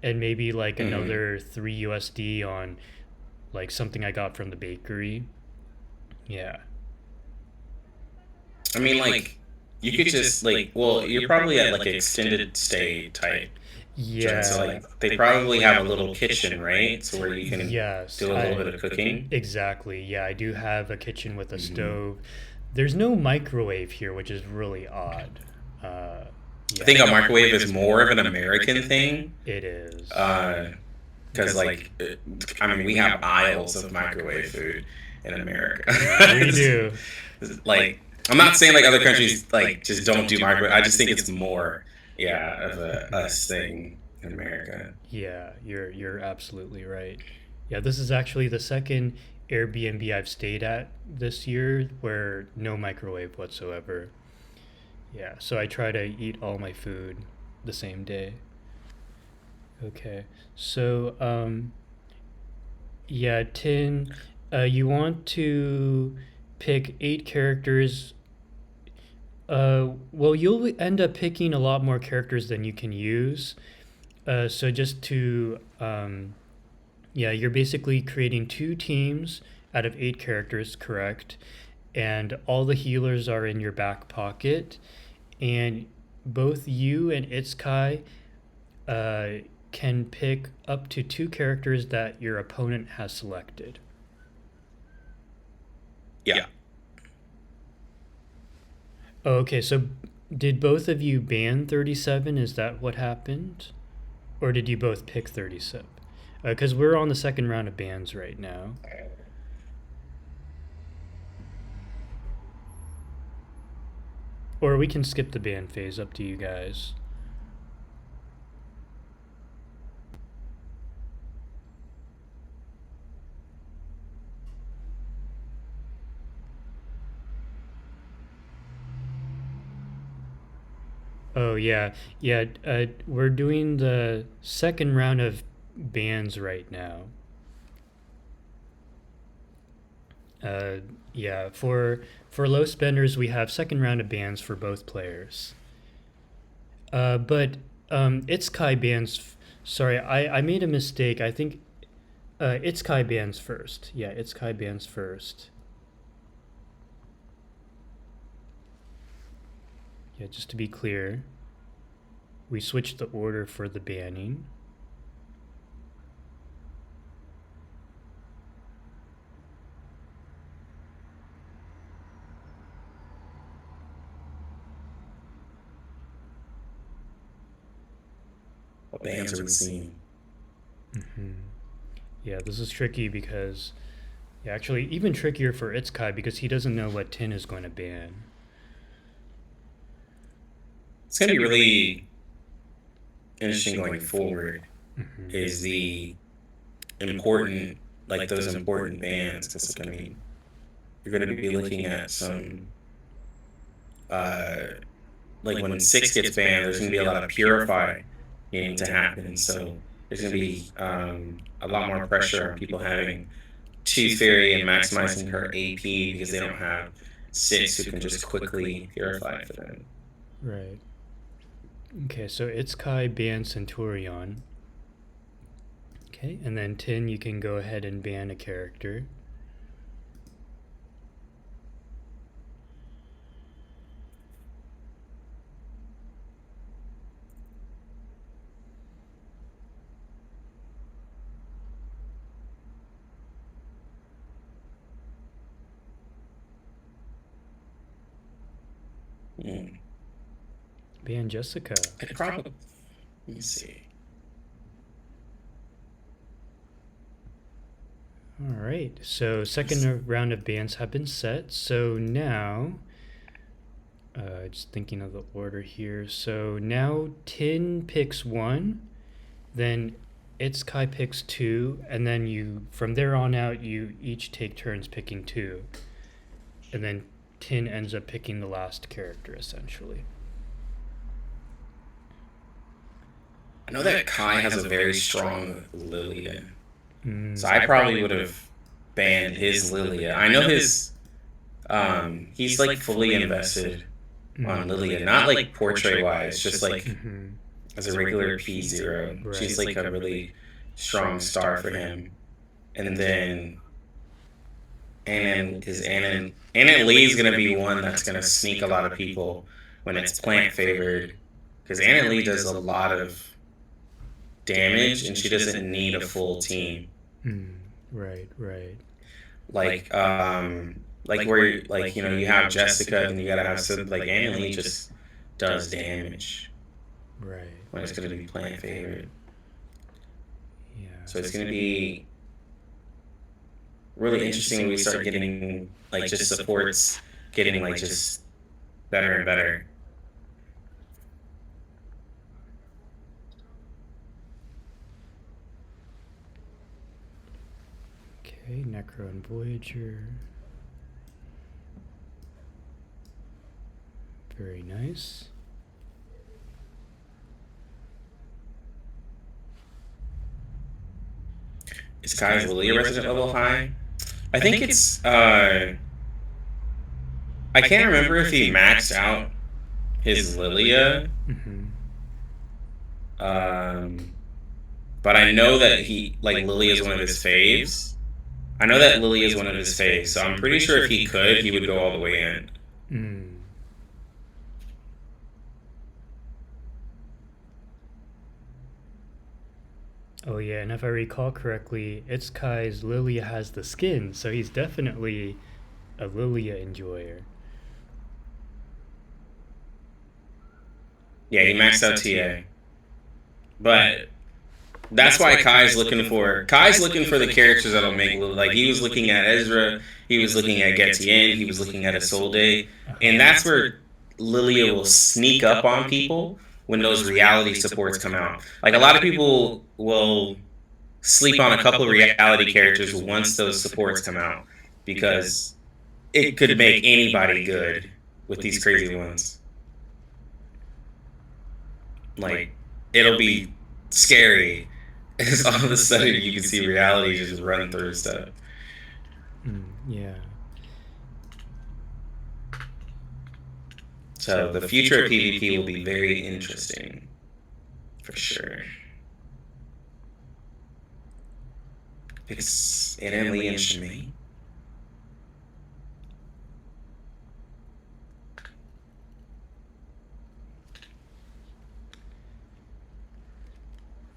and maybe like another 3 USD on like something I got from the bakery. Yeah. I mean, like, you could just, like, well, you're probably at, like, an extended stay type. Yeah. So, like, they probably have a little kitchen, right? So where you can do a little bit of cooking. Exactly. Yeah, I do have a kitchen with a stove. There's no microwave here, which is really odd. Yeah. I think a microwave is more of an American thing. It is. Because, like, I mean, we have aisles of microwave food in America. We do. Like, I'm not saying, like, other countries, like, just don't do microwave. I just think it's more, of a us thing in America. Yeah, you're absolutely right. Yeah, this is actually the second Airbnb I've stayed at this year where no microwave whatsoever. Yeah, so I try to eat all my food the same day. Okay, so yeah, Tin, you want to pick 8 characters. Well, you'll end up picking a lot more characters than you can use. So just to, yeah, you're basically creating 2 teams out of 8 characters, correct? And all the healers are in your back pocket. And both you and Itzkai can pick up to 2 characters that your opponent has selected. Yeah. Oh, okay, so did both of you ban 37? Is that what happened? Or did you both pick 37? Because we're on the second round of bans right now. Or we can skip the ban phase, up to you guys. Oh, yeah. Yeah, we're doing the second round of bans right now. Yeah, for low spenders, we have second round of bans for both players. But Itzkai bans. Sorry, I made a mistake. I think Itzkai bans first. Yeah, Itzkai bans first. Yeah, just to be clear, we switched the order for the banning. What bans are we seeing? Yeah, this is tricky because, yeah, actually even trickier for Itzkai because he doesn't know what Tin is going to ban. It's going to be really interesting going forward. Is the important, like those important bans? Because I mean, you're going to be looking at some, like when 6 gets banned, there's going to be a lot of Purify needing to happen. So there's going to be a lot more pressure on people having Tooth Fairy and maximizing her AP because they don't have 6 who can just quickly purify for them. Right. Okay, so Itzkai bans Centurion. Okay, and then Tin, you can go ahead and ban a character. Ban Jessica. Probably. Let me see. All right, so second round of bans have been set. So now, just thinking of the order here. So now Tin picks 1, then Itzkai picks 2, and then you, from there on out, you each take turns picking 2. And then Tin ends up picking the last character, essentially. I know that Kai has a very strong Lilia. So I probably would have banned his Lilia. I know his, he's like fully invested on Lilia. Not like portrait-wise, just like as a regular P0. Right. She's like a really strong star for him. And then Anon Lee is going to be one that's going to sneak a lot of people when it's plant favored. Because Anon Lee does a lot of damage and she doesn't need a full team. Right. Like where, like, you know, you have Jessica and you gotta have some, like, Anon Lee just does damage. Right. When it's gonna be plant favored. Yeah. So it's gonna be really interesting when we start getting, like, just supports getting, like, just better and better. Okay, Necro and Voyager. Very nice. Is Kai's Lilia resident level high? I think it's I can't remember if he maxed out his Lilia. But I know that Lilia is one of his faves. I know that Lilia is one of his faves, so I'm pretty sure if he could, he would go all the way in. Oh yeah, and if I recall correctly, Itzkai's Lilia has the skin, so he's definitely a Lilia enjoyer. Yeah, he maxed out TA. But that's why Kai's looking for the characters that'll make, like, he was looking at Edrrr, he was looking at Getien, he was looking at Isolde, and that's where Lilia will sneak up on people when those reality supports come out. Like, a lot of people will sleep on a couple of reality characters once those supports come out, because it could make anybody good with these crazy ones. Like, it'll be scary as all of a sudden you can see reality just run through stuff. Yeah. So the future of PvP will be very interesting, for sure. It's Emily and Shmi.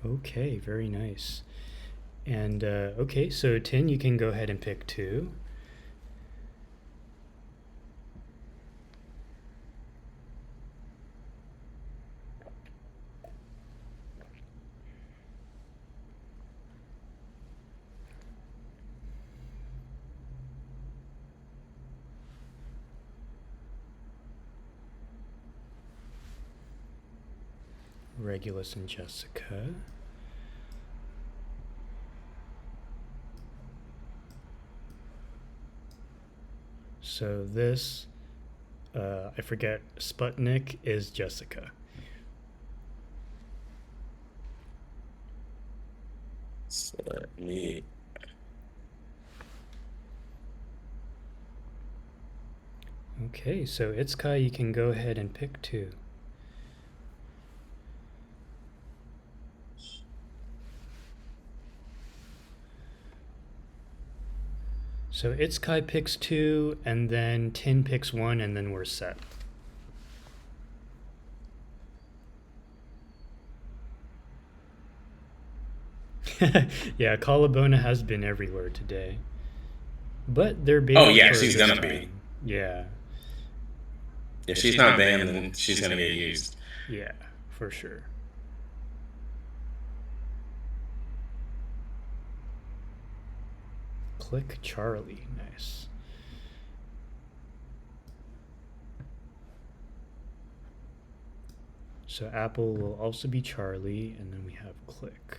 Okay, very nice. And okay, so Tin, you can go ahead and pick 2. Regulus and Jessica. So this, I forget, Sputnik is Jessica. Sputnik. Okay, so Itzkai, you can go ahead and pick 2. So Itzkai picks 2, and then Tin picks 1, and then we're set. Yeah, Colabona has been everywhere today. But they're banned. Oh yeah, she's gonna be. Yeah. If she's not banned, then she's gonna get used. Yeah, for sure. Click Charlie. Nice. So Apple will also be Charlie, and then we have Click.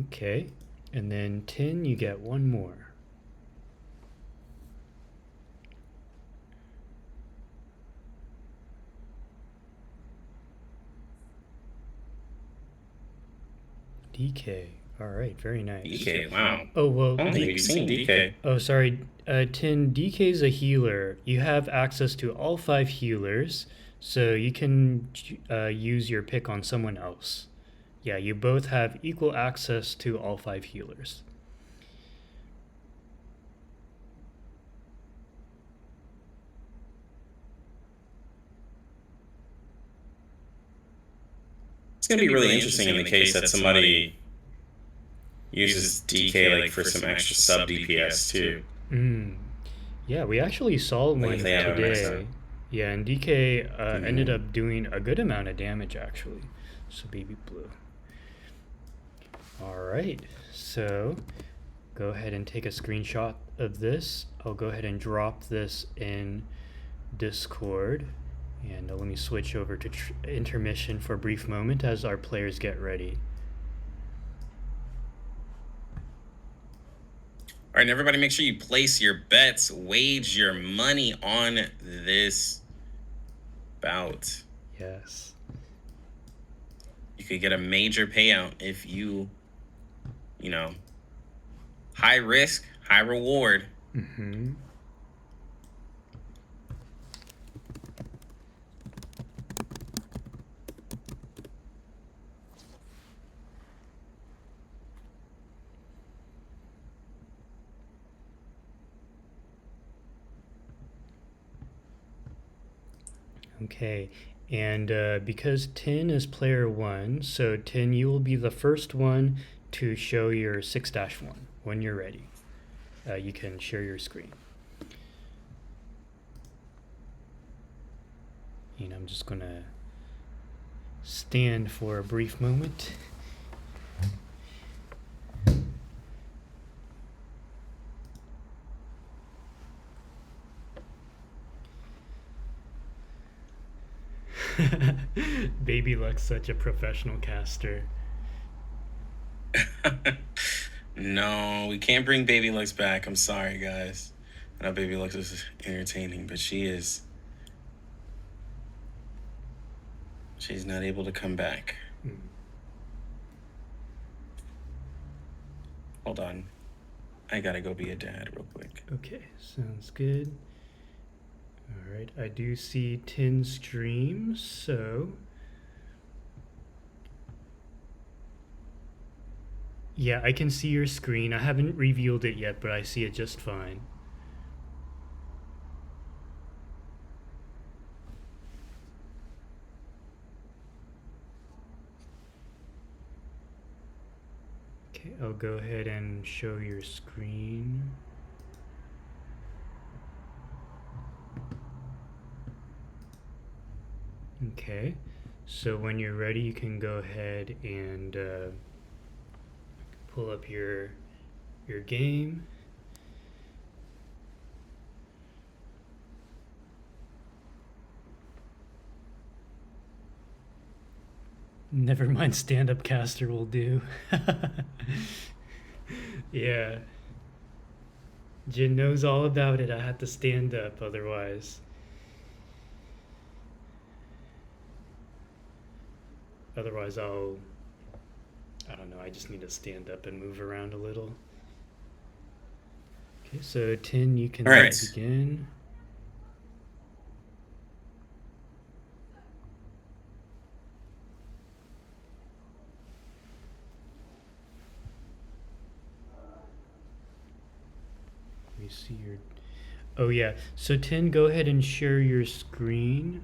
Okay, and then Tin, you get 1 more. DK. All right, very nice. DK, wow. Oh, well. I don't think we've seen DK. Oh, sorry. Tin, DK's a healer. You have access to all 5 healers, so you can use your pick on someone else. Yeah, you both have equal access to all 5 healers. It's going to be really interesting in the case that somebody uses DK like for some extra sub DPS too. Yeah, we actually saw one today. Yeah, and DK ended up doing a good amount of damage actually. So baby blue. All right, so go ahead and take a screenshot of this. I'll go ahead and drop this in Discord. And let me switch over to intermission for a brief moment as our players get ready. All right, everybody, make sure you place your bets, wage your money on this bout. Yes. You could get a major payout if you know, high risk, high reward. Mm-hmm. Okay, and because Tin is player 1, so Tin, you will be the first one to show your 6-1 when you're ready. You can share your screen. And I'm just going to stand for a brief moment. Baby Luck's such a professional caster. No, we can't bring Baby Lux back. I'm sorry, guys. I know Baby Lux is entertaining, but she's not able to come back. Hold on. I gotta go be a dad real quick. Okay, sounds good. All right, I do see Tin streams, so yeah, I can see your screen. I haven't revealed it yet, but I see it just fine. Okay, I'll go ahead and show your screen. Okay, so when you're ready, you can go ahead and pull up your game. Never mind, stand-up caster will do. Yeah. Jin knows all about it. I had to stand up otherwise. Otherwise I don't know, I just need to stand up and move around a little. Okay, so Tin, you can begin. Let me see your... Oh yeah, so Tin, go ahead and share your screen.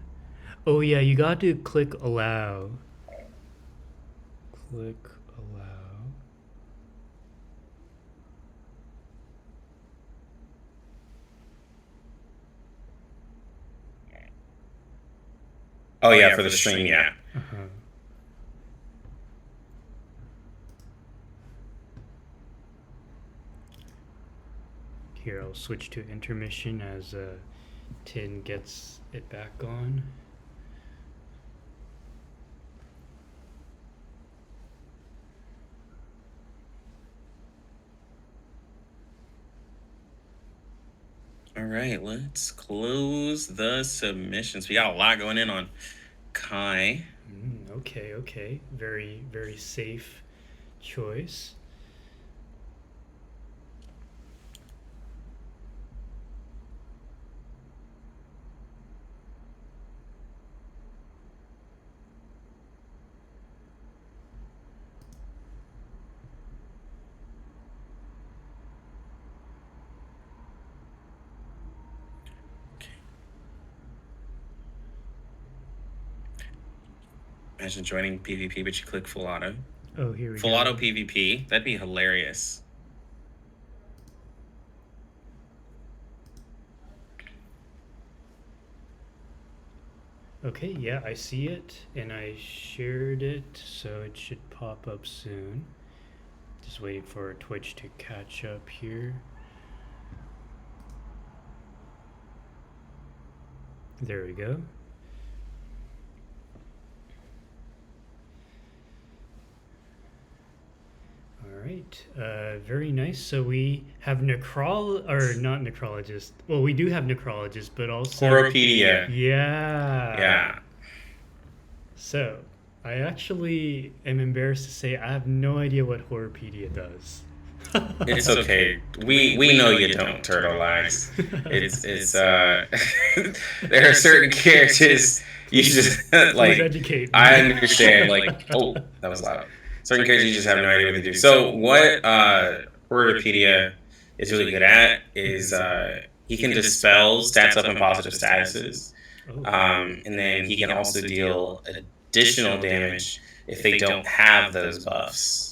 Oh yeah, you got to click allow. Click allow. Oh yeah, for the stream, yeah. Uh-huh. Here, I'll switch to intermission as Tin gets it back on. All right, let's close the submissions. We got a lot going in on Kai. Okay. Very, very safe choice. Imagine joining PvP, but you click full auto. Oh, here we go. Full auto PvP. That'd be hilarious. Okay, yeah, I see it, and I shared it, so it should pop up soon. Just waiting for Twitch to catch up here. There we go. All right. Very nice. So we have not necrologist. Well, we do have necrologist, but also Horopedia. Yeah. Yeah. So I actually am embarrassed to say I have no idea what Horopedia does. It's okay. We know you don't, Turtle Eyes. It's there are certain characters you just like. educate me. I understand. Like, oh, that was loud. Certain characters you just have no idea what they do. So what Wordopedia is really good at is he can dispel stats up and positive statuses, and then he can also deal additional damage if they don't have those buffs.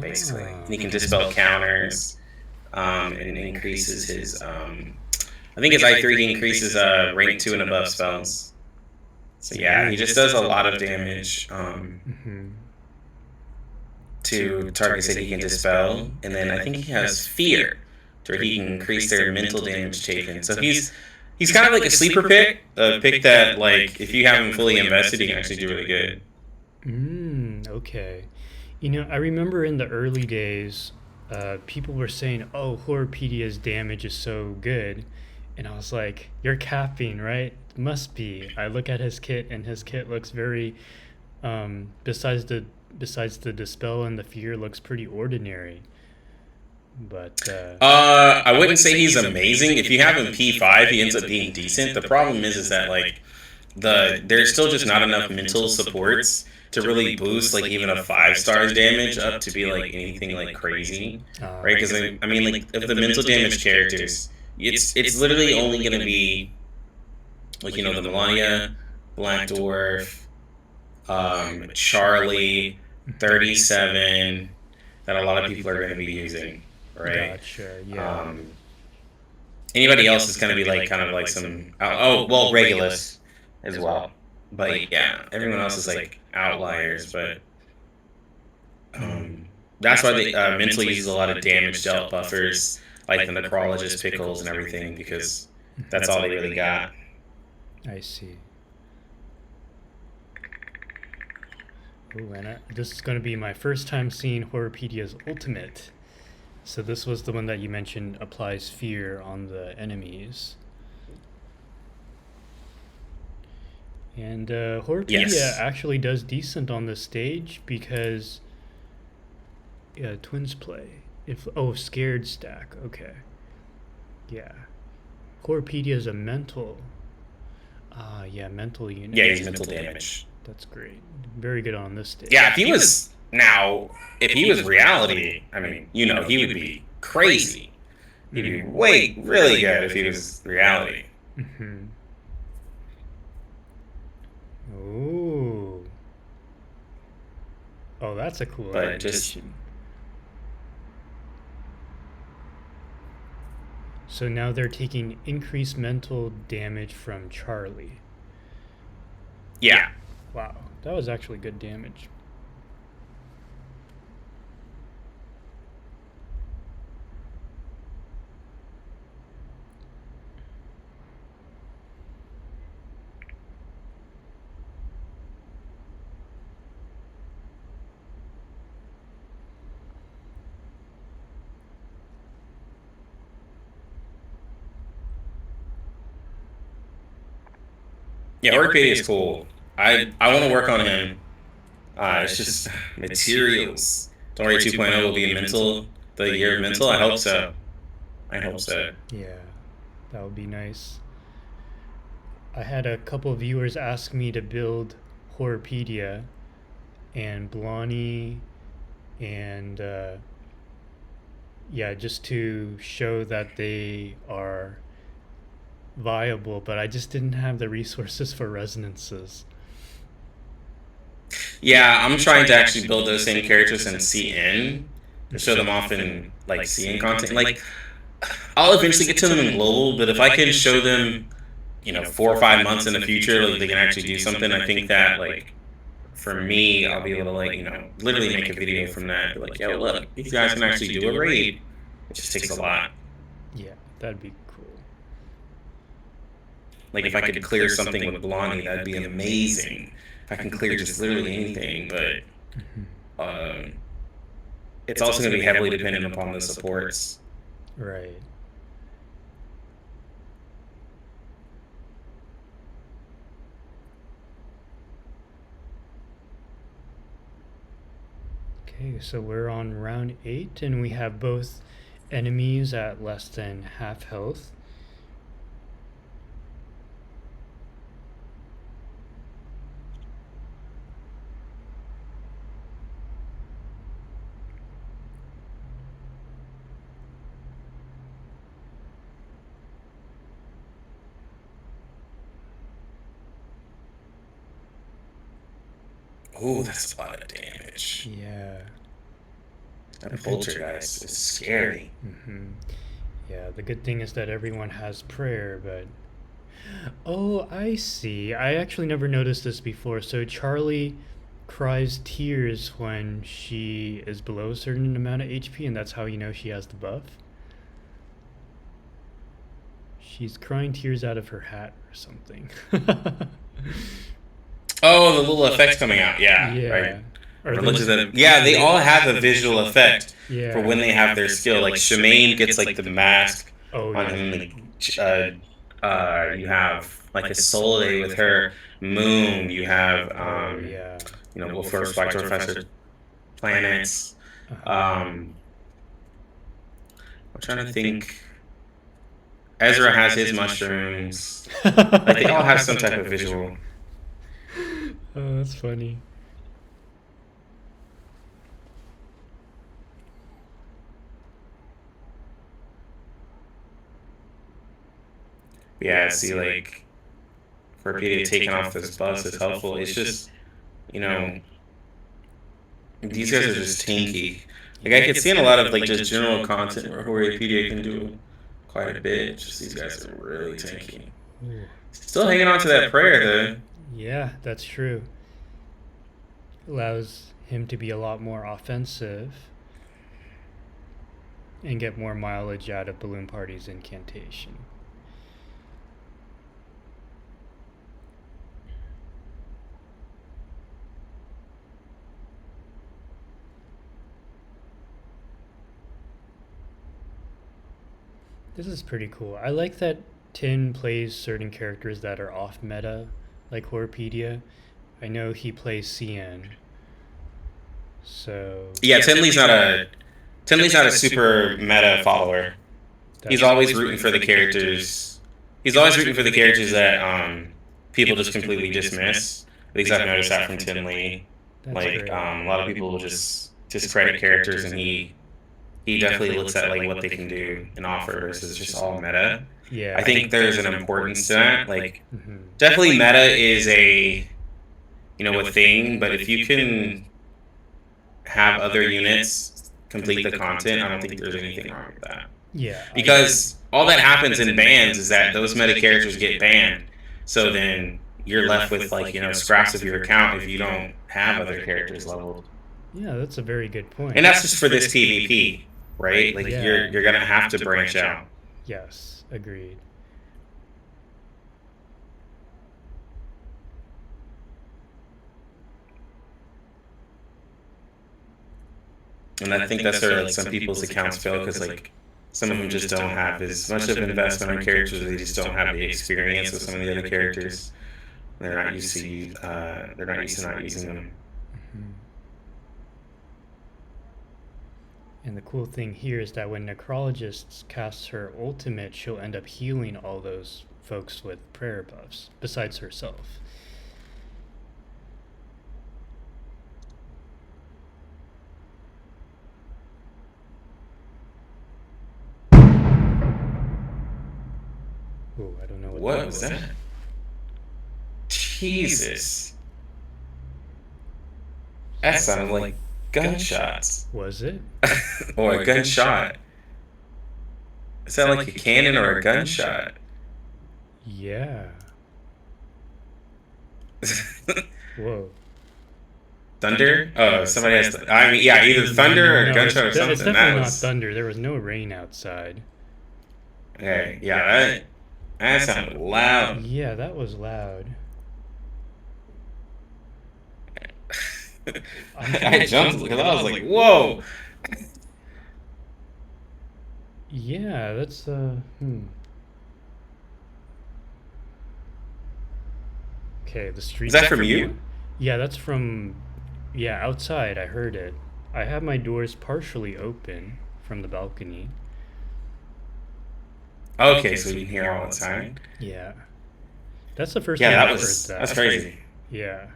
Basically, and he can dispel counters, and increases his. I think his I3 he increases rank 2 and above spells. So yeah, he just does a lot of damage to targets that he can dispel, and then I think he has fear, where he can increase their mental damage taken. So he's kind of like a sleeper pick, a pick that like if you have him fully invested, he can actually do really good. Okay. You know, I remember in the early days, people were saying, "Oh, Horopedia's damage is so good," and I was like, "You're capping, right? Must be." I look at his kit, and his kit looks very, besides the dispel and the fear, looks pretty ordinary. But I wouldn't say he's amazing. If you have him P5, he ends up being decent. The problem is that like there's still just not enough mental supports to really boost like even a 5 stars damage up to be like anything like crazy, right? Because I mean, like of the mental damage characters, it's literally only gonna be like the Melania, Black Dwarf, Charlie, 37 that a lot of people are gonna be using, right? Gotcha. Yeah. Anybody else is gonna be like kind of like some Regulus as well. But yeah, everyone else is like outliers. But that's why they mentally use a lot of damage dealt buffers, like the necrologist pickles and everything, because that's all they really got. I see. Oh, and this is going to be my first time seeing Horopedia's ultimate. So this was the one that you mentioned applies fear on the enemies. And Horopedia actually does decent on this stage because twins play. Scared stack. Okay. Yeah. Horopedia is a mental. Mental unit. Yeah, he's mental damage. That's great. Very good on this stage. Yeah, if he was reality, I mean, he would be crazy. He'd be really good if he was reality. Ooh. Oh, that's a cool animation. So now they're taking increased mental damage from Charlie. Yeah. Wow, that was actually good damage. Yeah, Horopedia is cool. I want to work on him. It's just materials. Don't worry, 2.0 will be the year of mental. I hope so. Yeah, that would be nice. I had a couple of viewers ask me to build Horopedia and Blondie and just to show that they are viable, but I just didn't have the resources for resonances. Yeah, I'm trying to actually build those same characters in CN to show them off in like CN content. Like, I'll eventually get to them in global, but if I can show them, 4 or 5 months in the future, like they can actually do something, I think that like for me, I'll be able to like literally make a video from that. Be like, yo, look, these guys can actually do a raid. It just takes a lot. Yeah, that'd be cool. Like if I could clear something with Blondie, that'd be amazing. If I can clear just literally anything, but it's also going to be heavily dependent upon the supports. Right. Okay, so we're on round 8, and we have both enemies at less than half health. Ooh, that's a lot of damage. Yeah. That poltergeist is scary. Yeah, the good thing is that everyone has prayer, but... Oh, I see. I actually never noticed this before. So Charlie cries tears when she is below a certain amount of HP, and that's how you know she has the buff. She's crying tears out of her hat or something. Oh, the little effects coming out. Yeah, right. Yeah, they all have a visual effect for when they have their skill. Like Shemaine gets like the mask on him. Like, you have like a Soleil with her Moon. You have you know, first Black Professor planets. I'm trying to think. Ezra has his mushrooms. Like they all have some type of visual. Oh, that's funny. Yeah, see, like, for Pedia taking off this bus is helpful. It's just, you know, these guys are just tanky. Like, I could see in a lot of, like, just general content where Pedia can do quite a bit. Just these guys are really tanky. Still hanging on to that prayer, though. Yeah, that's true. Allows him to be a lot more offensive and get more mileage out of Balloon Party's incantation. This is pretty cool. I like that Tin plays certain characters that are off meta, like Horpedia. I know he plays CN. So yeah, TinLe's not a super meta follower. He's always rooting for the characters. He's always rooting for the characters that people just completely dismiss. At least I've noticed that from TinLe. Like a lot of people will just discredit characters, and he definitely looks at like what they can do and offer versus just all meta. Yeah, I think there's an importance to that. Like definitely meta is a thing, but if you can have other units complete the content, I don't think there's anything wrong with that. Yeah. Because all that happens in bans is that those meta characters get banned. So then you're left with like, scraps of your account if you don't have other characters leveled. Yeah, that's a very good point. And that's just for this PvP, right? Like you're gonna have to branch out. Yes, agreed. And I think that's where like some people's accounts fail because like some of them just don't have as much of an investment on characters, or they just don't have the experience with some of the other characters. They're not used to not using them. And the cool thing here is that when Necrologist casts her ultimate, she'll end up healing all those folks with prayer buffs, besides herself. Ooh, I don't know what was that? Jesus. That sounded like gunshots. Was it? Or a gunshot. It sounded like a cannon or a gunshot. Yeah. Whoa. Thunder? Oh, somebody has to. I mean, yeah, either thunder or a gunshot or something. It's definitely not thunder. There was no rain outside. Okay, yeah, that sounded loud. Yeah, that was loud. I jumped because I was like, whoa. Yeah, that's Okay, the street. Is that from you? Yeah, that's from outside. I heard it. I have my doors partially open from the balcony. Okay, so you can hear all outside. Yeah. That's the first Yeah, time that I've was heard that. that's crazy. Yeah.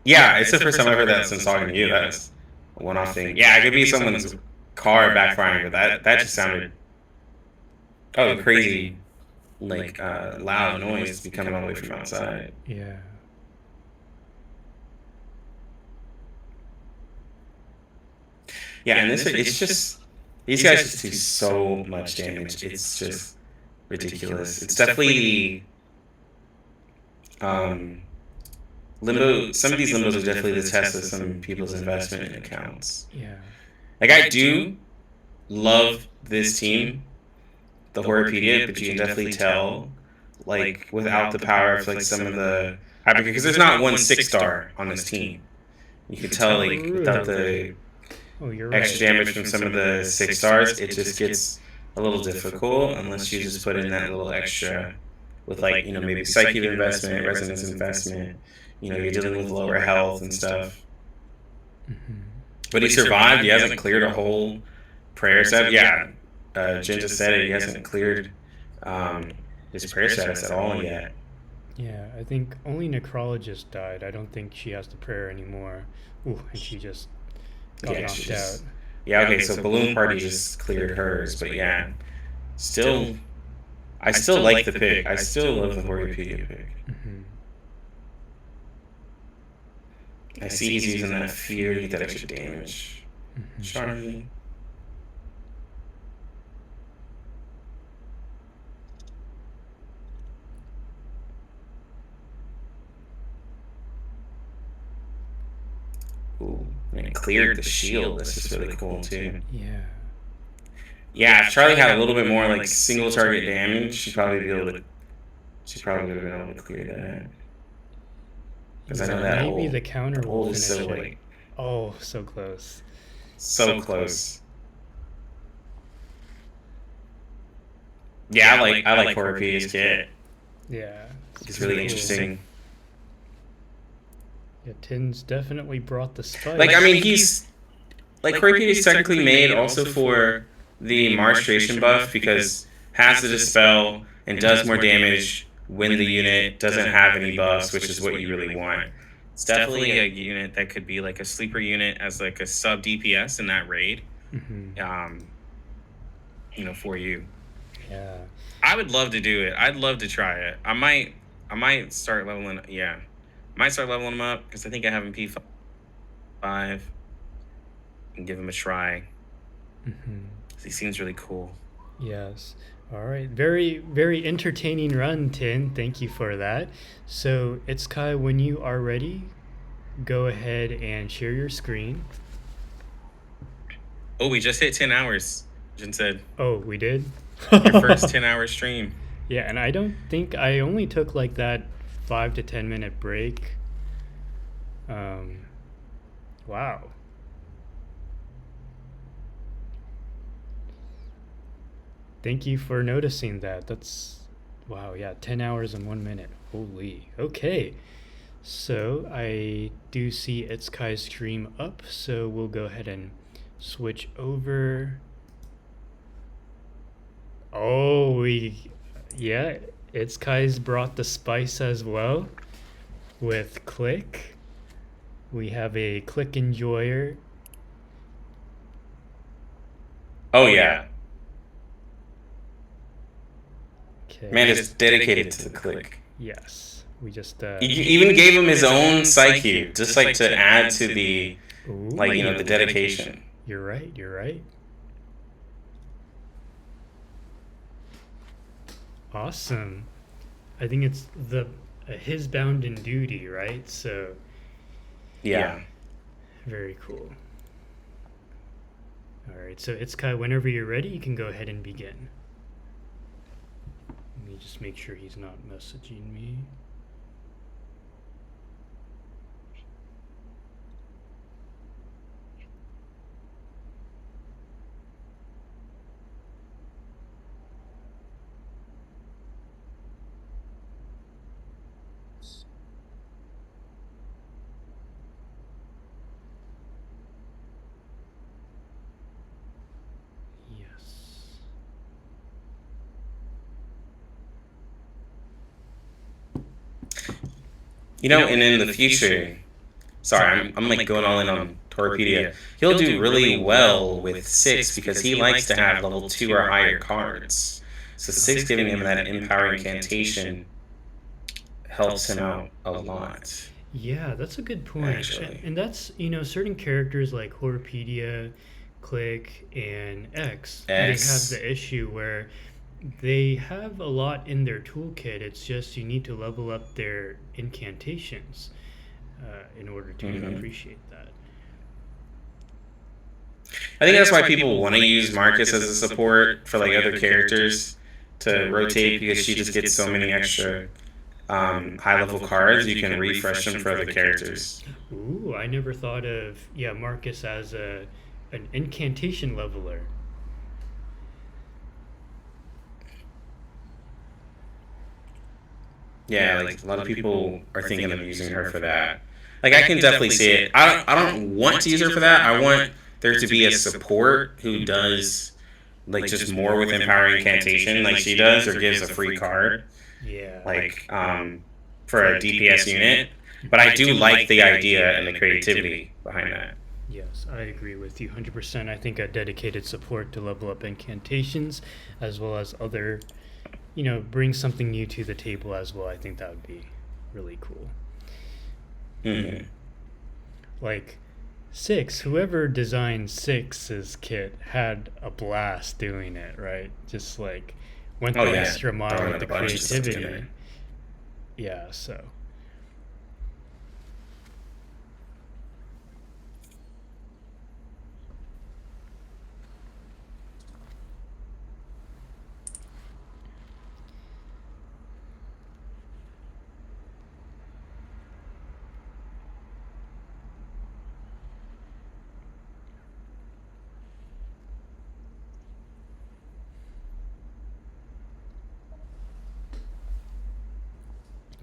Yeah, it's the first time I've heard that since talking to you. That's a one-off thing. Yeah, it could be someone's car backfiring, but that just sounded crazy, like loud noise to be coming all the way from outside. Yeah. Yeah, and this it's just these guys just do so much damage. It's just ridiculous. It's definitely the limbo. Some of these limbos are definitely the test of some people's investment in accounts. Yeah. Like I do love this team, the Horrorpedia, but you can definitely tell, like without the power of like some of the because there's not one 6-star on this team. You can tell like without the extra damage from some of the 6-stars, it just gets a little difficult unless you just put in that little extra with like, you know, maybe psychic investment, resonance investment, you know, you're dealing with lower health and stuff. But he survived. He hasn't cleared a whole prayer set. Yeah, Jen just said it. He hasn't cleared his prayer status at all yet. Yeah, I think only Necrologist died. I don't think she has the prayer anymore. Ooh, and she just got knocked out. Yeah, okay, so Balloon Party just cleared hers, but yeah, still, I still like the pick. I still love the Horrorpedia pick. I see he's using that fear to get that extra damage. Charming. Ooh, and it cleared the shield. That's just really cool too. Yeah. Yeah, if Charlie had a little bit more like single target damage, she'd probably be able to. She probably would have been able to clear that. Because I know that maybe the counter will finish so it. late. Oh, so close. So close. Yeah, I like Horrorpedia's kit. Yeah. It's really interesting. Yeah, Tin's definitely brought the spice. Like, I mean, he's... Like, Horrorpedia's technically made also for the Marstration buff because has to dispel and does more damage when the unit doesn't have any buffs, which is what you really want. It's definitely a unit that could be like a sleeper unit as like a sub DPS in that raid. You know, for you. Yeah. I would love to do it. I'd love to try it. I might start leveling. Yeah, might start leveling him up because I think I have him P5 and give him a try. He seems really cool. Yes. All right. Very, very entertaining run, Tin. Thank you for that. So, Itzkai, when you are ready, go ahead and share your screen. Oh, we just hit 10 hours, Jen said. Oh, we did? Your first 10-hour stream. Yeah, and I don't think I only took like that 5 to 10 minute break. Wow. Thank you for noticing that. That's, wow, yeah, 10 hours and 1 minute. Holy. Okay. So I do see Itzkai's stream up, so we'll go ahead and switch over. Oh, yeah, Itzkai's brought the spice as well with Click. We have a Click enjoyer. Oh, yeah. Okay. Man is dedicated to the Click. Yes. We just You even gave him his own psyche, just like to add to the, like, you know, the dedication. You're right, you're right. Awesome. I think it's the his bounden duty, right? So yeah. Very cool. All right, so Itzkai, whenever you're ready, you can go ahead and begin. Let me just make sure he's not messaging me. You know, and in the future, sorry, I'm like going all in on Torpedia. He'll do really well with 6 because he likes to have level 2 or higher cards. So 6 giving him that empowering incantation helps him out a lot. Yeah, that's a good point. Actually. And that's, certain characters like Horpedia, Click, and X, they have the issue where they have a lot in their toolkit. It's just you need to level up their incantations in order to appreciate that. I think that's why people want to use Marcus as a support for like other characters to rotate, because she just gets so many extra high level cards. You can refresh them for other characters. Ooh, I never thought of Marcus as an incantation leveler. Yeah, like a lot of people are thinking of using her for that. Like I can definitely see it. I don't want to use her for that. I want there to be a support who does like just more with empowering incantation like she does, or gives a free card. Yeah. Like for a DPS unit. But I do like the idea and the creativity behind that. Yes, I agree with you 100%. I think a dedicated support to level up incantations as well as other, bring something new to the table as well. I think that would be really cool. Mm-hmm. Like 6, whoever designed 6's kit had a blast doing it, right? Just like went the extra mile with the creativity. Yeah, so.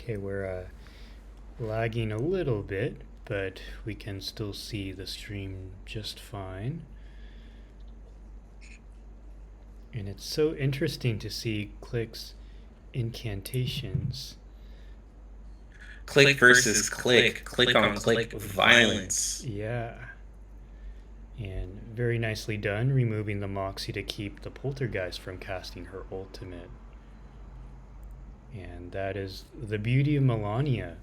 Okay, we're lagging a little bit, but we can still see the stream just fine. And it's so interesting to see Click's incantations. Click versus click on click violence. Yeah. And very nicely done, removing the Moxie to keep the Poltergeist from casting her ultimate. And that is the beauty of Melania.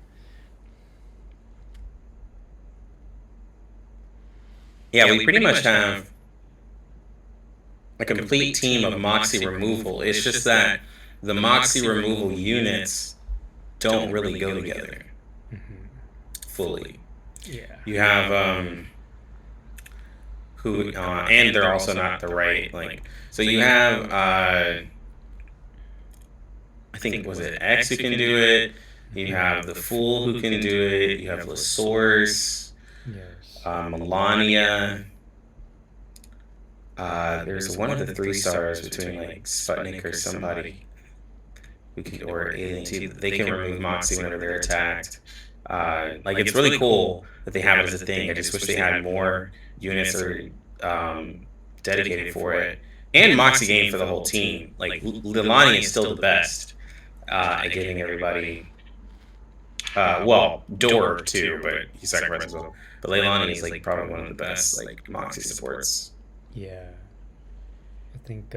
Yeah, we pretty much have a complete team of Moxie removal. It's just that the Moxie removal units don't really go together fully. Yeah. You have and they're also not the right so you have I think was it X who can do it. You have the Fool who can do it. You have Lasource, Melania. There's one of the 3 stars between like Sputnik or somebody who can, or Alien T. They can remove Moxie whenever they're attacked. Like it's really cool that they have it as a thing. I just wish they had more units or dedicated for it. And Moxie game for the whole team. Like Lilani is still the best at giving everybody. Door too, but he sacrificed himself. But Leilani is like probably one of the best like Moxie supports. Yeah, I think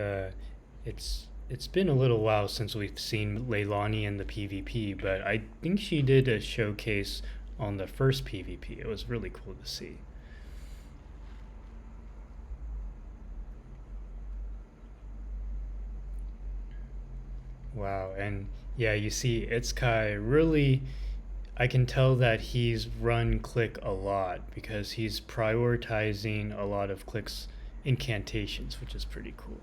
it's been a little while since we've seen Leilani in the PvP, but I think she did a showcase on the first PvP. It was really cool to see. Wow, and yeah, you see Itzkai really, I can tell that he's run Click a lot because he's prioritizing a lot of Click's incantations, which is pretty cool.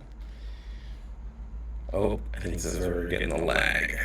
Oh, I think this is where we're getting the lag.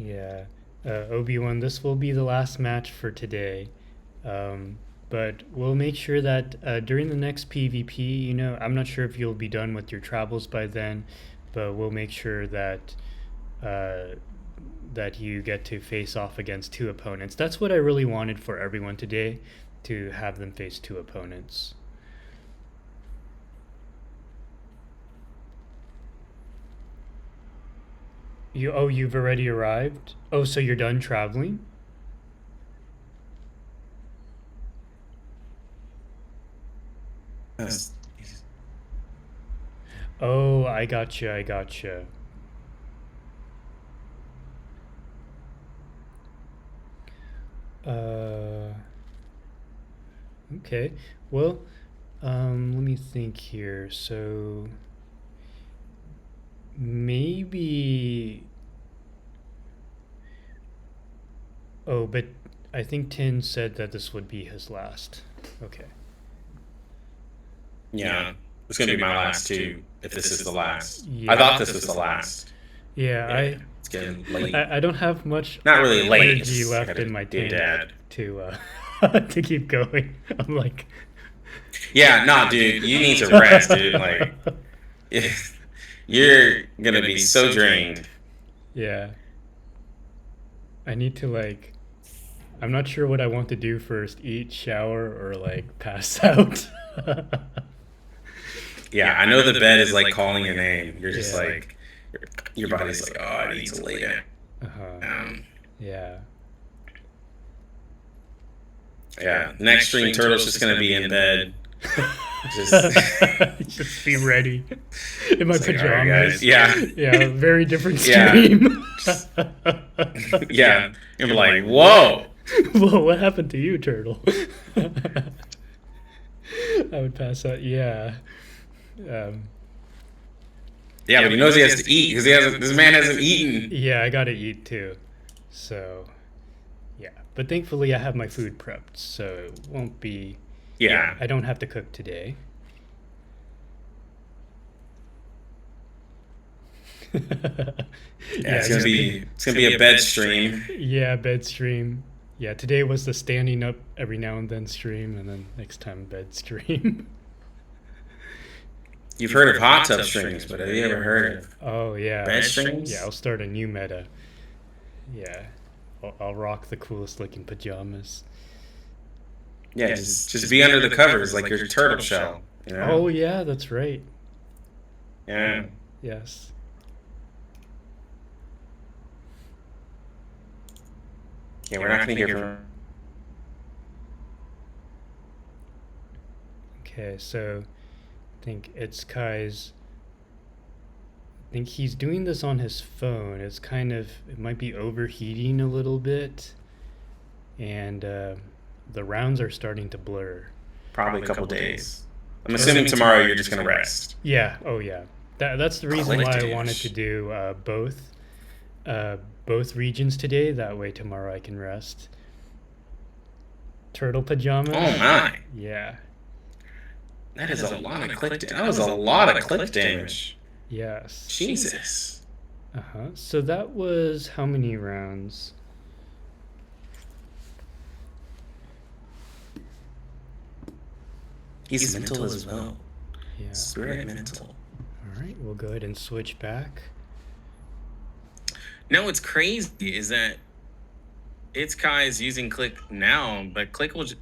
Yeah, Obi-Wan, this will be the last match for today. But we'll make sure that during the next PvP, you know, I'm not sure if you'll be done with your travels by then, but we'll make sure that that you get to face off against 2 opponents. That's what I really wanted for everyone today, to have them face 2 opponents. You've already arrived? Oh, so you're done traveling? Yes. Oh, I gotcha. Okay. Well, let me think here. So maybe. Oh, but I think Tin said that this would be his last. Okay. Yeah, it's gonna be my last too. If this is the last, Yeah. I thought this was the last. Yeah, It's getting late. I don't have much Not really late. energy It's left gotta in my be tank dead. to to keep going. I'm like, Yeah, nah, dude, you need to rest, dude. Like, you're gonna be so drained. yeah. I need to like. I'm not sure what I want to do first: eat, shower, or like pass out. Yeah, I know the bed is like calling your name. You're just Yeah. like, your body's like, oh, I need to lay down. Yeah. Yeah. Next stream, Turtle's just gonna be in bed. Just be ready in my It's like, pajamas. "All right, guys." Yeah. Yeah. Very different Yeah. stream. Yeah, you're like, whoa. Whoa! What happened to you, Turtle? I would pass out. Yeah. Yeah, but he knows he has to eat because this man hasn't eaten. Yeah, I gotta eat too. So, yeah. But thankfully, I have my food prepped, so it won't be. Yeah. I don't have to cook today. Yeah, it's gonna be a bed stream. Yeah, bed stream. Yeah, today was the standing up every now and then stream, and then next time bed stream. You've heard of hot tub streams, but have you ever heard of Oh yeah, bed streams? Yeah, I'll start a new meta. Yeah, I'll rock the coolest looking pajamas. Yeah, just be under the covers like your turtle shell. You know? Oh yeah, that's right. Yeah. Yes. Yeah, we're not gonna hear from. Okay, so I think Itzkai's. I think he's doing this on his phone. It's kind of, it might be overheating a little bit, and the rounds are starting to blur. Probably a couple days. I'm assuming tomorrow you're just gonna rest. Yeah. Oh yeah. That's the reason why I wanted to do both regions today. That way tomorrow I can rest. Turtle pajamas. Oh my. Yeah. That is a lot of click. That was a lot of click damage. Yes. Jesus. So that was how many rounds? He's mental as well. Yeah. Spirit mental. All right, we'll go ahead and switch back. No, what's crazy is that Itzkai is using click now, but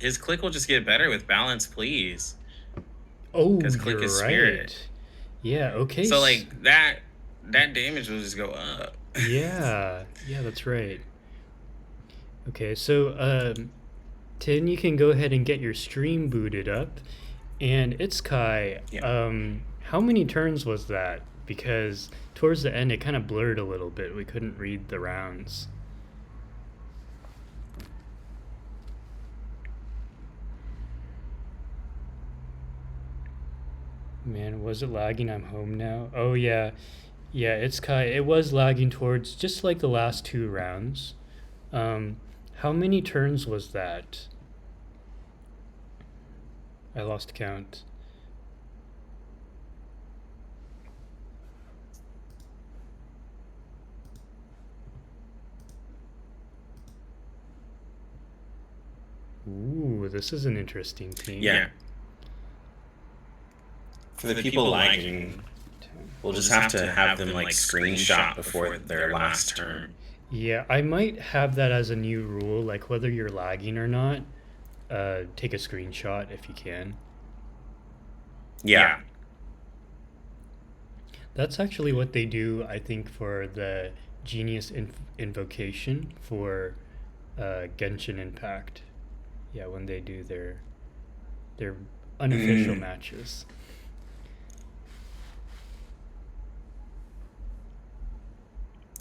his click will just get better with balance, please. Oh, because click you're is right. spirit. Yeah. Okay. So like that damage will just go up. Yeah. Yeah, that's right. Okay, so Tin, you can go ahead and get your stream booted up, and Itzkai. Yeah. How many turns was that? Because towards the end it kind of blurred a little bit. We couldn't read the rounds. Man, was it lagging? I'm home now. Oh yeah, yeah. Itzkai. It was lagging towards just like the last 2 rounds. How many turns was that? I lost count. Ooh, this is an interesting team. Yeah. For the people lagging, we'll just have to have them like screenshot before their last turn. Yeah, I might have that as a new rule, like whether you're lagging or not, take a screenshot if you can. Yeah. That's actually what they do, I think, for the Genius Invocation for Genshin Impact. Yeah, when they do their unofficial matches.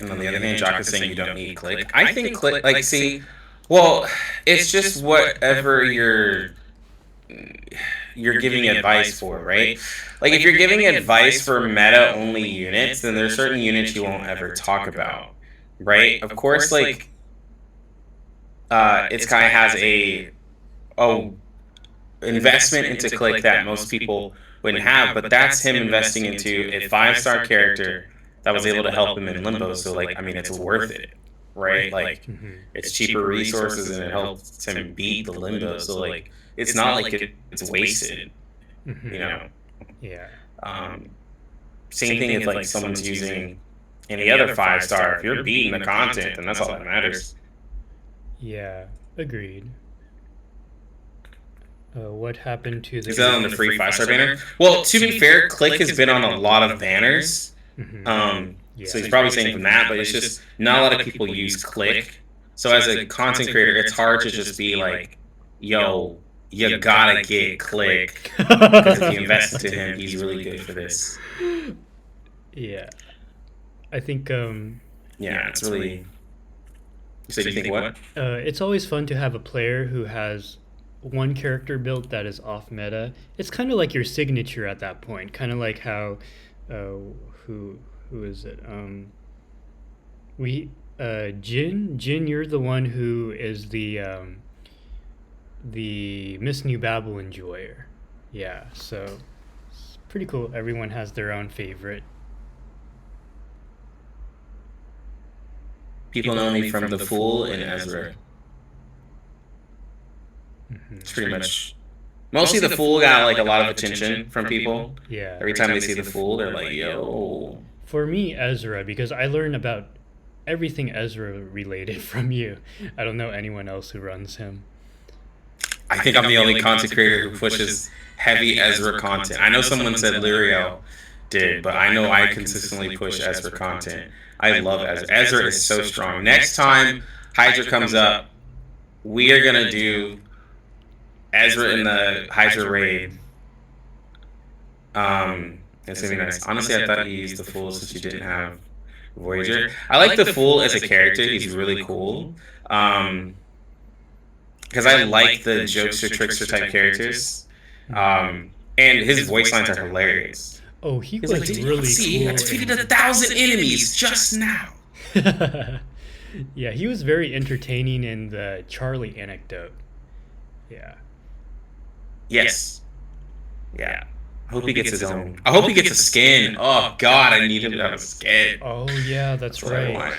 And on the other hand, Jock is saying you don't need click. I think click, like, see, well, it's just whatever you're giving advice for, right? Like, if you're giving advice for meta-only units, then there's certain units you won't ever talk about, right? Of course, like, Itzkai has a investment into click that most people wouldn't have, but that's him investing into a 5-star character that was able to help him in Limbo. So, like, I mean, it's worth it, right? Like, it's cheaper resources and it helps him beat the Limbo. So, like, it's not like it's wasted, you know? Yeah. Same thing if, like, someone's using any other 5-star. If you're beating the content, then that's all that matters. Yeah, agreed. What happened to the... Is that on the free 5-star banner? Well, to be fair, click has been on a lot of banners. So he's probably saying from that, but it's just not a lot of people use click. So as a content creator, it's hard to just be like, yo, you gotta get click, because if you invest into him, he's really good for this. Yeah. I think yeah, it's really... So you think what? It's always fun to have a player who has one character built that is off meta. It's kind of like your signature at that point. Kind of like how who is it? Jin, you're the one who is the Miss New Babel enjoyer. Yeah, so it's pretty cool. Everyone has their own favorite. People know me from The Fool and Edrrr. It's pretty much... Mostly The Fool got like a lot of attention from people. Yeah. Every time they see The Fool, they're like, yo. For me, Edrrr, because I learn about everything Edrrr related from you. I don't know anyone else who runs him. I think I'm the only content creator who pushes heavy Edrrr content. I know someone said Liriel did, but I know I consistently push Edrrr content. I love Edrrr. Edrrr is so strong. Next time Hydra comes up, we are going to do Edrrr in the Hydra raid. It's going to be nice. Honestly, I thought you used the Fool since you didn't have Voyager. I like the Fool as a character. He's really cool. Because I like the jokester, trickster type characters. And his voice lines are hilarious. Oh, he was like, really cool. I defeated 1,000 enemies just now. Yeah, he was very entertaining in the Charlie anecdote. Yeah. Yes. Yeah. I hope he gets his own. I hope he gets a skin. Oh, God, I need him to have a skin. Oh, yeah, that's right. I want.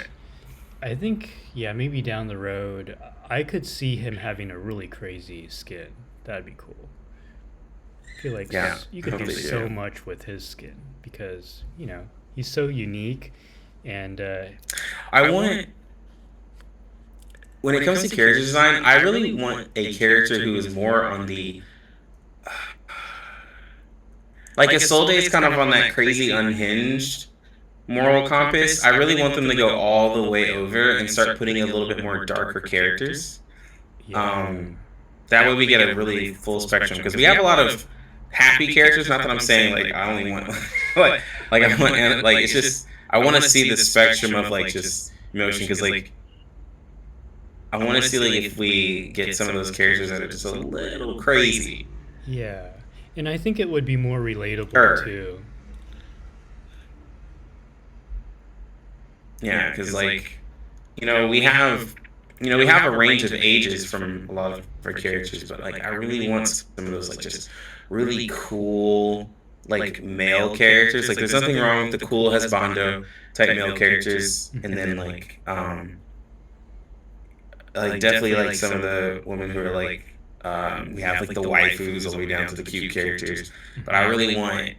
I think, yeah, maybe down the road, I could see him having a really crazy skin. That'd be cool. I feel like you could do so much with his skin because, you know, he's so unique. And I want... When it comes to character design, I really want a character who is more on the... Like, Isolde is kind of on that crazy unhinged moral compass. I really want them to go all the way over and start putting a little bit more darker characters. That way we get a really full spectrum. Because we have a lot of happy characters. Not that I'm saying, like, I only want... like I want... Like, it's just... I want to see the spectrum of, like, just emotion. Because, like... I want to see, like, if we get some of those characters that are just a little crazy. Yeah. And I think it would be more relatable, too. Yeah, because, like, you know, we have a range of ages from a lot of our characters, but, like, I really want some of those, like, just really cool, like, male characters. Like, there's nothing wrong with the cool husbando type male characters, and then, like, definitely, like, some of the women who are, like, We have like the waifus all the way down to the cute characters, but I really want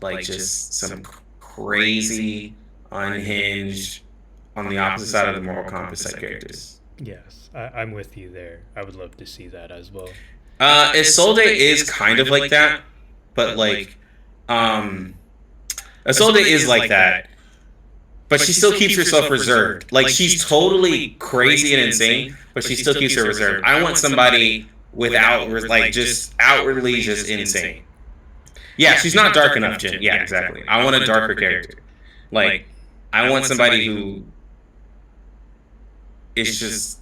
like just some crazy, unhinged, on the opposite side of the moral compass side characters. Yes, I'm with you there. I would love to see that as well. Isolde is kind of like that, but like, Isolde is like that, but she still keeps herself reserved. Like she's totally crazy and insane, but she still keeps her reserved. I want somebody without like just outwardly just insane. Yeah, she's not dark enough, Jin. Yeah, exactly. I want a darker character. Like I want somebody who is just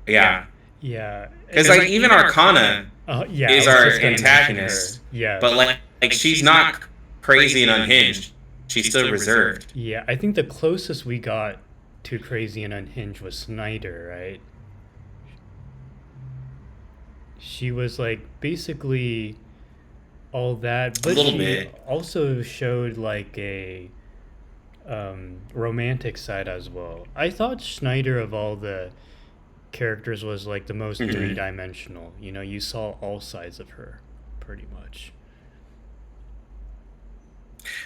Yeah. Because like even Arcana is our antagonist. Yeah. But like she's not crazy and unhinged. She's still reserved. Yeah, I think the closest we got to crazy and unhinged was Snyder, right? She was like basically all that, but a little she bit. Also showed like a romantic side as well. I thought Schneider of all the characters was like the most three-dimensional. You know, you saw all sides of her pretty much.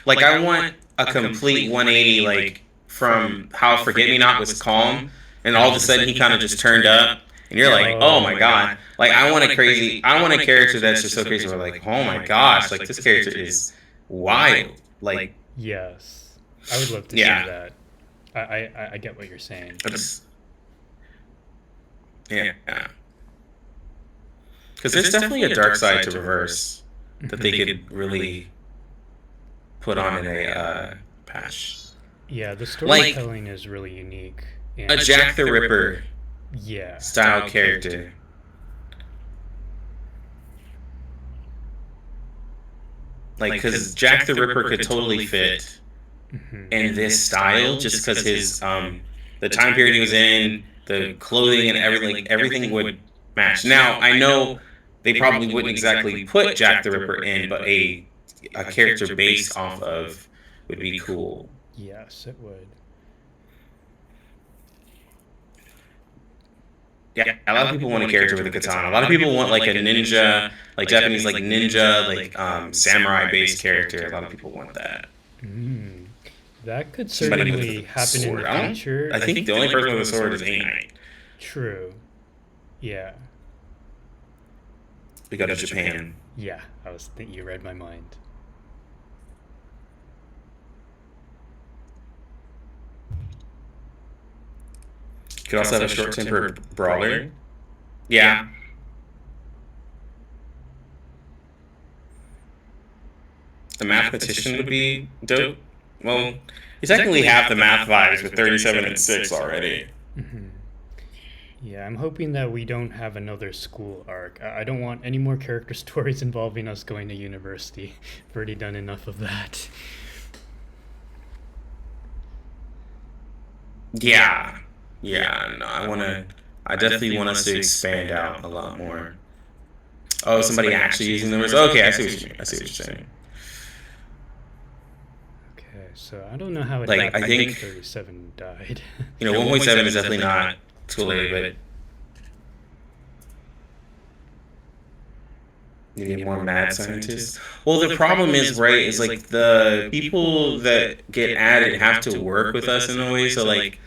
Like I want a complete 180, like from how Forget Me Not was calm, and all of a sudden he kind of just turned up, and you're like, oh my god! Like I want a character that's just so crazy. We're like, oh my gosh! Like this character is wild. Like yes, I would love to see that. I get what you're saying. Yeah. Because there's definitely a dark side to Reverse that they could really put on in a patch. Yeah, the storytelling is really unique. And a Jack the Ripper style character. Like, because Jack the Ripper could totally fit in this style just because his, the time period he was in, the clothing and everything, like, everything would match. Now, I know they probably wouldn't exactly put Jack the Ripper in, but a character based off of would be cool. Yes, it would. Yeah, a lot of people want a character with a katana. A lot of people want like a ninja, like Japanese like ninja, like samurai based character. A lot of people want that. That could certainly happen in the future. I think the only person with a sword is A-Knight. True. Yeah. We go to Japan. Yeah, you read my mind. You could also have a short-tempered brawler. Yeah. The mathematician would be dope. Well, you technically have the math vibes with 37 and 6 already. Yeah, I'm hoping that we don't have another school arc. I don't want any more character stories involving us going to university. I've already done enough of that. Yeah, no, I definitely want us to expand out a lot more. Oh, somebody actually using numbers? Okay, I see what you mean. I see what you're saying. Okay, so I don't know how it like, I think 37 died. 1.7 is definitely not school-related, but you need more mad scientists. Well, the problem is, right, is like the people that get added have to work with us in a way, so like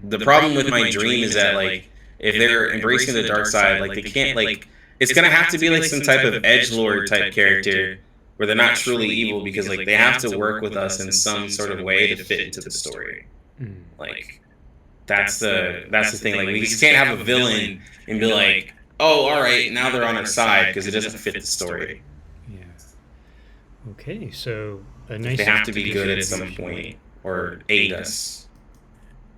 the problem with my dream is that like if they're embracing the dark side, like they can't like it's gonna have to be like some type of edgelord type character where they're not truly evil because like they have to work with us in some sort of way to fit into the story. Like that's the thing. Like we just can't have a villain and be like, oh, all right, now they're on our side because it doesn't fit the story. Yeah. Okay, so a nice. They have to be good at some point or aid us.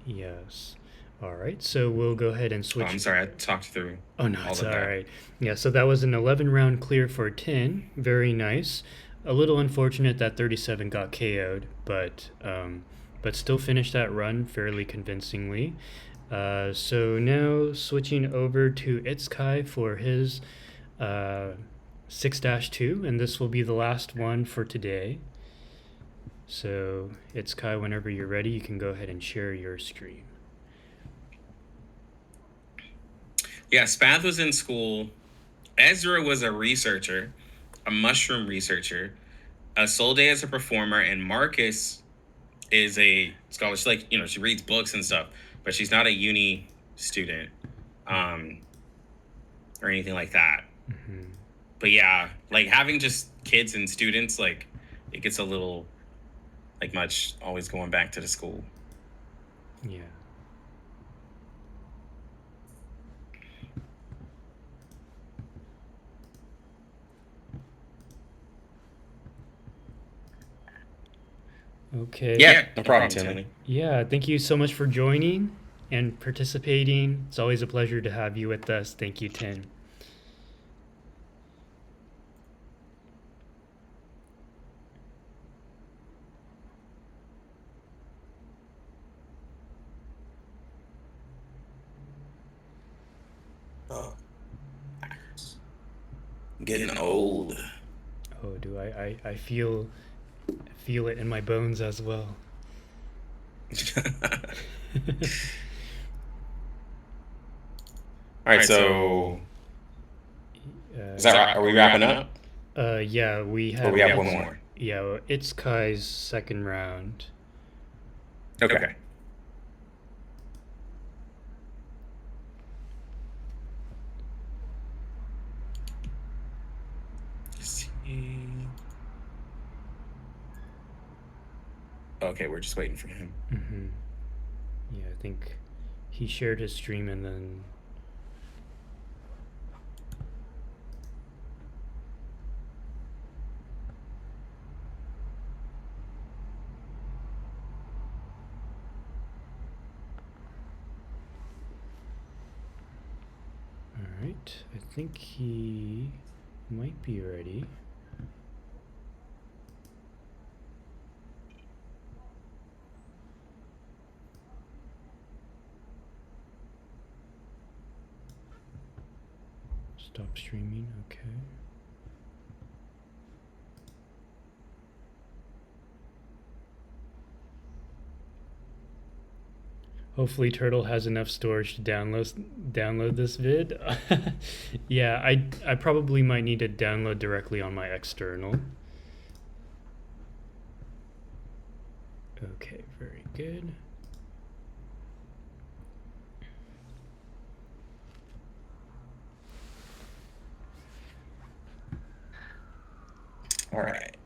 Yes. All right, so we'll go ahead and switch. Oh, I'm sorry, I talked through. Oh no, it's all right. Yeah, so that was an 11-round clear for 10. Very nice. A little unfortunate that 37 got KO'd, but still finished that run fairly convincingly. So now switching over to Itzkai for his 6-2, and this will be the last one for today. So Itzkai, whenever you're ready, you can go ahead and share your screen. Yeah, Spath was in school. Edrrr was a researcher, a mushroom researcher. Solde is a performer, and Marcus is a scholar. She's like, she reads books and stuff, but she's not a uni student, or anything like that. Mm-hmm. But yeah, like having just kids and students, like it gets a little like much always going back to the school. Yeah. Okay. Yeah, no problem, TinLe. Yeah, thank you so much for joining and participating. It's always a pleasure to have you with us. Thank you, Tin. Oh, I'm getting old. Oh, do I feel it in my bones as well. All right, so is that right? Are we wrapping up? Yeah, we have. Or we have one more. Yeah, Itzkai's second round. Okay. Okay, we're just waiting for him. Mm-hmm. Yeah, I think he shared his stream and then. All right, I think he might be ready. Stop streaming, okay. Hopefully Turtle has enough storage to download this vid. Yeah, I probably might need to download directly on my external. Okay, very good. All right.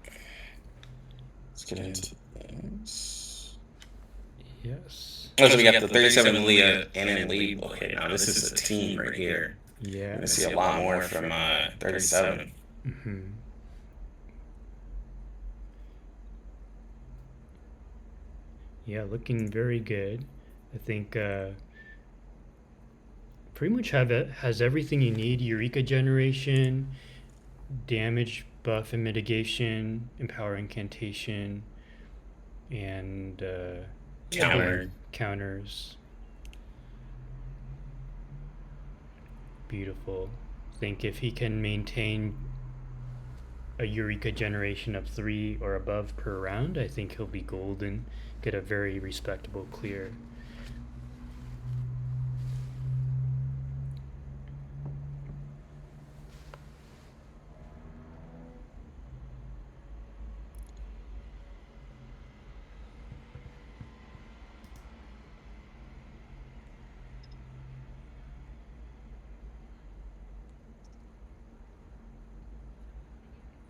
Let's get into things. Yes. Oh, so we got the 37 Leah and Lee. Okay, now this is a team right here. Yeah. You're gonna see a lot more from 37. Mm-hmm. Yeah, looking very good. I think pretty much has everything you need. Eureka generation, damage buff and mitigation, empower incantation, and counters. Beautiful. I think if he can maintain a Eureka generation of 3 or above per round, I think he'll be golden. Get a very respectable clear.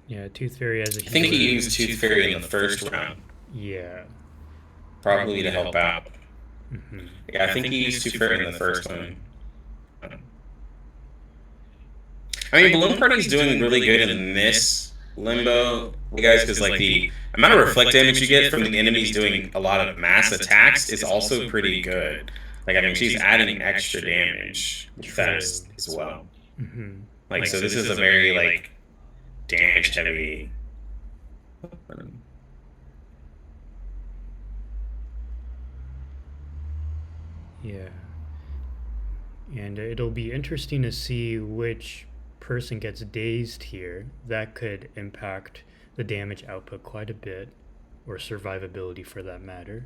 Yeah, Tooth Fairy as a healer. I think he used Tooth Fairy in the first round. Yeah. Probably to help out. Mm-hmm. Yeah, I think he used Tooth Fairy in the first one. I mean, Balloon Party's doing really good in this limbo, you guys, because like the amount of reflect damage you get from the enemies doing a lot of mass attacks is also pretty good. Like, I mean, she's adding extra damage fast as well. Mm-hmm. Like, so this is a very, like, damage heavy. Yeah. And it'll be interesting to see which person gets dazed here. That could impact the damage output quite a bit, or survivability for that matter.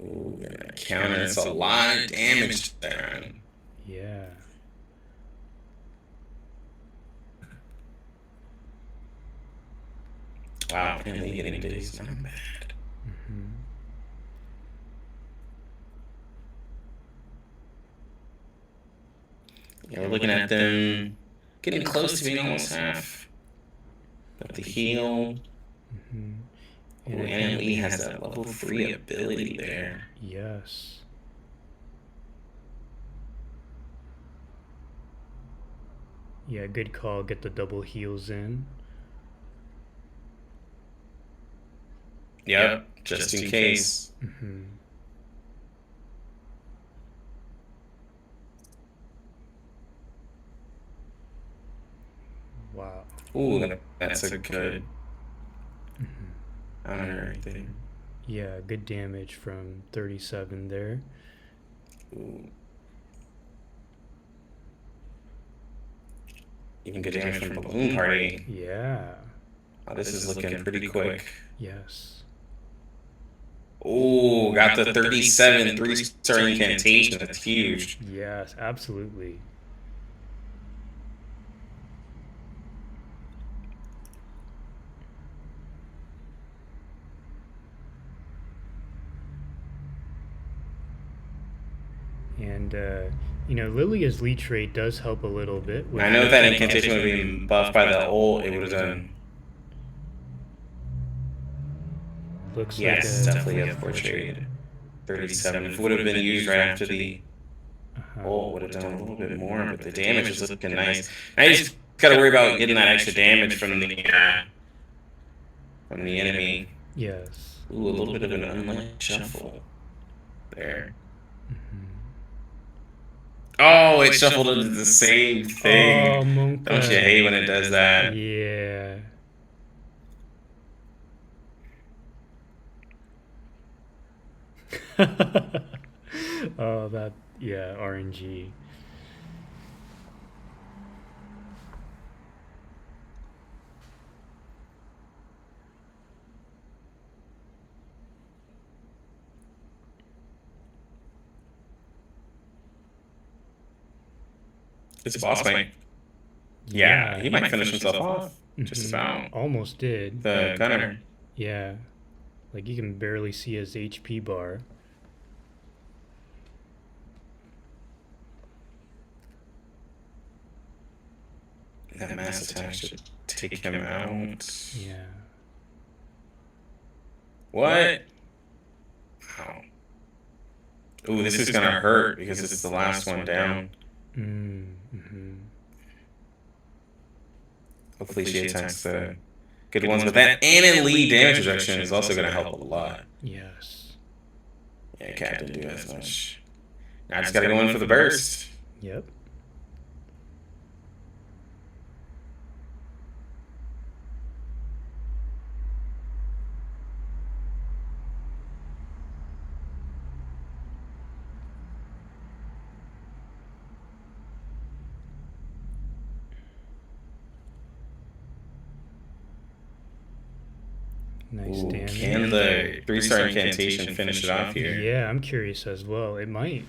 Ooh, that counter. It's a lot of damage there. Yeah. Wow, TinLe getting days. Not bad. Mm-hmm. Yeah, we're looking at them getting close to being almost half. But the heal. Mm-hmm. Ooh, and Lee has that level 3 ability there. Yes. Yeah, good call. Get the double heals in. Yep, just in case. Mm-hmm. Wow. Ooh, that's a good counter right there. Yeah, good damage from 37 there. Ooh. Even good damage from Balloon Party. Yeah. Oh, this is looking pretty quick. Yes. Ooh, got the 37 3-star incantation. That's huge. Yes, absolutely. And, Lilia's leech rate does help a little bit. I know if that incantation would have been buffed by the ult, it would have done. Looks yes, like definitely a 4 trade. 37. If it would have been used right after the ult, would have done a little bit more, but the damage is looking nice. Now you just got to worry about getting that extra damage from the enemy. Yes. Ooh, a little bit of an unlucky shuffle there. Oh, it shuffled into the same thing. Oh, Monka. Don't you hate when it does that? Yeah. Oh, RNG. This boss might. Yeah, he might finish himself off. Just about. Almost did. The gunner. Yeah. Like, you can barely see his HP bar. That mass attack should take him out. Yeah. What? Wow. Ooh, this is gonna hurt because it's the last one down. Hopefully she attacks the good ones, but that TinLe damage reduction is also gonna help a lot. Yes. Yeah, Cat didn't do as much. Now I just gotta go in for the burst. Yep. Nice damage. Can the 3-star incantation finish it off here? Yeah, I'm curious as well. It might,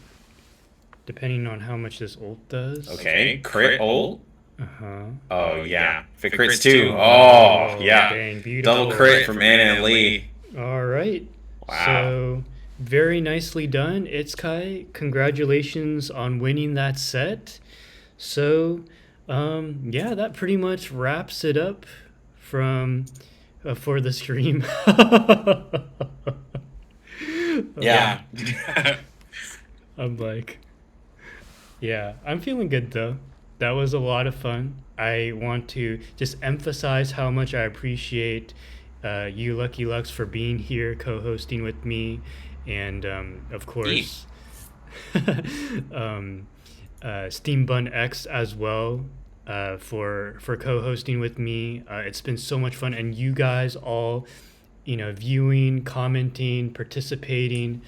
depending on how much this ult does. Okay, crit ult. Oh yeah, if it crits too. Oh yeah, dang, beautiful. Double crit from TinLe. All right. Wow. So very nicely done, Itzkai. Congratulations on winning that set. So, yeah, that pretty much wraps it up from. For the stream. Yeah. I'm like, yeah, I'm feeling good though. That was a lot of fun. I want to just emphasize how much I appreciate you, LuckyLux, for being here, co-hosting with me, and of course, SteamedBunX as well. For co-hosting with me. It's been so much fun, and you guys all, viewing, commenting, participating.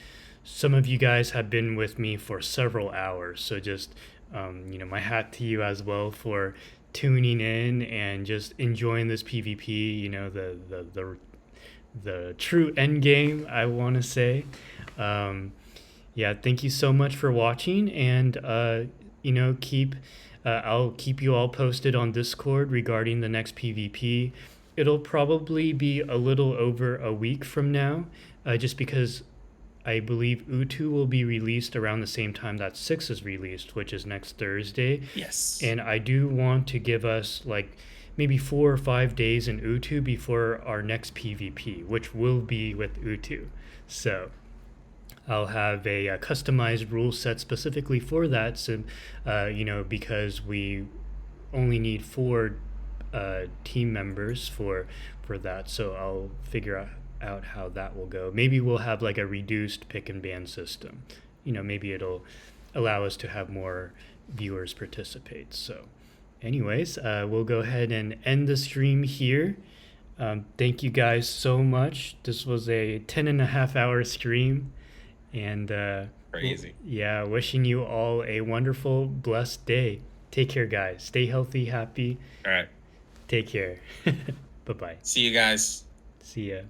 Some of you guys have been with me for several hours, so just my hat to you as well for tuning in and just enjoying this PvP. The true end game, I want to say. Yeah, thank you so much for watching, and I'll keep you all posted on Discord regarding the next PvP. It'll probably be a little over a week from now, just because I believe U2 will be released around the same time that 6 is released, which is next Thursday. Yes. And I do want to give us like maybe 4 or 5 days in U2 before our next PvP, which will be with U2. So I'll have a customized rule set specifically for that. So, because we only need 4 team members for that. So I'll figure out how that will go. Maybe we'll have like a reduced pick and ban system. Maybe it'll allow us to have more viewers participate. So anyways, we'll go ahead and end the stream here. Thank you guys so much. This was a 10.5-hour stream, and Crazy. Yeah, wishing you all a wonderful, blessed day. Take care, guys. Stay healthy, happy. All right. Take care. Bye-bye. See you guys. See ya.